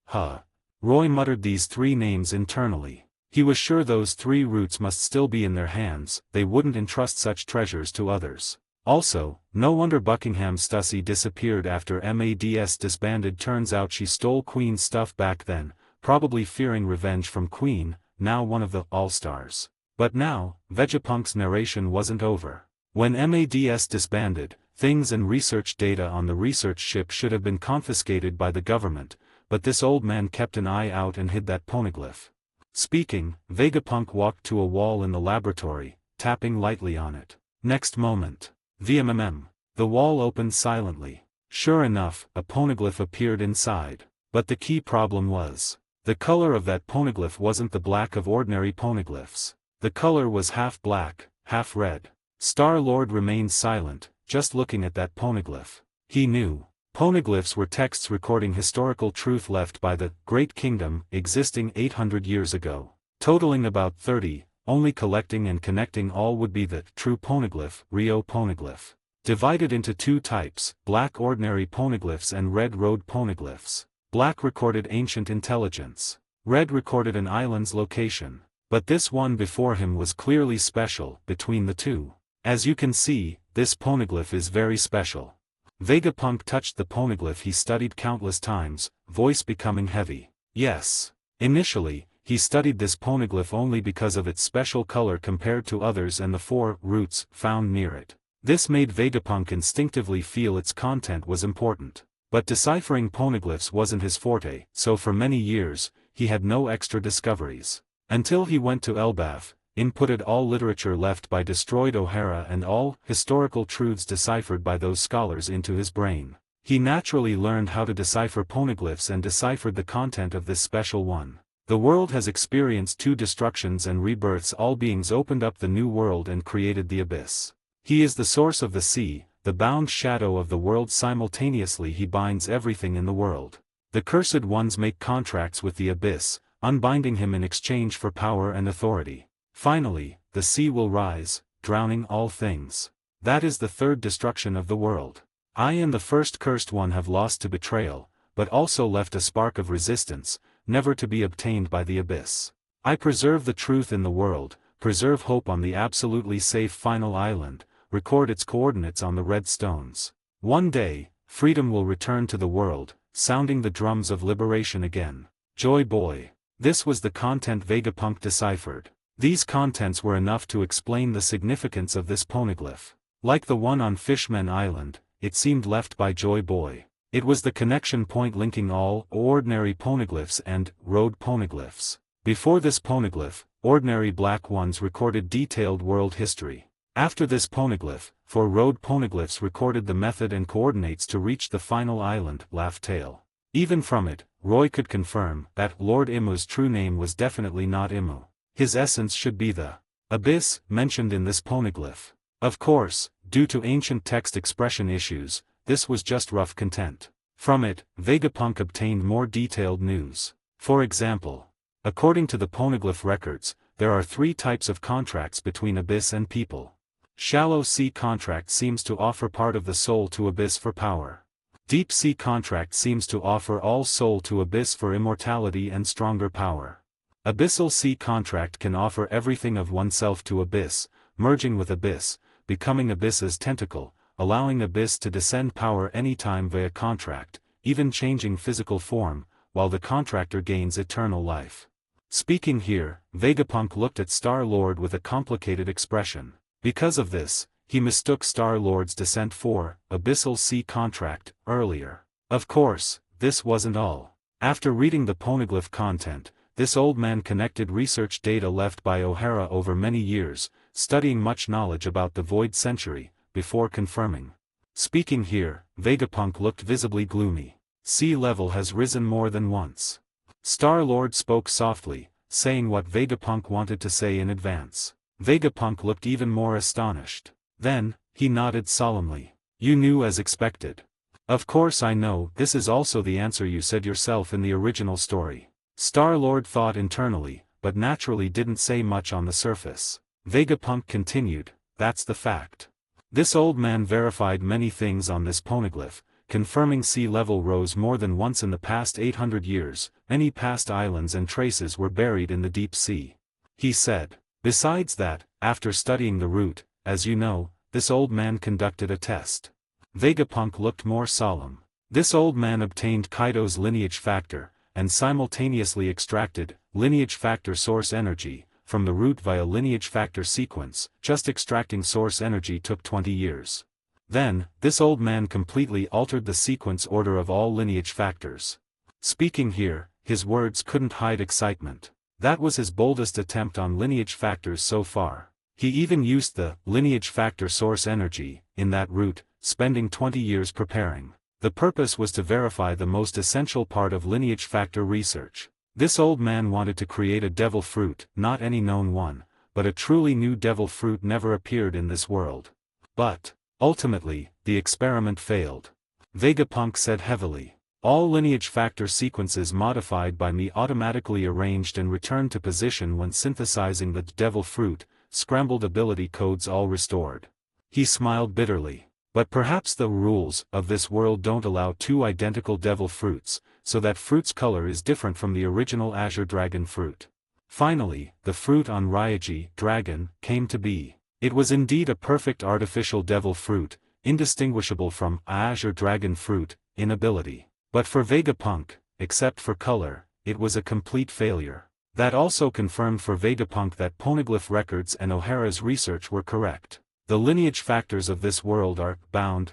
Speaker 2: Roy muttered these 3 names internally. He was sure those 3 roots must still be in their hands. They wouldn't entrust such treasures to others. Also, no wonder Buckingham Stussy disappeared after Mads disbanded. Turns out she stole Queen's stuff back then, probably fearing revenge from Queen, now one of the All-Stars. But now, Vegapunk's narration wasn't over. When Mads disbanded, things and research data on the research ship should have been confiscated by the government, but this old man kept an eye out and hid that poneglyph. Speaking, Vegapunk walked to a wall in the laboratory, tapping lightly on it. Next moment, the wall opened silently. Sure enough, a poneglyph appeared inside. But the key problem was, the color of that poneglyph wasn't the black of ordinary poneglyphs. The color was half black, half red. Star-Lord remained silent, just looking at that poneglyph. He knew. Poneglyphs were texts recording historical truth left by the Great Kingdom, existing 800 years ago. Totaling about 30, only collecting and connecting all would be the true poneglyph, Rio poneglyph. Divided into 2 types, black ordinary poneglyphs and red road poneglyphs. Black recorded ancient intelligence. Red recorded an island's location. But this one before him was clearly special. Between the 2, as you can see, this poneglyph is very special. Vegapunk touched the poneglyph he studied countless times, voice becoming heavy. Yes. Initially, he studied this poneglyph only because of its special color compared to others and the 4 roots found near it. This made Vegapunk instinctively feel its content was important. But deciphering poneglyphs wasn't his forte, so for many years, he had no extra discoveries. Until he went to Elbaf, inputted all literature left by destroyed O'Hara and all historical truths deciphered by those scholars into his brain. He naturally learned how to decipher poneglyphs and deciphered the content of this special one. The world has experienced 2 destructions and rebirths. All beings opened up the new world and created the abyss. He is the source of the sea, the bound shadow of the world. Simultaneously he binds everything in the world. The cursed ones make contracts with the abyss, unbinding him in exchange for power and authority. Finally, the sea will rise, drowning all things. That is the 3rd destruction of the world. I and the first cursed one have lost to betrayal, but also left a spark of resistance, never to be obtained by the abyss. I preserve the truth in the world, preserve hope on the absolutely safe final island, record its coordinates on the red stones. One day, freedom will return to the world, sounding the drums of liberation again. Joy Boy. This was the content Vegapunk deciphered. These contents were enough to explain the significance of this poneglyph. Like the one on Fishman Island, it seemed left by Joy Boy. It was the connection point linking all ordinary poneglyphs and road poneglyphs. Before this poneglyph, ordinary black ones recorded detailed world history. After this poneglyph, 4 road poneglyphs recorded the method and coordinates to reach the final island, Laugh Tale. Even from it, Roy could confirm that Lord Imu's true name was definitely not Imu. His essence should be the abyss mentioned in this poneglyph. Of course, due to ancient text expression issues, this was just rough content. From it, Vegapunk obtained more detailed news. For example, according to the poneglyph records, there are 3 types of contracts between Abyss and people. Shallow sea contract seems to offer part of the soul to Abyss for power. Deep sea contract seems to offer all soul to Abyss for immortality and stronger power. Abyssal sea contract can offer everything of oneself to Abyss, merging with Abyss, becoming Abyss's tentacle, allowing Abyss to descend power anytime via contract, even changing physical form, while the contractor gains eternal life. Speaking here, Vegapunk looked at Star-Lord with a complicated expression. Because of this, he mistook Star-Lord's descent for Abyssal Sea Contract earlier. Of course, this wasn't all. After reading the poneglyph content, this old man connected research data left by O'Hara over many years, studying much knowledge about the Void Century, before confirming. Speaking here, Vegapunk looked visibly gloomy. Sea level has risen more than once. Star-Lord spoke softly, saying what Vegapunk wanted to say in advance. Vegapunk looked even more astonished. Then, he nodded solemnly. You knew as expected. Of course I know, this is also the answer you said yourself in the original story. Star-Lord thought internally, but naturally didn't say much on the surface. Vegapunk continued, that's the fact. This old man verified many things on this poneglyph, confirming sea level rose more than once in the past 800 years, many past islands and traces were buried in the deep sea. He said. Besides that, after studying the route, as you know, this old man conducted a test. Vegapunk looked more solemn. This old man obtained Kaido's lineage factor, and simultaneously extracted lineage factor source energy from the root via lineage factor sequence. Just extracting source energy took 20 years. Then, this old man completely altered the sequence order of all lineage factors. Speaking here, his words couldn't hide excitement. That was his boldest attempt on lineage factors so far. He even used the lineage factor source energy in that route, spending 20 years preparing. The purpose was to verify the most essential part of lineage factor research. This old man wanted to create a devil fruit, not any known one, but a truly new devil fruit never appeared in this world. But, ultimately, the experiment failed. Vegapunk said heavily. All lineage factor sequences modified by me automatically arranged and returned to position when synthesizing the devil fruit, scrambled ability codes all restored. He smiled bitterly. But perhaps the rules of this world don't allow 2 identical devil fruits, so that fruit's color is different from the original Azure Dragon fruit. Finally, the fruit on Ryaji Dragon came to be. It was indeed a perfect artificial devil fruit, indistinguishable from Azure Dragon fruit in ability. But for Vegapunk, except for color, it was a complete failure. That also confirmed for Vegapunk that poneglyph records and O'Hara's research were correct. The lineage factors of this world are bound.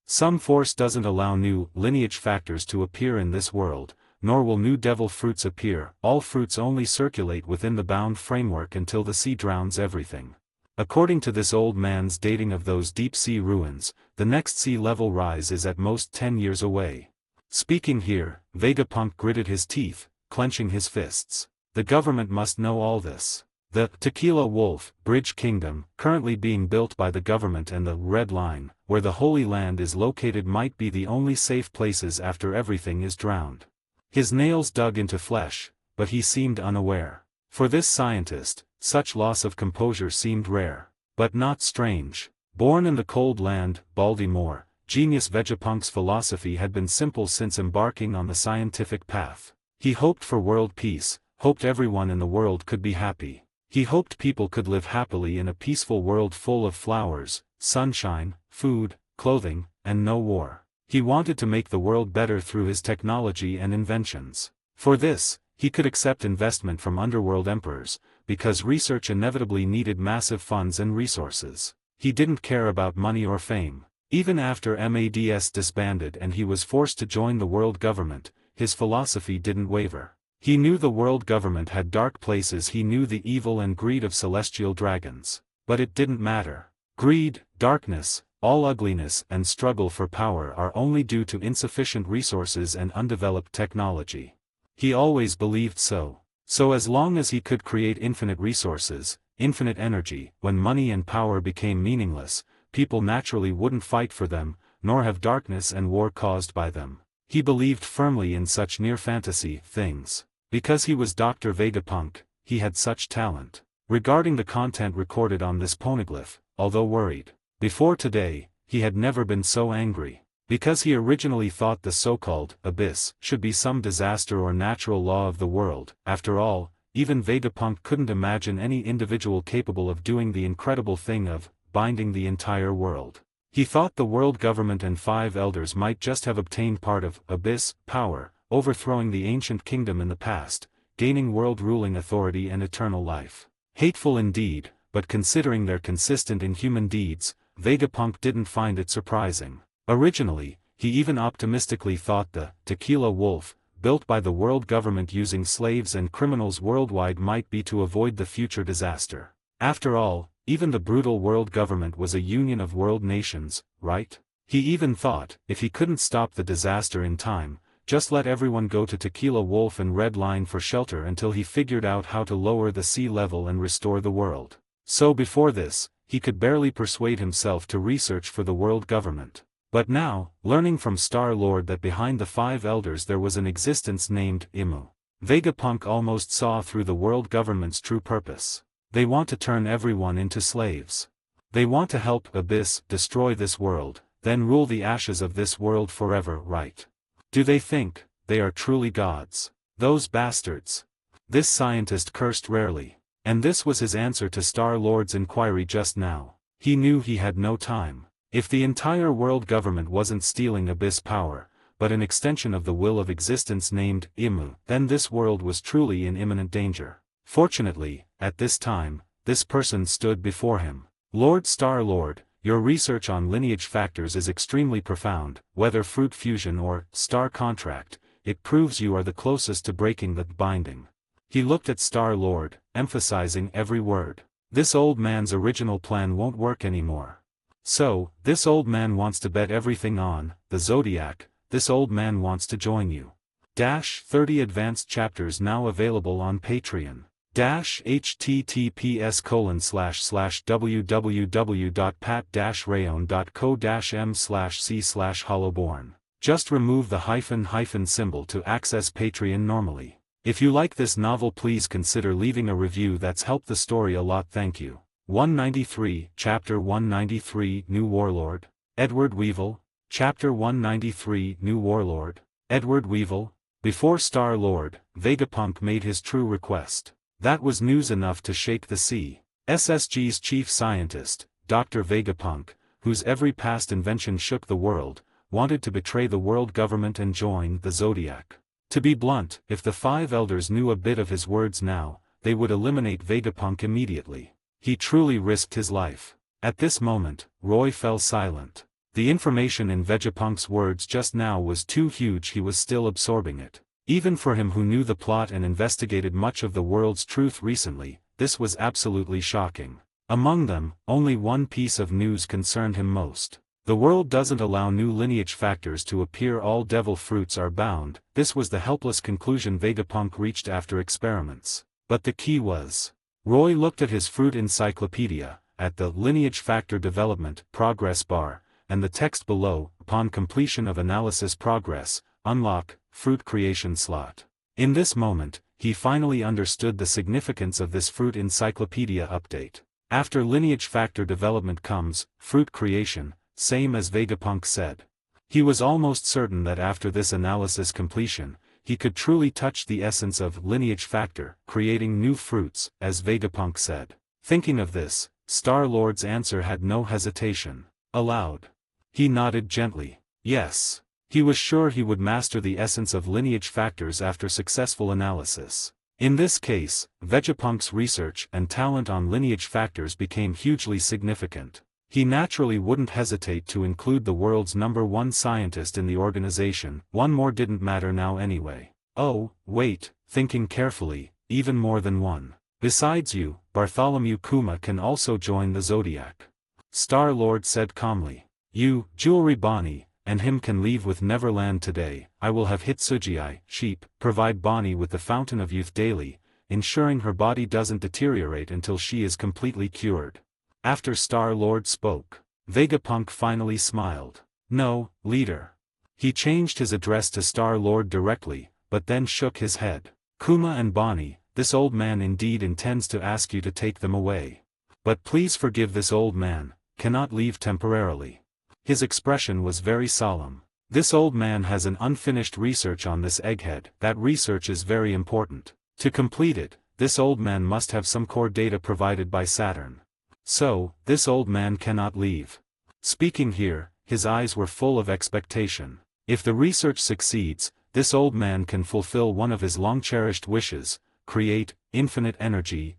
Speaker 2: Some force doesn't allow new lineage factors to appear in this world, nor will new devil fruits appear. All fruits only circulate within the bound framework until the sea drowns everything. According to this old man's dating of those deep sea ruins, the next sea level rise is at most 10 years away. Speaking here, Vegapunk gritted his teeth, clenching his fists. The government must know all this. The Tequila Wolf Bridge Kingdom, currently being built by the government, and the Red Line, where the Holy Land is located, might be the only safe places after everything is drowned. His nails dug into flesh, but he seemed unaware. For this scientist, such loss of composure seemed rare, but not strange. Born in the cold land, Baltimore, genius Vegapunk's philosophy had been simple since embarking on the scientific path. He hoped for world peace, hoped everyone in the world could be happy. He hoped people could live happily in a peaceful world full of flowers, sunshine, food, clothing, and no war. He wanted to make the world better through his technology and inventions. For this, he could accept investment from underworld emperors, because research inevitably needed massive funds and resources. He didn't care about money or fame. Even after MADS disbanded and he was forced to join the world government, his philosophy didn't waver. He knew the world government had dark places, he knew the evil and greed of celestial dragons. But it didn't matter. Greed, darkness, all ugliness and struggle for power are only due to insufficient resources and undeveloped technology. He always believed so. So as long as he could create infinite resources, infinite energy. When money and power became meaningless, people naturally wouldn't fight for them, nor have darkness and war caused by them. He believed firmly in such near-fantasy things. Because he was Dr. Vegapunk, he had such talent. Regarding the content recorded on this poneglyph, although worried before today, he had never been so angry. Because he originally thought the so-called abyss should be some disaster or natural law of the world. After all, even Vegapunk couldn't imagine any individual capable of doing the incredible thing of binding the entire world. He thought the world government and 5 elders might just have obtained part of abyss power, overthrowing the ancient kingdom in the past, gaining world-ruling authority and eternal life. Hateful indeed, but considering their consistent inhuman deeds, Vegapunk didn't find it surprising. Originally, he even optimistically thought the Tequila Wolf, built by the world government using slaves and criminals worldwide, might be to avoid the future disaster. After all, even the brutal world government was a union of world nations, right? He even thought, if he couldn't stop the disaster in time, just let everyone go to Tequila Wolf and Red Line for shelter until he figured out how to lower the sea level and restore the world. So before this, he could barely persuade himself to research for the world government. But now, learning from Star-Lord that behind the 5 elders there was an existence named Imu, Vegapunk almost saw through the world government's true purpose. They want to turn everyone into slaves. They want to help Abyss destroy this world, then rule the ashes of this world forever, right? Do they think they are truly gods? Those bastards. This scientist cursed rarely. And this was his answer to Star-Lord's inquiry just now. He knew he had no time. If the entire world government wasn't stealing Abyss power, but an extension of the will of existence named Imu, then this world was truly in imminent danger. Fortunately, at this time, this person stood before him. Lord Star-Lord, your research on lineage factors is extremely profound. Whether fruit fusion or star contract, it proves you are the closest to breaking the binding. He looked at Star-Lord, emphasizing every word. This old man's original plan won't work anymore. So, this old man wants to bet everything on the Zodiac. This old man wants to join you. 30 advanced chapters now available on Patreon. https://www.pat-rayon.co-m/c/hollowborn. Just remove the hyphen symbol to access Patreon normally. If you like this novel, please consider leaving a review. That's helped the story a lot. Thank you. 193, Chapter 193, New Warlord. Edward Weevil. Chapter 193, New Warlord. Edward Weevil. Before Star-Lord, Vegapunk made his true request. That was news enough to shake the sea. SSG's chief scientist, Dr. Vegapunk, whose every past invention shook the world, wanted to betray the world government and join the Zodiac. To be blunt, if the 5 elders knew a bit of his words now, they would eliminate Vegapunk immediately. He truly risked his life. At this moment, Roy fell silent. The information in Vegapunk's words just now was too huge. He was still absorbing it. Even for him who knew the plot and investigated much of the world's truth recently, this was absolutely shocking. Among them, only one piece of news concerned him most. The world doesn't allow new lineage factors to appear. All devil fruits are bound. This was the helpless conclusion Vegapunk reached after experiments. But the key was. Roy looked at his fruit encyclopedia, at the lineage factor development progress bar, and the text below, upon completion of analysis progress, unlock, fruit creation slot. In this moment, he finally understood the significance of this fruit encyclopedia update. After lineage factor development comes, fruit creation, same as Vegapunk said. He was almost certain that after this analysis completion, he could truly touch the essence of lineage factor, creating new fruits, as Vegapunk said. Thinking of this, Star-Lord's answer had no hesitation. Aloud. He nodded gently. Yes. He was sure he would master the essence of lineage factors after successful analysis. In this case, Vegapunk's research and talent on lineage factors became hugely significant. He naturally wouldn't hesitate to include the world's #1 scientist in the organization. One more didn't matter now anyway. Oh, wait, thinking carefully, even more than one. Besides you, Bartholomew Kuma can also join the Zodiac. Star-Lord said calmly. You, Jewelry Bonnie, and him can leave with Neverland today. I will have Hitsugi, sheep, provide Bonnie with the Fountain of Youth daily, ensuring her body doesn't deteriorate until she is completely cured. After Star-Lord spoke, Vegapunk finally smiled. No, leader. He changed his address to Star-Lord directly, but then shook his head. Kuma and Bonnie, this old man indeed intends to ask you to take them away. But please forgive this old man, cannot leave temporarily. His expression was very solemn. This old man has an unfinished research on this egghead. That research is very important. To complete it, this old man must have some core data provided by Saturn. So, this old man cannot leave. Speaking here, his eyes were full of expectation. If the research succeeds, this old man can fulfill one of his long-cherished wishes, create infinite energy.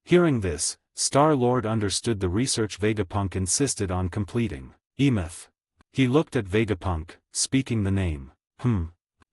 Speaker 2: Hearing this, Star-Lord understood the research Vegapunk insisted on completing. Emeth. He looked at Vegapunk, speaking the name.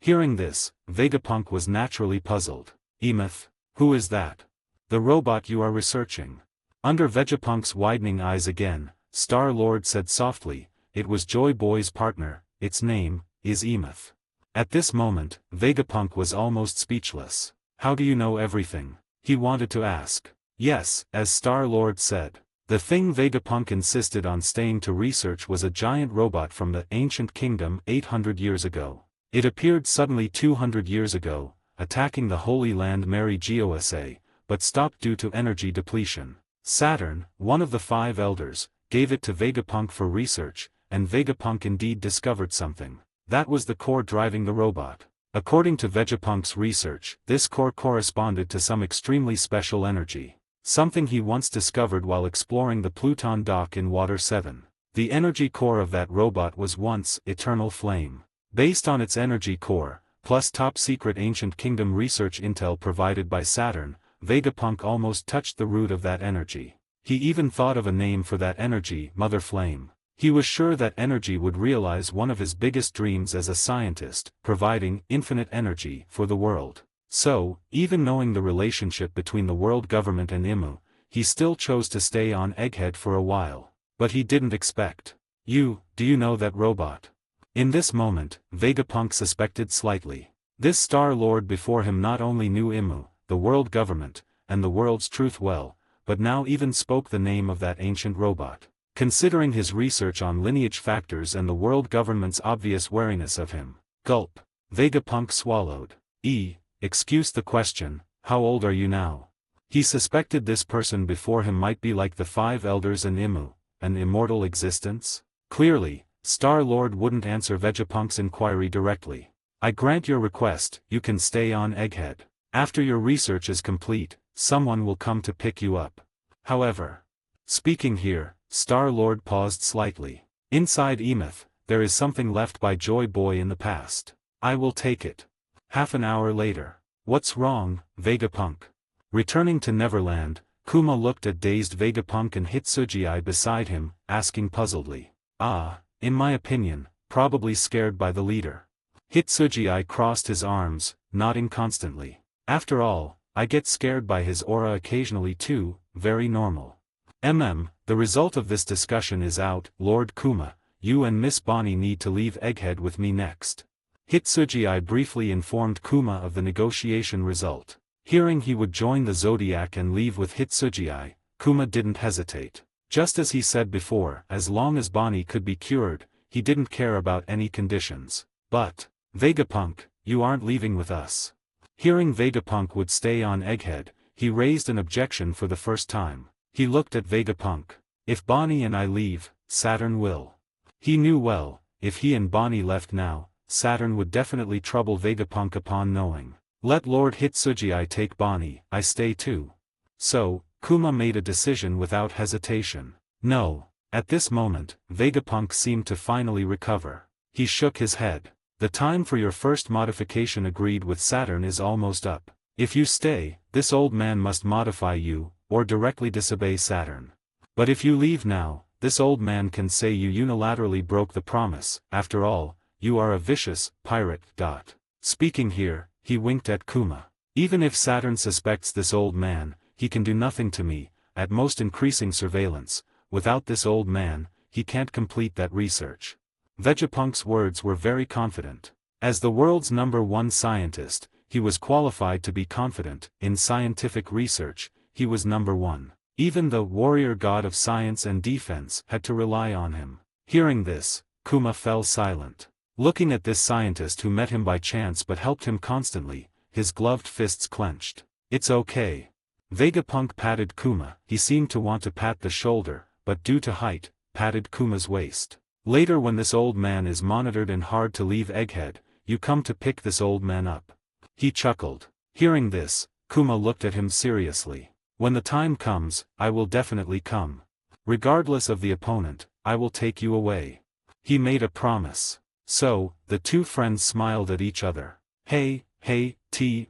Speaker 2: Hearing this, Vegapunk was naturally puzzled. Emeth, who is that? The robot you are researching. Under Vegapunk's widening eyes again, Star-Lord said softly, it was Joy Boy's partner, its name is Emeth. At this moment, Vegapunk was almost speechless. How do you know everything? He wanted to ask. Yes, as Star-Lord said. The thing Vegapunk insisted on staying to research was a giant robot from the ancient kingdom 800 years ago. It appeared suddenly 200 years ago, attacking the Holy Land Mary Geosa, but stopped due to energy depletion. Saturn, one of the 5 elders, gave it to Vegapunk for research, and Vegapunk indeed discovered something. That was the core driving the robot. According to Vegapunk's research, this core corresponded to some extremely special energy. Something he once discovered while exploring the Pluton dock in Water 7. The energy core of that robot was once eternal flame. Based on its energy core, plus top-secret ancient kingdom research intel provided by Saturn, Vegapunk almost touched the root of that energy. He even thought of a name for that energy, Mother Flame. He was sure that energy would realize one of his biggest dreams as a scientist, providing infinite energy for the world. So, even knowing the relationship between the world government and Imu, he still chose to stay on Egghead for a while. But he didn't expect. Do you know that robot? In this moment, Vegapunk suspected slightly. This Star-Lord before him not only knew Imu, the world government, and the world's truth well, but now even spoke the name of that ancient robot. Considering his research on lineage factors and the world government's obvious wariness of him. Gulp. Vegapunk swallowed. Excuse the question, how old are you now? He suspected this person before him might be like the 5 elders and Imu, an immortal existence? Clearly, Star-Lord wouldn't answer Vegapunk's inquiry directly. I grant your request, you can stay on Egghead. After your research is complete, someone will come to pick you up. However, speaking here, Star-Lord paused slightly. Inside Emeth, there is something left by Joy Boy in the past. I will take it. Half an hour later. What's wrong, Vegapunk? Returning to Neverland, Kuma looked at dazed Vegapunk and Hitsugi beside him, asking puzzledly. In my opinion, probably scared by the leader. Hitsugi crossed his arms, nodding constantly. After all, I get scared by his aura occasionally too, very normal. The result of this discussion is out, Lord Kuma, you and Miss Bonnie need to leave Egghead with me next. Hitsugi briefly informed Kuma of the negotiation result. Hearing he would join the Zodiac and leave with Hitsugi, Kuma didn't hesitate. Just as he said before, as long as Bonnie could be cured, he didn't care about any conditions. But, Vegapunk, you aren't leaving with us. Hearing Vegapunk would stay on Egghead, he raised an objection for the first time. He looked at Vegapunk. If Bonnie and I leave, Saturn will. He knew well, if he and Bonnie left now, Saturn would definitely trouble Vegapunk upon knowing. Let Lord Hitsugi take Bonnie, I stay too. So, Kuma made a decision without hesitation. No. At this moment, Vegapunk seemed to finally recover. He shook his head. The time for your first modification agreed with Saturn is almost up. If you stay, this old man must modify you, or directly disobey Saturn. But if you leave now, this old man can say you unilaterally broke the promise. After all, you are a vicious pirate. Speaking here, he winked at Kuma. Even if Saturn suspects this old man, he can do nothing to me, at most increasing surveillance. Without this old man, he can't complete that research. Vegapunk's words were very confident. As the world's #1 scientist, he was qualified to be confident. In scientific research, he was number one. Even the warrior god of science and defense had to rely on him. Hearing this, Kuma fell silent. Looking at this scientist who met him by chance but helped him constantly, his gloved fists clenched. "It's okay." Vegapunk patted Kuma. He seemed to want to pat the shoulder, but due to height, patted Kuma's waist. "Later when this old man is monitored and hard to leave Egghead, you come to pick this old man up." He chuckled. Hearing this, Kuma looked at him seriously. "When the time comes, I will definitely come. Regardless of the opponent, I will take you away." He made a promise. So, the two friends smiled at each other. Hey,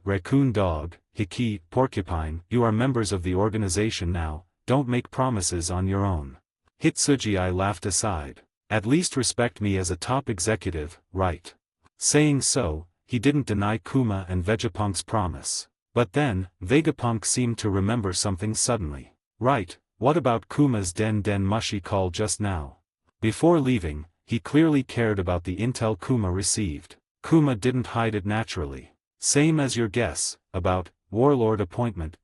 Speaker 2: raccoon dog, Hiki, porcupine, you are members of the organization now, don't make promises on your own. Hitsuji laughed aside. "At least respect me as a top executive, right?" Saying so, he didn't deny Kuma and Vegapunk's promise. But then, Vegapunk seemed to remember something suddenly. "Right, what about Kuma's Den Mushi call just now?" Before leaving, he clearly cared about the intel Kuma received. Kuma didn't hide it naturally. "Same as your guess, about warlord appointment, .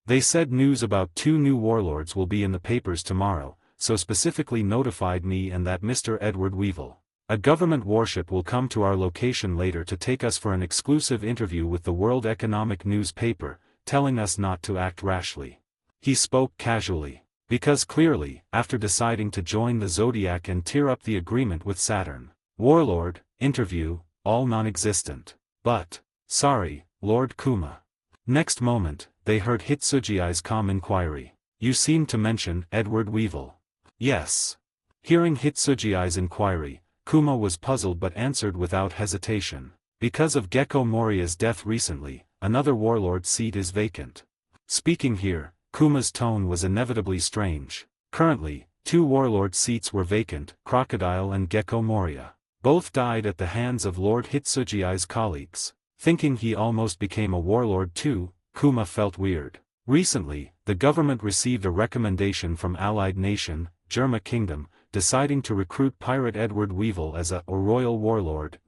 Speaker 2: They said news about 2 new warlords will be in the papers tomorrow, so specifically notified me and that Mr. Edward Weevil. A government warship will come to our location later to take us for an exclusive interview with the World Economic newspaper, telling us not to act rashly." He spoke casually. Because clearly, after deciding to join the Zodiac and tear up the agreement with Saturn. Warlord, interview, all non-existent. But, sorry, Lord Kuma. Next moment, they heard Hitsuji's calm inquiry. "You seem to mention Edward Weevil." "Yes." Hearing Hitsuji's inquiry, Kuma was puzzled but answered without hesitation. "Because of Gecko Moria's death recently, another warlord seat is vacant." Speaking here, Kuma's tone was inevitably strange. Currently, 2 warlord seats were vacant, Crocodile and Gecko Moria. Both died at the hands of Lord Hitsuji's colleagues. Thinking he almost became a warlord too, Kuma felt weird. Recently, the government received a recommendation from allied nation, Germa Kingdom, deciding to recruit pirate Edward Weevil as a royal warlord.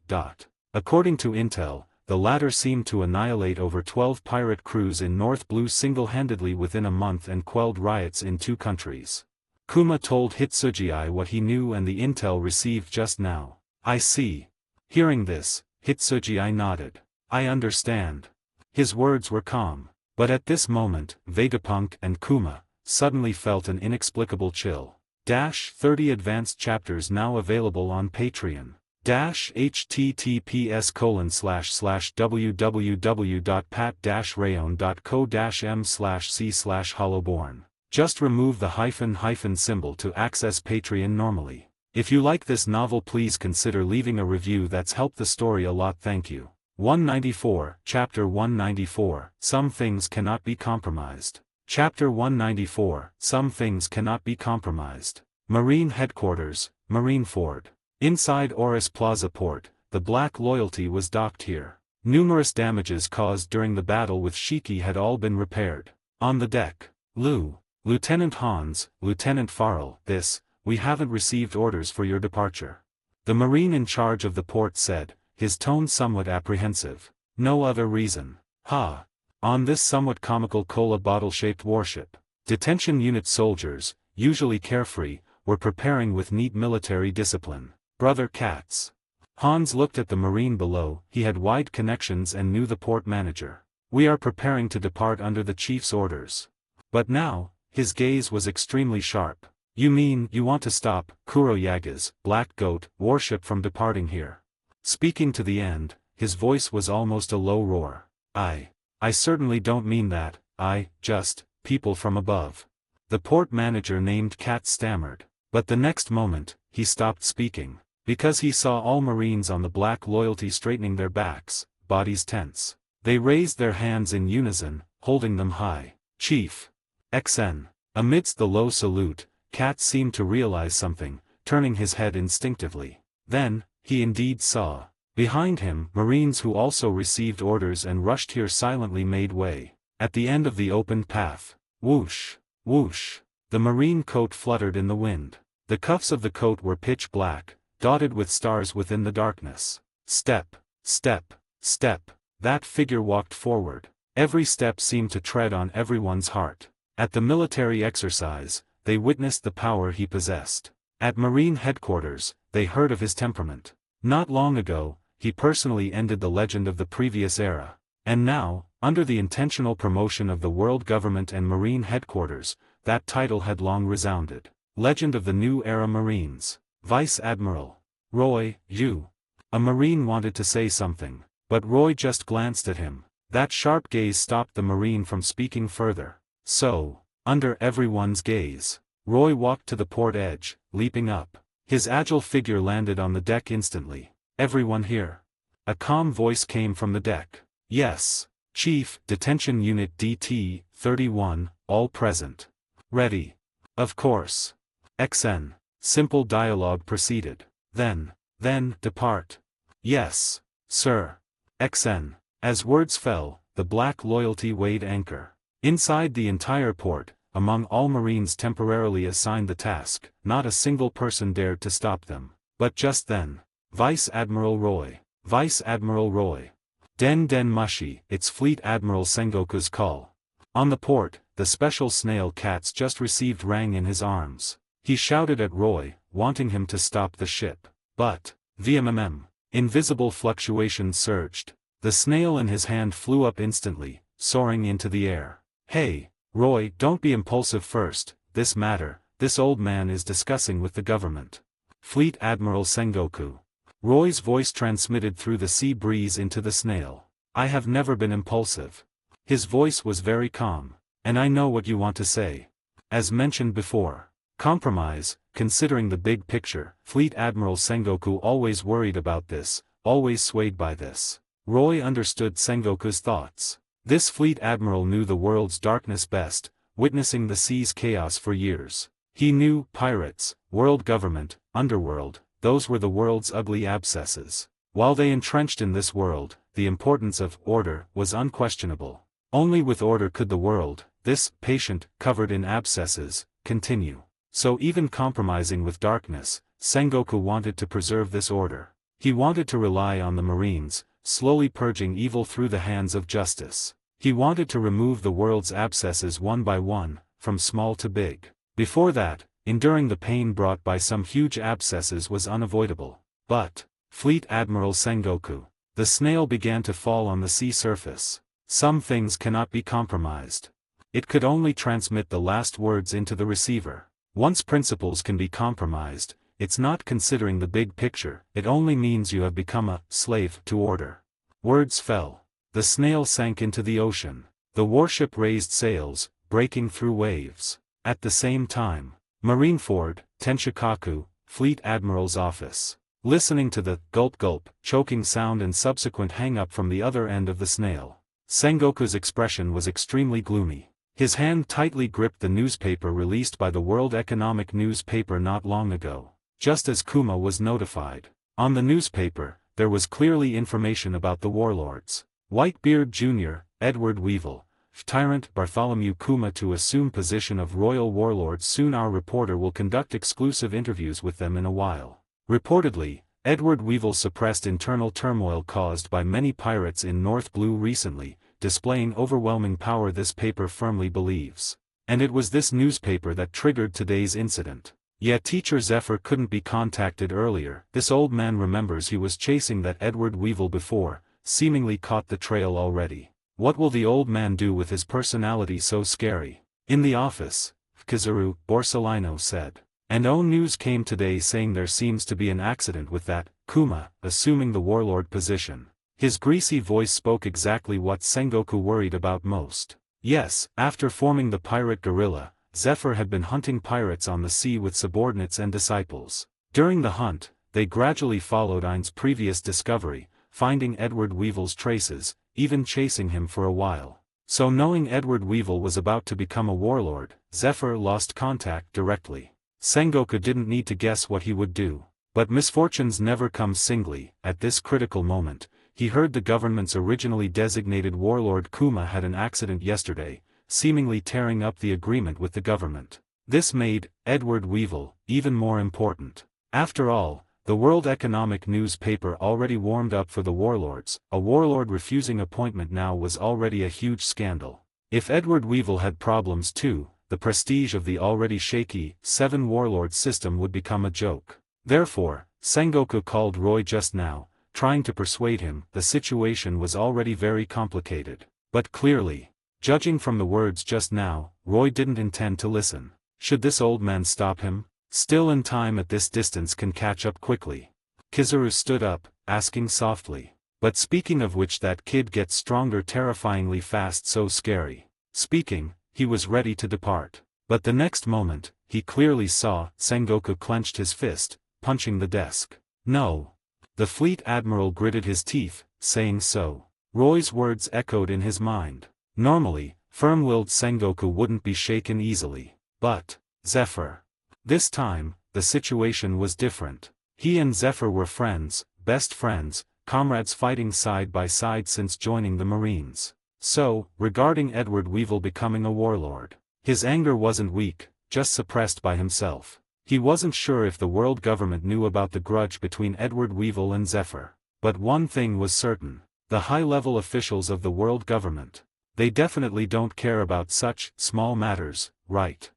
Speaker 2: According to intel, the latter seemed to annihilate over 12 pirate crews in North Blue single-handedly within a month and quelled riots in 2 countries. Kuma told Hitsuji what he knew and the intel received just now. "I see." Hearing this, Hitsuji nodded. "I understand." His words were calm. But at this moment, Vegapunk and Kuma suddenly felt an inexplicable chill. 30 advanced chapters now available on Patreon. https://www.pat-rayon.co-m/c/hollowborn. Just remove the hyphen symbol to access Patreon normally. If you like this novel, please consider leaving a review. That's helped the story a lot. Thank you. 194, Chapter 194, Some Things Cannot Be Compromised. Chapter 194, Some Things Cannot Be Compromised. Marine Headquarters, Marineford. Inside Oris Plaza Port, the Black Loyalty was docked here. Numerous damages caused during the battle with Shiki had all been repaired. On the deck, Lieutenant Hans, Lieutenant Farrell, we haven't received orders for your departure. The Marine in charge of the port said, his tone somewhat apprehensive. "No other reason." On this somewhat comical cola bottle-shaped warship, detention unit soldiers, usually carefree, were preparing with neat military discipline. Brother Cats. Hans looked at the Marine below. He had wide connections and knew the port manager. "We are preparing to depart under the chief's orders." But now, his gaze was extremely sharp. "You mean you want to stop Kuroyaga's Black Goat warship from departing here?" Speaking to the end, his voice was almost a low roar. I certainly don't mean that, people from above." The port manager named Cat stammered. But the next moment, he stopped speaking. Because he saw all Marines on the Black Loyalty straightening their backs, bodies tense. They raised their hands in unison, holding them high. "Chief. XN. Amidst the low salute, Cat seemed to realize something, turning his head instinctively. Then, he indeed saw. Behind him, Marines who also received orders and rushed here silently made way. At the end of the open path. Whoosh, whoosh. The Marine coat fluttered in the wind. The cuffs of the coat were pitch black, dotted with stars within the darkness. Step, step, step. That figure walked forward. Every step seemed to tread on everyone's heart. At the military exercise, they witnessed the power he possessed. At Marine headquarters, they heard of his temperament. Not long ago, he personally ended the legend of the previous era. And now, under the intentional promotion of the world government and Marine headquarters, that title had long resounded. Legend of the New Era Marines. Vice Admiral Roy, you. A Marine wanted to say something, but Roy just glanced at him. That sharp gaze stopped the Marine from speaking further. So, under everyone's gaze, Roy walked to the port edge, leaping up. His agile figure landed on the deck instantly. Everyone here? A calm voice came from the deck. Yes, Chief, Detention Unit DT-31, all present. Ready. Of course. XN. Simple dialogue proceeded. Then, depart. Yes, sir. XN. As words fell, the black loyalty weighed anchor. Inside the entire port, among all Marines temporarily assigned the task, not a single person dared to stop them. But just then, Vice Admiral Roy. Vice Admiral Roy. Den Mushi, it's Fleet Admiral Sengoku's call. On the port, the special snail cats just received rang in his arms. He shouted at Roy, wanting him to stop the ship. But, VMMM. Invisible fluctuations surged. The snail in his hand flew up instantly, soaring into the air. Hey, Roy, don't be impulsive first. This matter, this old man is discussing with the government. Fleet Admiral Sengoku. Roy's voice transmitted through the sea breeze into the snail. I have never been impulsive. His voice was very calm. And I know what you want to say. As mentioned before. Compromise, considering the big picture. Fleet Admiral Sengoku always worried about this, always swayed by this. Roy understood Sengoku's thoughts. This fleet admiral knew the world's darkness best, witnessing the sea's chaos for years. He knew pirates, world government, underworld, those were the world's ugly abscesses. While they entrenched in this world, the importance of order was unquestionable. Only with order could the world, this patient, covered in abscesses, continue. So even compromising with darkness, Sengoku wanted to preserve this order. He wanted to rely on the Marines, slowly purging evil through the hands of justice. He wanted to remove the world's abscesses one by one, from small to big. Before that, enduring the pain brought by some huge abscesses was unavoidable. But, Fleet Admiral Sengoku, the snail began to fall on the sea surface. Some things cannot be compromised. It could only transmit the last words into the receiver. Once principles can be compromised, it's not considering the big picture, it only means you have become a slave to order. Words fell. The snail sank into the ocean. The warship raised sails, breaking through waves. At the same time, Marineford, Tenshikaku, Fleet Admiral's office. Listening to the gulp-gulp, choking sound and subsequent hang-up from the other end of the snail. Sengoku's expression was extremely gloomy. His hand tightly gripped the newspaper released by the World Economic newspaper not long ago. Just as Kuma was notified. On the newspaper, there was clearly information about the warlords. Whitebeard Jr., Edward Weevil, Tyrant Bartholomew Kuma to assume position of royal warlords soon. Our reporter will conduct exclusive interviews with them in a while. Reportedly, Edward Weevil suppressed internal turmoil caused by many pirates in North Blue recently, displaying overwhelming power, this paper firmly believes. And it was this newspaper that triggered today's incident. Yet teacher Zephyr couldn't be contacted earlier. This old man remembers he was chasing that Edward Weevil before, seemingly caught the trail already. What will the old man do with his personality so scary? In the office, Kizuru Borsellino said. And news came today saying there seems to be an accident with that Kuma assuming the warlord position. His greasy voice spoke exactly what Sengoku worried about most. Yes, after forming the pirate guerrilla, Zephyr had been hunting pirates on the sea with subordinates and disciples. During the hunt, they gradually followed Ein's previous discovery, finding Edward Weevil's traces, even chasing him for a while. So knowing Edward Weevil was about to become a warlord, Zephyr lost contact directly. Sengoku didn't need to guess what he would do. But misfortunes never come singly. At this critical moment, he heard the government's originally designated warlord Kuma had an accident yesterday, seemingly tearing up the agreement with the government. This made Edward Weevil even more important. After all, The World Economic newspaper already warmed up for the warlords. A warlord refusing appointment now was already a huge scandal. If Edward Weevil had problems too, the prestige of the already shaky 7 warlord system would become a joke. Therefore, Sengoku called Roy just now, trying to persuade him. The situation was already very complicated. But clearly, judging from the words just now, Roy didn't intend to listen. Should this old man stop him? Still in time at this distance can catch up quickly. Kizaru stood up, asking softly. But speaking of which, that kid gets stronger terrifyingly fast, so scary. Speaking, he was ready to depart. But the next moment, he clearly saw Sengoku clenched his fist, punching the desk. No. The fleet admiral gritted his teeth, saying so. Roy's words echoed in his mind. Normally, firm-willed Sengoku wouldn't be shaken easily. But, Zephyr. This time, the situation was different. He and Zephyr were friends, best friends, comrades fighting side by side since joining the Marines. So, regarding Edward Weevil becoming a warlord, his anger wasn't weak, just suppressed by himself. He wasn't sure if the world government knew about the grudge between Edward Weevil and Zephyr. But one thing was certain. The high-level officials of the world government. They definitely don't care about such small matters, right?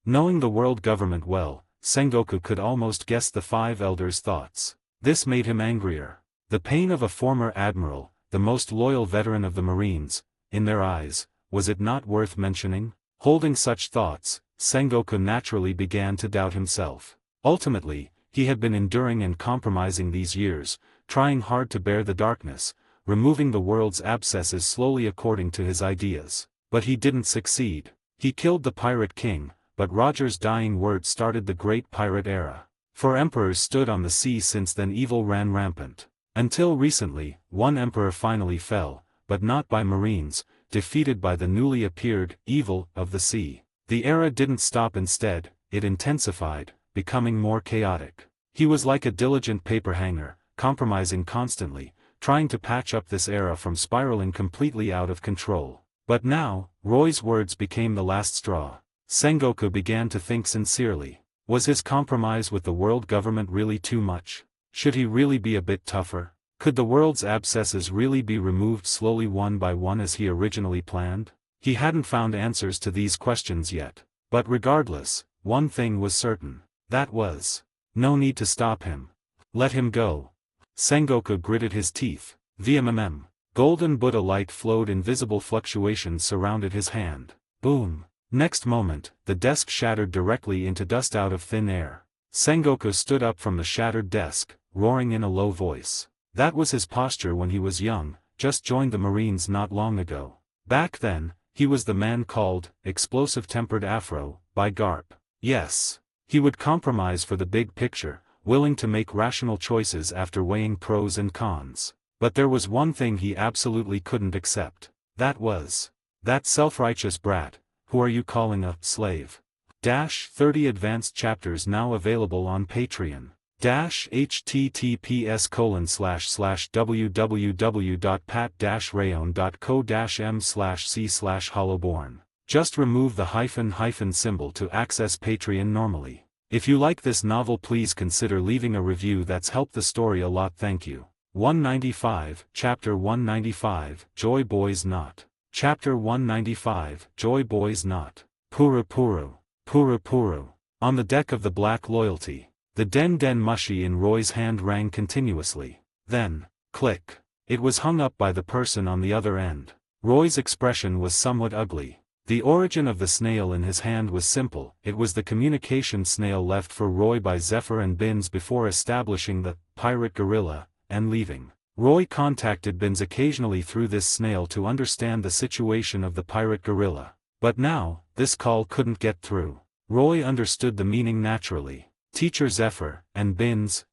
Speaker 2: Knowing the world government well, Sengoku could almost guess the 5 elders' thoughts. This made him angrier. The pain of a former admiral, the most loyal veteran of the Marines, in their eyes, was it not worth mentioning? Holding such thoughts, Sengoku naturally began to doubt himself. Ultimately, he had been enduring and compromising these years, trying hard to bear the darkness, removing the world's abscesses slowly according to his ideas. But he didn't succeed. He killed the Pirate King, but Roger's dying words started the Great Pirate Era. 4 emperors stood on the sea since then. Evil ran rampant. Until recently, 1 emperor finally fell, but not by Marines, defeated by the newly appeared evil of the sea. The era didn't stop, instead, it intensified, becoming more chaotic. He was like a diligent paperhanger, compromising constantly, trying to patch up this era from spiraling completely out of control. But now, Roy's words became the last straw. Sengoku began to think sincerely. Was his compromise with the world government really too much? Should he really be a bit tougher? Could the world's abscesses really be removed slowly one by one as he originally planned? He hadn't found answers to these questions yet. But regardless, one thing was certain. That was, no need to stop him. Let him go. Sengoku gritted his teeth. VMMM. Golden Buddha light flowed. Invisible fluctuations surrounded his hand. Boom. Next moment, the desk shattered directly into dust out of thin air. Sengoku stood up from the shattered desk, roaring in a low voice. That was his posture when he was young, just joined the Marines not long ago. Back then, he was the man called, explosive-tempered Afro, by Garp. Yes. He would compromise for the big picture, willing to make rational choices after weighing pros and cons. But there was one thing he absolutely couldn't accept. That was, that self-righteous brat. Who are you calling a slave? 30 advanced chapters now available on Patreon. https://www.pat-rayon.co-m/c/hollowborn. Just remove the hyphen symbol to access Patreon normally. If you like this novel, please consider leaving a review. That's helped the story a lot. Thank you. 195, Chapter 195, Joy Boys Not. Chapter 195, Joy Boys Not. Puru Puru. Puru Puru. On the deck of the Black Loyalty. The Den Mushi in Roy's hand rang continuously. Then, click. It was hung up by the person on the other end. Roy's expression was somewhat ugly. The origin of the snail in his hand was simple. It was the communication snail left for Roy by Zephyr and Binz before establishing the pirate guerrilla and leaving. Roy contacted Binz occasionally through this snail to understand the situation of the pirate guerrilla. But now, this call couldn't get through. Roy understood the meaning naturally. Teacher Zephyr and Binz,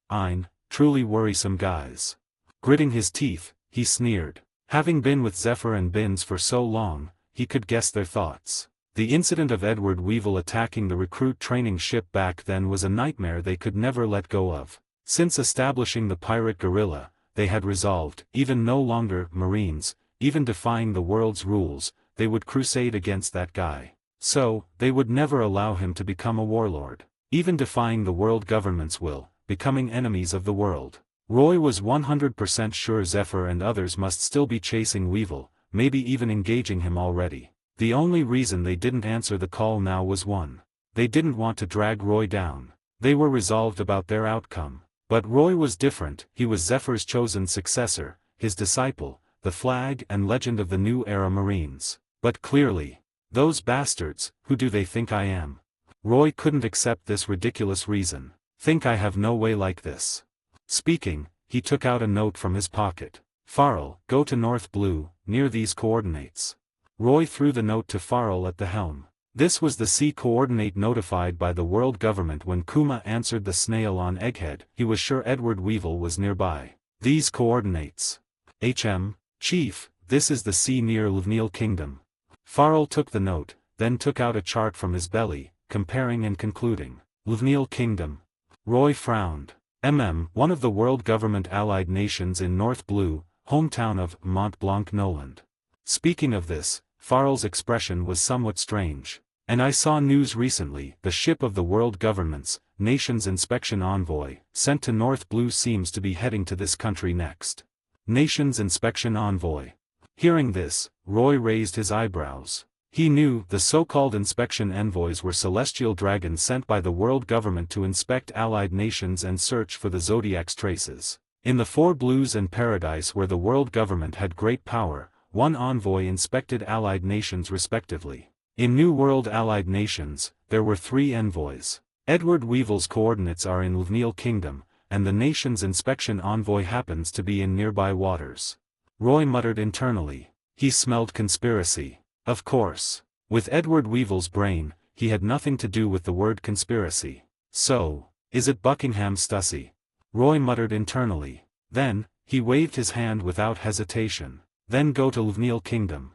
Speaker 2: truly worrisome guys. Gritting his teeth, he sneered. Having been with Zephyr and Binz for so long, he could guess their thoughts. The incident of Edward Weevil attacking the recruit training ship back then was a nightmare they could never let go of. Since establishing the pirate guerrilla, they had resolved, even no longer Marines, even defying the world's rules, they would crusade against that guy. So, they would never allow him to become a warlord. Even defying the world government's will, becoming enemies of the world. Roy was 100% sure Zephyr and others must still be chasing Weevil, maybe even engaging him already. The only reason they didn't answer the call now was one. They didn't want to drag Roy down. They were resolved about their outcome. But Roy was different. He was Zephyr's chosen successor, his disciple, the flag and legend of the New Era Marines. But clearly, those bastards, who do they think I am? Roy couldn't accept this ridiculous reason. Think I have no way like this. Speaking, he took out a note from his pocket. Farrell, go to North Blue, near these coordinates. Roy threw the note to Farrell at the helm. This was the C coordinate notified by the world government when Kuma answered the snail on Egghead. He was sure Edward Weevil was nearby. These coordinates. HM, Chief, this is the C near Luvneal Kingdom. Farrell took the note, then took out a chart from his belly, comparing and concluding. Luvneal Kingdom. Roy frowned. One of the world government allied nations in North Blue, hometown of Mont Blanc Noland. Speaking of this, Farrell's expression was somewhat strange. And I saw news recently, the ship of the world government's, nation's inspection envoy, sent to North Blue seems to be heading to this country next. Nation's inspection envoy. Hearing this, Roy raised his eyebrows. He knew the so-called inspection envoys were celestial dragons sent by the world government to inspect allied nations and search for the Zodiac's traces. In the Four Blues and Paradise where the world government had great power, one envoy inspected allied nations respectively. In New World allied nations, there were 3 envoys. Edward Weevil's coordinates are in Luvneal Kingdom, and the nation's inspection envoy happens to be in nearby waters. Roy muttered internally. He smelled conspiracy. Of course. With Edward Weevil's brain, he had nothing to do with the word conspiracy. So, is it Buckingham Stussy? Roy muttered internally. Then, he waved his hand without hesitation. Then go to Luvneal Kingdom.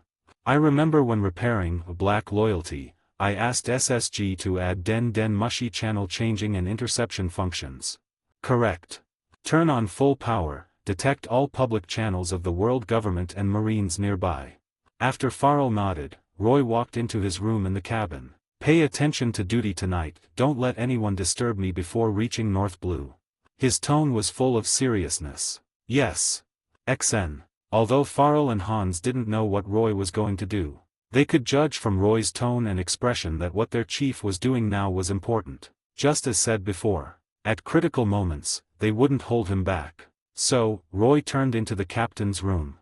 Speaker 2: I remember when repairing Black Loyalty, I asked SSG to add Den Mushy channel changing and interception functions. Correct. Turn on full power, detect all public channels of the world government and Marines nearby. After Farrell nodded, Roy walked into his room in the cabin. Pay attention to duty tonight, don't let anyone disturb me before reaching North Blue. His tone was full of seriousness. Yes. XN. Although Farrell and Hans didn't know what Roy was going to do, they could judge from Roy's tone and expression that what their chief was doing now was important. Just as said before, at critical moments, they wouldn't hold him back. So, Roy turned into the captain's room.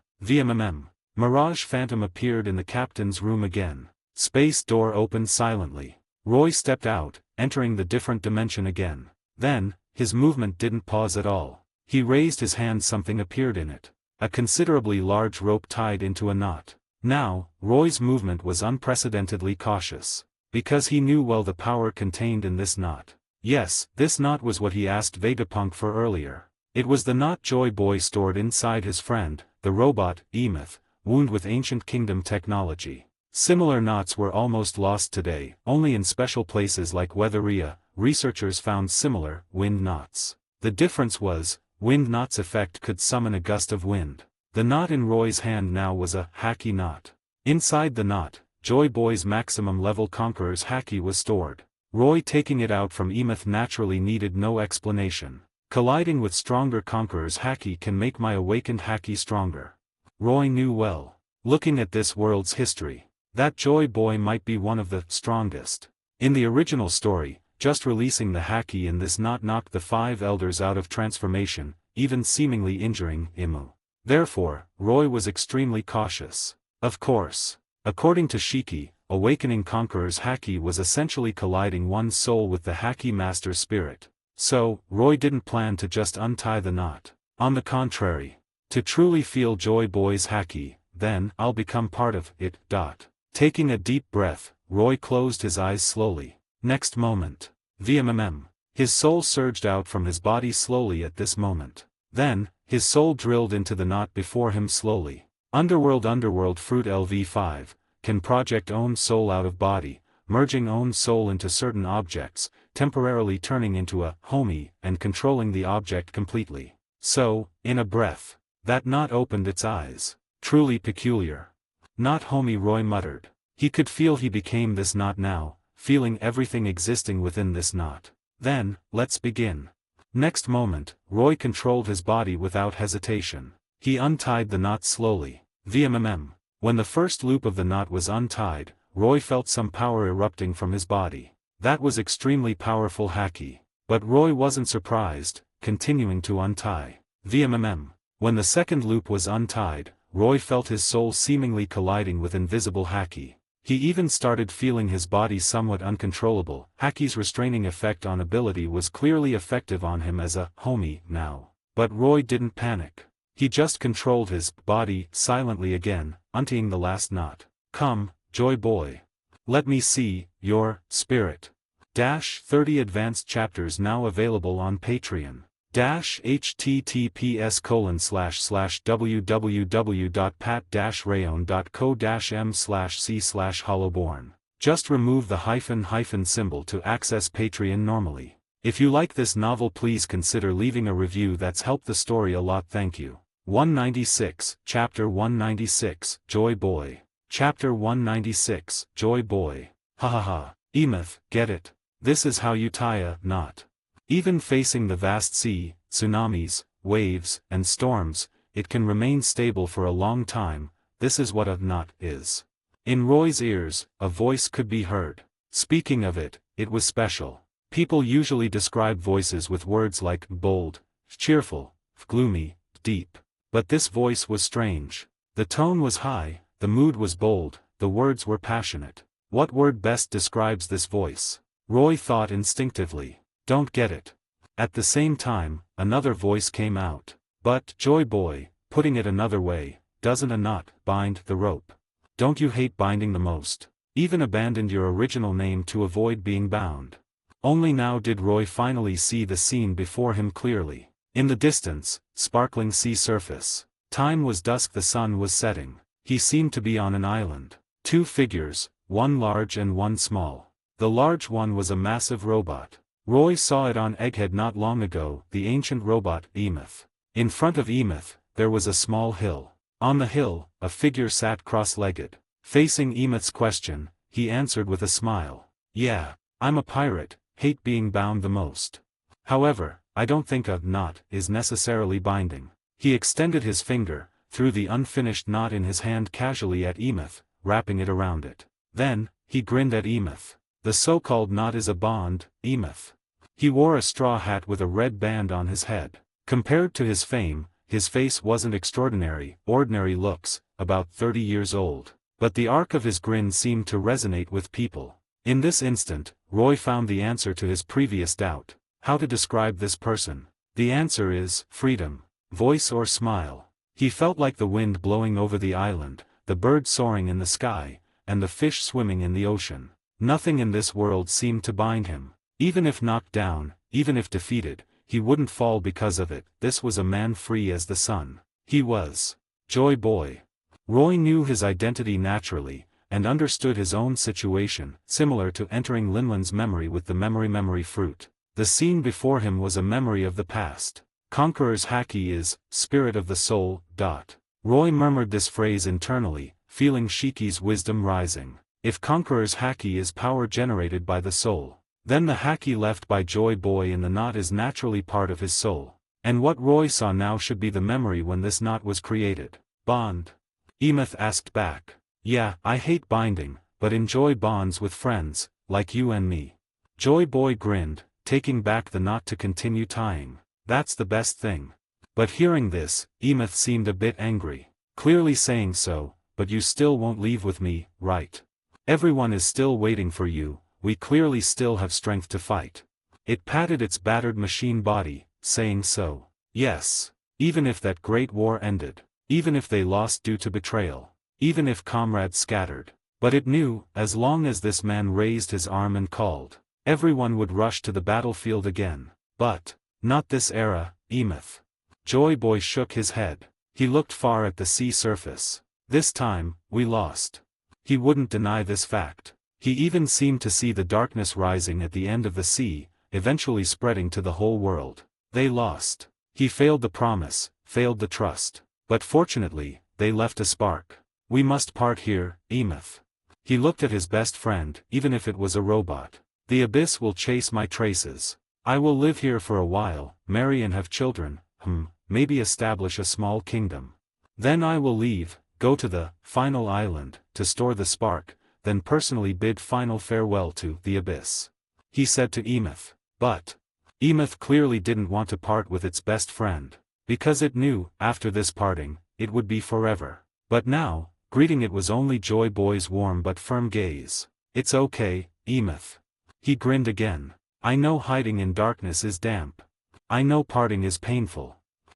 Speaker 2: Mirage Phantom appeared in the captain's room again. Space door opened silently. Roy stepped out, entering the different dimension again. Then, his movement didn't pause at all. He raised his hand, something appeared in it. A considerably large rope tied into a knot. Now, Roy's movement was unprecedentedly cautious. Because he knew well the power contained in this knot. Yes, this knot was what he asked Vegapunk for earlier. It was the knot Joy Boy stored inside his friend, the robot, Emeth, wound with ancient kingdom technology. Similar knots were almost lost today. Only in special places like Weatheria, researchers found similar, wind knots. The difference was, wind knot's effect could summon a gust of wind. The knot in Roy's hand now was a Haki knot. Inside the knot, Joy Boy's maximum level Conqueror's Haki was stored. Roy taking it out from Emeth naturally needed no explanation. Colliding with stronger Conqueror's Haki can make my awakened Haki stronger. Roy knew well. Looking at this world's history, that Joy Boy might be one of the strongest. In the original story, just releasing the Haki in this knot knocked the 5 elders out of transformation, even seemingly injuring Imu. Therefore, Roy was extremely cautious. Of course. According to Shiki, awakening Conqueror's Haki was essentially colliding one's soul with the Haki Master Spirit. So, Roy didn't plan to just untie the knot. On the contrary. To truly feel Joy Boy's Haki, then, I'll become part of it. Taking a deep breath, Roy closed his eyes slowly. Next moment. His soul surged out from his body slowly at this moment. Then, his soul drilled into the knot before him slowly. Underworld Fruit LV5, can project own soul out of body, merging own soul into certain objects, temporarily turning into a homie and controlling the object completely. So, in a breath, that knot opened its eyes. Truly peculiar. Not homie, Roy muttered. He could feel he became this knot now, feeling everything existing within this knot. Then, let's begin. Next moment, Roy controlled his body without hesitation. He untied the knot slowly. VMMM. When the first loop of the knot was untied, Roy felt some power erupting from his body. That was extremely powerful haki. But Roy wasn't surprised, continuing to untie. VMMM. When the second loop was untied, Roy felt his soul seemingly colliding with invisible haki. He even started feeling his body somewhat uncontrollable. Haki's restraining effect on ability was clearly effective on him as a homie now. But Roy didn't panic. He just controlled his body silently again, untying the last knot. Come, Joy Boy. Let me see your spirit. 30 advanced chapters now available on Patreon. https://www.pat-rayon.co-m/c/hollowborn. Just remove the hyphen symbol to access Patreon normally. If you like this novel, please consider leaving a review. That's helped the story a lot. Thank you. 196, Chapter 196, Joy Boy. Chapter 196, Joy Boy. Hahaha. Emeth, get it? This is how you tie a knot. Even facing the vast sea, tsunamis, waves, and storms, it can remain stable for a long time. This is what a knot is. In Roy's ears, a voice could be heard. Speaking of it, it was special. People usually describe voices with words like bold, cheerful, gloomy, deep. But this voice was strange. The tone was high, the mood was bold, the words were passionate. What word best describes this voice? Roy thought instinctively. Don't get it. At the same time, another voice came out. But, Joy Boy, putting it another way, doesn't a knot bind the rope? Don't you hate binding the most? Even abandoned your original name to avoid being bound. Only now did Roy finally see the scene before him clearly. In the distance, sparkling sea surface. Time was dusk, the sun was setting. He seemed to be on an island. Two figures, one large and one small. The large one was a massive robot. Roy saw it on Egghead not long ago, the ancient robot, Emeth. In front of Emeth, there was a small hill. On the hill, a figure sat cross-legged. Facing Emeth's question, he answered with a smile. Yeah, I'm a pirate, hate being bound the most. However, I don't think a knot is necessarily binding. He extended his finger, threw the unfinished knot in his hand casually at Emeth, wrapping it around it. Then, he grinned at Emeth. The so-called knot is a bond, Emeth. He wore a straw hat with a red band on his head. Compared to his fame, his face wasn't extraordinary, ordinary looks, about 30 years old. But the arc of his grin seemed to resonate with people. In this instant, Roy found the answer to his previous doubt. How to describe this person? The answer is, freedom. Voice or smile. He felt like the wind blowing over the island, the bird soaring in the sky, and the fish swimming in the ocean. Nothing in this world seemed to bind him. Even if knocked down, even if defeated, he wouldn't fall because of it. This was a man free as the sun. He was Joy Boy. Roy knew his identity naturally, and understood his own situation, similar to entering Linland's memory with the memory fruit. The scene before him was a memory of the past. Conqueror's haki is, spirit of the soul. Roy murmured this phrase internally, feeling Shiki's wisdom rising. If Conqueror's haki is power generated by the soul, then the haki left by Joy Boy in the knot is naturally part of his soul. And what Roy saw now should be the memory when this knot was created. Bond? Emeth asked back. Yeah, I hate binding, but enjoy bonds with friends, like you and me. Joy Boy grinned, taking back the knot to continue tying. That's the best thing. But hearing this, Emeth seemed a bit angry. Clearly saying so, but you still won't leave with me, right? Everyone is still waiting for you. We clearly still have strength to fight. It patted its battered machine body, saying so. Yes. Even if that great war ended. Even if they lost due to betrayal. Even if comrades scattered. But it knew, as long as this man raised his arm and called, everyone would rush to the battlefield again. But, not this era, Emeth. Joy Boy shook his head. He looked far at the sea surface. This time, we lost. He wouldn't deny this fact. He even seemed to see the darkness rising at the end of the sea, eventually spreading to the whole world. They lost. He failed the promise, failed the trust. But fortunately, they left a spark. We must part here, Emeth. He looked at his best friend, even if it was a robot. The abyss will chase my traces. I will live here for a while, marry and have children, maybe establish a small kingdom. Then I will leave, go to the final island, to store the spark, then personally bid final farewell to the abyss. He said to Emeth. But Emeth clearly didn't want to part with its best friend, because it knew, after this parting, it would be forever. But now, greeting it was only Joy Boy's warm but firm gaze. It's okay, Emeth. He grinned again. I know hiding in darkness is damp. I know parting is painful.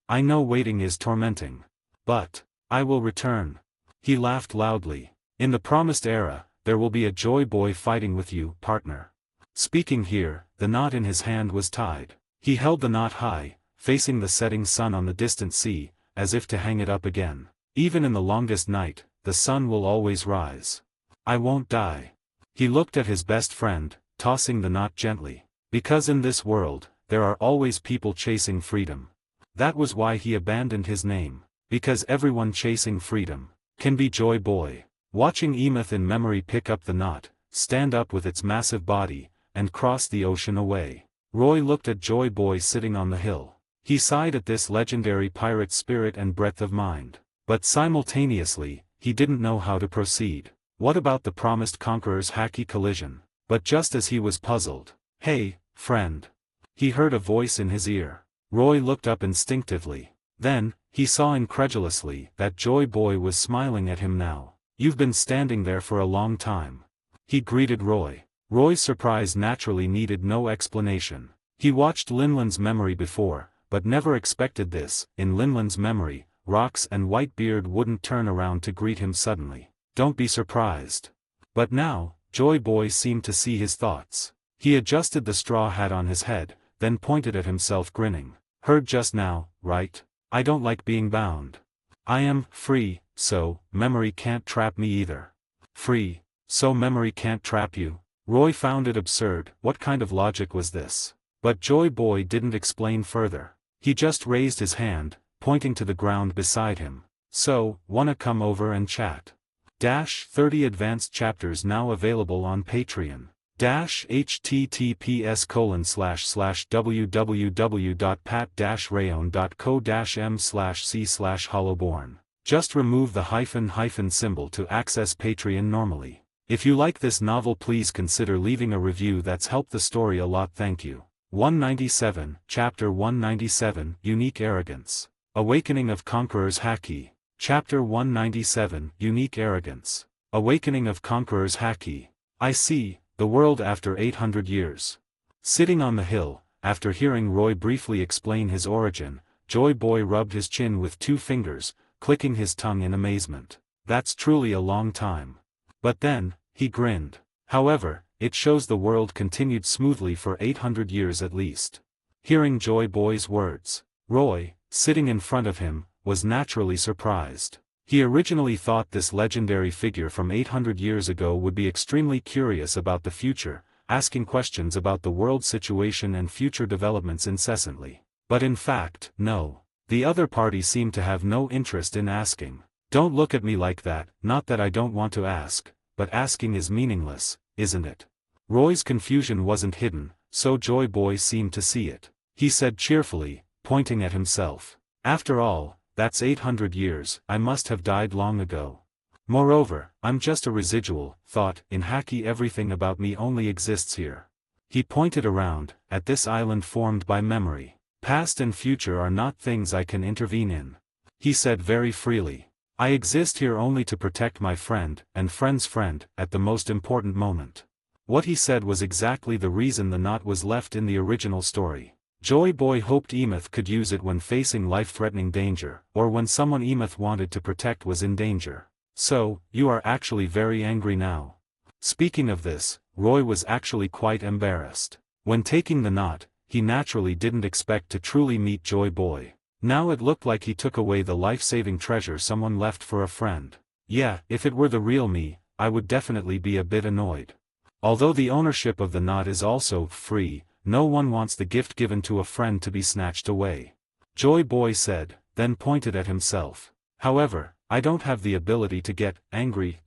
Speaker 2: I know waiting is tormenting. But I will return. He laughed loudly. In the promised era, there will be a Joy Boy fighting with you, partner. Speaking here, the knot in his hand was tied. He held the knot high, facing the setting sun on the distant sea, as if to hang it up again. Even in the longest night, the sun will always rise. I won't die. He looked at his best friend, tossing the knot gently. Because in this world, there are always people chasing freedom. That was why he abandoned his name. Because everyone chasing freedom can be Joy Boy. Watching Emeth in memory pick up the knot, stand up with its massive body, and cross the ocean away. Roy looked at Joy Boy sitting on the hill. He sighed at this legendary pirate's spirit and breadth of mind. But simultaneously, he didn't know how to proceed. What about the promised conqueror's hacky collision? But just as he was puzzled, "Hey, friend." He heard a voice in his ear. Roy looked up instinctively. Then, he saw incredulously that Joy Boy was smiling at him now. "You've been standing there for a long time." He greeted Roy. Roy's surprise naturally needed no explanation. He watched Linland's memory before, but never expected this. In Linland's memory, Rocks and Whitebeard wouldn't turn around to greet him suddenly. Don't be surprised. But now, Joy Boy seemed to see his thoughts. He adjusted the straw hat on his head, then pointed at himself grinning. "Heard just now, right? I don't like being bound. I am free, so memory can't trap me either." "Free, so memory can't trap you?" Roy found it absurd. What kind of logic was this? But Joy Boy didn't explain further. He just raised his hand, pointing to the ground beside him. "So, wanna come over and chat?" 30 advanced chapters now available on Patreon. https://www.pat-rayon.co-m/c/hollowborn. Just remove the hyphen symbol to access Patreon normally. If you like this novel, please consider leaving a review. That's helped the story a lot. Thank you. 197, Chapter 197, Unique Arrogance. Awakening of Conqueror's Haki. Chapter 197, Unique Arrogance. Awakening of Conqueror's Haki. I see, the world after 800 years. Sitting on the hill, after hearing Roy briefly explain his origin, Joy Boy rubbed his chin with 2 fingers, clicking his tongue in amazement. That's truly a long time. But then, he grinned. However, it shows the world continued smoothly for 800 years at least. Hearing Joy Boy's words, Roy, sitting in front of him, was naturally surprised. He originally thought this legendary figure from 800 years ago would be extremely curious about the future, asking questions about the world situation and future developments incessantly. But in fact, no. The other party seemed to have no interest in asking. "Don't look at me like that, not that I don't want to ask, but asking is meaningless, isn't it?" Roy's confusion wasn't hidden, so Joy Boy seemed to see it. He said cheerfully, pointing at himself. "After all, that's 800 years, I must have died long ago. Moreover, I'm just a residual thought. In Haki, everything about me only exists here." He pointed around, at this island formed by memory. "Past and future are not things I can intervene in," he said very freely. "I exist here only to protect my friend, and friend's friend, at the most important moment." What he said was exactly the reason the knot was left in the original story. Joy Boy hoped Emeth could use it when facing life-threatening danger, or when someone Emeth wanted to protect was in danger. "So, you are actually very angry now." Speaking of this, Roy was actually quite embarrassed. When taking the knot, he naturally didn't expect to truly meet Joy Boy. Now it looked like he took away the life-saving treasure someone left for a friend. Yeah, if it were the real me, I would definitely be a bit annoyed. Although the ownership of the knot is also free, no one wants the gift given to a friend to be snatched away. Joy Boy said, then pointed at himself. "However, I don't have the ability to get angry."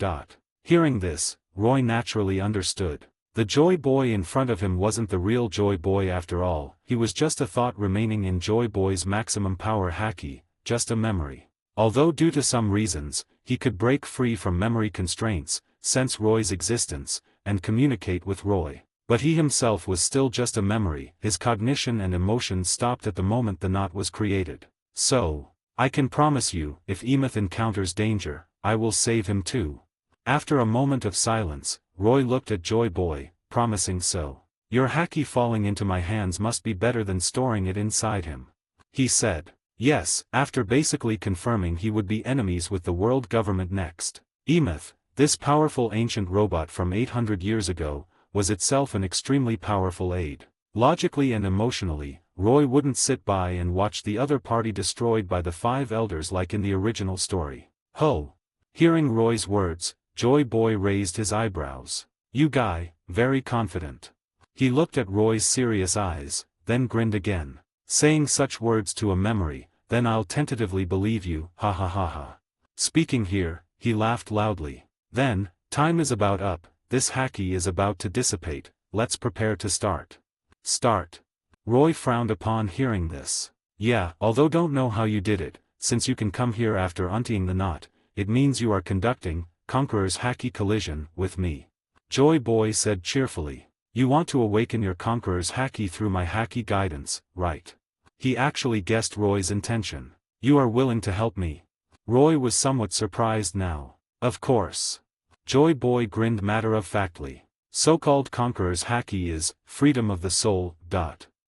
Speaker 2: Hearing this, Roy naturally understood. The Joy Boy in front of him wasn't the real Joy Boy after all, he was just a thought remaining in Joy Boy's maximum power haki, just a memory. Although due to some reasons, he could break free from memory constraints, sense Roy's existence, and communicate with Roy. But he himself was still just a memory, his cognition and emotions stopped at the moment the knot was created. So, I can promise you, if Emeth encounters danger, I will save him too. After a moment of silence, Roy looked at Joy Boy, promising so. Your haki falling into my hands must be better than storing it inside him. He said. Yes, after basically confirming he would be enemies with the world government next. Emeth, this powerful ancient robot from 800 years ago, was itself an extremely powerful aid. Logically and emotionally, Roy wouldn't sit by and watch the other party destroyed by the 5 elders like in the original story. Ho! Hearing Roy's words, Joy Boy raised his eyebrows. You guy, very confident. He looked at Roy's serious eyes, then grinned again. Saying such words to a memory, then I'll tentatively believe you, ha ha ha ha. Speaking here, he laughed loudly. Then, time is about up, this haki is about to dissipate, let's prepare to start. Start. Roy frowned upon hearing this. Yeah, although don't know how you did it, since you can come here after untying the knot, it means you are conducting, Conqueror's haki collision, with me. Joy Boy said cheerfully. You want to awaken your Conqueror's haki through my haki guidance, right? He actually guessed Roy's intention. You are willing to help me? Roy was somewhat surprised now. Of course. Joy Boy grinned matter-of-factly. So-called Conqueror's haki is, freedom of the soul,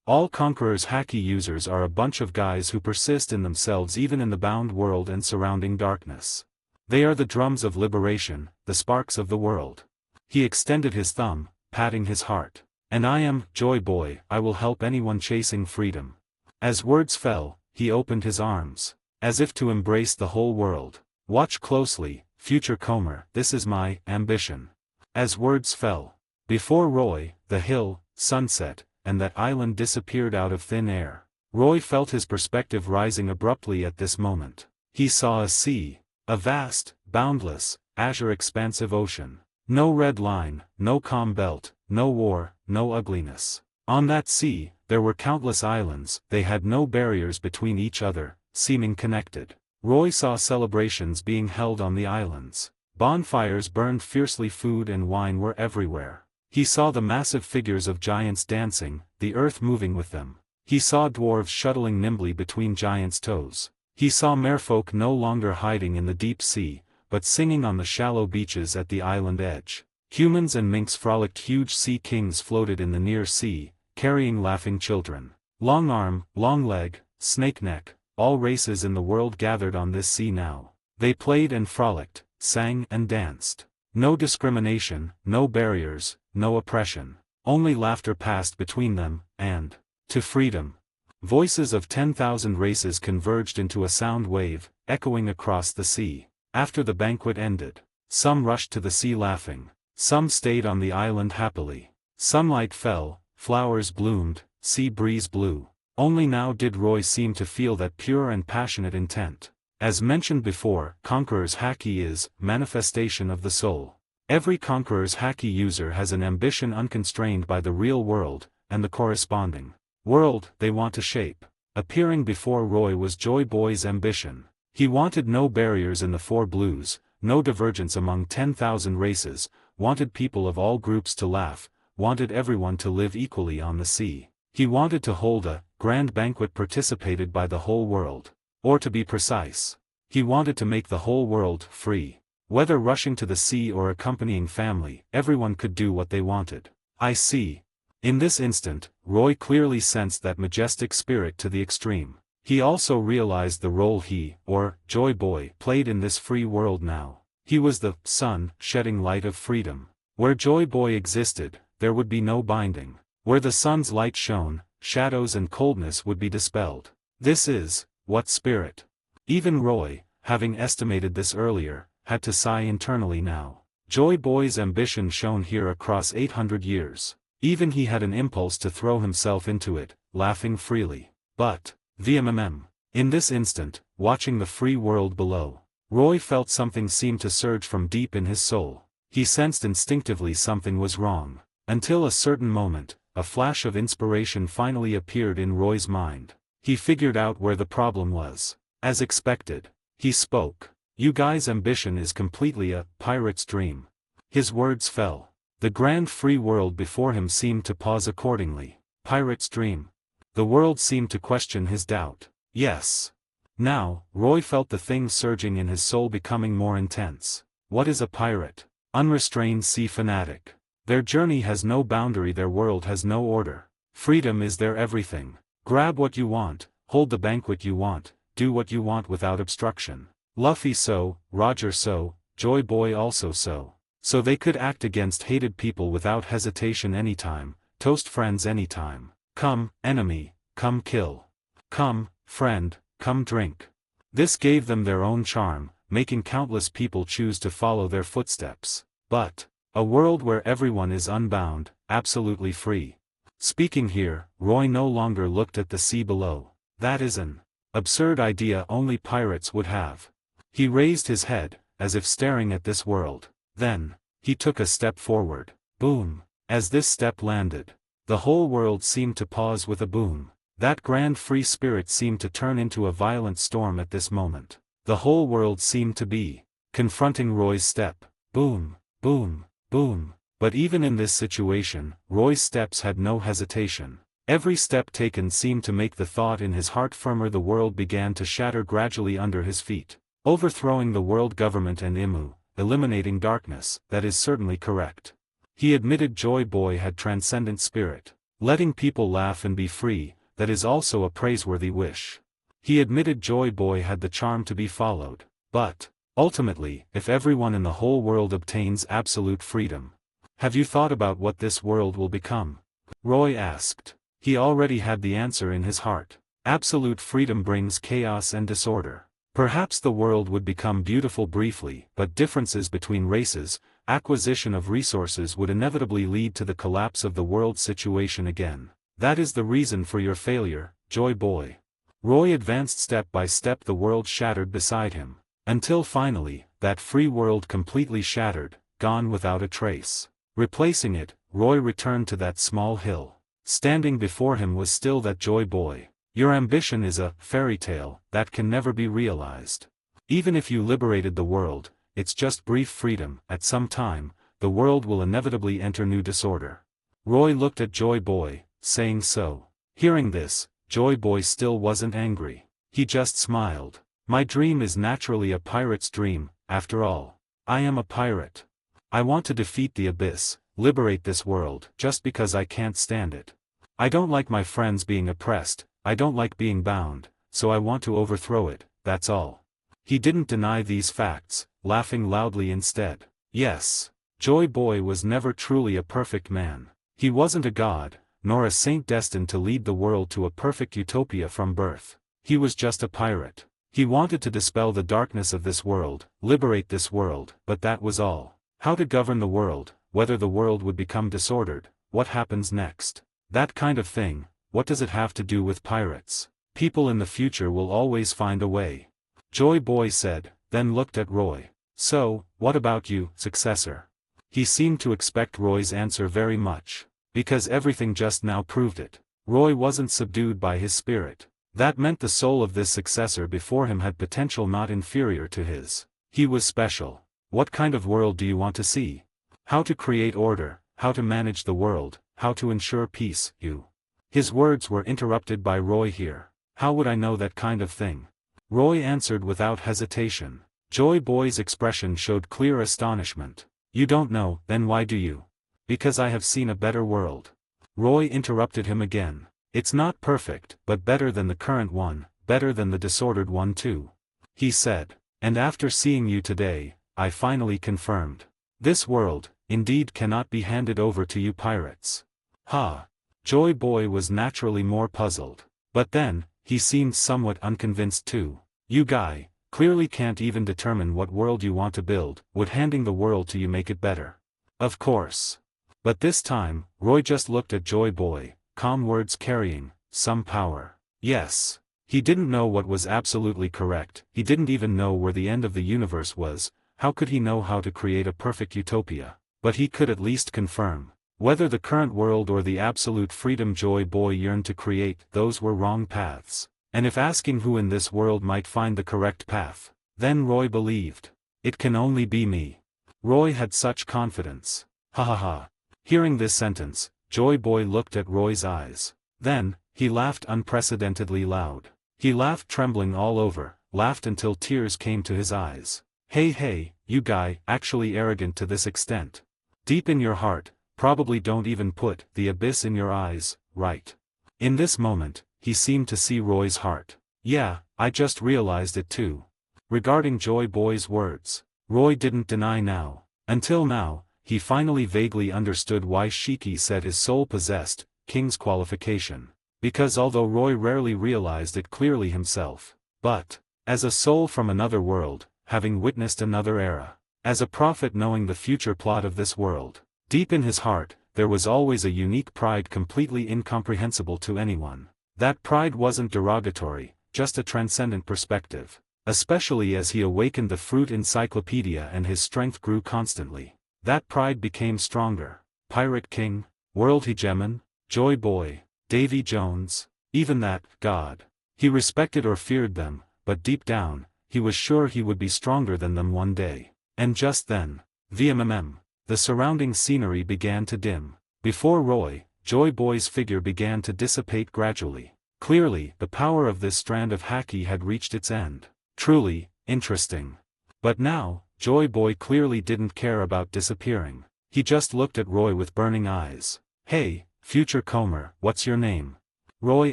Speaker 2: All Conqueror's haki users are a bunch of guys who persist in themselves even in the bound world and surrounding darkness. They are the drums of liberation, the sparks of the world. He extended his thumb, patting his heart. And I am, Joy Boy, I will help anyone chasing freedom. As words fell, he opened his arms, as if to embrace the whole world. Watch closely, future Comer, this is my ambition. As words fell, before Roy, the hill, sunset, and that island disappeared out of thin air. Roy felt his perspective rising abruptly at this moment. He saw a sea, a vast, boundless, azure expansive ocean. No red line, no calm belt, no war, no ugliness. On that sea, there were countless islands, they had no barriers between each other, seeming connected. Roy saw celebrations being held on the islands. Bonfires burned fiercely, food and wine were everywhere. He saw the massive figures of giants dancing, the earth moving with them. He saw dwarves shuttling nimbly between giants' toes. He saw merfolk no longer hiding in the deep sea, but singing on the shallow beaches at the island edge. Humans and minks frolicked, huge sea kings floated in the near sea, carrying laughing children. Long arm, long leg, snake neck, all races in the world gathered on this sea now. They played and frolicked, sang and danced. No discrimination, no barriers, no oppression. Only laughter passed between them, and, to freedom. Voices of 10,000 races converged into a sound wave, echoing across the sea. After the banquet ended, some rushed to the sea laughing. Some stayed on the island happily. Sunlight fell, flowers bloomed, sea breeze blew. Only now did Roy seem to feel that pure and passionate intent. As mentioned before, Conqueror's haki is, manifestation of the soul. Every Conqueror's haki user has an ambition unconstrained by the real world, and the corresponding world they want to shape. Appearing before Roy was Joy Boy's ambition. He wanted no barriers in the four blues, no divergence among 10,000 races, wanted people of all groups to laugh, wanted everyone to live equally on the sea. He wanted to hold a grand banquet participated by the whole world. Or to be precise, he wanted to make the whole world free. Whether rushing to the sea or accompanying family, everyone could do what they wanted. I see. In this instant, Roy clearly sensed that majestic spirit to the extreme. He also realized the role he, or Joy Boy, played in this free world now. He was the sun, shedding light of freedom. Where Joy Boy existed, there would be no binding. Where the sun's light shone, shadows and coldness would be dispelled. This is, what spirit. Even Roy, having estimated this earlier, had to sigh internally now. Joy Boy's ambition shone here across 800 years. Even he had an impulse to throw himself into it, laughing freely. But, in this instant, watching the free world below, Roy felt something seem to surge from deep in his soul. He sensed instinctively something was wrong. Until a certain moment, a flash of inspiration finally appeared in Roy's mind. He figured out where the problem was. As expected, he spoke. You guys' ambition is completely a pirate's dream. His words fell. The grand free world before him seemed to pause accordingly. Pirate's dream. The world seemed to question his doubt. Yes. Now, Roy felt the thing surging in his soul becoming more intense. What is a pirate? Unrestrained sea fanatic. Their journey has no boundary, their world has no order. Freedom is their everything. Grab what you want, hold the banquet you want, do what you want without obstruction. Luffy so, Roger so, Joy Boy also so. So they could act against hated people without hesitation anytime, toast friends anytime. Come, enemy, come kill. Come, friend, come drink. This gave them their own charm, making countless people choose to follow their footsteps. But a world where everyone is unbound, absolutely free. Speaking here, Roy no longer looked at the sea below. That is an absurd idea only pirates would have. He raised his head, as if staring at this world. Then, he took a step forward. Boom! As this step landed, the whole world seemed to pause with a boom. That grand free spirit seemed to turn into a violent storm at this moment. The whole world seemed to be confronting Roy's step. Boom! Boom! Boom! But even in this situation, Roy's steps had no hesitation. Every step taken seemed to make the thought in his heart firmer. The world began to shatter gradually under his feet. Overthrowing the world government and Imu, eliminating darkness, that is certainly correct. He admitted Joy Boy had transcendent spirit. Letting people laugh and be free, that is also a praiseworthy wish. He admitted Joy Boy had the charm to be followed. But, ultimately, if everyone in the whole world obtains absolute freedom, have you thought about what this world will become? Roy asked. He already had the answer in his heart. Absolute freedom brings chaos and disorder. Perhaps the world would become beautiful briefly, but differences between races, acquisition of resources would inevitably lead to the collapse of the world situation again. That is the reason for your failure, Joy Boy. Roy advanced step by step. The world shattered beside him. Until finally, that free world completely shattered, gone without a trace. Replacing it, Roy returned to that small hill. Standing before him was still that Joy Boy. Your ambition is a fairy tale that can never be realized. Even if you liberated the world, it's just brief freedom. At some time, the world will inevitably enter new disorder. Roy looked at Joy Boy, saying so. Hearing this, Joy Boy still wasn't angry. He just smiled. My dream is naturally a pirate's dream, after all. I am a pirate. I want to defeat the abyss, liberate this world, just because I can't stand it. I don't like my friends being oppressed, I don't like being bound, so I want to overthrow it, that's all. He didn't deny these facts, laughing loudly instead. Yes, Joy Boy was never truly a perfect man. He wasn't a god, nor a saint destined to lead the world to a perfect utopia from birth. He was just a pirate. He wanted to dispel the darkness of this world, liberate this world, but that was all. How to govern the world, whether the world would become disordered, what happens next. That kind of thing, what does it have to do with pirates? People in the future will always find a way. Joy Boy said, then looked at Roy. So, what about you, successor? He seemed to expect Roy's answer very much. Because everything just now proved it. Roy wasn't subdued by his spirit. That meant the soul of this successor before him had potential not inferior to his. He was special. What kind of world do you want to see? How to create order, how to manage the world, how to ensure peace, you. His words were interrupted by Roy here. How would I know that kind of thing? Roy answered without hesitation. Joy Boy's expression showed clear astonishment. You don't know, then why do you? Because I have seen a better world. Roy interrupted him again. It's not perfect, but better than the current one, better than the disordered one too. He said. And after seeing you today, I finally confirmed. This world, indeed cannot be handed over to you pirates. Ha! Joy Boy was naturally more puzzled. But then, he seemed somewhat unconvinced too. You guy, clearly can't even determine what world you want to build, would handing the world to you make it better? Of course. But this time, Roy just looked at Joy Boy, calm words carrying some power. Yes. He didn't know what was absolutely correct, he didn't even know where the end of the universe was, how could he know how to create a perfect utopia? But he could at least confirm. Whether the current world or the absolute freedom Joy Boy yearned to create, those were wrong paths. And if asking who in this world might find the correct path, then Roy believed, it can only be me. Roy had such confidence. Ha ha ha. Hearing this sentence, Joy Boy looked at Roy's eyes. Then, he laughed unprecedentedly loud. He laughed trembling all over, laughed until tears came to his eyes. Hey, you guy, actually arrogant to this extent. Deep in your heart, probably don't even put the abyss in your eyes, right? In this moment, he seemed to see Roy's heart. Yeah, I just realized it too. Regarding Joy Boy's words, Roy didn't deny now. Until now, he finally vaguely understood why Shiki said his soul possessed King's qualification. Because although Roy rarely realized it clearly himself, but, as a soul from another world, having witnessed another era, as a prophet knowing the future plot of this world, deep in his heart, there was always a unique pride completely incomprehensible to anyone. That pride wasn't derogatory, just a transcendent perspective. Especially as he awakened the fruit encyclopedia and his strength grew constantly. That pride became stronger. Pirate King, World Hegemon, Joy Boy, Davy Jones, even that God. He respected or feared them, but deep down, he was sure he would be stronger than them one day. And just then, the surrounding scenery began to dim. Before Roy, Joy Boy's figure began to dissipate gradually. Clearly, the power of this strand of haki had reached its end. Truly, interesting. But now, Joy Boy clearly didn't care about disappearing. He just looked at Roy with burning eyes. Hey, future Comer, what's your name? Roy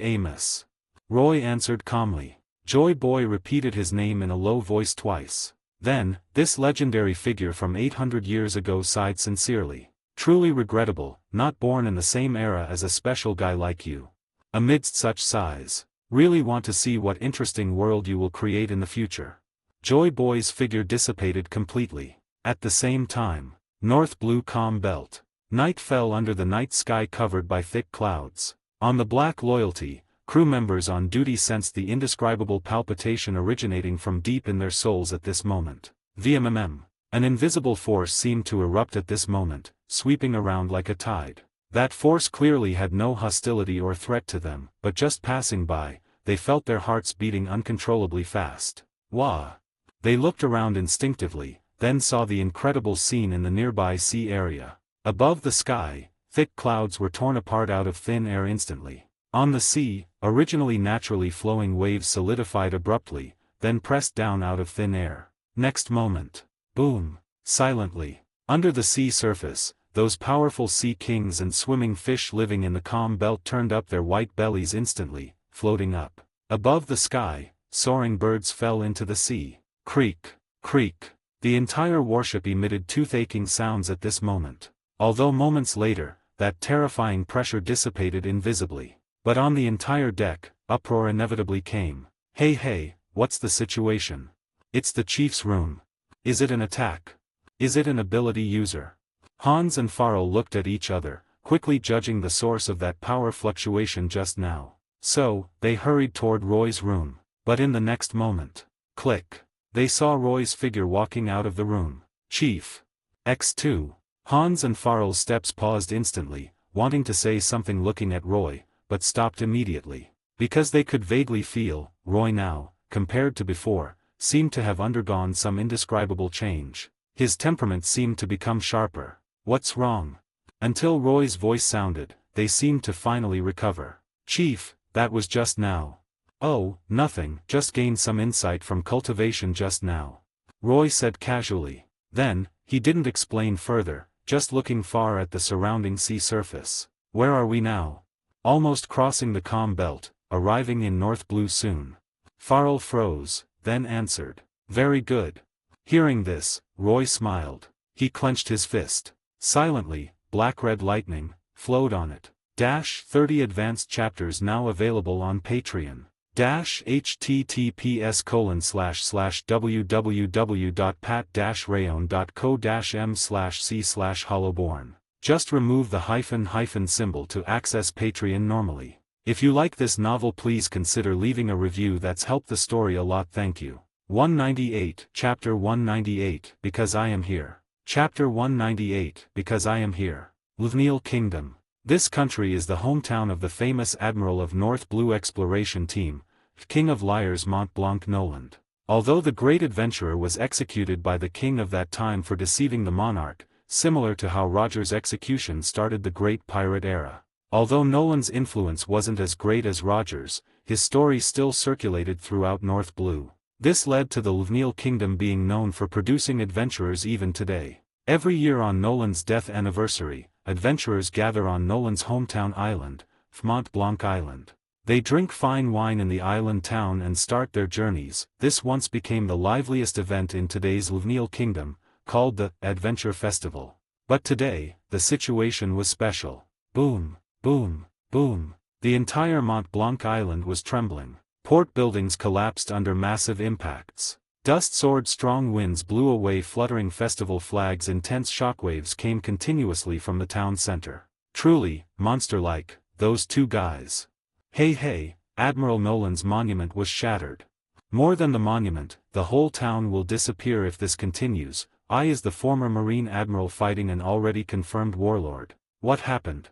Speaker 2: Amos. Roy answered calmly. Joy Boy repeated his name in a low voice twice. Then, this legendary figure from 800 years ago sighed sincerely. Truly regrettable, not born in the same era as a special guy like you. Amidst such sighs, really want to see what interesting world you will create in the future. Joy Boy's figure dissipated completely. At the same time, North Blue Calm Belt. Night fell under the night sky covered by thick clouds. On the Black Loyalty, crew members on duty sensed the indescribable palpitation originating from deep in their souls at this moment. An invisible force seemed to erupt at this moment, sweeping around like a tide. That force clearly had no hostility or threat to them, but just passing by, they felt their hearts beating uncontrollably fast. Wah! They looked around instinctively, then saw the incredible scene in the nearby sea area. Above the sky, thick clouds were torn apart out of thin air instantly. On the sea, originally naturally flowing waves solidified abruptly, then pressed down out of thin air. Next moment, boom! Silently, under the sea surface, those powerful sea kings and swimming fish living in the calm belt turned up their white bellies instantly, floating up. Above the sky, soaring birds fell into the sea. Creak, creak. The entire warship emitted toothacheing sounds at this moment. Although moments later, that terrifying pressure dissipated invisibly. But on the entire deck, uproar inevitably came. Hey, what's the situation? It's the chief's room. Is it an attack? Is it an ability user? Hans and Farrell looked at each other, quickly judging the source of that power fluctuation just now. So, they hurried toward Roy's room. But in the next moment, click, they saw Roy's figure walking out of the room. Chief. X2. Hans and Farrell's steps paused instantly, wanting to say something looking at Roy, but stopped immediately. Because they could vaguely feel, Roy now, compared to before, seemed to have undergone some indescribable change. His temperament seemed to become sharper. What's wrong? Until Roy's voice sounded, they seemed to finally recover. Chief, that was just now. Oh, nothing, just gained some insight from cultivation just now. Roy said casually. Then, he didn't explain further, just looking far at the surrounding sea surface. Where are we now? Almost crossing the calm belt, arriving in North Blue soon. Farrell froze, then answered. Very good. Hearing this, Roy smiled. He clenched his fist. Silently, black-red lightning flowed on it. 30 advanced chapters now available on Patreon. https://www.pat-rayon.co-m/c/hollowborn. Just remove the hyphen symbol to access Patreon normally. If you like this novel, please consider leaving a review. That's helped the story a lot. Thank you. 198, Chapter 198, Because I Am Here. Chapter 198, Because I Am Here. Luvneal Kingdom. This country is the hometown of the famous Admiral of North Blue Exploration Team, King of Liars Mont Blanc Noland. Although the great adventurer was executed by the king of that time for deceiving the monarch, similar to how Roger's execution started the great pirate era. Although Noland's influence wasn't as great as Roger's, his story still circulated throughout North Blue. This led to the Luvneal Kingdom being known for producing adventurers even today. Every year on Noland's death anniversary, adventurers gather on Noland's hometown island, Mont Blanc Island. They drink fine wine in the island town and start their journeys. This once became the liveliest event in today's Luvneal Kingdom, called the Adventure Festival. But today, the situation was special. Boom, boom, boom. The entire Mont Blanc Island was trembling. Port buildings collapsed under massive impacts. Dust soared, strong winds blew away fluttering festival flags, intense shockwaves came continuously from the town center. Truly, monster-like, those two guys. Hey, Admiral Noland's monument was shattered. More than the monument, the whole town will disappear if this continues. I is the former Marine Admiral fighting an already confirmed warlord. What happened?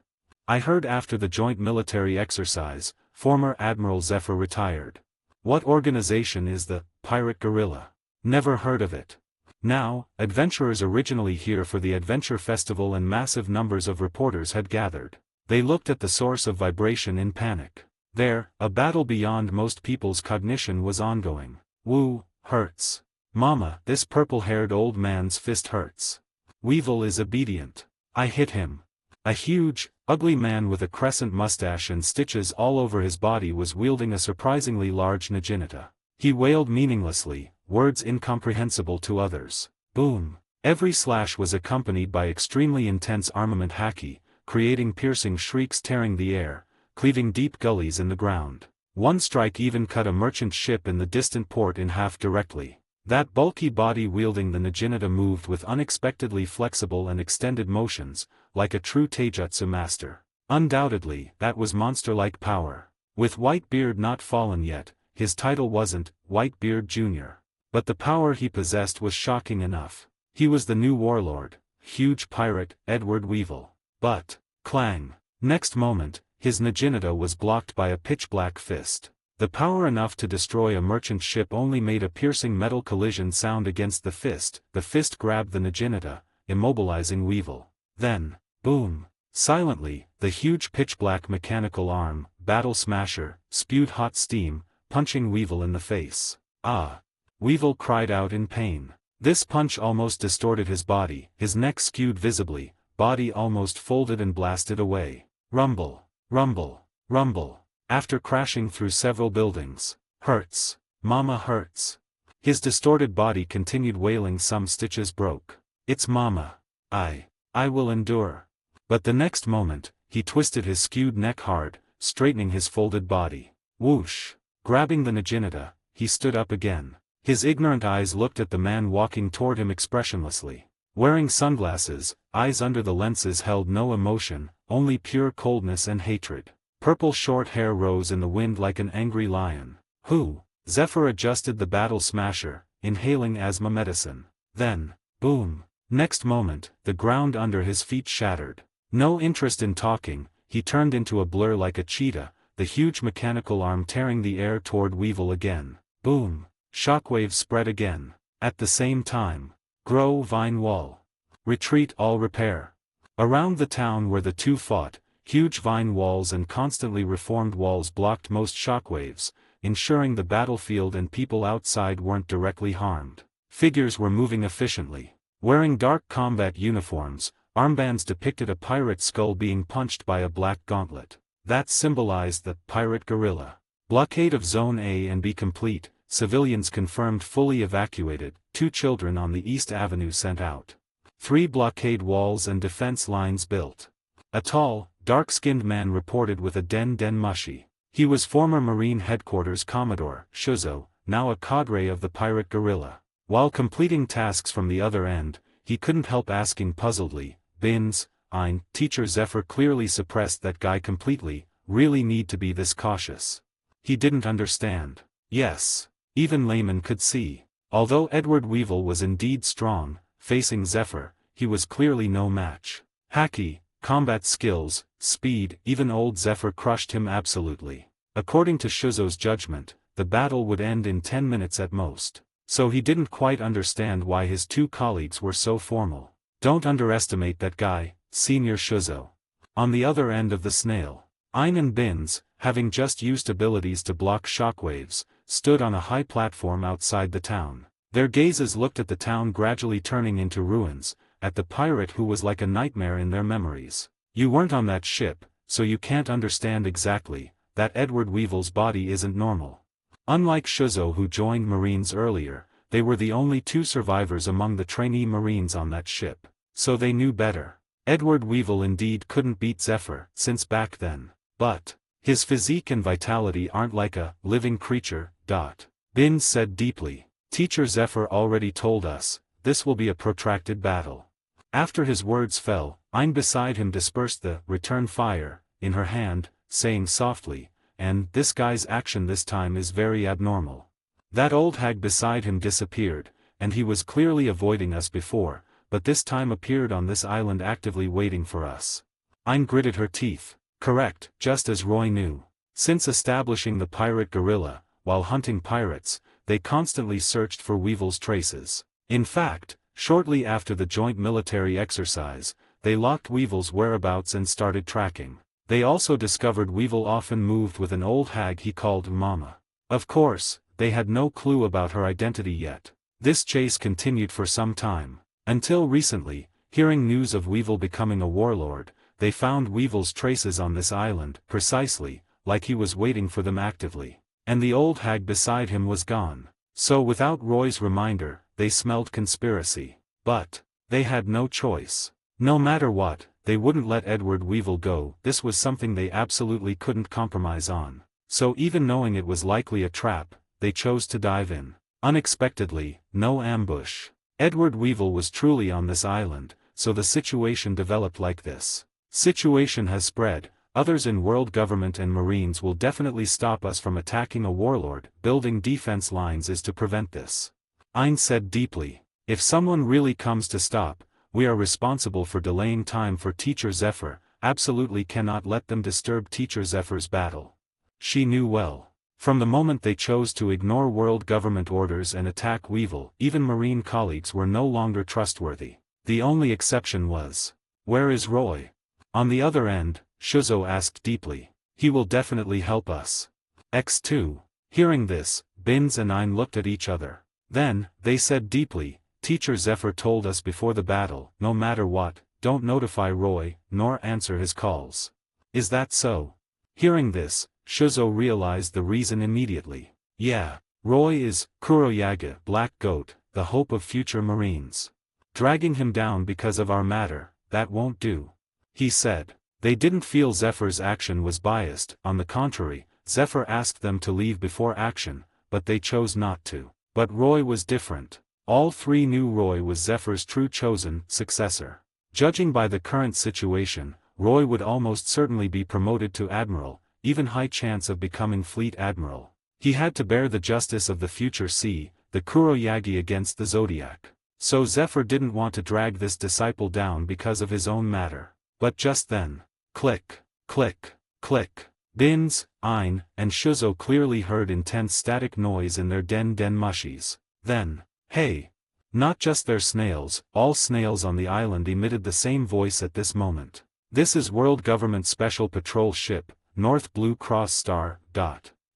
Speaker 2: I heard after the joint military exercise, former Admiral Zephyr retired. What organization is the Pirate Guerrilla? Never heard of it. Now, adventurers originally here for the Adventure Festival and massive numbers of reporters had gathered. They looked at the source of vibration in panic. There, a battle beyond most people's cognition was ongoing. Woo, hurts. Mama, this purple-haired old man's fist hurts. Weevil is obedient. I hit him. A huge, ugly man with a crescent mustache and stitches all over his body was wielding a surprisingly large naginata. He wailed meaninglessly, words incomprehensible to others. Boom. Every slash was accompanied by extremely intense armament haki, creating piercing shrieks tearing the air, cleaving deep gullies in the ground. One strike even cut a merchant ship in the distant port in half directly. That bulky body wielding the naginata moved with unexpectedly flexible and extended motions, like a true taijutsu master. Undoubtedly, that was monster-like power. With Whitebeard not fallen yet, his title wasn't Whitebeard Jr. But the power he possessed was shocking enough. He was the new warlord, huge pirate, Edward Weevil. But, clang. Next moment, his naginata was blocked by a pitch-black fist. The power enough to destroy a merchant ship only made a piercing metal collision sound against the fist. The fist grabbed the naginata, immobilizing Weevil. Then, boom. Silently, the huge pitch-black mechanical arm, Battle Smasher, spewed hot steam, punching Weevil in the face. Ah! Weevil cried out in pain. This punch almost distorted his body, his neck skewed visibly, body almost folded and blasted away. Rumble, rumble, rumble. After crashing through several buildings. Hurts. Mama hurts. His distorted body continued wailing. Some stitches broke. It's Mama. I will endure. But the next moment, he twisted his skewed neck hard, straightening his folded body. Whoosh. Grabbing the naginata, he stood up again. His ignorant eyes looked at the man walking toward him expressionlessly. Wearing sunglasses, eyes under the lenses held no emotion, only pure coldness and hatred. Purple short hair rose in the wind like an angry lion. Who? Zephyr adjusted the Battle Smasher, inhaling asthma medicine. Then, boom. Next moment, the ground under his feet shattered. No interest in talking, he turned into a blur like a cheetah, the huge mechanical arm tearing the air toward Weevil again. Boom. Shockwaves spread again. At the same time. Grow vine wall. Retreat all repair. Around the town where the two fought, huge vine walls and constantly reformed walls blocked most shockwaves, ensuring the battlefield and people outside weren't directly harmed. Figures were moving efficiently. Wearing dark combat uniforms, armbands depicted a pirate skull being punched by a black gauntlet. That symbolized the Pirate Guerrilla. Blockade of Zone A and B complete, civilians confirmed fully evacuated, 2 children on the East Avenue sent out. 3 blockade walls and defense lines built. A tall, dark-skinned man reported with a den mushi. He was former Marine Headquarters Commodore Shuzo, now a cadre of the Pirate Guerrilla. While completing tasks from the other end, he couldn't help asking puzzledly, Bins, Ein, Teacher Zephyr clearly suppressed that guy completely, really need to be this cautious. He didn't understand. Yes. Even laymen could see. Although Edward Weevil was indeed strong, facing Zephyr, he was clearly no match. Haki, combat skills, speed, even old Zephyr crushed him absolutely. According to Shuzo's judgment, the battle would end in 10 minutes at most. So he didn't quite understand why his two colleagues were so formal. Don't underestimate that guy, Senior Shuzo. On the other end of the snail, Ein and Binz, having just used abilities to block shockwaves, stood on a high platform outside the town. Their gazes looked at the town gradually turning into ruins, at the pirate who was like a nightmare in their memories. You weren't on that ship, so you can't understand exactly, that Edward Weevil's body isn't normal. Unlike Shuzo who joined Marines earlier, they were the only two survivors among the trainee Marines on that ship, so they knew better. Edward Weevil indeed couldn't beat Zephyr, since back then. But his physique and vitality aren't like a living creature. Binz said deeply. Teacher Zephyr already told us, this will be a protracted battle. After his words fell, Ein beside him dispersed the return fire in her hand, saying softly, and this guy's action this time is very abnormal. That old hag beside him disappeared, and he was clearly avoiding us before, but this time appeared on this island actively waiting for us. Ein gritted her teeth. Correct, just as Roy knew. Since establishing the pirate guerrilla, while hunting pirates, they constantly searched for Weevil's traces. In fact, shortly after the joint military exercise, they locked Weevil's whereabouts and started tracking. They also discovered Weevil often moved with an old hag he called Mama. Of course, they had no clue about her identity yet. This chase continued for some time. Until recently, hearing news of Weevil becoming a warlord, they found Weevil's traces on this island, precisely, like he was waiting for them actively. And the old hag beside him was gone. So without Roy's reminder, they smelled conspiracy. But they had no choice. No matter what, they wouldn't let Edward Weevil go. This was something they absolutely couldn't compromise on. So even knowing it was likely a trap, they chose to dive in. Unexpectedly, no ambush. Edward Weevil was truly on this island, so the situation developed like this. Situation has spread. Others in world government and Marines will definitely stop us from attacking a warlord. Building defense lines is to prevent this. Ein said deeply. If someone really comes to stop, we are responsible for delaying time for Teacher Zephyr. Absolutely cannot let them disturb Teacher Zephyr's battle. She knew well. From the moment they chose to ignore world government orders and attack Weevil, even Marine colleagues were no longer trustworthy. The only exception was, where is Roy? On the other end, Shuzo asked deeply. He will definitely help us. X2. Hearing this, Binz and Ein looked at each other. Then, they said deeply, Teacher Zephyr told us before the battle, no matter what, don't notify Roy, nor answer his calls. Is that so? Hearing this, Shuzo realized the reason immediately. Yeah, Roy is Kuroyage, Black Goat, the hope of future Marines. Dragging him down because of our matter, that won't do. He said. They didn't feel Zephyr's action was biased. On the contrary, Zephyr asked them to leave before action, but they chose not to. But Roy was different. All three knew Roy was Zephyr's true chosen successor. Judging by the current situation, Roy would almost certainly be promoted to admiral, even high chance of becoming fleet admiral. He had to bear the justice of the future sea, the Kuroyagi against the Zodiac. So Zephyr didn't want to drag this disciple down because of his own matter. But just then, click, click, click. Binz, Ein, and Shuzo clearly heard intense static noise in their den mushies. Then, hey! Not just their snails, all snails on the island emitted the same voice at this moment. This is World Government Special Patrol Ship, North Blue Cross Star.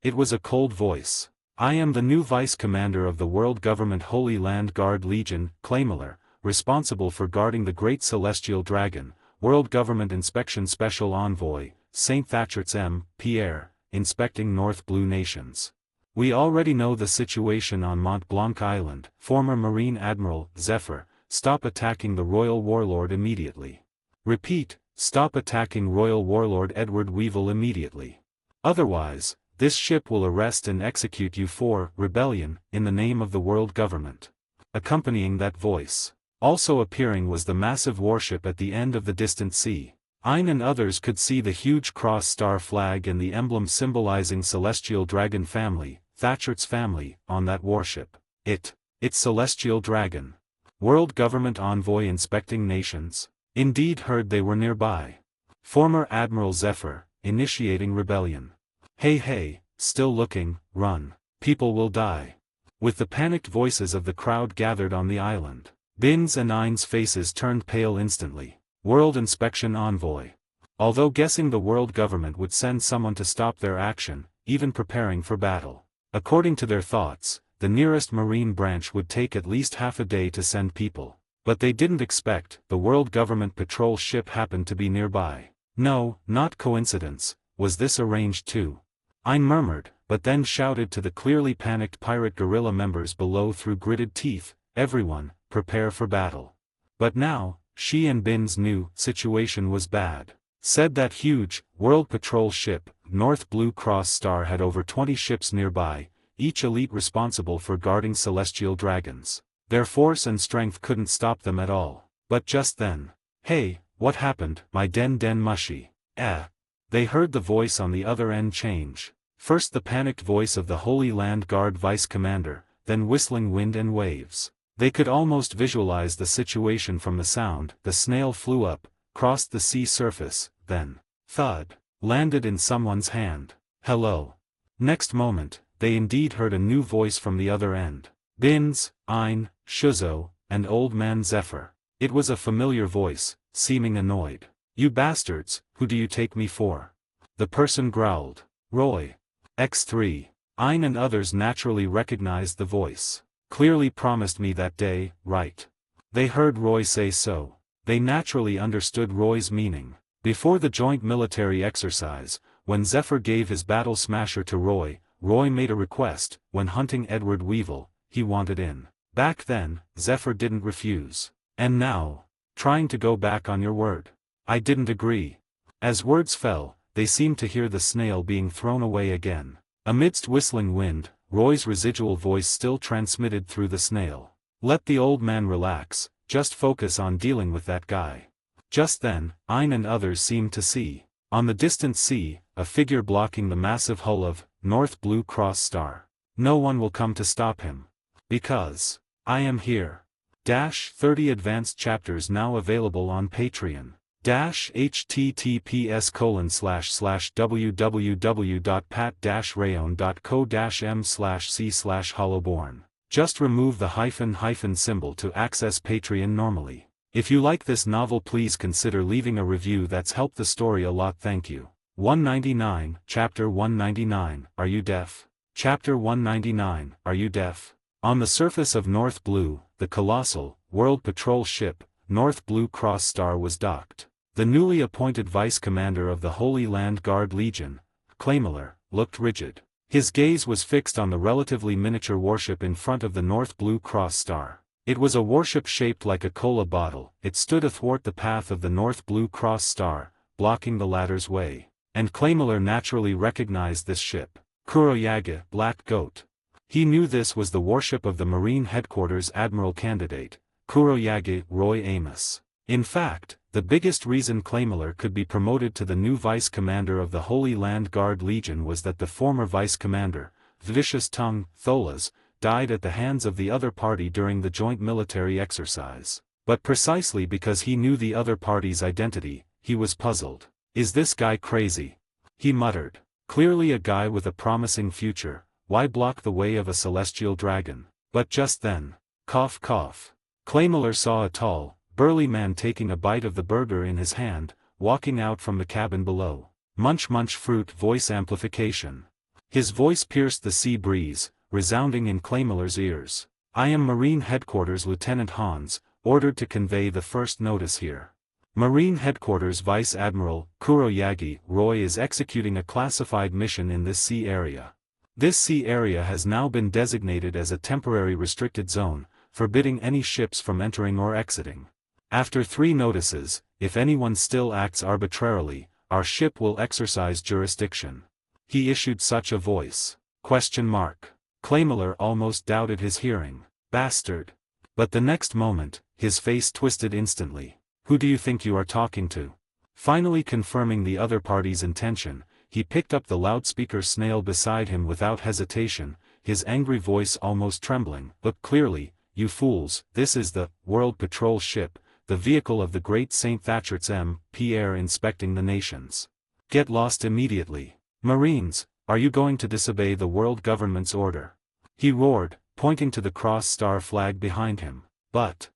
Speaker 2: It was a cold voice. I am the new Vice Commander of the World Government Holy Land Guard Legion, Claymiller, responsible for guarding the Great Celestial Dragon. World Government Inspection Special Envoy, St. Thatcher's M. Pierre, inspecting North Blue nations. We already know the situation on Mont Blanc Island. Former Marine Admiral, Zephyr, stop attacking the Royal Warlord immediately. Repeat, stop attacking Royal Warlord Edward Weevil immediately. Otherwise, this ship will arrest and execute you for rebellion, in the name of the world government. Accompanying that voice. Also appearing was the massive warship at the end of the distant sea. Ein and others could see the huge cross-star flag and the emblem symbolizing Celestial Dragon family, Thatcher's family, on that warship. It's Celestial Dragon. World Government Envoy inspecting nations. indeed heard they were nearby. Former Admiral Zephyr, initiating rebellion. Hey hey, still looking, run. People will die. With the panicked voices of the crowd gathered on the island, Bin's and Ein's faces turned pale instantly. World Inspection Envoy. Although guessing the world government would send someone to stop their action, even preparing for battle. According to their thoughts, the nearest marine branch would take at least half a day to send people. But they didn't expect the world government patrol ship happened to be nearby. No, not coincidence, was this arranged too? Ein murmured, but then shouted to the clearly panicked pirate guerrilla members below through gritted teeth, everyone, prepare for battle. But now, she and Bin's new situation was bad. Said that huge, World Patrol ship, North Blue Cross Star had over 20 ships nearby, each elite responsible for guarding celestial dragons. Their force and strength couldn't stop them at all. But just then, hey, what happened, my den mushy? They heard the voice on the other end change. First the panicked voice of the Holy Land Guard Vice Commander, then whistling wind and waves. They could almost visualize the situation from the sound. The snail flew up, crossed the sea surface, then, thud, landed in someone's hand. Hello. Next moment, they indeed heard a new voice from the other end. Bin's, Ein, Shuzo, and Old Man Zephyr. It was a familiar voice, seeming annoyed. You bastards, who do you take me for? The person growled. Roy. X3. Ein and others naturally recognized the voice. Clearly promised me that day, right? They heard Roy say so. They naturally understood Roy's meaning. Before the joint military exercise, when Zephyr gave his battle smasher to Roy, Roy made a request. When hunting Edward Weevil, he wanted in. Back then, Zephyr didn't refuse. And now, trying to go back on your word. I didn't agree. As words fell, they seemed to hear the snail being thrown away again. Amidst whistling wind, Roy's residual voice still transmitted through the snail. Let the old man relax, just focus on dealing with that guy. Just then, Ein and others seemed to see, on the distant sea, a figure blocking the massive hull of North Blue Cross Star. No one will come to stop him. Because I am here. 30 advanced chapters now available on Patreon. https://www.pat-rayon.co-m/c/hollowborn. Just remove the hyphen symbol to access Patreon normally. If you like this novel, please consider leaving a review. That's helped the story a lot. Thank you. 199, Chapter 199, Are You Deaf? Chapter 199, Are You Deaf? On the surface of North Blue, the colossal, World Patrol ship, North Blue Cross Star was docked. The newly appointed Vice Commander of the Holy Land Guard Legion, Claymiller, looked rigid. His gaze was fixed on the relatively miniature warship in front of the North Blue Cross Star. It was a warship shaped like a cola bottle. It stood athwart the path of the North Blue Cross Star, blocking the latter's way. And Claymiller naturally recognized this ship. Kuroyage, Black Goat. He knew this was the warship of the Marine Headquarters Admiral Candidate, Kuroyage Roy Amos. In fact, the biggest reason Claymiller could be promoted to the new Vice Commander of the Holy Land Guard Legion was that the former Vice Commander, Vicious Tongue, Tholas, died at the hands of the other party during the joint military exercise. But precisely because he knew the other party's identity, he was puzzled. Is this guy crazy? He muttered. Clearly a guy with a promising future, why block the way of a celestial dragon? But just then, cough cough. Claymiller saw a tall, burly man taking a bite of the burger in his hand, walking out from the cabin below. Munch munch fruit voice amplification. His voice pierced the sea breeze, resounding in Claymiller's ears. I am Marine Headquarters Lieutenant Hans, ordered to convey the first notice here. Marine Headquarters Vice Admiral Kuroyage Roy is executing a classified mission in this sea area. This sea area has now been designated as a temporary restricted zone, forbidding any ships from entering or exiting. After 3 notices, if anyone still acts arbitrarily, our ship will exercise jurisdiction. He issued such a voice. ? Claymiller almost doubted his hearing. Bastard. But the next moment, his face twisted instantly. Who do you think you are talking to? Finally confirming the other party's intention, he picked up the loudspeaker snail beside him without hesitation, his angry voice almost trembling. Look clearly, you fools, this is the World Patrol ship, the vehicle of the great Saint Thatcher's Pierre inspecting the nations. Get lost immediately. Marines, are you going to disobey the world government's order? He roared, pointing to the cross star flag behind him. But,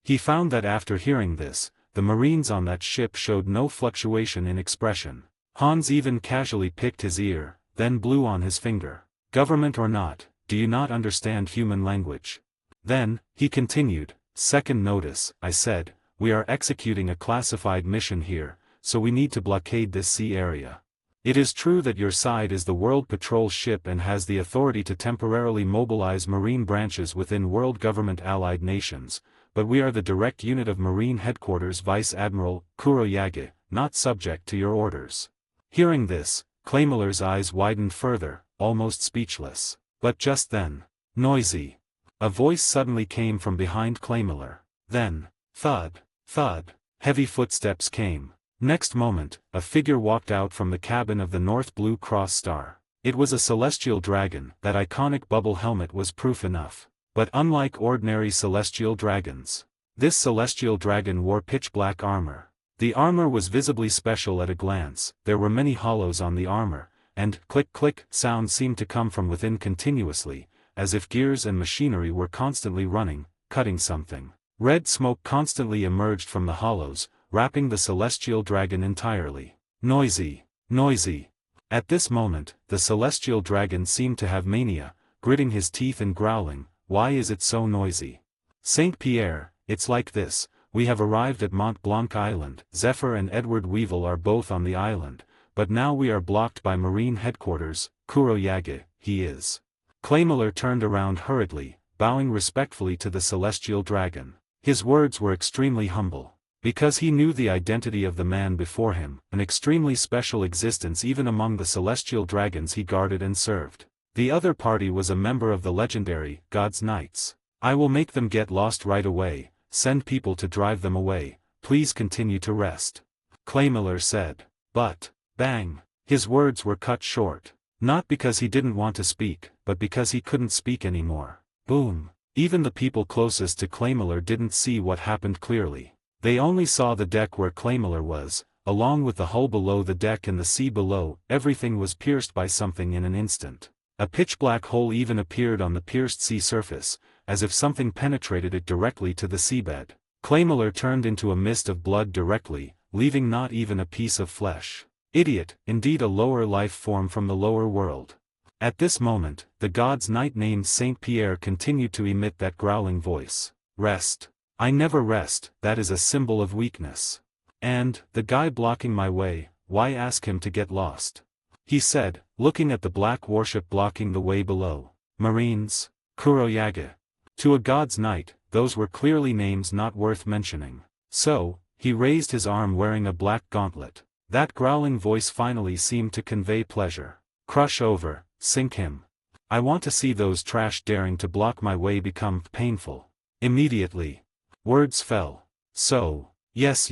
Speaker 2: he found that after hearing this, the Marines on that ship showed no fluctuation in expression. Hans even casually picked his ear, then blew on his finger. Government or not, do you not understand human language? Then, he continued, second notice, I said, we are executing a classified mission here, so we need to blockade this sea area. It is true that your side is the World Patrol ship and has the authority to temporarily mobilize marine branches within world government allied nations, but we are the direct unit of Marine Headquarters Vice Admiral Kuroyage, not subject to your orders. Hearing this, Claymiller's eyes widened further, almost speechless. But just then, noisy. A voice suddenly came from behind Claymiller. Then, thud, thud, heavy footsteps came. Next moment, a figure walked out from the cabin of the North Blue Cross Star. It was a celestial dragon. That iconic bubble helmet was proof enough. But unlike ordinary celestial dragons, this celestial dragon wore pitch-black armor. The armor was visibly special at a glance. There were many hollows on the armor, and click-click sounds seemed to come from within continuously, as if gears and machinery were constantly running, cutting something. Red smoke constantly emerged from the hollows, wrapping the celestial dragon entirely. Noisy, noisy. At this moment, the celestial dragon seemed to have mania, gritting his teeth and growling, why is it so noisy? Saint Pierre, it's like this, we have arrived at Mont Blanc Island. Zephyr and Edward Weevil are both on the island, but now we are blocked by Marine Headquarters. Kuroyage, he is. Claymiller turned around hurriedly, bowing respectfully to the celestial dragon. His words were extremely humble. Because he knew the identity of the man before him, an extremely special existence even among the celestial dragons he guarded and served. The other party was a member of the legendary God's Knights. I will make them get lost right away, send people to drive them away, please continue to rest. Claymiller said. But, bang, his words were cut short. Not because he didn't want to speak, but because he couldn't speak anymore. Boom. Even the people closest to Claymiller didn't see what happened clearly. They only saw the deck where Claymiller was, along with the hull below the deck and the sea below. Everything was pierced by something in an instant. A pitch-black hole even appeared on the pierced sea surface, as if something penetrated it directly to the seabed. Claymiller turned into a mist of blood directly, leaving not even a piece of flesh. Idiot, indeed a lower life form from the lower world. At this moment, the God's Knight named Saint Pierre continued to emit that growling voice. Rest. I never rest, that is a symbol of weakness. And, the guy blocking my way, why ask him to get lost? He said, looking at the black warship blocking the way below. Marines? Kuroyage. To a God's Knight, those were clearly names not worth mentioning. So, he raised his arm wearing a black gauntlet. That growling voice finally seemed to convey pleasure. Crush over, sink him. I want to see those trash daring to block my way become painful. Immediately. Words fell. So, yes.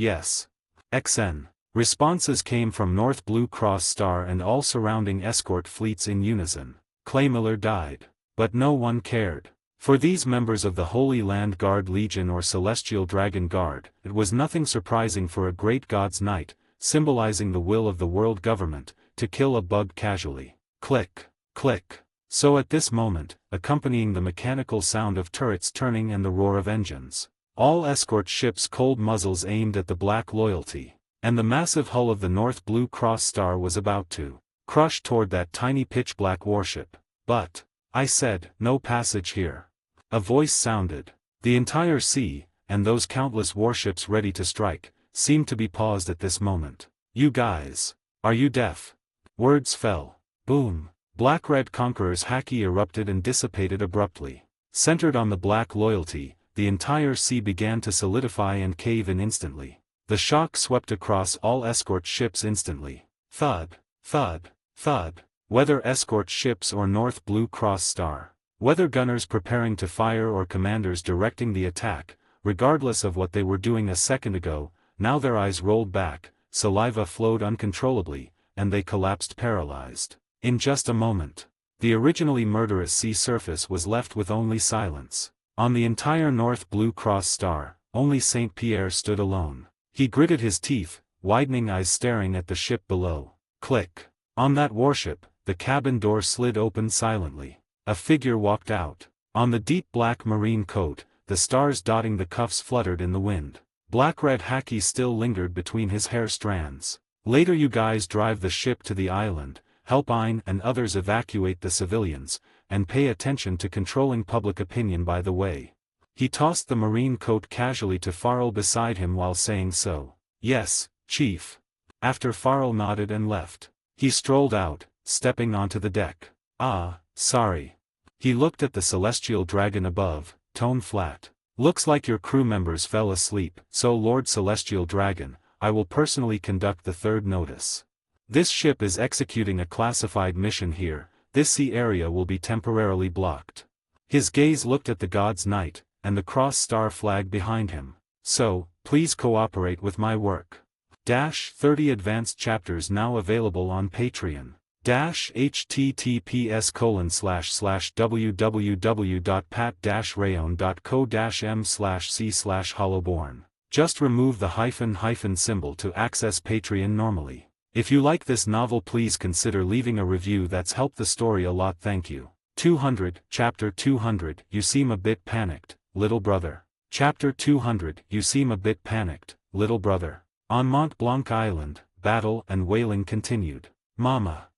Speaker 2: XN. Responses came from North Blue Cross Star and all surrounding escort fleets in unison. Claymiller died. But no one cared. For these members of the Holy Land Guard Legion or Celestial Dragon Guard, it was nothing surprising for a great God's Knight, symbolizing the will of the world government, to kill a bug casually. Click, click. So at this moment, accompanying the mechanical sound of turrets turning and the roar of engines, all escort ships' cold muzzles aimed at the Black Loyalty, and the massive hull of the North Blue Cross Star was about to crush toward that tiny pitch-black warship. But, I said, no passage here. A voice sounded. The entire sea, and those countless warships ready to strike, seemed to be paused at this moment. You guys. Are you deaf? Words fell. Boom. Black-red conquerors haki erupted and dissipated abruptly. Centered on the Black Loyalty, the entire sea began to solidify and cave in instantly. The shock swept across all escort ships instantly. Thud, thud, thud. Whether escort ships or North Blue Cross Star, whether gunners preparing to fire or commanders directing the attack, regardless of what they were doing a second ago, now their eyes rolled back, saliva flowed uncontrollably, and they collapsed paralyzed. In just a moment, the originally murderous sea surface was left with only silence. On the entire North Blue Cross Star, only Saint Pierre stood alone. He gritted his teeth, widening eyes staring at the ship below. Click. On that warship, the cabin door slid open silently. A figure walked out. On the deep black marine coat, the stars dotting the cuffs fluttered in the wind. Black-red haki still lingered between his hair strands. Later you guys drive the ship to the island, help Ein and others evacuate the civilians, and pay attention to controlling public opinion by the way. He tossed the marine coat casually to Farrell beside him while saying so. Yes, Chief. After Farrell nodded and left, he strolled out, stepping onto the deck. Ah, sorry. He looked at the celestial dragon above, tone flat. Looks like your crew members fell asleep, so Lord Celestial Dragon, I will personally conduct the third notice. This ship is executing a classified mission here, this sea area will be temporarily blocked. His gaze looked at the God's Knight, and the cross-star flag behind him. So, please cooperate with my work. 30 advanced chapters now available on Patreon. https://www.pat-rayon.co-m/c/hollowborn. Just remove the hyphen symbol to access Patreon normally. If you like this novel, please consider leaving a review. That's helped the story a lot. Thank you. 200, Chapter 200, You seem a bit panicked, little brother. Chapter 200, You seem a bit panicked, little brother. On Mont Blanc Island, battle and wailing continued. Mama,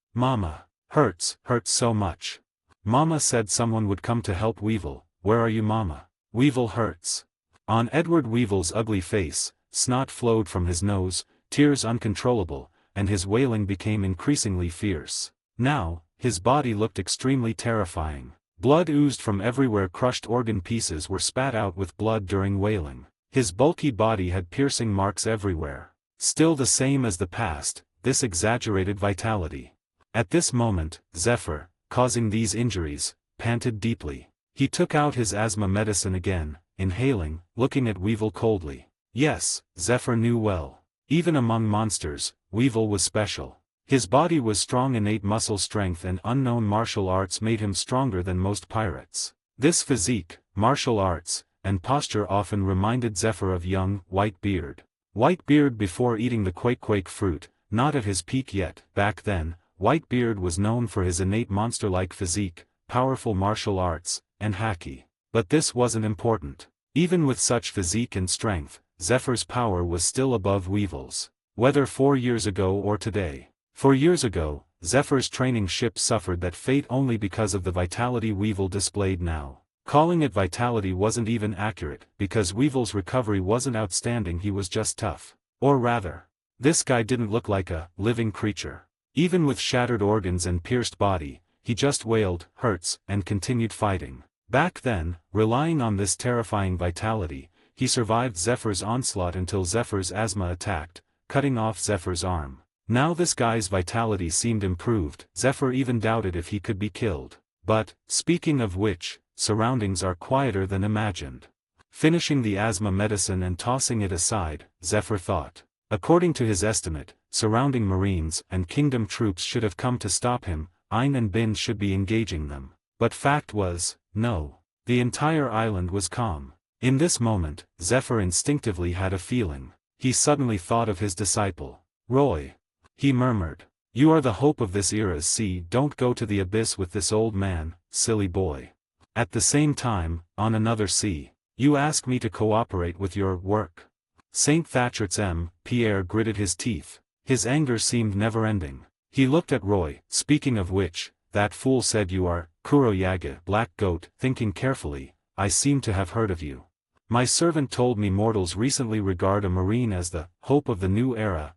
Speaker 2: hurts so much. Mama said someone would come to help Weevil. Where are you, Mama? Weevil hurts. On Edward Weevil's ugly face, snot flowed from his nose, tears uncontrollable, and his wailing became increasingly fierce. Now, his body looked extremely terrifying. Blood oozed from everywhere. Crushed organ pieces were spat out with blood during wailing. His bulky body had piercing marks everywhere. Still the same as the past, this exaggerated vitality. At this moment, Zephyr, causing these injuries, panted deeply. He took out his asthma medicine again, inhaling, looking at Weevil coldly. Yes, Zephyr knew well. Even among monsters, Weevil was special. His body was strong. Innate muscle strength and unknown martial arts made him stronger than most pirates. This physique, martial arts, and posture often reminded Zephyr of young Whitebeard. Whitebeard before eating the quake fruit, not at his peak yet. Back then, Whitebeard was known for his innate monster-like physique, powerful martial arts, and haki. But this wasn't important. Even with such physique and strength, Zephyr's power was still above Weevil's. Whether 4 years ago or today. 4 years ago, Zephyr's training ship suffered that fate only because of the vitality Weevil displayed now. Calling it vitality wasn't even accurate, because Weevil's recovery wasn't outstanding, he was just tough. Or rather, this guy didn't look like a living creature. Even with shattered organs and pierced body, he just wailed, hurts, and continued fighting. Back then, relying on this terrifying vitality, he survived Zephyr's onslaught until Zephyr's asthma attacked, cutting off Zephyr's arm. Now this guy's vitality seemed improved. Zephyr even doubted if he could be killed. But, speaking of which, surroundings are quieter than imagined. Finishing the asthma medicine and tossing it aside, Zephyr thought. According to his estimate, surrounding Marines and Kingdom troops should have come to stop him. Ein and Bin should be engaging them. But fact was, no. The entire island was calm. In this moment, Zephyr instinctively had a feeling. He suddenly thought of his disciple. Roy. He murmured. You are the hope of this era's sea. Don't go to the abyss with this old man, silly boy. At the same time, on another sea, you ask me to cooperate with your work. Saint Thatcher's Pierre gritted his teeth. His anger seemed never-ending. He looked at Roy. Speaking of which, that fool said you are, Kuroyage, Black Goat. Thinking carefully, I seem to have heard of you. My servant told me mortals recently regard a marine as the hope of the new era.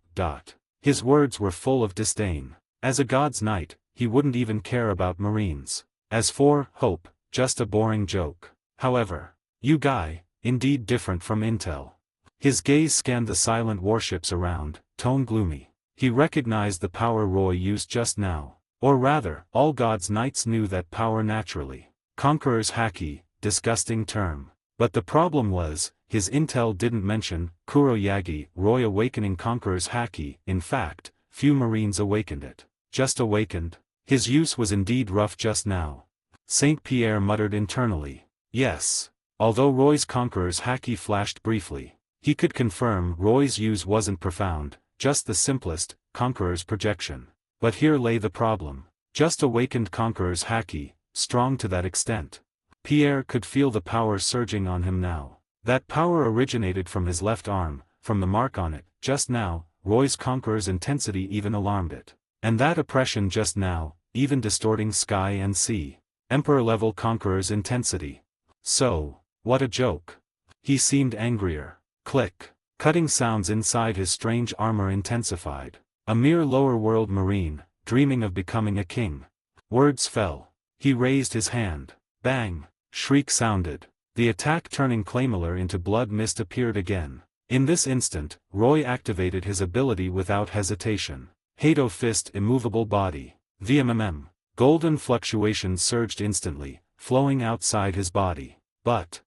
Speaker 2: His words were full of disdain. As a God's Knight, he wouldn't even care about marines. As for hope, just a boring joke. However, you guy, indeed different from Intel. His gaze scanned the silent warships around, tone gloomy. He recognized the power Roy used just now. Or rather, all God's Knights knew that power naturally. Conqueror's haki, disgusting term. But the problem was, his intel didn't mention Kuroyagi, Roy awakening Conqueror's haki. In fact, few Marines awakened it. Just awakened. His use was indeed rough just now. Saint Pierre muttered internally. Yes. Although Roy's Conqueror's haki flashed briefly, he could confirm Roy's use wasn't profound, just the simplest, Conqueror's projection. But here lay the problem. Just awakened Conqueror's haki, strong to that extent. Pierre could feel the power surging on him now. That power originated from his left arm, from the mark on it. Just now, Roy's Conqueror's intensity even alarmed it. And that oppression just now, even distorting sky and sea. Emperor-level Conqueror's intensity. So, what a joke. He seemed angrier. Click. Cutting sounds inside his strange armor intensified. A mere lower-world marine, dreaming of becoming a king. Words fell. He raised his hand. Bang! Shriek sounded. The attack turning Claymiller into blood mist appeared again. In this instant, Roy activated his ability without hesitation. Hado Fist immovable body. VMMM. Golden fluctuations surged instantly, flowing outside his body. But,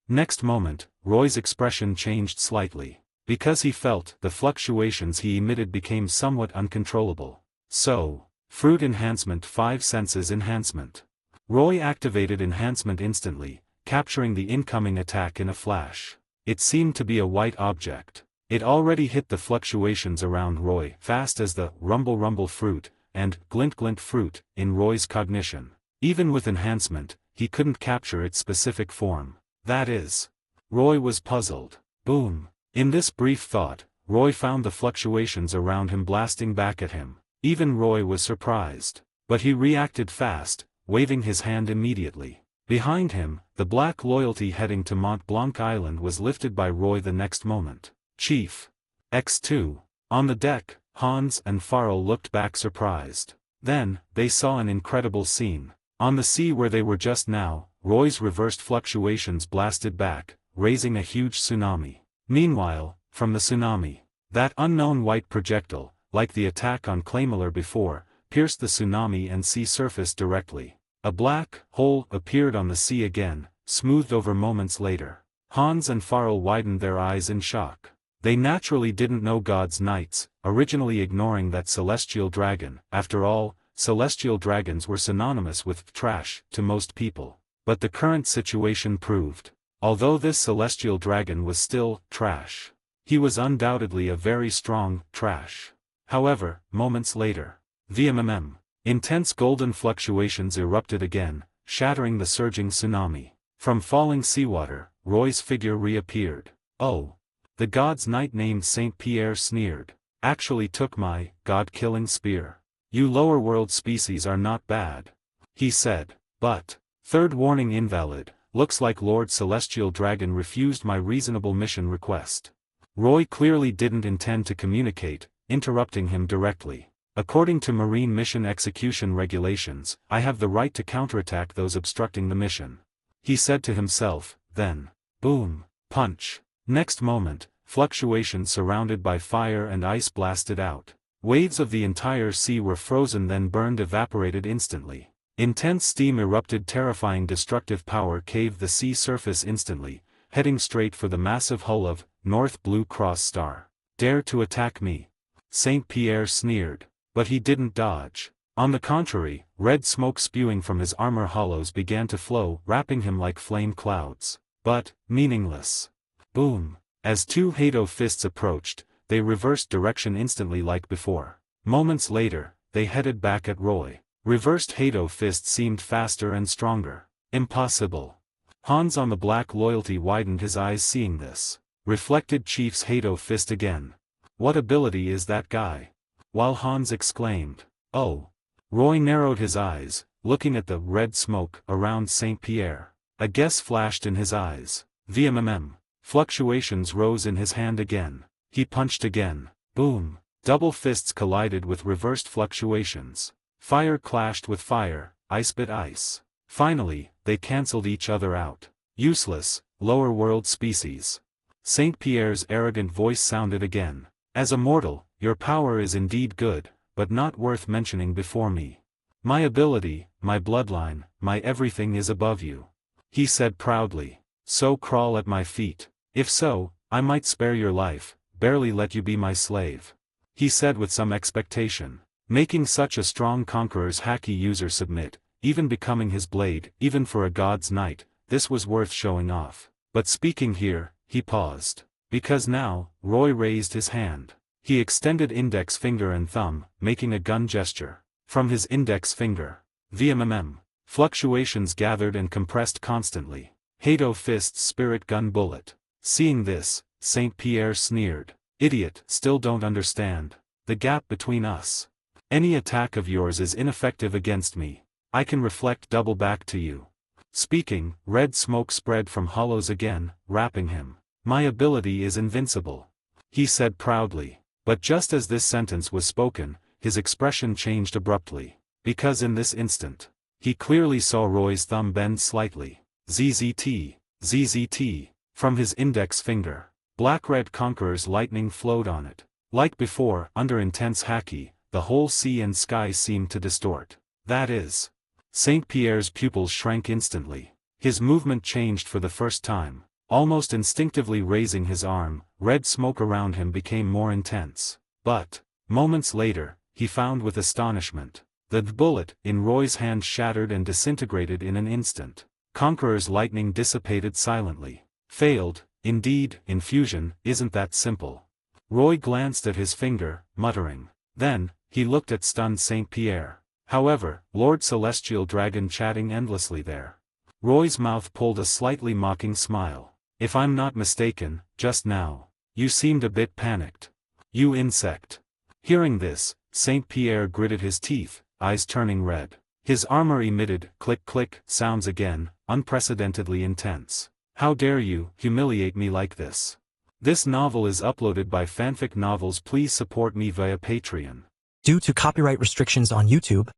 Speaker 2: Next moment, Roy's expression changed slightly. Because he felt the fluctuations he emitted became somewhat uncontrollable. So, Fruit Enhancement 5 Senses Enhancement. Roy activated Enhancement instantly, capturing the incoming attack in a flash. It seemed to be a white object. It already hit the fluctuations around Roy fast as the rumble fruit, and glint fruit, in Roy's cognition. Even with enhancement, he couldn't capture its specific form. That is. Roy was puzzled. Boom. In this brief thought, Roy found the fluctuations around him blasting back at him. Even Roy was surprised. But he reacted fast, waving his hand immediately. Behind him, the black loyalty heading to Mont Blanc Island was lifted by Roy the next moment. Chief. X2. On the deck, Hans and Farrell looked back surprised. Then, they saw an incredible scene. On the sea where they were just now, Roy's reversed fluctuations blasted back, raising a huge tsunami. Meanwhile, from the tsunami, that unknown white projectile, like the attack on Claymiller before, pierced the tsunami and sea surface directly. A black hole appeared on the sea again, smoothed over moments later. Hans and Farrell widened their eyes in shock. They naturally didn't know God's Knights, originally ignoring that celestial dragon. After all, celestial dragons were synonymous with trash to most people. But the current situation proved. Although this celestial dragon was still trash, he was undoubtedly a very strong trash. However, moments later, VMMM. Intense golden fluctuations erupted again, shattering the surging tsunami. From falling seawater, Roy's figure reappeared. Oh. The god's knight named Saint Pierre sneered. Actually took my god-killing spear. You lower world species are not bad. He said. But, third warning invalid, looks like Lord Celestial Dragon refused my reasonable mission request. Roy clearly didn't intend to communicate, interrupting him directly. According to Marine Mission Execution Regulations, I have the right to counterattack those obstructing the mission. He said to himself, then. Boom. Punch. Next moment, fluctuations surrounded by fire and ice blasted out. Waves of the entire sea were frozen then burned evaporated instantly. Intense steam erupted terrifying destructive power caved the sea surface instantly, heading straight for the massive hull of North Blue Cross Star. Dare to attack me? Saint Pierre sneered. But he didn't dodge. On the contrary, red smoke spewing from his armor hollows began to flow, wrapping him like flame clouds. But, meaningless. Boom. As two Hado fists approached, they reversed direction instantly like before. Moments later, they headed back at Roy. Reversed Hado fist seemed faster and stronger. Impossible. Hans on the black loyalty widened his eyes seeing this. Reflected Chief's Hado fist again. What ability is that guy? While Hans exclaimed, oh. Roy narrowed his eyes, looking at the red smoke around Saint Pierre. A guess flashed in his eyes. VMMM. Fluctuations rose in his hand again. He punched again. Boom. Double fists collided with reversed fluctuations. Fire clashed with fire, ice bit ice. Finally, they cancelled each other out. Useless, lower world species. Saint Pierre's arrogant voice sounded again. As a mortal, your power is indeed good, but not worth mentioning before me. My ability, my bloodline, my everything is above you. He said proudly. So crawl at my feet. If so, I might spare your life, barely let you be my slave. He said with some expectation. Making such a strong conqueror's haki user submit, even becoming his blade, even for a god's knight, this was worth showing off. But speaking here, he paused. Because now, Roy raised his hand. He extended index finger and thumb, making a gun gesture. From his index finger, VMMM, fluctuations gathered and compressed constantly. Hato Fist's spirit gun bullet. Seeing this, St. Pierre sneered. Idiot, still don't understand. The gap between us. Any attack of yours is ineffective against me. I can reflect double back to you. Speaking, red smoke spread from hollows again, wrapping him. My ability is invincible, he said proudly. But just as this sentence was spoken, his expression changed abruptly. Because in this instant, he clearly saw Roy's thumb bend slightly. ZZT, ZZT, from his index finger. Black-red Conqueror's lightning flowed on it. Like before, under intense haki, the whole sea and sky seemed to distort. That is. St. Pierre's pupils shrank instantly. His movement changed for the first time. Almost instinctively raising his arm, red smoke around him became more intense. But, moments later, he found with astonishment. The bullet in Roy's hand shattered and disintegrated in an instant. Conqueror's lightning dissipated silently. Failed, indeed, infusion isn't that simple. Roy glanced at his finger, muttering. Then, he looked at stunned St. Pierre. However, Lord Celestial Dragon chatting endlessly there. Roy's mouth pulled a slightly mocking smile. If I'm not mistaken, just now, you seemed a bit panicked. You insect. Hearing this, St. Pierre gritted his teeth, eyes turning red. His armor emitted click-click sounds again, unprecedentedly intense. How dare you humiliate me like this? This novel is uploaded by Fanfic Novels. Please support me via Patreon.
Speaker 1: Due to copyright restrictions on YouTube,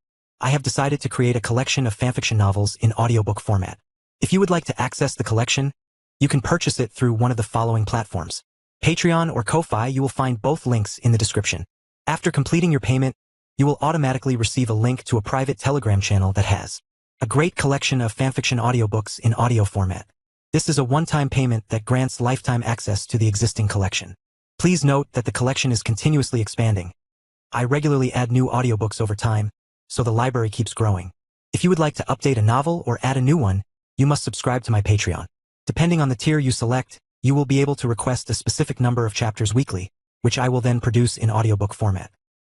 Speaker 1: I have decided to create a collection of fanfiction novels in audiobook format. If you would like to access the collection, you can purchase it through one of the following platforms. Patreon or Ko-Fi. You will find both links in the description. After completing your payment, you will automatically receive a link to a private Telegram channel that has a great collection of fanfiction audiobooks in audio format. This is a one-time payment that grants lifetime access to the existing collection. Please note that the collection is continuously expanding. I regularly add new audiobooks over time, so the library keeps growing. If you would like to update a novel or add a new one, you must subscribe to my Patreon. Depending on the tier you select, you will be able to request a specific number of chapters weekly, which I will then produce in audiobook format.